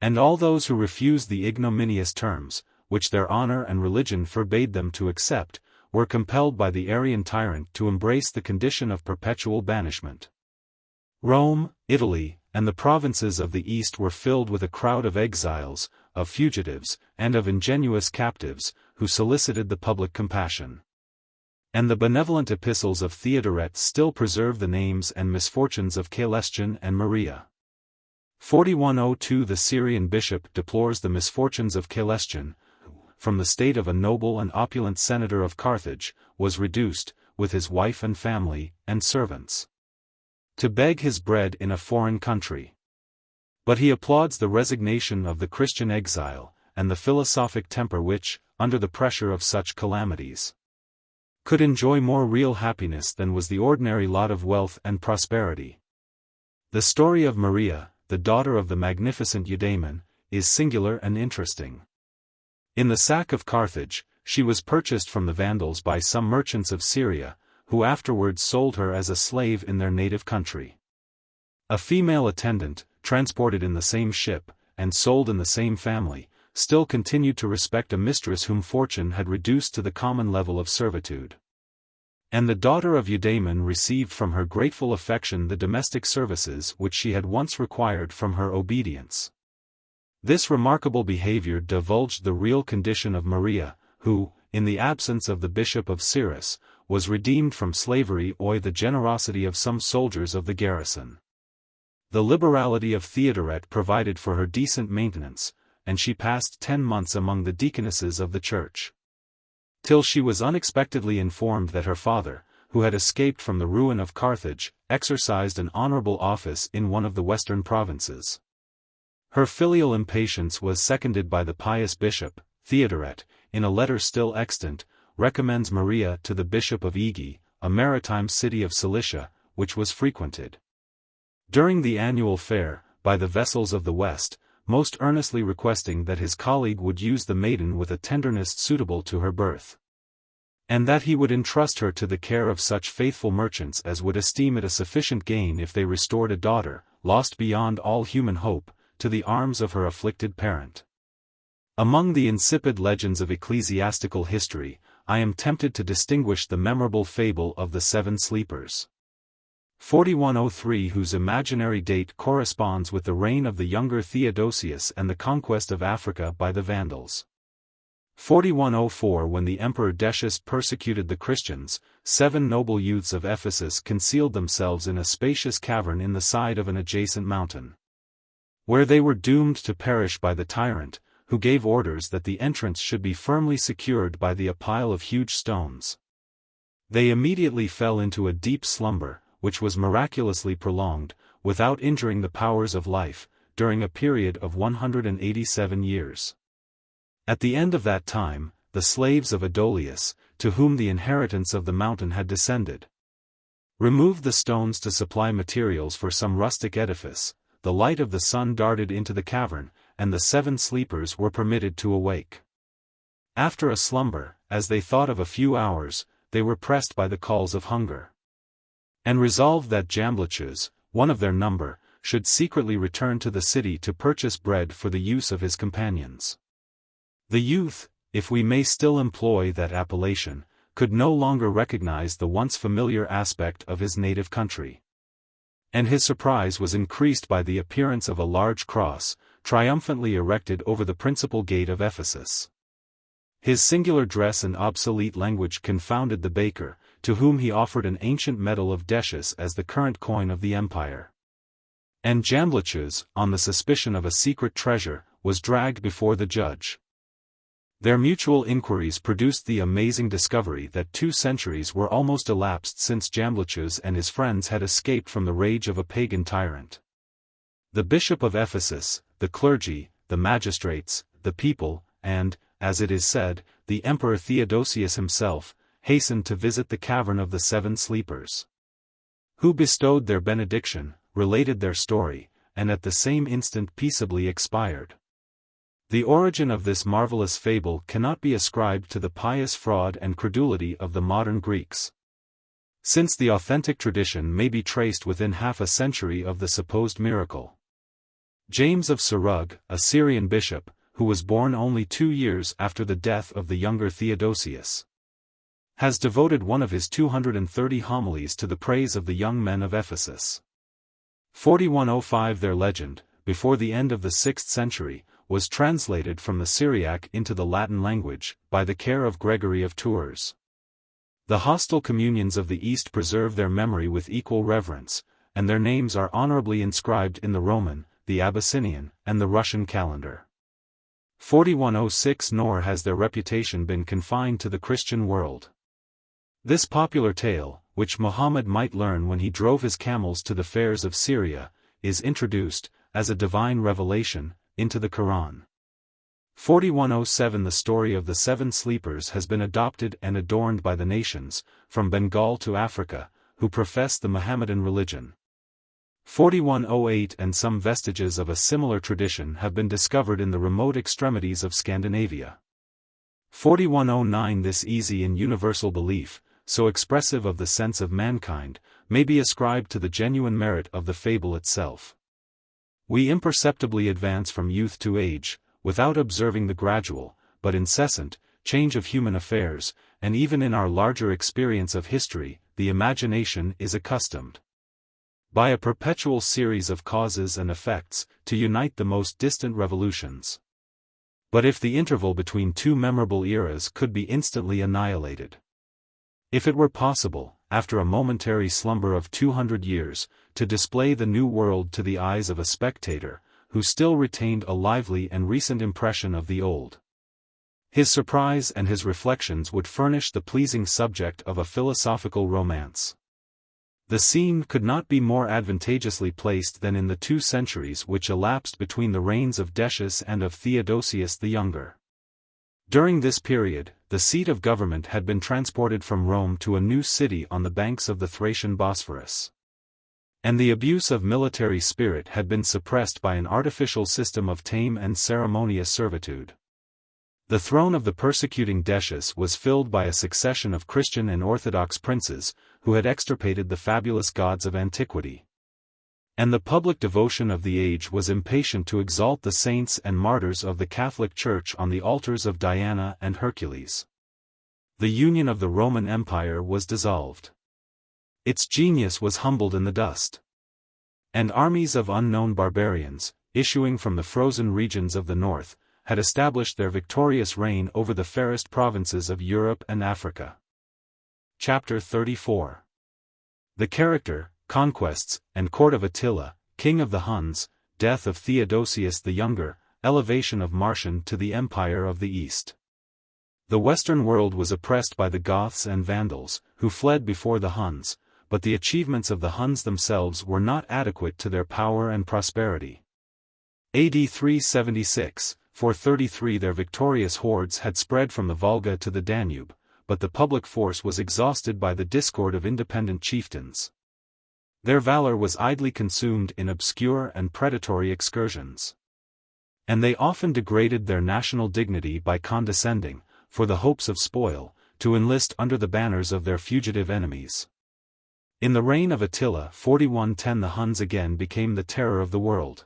And all those who refused the ignominious terms, which their honor and religion forbade them to accept, were compelled by the Arian tyrant to embrace the condition of perpetual banishment. Rome, Italy, and the provinces of the East were filled with a crowd of exiles, of fugitives, and of ingenuous captives, who solicited the public compassion. And the benevolent epistles of Theodoret still preserve the names and misfortunes of Caelestian and Maria. 4102 The Syrian bishop deplores the misfortunes of Caelestian, who, from the state of a noble and opulent senator of Carthage, was reduced, with his wife and family, and servants, to beg his bread in a foreign country. But he applauds the resignation of the Christian exile, and the philosophic temper which, under the pressure of such calamities, could enjoy more real happiness than was the ordinary lot of wealth and prosperity. The story of Maria, the daughter of the magnificent Eudaemon, is singular and interesting. In the sack of Carthage, she was purchased from the Vandals by some merchants of Syria, who afterwards sold her as a slave in their native country. A female attendant, transported in the same ship, and sold in the same family, still continued to respect a mistress whom fortune had reduced to the common level of servitude. And the daughter of Eudaemon received from her grateful affection the domestic services which she had once required from her obedience. This remarkable behavior divulged the real condition of Maria, who, in the absence of the Bishop of Cyrrhus, was redeemed from slavery by the generosity of some soldiers of the garrison. The liberality of Theodoret provided for her decent maintenance, and she passed 10 months among the deaconesses of the church. Till she was unexpectedly informed that her father, who had escaped from the ruin of Carthage, exercised an honorable office in one of the western provinces. Her filial impatience was seconded by the pious bishop. Theodoret, in a letter still extant, recommends Maria to the bishop of Egi, a maritime city of Cilicia, which was frequented during the annual fair by the vessels of the West, most earnestly requesting that his colleague would use the maiden with a tenderness suitable to her birth, and that he would entrust her to the care of such faithful merchants as would esteem it a sufficient gain if they restored a daughter, lost beyond all human hope, to the arms of her afflicted parent. Among the insipid legends of ecclesiastical history, I am tempted to distinguish the memorable fable of the Seven Sleepers. 4103, whose imaginary date corresponds with the reign of the younger Theodosius and the conquest of Africa by the Vandals. 4104, when the Emperor Decius persecuted the Christians, 7 noble youths of Ephesus concealed themselves in a spacious cavern in the side of an adjacent mountain, where they were doomed to perish by the tyrant, who gave orders that the entrance should be firmly secured by a pile of huge stones. They immediately fell into a deep slumber, which was miraculously prolonged, without injuring the powers of life, during a period of 187 years. At the end of that time, the slaves of Adolius, to whom the inheritance of the mountain had descended, removed the stones to supply materials for some rustic edifice. The light of the sun darted into the cavern, and the 7 sleepers were permitted to awake. After a slumber, as they thought of a few hours, they were pressed by the calls of hunger, and resolved that Jamblichus, one of their number, should secretly return to the city to purchase bread for the use of his companions. The youth, if we may still employ that appellation, could no longer recognize the once familiar aspect of his native country, and his surprise was increased by the appearance of a large cross, triumphantly erected over the principal gate of Ephesus. His singular dress and obsolete language confounded the baker, to whom he offered an ancient medal of Decius as the current coin of the empire. And Jamblichus, on the suspicion of a secret treasure, was dragged before the judge. Their mutual inquiries produced the amazing discovery that 2 centuries were almost elapsed since Jamblichus and his friends had escaped from the rage of a pagan tyrant. The bishop of Ephesus, the clergy, the magistrates, the people, and, as it is said, the Emperor Theodosius himself, hastened to visit the cavern of the 7 sleepers, who bestowed their benediction, related their story, and at the same instant peaceably expired. The origin of this marvelous fable cannot be ascribed to the pious fraud and credulity of the modern Greeks, since the authentic tradition may be traced within half a century of the supposed miracle. James of Sarug, a Syrian bishop, who was born only 2 years after the death of the younger Theodosius, has devoted one of his 230 homilies to the praise of the young men of Ephesus. 4105, their legend, before the end of the 6th century, was translated from the Syriac into the Latin language, by the care of Gregory of Tours. The hostile communions of the East preserve their memory with equal reverence, and their names are honorably inscribed in the Roman, the Abyssinian, and the Russian calendar. 4106, nor has their reputation been confined to the Christian world. This popular tale, which Muhammad might learn when he drove his camels to the fairs of Syria, is introduced, as a divine revelation, into the Quran. 4107, the story of the 7 sleepers has been adopted and adorned by the nations, from Bengal to Africa, who profess the Mohammedan religion. 4108, and some vestiges of a similar tradition have been discovered in the remote extremities of Scandinavia. 4109, this easy and universal belief, so expressive of the sense of mankind, may be ascribed to the genuine merit of the fable itself. We imperceptibly advance from youth to age, without observing the gradual, but incessant, change of human affairs, and even in our larger experience of history, the imagination is accustomed, by a perpetual series of causes and effects, to unite the most distant revolutions. But if the interval between two memorable eras could be instantly annihilated. If it were possible, after a momentary slumber of 200 years, to display the new world to the eyes of a spectator, who still retained a lively and recent impression of the old. His surprise and his reflections would furnish the pleasing subject of a philosophical romance. The scene could not be more advantageously placed than in the 2 centuries which elapsed between the reigns of Decius and of Theodosius the Younger. During this period, the seat of government had been transported from Rome to a new city on the banks of the Thracian Bosphorus. And the abuse of military spirit had been suppressed by an artificial system of tame and ceremonious servitude. The throne of the persecuting Decius was filled by a succession of Christian and Orthodox princes, who had extirpated the fabulous gods of antiquity. And the public devotion of the age was impatient to exalt the saints and martyrs of the Catholic Church on the altars of Diana and Hercules. The union of the Roman Empire was dissolved. Its genius was humbled in the dust. And armies of unknown barbarians, issuing from the frozen regions of the north, had established their victorious reign over the fairest provinces of Europe and Africa. Chapter 34. The character, conquests, and court of Attila, king of the Huns, death of Theodosius the Younger, elevation of Marcian to the Empire of the East. The Western world was oppressed by the Goths and Vandals, who fled before the Huns, but the achievements of the Huns themselves were not adequate to their power and prosperity. AD 376, 433 their victorious hordes had spread from the Volga to the Danube, but the public force was exhausted by the discord of independent chieftains. Their valor was idly consumed in obscure and predatory excursions. And they often degraded their national dignity by condescending, for the hopes of spoil, to enlist under the banners of their fugitive enemies. In the reign of Attila 4110 the Huns again became the terror of the world.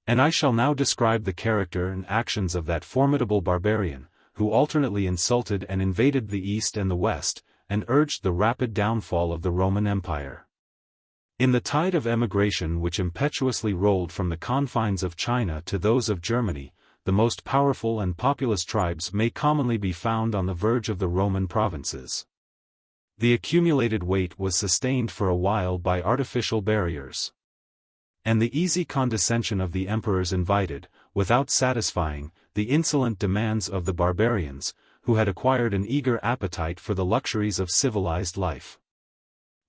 And I shall now describe the character and actions of that formidable barbarian, who alternately insulted and invaded the East and the West, and urged the rapid downfall of the Roman Empire. In the tide of emigration which impetuously rolled from the confines of China to those of Germany, the most powerful and populous tribes may commonly be found on the verge of the Roman provinces. The accumulated weight was sustained for a while by artificial barriers. And the easy condescension of the emperors invited, without satisfying, the insolent demands of the barbarians, who had acquired an eager appetite for the luxuries of civilized life.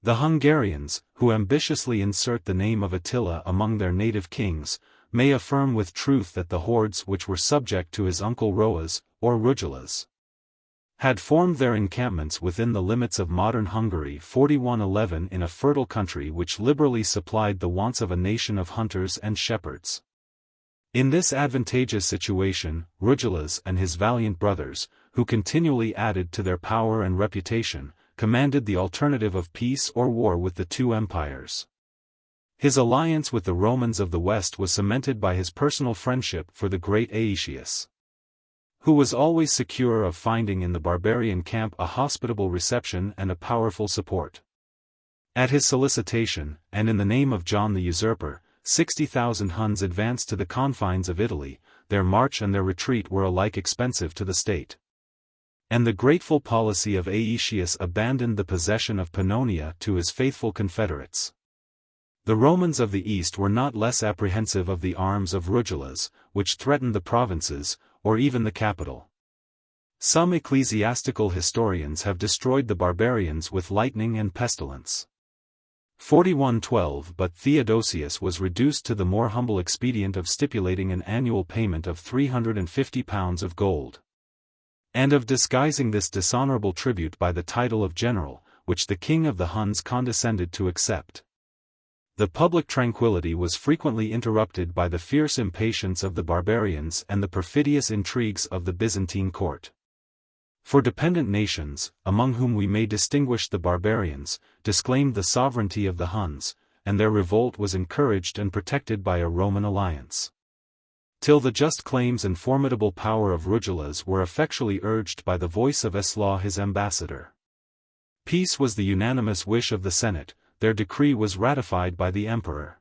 The Hungarians, who ambitiously insert the name of Attila among their native kings, may affirm with truth that the hordes which were subject to his uncle Roas, or Rugilas, had formed their encampments within the limits of modern Hungary 4111 in a fertile country which liberally supplied the wants of a nation of hunters and shepherds. In this advantageous situation, Rugilas and his valiant brothers, who continually added to their power and reputation, commanded the alternative of peace or war with the two empires. His alliance with the Romans of the West was cemented by his personal friendship for the great Aetius, who was always secure of finding in the barbarian camp a hospitable reception and a powerful support. At his solicitation, and in the name of John the Usurper, 60,000 Huns advanced to the confines of Italy. Their march and their retreat were alike expensive to the state. And the grateful policy of Aetius abandoned the possession of Pannonia to his faithful confederates. The Romans of the East were not less apprehensive of the arms of Rugilas, which threatened the provinces, or even the capital. Some ecclesiastical historians have destroyed the barbarians with lightning and pestilence. 4112 But Theodosius was reduced to the more humble expedient of stipulating an annual payment of 350 pounds of gold, and of disguising this dishonorable tribute by the title of general, which the king of the Huns condescended to accept. The public tranquility was frequently interrupted by the fierce impatience of the barbarians and the perfidious intrigues of the Byzantine court. For dependent nations, among whom we may distinguish the barbarians, disclaimed the sovereignty of the Huns, and their revolt was encouraged and protected by a Roman alliance, till the just claims and formidable power of Rugilas were effectually urged by the voice of Eslaw his ambassador. Peace was the unanimous wish of the Senate, their decree was ratified by the emperor.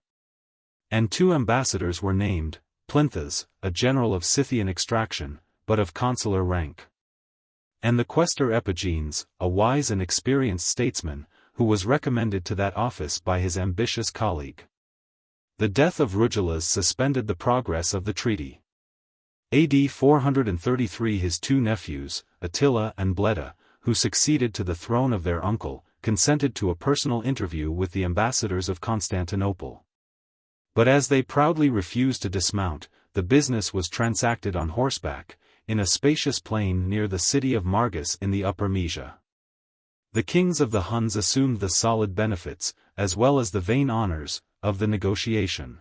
And two ambassadors were named, Plinthas, a general of Scythian extraction, but of consular rank. And the quaestor Epigenes, a wise and experienced statesman, who was recommended to that office by his ambitious colleague. The death of Rugilas suspended the progress of the treaty. AD 433 his two nephews, Attila and Bleda, who succeeded to the throne of their uncle, consented to a personal interview with the ambassadors of Constantinople. But as they proudly refused to dismount, the business was transacted on horseback, in a spacious plain near the city of Margus in the Upper Moesia. The kings of the Huns assumed the solid benefits, as well as the vain honors, of the negotiation.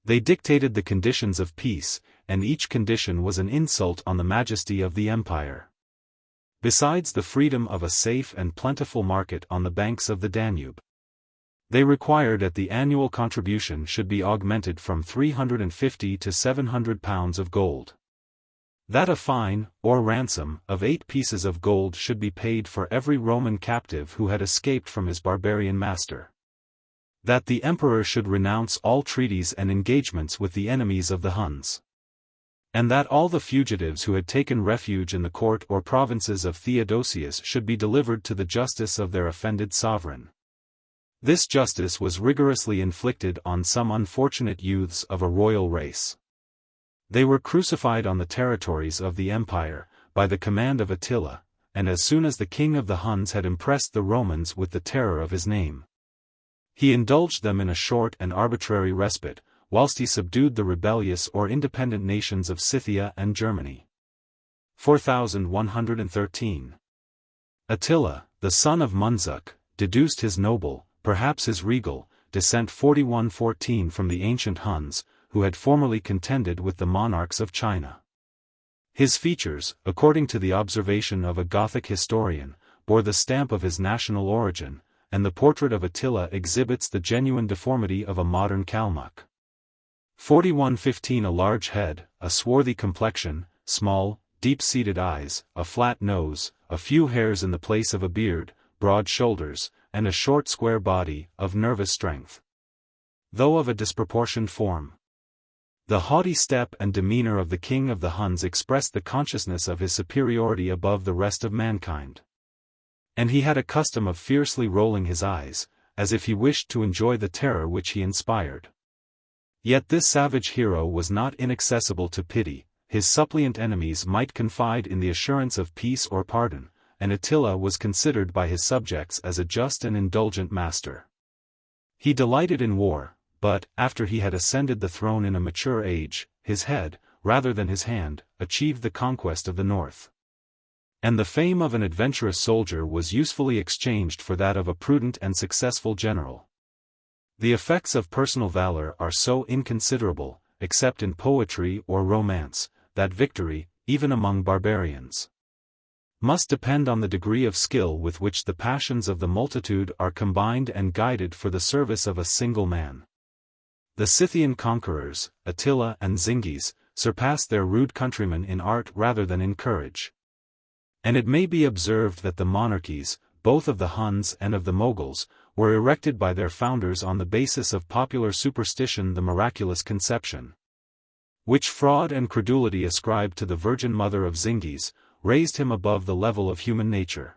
They dictated the conditions of peace, and each condition was an insult on the majesty of the empire. Besides the freedom of a safe and plentiful market on the banks of the Danube, they required that the annual contribution should be augmented from 350 to 700 pounds of gold. That a fine, or ransom, of 8 pieces of gold should be paid for every Roman captive who had escaped from his barbarian master. That the emperor should renounce all treaties and engagements with the enemies of the Huns. And that all the fugitives who had taken refuge in the court or provinces of Theodosius should be delivered to the justice of their offended sovereign. This justice was rigorously inflicted on some unfortunate youths of a royal race. They were crucified on the territories of the empire, by the command of Attila, and as soon as the king of the Huns had impressed the Romans with the terror of his name, he indulged them in a short and arbitrary respite, whilst he subdued the rebellious or independent nations of Scythia and Germany. 4113. Attila, the son of Munzuk, deduced his noble, perhaps his regal, descent 4114 from the ancient Huns, who had formerly contended with the monarchs of China. His features, according to the observation of a Gothic historian, bore the stamp of his national origin, and the portrait of Attila exhibits the genuine deformity of a modern Kalmuck. 4115 A large head, a swarthy complexion, small, deep-seated eyes, a flat nose, a few hairs in the place of a beard, broad shoulders, and a short square body, of nervous strength, though of a disproportioned form. The haughty step and demeanor of the king of the Huns expressed the consciousness of his superiority above the rest of mankind. And he had a custom of fiercely rolling his eyes, as if he wished to enjoy the terror which he inspired. Yet this savage hero was not inaccessible to pity, his suppliant enemies might confide in the assurance of peace or pardon, and Attila was considered by his subjects as a just and indulgent master. He delighted in war, but, after he had ascended the throne in a mature age, his head, rather than his hand, achieved the conquest of the north. And the fame of an adventurous soldier was usefully exchanged for that of a prudent and successful general. The effects of personal valor are so inconsiderable, except in poetry or romance, that victory, even among barbarians, must depend on the degree of skill with which the passions of the multitude are combined and guided for the service of a single man. The Scythian conquerors, Attila and Zingis, surpassed their rude countrymen in art rather than in courage. And it may be observed that the monarchies, both of the Huns and of the Moguls, were erected by their founders on the basis of popular superstition, the miraculous conception, which fraud and credulity ascribed to the Virgin Mother of Zingis, raised him above the level of human nature.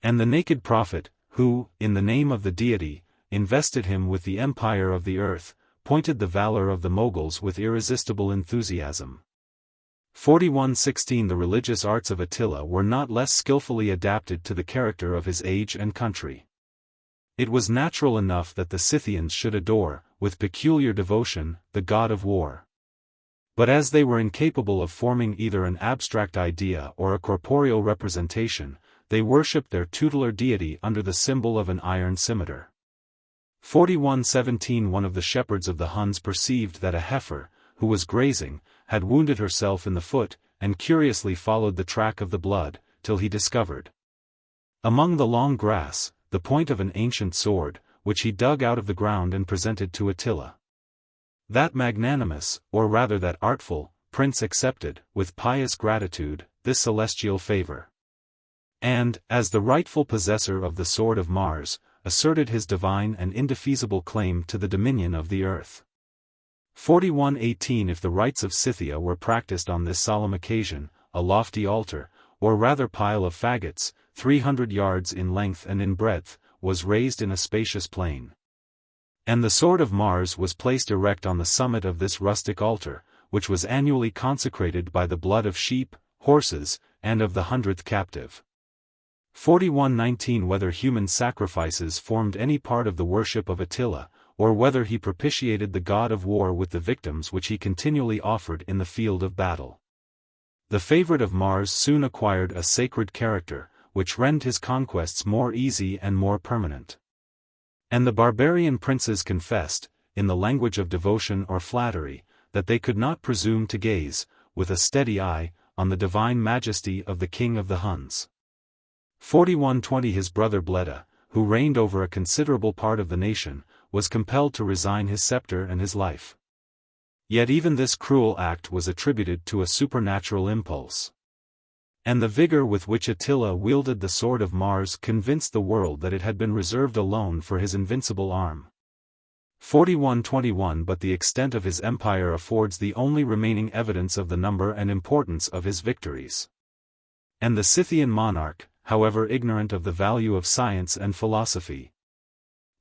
And the naked prophet, who, in the name of the deity, invested him with the empire of the earth, pointed the valor of the Moguls with irresistible enthusiasm. 4116 The religious arts of Attila were not less skillfully adapted to the character of his age and country. It was natural enough that the Scythians should adore, with peculiar devotion, the god of war. But as they were incapable of forming either an abstract idea or a corporeal representation, they worshipped their tutelar deity under the symbol of an iron scimitar. 4117 One of the shepherds of the Huns perceived that a heifer, who was grazing, had wounded herself in the foot, and curiously followed the track of the blood, till he discovered, among the long grass, the point of an ancient sword, which he dug out of the ground and presented to Attila. That magnanimous, or rather that artful, prince accepted, with pious gratitude, this celestial favor, and, as the rightful possessor of the sword of Mars, asserted his divine and indefeasible claim to the dominion of the earth. 4118 If the rites of Scythia were practiced on this solemn occasion, a lofty altar, or rather pile of faggots, 300 yards in length and in breadth, was raised in a spacious plain. And the sword of Mars was placed erect on the summit of this rustic altar, which was annually consecrated by the blood of sheep, horses, and of the 100th captive. 4119 Whether human sacrifices formed any part of the worship of Attila, or whether he propitiated the god of war with the victims which he continually offered in the field of battle. The favorite of Mars soon acquired a sacred character, which rendered his conquests more easy and more permanent. And the barbarian princes confessed, in the language of devotion or flattery, that they could not presume to gaze, with a steady eye, on the divine majesty of the king of the Huns. 4120 His brother Bleda, who reigned over a considerable part of the nation, was compelled to resign his scepter and his life. Yet even this cruel act was attributed to a supernatural impulse. And the vigor with which Attila wielded the sword of Mars convinced the world that it had been reserved alone for his invincible arm. 4121 But the extent of his empire affords the only remaining evidence of the number and importance of his victories. And the Scythian monarch, however ignorant of the value of science and philosophy,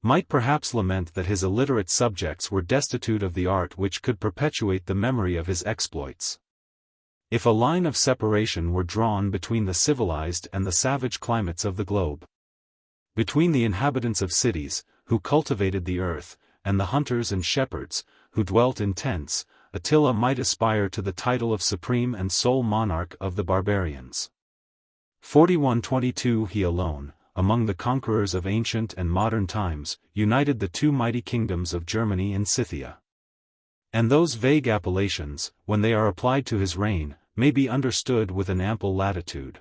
might perhaps lament that his illiterate subjects were destitute of the art which could perpetuate the memory of his exploits. If a line of separation were drawn between the civilized and the savage climates of the globe, between the inhabitants of cities, who cultivated the earth, and the hunters and shepherds, who dwelt in tents, Attila might aspire to the title of supreme and sole monarch of the barbarians. 4122 He alone, among the conquerors of ancient and modern times, united the two mighty kingdoms of Germany and Scythia. And those vague appellations, when they are applied to his reign, may be understood with an ample latitude.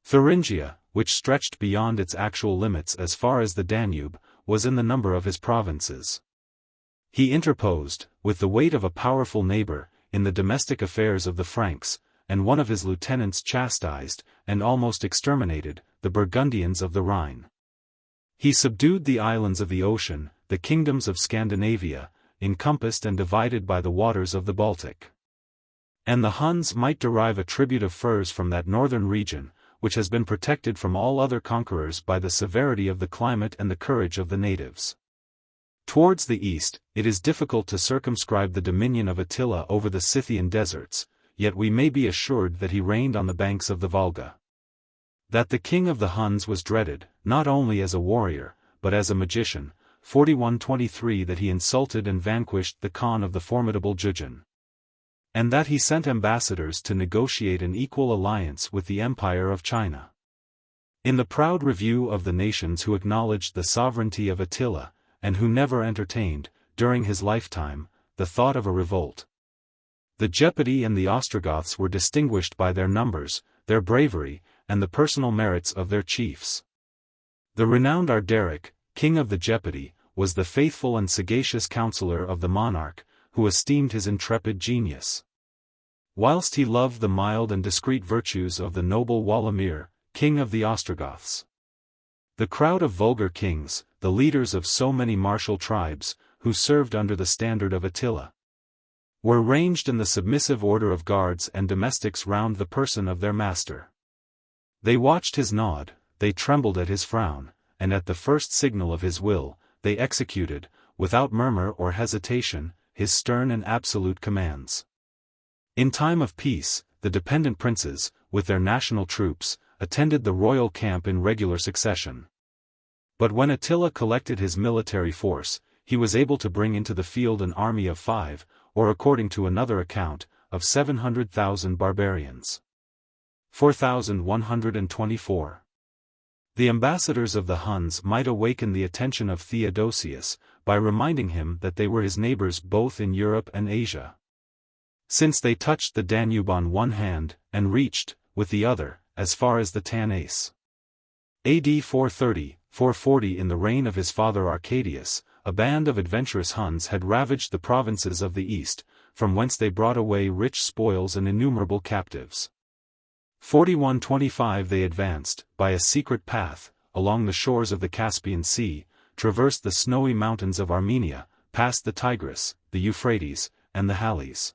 Thuringia, which stretched beyond its actual limits as far as the Danube, was in the number of his provinces. He interposed, with the weight of a powerful neighbor, in the domestic affairs of the Franks, and one of his lieutenants chastised, and almost exterminated, the Burgundians of the Rhine. He subdued the islands of the ocean, the kingdoms of Scandinavia, encompassed and divided by the waters of the Baltic. And the Huns might derive a tribute of furs from that northern region, which has been protected from all other conquerors by the severity of the climate and the courage of the natives. Towards the east, it is difficult to circumscribe the dominion of Attila over the Scythian deserts, yet we may be assured that he reigned on the banks of the Volga. That the king of the Huns was dreaded, not only as a warrior, but as a magician, 4123 That he insulted and vanquished the Khan of the formidable Jugin. And that he sent ambassadors to negotiate an equal alliance with the Empire of China. In the proud review of the nations who acknowledged the sovereignty of Attila, and who never entertained, during his lifetime, the thought of a revolt. The Gepidi and the Ostrogoths were distinguished by their numbers, their bravery, and the personal merits of their chiefs. The renowned Ardaric, king of the Gepidi, was the faithful and sagacious counselor of the monarch, who esteemed his intrepid genius. Whilst he loved the mild and discreet virtues of the noble Walamir, king of the Ostrogoths. The crowd of vulgar kings, the leaders of so many martial tribes, who served under the standard of Attila, were ranged in the submissive order of guards and domestics round the person of their master. They watched his nod, they trembled at his frown, and at the first signal of his will, they executed, without murmur or hesitation, his stern and absolute commands. In time of peace, the dependent princes, with their national troops, attended the royal camp in regular succession. But when Attila collected his military force, he was able to bring into the field an army of 5, or according to another account, of 700,000 barbarians. 4124. The ambassadors of the Huns might awaken the attention of Theodosius, by reminding him that they were his neighbors both in Europe and Asia. Since they touched the Danube on one hand, and reached, with the other, as far as the Tanais. AD 430-440 In the reign of his father Arcadius, a band of adventurous Huns had ravaged the provinces of the east, from whence they brought away rich spoils and innumerable captives. 4125 They advanced, by a secret path, along the shores of the Caspian Sea, traversed the snowy mountains of Armenia, passed the Tigris, the Euphrates, and the Halys.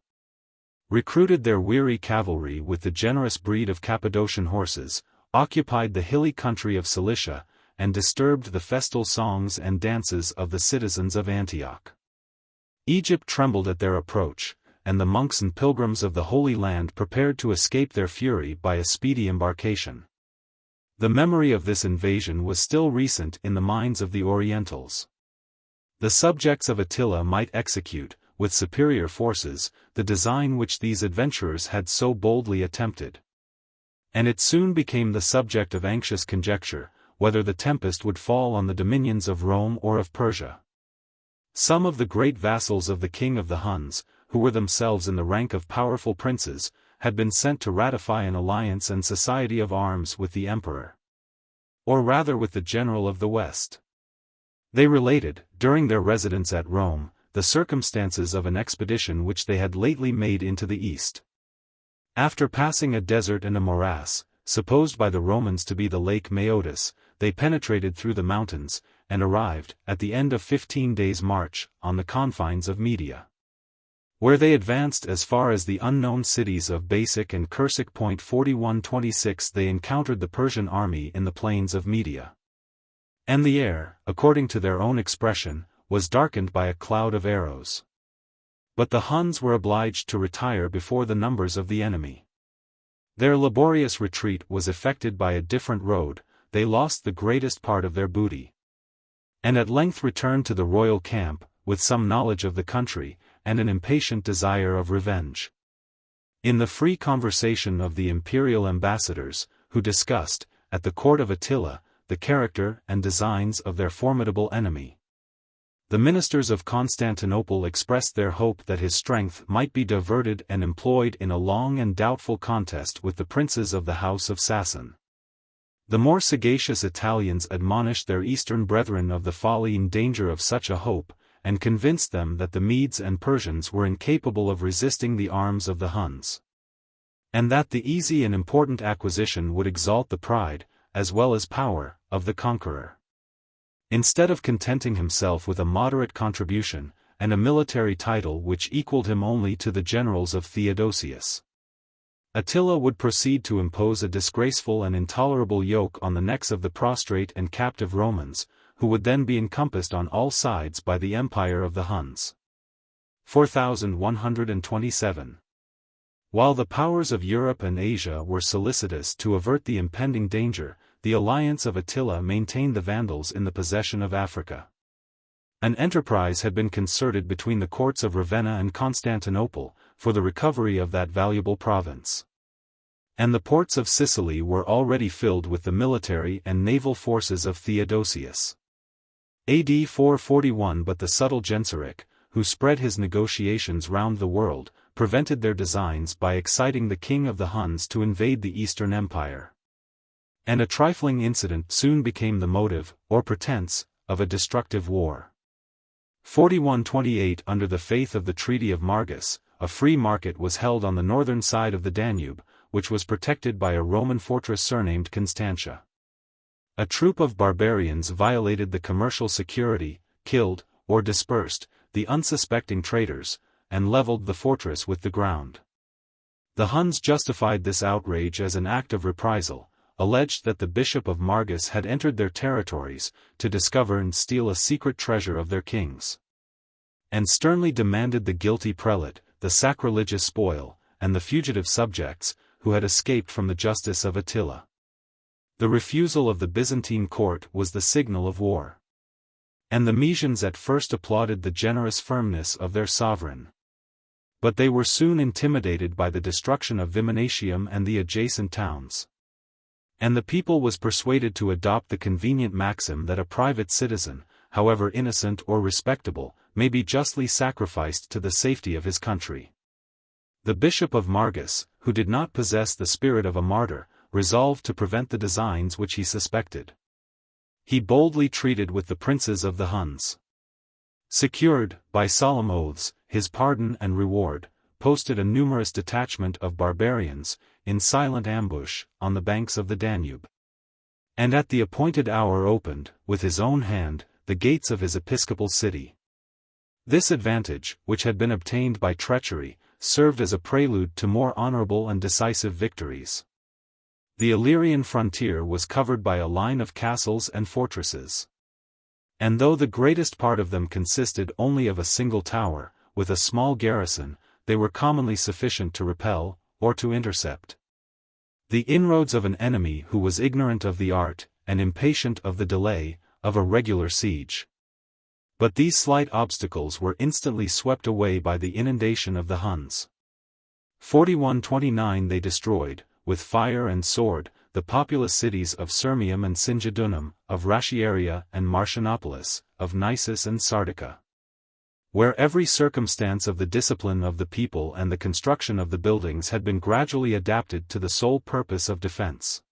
Recruited their weary cavalry with the generous breed of Cappadocian horses, occupied the hilly country of Cilicia, and disturbed the festal songs and dances of the citizens of Antioch. Egypt trembled at their approach, and the monks and pilgrims of the Holy Land prepared to escape their fury by a speedy embarkation. The memory of this invasion was still recent in the minds of the Orientals. The subjects of Attila might execute, with superior forces, the design which these adventurers had so boldly attempted. And it soon became the subject of anxious conjecture, whether the tempest would fall on the dominions of Rome or of Persia. Some of the great vassals of the king of the Huns, who were themselves in the rank of powerful princes, had been sent to ratify an alliance and society of arms with the emperor. Or rather with the general of the West. They related, during their residence at Rome, the circumstances of an expedition which they had lately made into the East. After passing a desert and a morass, supposed by the Romans to be the Lake Maeotis, they penetrated through the mountains, and arrived, at the end of 15 days' march, on the confines of Media. Where they advanced as far as the unknown cities of Basic and Kursik. 4126 they encountered the Persian army in the plains of Media. And the air, according to their own expression, was darkened by a cloud of arrows. But the Huns were obliged to retire before the numbers of the enemy. Their laborious retreat was effected by a different road, they lost the greatest part of their booty. And at length returned to the royal camp, with some knowledge of the country, and an impatient desire of revenge. In the free conversation of the imperial ambassadors, who discussed, at the court of Attila, the character and designs of their formidable enemy, the ministers of Constantinople expressed their hope that his strength might be diverted and employed in a long and doubtful contest with the princes of the house of Sassan. The more sagacious Italians admonished their eastern brethren of the folly and danger of such a hope, and convinced them that the Medes and Persians were incapable of resisting the arms of the Huns. And that the easy and important acquisition would exalt the pride, as well as power, of the conqueror. Instead of contenting himself with a moderate contribution, and a military title which equaled him only to the generals of Theodosius, Attila would proceed to impose a disgraceful and intolerable yoke on the necks of the prostrate and captive Romans, who would then be encompassed on all sides by the empire of the Huns. 4127. While the powers of Europe and Asia were solicitous to avert the impending danger, the alliance of Attila maintained the Vandals in the possession of Africa. An enterprise had been concerted between the courts of Ravenna and Constantinople, for the recovery of that valuable province. And the ports of Sicily were already filled with the military and naval forces of Theodosius. AD 441. But the subtle Genseric, who spread his negotiations round the world, prevented their designs by exciting the king of the Huns to invade the Eastern Empire. And a trifling incident soon became the motive, or pretense, of a destructive war. 4128. Under the faith of the Treaty of Margus, a free market was held on the northern side of the Danube, which was protected by a Roman fortress surnamed Constantia. A troop of barbarians violated the commercial security, killed, or dispersed, the unsuspecting traders, and leveled the fortress with the ground. The Huns justified this outrage as an act of reprisal, alleged that the bishop of Margus had entered their territories, to discover and steal a secret treasure of their kings. And sternly demanded the guilty prelate, the sacrilegious spoil, and the fugitive subjects, who had escaped from the justice of Attila. The refusal of the Byzantine court was the signal of war. And the Mesians at first applauded the generous firmness of their sovereign. But they were soon intimidated by the destruction of Viminatium and the adjacent towns. And the people was persuaded to adopt the convenient maxim that a private citizen, however innocent or respectable, may be justly sacrificed to the safety of his country. The bishop of Margus, who did not possess the spirit of a martyr, resolved to prevent the designs which he suspected. He boldly treated with the princes of the Huns. Secured, by solemn oaths, his pardon and reward, posted a numerous detachment of barbarians, in silent ambush, on the banks of the Danube. And at the appointed hour opened, with his own hand, the gates of his episcopal city. This advantage, which had been obtained by treachery, served as a prelude to more honorable and decisive victories. The Illyrian frontier was covered by a line of castles and fortresses. And though the greatest part of them consisted only of a single tower, with a small garrison, they were commonly sufficient to repel, or to intercept, the inroads of an enemy who was ignorant of the art, and impatient of the delay, of a regular siege. But these slight obstacles were instantly swept away by the inundation of the Huns. 4129 they destroyed, with fire and sword, the populous cities of Sirmium and Singidunum, of Ratiaria and Marcianopolis, of Nisus and Sardica. Where every circumstance of the discipline of the people and the construction of the buildings had been gradually adapted to the sole purpose of defense.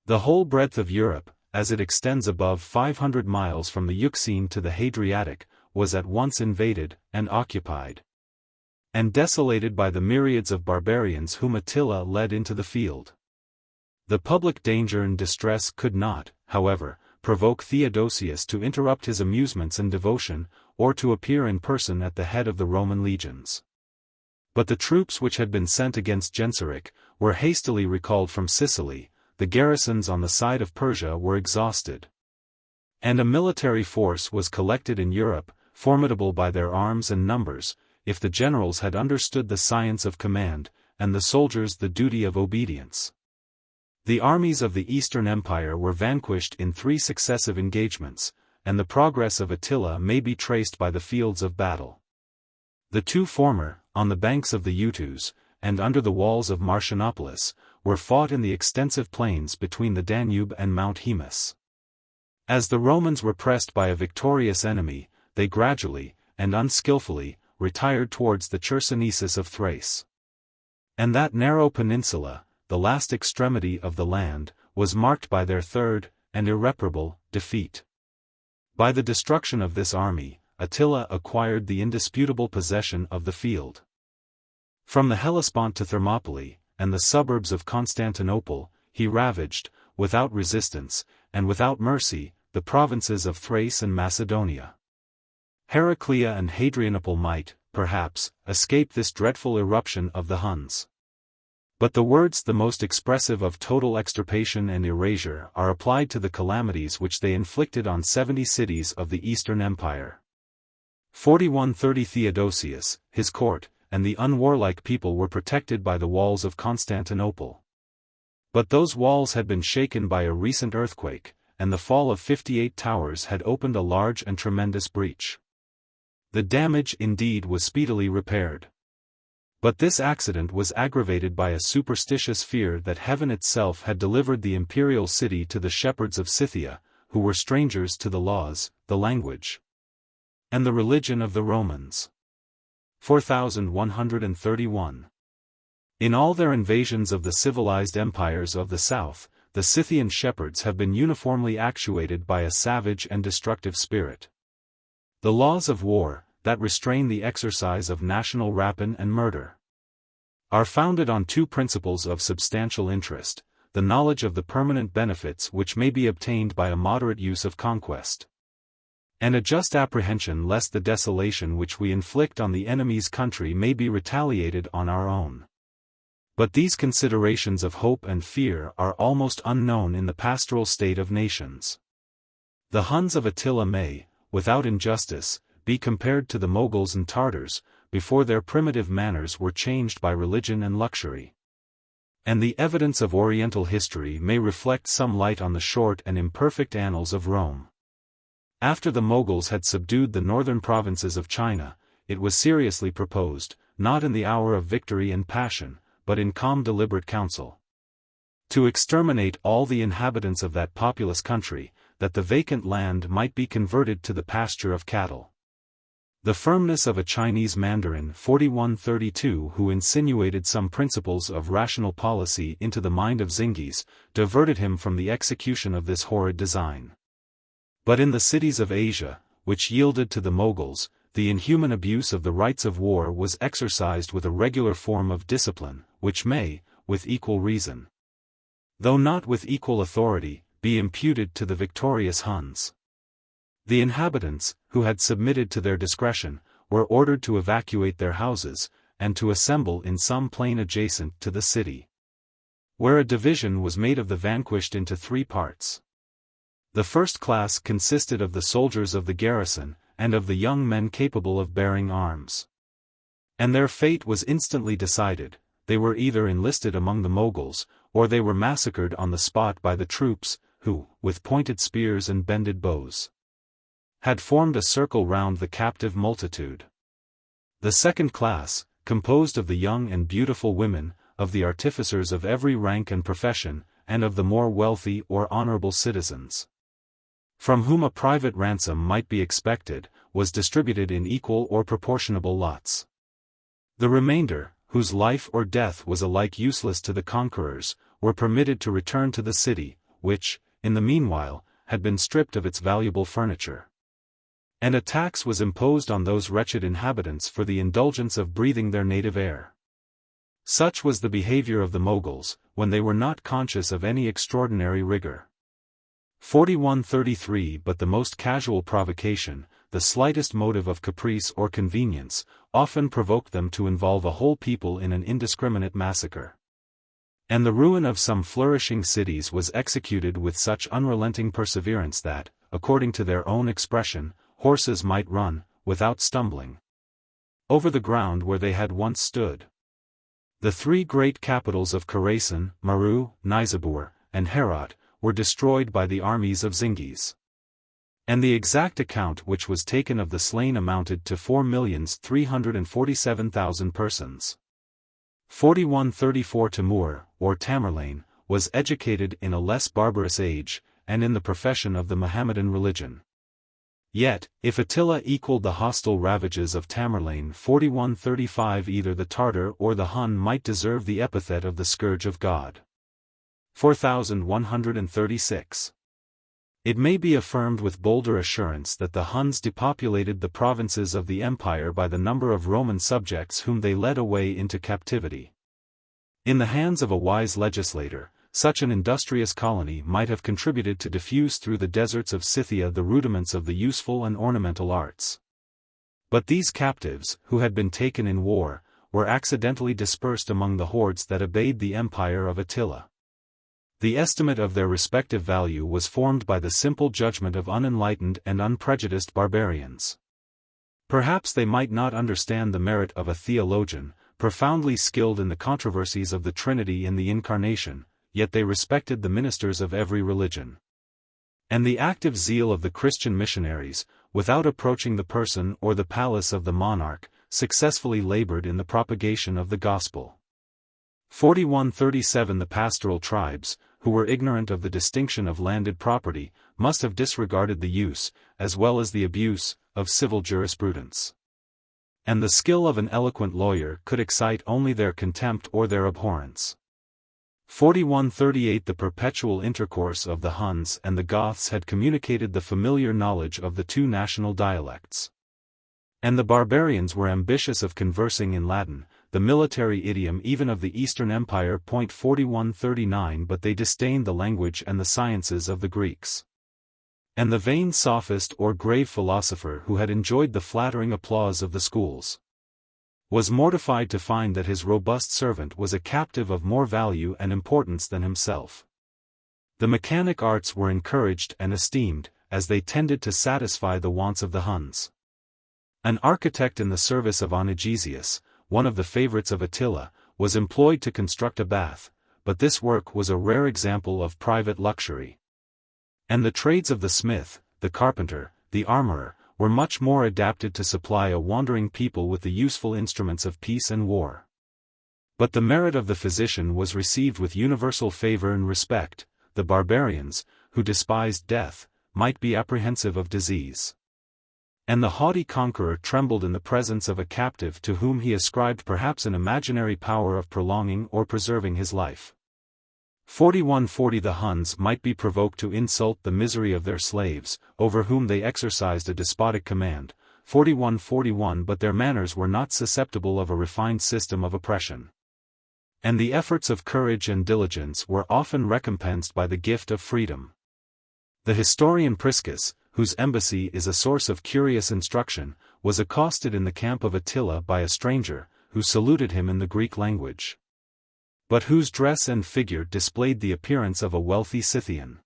The whole breadth of Europe, as it extends above 500 miles from the Euxine to the Hadriatic, was at once invaded, and occupied, and desolated by the myriads of barbarians whom Attila led into the field. The public danger and distress could not, however, provoke Theodosius to interrupt his amusements and devotion, or to appear in person at the head of the Roman legions. But the troops which had been sent against Genseric were hastily recalled from Sicily, the garrisons on the side of Persia were exhausted, and a military force was collected in Europe, formidable by their arms and numbers, if the generals had understood the science of command, and the soldiers the duty of obedience. The armies of the Eastern Empire were vanquished in 3 successive engagements, and the progress of Attila may be traced by the fields of battle. The 2 former, on the banks of the Eutus, and under the walls of Marcianopolis, were fought in the extensive plains between the Danube and Mount Haemus. As the Romans were pressed by a victorious enemy, they gradually, and unskillfully, retired towards the Chersonesus of Thrace. And that narrow peninsula, the last extremity of the land, was marked by their third, and irreparable, defeat. By the destruction of this army, Attila acquired the indisputable possession of the field. From the Hellespont to Thermopylae, and the suburbs of Constantinople, he ravaged, without resistance, and without mercy, the provinces of Thrace and Macedonia. Heraclea and Hadrianople might, perhaps, escape this dreadful eruption of the Huns. But the words the most expressive of total extirpation and erasure are applied to the calamities which they inflicted on 70 cities of the Eastern Empire. 4130 Theodosius, his court, and the unwarlike people were protected by the walls of Constantinople. But those walls had been shaken by a recent earthquake, and the fall of 58 towers had opened a large and tremendous breach. The damage indeed was speedily repaired. But this accident was aggravated by a superstitious fear that heaven itself had delivered the imperial city to the shepherds of Scythia, who were strangers to the laws, the language, and the religion of the Romans. 4131. In all their invasions of the civilized empires of the south, the Scythian shepherds have been uniformly actuated by a savage and destructive spirit. The laws of war, that restrain the exercise of national rapine and murder, are founded on 2 principles of substantial interest: the knowledge of the permanent benefits which may be obtained by a moderate use of conquest, and a just apprehension lest the desolation which we inflict on the enemy's country may be retaliated on our own. But these considerations of hope and fear are almost unknown in the pastoral state of nations. The Huns of Attila may, without injustice, be compared to the Moguls and Tartars, before their primitive manners were changed by religion and luxury. And the evidence of Oriental history may reflect some light on the short and imperfect annals of Rome. After the Moguls had subdued the northern provinces of China, it was seriously proposed, not in the hour of victory and passion, but in calm deliberate council, to exterminate all the inhabitants of that populous country, that the vacant land might be converted to the pasture of cattle. The firmness of a Chinese mandarin 4132 who insinuated some principles of rational policy into the mind of Zingis, diverted him from the execution of this horrid design. But in the cities of Asia, which yielded to the Moguls, the inhuman abuse of the rights of war was exercised with a regular form of discipline, which may, with equal reason, though not with equal authority, be imputed to the victorious Huns. The inhabitants, who had submitted to their discretion, were ordered to evacuate their houses, and to assemble in some plain adjacent to the city, where a division was made of the vanquished into three parts. The first class consisted of the soldiers of the garrison, and of the young men capable of bearing arms. And their fate was instantly decided: they were either enlisted among the Moguls, or they were massacred on the spot by the troops, who, with pointed spears and bended bows, had formed a circle round the captive multitude. The second class, composed of the young and beautiful women, of the artificers of every rank and profession, and of the more wealthy or honorable citizens, from whom a private ransom might be expected, was distributed in equal or proportionable lots. The remainder, whose life or death was alike useless to the conquerors, were permitted to return to the city, which, in the meanwhile, had been stripped of its valuable furniture. And a tax was imposed on those wretched inhabitants for the indulgence of breathing their native air. Such was the behavior of the Moguls, when they were not conscious of any extraordinary rigor. 4133 But the most casual provocation, the slightest motive of caprice or convenience, often provoked them to involve a whole people in an indiscriminate massacre. And the ruin of some flourishing cities was executed with such unrelenting perseverance that, according to their own expression, horses might run, without stumbling, over the ground where they had once stood. The three great capitals of Khorasan, Maru, Nizabur, and Herat, were destroyed by the armies of Zingis. And the exact account which was taken of the slain amounted to 4,347,000 persons. 4134 Timur, or Tamerlane, was educated in a less barbarous age, and in the profession of the Mohammedan religion. Yet, if Attila equaled the hostile ravages of Tamerlane 4135, either the Tartar or the Hun might deserve the epithet of the scourge of God. 4136. It may be affirmed with bolder assurance that the Huns depopulated the provinces of the empire by the number of Roman subjects whom they led away into captivity. In the hands of a wise legislator, such an industrious colony might have contributed to diffuse through the deserts of Scythia the rudiments of the useful and ornamental arts. But these captives, who had been taken in war, were accidentally dispersed among the hordes that obeyed the empire of Attila. The estimate of their respective value was formed by the simple judgment of unenlightened and unprejudiced barbarians. Perhaps they might not understand the merit of a theologian, profoundly skilled in the controversies of the Trinity and the Incarnation, yet they respected the ministers of every religion. And the active zeal of the Christian missionaries, without approaching the person or the palace of the monarch, successfully labored in the propagation of the gospel. 4137 The pastoral tribes, who were ignorant of the distinction of landed property, must have disregarded the use, as well as the abuse, of civil jurisprudence. And the skill of an eloquent lawyer could excite only their contempt or their abhorrence. 4138 The perpetual intercourse of the Huns and the Goths had communicated the familiar knowledge of the two national dialects. And the barbarians were ambitious of conversing in Latin, the military idiom even of the Eastern Empire. 4139 But they disdained the language and the sciences of the Greeks. And the vain sophist or grave philosopher who had enjoyed the flattering applause of the schools was mortified to find that his robust servant was a captive of more value and importance than himself. The mechanic arts were encouraged and esteemed, as they tended to satisfy the wants of the Huns. An architect in the service of Onegesius, one of the favorites of Attila, was employed to construct a bath, but this work was a rare example of private luxury. And the trades of the smith, the carpenter, the armorer, were much more adapted to supply a wandering people with the useful instruments of peace and war. But the merit of the physician was received with universal favor and respect. The barbarians, who despised death, might be apprehensive of disease. And the haughty conqueror trembled in the presence of a captive to whom he ascribed perhaps an imaginary power of prolonging or preserving his life. 4140 The Huns might be provoked to insult the misery of their slaves, over whom they exercised a despotic command. 4141 But their manners were not susceptible of a refined system of oppression. And the efforts of courage and diligence were often recompensed by the gift of freedom. The historian Priscus, whose embassy is a source of curious instruction, was accosted in the camp of Attila by a stranger, who saluted him in the Greek language, but whose dress and figure displayed the appearance of a wealthy Scythian.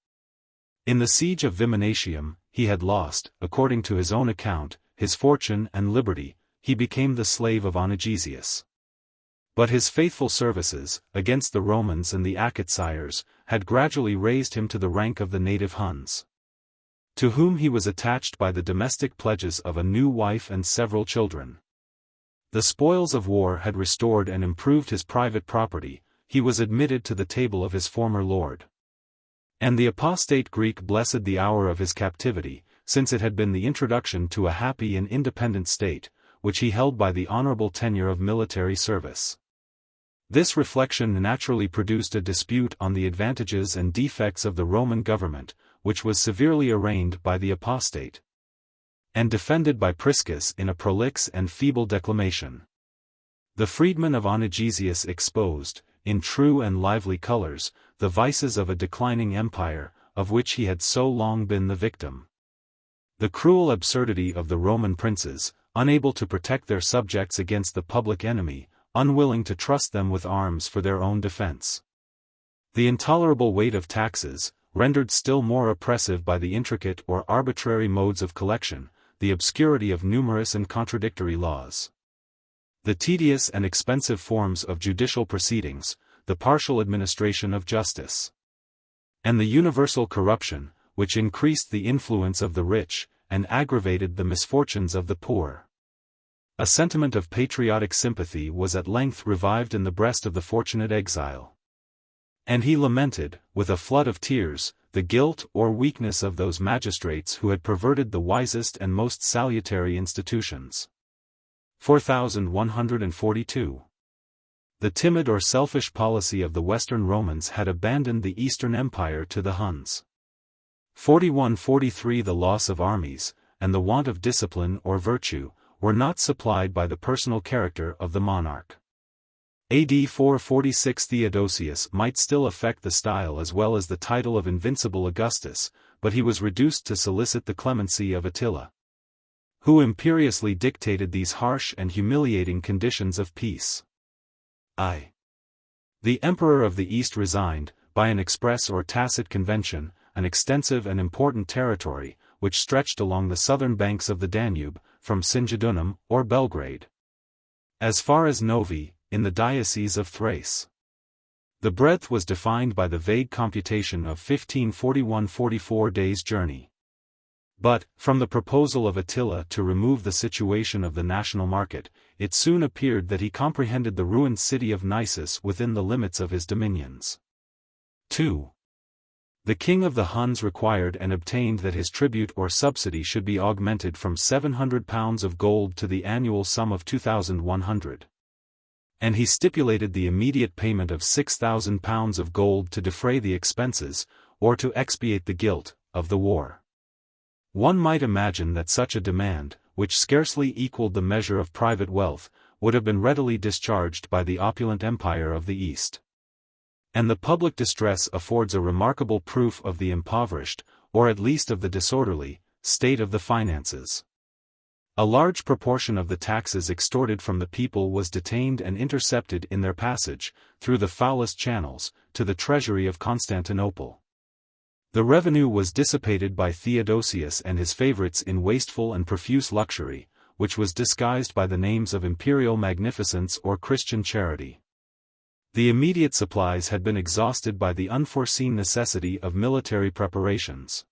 In the siege of Viminatium, he had lost, according to his own account, his fortune and liberty. He became the slave of Onegesius. But his faithful services, against the Romans and the XXXIIIs, had gradually raised him to the rank of the native Huns, to whom he was attached by the domestic pledges of a new wife and several children. The spoils of war had restored and improved his private property. He was admitted to the table of his former lord. And the apostate Greek blessed the hour of his captivity, since it had been the introduction to a happy and independent state, which he held by the honorable tenure of military service. This reflection naturally produced a dispute on the advantages and defects of the Roman government, which was severely arraigned by the apostate, and defended by Priscus in a prolix and feeble declamation. The freedman of Onegesius exposed, in true and lively colors, the vices of a declining empire, of which he had so long been the victim. The cruel absurdity of the Roman princes, unable to protect their subjects against the public enemy, unwilling to trust them with arms for their own defense. The intolerable weight of taxes, rendered still more oppressive by the intricate or arbitrary modes of collection, the obscurity of numerous and contradictory laws, the tedious and expensive forms of judicial proceedings, the partial administration of justice, and the universal corruption, which increased the influence of the rich, and aggravated the misfortunes of the poor. A sentiment of patriotic sympathy was at length revived in the breast of the fortunate exile, and he lamented, with a flood of tears, the guilt or weakness of those magistrates who had perverted the wisest and most salutary institutions. 4142. The timid or selfish policy of the Western Romans had abandoned the Eastern Empire to the Huns. 4143. The loss of armies, and the want of discipline or virtue, were not supplied by the personal character of the monarch. AD 446. Theodosius might still affect the style as well as the title of Invincible Augustus, but he was reduced to solicit the clemency of Attila, who imperiously dictated these harsh and humiliating conditions of peace. The Emperor of the East resigned, by an express or tacit convention, an extensive and important territory, which stretched along the southern banks of the Danube, from Singidunum, or Belgrade, as far as Novi, in the Diocese of Thrace. The breadth was defined by the vague computation of 44 days' journey. But, from the proposal of Attila to remove the situation of the national market, it soon appeared that he comprehended the ruined city of Nisus within the limits of his dominions. 2. The king of the Huns required and obtained that his tribute or subsidy should be augmented from 700 pounds of gold to the annual sum of 2,100. And he stipulated the immediate payment of 6,000 pounds of gold to defray the expenses, or to expiate the guilt, of the war. One might imagine that such a demand, which scarcely equaled the measure of private wealth, would have been readily discharged by the opulent empire of the East. And the public distress affords a remarkable proof of the impoverished, or at least of the disorderly, state of the finances. A large proportion of the taxes extorted from the people was detained and intercepted in their passage, through the foulest channels, to the treasury of Constantinople. The revenue was dissipated by Theodosius and his favorites in wasteful and profuse luxury, which was disguised by the names of imperial magnificence or Christian charity. The immediate supplies had been exhausted by the unforeseen necessity of military preparations.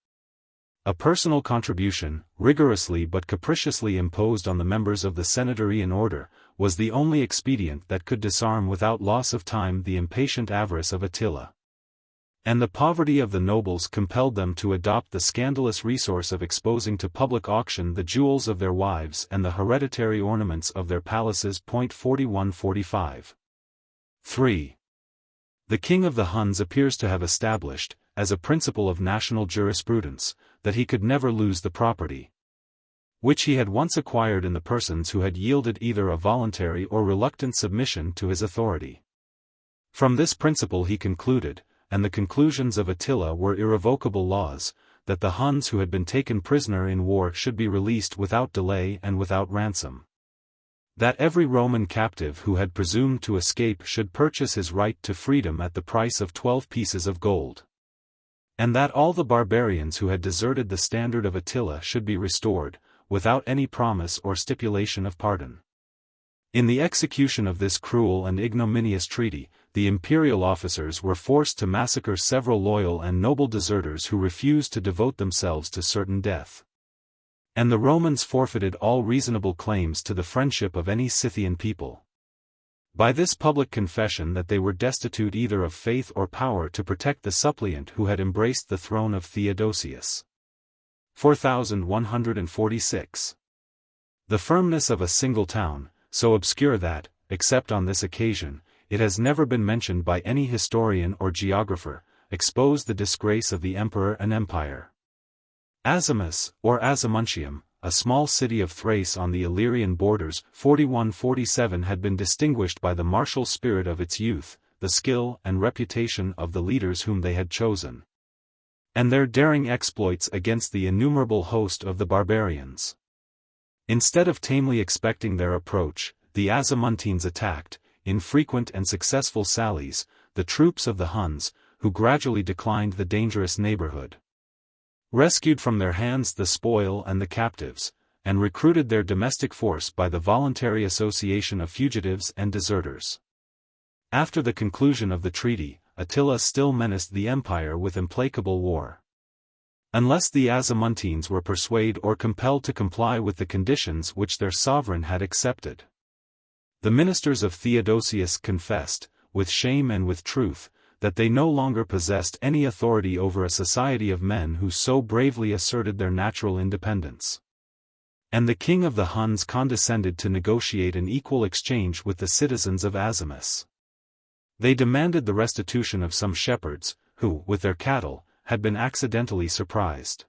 A personal contribution, rigorously but capriciously imposed on the members of the Senatorian order, was the only expedient that could disarm without loss of time the impatient avarice of Attila. And the poverty of the nobles compelled them to adopt the scandalous resource of exposing to public auction the jewels of their wives and the hereditary ornaments of their palaces. 4145. 3. The king of the Huns appears to have established, as a principle of national jurisprudence, that he could never lose the property which he had once acquired in the persons who had yielded either a voluntary or reluctant submission to his authority. From this principle he concluded, and the conclusions of Attila were irrevocable laws, that the Huns who had been taken prisoner in war should be released without delay and without ransom. That every Roman captive who had presumed to escape should purchase his right to freedom at the price of 12 pieces of gold. And that all the barbarians who had deserted the standard of Attila should be restored, without any promise or stipulation of pardon. In the execution of this cruel and ignominious treaty, the imperial officers were forced to massacre several loyal and noble deserters who refused to devote themselves to certain death. And the Romans forfeited all reasonable claims to the friendship of any Scythian people. By this public confession that they were destitute either of faith or power to protect the suppliant who had embraced the throne of Theodosius. 4146. The firmness of a single town, so obscure that, except on this occasion, it has never been mentioned by any historian or geographer, exposed the disgrace of the emperor and empire. Azimus, or Azamuntium, a small city of Thrace on the Illyrian borders, 4147 had been distinguished by the martial spirit of its youth, the skill and reputation of the leaders whom they had chosen, and their daring exploits against the innumerable host of the barbarians. Instead of tamely expecting their approach, the Azamuntines attacked, in frequent and successful sallies, the troops of the Huns, who gradually declined the dangerous neighborhood, rescued from their hands the spoil and the captives, and recruited their domestic force by the voluntary association of fugitives and deserters. After the conclusion of the treaty, Attila still menaced the empire with implacable war. Unless the Azamuntines were persuaded or compelled to comply with the conditions which their sovereign had accepted. The ministers of Theodosius confessed, with shame and with truth, that they no longer possessed any authority over a society of men who so bravely asserted their natural independence. And the king of the Huns condescended to negotiate an equal exchange with the citizens of Azimus. They demanded the restitution of some shepherds, who, with their cattle, had been accidentally surprised.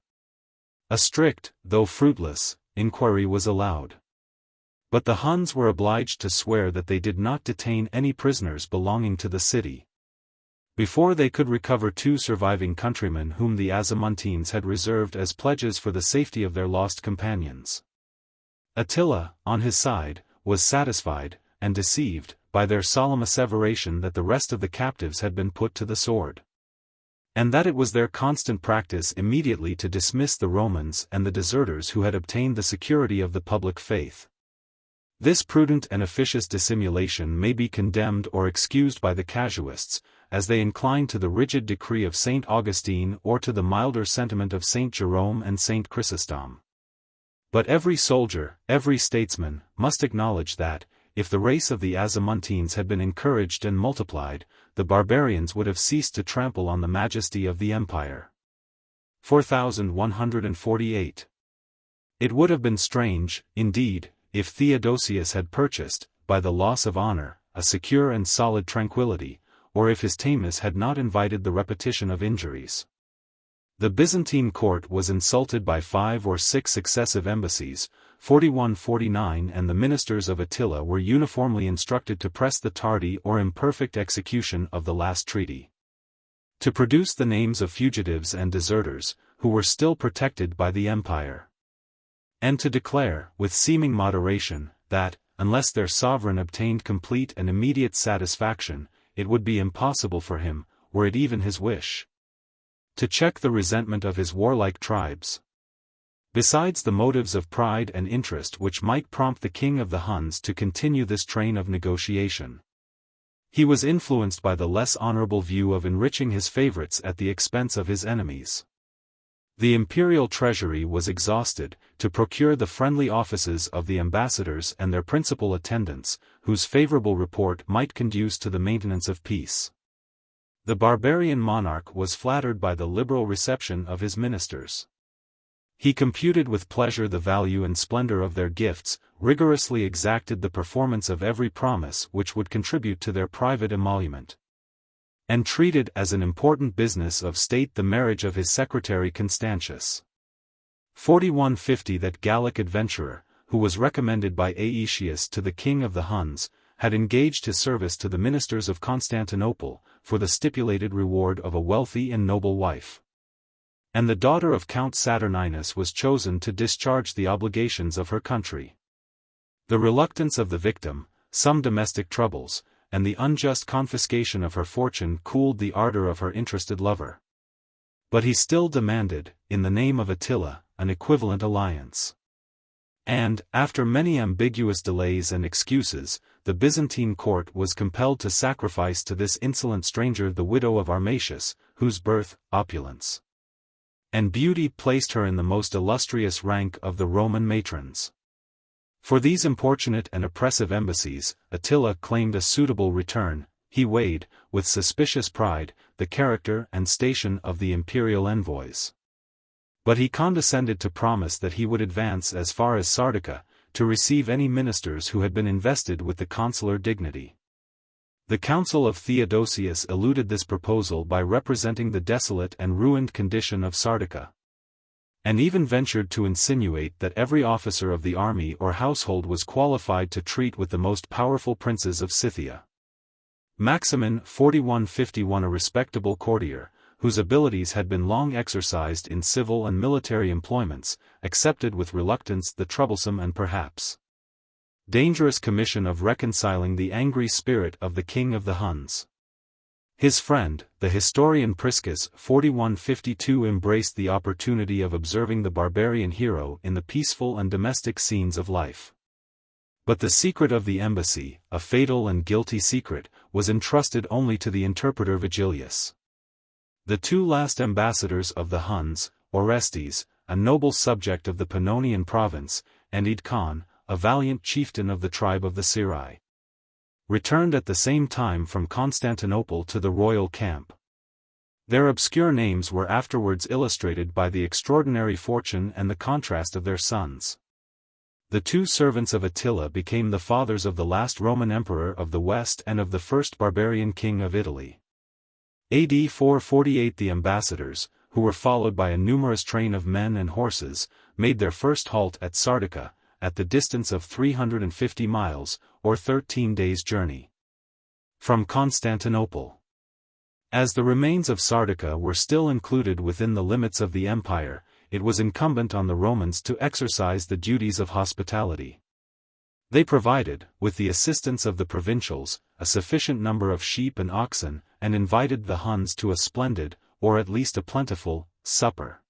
A strict, though fruitless, inquiry was allowed. But the Huns were obliged to swear that they did not detain any prisoners belonging to the city. Before they could recover 2 surviving countrymen whom the Azamuntines had reserved as pledges for the safety of their lost companions. Attila, on his side, was satisfied, and deceived, by their solemn asseveration that the rest of the captives had been put to the sword, and that it was their constant practice immediately to dismiss the Romans and the deserters who had obtained the security of the public faith. This prudent and officious dissimulation may be condemned or excused by the casuists, as they incline to the rigid decree of St. Augustine or to the milder sentiment of St. Jerome and St. Chrysostom. But every soldier, every statesman, must acknowledge that, if the race of the Azamuntines had been encouraged and multiplied, the barbarians would have ceased to trample on the majesty of the empire. 4148. It would have been strange, indeed, if Theodosius had purchased, by the loss of honor, a secure and solid tranquility, or if his tameness had not invited the repetition of injuries. The Byzantine court was insulted by 5 or 6 successive embassies, 4149, and the ministers of Attila were uniformly instructed to press the tardy or imperfect execution of the last treaty, to produce the names of fugitives and deserters, who were still protected by the empire, and to declare, with seeming moderation, that, unless their sovereign obtained complete and immediate satisfaction, it would be impossible for him, were it even his wish, to check the resentment of his warlike tribes. Besides the motives of pride and interest which might prompt the king of the Huns to continue this train of negotiation, he was influenced by the less honorable view of enriching his favorites at the expense of his enemies. The imperial treasury was exhausted, to procure the friendly offices of the ambassadors and their principal attendants, whose favorable report might conduce to the maintenance of peace. The barbarian monarch was flattered by the liberal reception of his ministers. He computed with pleasure the value and splendor of their gifts, rigorously exacted the performance of every promise which would contribute to their private emolument, and treated as an important business of state the marriage of his secretary Constantius. 4150. That Gallic adventurer, who was recommended by Aetius to the king of the Huns, had engaged his service to the ministers of Constantinople, for the stipulated reward of a wealthy and noble wife. and the daughter of Count Saturninus was chosen to discharge the obligations of her country. The reluctance of the victim, some domestic troubles, and the unjust confiscation of her fortune cooled the ardor of her interested lover. But he still demanded, in the name of Attila, an equivalent alliance. And, after many ambiguous delays and excuses, the Byzantine court was compelled to sacrifice to this insolent stranger the widow of Armatius, whose birth, opulence, and beauty placed her in the most illustrious rank of the Roman matrons. For these importunate and oppressive embassies, Attila claimed a suitable return. He weighed, with suspicious pride, the character and station of the imperial envoys. But he condescended to promise that he would advance as far as Sardica, to receive any ministers who had been invested with the consular dignity. The council of Theodosius eluded this proposal by representing the desolate and ruined condition of Sardica, and even ventured to insinuate that every officer of the army or household was qualified to treat with the most powerful princes of Scythia. Maximin, 4151, a respectable courtier, whose abilities had been long exercised in civil and military employments, accepted with reluctance the troublesome and perhaps dangerous commission of reconciling the angry spirit of the king of the Huns. His friend, the historian Priscus, 4152, embraced the opportunity of observing the barbarian hero in the peaceful and domestic scenes of life. But the secret of the embassy, a fatal and guilty secret, was entrusted only to the interpreter Vigilius. The two last ambassadors of the Huns, Orestes, a noble subject of the Pannonian province, and Edward Khan, a valiant chieftain of the tribe of the Sirai, returned at the same time from Constantinople to the royal camp. Their obscure names were afterwards illustrated by the extraordinary fortune and the contrast of their sons. The two servants of Attila became the fathers of the last Roman emperor of the West and of the first barbarian king of Italy. AD 448, the ambassadors, who were followed by a numerous train of men and horses, made their first halt at Sardica, at the distance of 350 miles, or 13 days' journey, from Constantinople. As the remains of Sardica were still included within the limits of the empire, it was incumbent on the Romans to exercise the duties of hospitality. They provided, with the assistance of the provincials, a sufficient number of sheep and oxen, and invited the Huns to a splendid, or at least a plentiful, supper.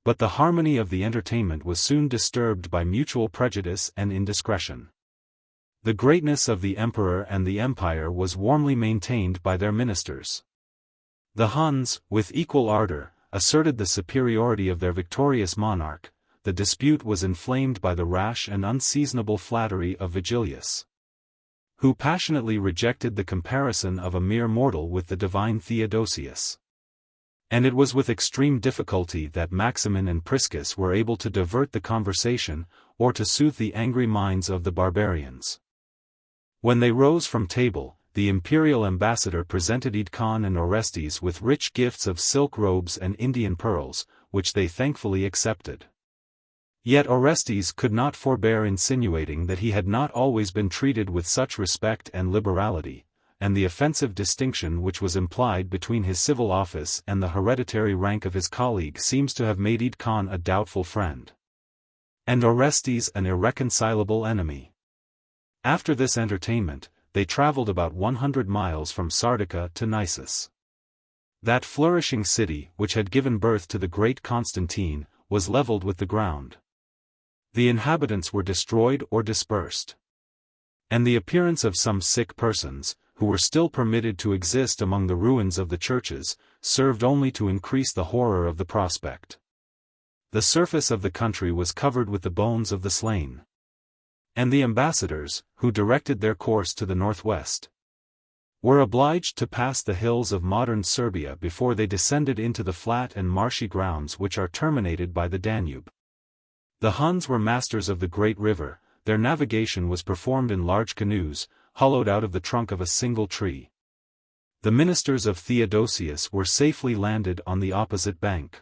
But the harmony of the entertainment was soon disturbed by mutual prejudice and indiscretion. The greatness of the emperor and the empire was warmly maintained by their ministers. The Huns, with equal ardor, asserted the superiority of their victorious monarch. The dispute was inflamed by the rash and unseasonable flattery of Vigilius, who passionately rejected the comparison of a mere mortal with the divine Theodosius. And it was with extreme difficulty that Maximin and Priscus were able to divert the conversation, or to soothe the angry minds of the barbarians. When they rose from table, the imperial ambassador presented Edward Khan and Orestes with rich gifts of silk robes and Indian pearls, which they thankfully accepted. Yet Orestes could not forbear insinuating that he had not always been treated with such respect and liberality, and the offensive distinction which was implied between his civil office and the hereditary rank of his colleague seems to have made Edward Khan a doubtful friend, and Orestes an irreconcilable enemy. After this entertainment, they traveled about 100 miles from Sardica to Nisus. That flourishing city, which had given birth to the great Constantine, was leveled with the ground. The inhabitants were destroyed or dispersed, and the appearance of some sick persons, who were still permitted to exist among the ruins of the churches, served only to increase the horror of the prospect. The surface of the country was covered with the bones of the slain, and the ambassadors, who directed their course to the northwest, were obliged to pass the hills of modern Serbia before they descended into the flat and marshy grounds which are terminated by the Danube. The Huns were masters of the great river. Their navigation was performed in large canoes, hollowed out of the trunk of a single tree. The ministers of Theodosius were safely landed on the opposite bank,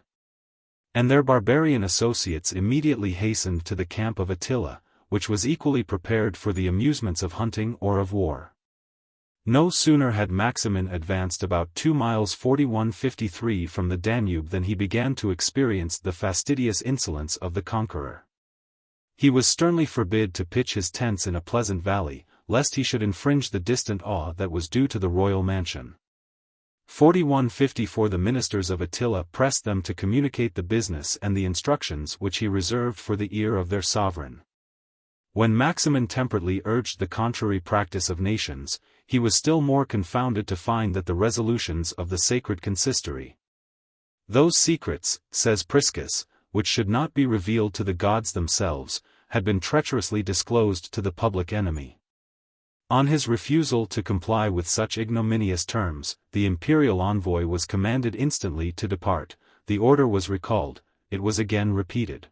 and their barbarian associates immediately hastened to the camp of Attila, which was equally prepared for the amusements of hunting or of war. No sooner had Maximin advanced about 2 miles 4153 from the Danube than he began to experience the fastidious insolence of the conqueror. He was sternly forbid to pitch his tents in a pleasant valley, lest he should infringe the distant awe that was due to the royal mansion. 4154 The ministers of Attila pressed them to communicate the business and the instructions which he reserved for the ear of their sovereign. When Maximin temperately urged the contrary practice of nations, he was still more confounded to find that the resolutions of the sacred consistory, those secrets, says Priscus, which should not be revealed to the gods themselves, had been treacherously disclosed to the public enemy. On his refusal to comply with such ignominious terms, the imperial envoy was commanded instantly to depart, the order was recalled, it was again repeated.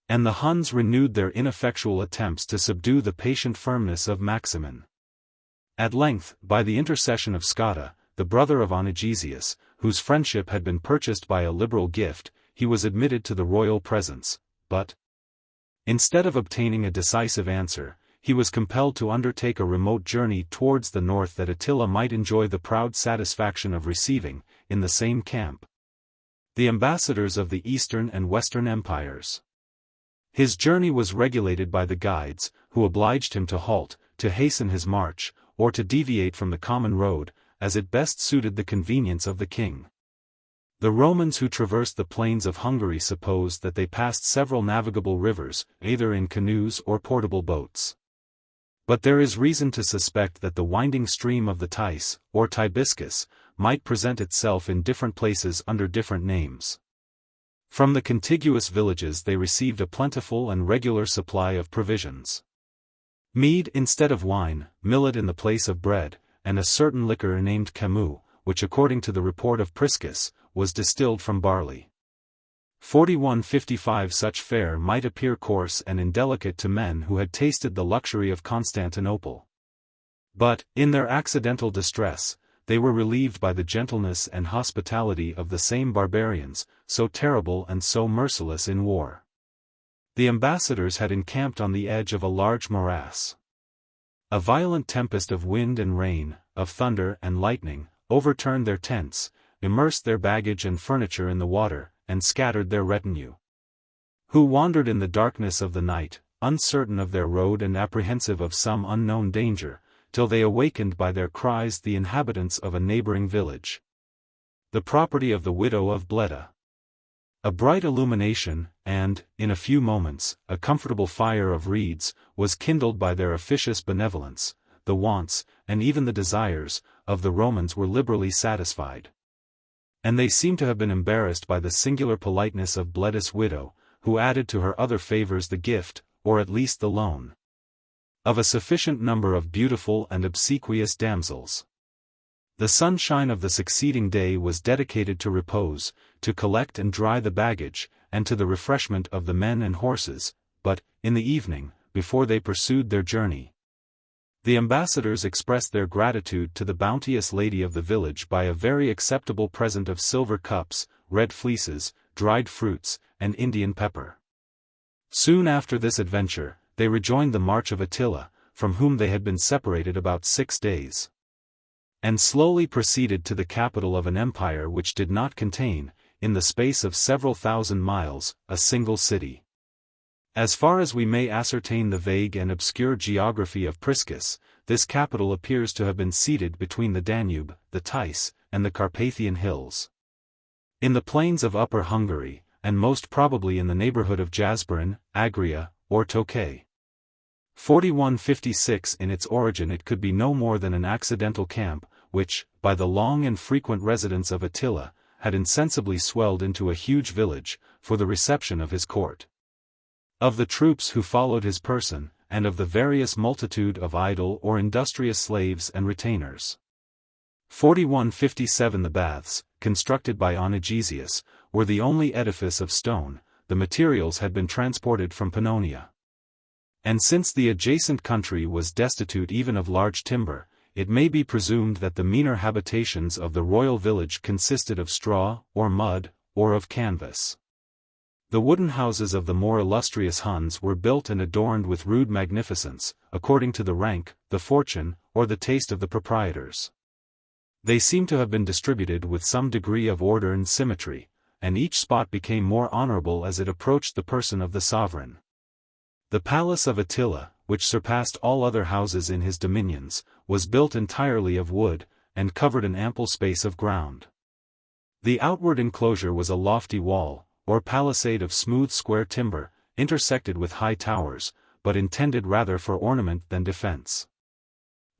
And the Huns renewed their ineffectual attempts to subdue the patient firmness of Maximin. At length, by the intercession of Scotta, the brother of Onegesius, whose friendship had been purchased by a liberal gift, he was admitted to the royal presence, but, instead of obtaining a decisive answer, he was compelled to undertake a remote journey towards the north that Attila might enjoy the proud satisfaction of receiving, in the same camp, the ambassadors of the Eastern and Western empires. His journey was regulated by the guides, who obliged him to halt, to hasten his march, or to deviate from the common road, as it best suited the convenience of the king. The Romans who traversed the plains of Hungary supposed that they passed several navigable rivers, either in canoes or portable boats. But there is reason to suspect that the winding stream of the Theiss, or Tibiscus, might present itself in different places under different names. From the contiguous villages they received a plentiful and regular supply of provisions. Mead instead of wine, millet in the place of bread, and a certain liquor named camus, which according to the report of Priscus, was distilled from barley. 4155 Such fare might appear coarse and indelicate to men who had tasted the luxury of Constantinople. But, in their accidental distress, they were relieved by the gentleness and hospitality of the same barbarians, so terrible and so merciless in war. The ambassadors had encamped on the edge of a large morass. A violent tempest of wind and rain, of thunder and lightning, overturned their tents, immersed their baggage and furniture in the water, and scattered their retinue, who wandered in the darkness of the night, uncertain of their road and apprehensive of some unknown danger, till they awakened by their cries the inhabitants of a neighboring village, the property of the widow of Bleda. A bright illumination, and, in a few moments, a comfortable fire of reeds, was kindled by their officious benevolence. The wants, and even the desires, of the Romans were liberally satisfied. And they seem to have been embarrassed by the singular politeness of Bleda's widow, who added to her other favors the gift, or at least the loan, of a sufficient number of beautiful and obsequious damsels. The sunshine of the succeeding day was dedicated to repose, to collect and dry the baggage, and to the refreshment of the men and horses, but, in the evening, before they pursued their journey, the ambassadors expressed their gratitude to the bounteous lady of the village by a very acceptable present of silver cups, red fleeces, dried fruits, and Indian pepper. Soon after this adventure, they rejoined the march of Attila, from whom they had been separated about 6 days, and slowly proceeded to the capital of an empire which did not contain, in the space of several thousand miles, a single city. As far as we may ascertain the vague and obscure geography of Priscus, this capital appears to have been seated between the Danube, the Theiss, and the Carpathian hills. In the plains of Upper Hungary, and most probably in the neighborhood of Jasperin, Agria, or Tokay. 4156 In its origin it could be no more than an accidental camp, which, by the long and frequent residence of Attila, had insensibly swelled into a huge village, for the reception of his court, of the troops who followed his person, and of the various multitude of idle or industrious slaves and retainers. 4157 The baths, constructed by Onegesius, were the only edifice of stone, the materials had been transported from Pannonia. And since the adjacent country was destitute even of large timber, it may be presumed that the meaner habitations of the royal village consisted of straw, or mud, or of canvas. The wooden houses of the more illustrious Huns were built and adorned with rude magnificence, according to the rank, the fortune, or the taste of the proprietors. They seem to have been distributed with some degree of order and symmetry, and each spot became more honorable as it approached the person of the sovereign. The palace of Attila, which surpassed all other houses in his dominions, was built entirely of wood, and covered an ample space of ground. The outward enclosure was a lofty wall, or palisade of smooth square timber, intersected with high towers, but intended rather for ornament than defense.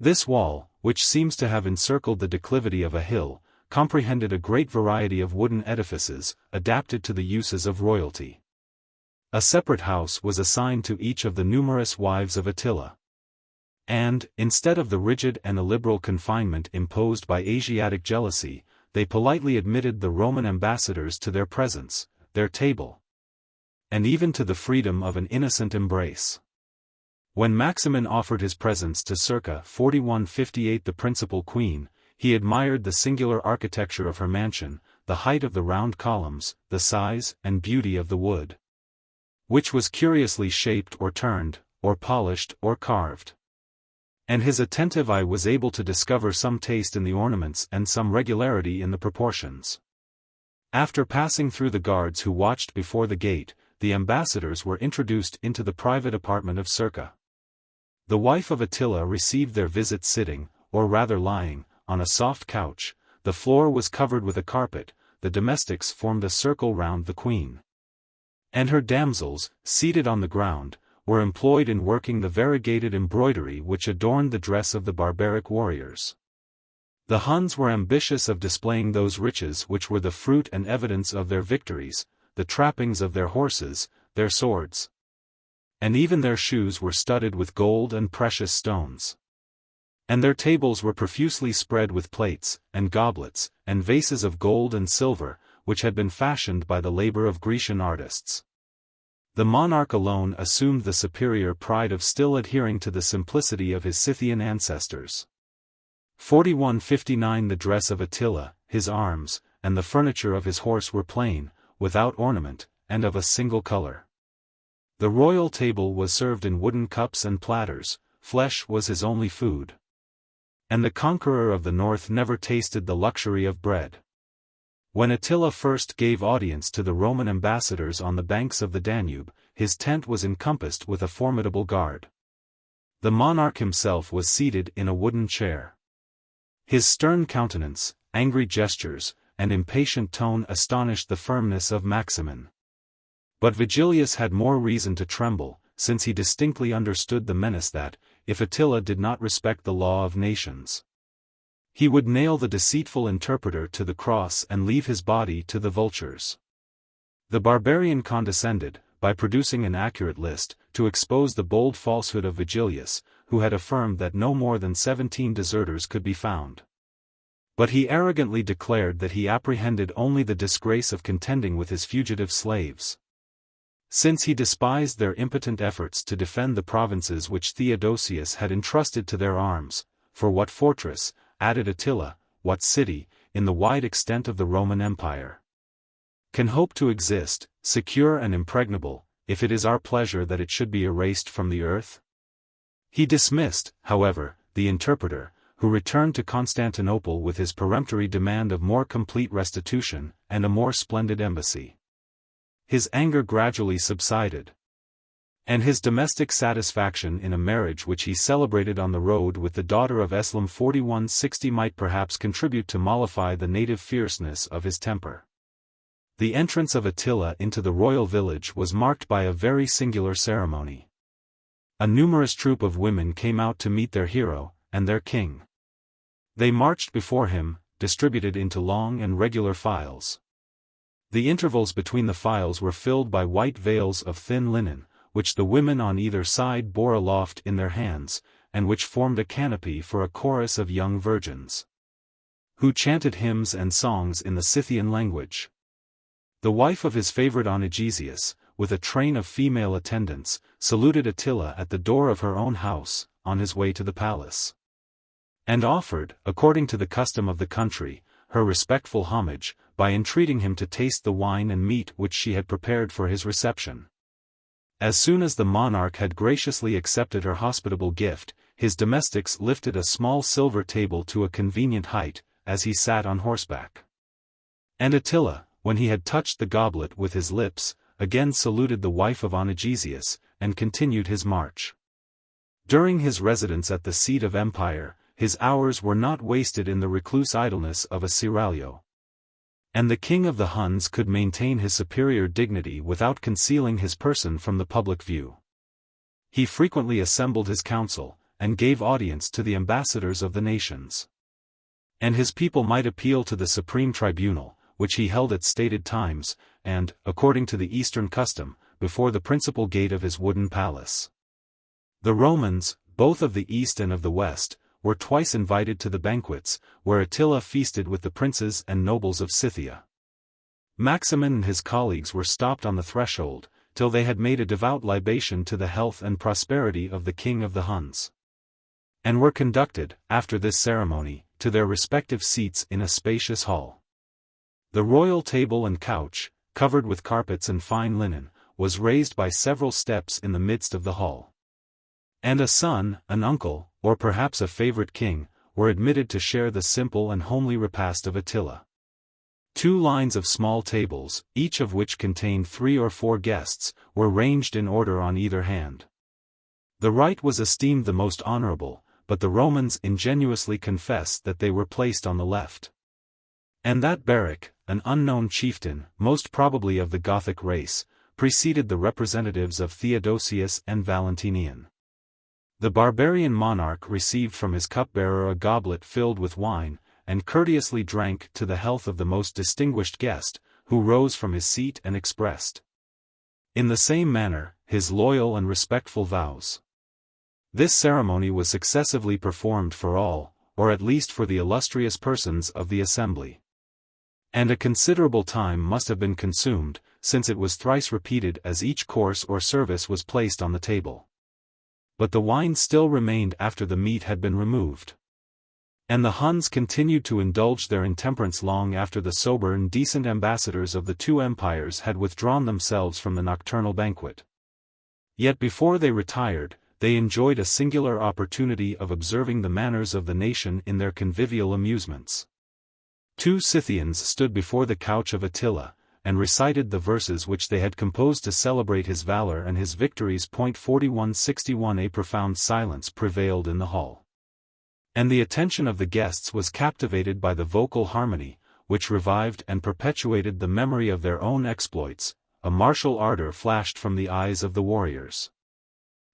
This wall, which seems to have encircled the declivity of a hill, comprehended a great variety of wooden edifices, adapted to the uses of royalty. A separate house was assigned to each of the numerous wives of Attila. And, instead of the rigid and illiberal confinement imposed by Asiatic jealousy, they politely admitted the Roman ambassadors to their presence, their table, and even to the freedom of an innocent embrace. When Maximin offered his presents to circa 4158 the principal queen, he admired the singular architecture of her mansion, the height of the round columns, the size and beauty of the wood, which was curiously shaped or turned, or polished or carved. And his attentive eye was able to discover some taste in the ornaments and some regularity in the proportions. After passing through the guards who watched before the gate, the ambassadors were introduced into the private apartment of Circa. The wife of Attila received their visit sitting, or rather lying, on a soft couch. The floor was covered with a carpet, the domestics formed a circle round the queen. And her damsels, seated on the ground, were employed in working the variegated embroidery which adorned the dress of the barbaric warriors. The Huns were ambitious of displaying those riches which were the fruit and evidence of their victories, the trappings of their horses, their swords, and even their shoes were studded with gold and precious stones. And their tables were profusely spread with plates, and goblets, and vases of gold and silver, which had been fashioned by the labor of Grecian artists. The monarch alone assumed the superior pride of still adhering to the simplicity of his Scythian ancestors. 4159 The dress of Attila, his arms, and the furniture of his horse were plain, without ornament, and of a single color. The royal table was served in wooden cups and platters, flesh was his only food. And the conqueror of the north never tasted the luxury of bread. When Attila first gave audience to the Roman ambassadors on the banks of the Danube, his tent was encompassed with a formidable guard. The monarch himself was seated in a wooden chair. His stern countenance, angry gestures, and impatient tone astonished the firmness of Maximin. But Vigilius had more reason to tremble, since he distinctly understood the menace that, if Attila did not respect the law of nations, he would nail the deceitful interpreter to the cross and leave his body to the vultures. The barbarian condescended, by producing an accurate list, to expose the bold falsehood of Vigilius, who had affirmed that no more than 17 deserters could be found. But he arrogantly declared that he apprehended only the disgrace of contending with his fugitive slaves. Since he despised their impotent efforts to defend the provinces which Theodosius had entrusted to their arms, for what fortress, added Attila, what city, in the wide extent of the Roman Empire, can hope to exist, secure and impregnable, if it is our pleasure that it should be erased from the earth? He dismissed, however, the interpreter, who returned to Constantinople with his peremptory demand of more complete restitution, and a more splendid embassy. His anger gradually subsided, and his domestic satisfaction in a marriage which he celebrated on the road with the daughter of Eslam 4160 might perhaps contribute to mollify the native fierceness of his temper. The entrance of Attila into the royal village was marked by a very singular ceremony. A numerous troop of women came out to meet their hero, and their king. They marched before him, distributed into long and regular files. The intervals between the files were filled by white veils of thin linen, which the women on either side bore aloft in their hands, and which formed a canopy for a chorus of young virgins, who chanted hymns and songs in the Scythian language. The wife of his favorite Onegesius, with a train of female attendants, saluted Attila at the door of her own house, on his way to the palace, and offered, according to the custom of the country, her respectful homage, by entreating him to taste the wine and meat which she had prepared for his reception. As soon as the monarch had graciously accepted her hospitable gift, his domestics lifted a small silver table to a convenient height, as he sat on horseback. And Attila, when he had touched the goblet with his lips, again saluted the wife of Onegesius, and continued his march. During his residence at the seat of empire, his hours were not wasted in the recluse idleness of a seraglio. And the king of the Huns could maintain his superior dignity without concealing his person from the public view. He frequently assembled his council, and gave audience to the ambassadors of the nations. And his people might appeal to the supreme tribunal, which he held at stated times, and, according to the Eastern custom, before the principal gate of his wooden palace. The Romans, both of the East and of the West, were twice invited to the banquets, where Attila feasted with the princes and nobles of Scythia. Maximin and his colleagues were stopped on the threshold, till they had made a devout libation to the health and prosperity of the king of the Huns. And were conducted, after this ceremony, to their respective seats in a spacious hall. The royal table and couch, covered with carpets and fine linen, was raised by several steps in the midst of the hall. And a son, an uncle, or perhaps a favorite king, were admitted to share the simple and homely repast of Attila. 2 lines of small tables, each of which contained 3 or 4 guests, were ranged in order on either hand. The right was esteemed the most honorable, but the Romans ingenuously confessed that they were placed on the left. And that Beric, an unknown chieftain, most probably of the Gothic race, preceded the representatives of Theodosius and Valentinian. The barbarian monarch received from his cupbearer a goblet filled with wine, and courteously drank to the health of the most distinguished guest, who rose from his seat and expressed, in the same manner, his loyal and respectful vows. This ceremony was successively performed for all, or at least for the illustrious persons of the assembly. And a considerable time must have been consumed, since it was thrice repeated as each course or service was placed on the table. But the wine still remained after the meat had been removed. And the Huns continued to indulge their intemperance long after the sober and decent ambassadors of the 2 empires had withdrawn themselves from the nocturnal banquet. Yet before they retired, they enjoyed a singular opportunity of observing the manners of the nation in their convivial amusements. 2 Scythians stood before the couch of Attila, and recited the verses which they had composed to celebrate his valor and his victories. 4161 A profound silence prevailed in the hall. And the attention of the guests was captivated by the vocal harmony, which revived and perpetuated the memory of their own exploits. A martial ardor flashed from the eyes of the warriors,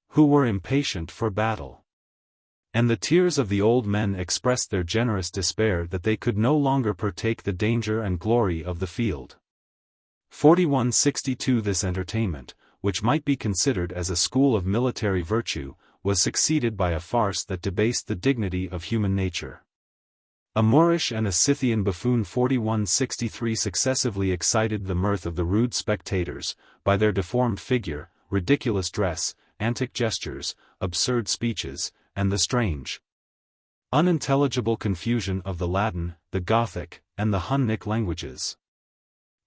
who were impatient for battle. And the tears of the old men expressed their generous despair that they could no longer partake the danger and glory of the field. 4162 This entertainment, which might be considered as a school of military virtue, was succeeded by a farce that debased the dignity of human nature. A Moorish and a Scythian buffoon. 4163 successively excited the mirth of the rude spectators, by their deformed figure, ridiculous dress, antic gestures, absurd speeches, and the strange, unintelligible confusion of the Latin, the Gothic, and the Hunnic languages.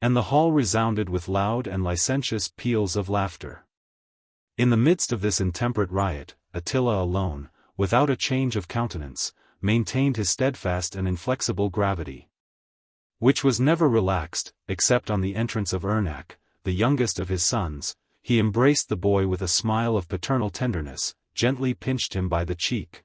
And the hall resounded with loud and licentious peals of laughter. In the midst of this intemperate riot, Attila alone, without a change of countenance, maintained his steadfast and inflexible gravity, which was never relaxed, except on the entrance of Ernak, the youngest of his sons. He embraced the boy with a smile of paternal tenderness, gently pinched him by the cheek,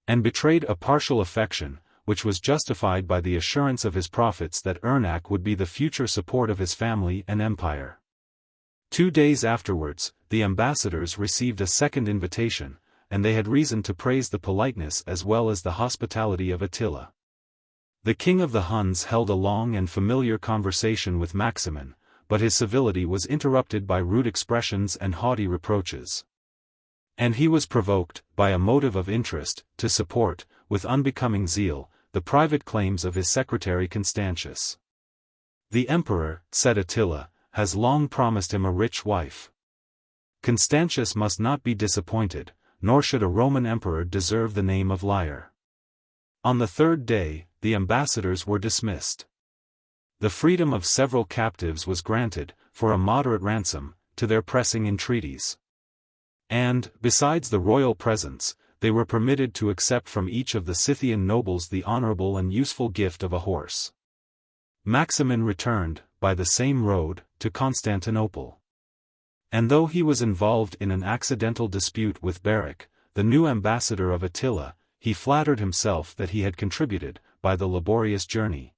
and betrayed a partial affection, which was justified by the assurance of his prophets that Ernak would be the future support of his family and empire. 2 days afterwards, the ambassadors received a second invitation, and they had reason to praise the politeness as well as the hospitality of Attila. The king of the Huns held a long and familiar conversation with Maximin, but his civility was interrupted by rude expressions and haughty reproaches. And he was provoked, by a motive of interest, to support, with unbecoming zeal, the private claims of his secretary Constantius. The emperor, said Attila, has long promised him a rich wife. Constantius must not be disappointed, nor should a Roman emperor deserve the name of liar. On the 3rd day, the ambassadors were dismissed. The freedom of several captives was granted, for a moderate ransom, to their pressing entreaties. And, besides the royal presents, they were permitted to accept from each of the Scythian nobles the honorable and useful gift of a horse. Maximin returned, by the same road, to Constantinople. And though he was involved in an accidental dispute with Beric, the new ambassador of Attila, he flattered himself that he had contributed, by the laborious journey,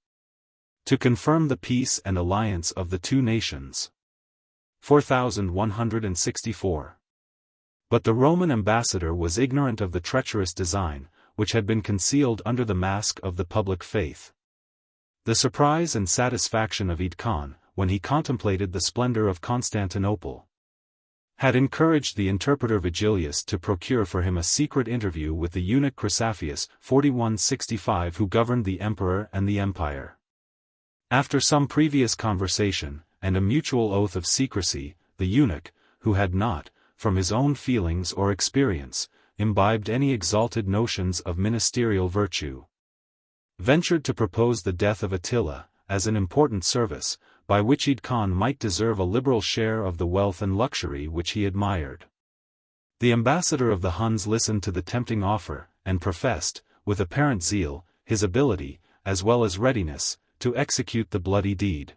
to confirm the peace and alliance of the two nations. 4164. But the Roman ambassador was ignorant of the treacherous design, which had been concealed under the mask of the public faith. The surprise and satisfaction of Ead Khan, when he contemplated the splendor of Constantinople, had encouraged the interpreter Vigilius to procure for him a secret interview with the eunuch Chrysaphius, 4165, who governed the emperor and the empire. After some previous conversation, and a mutual oath of secrecy, the eunuch, who had not, from his own feelings or experience, imbibed any exalted notions of ministerial virtue, ventured to propose the death of Attila, as an important service, by which Ead Khan might deserve a liberal share of the wealth and luxury which he admired. The ambassador of the Huns listened to the tempting offer, and professed, with apparent zeal, his ability, as well as readiness, to execute the bloody deed.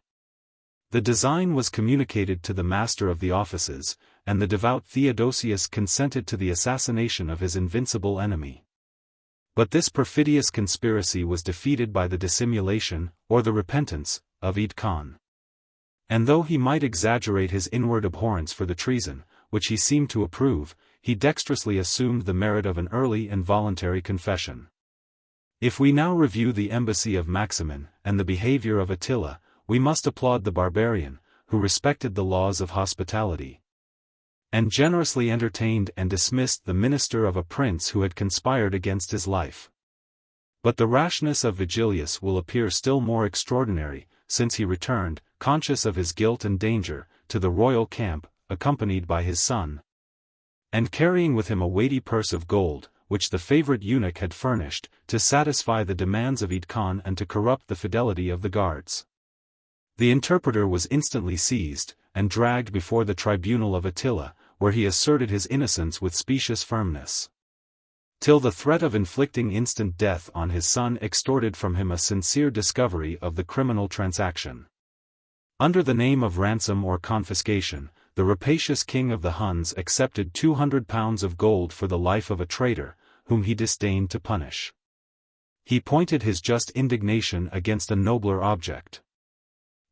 The design was communicated to the master of the offices, and the devout Theodosius consented to the assassination of his invincible enemy. But this perfidious conspiracy was defeated by the dissimulation, or the repentance, of Ead Khan. And though he might exaggerate his inward abhorrence for the treason, which he seemed to approve, he dexterously assumed the merit of an early and voluntary confession. If we now review the embassy of Maximin, and the behavior of Attila, we must applaud the barbarian, who respected the laws of hospitality, and generously entertained and dismissed the minister of a prince who had conspired against his life. But the rashness of Vigilius will appear still more extraordinary, since he returned, conscious of his guilt and danger, to the royal camp, accompanied by his son, and carrying with him a weighty purse of gold, which the favorite eunuch had furnished, to satisfy the demands of Ead Khan and to corrupt the fidelity of the guards. The interpreter was instantly seized, and dragged before the tribunal of Attila, where he asserted his innocence with specious firmness, till the threat of inflicting instant death on his son extorted from him a sincere discovery of the criminal transaction. Under the name of ransom or confiscation, the rapacious king of the Huns accepted 200 pounds of gold for the life of a traitor, whom he disdained to punish. He pointed his just indignation against a nobler object.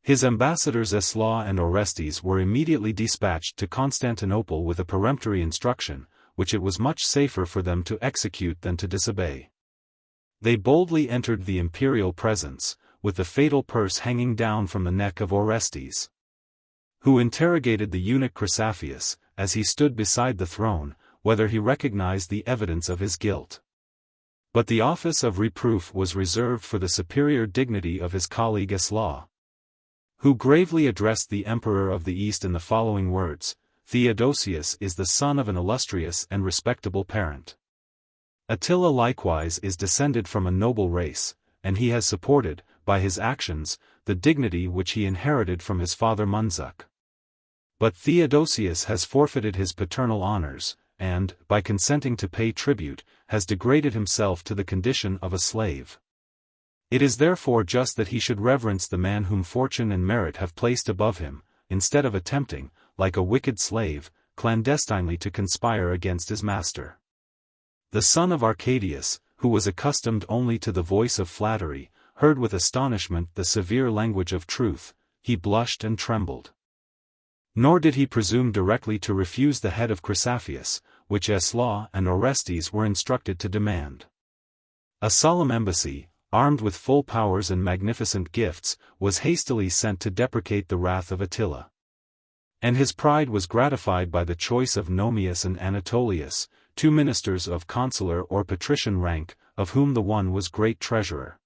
His ambassadors Eslaw and Orestes were immediately dispatched to Constantinople with a peremptory instruction, which it was much safer for them to execute than to disobey. They boldly entered the imperial presence, with the fatal purse hanging down from the neck of Orestes, who interrogated the eunuch Chrysaphius, as he stood beside the throne, whether he recognized the evidence of his guilt. But the office of reproof was reserved for the superior dignity of his colleague Eslaw, who gravely addressed the emperor of the East in the following words: Theodosius is the son of an illustrious and respectable parent. Attila likewise is descended from a noble race, and he has supported, by his actions, the dignity which he inherited from his father Munzuk. But Theodosius has forfeited his paternal honors, and, by consenting to pay tribute, has degraded himself to the condition of a slave. It is therefore just that he should reverence the man whom fortune and merit have placed above him, instead of attempting, like a wicked slave, clandestinely to conspire against his master. The son of Arcadius, who was accustomed only to the voice of flattery, heard with astonishment the severe language of truth. He blushed and trembled. Nor did he presume directly to refuse the head of Chrysaphius, which Eslaw and Orestes were instructed to demand. A solemn embassy, armed with full powers and magnificent gifts, was hastily sent to deprecate the wrath of Attila. And his pride was gratified by the choice of Nomius and Anatolius, two ministers of consular or patrician rank, of whom the one was great treasurer,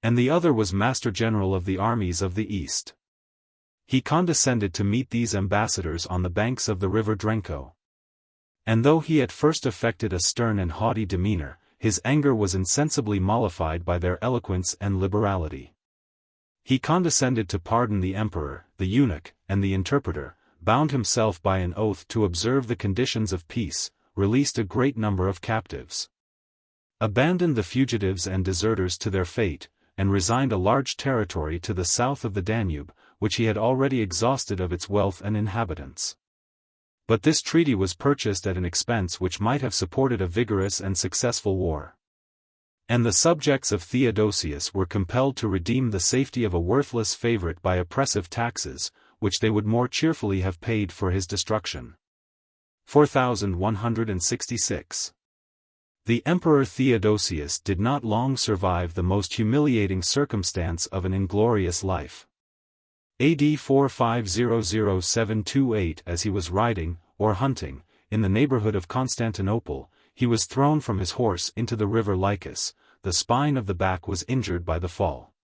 and the other was master general of the armies of the East. He condescended to meet these ambassadors on the banks of the river Drenko. And though he at first affected a stern and haughty demeanor, his anger was insensibly mollified by their eloquence and liberality. He condescended to pardon the emperor, the eunuch, and the interpreter, bound himself by an oath to observe the conditions of peace, released a great number of captives, abandoned the fugitives and deserters to their fate, and resigned a large territory to the south of the Danube, which he had already exhausted of its wealth and inhabitants. But this treaty was purchased at an expense which might have supported a vigorous and successful war. And the subjects of Theodosius were compelled to redeem the safety of a worthless favorite by oppressive taxes, which they would more cheerfully have paid for his destruction. 4166. The Emperor Theodosius did not long survive the most humiliating circumstance of an inglorious life. AD 4500-728, as he was riding, or hunting, in the neighborhood of Constantinople, he was thrown from his horse into the river Lycus. The spine of the back was injured by the fall,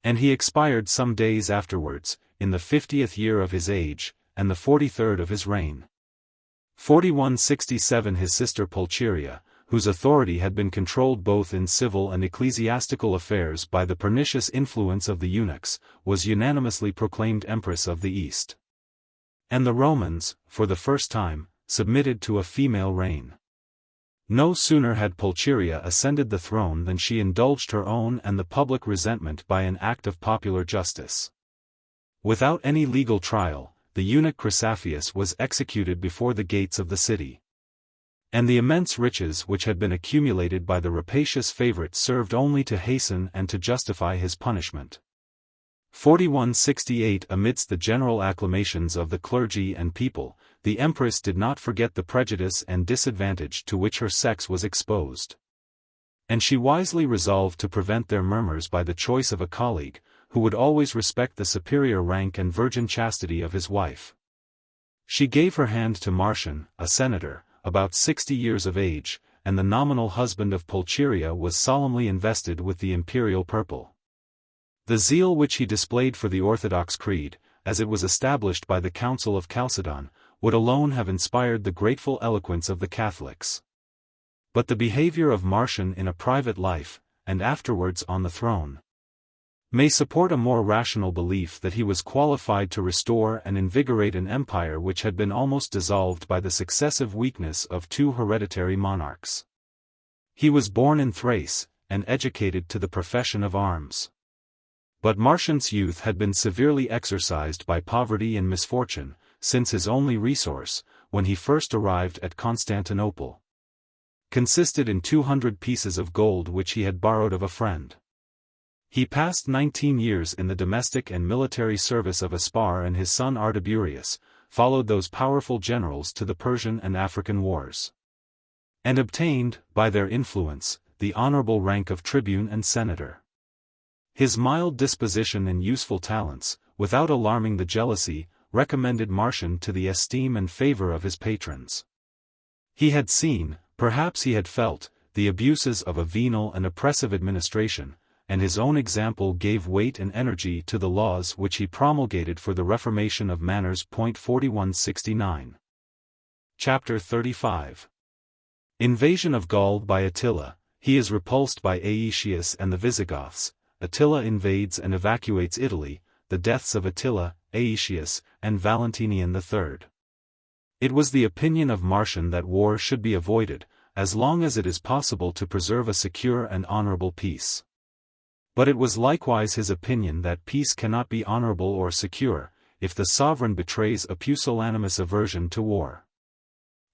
and he expired some days afterwards, in the 50th year of his age, and the 43rd of his reign. 4167. His sister Pulcheria, whose authority had been controlled both in civil and ecclesiastical affairs by the pernicious influence of the eunuchs, was unanimously proclaimed Empress of the East. And the Romans, for the first time, submitted to a female reign. No sooner had Pulcheria ascended the throne than she indulged her own and the public resentment by an act of popular justice. Without any legal trial, the eunuch Chrysaphius was executed before the gates of the city. And the immense riches which had been accumulated by the rapacious favorite served only to hasten and to justify his punishment. 4168. Amidst the general acclamations of the clergy and people, the empress did not forget the prejudice and disadvantage to which her sex was exposed. And she wisely resolved to prevent their murmurs by the choice of a colleague, who would always respect the superior rank and virgin chastity of his wife. She gave her hand to Marcian, a senator, about 60 years of age, and the nominal husband of Pulcheria was solemnly invested with the imperial purple. The zeal which he displayed for the Orthodox creed, as it was established by the Council of Chalcedon, would alone have inspired the grateful eloquence of the Catholics. But the behavior of Marcian in a private life, and afterwards on the throne, may support a more rational belief that he was qualified to restore and invigorate an empire which had been almost dissolved by the successive weakness of two hereditary monarchs. He was born in Thrace, and educated to the profession of arms. But Marcian's youth had been severely exercised by poverty and misfortune, since his only resource, when he first arrived at Constantinople, consisted in 200 pieces of gold which he had borrowed of a friend. He passed 19 years in the domestic and military service of Aspar, and his son Artiberius followed those powerful generals to the Persian and African wars, and obtained, by their influence, the honorable rank of tribune and senator. His mild disposition and useful talents, without alarming the jealousy, recommended Marcian to the esteem and favor of his patrons. He had seen, perhaps he had felt, the abuses of a venal and oppressive administration, and his own example gave weight and energy to the laws which he promulgated for the reformation of manners. 4169. Chapter 35. Invasion of Gaul by Attila. He is repulsed by Aetius and the Visigoths. Attila invades and evacuates Italy. The deaths of Attila, Aetius, and Valentinian III. It was the opinion of Marcian that war should be avoided, as long as it is possible to preserve a secure and honorable peace. But it was likewise his opinion that peace cannot be honorable or secure, if the sovereign betrays a pusillanimous aversion to war.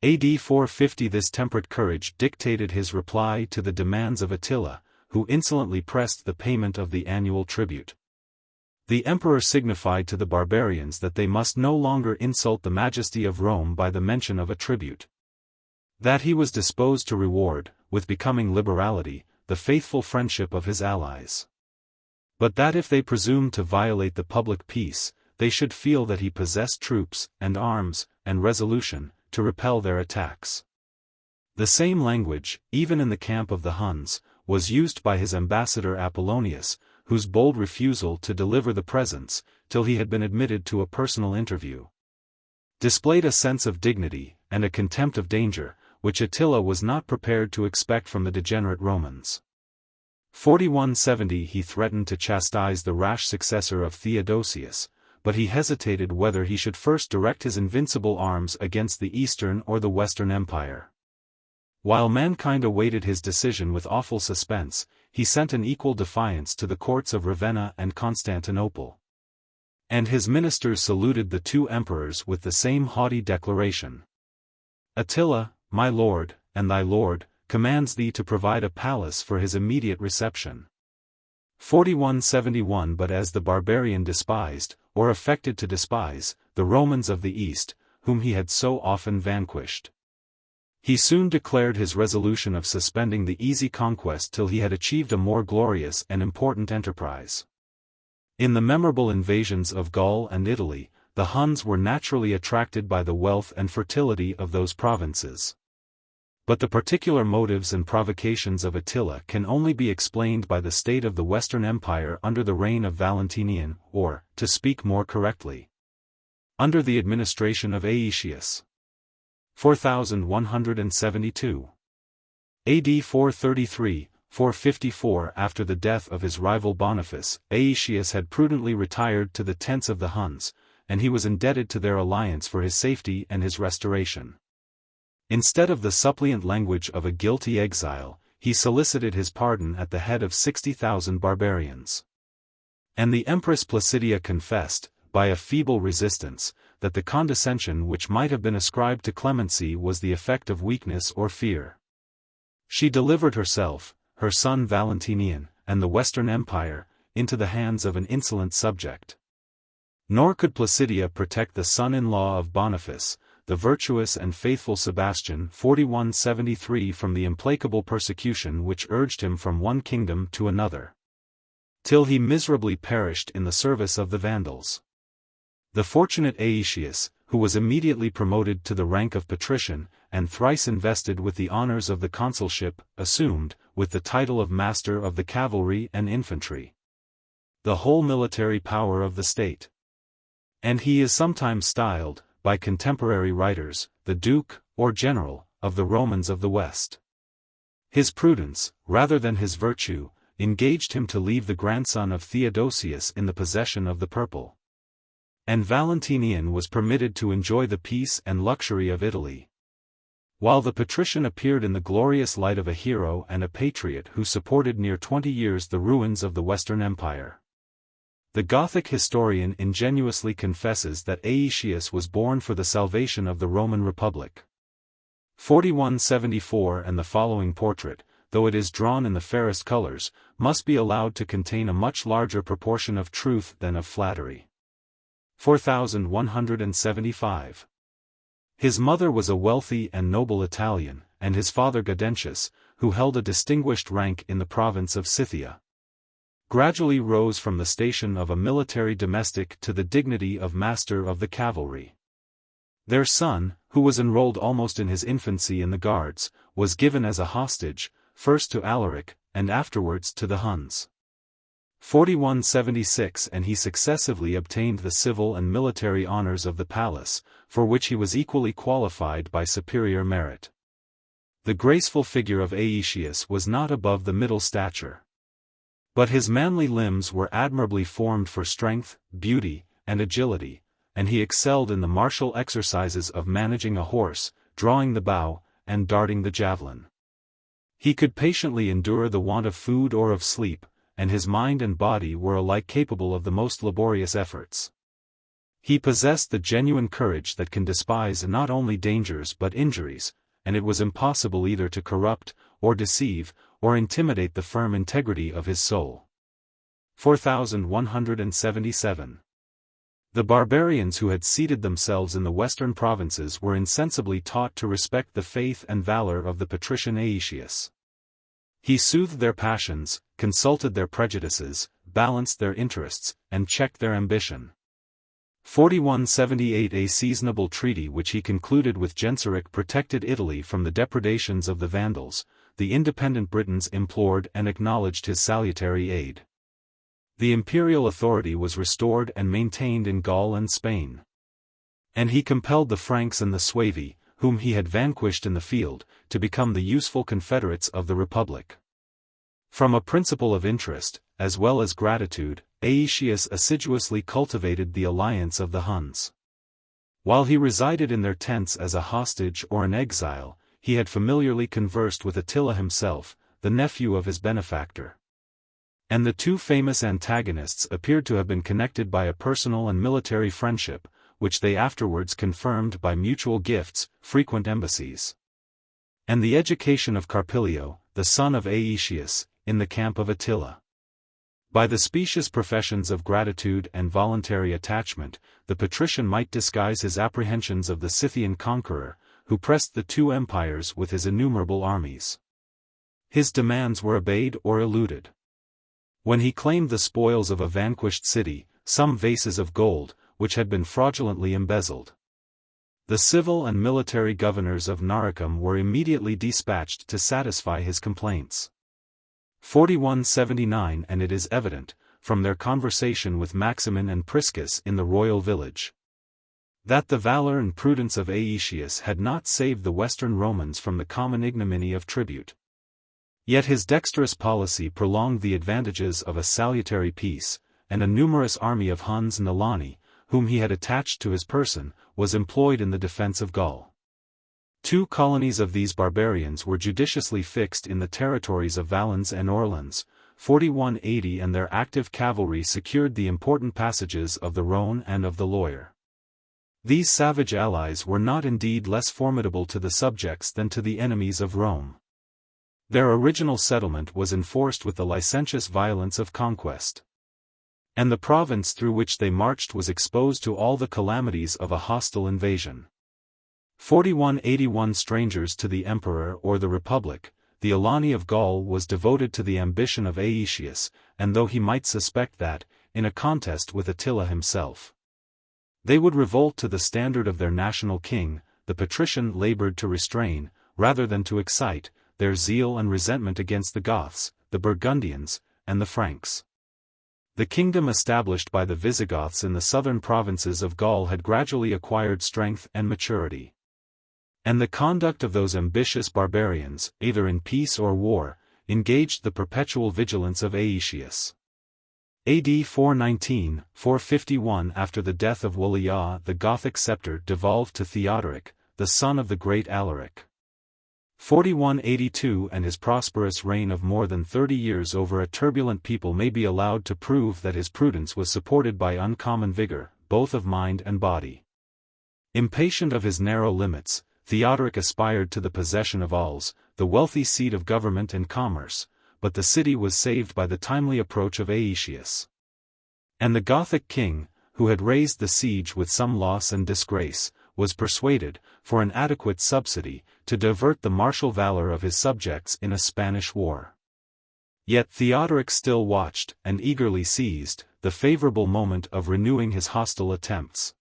AD 450. This temperate courage dictated his reply to the demands of Attila, who insolently pressed the payment of the annual tribute. The emperor signified to the barbarians that they must no longer insult the majesty of Rome by the mention of a tribute. That he was disposed to reward, with becoming liberality, the faithful friendship of his allies. But that if they presumed to violate the public peace, they should feel that he possessed troops, and arms, and resolution, to repel their attacks. The same language, even in the camp of the Huns, was used by his ambassador Apollonius, whose bold refusal to deliver the presents, till he had been admitted to a personal interview, displayed a sense of dignity, and a contempt of danger, which Attila was not prepared to expect from the degenerate Romans. 4170 He threatened to chastise the rash successor of Theodosius, but he hesitated whether he should first direct his invincible arms against the Eastern or the Western Empire. While mankind awaited his decision with awful suspense, he sent an equal defiance to the courts of Ravenna and Constantinople. And his ministers saluted the two emperors with the same haughty declaration. Attila, my lord, and thy lord, commands thee to provide a palace for his immediate reception. 4171 But as the barbarian despised, or affected to despise, the Romans of the East, whom he had so often vanquished, he soon declared his resolution of suspending the easy conquest till he had achieved a more glorious and important enterprise. In the memorable invasions of Gaul and Italy, the Huns were naturally attracted by the wealth and fertility of those provinces. But the particular motives and provocations of Attila can only be explained by the state of the Western Empire under the reign of Valentinian, or, to speak more correctly, under the administration of Aetius. 4172. AD 433, 454 After the death of his rival Boniface, Aetius had prudently retired to the tents of the Huns, and he was indebted to their alliance for his safety and his restoration. Instead of the suppliant language of a guilty exile, he solicited his pardon at the head of 60,000 barbarians. And the Empress Placidia confessed, by a feeble resistance, that the condescension which might have been ascribed to clemency was the effect of weakness or fear. She delivered herself, her son Valentinian, and the Western Empire, into the hands of an insolent subject. Nor could Placidia protect the son-in-law of Boniface, the virtuous and faithful Sebastian 4173 from the implacable persecution which urged him from one kingdom to another, till he miserably perished in the service of the Vandals. The fortunate Aetius, who was immediately promoted to the rank of patrician, and thrice invested with the honors of the consulship, assumed, with the title of Master of the Cavalry and Infantry, the whole military power of the state. And he is sometimes styled, by contemporary writers, the Duke, or General, of the Romans of the West. His prudence, rather than his virtue, engaged him to leave the grandson of Theodosius in the possession of the purple. And Valentinian was permitted to enjoy the peace and luxury of Italy, while the patrician appeared in the glorious light of a hero and a patriot who supported near 20 years the ruins of the Western Empire. The Gothic historian ingenuously confesses that Aetius was born for the salvation of the Roman Republic. 4174 And the following portrait, though it is drawn in the fairest colors, must be allowed to contain a much larger proportion of truth than of flattery. 4175. His mother was a wealthy and noble Italian, and his father Gaudentius, who held a distinguished rank in the province of Scythia, gradually rose from the station of a military domestic to the dignity of master of the cavalry. Their son, who was enrolled almost in his infancy in the guards, was given as a hostage, first to Alaric, and afterwards to the Huns. 4176 And he successively obtained the civil and military honors of the palace, for which he was equally qualified by superior merit. The graceful figure of Aetius was not above the middle stature, but his manly limbs were admirably formed for strength, beauty, and agility, and he excelled in the martial exercises of managing a horse, drawing the bow, and darting the javelin. He could patiently endure the want of food or of sleep, and his mind and body were alike capable of the most laborious efforts. He possessed the genuine courage that can despise not only dangers but injuries, and it was impossible either to corrupt, or deceive, or intimidate the firm integrity of his soul. 4177. The barbarians who had seated themselves in the western provinces were insensibly taught to respect the faith and valor of the patrician Aetius. He soothed their passions, consulted their prejudices, balanced their interests, and checked their ambition. 4178 A seasonable treaty which he concluded with Genseric protected Italy from the depredations of the Vandals. The independent Britons implored and acknowledged his salutary aid. The imperial authority was restored and maintained in Gaul and Spain. And he compelled the Franks and the Suevi, whom he had vanquished in the field, to become the useful confederates of the Republic. From a principle of interest, as well as gratitude, Aetius assiduously cultivated the alliance of the Huns. While he resided in their tents as a hostage or an exile, he had familiarly conversed with Attila himself, the nephew of his benefactor. And the two famous antagonists appeared to have been connected by a personal and military friendship, which they afterwards confirmed by mutual gifts, frequent embassies, and the education of Carpilio, the son of Aetius, in the camp of Attila. By the specious professions of gratitude and voluntary attachment, the patrician might disguise his apprehensions of the Scythian conqueror, who pressed the two empires with his innumerable armies. His demands were obeyed or eluded. When he claimed the spoils of a vanquished city, some vases of gold, which had been fraudulently embezzled, the civil and military governors of Noricum were immediately dispatched to satisfy his complaints. 4179. And it is evident, from their conversation with Maximin and Priscus in the royal village, that the valor and prudence of Aetius had not saved the Western Romans from the common ignominy of tribute. Yet his dexterous policy prolonged the advantages of a salutary peace, and a numerous army of Huns and Alani, whom he had attached to his person, was employed in the defense of Gaul. 2 colonies of these barbarians were judiciously fixed in the territories of Valens and Orleans, 4180, and their active cavalry secured the important passages of the Rhone and of the Loire. These savage allies were not indeed less formidable to the subjects than to the enemies of Rome. Their original settlement was enforced with the licentious violence of conquest, and the province through which they marched was exposed to all the calamities of a hostile invasion. 4181. Strangers to the emperor or the republic, the Alani of Gaul was devoted to the ambition of Aetius, and though he might suspect that, in a contest with Attila himself, they would revolt to the standard of their national king, the patrician labored to restrain, rather than to excite, their zeal and resentment against the Goths, the Burgundians, and the Franks. The kingdom established by the Visigoths in the southern provinces of Gaul had gradually acquired strength and maturity, and the conduct of those ambitious barbarians, either in peace or war, engaged the perpetual vigilance of Aetius. AD 419-451. After the death of Waliah, the Gothic scepter devolved to Theodoric, the son of the great Alaric. 4182. And his prosperous reign of more than 30 years over a turbulent people may be allowed to prove that his prudence was supported by uncommon vigor, both of mind and body. Impatient of his narrow limits, Theodoric aspired to the possession of Arles, the wealthy seat of government and commerce, but the city was saved by the timely approach of Aetius. And the Gothic king, who had raised the siege with some loss and disgrace, was persuaded, for an adequate subsidy, to divert the martial valor of his subjects in a Spanish war. Yet Theodoric still watched, and eagerly seized, the favorable moment of renewing his hostile attempts.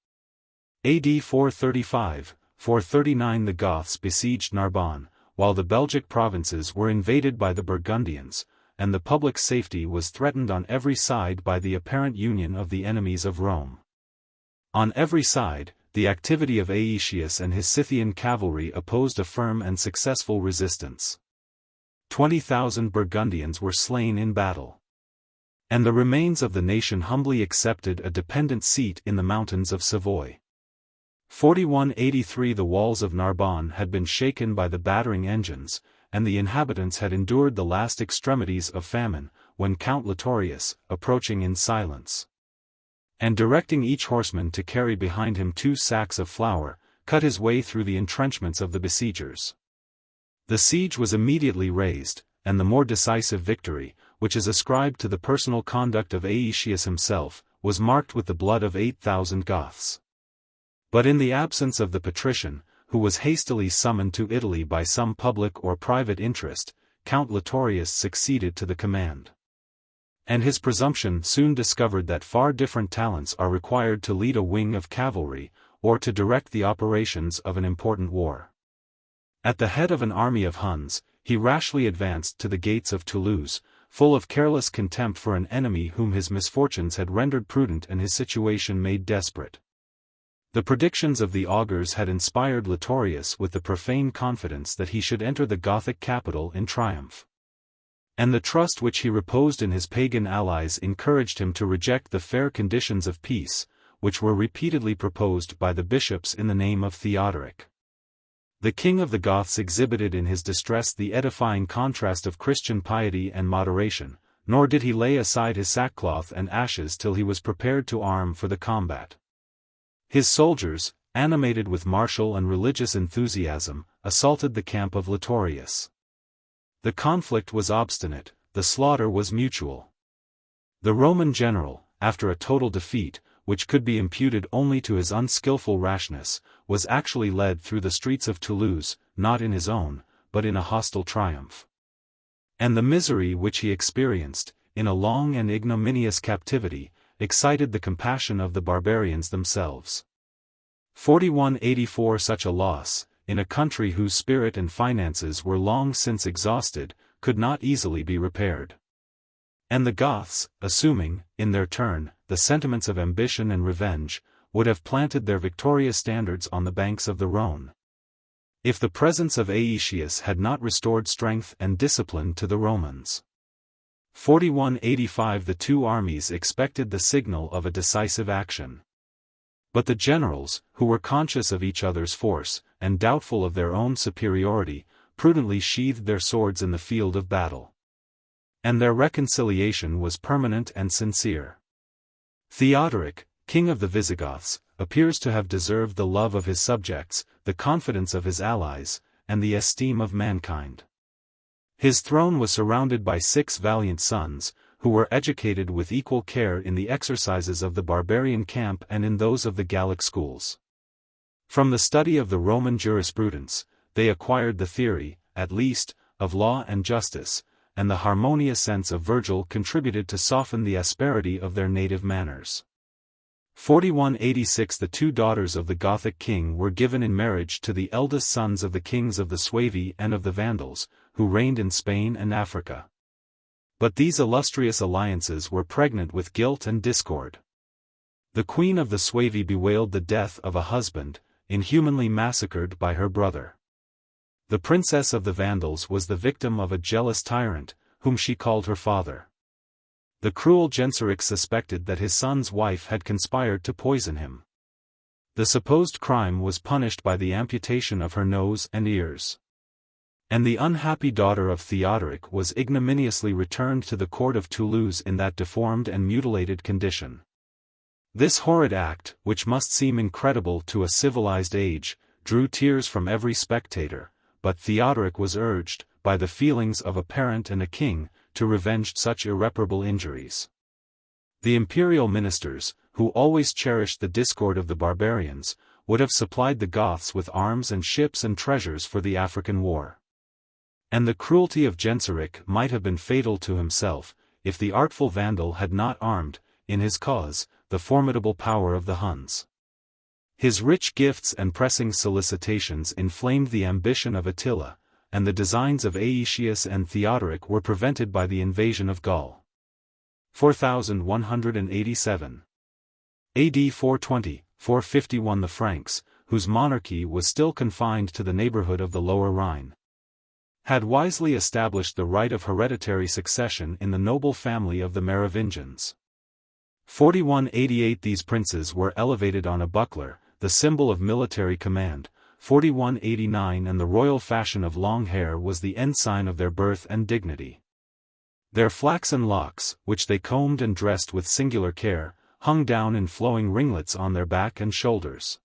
AD 435-439. The Goths besieged Narbonne, while the Belgic provinces were invaded by the Burgundians, and the public safety was threatened on every side by the apparent union of the enemies of Rome. On every side, the activity of Aetius and his Scythian cavalry opposed a firm and successful resistance. 20,000 Burgundians were slain in battle, and the remains of the nation humbly accepted a dependent seat in the mountains of Savoy. 4183. The walls of Narbonne had been shaken by the battering engines, and the inhabitants had endured the last extremities of famine, when Count Litorius, approaching in silence, and directing each horseman to carry behind him 2 sacks of flour, cut his way through the entrenchments of the besiegers. The siege was immediately raised, and the more decisive victory, which is ascribed to the personal conduct of Aetius himself, was marked with the blood of 8,000 Goths. But in the absence of the patrician, who was hastily summoned to Italy by some public or private interest, Count Litorius succeeded to the command. And his presumption soon discovered that far different talents are required to lead a wing of cavalry, or to direct the operations of an important war. At the head of an army of Huns, he rashly advanced to the gates of Toulouse, full of careless contempt for an enemy whom his misfortunes had rendered prudent and his situation made desperate. The predictions of the augurs had inspired Litorius with the profane confidence that he should enter the Gothic capital in triumph. And the trust which he reposed in his pagan allies encouraged him to reject the fair conditions of peace, which were repeatedly proposed by the bishops in the name of Theodoric. The king of the Goths exhibited in his distress the edifying contrast of Christian piety and moderation, nor did he lay aside his sackcloth and ashes till he was prepared to arm for the combat. His soldiers, animated with martial and religious enthusiasm, assaulted the camp of Litorius. The conflict was obstinate, the slaughter was mutual. The Roman general, after a total defeat, which could be imputed only to his unskillful rashness, was actually led through the streets of Toulouse, not in his own, but in a hostile triumph. And the misery which he experienced, in a long and ignominious captivity, excited the compassion of the barbarians themselves. 4184 Such a loss, in a country whose spirit and finances were long since exhausted, could not easily be repaired. And the Goths, assuming, in their turn, the sentiments of ambition and revenge, would have planted their victorious standards on the banks of the Rhone, if the presence of Aetius had not restored strength and discipline to the Romans. 4185 The two armies expected the signal of a decisive action. But the generals, who were conscious of each other's force, and doubtful of their own superiority, prudently sheathed their swords in the field of battle. And their reconciliation was permanent and sincere. Theodoric, king of the Visigoths, appears to have deserved the love of his subjects, the confidence of his allies, and the esteem of mankind. His throne was surrounded by 6 valiant sons, who were educated with equal care in the exercises of the barbarian camp and in those of the Gallic schools. From the study of the Roman jurisprudence, they acquired the theory, at least, of law and justice, and the harmonious sense of Virgil contributed to soften the asperity of their native manners. 4186 The 2 daughters of the Gothic king were given in marriage to the eldest sons of the kings of the Suevi and of the Vandals, who reigned in Spain and Africa. But these illustrious alliances were pregnant with guilt and discord. The queen of the Suevi bewailed the death of a husband, inhumanly massacred by her brother. The princess of the Vandals was the victim of a jealous tyrant, whom she called her father. The cruel Genseric suspected that his son's wife had conspired to poison him. The supposed crime was punished by the amputation of her nose and ears. And the unhappy daughter of Theodoric was ignominiously returned to the court of Toulouse in that deformed and mutilated condition. This horrid act, which must seem incredible to a civilized age, drew tears from every spectator, but Theodoric was urged, by the feelings of a parent and a king, to revenge such irreparable injuries. The imperial ministers, who always cherished the discord of the barbarians, would have supplied the Goths with arms and ships and treasures for the African war. And the cruelty of Genseric might have been fatal to himself, if the artful Vandal had not armed, in his cause, the formidable power of the Huns. His rich gifts and pressing solicitations inflamed the ambition of Attila, and the designs of Aetius and Theodoric were prevented by the invasion of Gaul. 4187 AD 420-451 The Franks, whose monarchy was still confined to the neighborhood of the Lower Rhine, had wisely established the right of hereditary succession in the noble family of the Merovingians. 4188 These princes were elevated on a buckler, the symbol of military command. 4189 And the royal fashion of long hair was the ensign of their birth and dignity. Their flaxen locks, which they combed and dressed with singular care, hung down in flowing ringlets on their back and shoulders.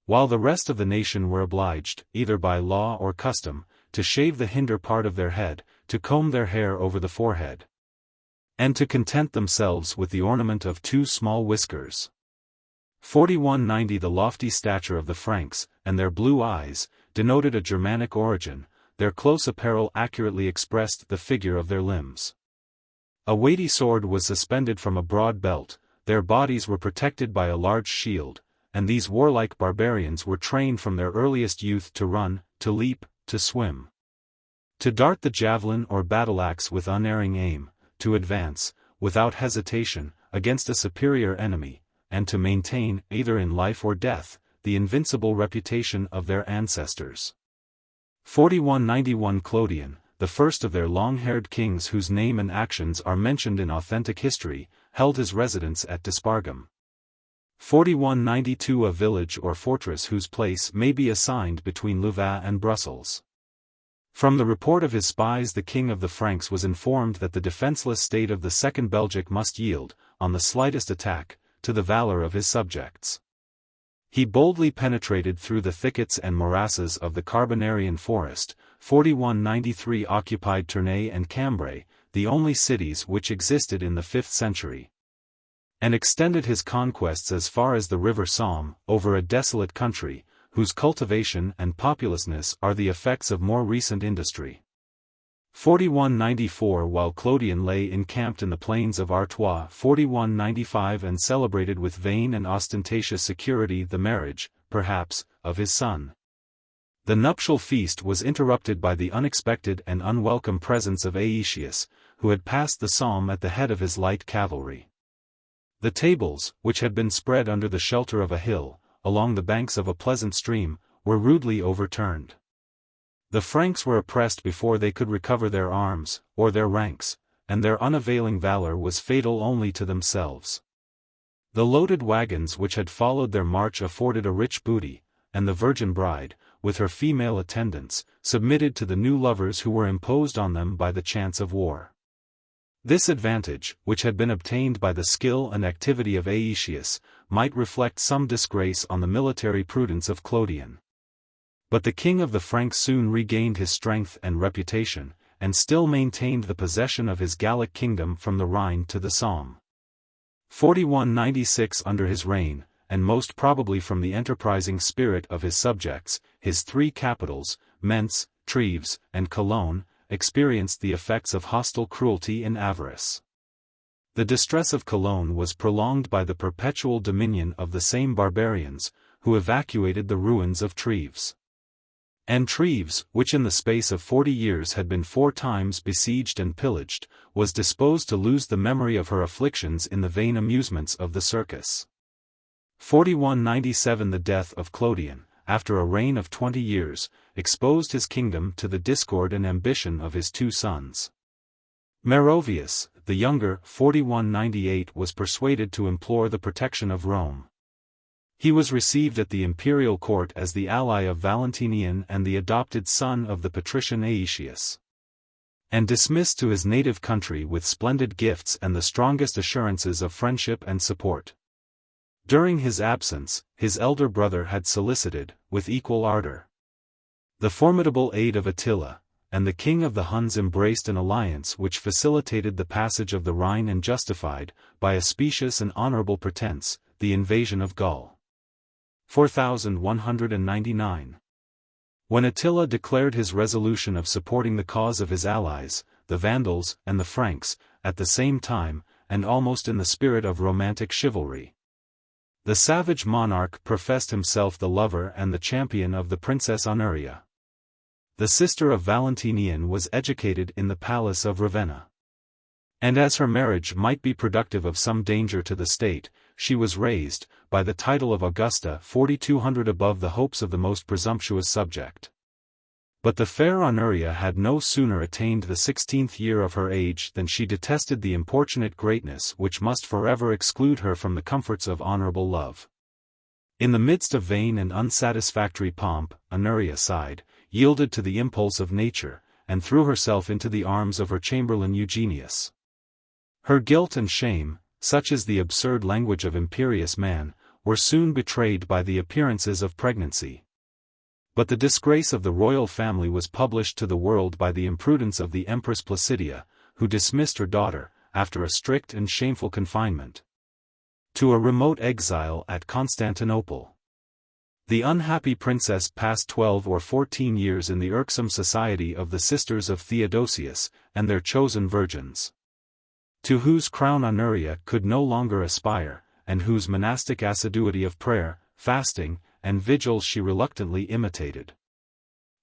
While the rest of the nation were obliged, either by law or custom, to shave the hinder part of their head, to comb their hair over the forehead, and to content themselves with the ornament of 2 small whiskers. 4190 The lofty stature of the Franks, and their blue eyes, denoted a Germanic origin. Their close apparel accurately expressed the figure of their limbs. A weighty sword was suspended from a broad belt, their bodies were protected by a large shield, and these warlike barbarians were trained from their earliest youth to run, to leap, to swim, to dart the javelin or battle-axe with unerring aim, to advance, without hesitation, against a superior enemy, and to maintain, either in life or death, the invincible reputation of their ancestors. 4191 Clodion, the first of their long-haired kings whose name and actions are mentioned in authentic history, held his residence at Dispargum. 4192 A village or fortress whose place may be assigned between Louvain and Brussels. From the report of his spies the king of the Franks was informed that the defenseless state of the Second Belgic must yield, on the slightest attack, to the valor of his subjects. He boldly penetrated through the thickets and morasses of the Carbonarian forest. 4193 occupied Tournai and Cambrai, the only cities which existed in the 5th century, and extended his conquests as far as the river Somme, over a desolate country, whose cultivation and populousness are the effects of more recent industry. 4194 While Clodion lay encamped in the plains of Artois 4195 and celebrated with vain and ostentatious security the marriage, perhaps, of his son. The nuptial feast was interrupted by the unexpected and unwelcome presence of Aetius, who had passed the Somme at the head of his light cavalry. The tables, which had been spread under the shelter of a hill, along the banks of a pleasant stream, were rudely overturned. The Franks were oppressed before they could recover their arms, or their ranks, and their unavailing valor was fatal only to themselves. The loaded wagons which had followed their march afforded a rich booty, and the virgin bride, with her female attendants, submitted to the new lovers who were imposed on them by the chance of war. This advantage, which had been obtained by the skill and activity of Aetius, might reflect some disgrace on the military prudence of Clodion. But the king of the Franks soon regained his strength and reputation, and still maintained the possession of his Gallic kingdom from the Rhine to the Somme. 4196 Under his reign, and most probably from the enterprising spirit of his subjects, his three capitals, Mentz, Treves, and Cologne, experienced the effects of hostile cruelty and avarice. The distress of Cologne was prolonged by the perpetual dominion of the same barbarians, who evacuated the ruins of Treves. And Treves, which in the space of 40 years had been 4 times besieged and pillaged, was disposed to lose the memory of her afflictions in the vain amusements of the circus. 4197 The death of Clodion, after a reign of 20 years, exposed his kingdom to the discord and ambition of his 2 sons. Meroveus, the younger, 4198 was persuaded to implore the protection of Rome. He was received at the imperial court as the ally of Valentinian and the adopted son of the patrician Aetius, and dismissed to his native country with splendid gifts and the strongest assurances of friendship and support. During his absence, his elder brother had solicited, with equal ardor, the formidable aid of Attila, and the king of the Huns embraced an alliance which facilitated the passage of the Rhine and justified, by a specious and honorable pretense, the invasion of Gaul. 4199. When Attila declared his resolution of supporting the cause of his allies, the Vandals and the Franks, at the same time, and almost in the spirit of romantic chivalry, the savage monarch professed himself the lover and the champion of the Princess Honoria. The sister of Valentinian was educated in the palace of Ravenna. And as her marriage might be productive of some danger to the state, she was raised, by the title of Augusta 4200 above the hopes of the most presumptuous subject. But the fair Honoria had no sooner attained the 16th year of her age than she detested the importunate greatness which must forever exclude her from the comforts of honorable love. In the midst of vain and unsatisfactory pomp, Honoria sighed, yielded to the impulse of nature, and threw herself into the arms of her chamberlain Eugenius. Her guilt and shame, such is the absurd language of imperious man, were soon betrayed by the appearances of pregnancy. But the disgrace of the royal family was published to the world by the imprudence of the Empress Placidia, who dismissed her daughter, after a strict and shameful confinement, to a remote exile at Constantinople. The unhappy princess passed 12 or 14 years in the irksome society of the sisters of Theodosius, and their chosen virgins, to whose crown Honoria could no longer aspire, and whose monastic assiduity of prayer, fasting, and vigils she reluctantly imitated.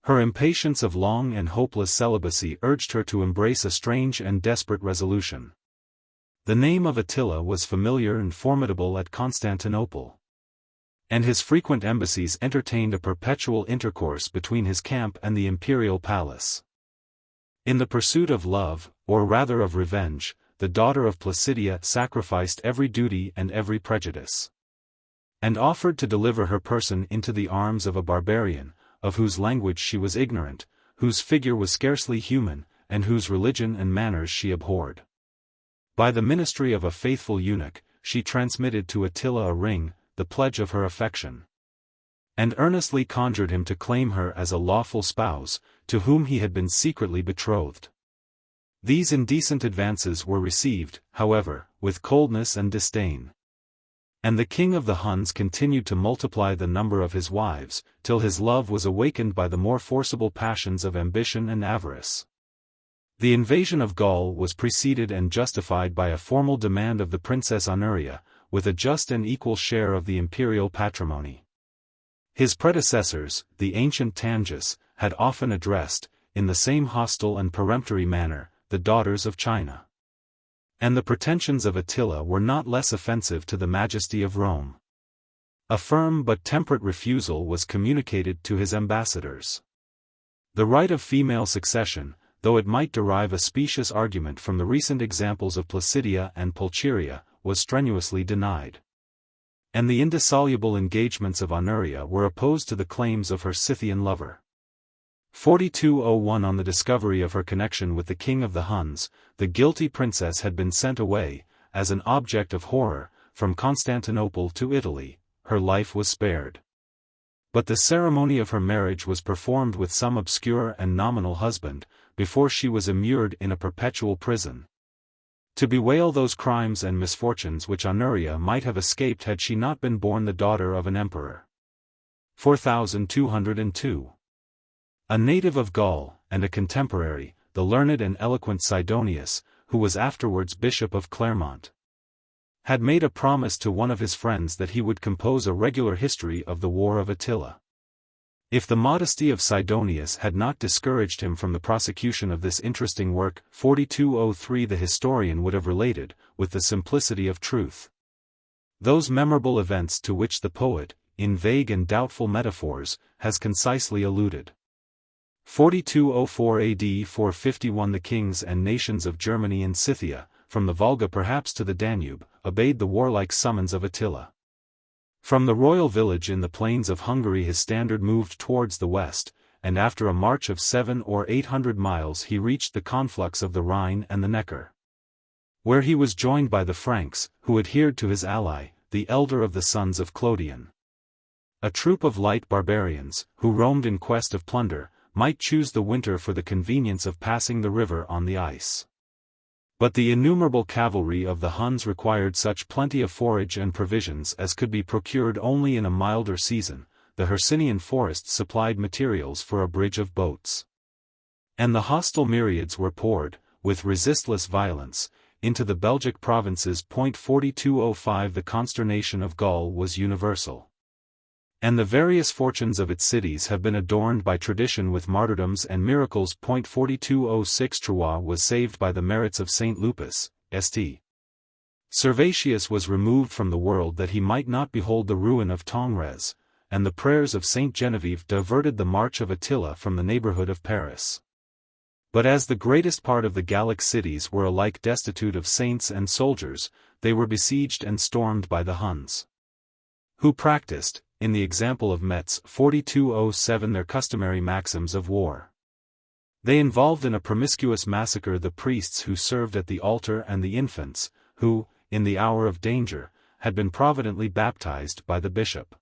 Her impatience of long and hopeless celibacy urged her to embrace a strange and desperate resolution. The name of Attila was familiar and formidable at Constantinople, and his frequent embassies entertained a perpetual intercourse between his camp and the imperial palace. In the pursuit of love, or rather of revenge, the daughter of Placidia sacrificed every duty and every prejudice, and offered to deliver her person into the arms of a barbarian, of whose language she was ignorant, whose figure was scarcely human, and whose religion and manners she abhorred. By the ministry of a faithful eunuch, she transmitted to Attila a ring, the pledge of her affection, and earnestly conjured him to claim her as a lawful spouse, to whom he had been secretly betrothed. These indecent advances were received, however, with coldness and disdain. And the king of the Huns continued to multiply the number of his wives, till his love was awakened by the more forcible passions of ambition and avarice. The invasion of Gaul was preceded and justified by a formal demand of the Princess Honoria, with a just and equal share of the imperial patrimony. His predecessors, the ancient Tanjus, had often addressed, in the same hostile and peremptory manner, the daughters of China. And the pretensions of Attila were not less offensive to the majesty of Rome. A firm but temperate refusal was communicated to his ambassadors. The right of female succession, though it might derive a specious argument from the recent examples of Placidia and Pulcheria, was strenuously denied. And the indissoluble engagements of Honoria were opposed to the claims of her Scythian lover. 4201 On the discovery of her connection with the king of the Huns, the guilty princess had been sent away, as an object of horror, from Constantinople to Italy. Her life was spared. But the ceremony of her marriage was performed with some obscure and nominal husband, before she was immured in a perpetual prison, to bewail those crimes and misfortunes which Honoria might have escaped had she not been born the daughter of an emperor. 4202. A native of Gaul, and a contemporary, the learned and eloquent Sidonius, who was afterwards Bishop of Clermont, had made a promise to one of his friends that he would compose a regular history of the war of Attila. If the modesty of Sidonius had not discouraged him from the prosecution of this interesting work, 4203 the historian would have related, with the simplicity of truth, those memorable events to which the poet, in vague and doubtful metaphors, has concisely alluded. 4204 AD 451 The kings and nations of Germany and Scythia, from the Volga perhaps to the Danube, obeyed the warlike summons of Attila. From the royal village in the plains of Hungary his standard moved towards the west, and after a march of 700 or 800 miles he reached the conflux of the Rhine and the Neckar, where he was joined by the Franks, who adhered to his ally, the elder of the sons of Clodion. A troop of light barbarians, who roamed in quest of plunder, might choose the winter for the convenience of passing the river on the ice. But the innumerable cavalry of the Huns required such plenty of forage and provisions as could be procured only in a milder season. The Hercynian forests supplied materials for a bridge of boats, and the hostile myriads were poured, with resistless violence, into the Belgic provinces. 4205 The consternation of Gaul was universal, and the various fortunes of its cities have been adorned by tradition with martyrdoms and miracles. 4206 Troyes was saved by the merits of Saint Lupus, St. Servatius was removed from the world that he might not behold the ruin of Tongres, and the prayers of Saint Genevieve diverted the march of Attila from the neighborhood of Paris. But as the greatest part of the Gallic cities were alike destitute of saints and soldiers, they were besieged and stormed by the Huns, who practiced, in the example of Metz 4207 their customary maxims of war. They involved in a promiscuous massacre the priests who served at the altar and the infants, who, in the hour of danger, had been providently baptized by the bishop.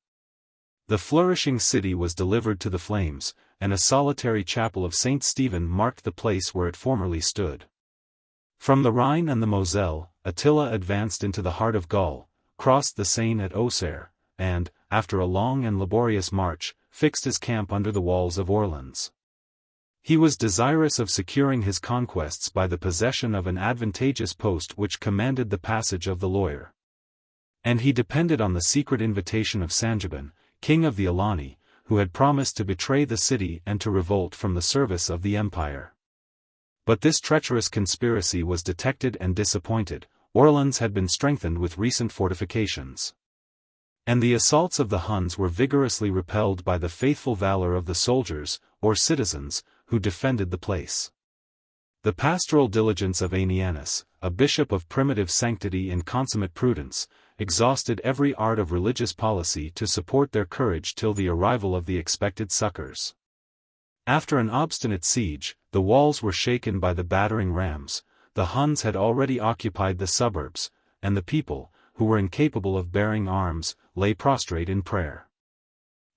The flourishing city was delivered to the flames, and a solitary chapel of St. Stephen marked the place where it formerly stood. From the Rhine and the Moselle, Attila advanced into the heart of Gaul, crossed the Seine at Auxerre, and, after a long and laborious march, fixed his camp under the walls of Orleans. He was desirous of securing his conquests by the possession of an advantageous post which commanded the passage of the Loire. And he depended on the secret invitation of Sangiban, king of the Alani, who had promised to betray the city and to revolt from the service of the empire. But this treacherous conspiracy was detected and disappointed. Orleans had been strengthened with recent fortifications, and the assaults of the Huns were vigorously repelled by the faithful valor of the soldiers, or citizens, who defended the place. The pastoral diligence of Aenianus, a bishop of primitive sanctity and consummate prudence, exhausted every art of religious policy to support their courage till the arrival of the expected succors. After an obstinate siege, the walls were shaken by the battering rams, the Huns had already occupied the suburbs, and the people, who were incapable of bearing arms, lay prostrate in prayer.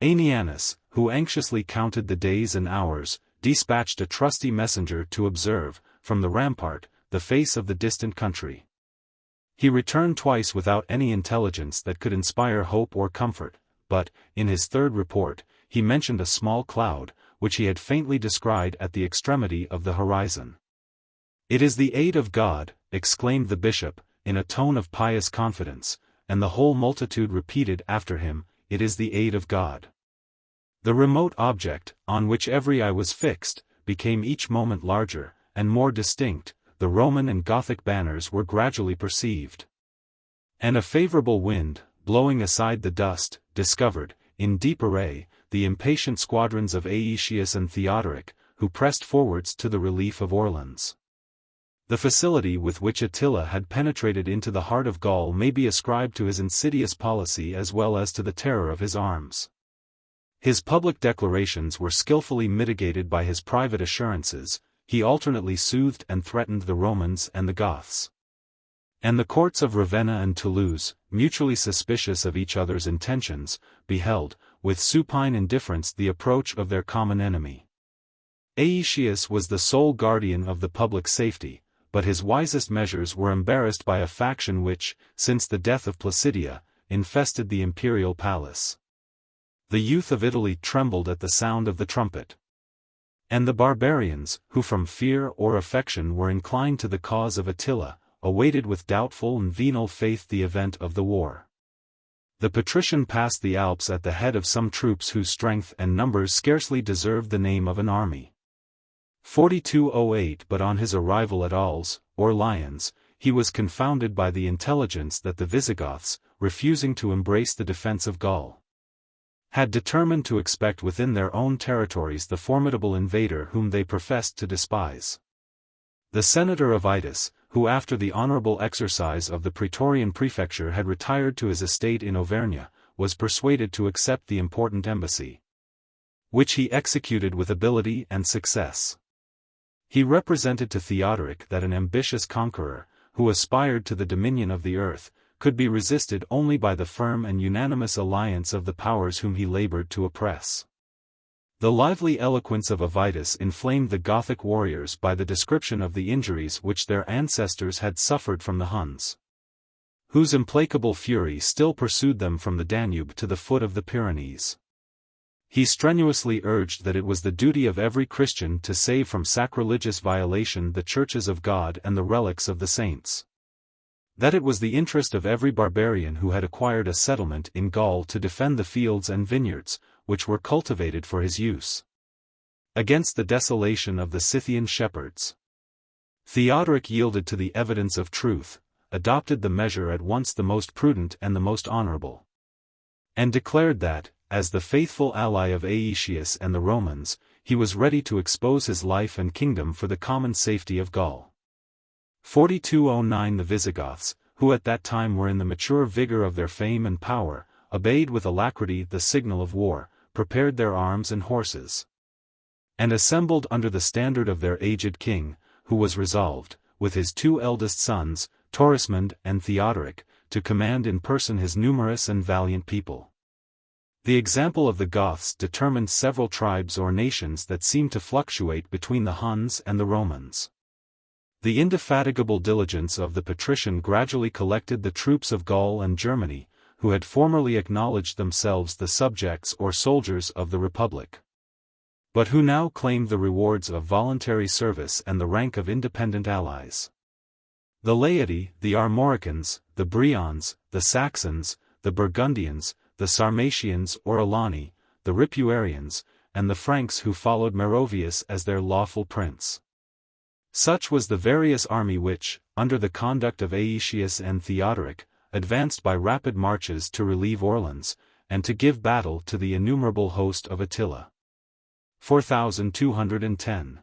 Aenianus, who anxiously counted the days and hours, dispatched a trusty messenger to observe, from the rampart, the face of the distant country. He returned twice without any intelligence that could inspire hope or comfort, but, in his third report, he mentioned a small cloud, which he had faintly descried at the extremity of the horizon. "It is the aid of God," exclaimed the bishop, in a tone of pious confidence, and the whole multitude repeated after him, "It is the aid of God." The remote object, on which every eye was fixed, became each moment larger, and more distinct. The Roman and Gothic banners were gradually perceived. And a favorable wind, blowing aside the dust, discovered, in deep array, the impatient squadrons of Aetius and Theodoric, who pressed forwards to the relief of Orleans. The facility with which Attila had penetrated into the heart of Gaul may be ascribed to his insidious policy as well as to the terror of his arms. His public declarations were skillfully mitigated by his private assurances. He alternately soothed and threatened the Romans and the Goths. And the courts of Ravenna and Toulouse, mutually suspicious of each other's intentions, beheld, with supine indifference the approach of their common enemy. Aetius was the sole guardian of the public safety, but his wisest measures were embarrassed by a faction which, since the death of Placidia, infested the imperial palace. The youth of Italy trembled at the sound of the trumpet. And the barbarians, who from fear or affection were inclined to the cause of Attila, awaited with doubtful and venal faith the event of the war. The patrician passed the Alps at the head of some troops whose strength and numbers scarcely deserved the name of an army. 4208 But on his arrival at Arles, or Lyons, he was confounded by the intelligence that the Visigoths, refusing to embrace the defense of Gaul, had determined to expect within their own territories the formidable invader whom they professed to despise. The senator of Itus, who after the honorable exercise of the praetorian prefecture had retired to his estate in Auvergne, was persuaded to accept the important embassy, which he executed with ability and success. He represented to Theodoric that an ambitious conqueror, who aspired to the dominion of the earth, could be resisted only by the firm and unanimous alliance of the powers whom he labored to oppress. The lively eloquence of Avitus inflamed the Gothic warriors by the description of the injuries which their ancestors had suffered from the Huns, whose implacable fury still pursued them from the Danube to the foot of the Pyrenees. He strenuously urged that it was the duty of every Christian to save from sacrilegious violation the churches of God and the relics of the saints. That it was the interest of every barbarian who had acquired a settlement in Gaul to defend the fields and vineyards, which were cultivated for his use, against the desolation of the Scythian shepherds. Theodoric yielded to the evidence of truth, adopted the measure at once the most prudent and the most honorable, and declared that, as the faithful ally of Aetius and the Romans, he was ready to expose his life and kingdom for the common safety of Gaul. 4209 The Visigoths, who at that time were in the mature vigor of their fame and power, obeyed with alacrity the signal of war, prepared their arms and horses, and assembled under the standard of their aged king, who was resolved, with his two eldest sons, Torismond and Theodoric, to command in person his numerous and valiant people. The example of the Goths determined several tribes or nations that seemed to fluctuate between the Huns and the Romans. The indefatigable diligence of the patrician gradually collected the troops of Gaul and Germany, who had formerly acknowledged themselves the subjects or soldiers of the Republic, but who now claimed the rewards of voluntary service and the rank of independent allies. The laity, the Armoricans, the Brions, the Saxons, the Burgundians, the Sarmatians or Alani, the Ripuarians, and the Franks who followed Merovius as their lawful prince. Such was the various army which, under the conduct of Aetius and Theodoric, advanced by rapid marches to relieve Orleans, and to give battle to the innumerable host of Attila. 4210.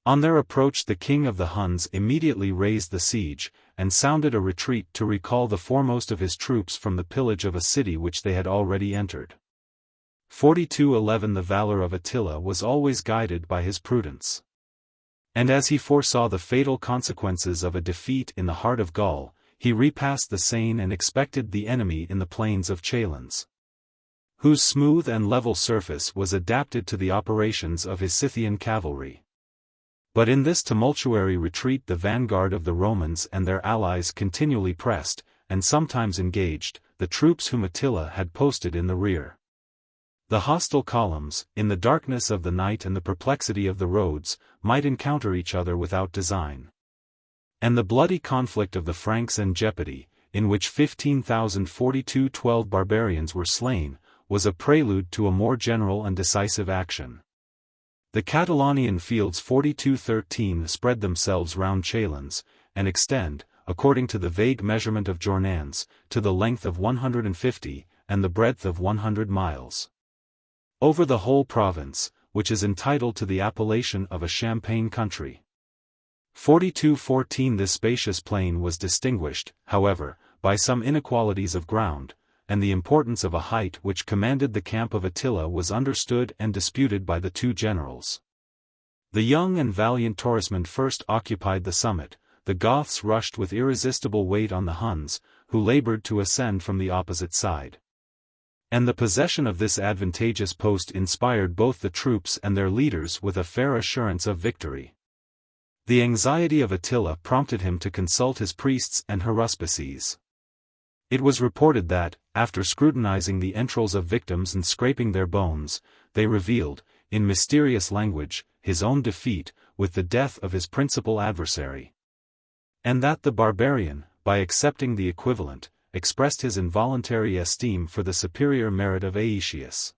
On their approach the king of the Huns immediately raised the siege, and sounded a retreat to recall the foremost of his troops from the pillage of a city which they had already entered. 42:11 The valor of Attila was always guided by his prudence. And as he foresaw the fatal consequences of a defeat in the heart of Gaul, he repassed the Seine and expected the enemy in the plains of Chalons, whose smooth and level surface was adapted to the operations of his Scythian cavalry. But in this tumultuary retreat the vanguard of the Romans and their allies continually pressed, and sometimes engaged, the troops whom Attila had posted in the rear. The hostile columns, in the darkness of the night and the perplexity of the roads, might encounter each other without design. And the bloody conflict of the Franks and Gepidi, in which 15,042 barbarians were slain, was a prelude to a more general and decisive action. The Catalonian fields 4213 spread themselves round Chalons, and extend, according to the vague measurement of Jornans, to the length of 150, and the breadth of 100 miles. Over the whole province, which is entitled to the appellation of a champaign country. 4214 This spacious plain was distinguished, however, by some inequalities of ground, and the importance of a height which commanded the camp of Attila was understood and disputed by the two generals. The young and valiant Torismond first occupied the summit, the Goths rushed with irresistible weight on the Huns, who labored to ascend from the opposite side. And the possession of this advantageous post inspired both the troops and their leaders with a fair assurance of victory. The anxiety of Attila prompted him to consult his priests and haruspices. It was reported that, after scrutinizing the entrails of victims and scraping their bones, they revealed, in mysterious language, his own defeat, with the death of his principal adversary. And that the barbarian, by accepting the equivalent, expressed his involuntary esteem for the superior merit of Aetius.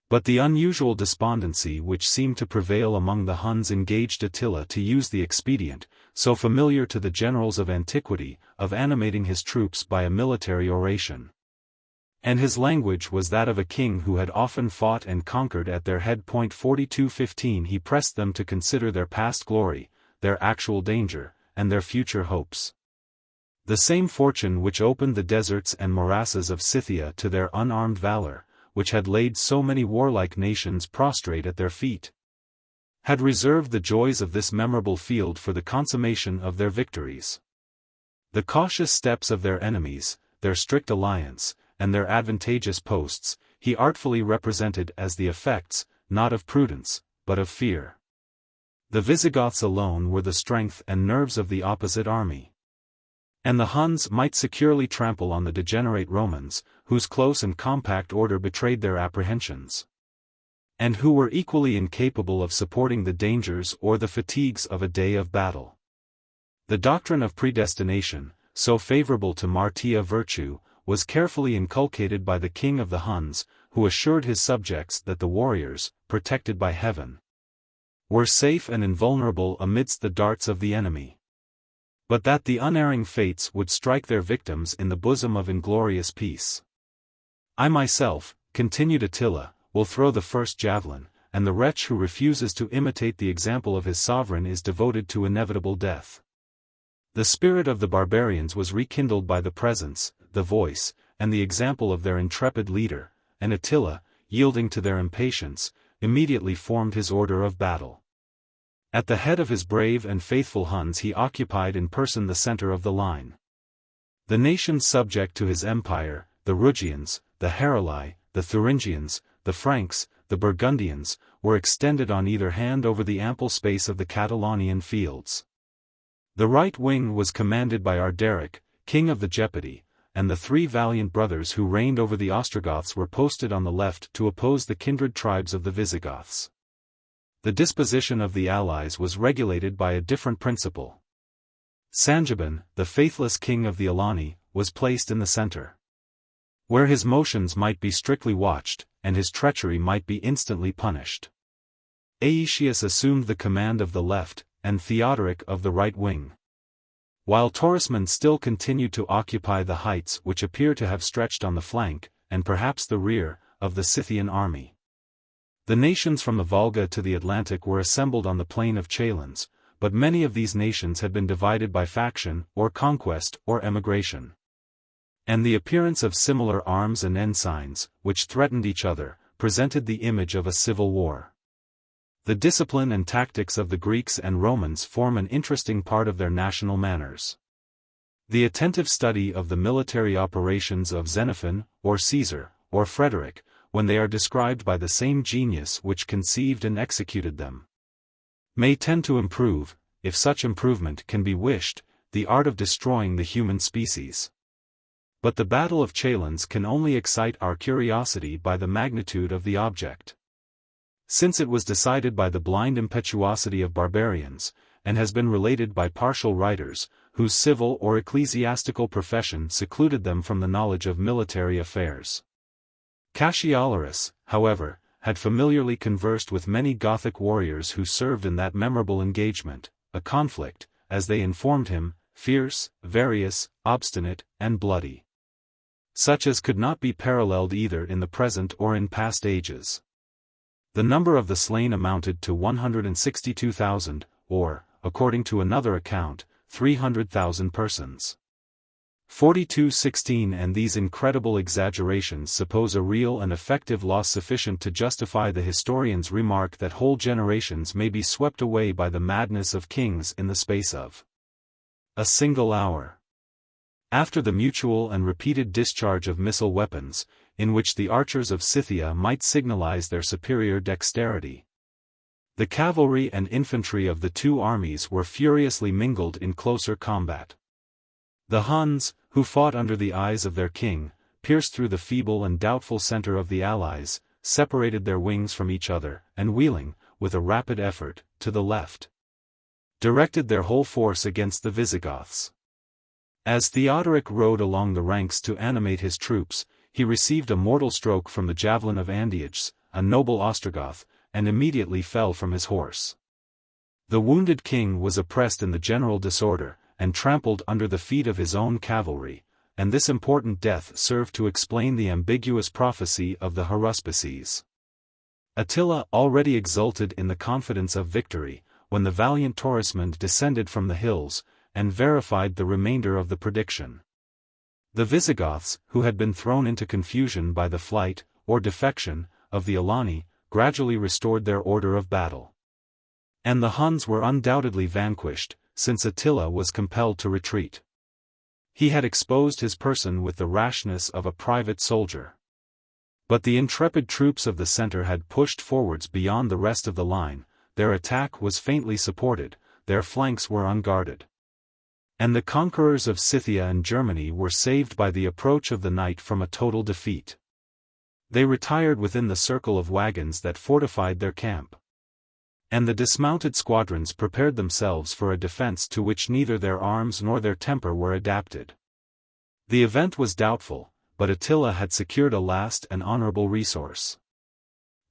But the unusual despondency which seemed to prevail among the Huns engaged Attila to use the expedient, so familiar to the generals of antiquity, of animating his troops by a military oration. And his language was that of a king who had often fought and conquered at their head. 4215 He pressed them to consider their past glory, their actual danger, and their future hopes. The same fortune which opened the deserts and morasses of Scythia to their unarmed valor, which had laid so many warlike nations prostrate at their feet, had reserved the joys of this memorable field for the consummation of their victories. The cautious steps of their enemies, their strict alliance, and their advantageous posts, he artfully represented as the effects, not of prudence, but of fear. The Visigoths alone were the strength and nerves of the opposite army. And the Huns might securely trample on the degenerate Romans, whose close and compact order betrayed their apprehensions, and who were equally incapable of supporting the dangers or the fatigues of a day of battle. The doctrine of predestination, so favorable to martia virtue, was carefully inculcated by the king of the Huns, who assured his subjects that the warriors, protected by heaven, were safe and invulnerable amidst the darts of the enemy, but that the unerring fates would strike their victims in the bosom of inglorious peace. I myself, continued Attila, will throw the first javelin, and the wretch who refuses to imitate the example of his sovereign is devoted to inevitable death. The spirit of the barbarians was rekindled by the presence, the voice, and the example of their intrepid leader, and Attila, yielding to their impatience, immediately formed his order of battle. At the head of his brave and faithful Huns he occupied in person the center of the line. The nations subject to his empire, the Rugians, the Heruli, the Thuringians, the Franks, the Burgundians, were extended on either hand over the ample space of the Catalonian fields. The right wing was commanded by Arderic, king of the Gepidi, and the three valiant brothers who reigned over the Ostrogoths were posted on the left to oppose the kindred tribes of the Visigoths. The disposition of the allies was regulated by a different principle. Sangiban, the faithless king of the Alani, was placed in the center, where his motions might be strictly watched, and his treachery might be instantly punished. Aetius assumed the command of the left, and Theodoric of the right wing, while Torismond still continued to occupy the heights which appear to have stretched on the flank, and perhaps the rear, of the Scythian army. The nations from the Volga to the Atlantic were assembled on the plain of Chalons, but many of these nations had been divided by faction, or conquest, or emigration. And the appearance of similar arms and ensigns, which threatened each other, presented the image of a civil war. The discipline and tactics of the Greeks and Romans form an interesting part of their national manners. The attentive study of the military operations of Xenophon, or Caesar, or Frederick, when they are described by the same genius which conceived and executed them, may tend to improve, if such improvement can be wished, the art of destroying the human species. But the Battle of Chalons can only excite our curiosity by the magnitude of the object. Since it was decided by the blind impetuosity of barbarians, and has been related by partial writers, whose civil or ecclesiastical profession secluded them from the knowledge of military affairs. Cassiolorus, however, had familiarly conversed with many Gothic warriors who served in that memorable engagement, a conflict, as they informed him, fierce, various, obstinate, and bloody, such as could not be paralleled either in the present or in past ages. The number of the slain amounted to 162,000, or, according to another account, 300,000 persons. 42:16 And these incredible exaggerations suppose a real and effective loss sufficient to justify the historian's remark that whole generations may be swept away by the madness of kings in the space of a single hour. After the mutual and repeated discharge of missile weapons, in which the archers of Scythia might signalize their superior dexterity, the cavalry and infantry of the two armies were furiously mingled in closer combat. The Huns, who fought under the eyes of their king, pierced through the feeble and doubtful center of the allies, separated their wings from each other, and wheeling, with a rapid effort, to the left, directed their whole force against the Visigoths. As Theodoric rode along the ranks to animate his troops, he received a mortal stroke from the javelin of Antiochus, a noble Ostrogoth, and immediately fell from his horse. The wounded king was oppressed in the general disorder, and trampled under the feet of his own cavalry, and this important death served to explain the ambiguous prophecy of the haruspices. Attila already exulted in the confidence of victory, when the valiant Torismond descended from the hills, and verified the remainder of the prediction. The Visigoths, who had been thrown into confusion by the flight, or defection, of the Alani, gradually restored their order of battle. And the Huns were undoubtedly vanquished, since Attila was compelled to retreat. He had exposed his person with the rashness of a private soldier. But the intrepid troops of the center had pushed forwards beyond the rest of the line, their attack was faintly supported, their flanks were unguarded. And the conquerors of Scythia and Germany were saved by the approach of the night from a total defeat. They retired within the circle of wagons that fortified their camp. And the dismounted squadrons prepared themselves for a defense to which neither their arms nor their temper were adapted. The event was doubtful, but Attila had secured a last and honorable resource.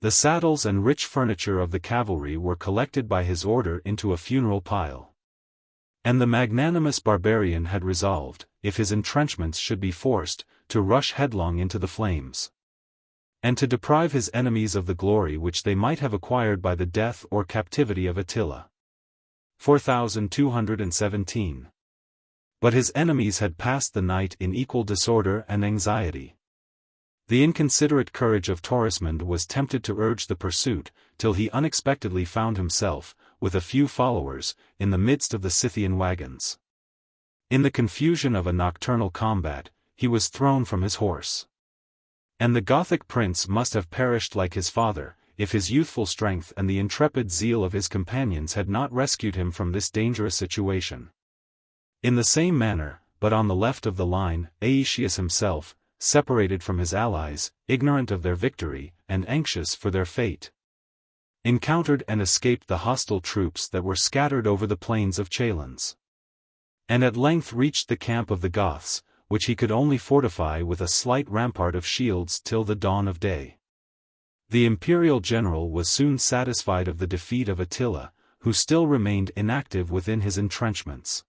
The saddles and rich furniture of the cavalry were collected by his order into a funeral pile. And the magnanimous barbarian had resolved, if his entrenchments should be forced, to rush headlong into the flames, and to deprive his enemies of the glory which they might have acquired by the death or captivity of Attila. 4217. But his enemies had passed the night in equal disorder and anxiety. The inconsiderate courage of Torismond was tempted to urge the pursuit, till he unexpectedly found himself, with a few followers, in the midst of the Scythian wagons. In the confusion of a nocturnal combat, he was thrown from his horse. And the Gothic prince must have perished like his father, if his youthful strength and the intrepid zeal of his companions had not rescued him from this dangerous situation. In the same manner, but on the left of the line, Aetius himself, separated from his allies, ignorant of their victory, and anxious for their fate, encountered and escaped the hostile troops that were scattered over the plains of Chalons, and at length reached the camp of the Goths, which he could only fortify with a slight rampart of shields till the dawn of day. The imperial general was soon satisfied of the defeat of Attila, who still remained inactive within his entrenchments.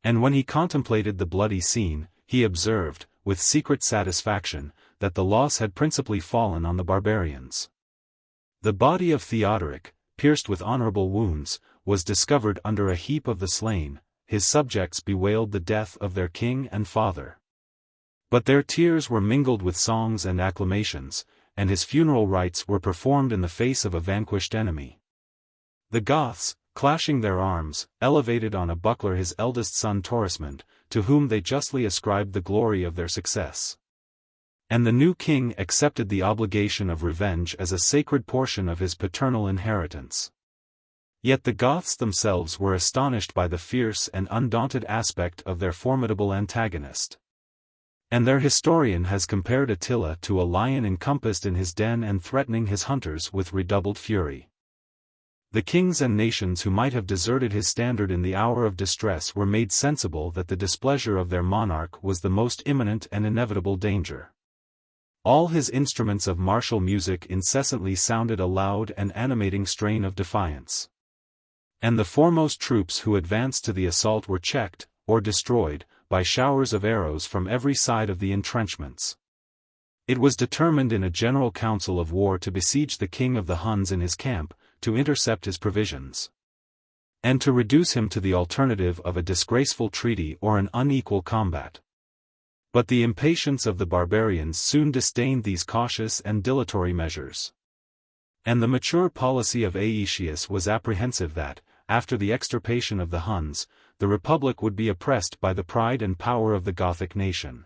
And when he contemplated the bloody scene, he observed, with secret satisfaction, that the loss had principally fallen on the barbarians. The body of Theodoric, pierced with honorable wounds, was discovered under a heap of the slain. His subjects bewailed the death of their king and father. But their tears were mingled with songs and acclamations, and his funeral rites were performed in the face of a vanquished enemy. The Goths, clashing their arms, elevated on a buckler his eldest son Torismond, to whom they justly ascribed the glory of their success. And the new king accepted the obligation of revenge as a sacred portion of his paternal inheritance. Yet the Goths themselves were astonished by the fierce and undaunted aspect of their formidable antagonist. And their historian has compared Attila to a lion encompassed in his den and threatening his hunters with redoubled fury. The kings and nations who might have deserted his standard in the hour of distress were made sensible that the displeasure of their monarch was the most imminent and inevitable danger. All his instruments of martial music incessantly sounded a loud and animating strain of defiance. And the foremost troops who advanced to the assault were checked, or destroyed, by showers of arrows from every side of the entrenchments. It was determined in a general council of war to besiege the king of the Huns in his camp, to intercept his provisions, and to reduce him to the alternative of a disgraceful treaty or an unequal combat. But the impatience of the barbarians soon disdained these cautious and dilatory measures. And the mature policy of Aetius was apprehensive that, after the extirpation of the Huns, the Republic would be oppressed by the pride and power of the Gothic nation.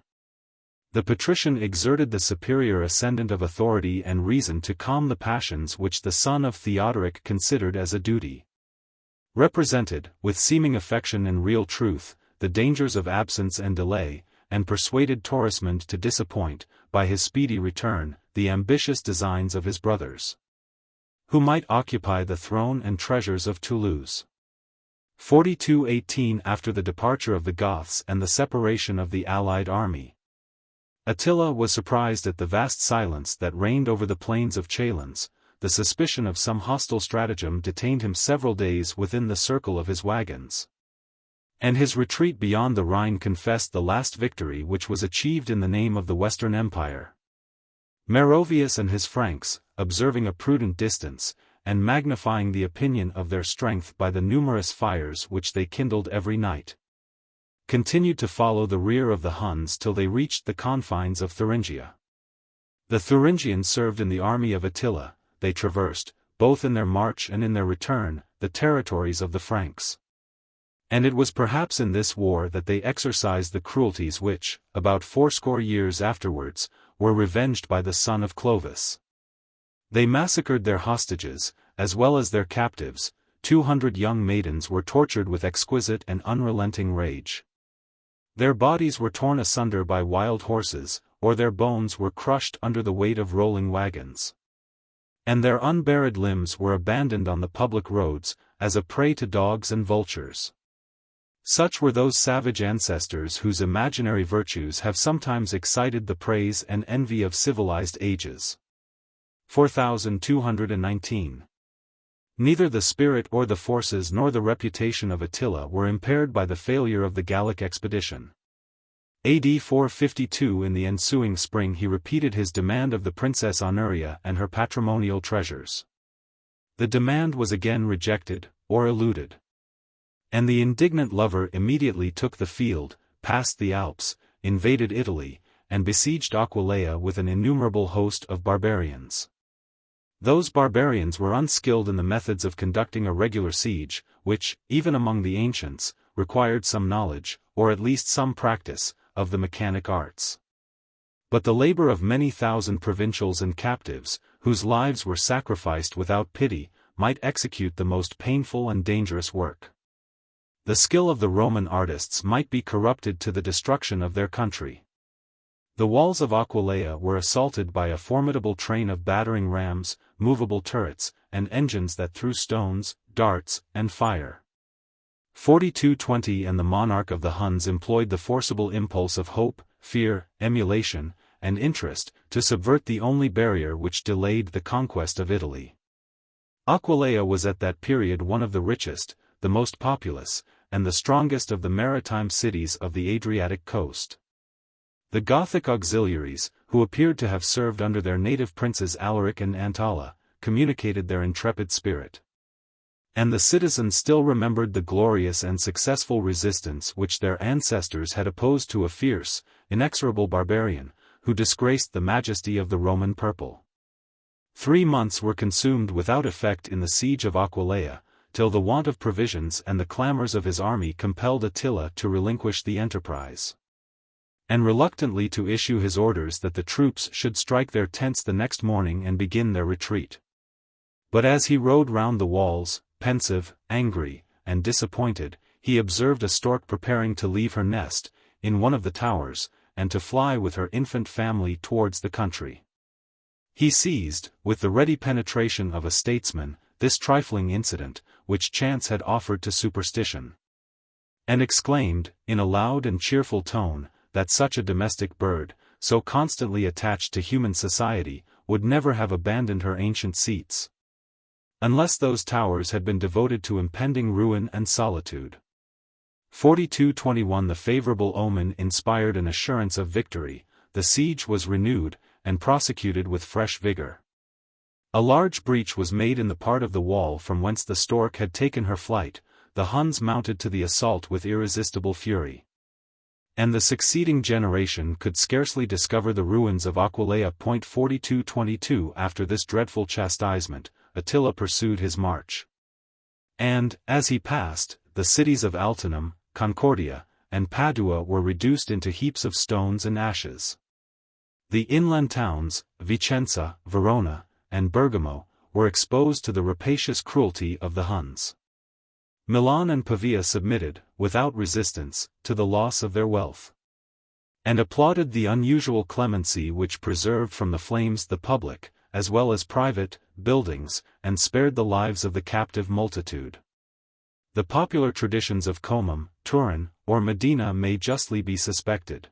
The patrician exerted the superior ascendant of authority and reason to calm the passions which the son of Theodoric considered as a duty. Represented, with seeming affection and real truth, the dangers of absence and delay, and persuaded Torismond to disappoint, by his speedy return, the ambitious designs of his brothers, who might occupy the throne and treasures of Toulouse. 4218 After the departure of the Goths and the separation of the allied army, Attila was surprised at the vast silence that reigned over the plains of Chalons. The suspicion of some hostile stratagem detained him several days within the circle of his wagons. And his retreat beyond the Rhine confessed the last victory which was achieved in the name of the Western Empire. Merovius and his Franks, observing a prudent distance, and magnifying the opinion of their strength by the numerous fires which they kindled every night, continued to follow the rear of the Huns till they reached the confines of Thuringia. The Thuringians served in the army of Attila. They traversed, both in their march and in their return, the territories of the Franks. And it was perhaps in this war that they exercised the cruelties which, about 80 years afterwards, were revenged by the son of Clovis. They massacred their hostages, as well as their captives. 200 young maidens were tortured with exquisite and unrelenting rage. Their bodies were torn asunder by wild horses, or their bones were crushed under the weight of rolling wagons. And their unburied limbs were abandoned on the public roads, as a prey to dogs and vultures. Such were those savage ancestors whose imaginary virtues have sometimes excited the praise and envy of civilized ages. 4219. Neither the spirit or the forces nor the reputation of Attila were impaired by the failure of the Gallic expedition. AD 452 In the ensuing spring he repeated his demand of the Princess Honoria and her patrimonial treasures. The demand was again rejected, or eluded. And the indignant lover immediately took the field, passed the Alps, invaded Italy, and besieged Aquileia with an innumerable host of barbarians. Those barbarians were unskilled in the methods of conducting a regular siege, which, even among the ancients, required some knowledge, or at least some practice, of the mechanic arts. But the labor of many thousand provincials and captives, whose lives were sacrificed without pity, might execute the most painful and dangerous work. The skill of the Roman artists might be corrupted to the destruction of their country. The walls of Aquileia were assaulted by a formidable train of battering rams, movable turrets, and engines that threw stones, darts, and fire. 4220 And the monarch of the Huns employed the forcible impulse of hope, fear, emulation, and interest, to subvert the only barrier which delayed the conquest of Italy. Aquileia was at that period one of the richest, the most populous, and the strongest of the maritime cities of the Adriatic coast. The Gothic auxiliaries, who appeared to have served under their native princes Alaric and Antala, communicated their intrepid spirit. And the citizens still remembered the glorious and successful resistance which their ancestors had opposed to a fierce, inexorable barbarian, who disgraced the majesty of the Roman purple. 3 months were consumed without effect in the siege of Aquileia, till the want of provisions and the clamors of his army compelled Attila to relinquish the enterprise, and reluctantly to issue his orders that the troops should strike their tents the next morning and begin their retreat. But as he rode round the walls, pensive, angry, and disappointed, he observed a stork preparing to leave her nest, in one of the towers, and to fly with her infant family towards the country. He seized, with the ready penetration of a statesman, this trifling incident, which chance had offered to superstition, and exclaimed, in a loud and cheerful tone, that such a domestic bird, so constantly attached to human society, would never have abandoned her ancient seats, unless those towers had been devoted to impending ruin and solitude. 4221 The favorable omen inspired an assurance of victory, the siege was renewed, and prosecuted with fresh vigor. A large breach was made in the part of the wall from whence the stork had taken her flight, the Huns mounted to the assault with irresistible fury. And the succeeding generation could scarcely discover the ruins of Aquileia. 4222 After this dreadful chastisement, Attila pursued his march. And, as he passed, the cities of Altinum, Concordia, and Padua were reduced into heaps of stones and ashes. The inland towns, Vicenza, Verona, and Bergamo, were exposed to the rapacious cruelty of the Huns. Milan and Pavia submitted, without resistance, to the loss of their wealth, and applauded the unusual clemency which preserved from the flames the public, as well as private, buildings, and spared the lives of the captive multitude. The popular traditions of Comum, Turin, or Medina may justly be suspected.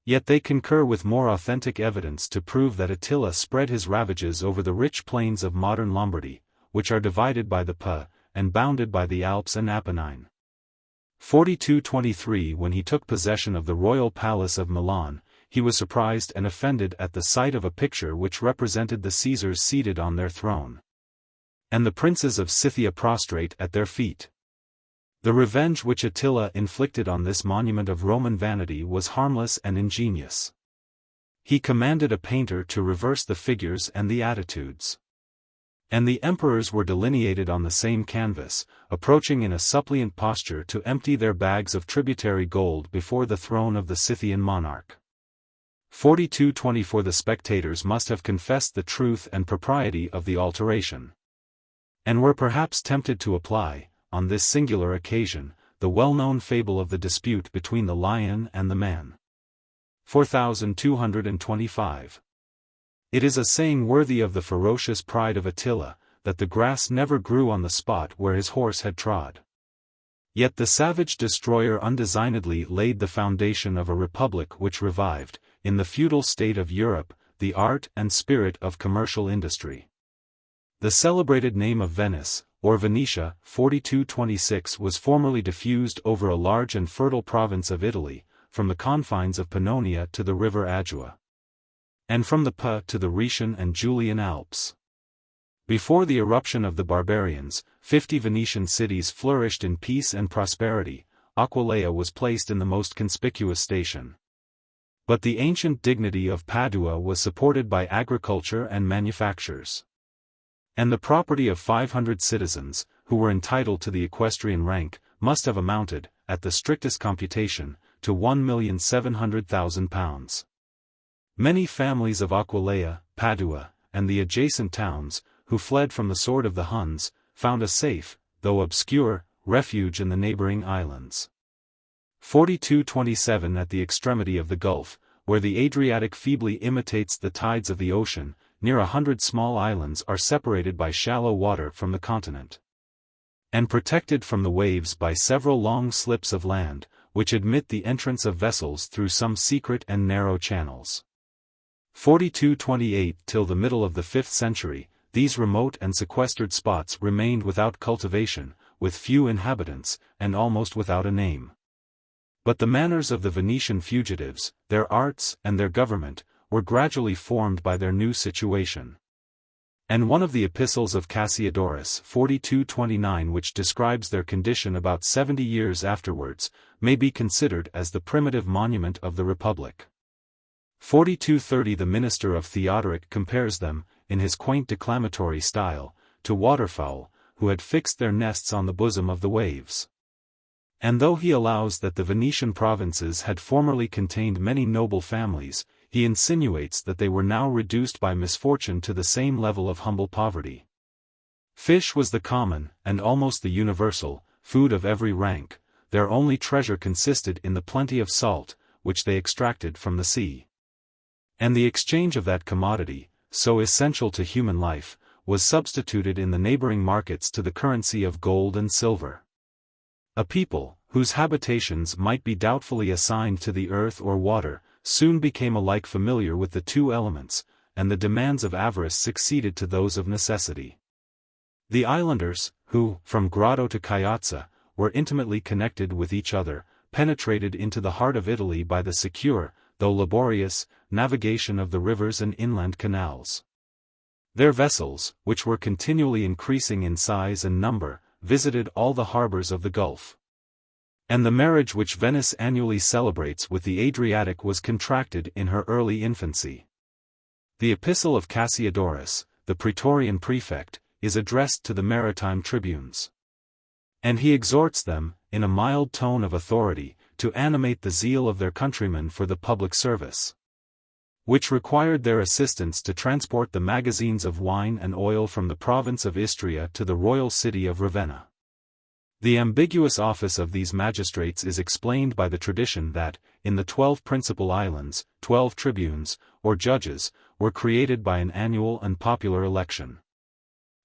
Yet they concur with more authentic evidence to prove that Attila spread his ravages over the rich plains of modern Lombardy, which are divided by the Po, and bounded by the Alps and Apennine. 4223 When he took possession of the royal palace of Milan, he was surprised and offended at the sight of a picture which represented the Caesars seated on their throne, and the princes of Scythia prostrate at their feet. The revenge which Attila inflicted on this monument of Roman vanity was harmless and ingenious. He commanded a painter to reverse the figures and the attitudes, and the emperors were delineated on the same canvas, approaching in a suppliant posture to empty their bags of tributary gold before the throne of the Scythian monarch. 4224 The spectators must have confessed the truth and propriety of the alteration, and were perhaps tempted to apply, on this singular occasion, the well-known fable of the dispute between the lion and the man. 4225 It is a saying worthy of the ferocious pride of Attila, that the grass never grew on the spot where his horse had trod. Yet the savage destroyer undesignedly laid the foundation of a republic which revived, in the feudal state of Europe, the art and spirit of commercial industry. The celebrated name of Venice, or Venetia, 4226 was formerly diffused over a large and fertile province of Italy, from the confines of Pannonia to the river Adua, and from the Po to the Rhaetian and Julian Alps. Before the eruption of the barbarians, 50 Venetian cities flourished in peace and prosperity. Aquileia was placed in the most conspicuous station. But the ancient dignity of Padua was supported by agriculture and manufactures, and the property of 500 citizens, who were entitled to the equestrian rank, must have amounted, at the strictest computation, to £1,700,000. Many families of Aquileia, Padua, and the adjacent towns, who fled from the sword of the Huns, found a safe, though obscure, refuge in the neighboring islands. 4227 At the extremity of the Gulf, where the Adriatic feebly imitates the tides of the ocean, near 100 small islands are separated by shallow water from the continent, and protected from the waves by several long slips of land, which admit the entrance of vessels through some secret and narrow channels. 4228 Till the middle of the 5th century, these remote and sequestered spots remained without cultivation, with few inhabitants, and almost without a name. But the manners of the Venetian fugitives, their arts and their government, were gradually formed by their new situation. and one of the epistles of Cassiodorus 42:29 which describes their condition about 70 years afterwards, may be considered as the primitive monument of the Republic. 42:30 The minister of Theodoric compares them, in his quaint declamatory style, to waterfowl, who had fixed their nests on the bosom of the waves. And though he allows that the Venetian provinces had formerly contained many noble families, he insinuates that they were now reduced by misfortune to the same level of humble poverty. Fish was the common, and almost the universal, food of every rank. Their only treasure consisted in the plenty of salt, which they extracted from the sea. And the exchange of that commodity, so essential to human life, was substituted in the neighboring markets to the currency of gold and silver. A people, whose habitations might be doubtfully assigned to the earth or water, soon became alike familiar with the two elements, and the demands of avarice succeeded to those of necessity. The islanders, who, from Grotto to Chiozza, were intimately connected with each other, penetrated into the heart of Italy by the secure, though laborious, navigation of the rivers and inland canals. Their vessels, which were continually increasing in size and number, visited all the harbors of the Gulf. And the marriage which Venice annually celebrates with the Adriatic was contracted in her early infancy. The epistle of Cassiodorus, the Praetorian prefect, is addressed to the maritime tribunes. And he exhorts them, in a mild tone of authority, to animate the zeal of their countrymen for the public service, which required their assistance to transport the magazines of wine and oil from the province of Istria to the royal city of Ravenna. The ambiguous office of these magistrates is explained by the tradition that, in the 12 principal islands, 12 tribunes, or judges, were created by an annual and popular election.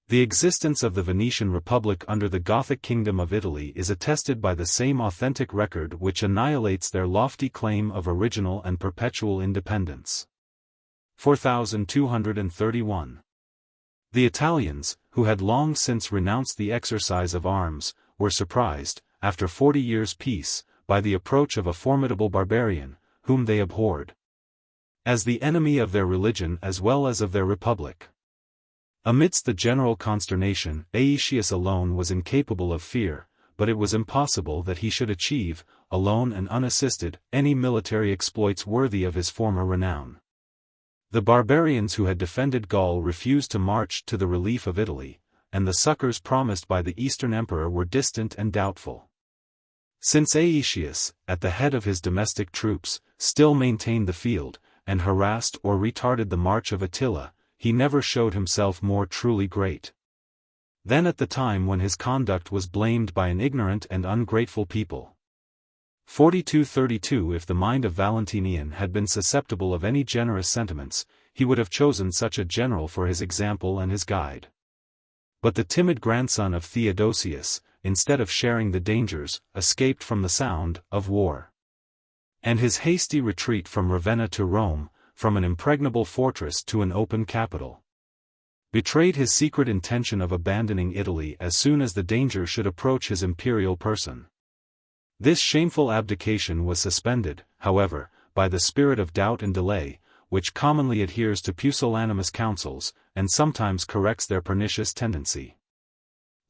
The existence of the Venetian Republic under the Gothic Kingdom of Italy is attested by the same authentic record which annihilates their lofty claim of original and perpetual independence. 4231. The Italians, who had long since renounced the exercise of arms, were surprised, after 40 years' peace, by the approach of a formidable barbarian, whom they abhorred as the enemy of their religion as well as of their republic. Amidst the general consternation, Aetius alone was incapable of fear, but it was impossible that he should achieve, alone and unassisted, any military exploits worthy of his former renown. The barbarians who had defended Gaul refused to march to the relief of Italy, and the succors promised by the Eastern Emperor were distant and doubtful. Since Aetius, at the head of his domestic troops, still maintained the field, and harassed or retarded the march of Attila, he never showed himself more truly great than at the time when his conduct was blamed by an ignorant and ungrateful people. 4232 If the mind of Valentinian had been susceptible of any generous sentiments, he would have chosen such a general for his example and his guide. But the timid grandson of Theodosius, instead of sharing the dangers, escaped from the sound of war. And his hasty retreat from Ravenna to Rome, from an impregnable fortress to an open capital, betrayed his secret intention of abandoning Italy as soon as the danger should approach his imperial person. This shameful abdication was suspended, however, by the spirit of doubt and delay, which commonly adheres to pusillanimous counsels, and sometimes corrects their pernicious tendency.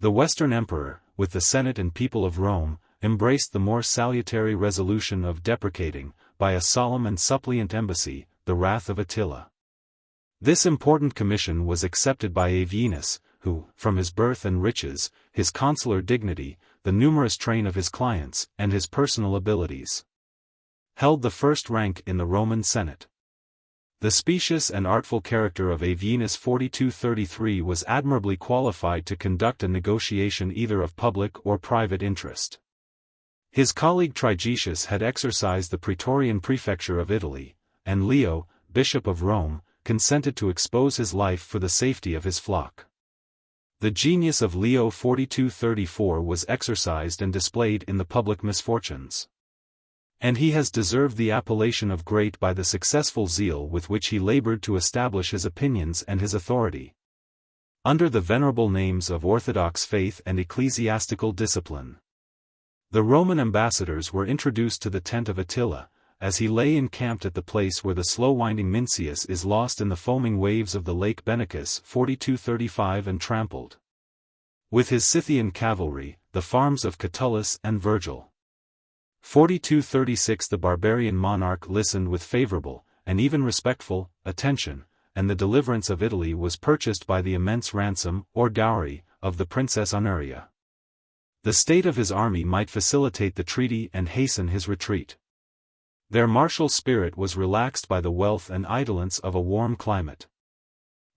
The Western Emperor, with the Senate and people of Rome, embraced the more salutary resolution of deprecating, by a solemn and suppliant embassy, the wrath of Attila. This important commission was accepted by Avienus, who, from his birth and riches, his consular dignity, the numerous train of his clients, and his personal abilities, held the first rank in the Roman Senate. The specious and artful character of Avienus 4233 was admirably qualified to conduct a negotiation either of public or private interest. His colleague Trigetius had exercised the Praetorian prefecture of Italy, and Leo, Bishop of Rome, consented to expose his life for the safety of his flock. The genius of Leo 4234 was exercised and displayed in the public misfortunes. And he has deserved the appellation of great by the successful zeal with which he labored to establish his opinions and his authority, under the venerable names of orthodox faith and ecclesiastical discipline. The Roman ambassadors were introduced to the tent of Attila, as he lay encamped at the place where the slow-winding Mincius is lost in the foaming waves of the Lake Benacus 4235 and trampled. With his Scythian cavalry, the farms of Catullus and Virgil. 4236 The barbarian monarch listened with favorable, and even respectful, attention, and the deliverance of Italy was purchased by the immense ransom, or dowry, of the Princess Honoria. The state of his army might facilitate the treaty and hasten his retreat. Their martial spirit was relaxed by the wealth and idleness of a warm climate.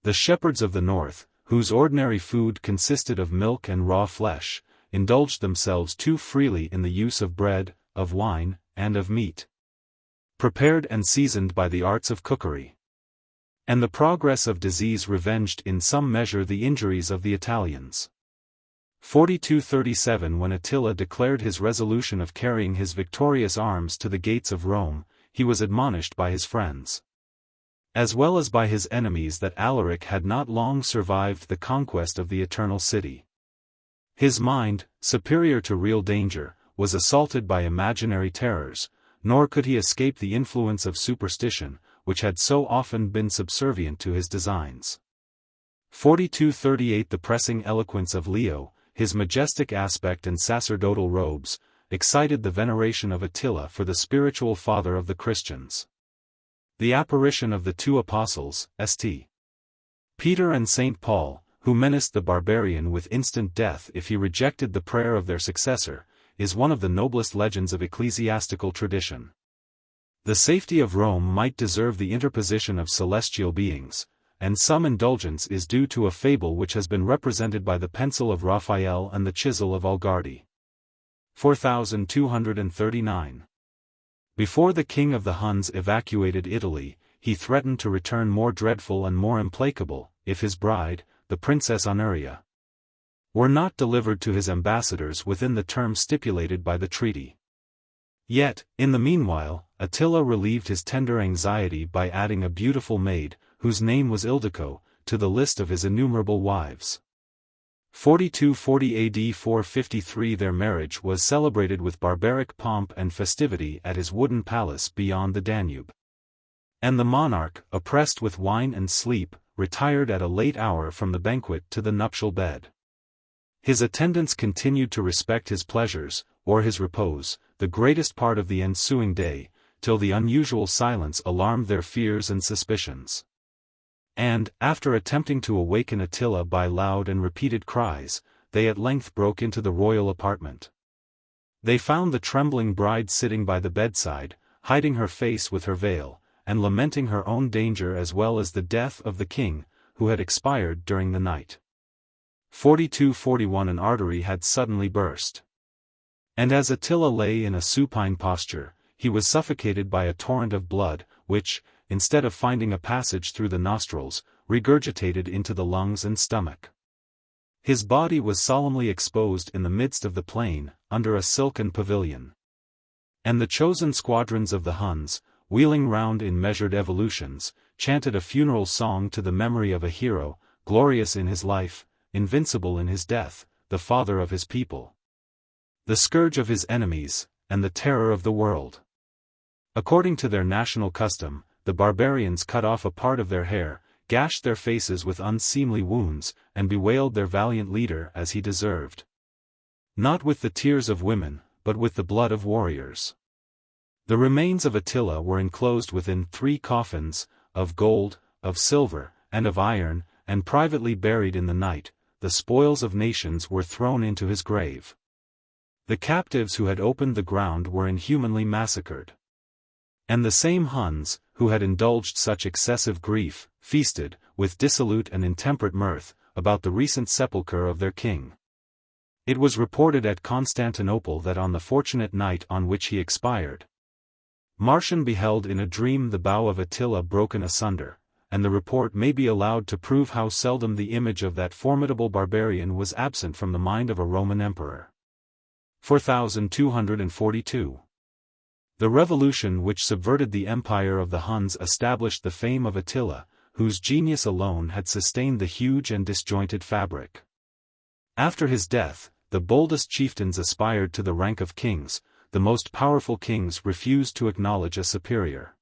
The shepherds of the north, whose ordinary food consisted of milk and raw flesh, indulged themselves too freely in the use of bread, of wine, and of meat, prepared and seasoned by the arts of cookery. And the progress of disease revenged in some measure the injuries of the Italians. 4237 When Attila declared his resolution of carrying his victorious arms to the gates of Rome, he was admonished by his friends, as well as by his enemies, that Alaric had not long survived the conquest of the Eternal City. His mind, superior to real danger, was assaulted by imaginary terrors, nor could he escape the influence of superstition, which had so often been subservient to his designs. 4238 The pressing eloquence of Leo, his majestic aspect and sacerdotal robes, excited the veneration of Attila for the spiritual father of the Christians. The apparition of the two apostles, St. Peter and St. Paul, who menaced the barbarian with instant death if he rejected the prayer of their successor, is one of the noblest legends of ecclesiastical tradition. The safety of Rome might deserve the interposition of celestial beings, and some indulgence is due to a fable which has been represented by the pencil of Raphael and the chisel of Algardi. 4239. Before the king of the Huns evacuated Italy, he threatened to return more dreadful and more implacable, if his bride, the Princess Honoria, were not delivered to his ambassadors within the term stipulated by the treaty. Yet, in the meanwhile, Attila relieved his tender anxiety by adding a beautiful maid, whose name was Ildico, to the list of his innumerable wives. 4240 AD 453 Their marriage was celebrated with barbaric pomp and festivity at his wooden palace beyond the Danube. And the monarch, oppressed with wine and sleep, retired at a late hour from the banquet to the nuptial bed. His attendants continued to respect his pleasures, or his repose, the greatest part of the ensuing day, till the unusual silence alarmed their fears and suspicions. And, after attempting to awaken Attila by loud and repeated cries, they at length broke into the royal apartment. They found the trembling bride sitting by the bedside, hiding her face with her veil, and lamenting her own danger as well as the death of the king, who had expired during the night. 4241 An artery had suddenly burst. And as Attila lay in a supine posture, he was suffocated by a torrent of blood, which, instead of finding a passage through the nostrils, regurgitated into the lungs and stomach. His body was solemnly exposed in the midst of the plain, under a silken pavilion. And the chosen squadrons of the Huns, wheeling round in measured evolutions, chanted a funeral song to the memory of a hero, glorious in his life, invincible in his death, the father of his people, the scourge of his enemies, and the terror of the world. According to their national custom, the barbarians cut off a part of their hair, gashed their faces with unseemly wounds, and bewailed their valiant leader as he deserved. Not with the tears of women, but with the blood of warriors. The remains of Attila were enclosed within 3 coffins, of gold, of silver, and of iron, and privately buried in the night. The spoils of nations were thrown into his grave. The captives who had opened the ground were inhumanly massacred. And the same Huns, who had indulged such excessive grief, feasted, with dissolute and intemperate mirth, about the recent sepulchre of their king. It was reported at Constantinople that on the fortunate night on which he expired, Marcian beheld in a dream the bow of Attila broken asunder, and the report may be allowed to prove how seldom the image of that formidable barbarian was absent from the mind of a Roman emperor. 4242. The revolution which subverted the empire of the Huns established the fame of Attila, whose genius alone had sustained the huge and disjointed fabric. After his death, the boldest chieftains aspired to the rank of kings, the most powerful kings refused to acknowledge a superior.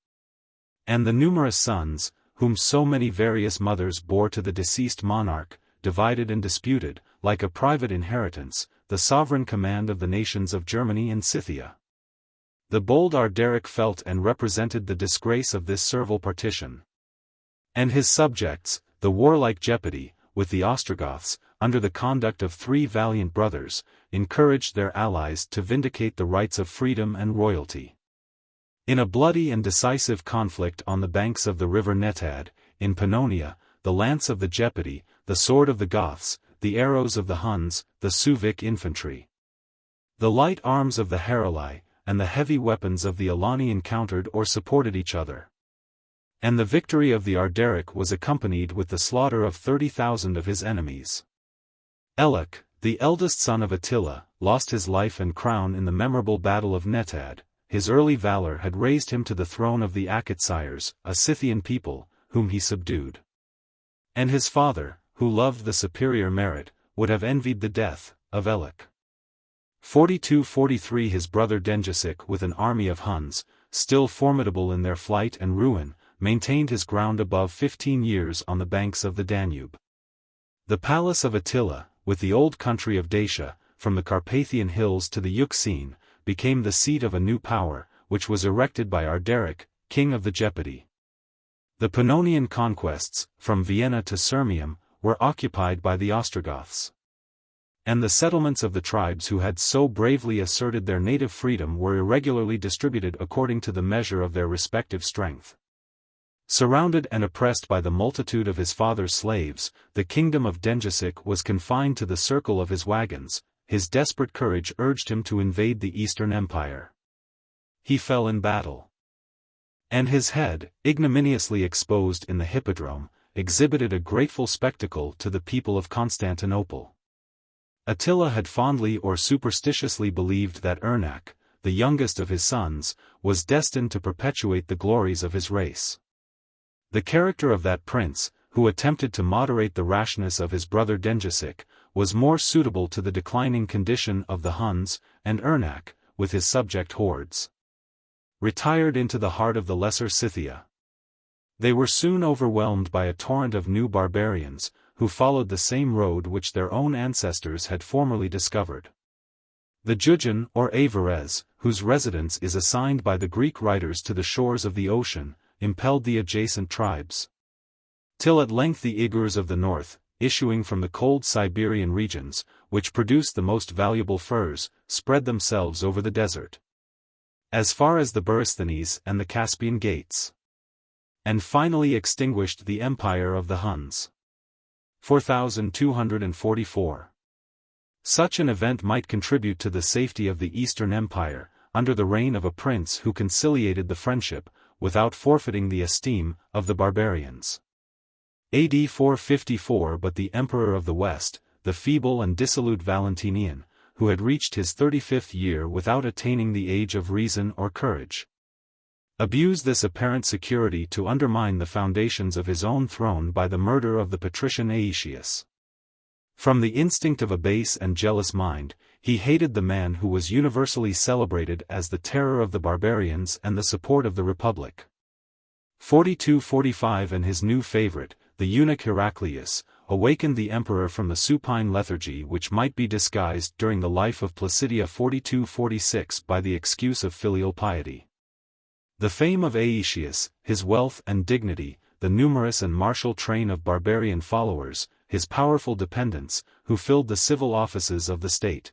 And the numerous sons, whom so many various mothers bore to the deceased monarch, divided and disputed, like a private inheritance, the sovereign command of the nations of Germany and Scythia. The bold Arderic felt and represented the disgrace of this servile partition. And his subjects, the warlike Gepidae, with the Ostrogoths, under the conduct of 3 valiant brothers, encouraged their allies to vindicate the rights of freedom and royalty. In a bloody and decisive conflict on the banks of the river Netad, in Pannonia, the lance of the Gepidae, the sword of the Goths, the arrows of the Huns, the Suevic infantry, the light arms of the Heruli, and the heavy weapons of the Alani encountered or supported each other. And the victory of the Arderic was accompanied with the slaughter of 30,000 of his enemies. Ellac, the eldest son of Attila, lost his life and crown in the memorable Battle of Netad. His early valor had raised him to the throne of the Akitsires, a Scythian people, whom he subdued. And his father, who loved the superior merit, would have envied the death of Ellac. 4243 His brother Dengisik with an army of Huns, still formidable in their flight and ruin, maintained his ground above 15 years on the banks of the Danube. The palace of Attila, with the old country of Dacia, from the Carpathian hills to the Euxine, became the seat of a new power, which was erected by Arderic, king of the Gepidae. The Pannonian conquests, from Vienna to Sirmium, were occupied by the Ostrogoths. And the settlements of the tribes who had so bravely asserted their native freedom were irregularly distributed according to the measure of their respective strength. Surrounded and oppressed by the multitude of his father's slaves, the kingdom of Dengisik was confined to the circle of his wagons. His desperate courage urged him to invade the Eastern Empire. He fell in battle. And his head, ignominiously exposed in the hippodrome, exhibited a grateful spectacle to the people of Constantinople. Attila had fondly or superstitiously believed that Ernak, the youngest of his sons, was destined to perpetuate the glories of his race. The character of that prince, who attempted to moderate the rashness of his brother Dengisik, was more suitable to the declining condition of the Huns, and Ernak, with his subject hordes, retired into the heart of the Lesser Scythia. They were soon overwhelmed by a torrent of new barbarians, who followed the same road which their own ancestors had formerly discovered. The Jujan or Avarez, whose residence is assigned by the Greek writers to the shores of the ocean, impelled the adjacent tribes. Till at length the Igurs of the north, issuing from the cold Siberian regions, which produced the most valuable furs, spread themselves over the desert, as far as the Borysthenes and the Caspian gates, and finally extinguished the empire of the Huns. 4244. Such an event might contribute to the safety of the Eastern Empire, under the reign of a prince who conciliated the friendship, without forfeiting the esteem, of the barbarians. AD 454 But the Emperor of the West, the feeble and dissolute Valentinian, who had reached his 35th year without attaining the age of reason or courage, abused this apparent security to undermine the foundations of his own throne by the murder of the patrician Aetius. From the instinct of a base and jealous mind, he hated the man who was universally celebrated as the terror of the barbarians and the support of the Republic. 4245 And his new favorite, the eunuch Heraclius, awakened the emperor from the supine lethargy which might be disguised during the life of Placidia 4246 by the excuse of filial piety. The fame of Aetius, his wealth and dignity, the numerous and martial train of barbarian followers, his powerful dependents, who filled the civil offices of the state,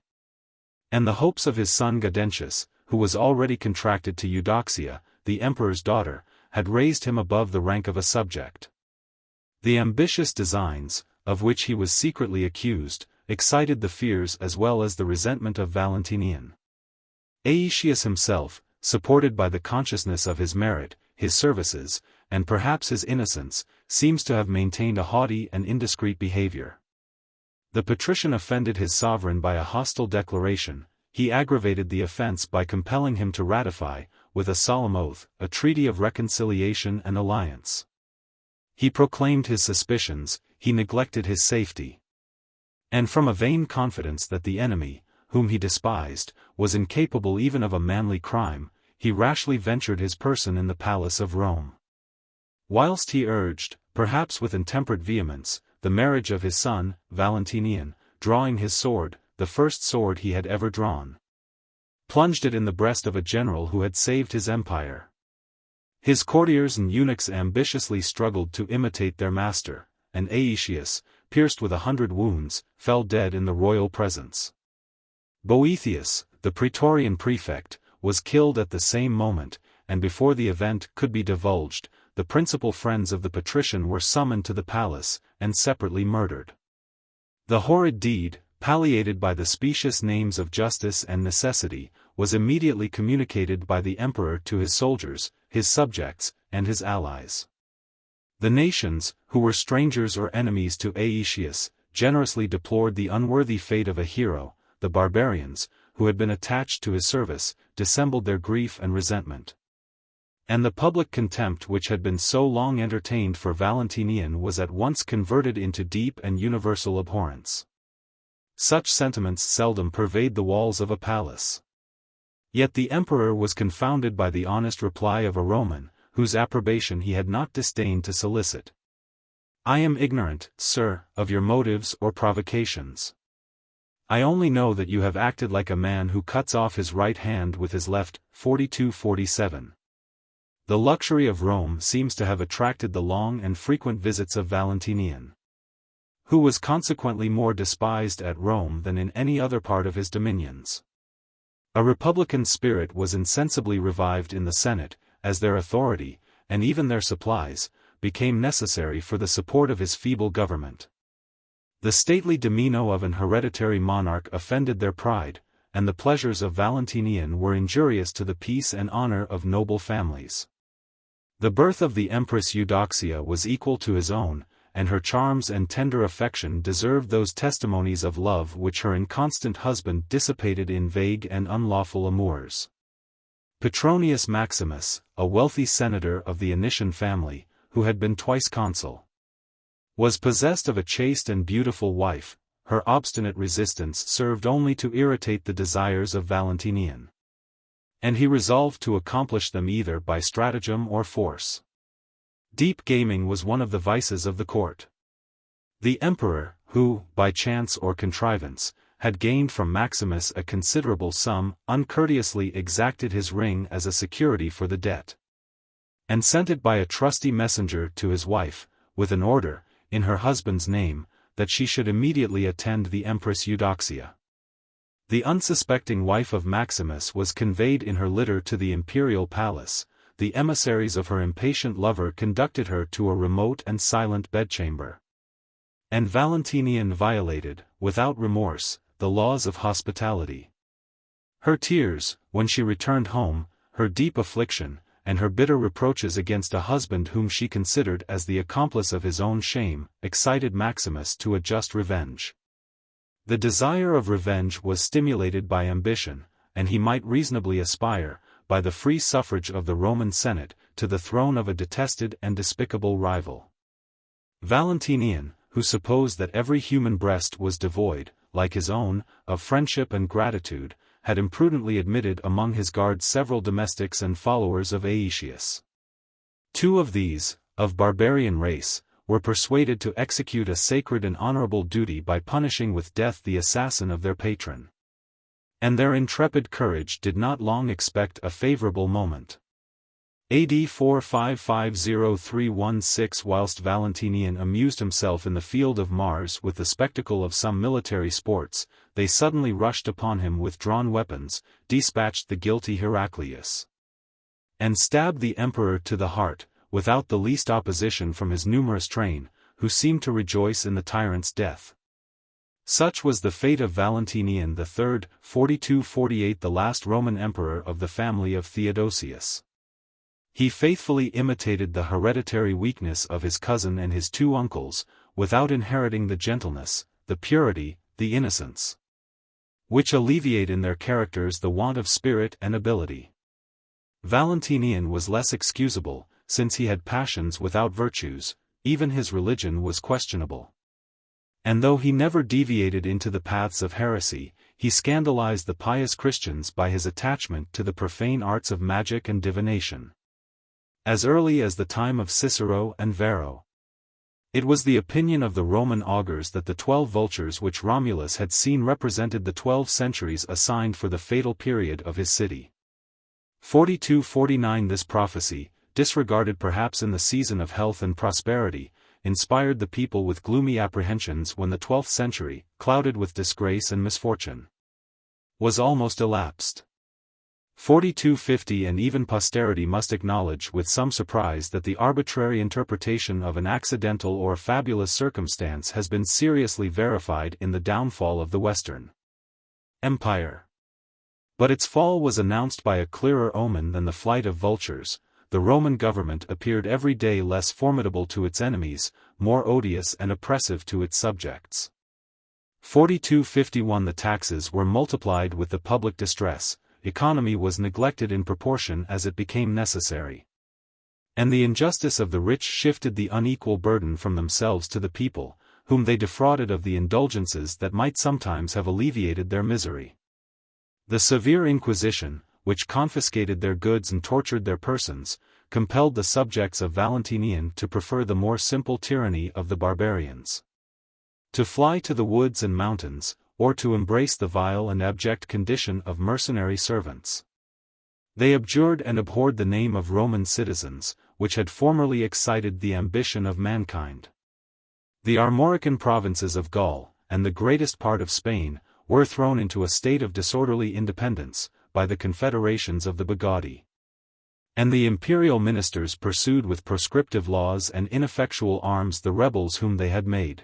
and the hopes of his son Gaudentius, who was already contracted to Eudoxia, the emperor's daughter, had raised him above the rank of a subject. The ambitious designs, of which he was secretly accused, excited the fears as well as the resentment of Valentinian. Aetius himself, supported by the consciousness of his merit, his services, and perhaps his innocence, seems to have maintained a haughty and indiscreet behavior. The patrician offended his sovereign by a hostile declaration. He aggravated the offense by compelling him to ratify, with a solemn oath, a treaty of reconciliation and alliance. He proclaimed his suspicions, he neglected his safety. And from a vain confidence that the enemy, whom he despised, was incapable even of a manly crime, he rashly ventured his person in the palace of Rome. Whilst he urged, perhaps with intemperate vehemence, the marriage of his son, Valentinian, drawing his sword, the first sword he had ever drawn, plunged it in the breast of a general who had saved his empire. His courtiers and eunuchs ambitiously struggled to imitate their master, and Aetius, pierced with 100 wounds, fell dead in the royal presence. Boethius, the praetorian prefect, was killed at the same moment, and before the event could be divulged, the principal friends of the patrician were summoned to the palace, and separately murdered. The horrid deed, palliated by the specious names of justice and necessity, was immediately communicated by the emperor to his soldiers, his subjects, and his allies. The nations, who were strangers or enemies to Aetius, generously deplored the unworthy fate of a hero. The barbarians, who had been attached to his service, dissembled their grief and resentment. And the public contempt which had been so long entertained for Valentinian was at once converted into deep and universal abhorrence. Such sentiments seldom pervade the walls of a palace. Yet the emperor was confounded by the honest reply of a Roman, whose approbation he had not disdained to solicit. "I am ignorant, sir, of your motives or provocations. I only know that you have acted like a man who cuts off his right hand with his left." 42-47. The luxury of Rome seems to have attracted the long and frequent visits of Valentinian, who was consequently more despised at Rome than in any other part of his dominions. A republican spirit was insensibly revived in the Senate, as their authority, and even their supplies, became necessary for the support of his feeble government. The stately demeanor of an hereditary monarch offended their pride, and the pleasures of Valentinian were injurious to the peace and honor of noble families. The birth of the Empress Eudoxia was equal to his own, and her charms and tender affection deserved those testimonies of love which her inconstant husband dissipated in vague and unlawful amours. Petronius Maximus, a wealthy senator of the Anician family, who had been twice consul, was possessed of a chaste and beautiful wife. Her obstinate resistance served only to irritate the desires of Valentinian, and he resolved to accomplish them either by stratagem or force. Deep gaming was one of the vices of the court. The emperor, who, by chance or contrivance, had gained from Maximus a considerable sum, uncourteously exacted his ring as a security for the debt, and sent it by a trusty messenger to his wife, with an order, in her husband's name, that she should immediately attend the Empress Eudoxia. The unsuspecting wife of Maximus was conveyed in her litter to the imperial palace. The emissaries of her impatient lover conducted her to a remote and silent bedchamber, and Valentinian violated, without remorse, the laws of hospitality. Her tears, when she returned home, her deep affliction, and her bitter reproaches against a husband whom she considered as the accomplice of his own shame, excited Maximus to a just revenge. The desire of revenge was stimulated by ambition, and he might reasonably aspire, by the free suffrage of the Roman Senate, to the throne of a detested and despicable rival. Valentinian, who supposed that every human breast was devoid, like his own, of friendship and gratitude, had imprudently admitted among his guards several domestics and followers of Aetius. Two of these, of barbarian race, were persuaded to execute a sacred and honorable duty by punishing with death the assassin of their patron. And their intrepid courage did not long expect a favorable moment. AD 4550316. Whilst Valentinian amused himself in the field of Mars with the spectacle of some military sports, they suddenly rushed upon him with drawn weapons, dispatched the guilty Heraclius, and stabbed the emperor to the heart, without the least opposition from his numerous train, who seemed to rejoice in the tyrant's death. Such was the fate of Valentinian III, 42-48, the last Roman emperor of the family of Theodosius. He faithfully imitated the hereditary weakness of his cousin and his two uncles, without inheriting the gentleness, the purity, the innocence, which alleviate in their characters the want of spirit and ability. Valentinian was less excusable, since he had passions without virtues. Even his religion was questionable. And though he never deviated into the paths of heresy, he scandalized the pious Christians by his attachment to the profane arts of magic and divination. As early as the time of Cicero and Varro, it was the opinion of the Roman augurs that the 12 vultures which Romulus had seen represented the 12 centuries assigned for the fatal period of his city. 4249 This prophecy, disregarded perhaps in the season of health and prosperity, inspired the people with gloomy apprehensions when the 12th century, clouded with disgrace and misfortune, was almost elapsed. 4250 And even posterity must acknowledge with some surprise that the arbitrary interpretation of an accidental or fabulous circumstance has been seriously verified in the downfall of the Western Empire. But its fall was announced by a clearer omen than the flight of vultures. The Roman government appeared every day less formidable to its enemies, more odious and oppressive to its subjects. 4251 The taxes were multiplied with the public distress, economy was neglected in proportion as it became necessary, and the injustice of the rich shifted the unequal burden from themselves to the people, whom they defrauded of the indulgences that might sometimes have alleviated their misery. The severe Inquisition, which confiscated their goods and tortured their persons, compelled the subjects of Valentinian to prefer the more simple tyranny of the barbarians, to fly to the woods and mountains, or to embrace the vile and abject condition of mercenary servants. They abjured and abhorred the name of Roman citizens, which had formerly excited the ambition of mankind. The Armorican provinces of Gaul, and the greatest part of Spain, were thrown into a state of disorderly independence, by the confederations of the Bagaudae. And the imperial ministers pursued with proscriptive laws and ineffectual arms the rebels whom they had made.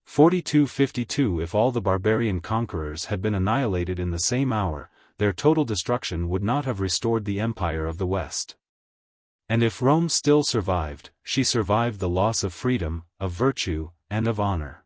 4252 If all the barbarian conquerors had been annihilated in the same hour, their total destruction would not have restored the empire of the West. And if Rome still survived, she survived the loss of freedom, of virtue, and of honor.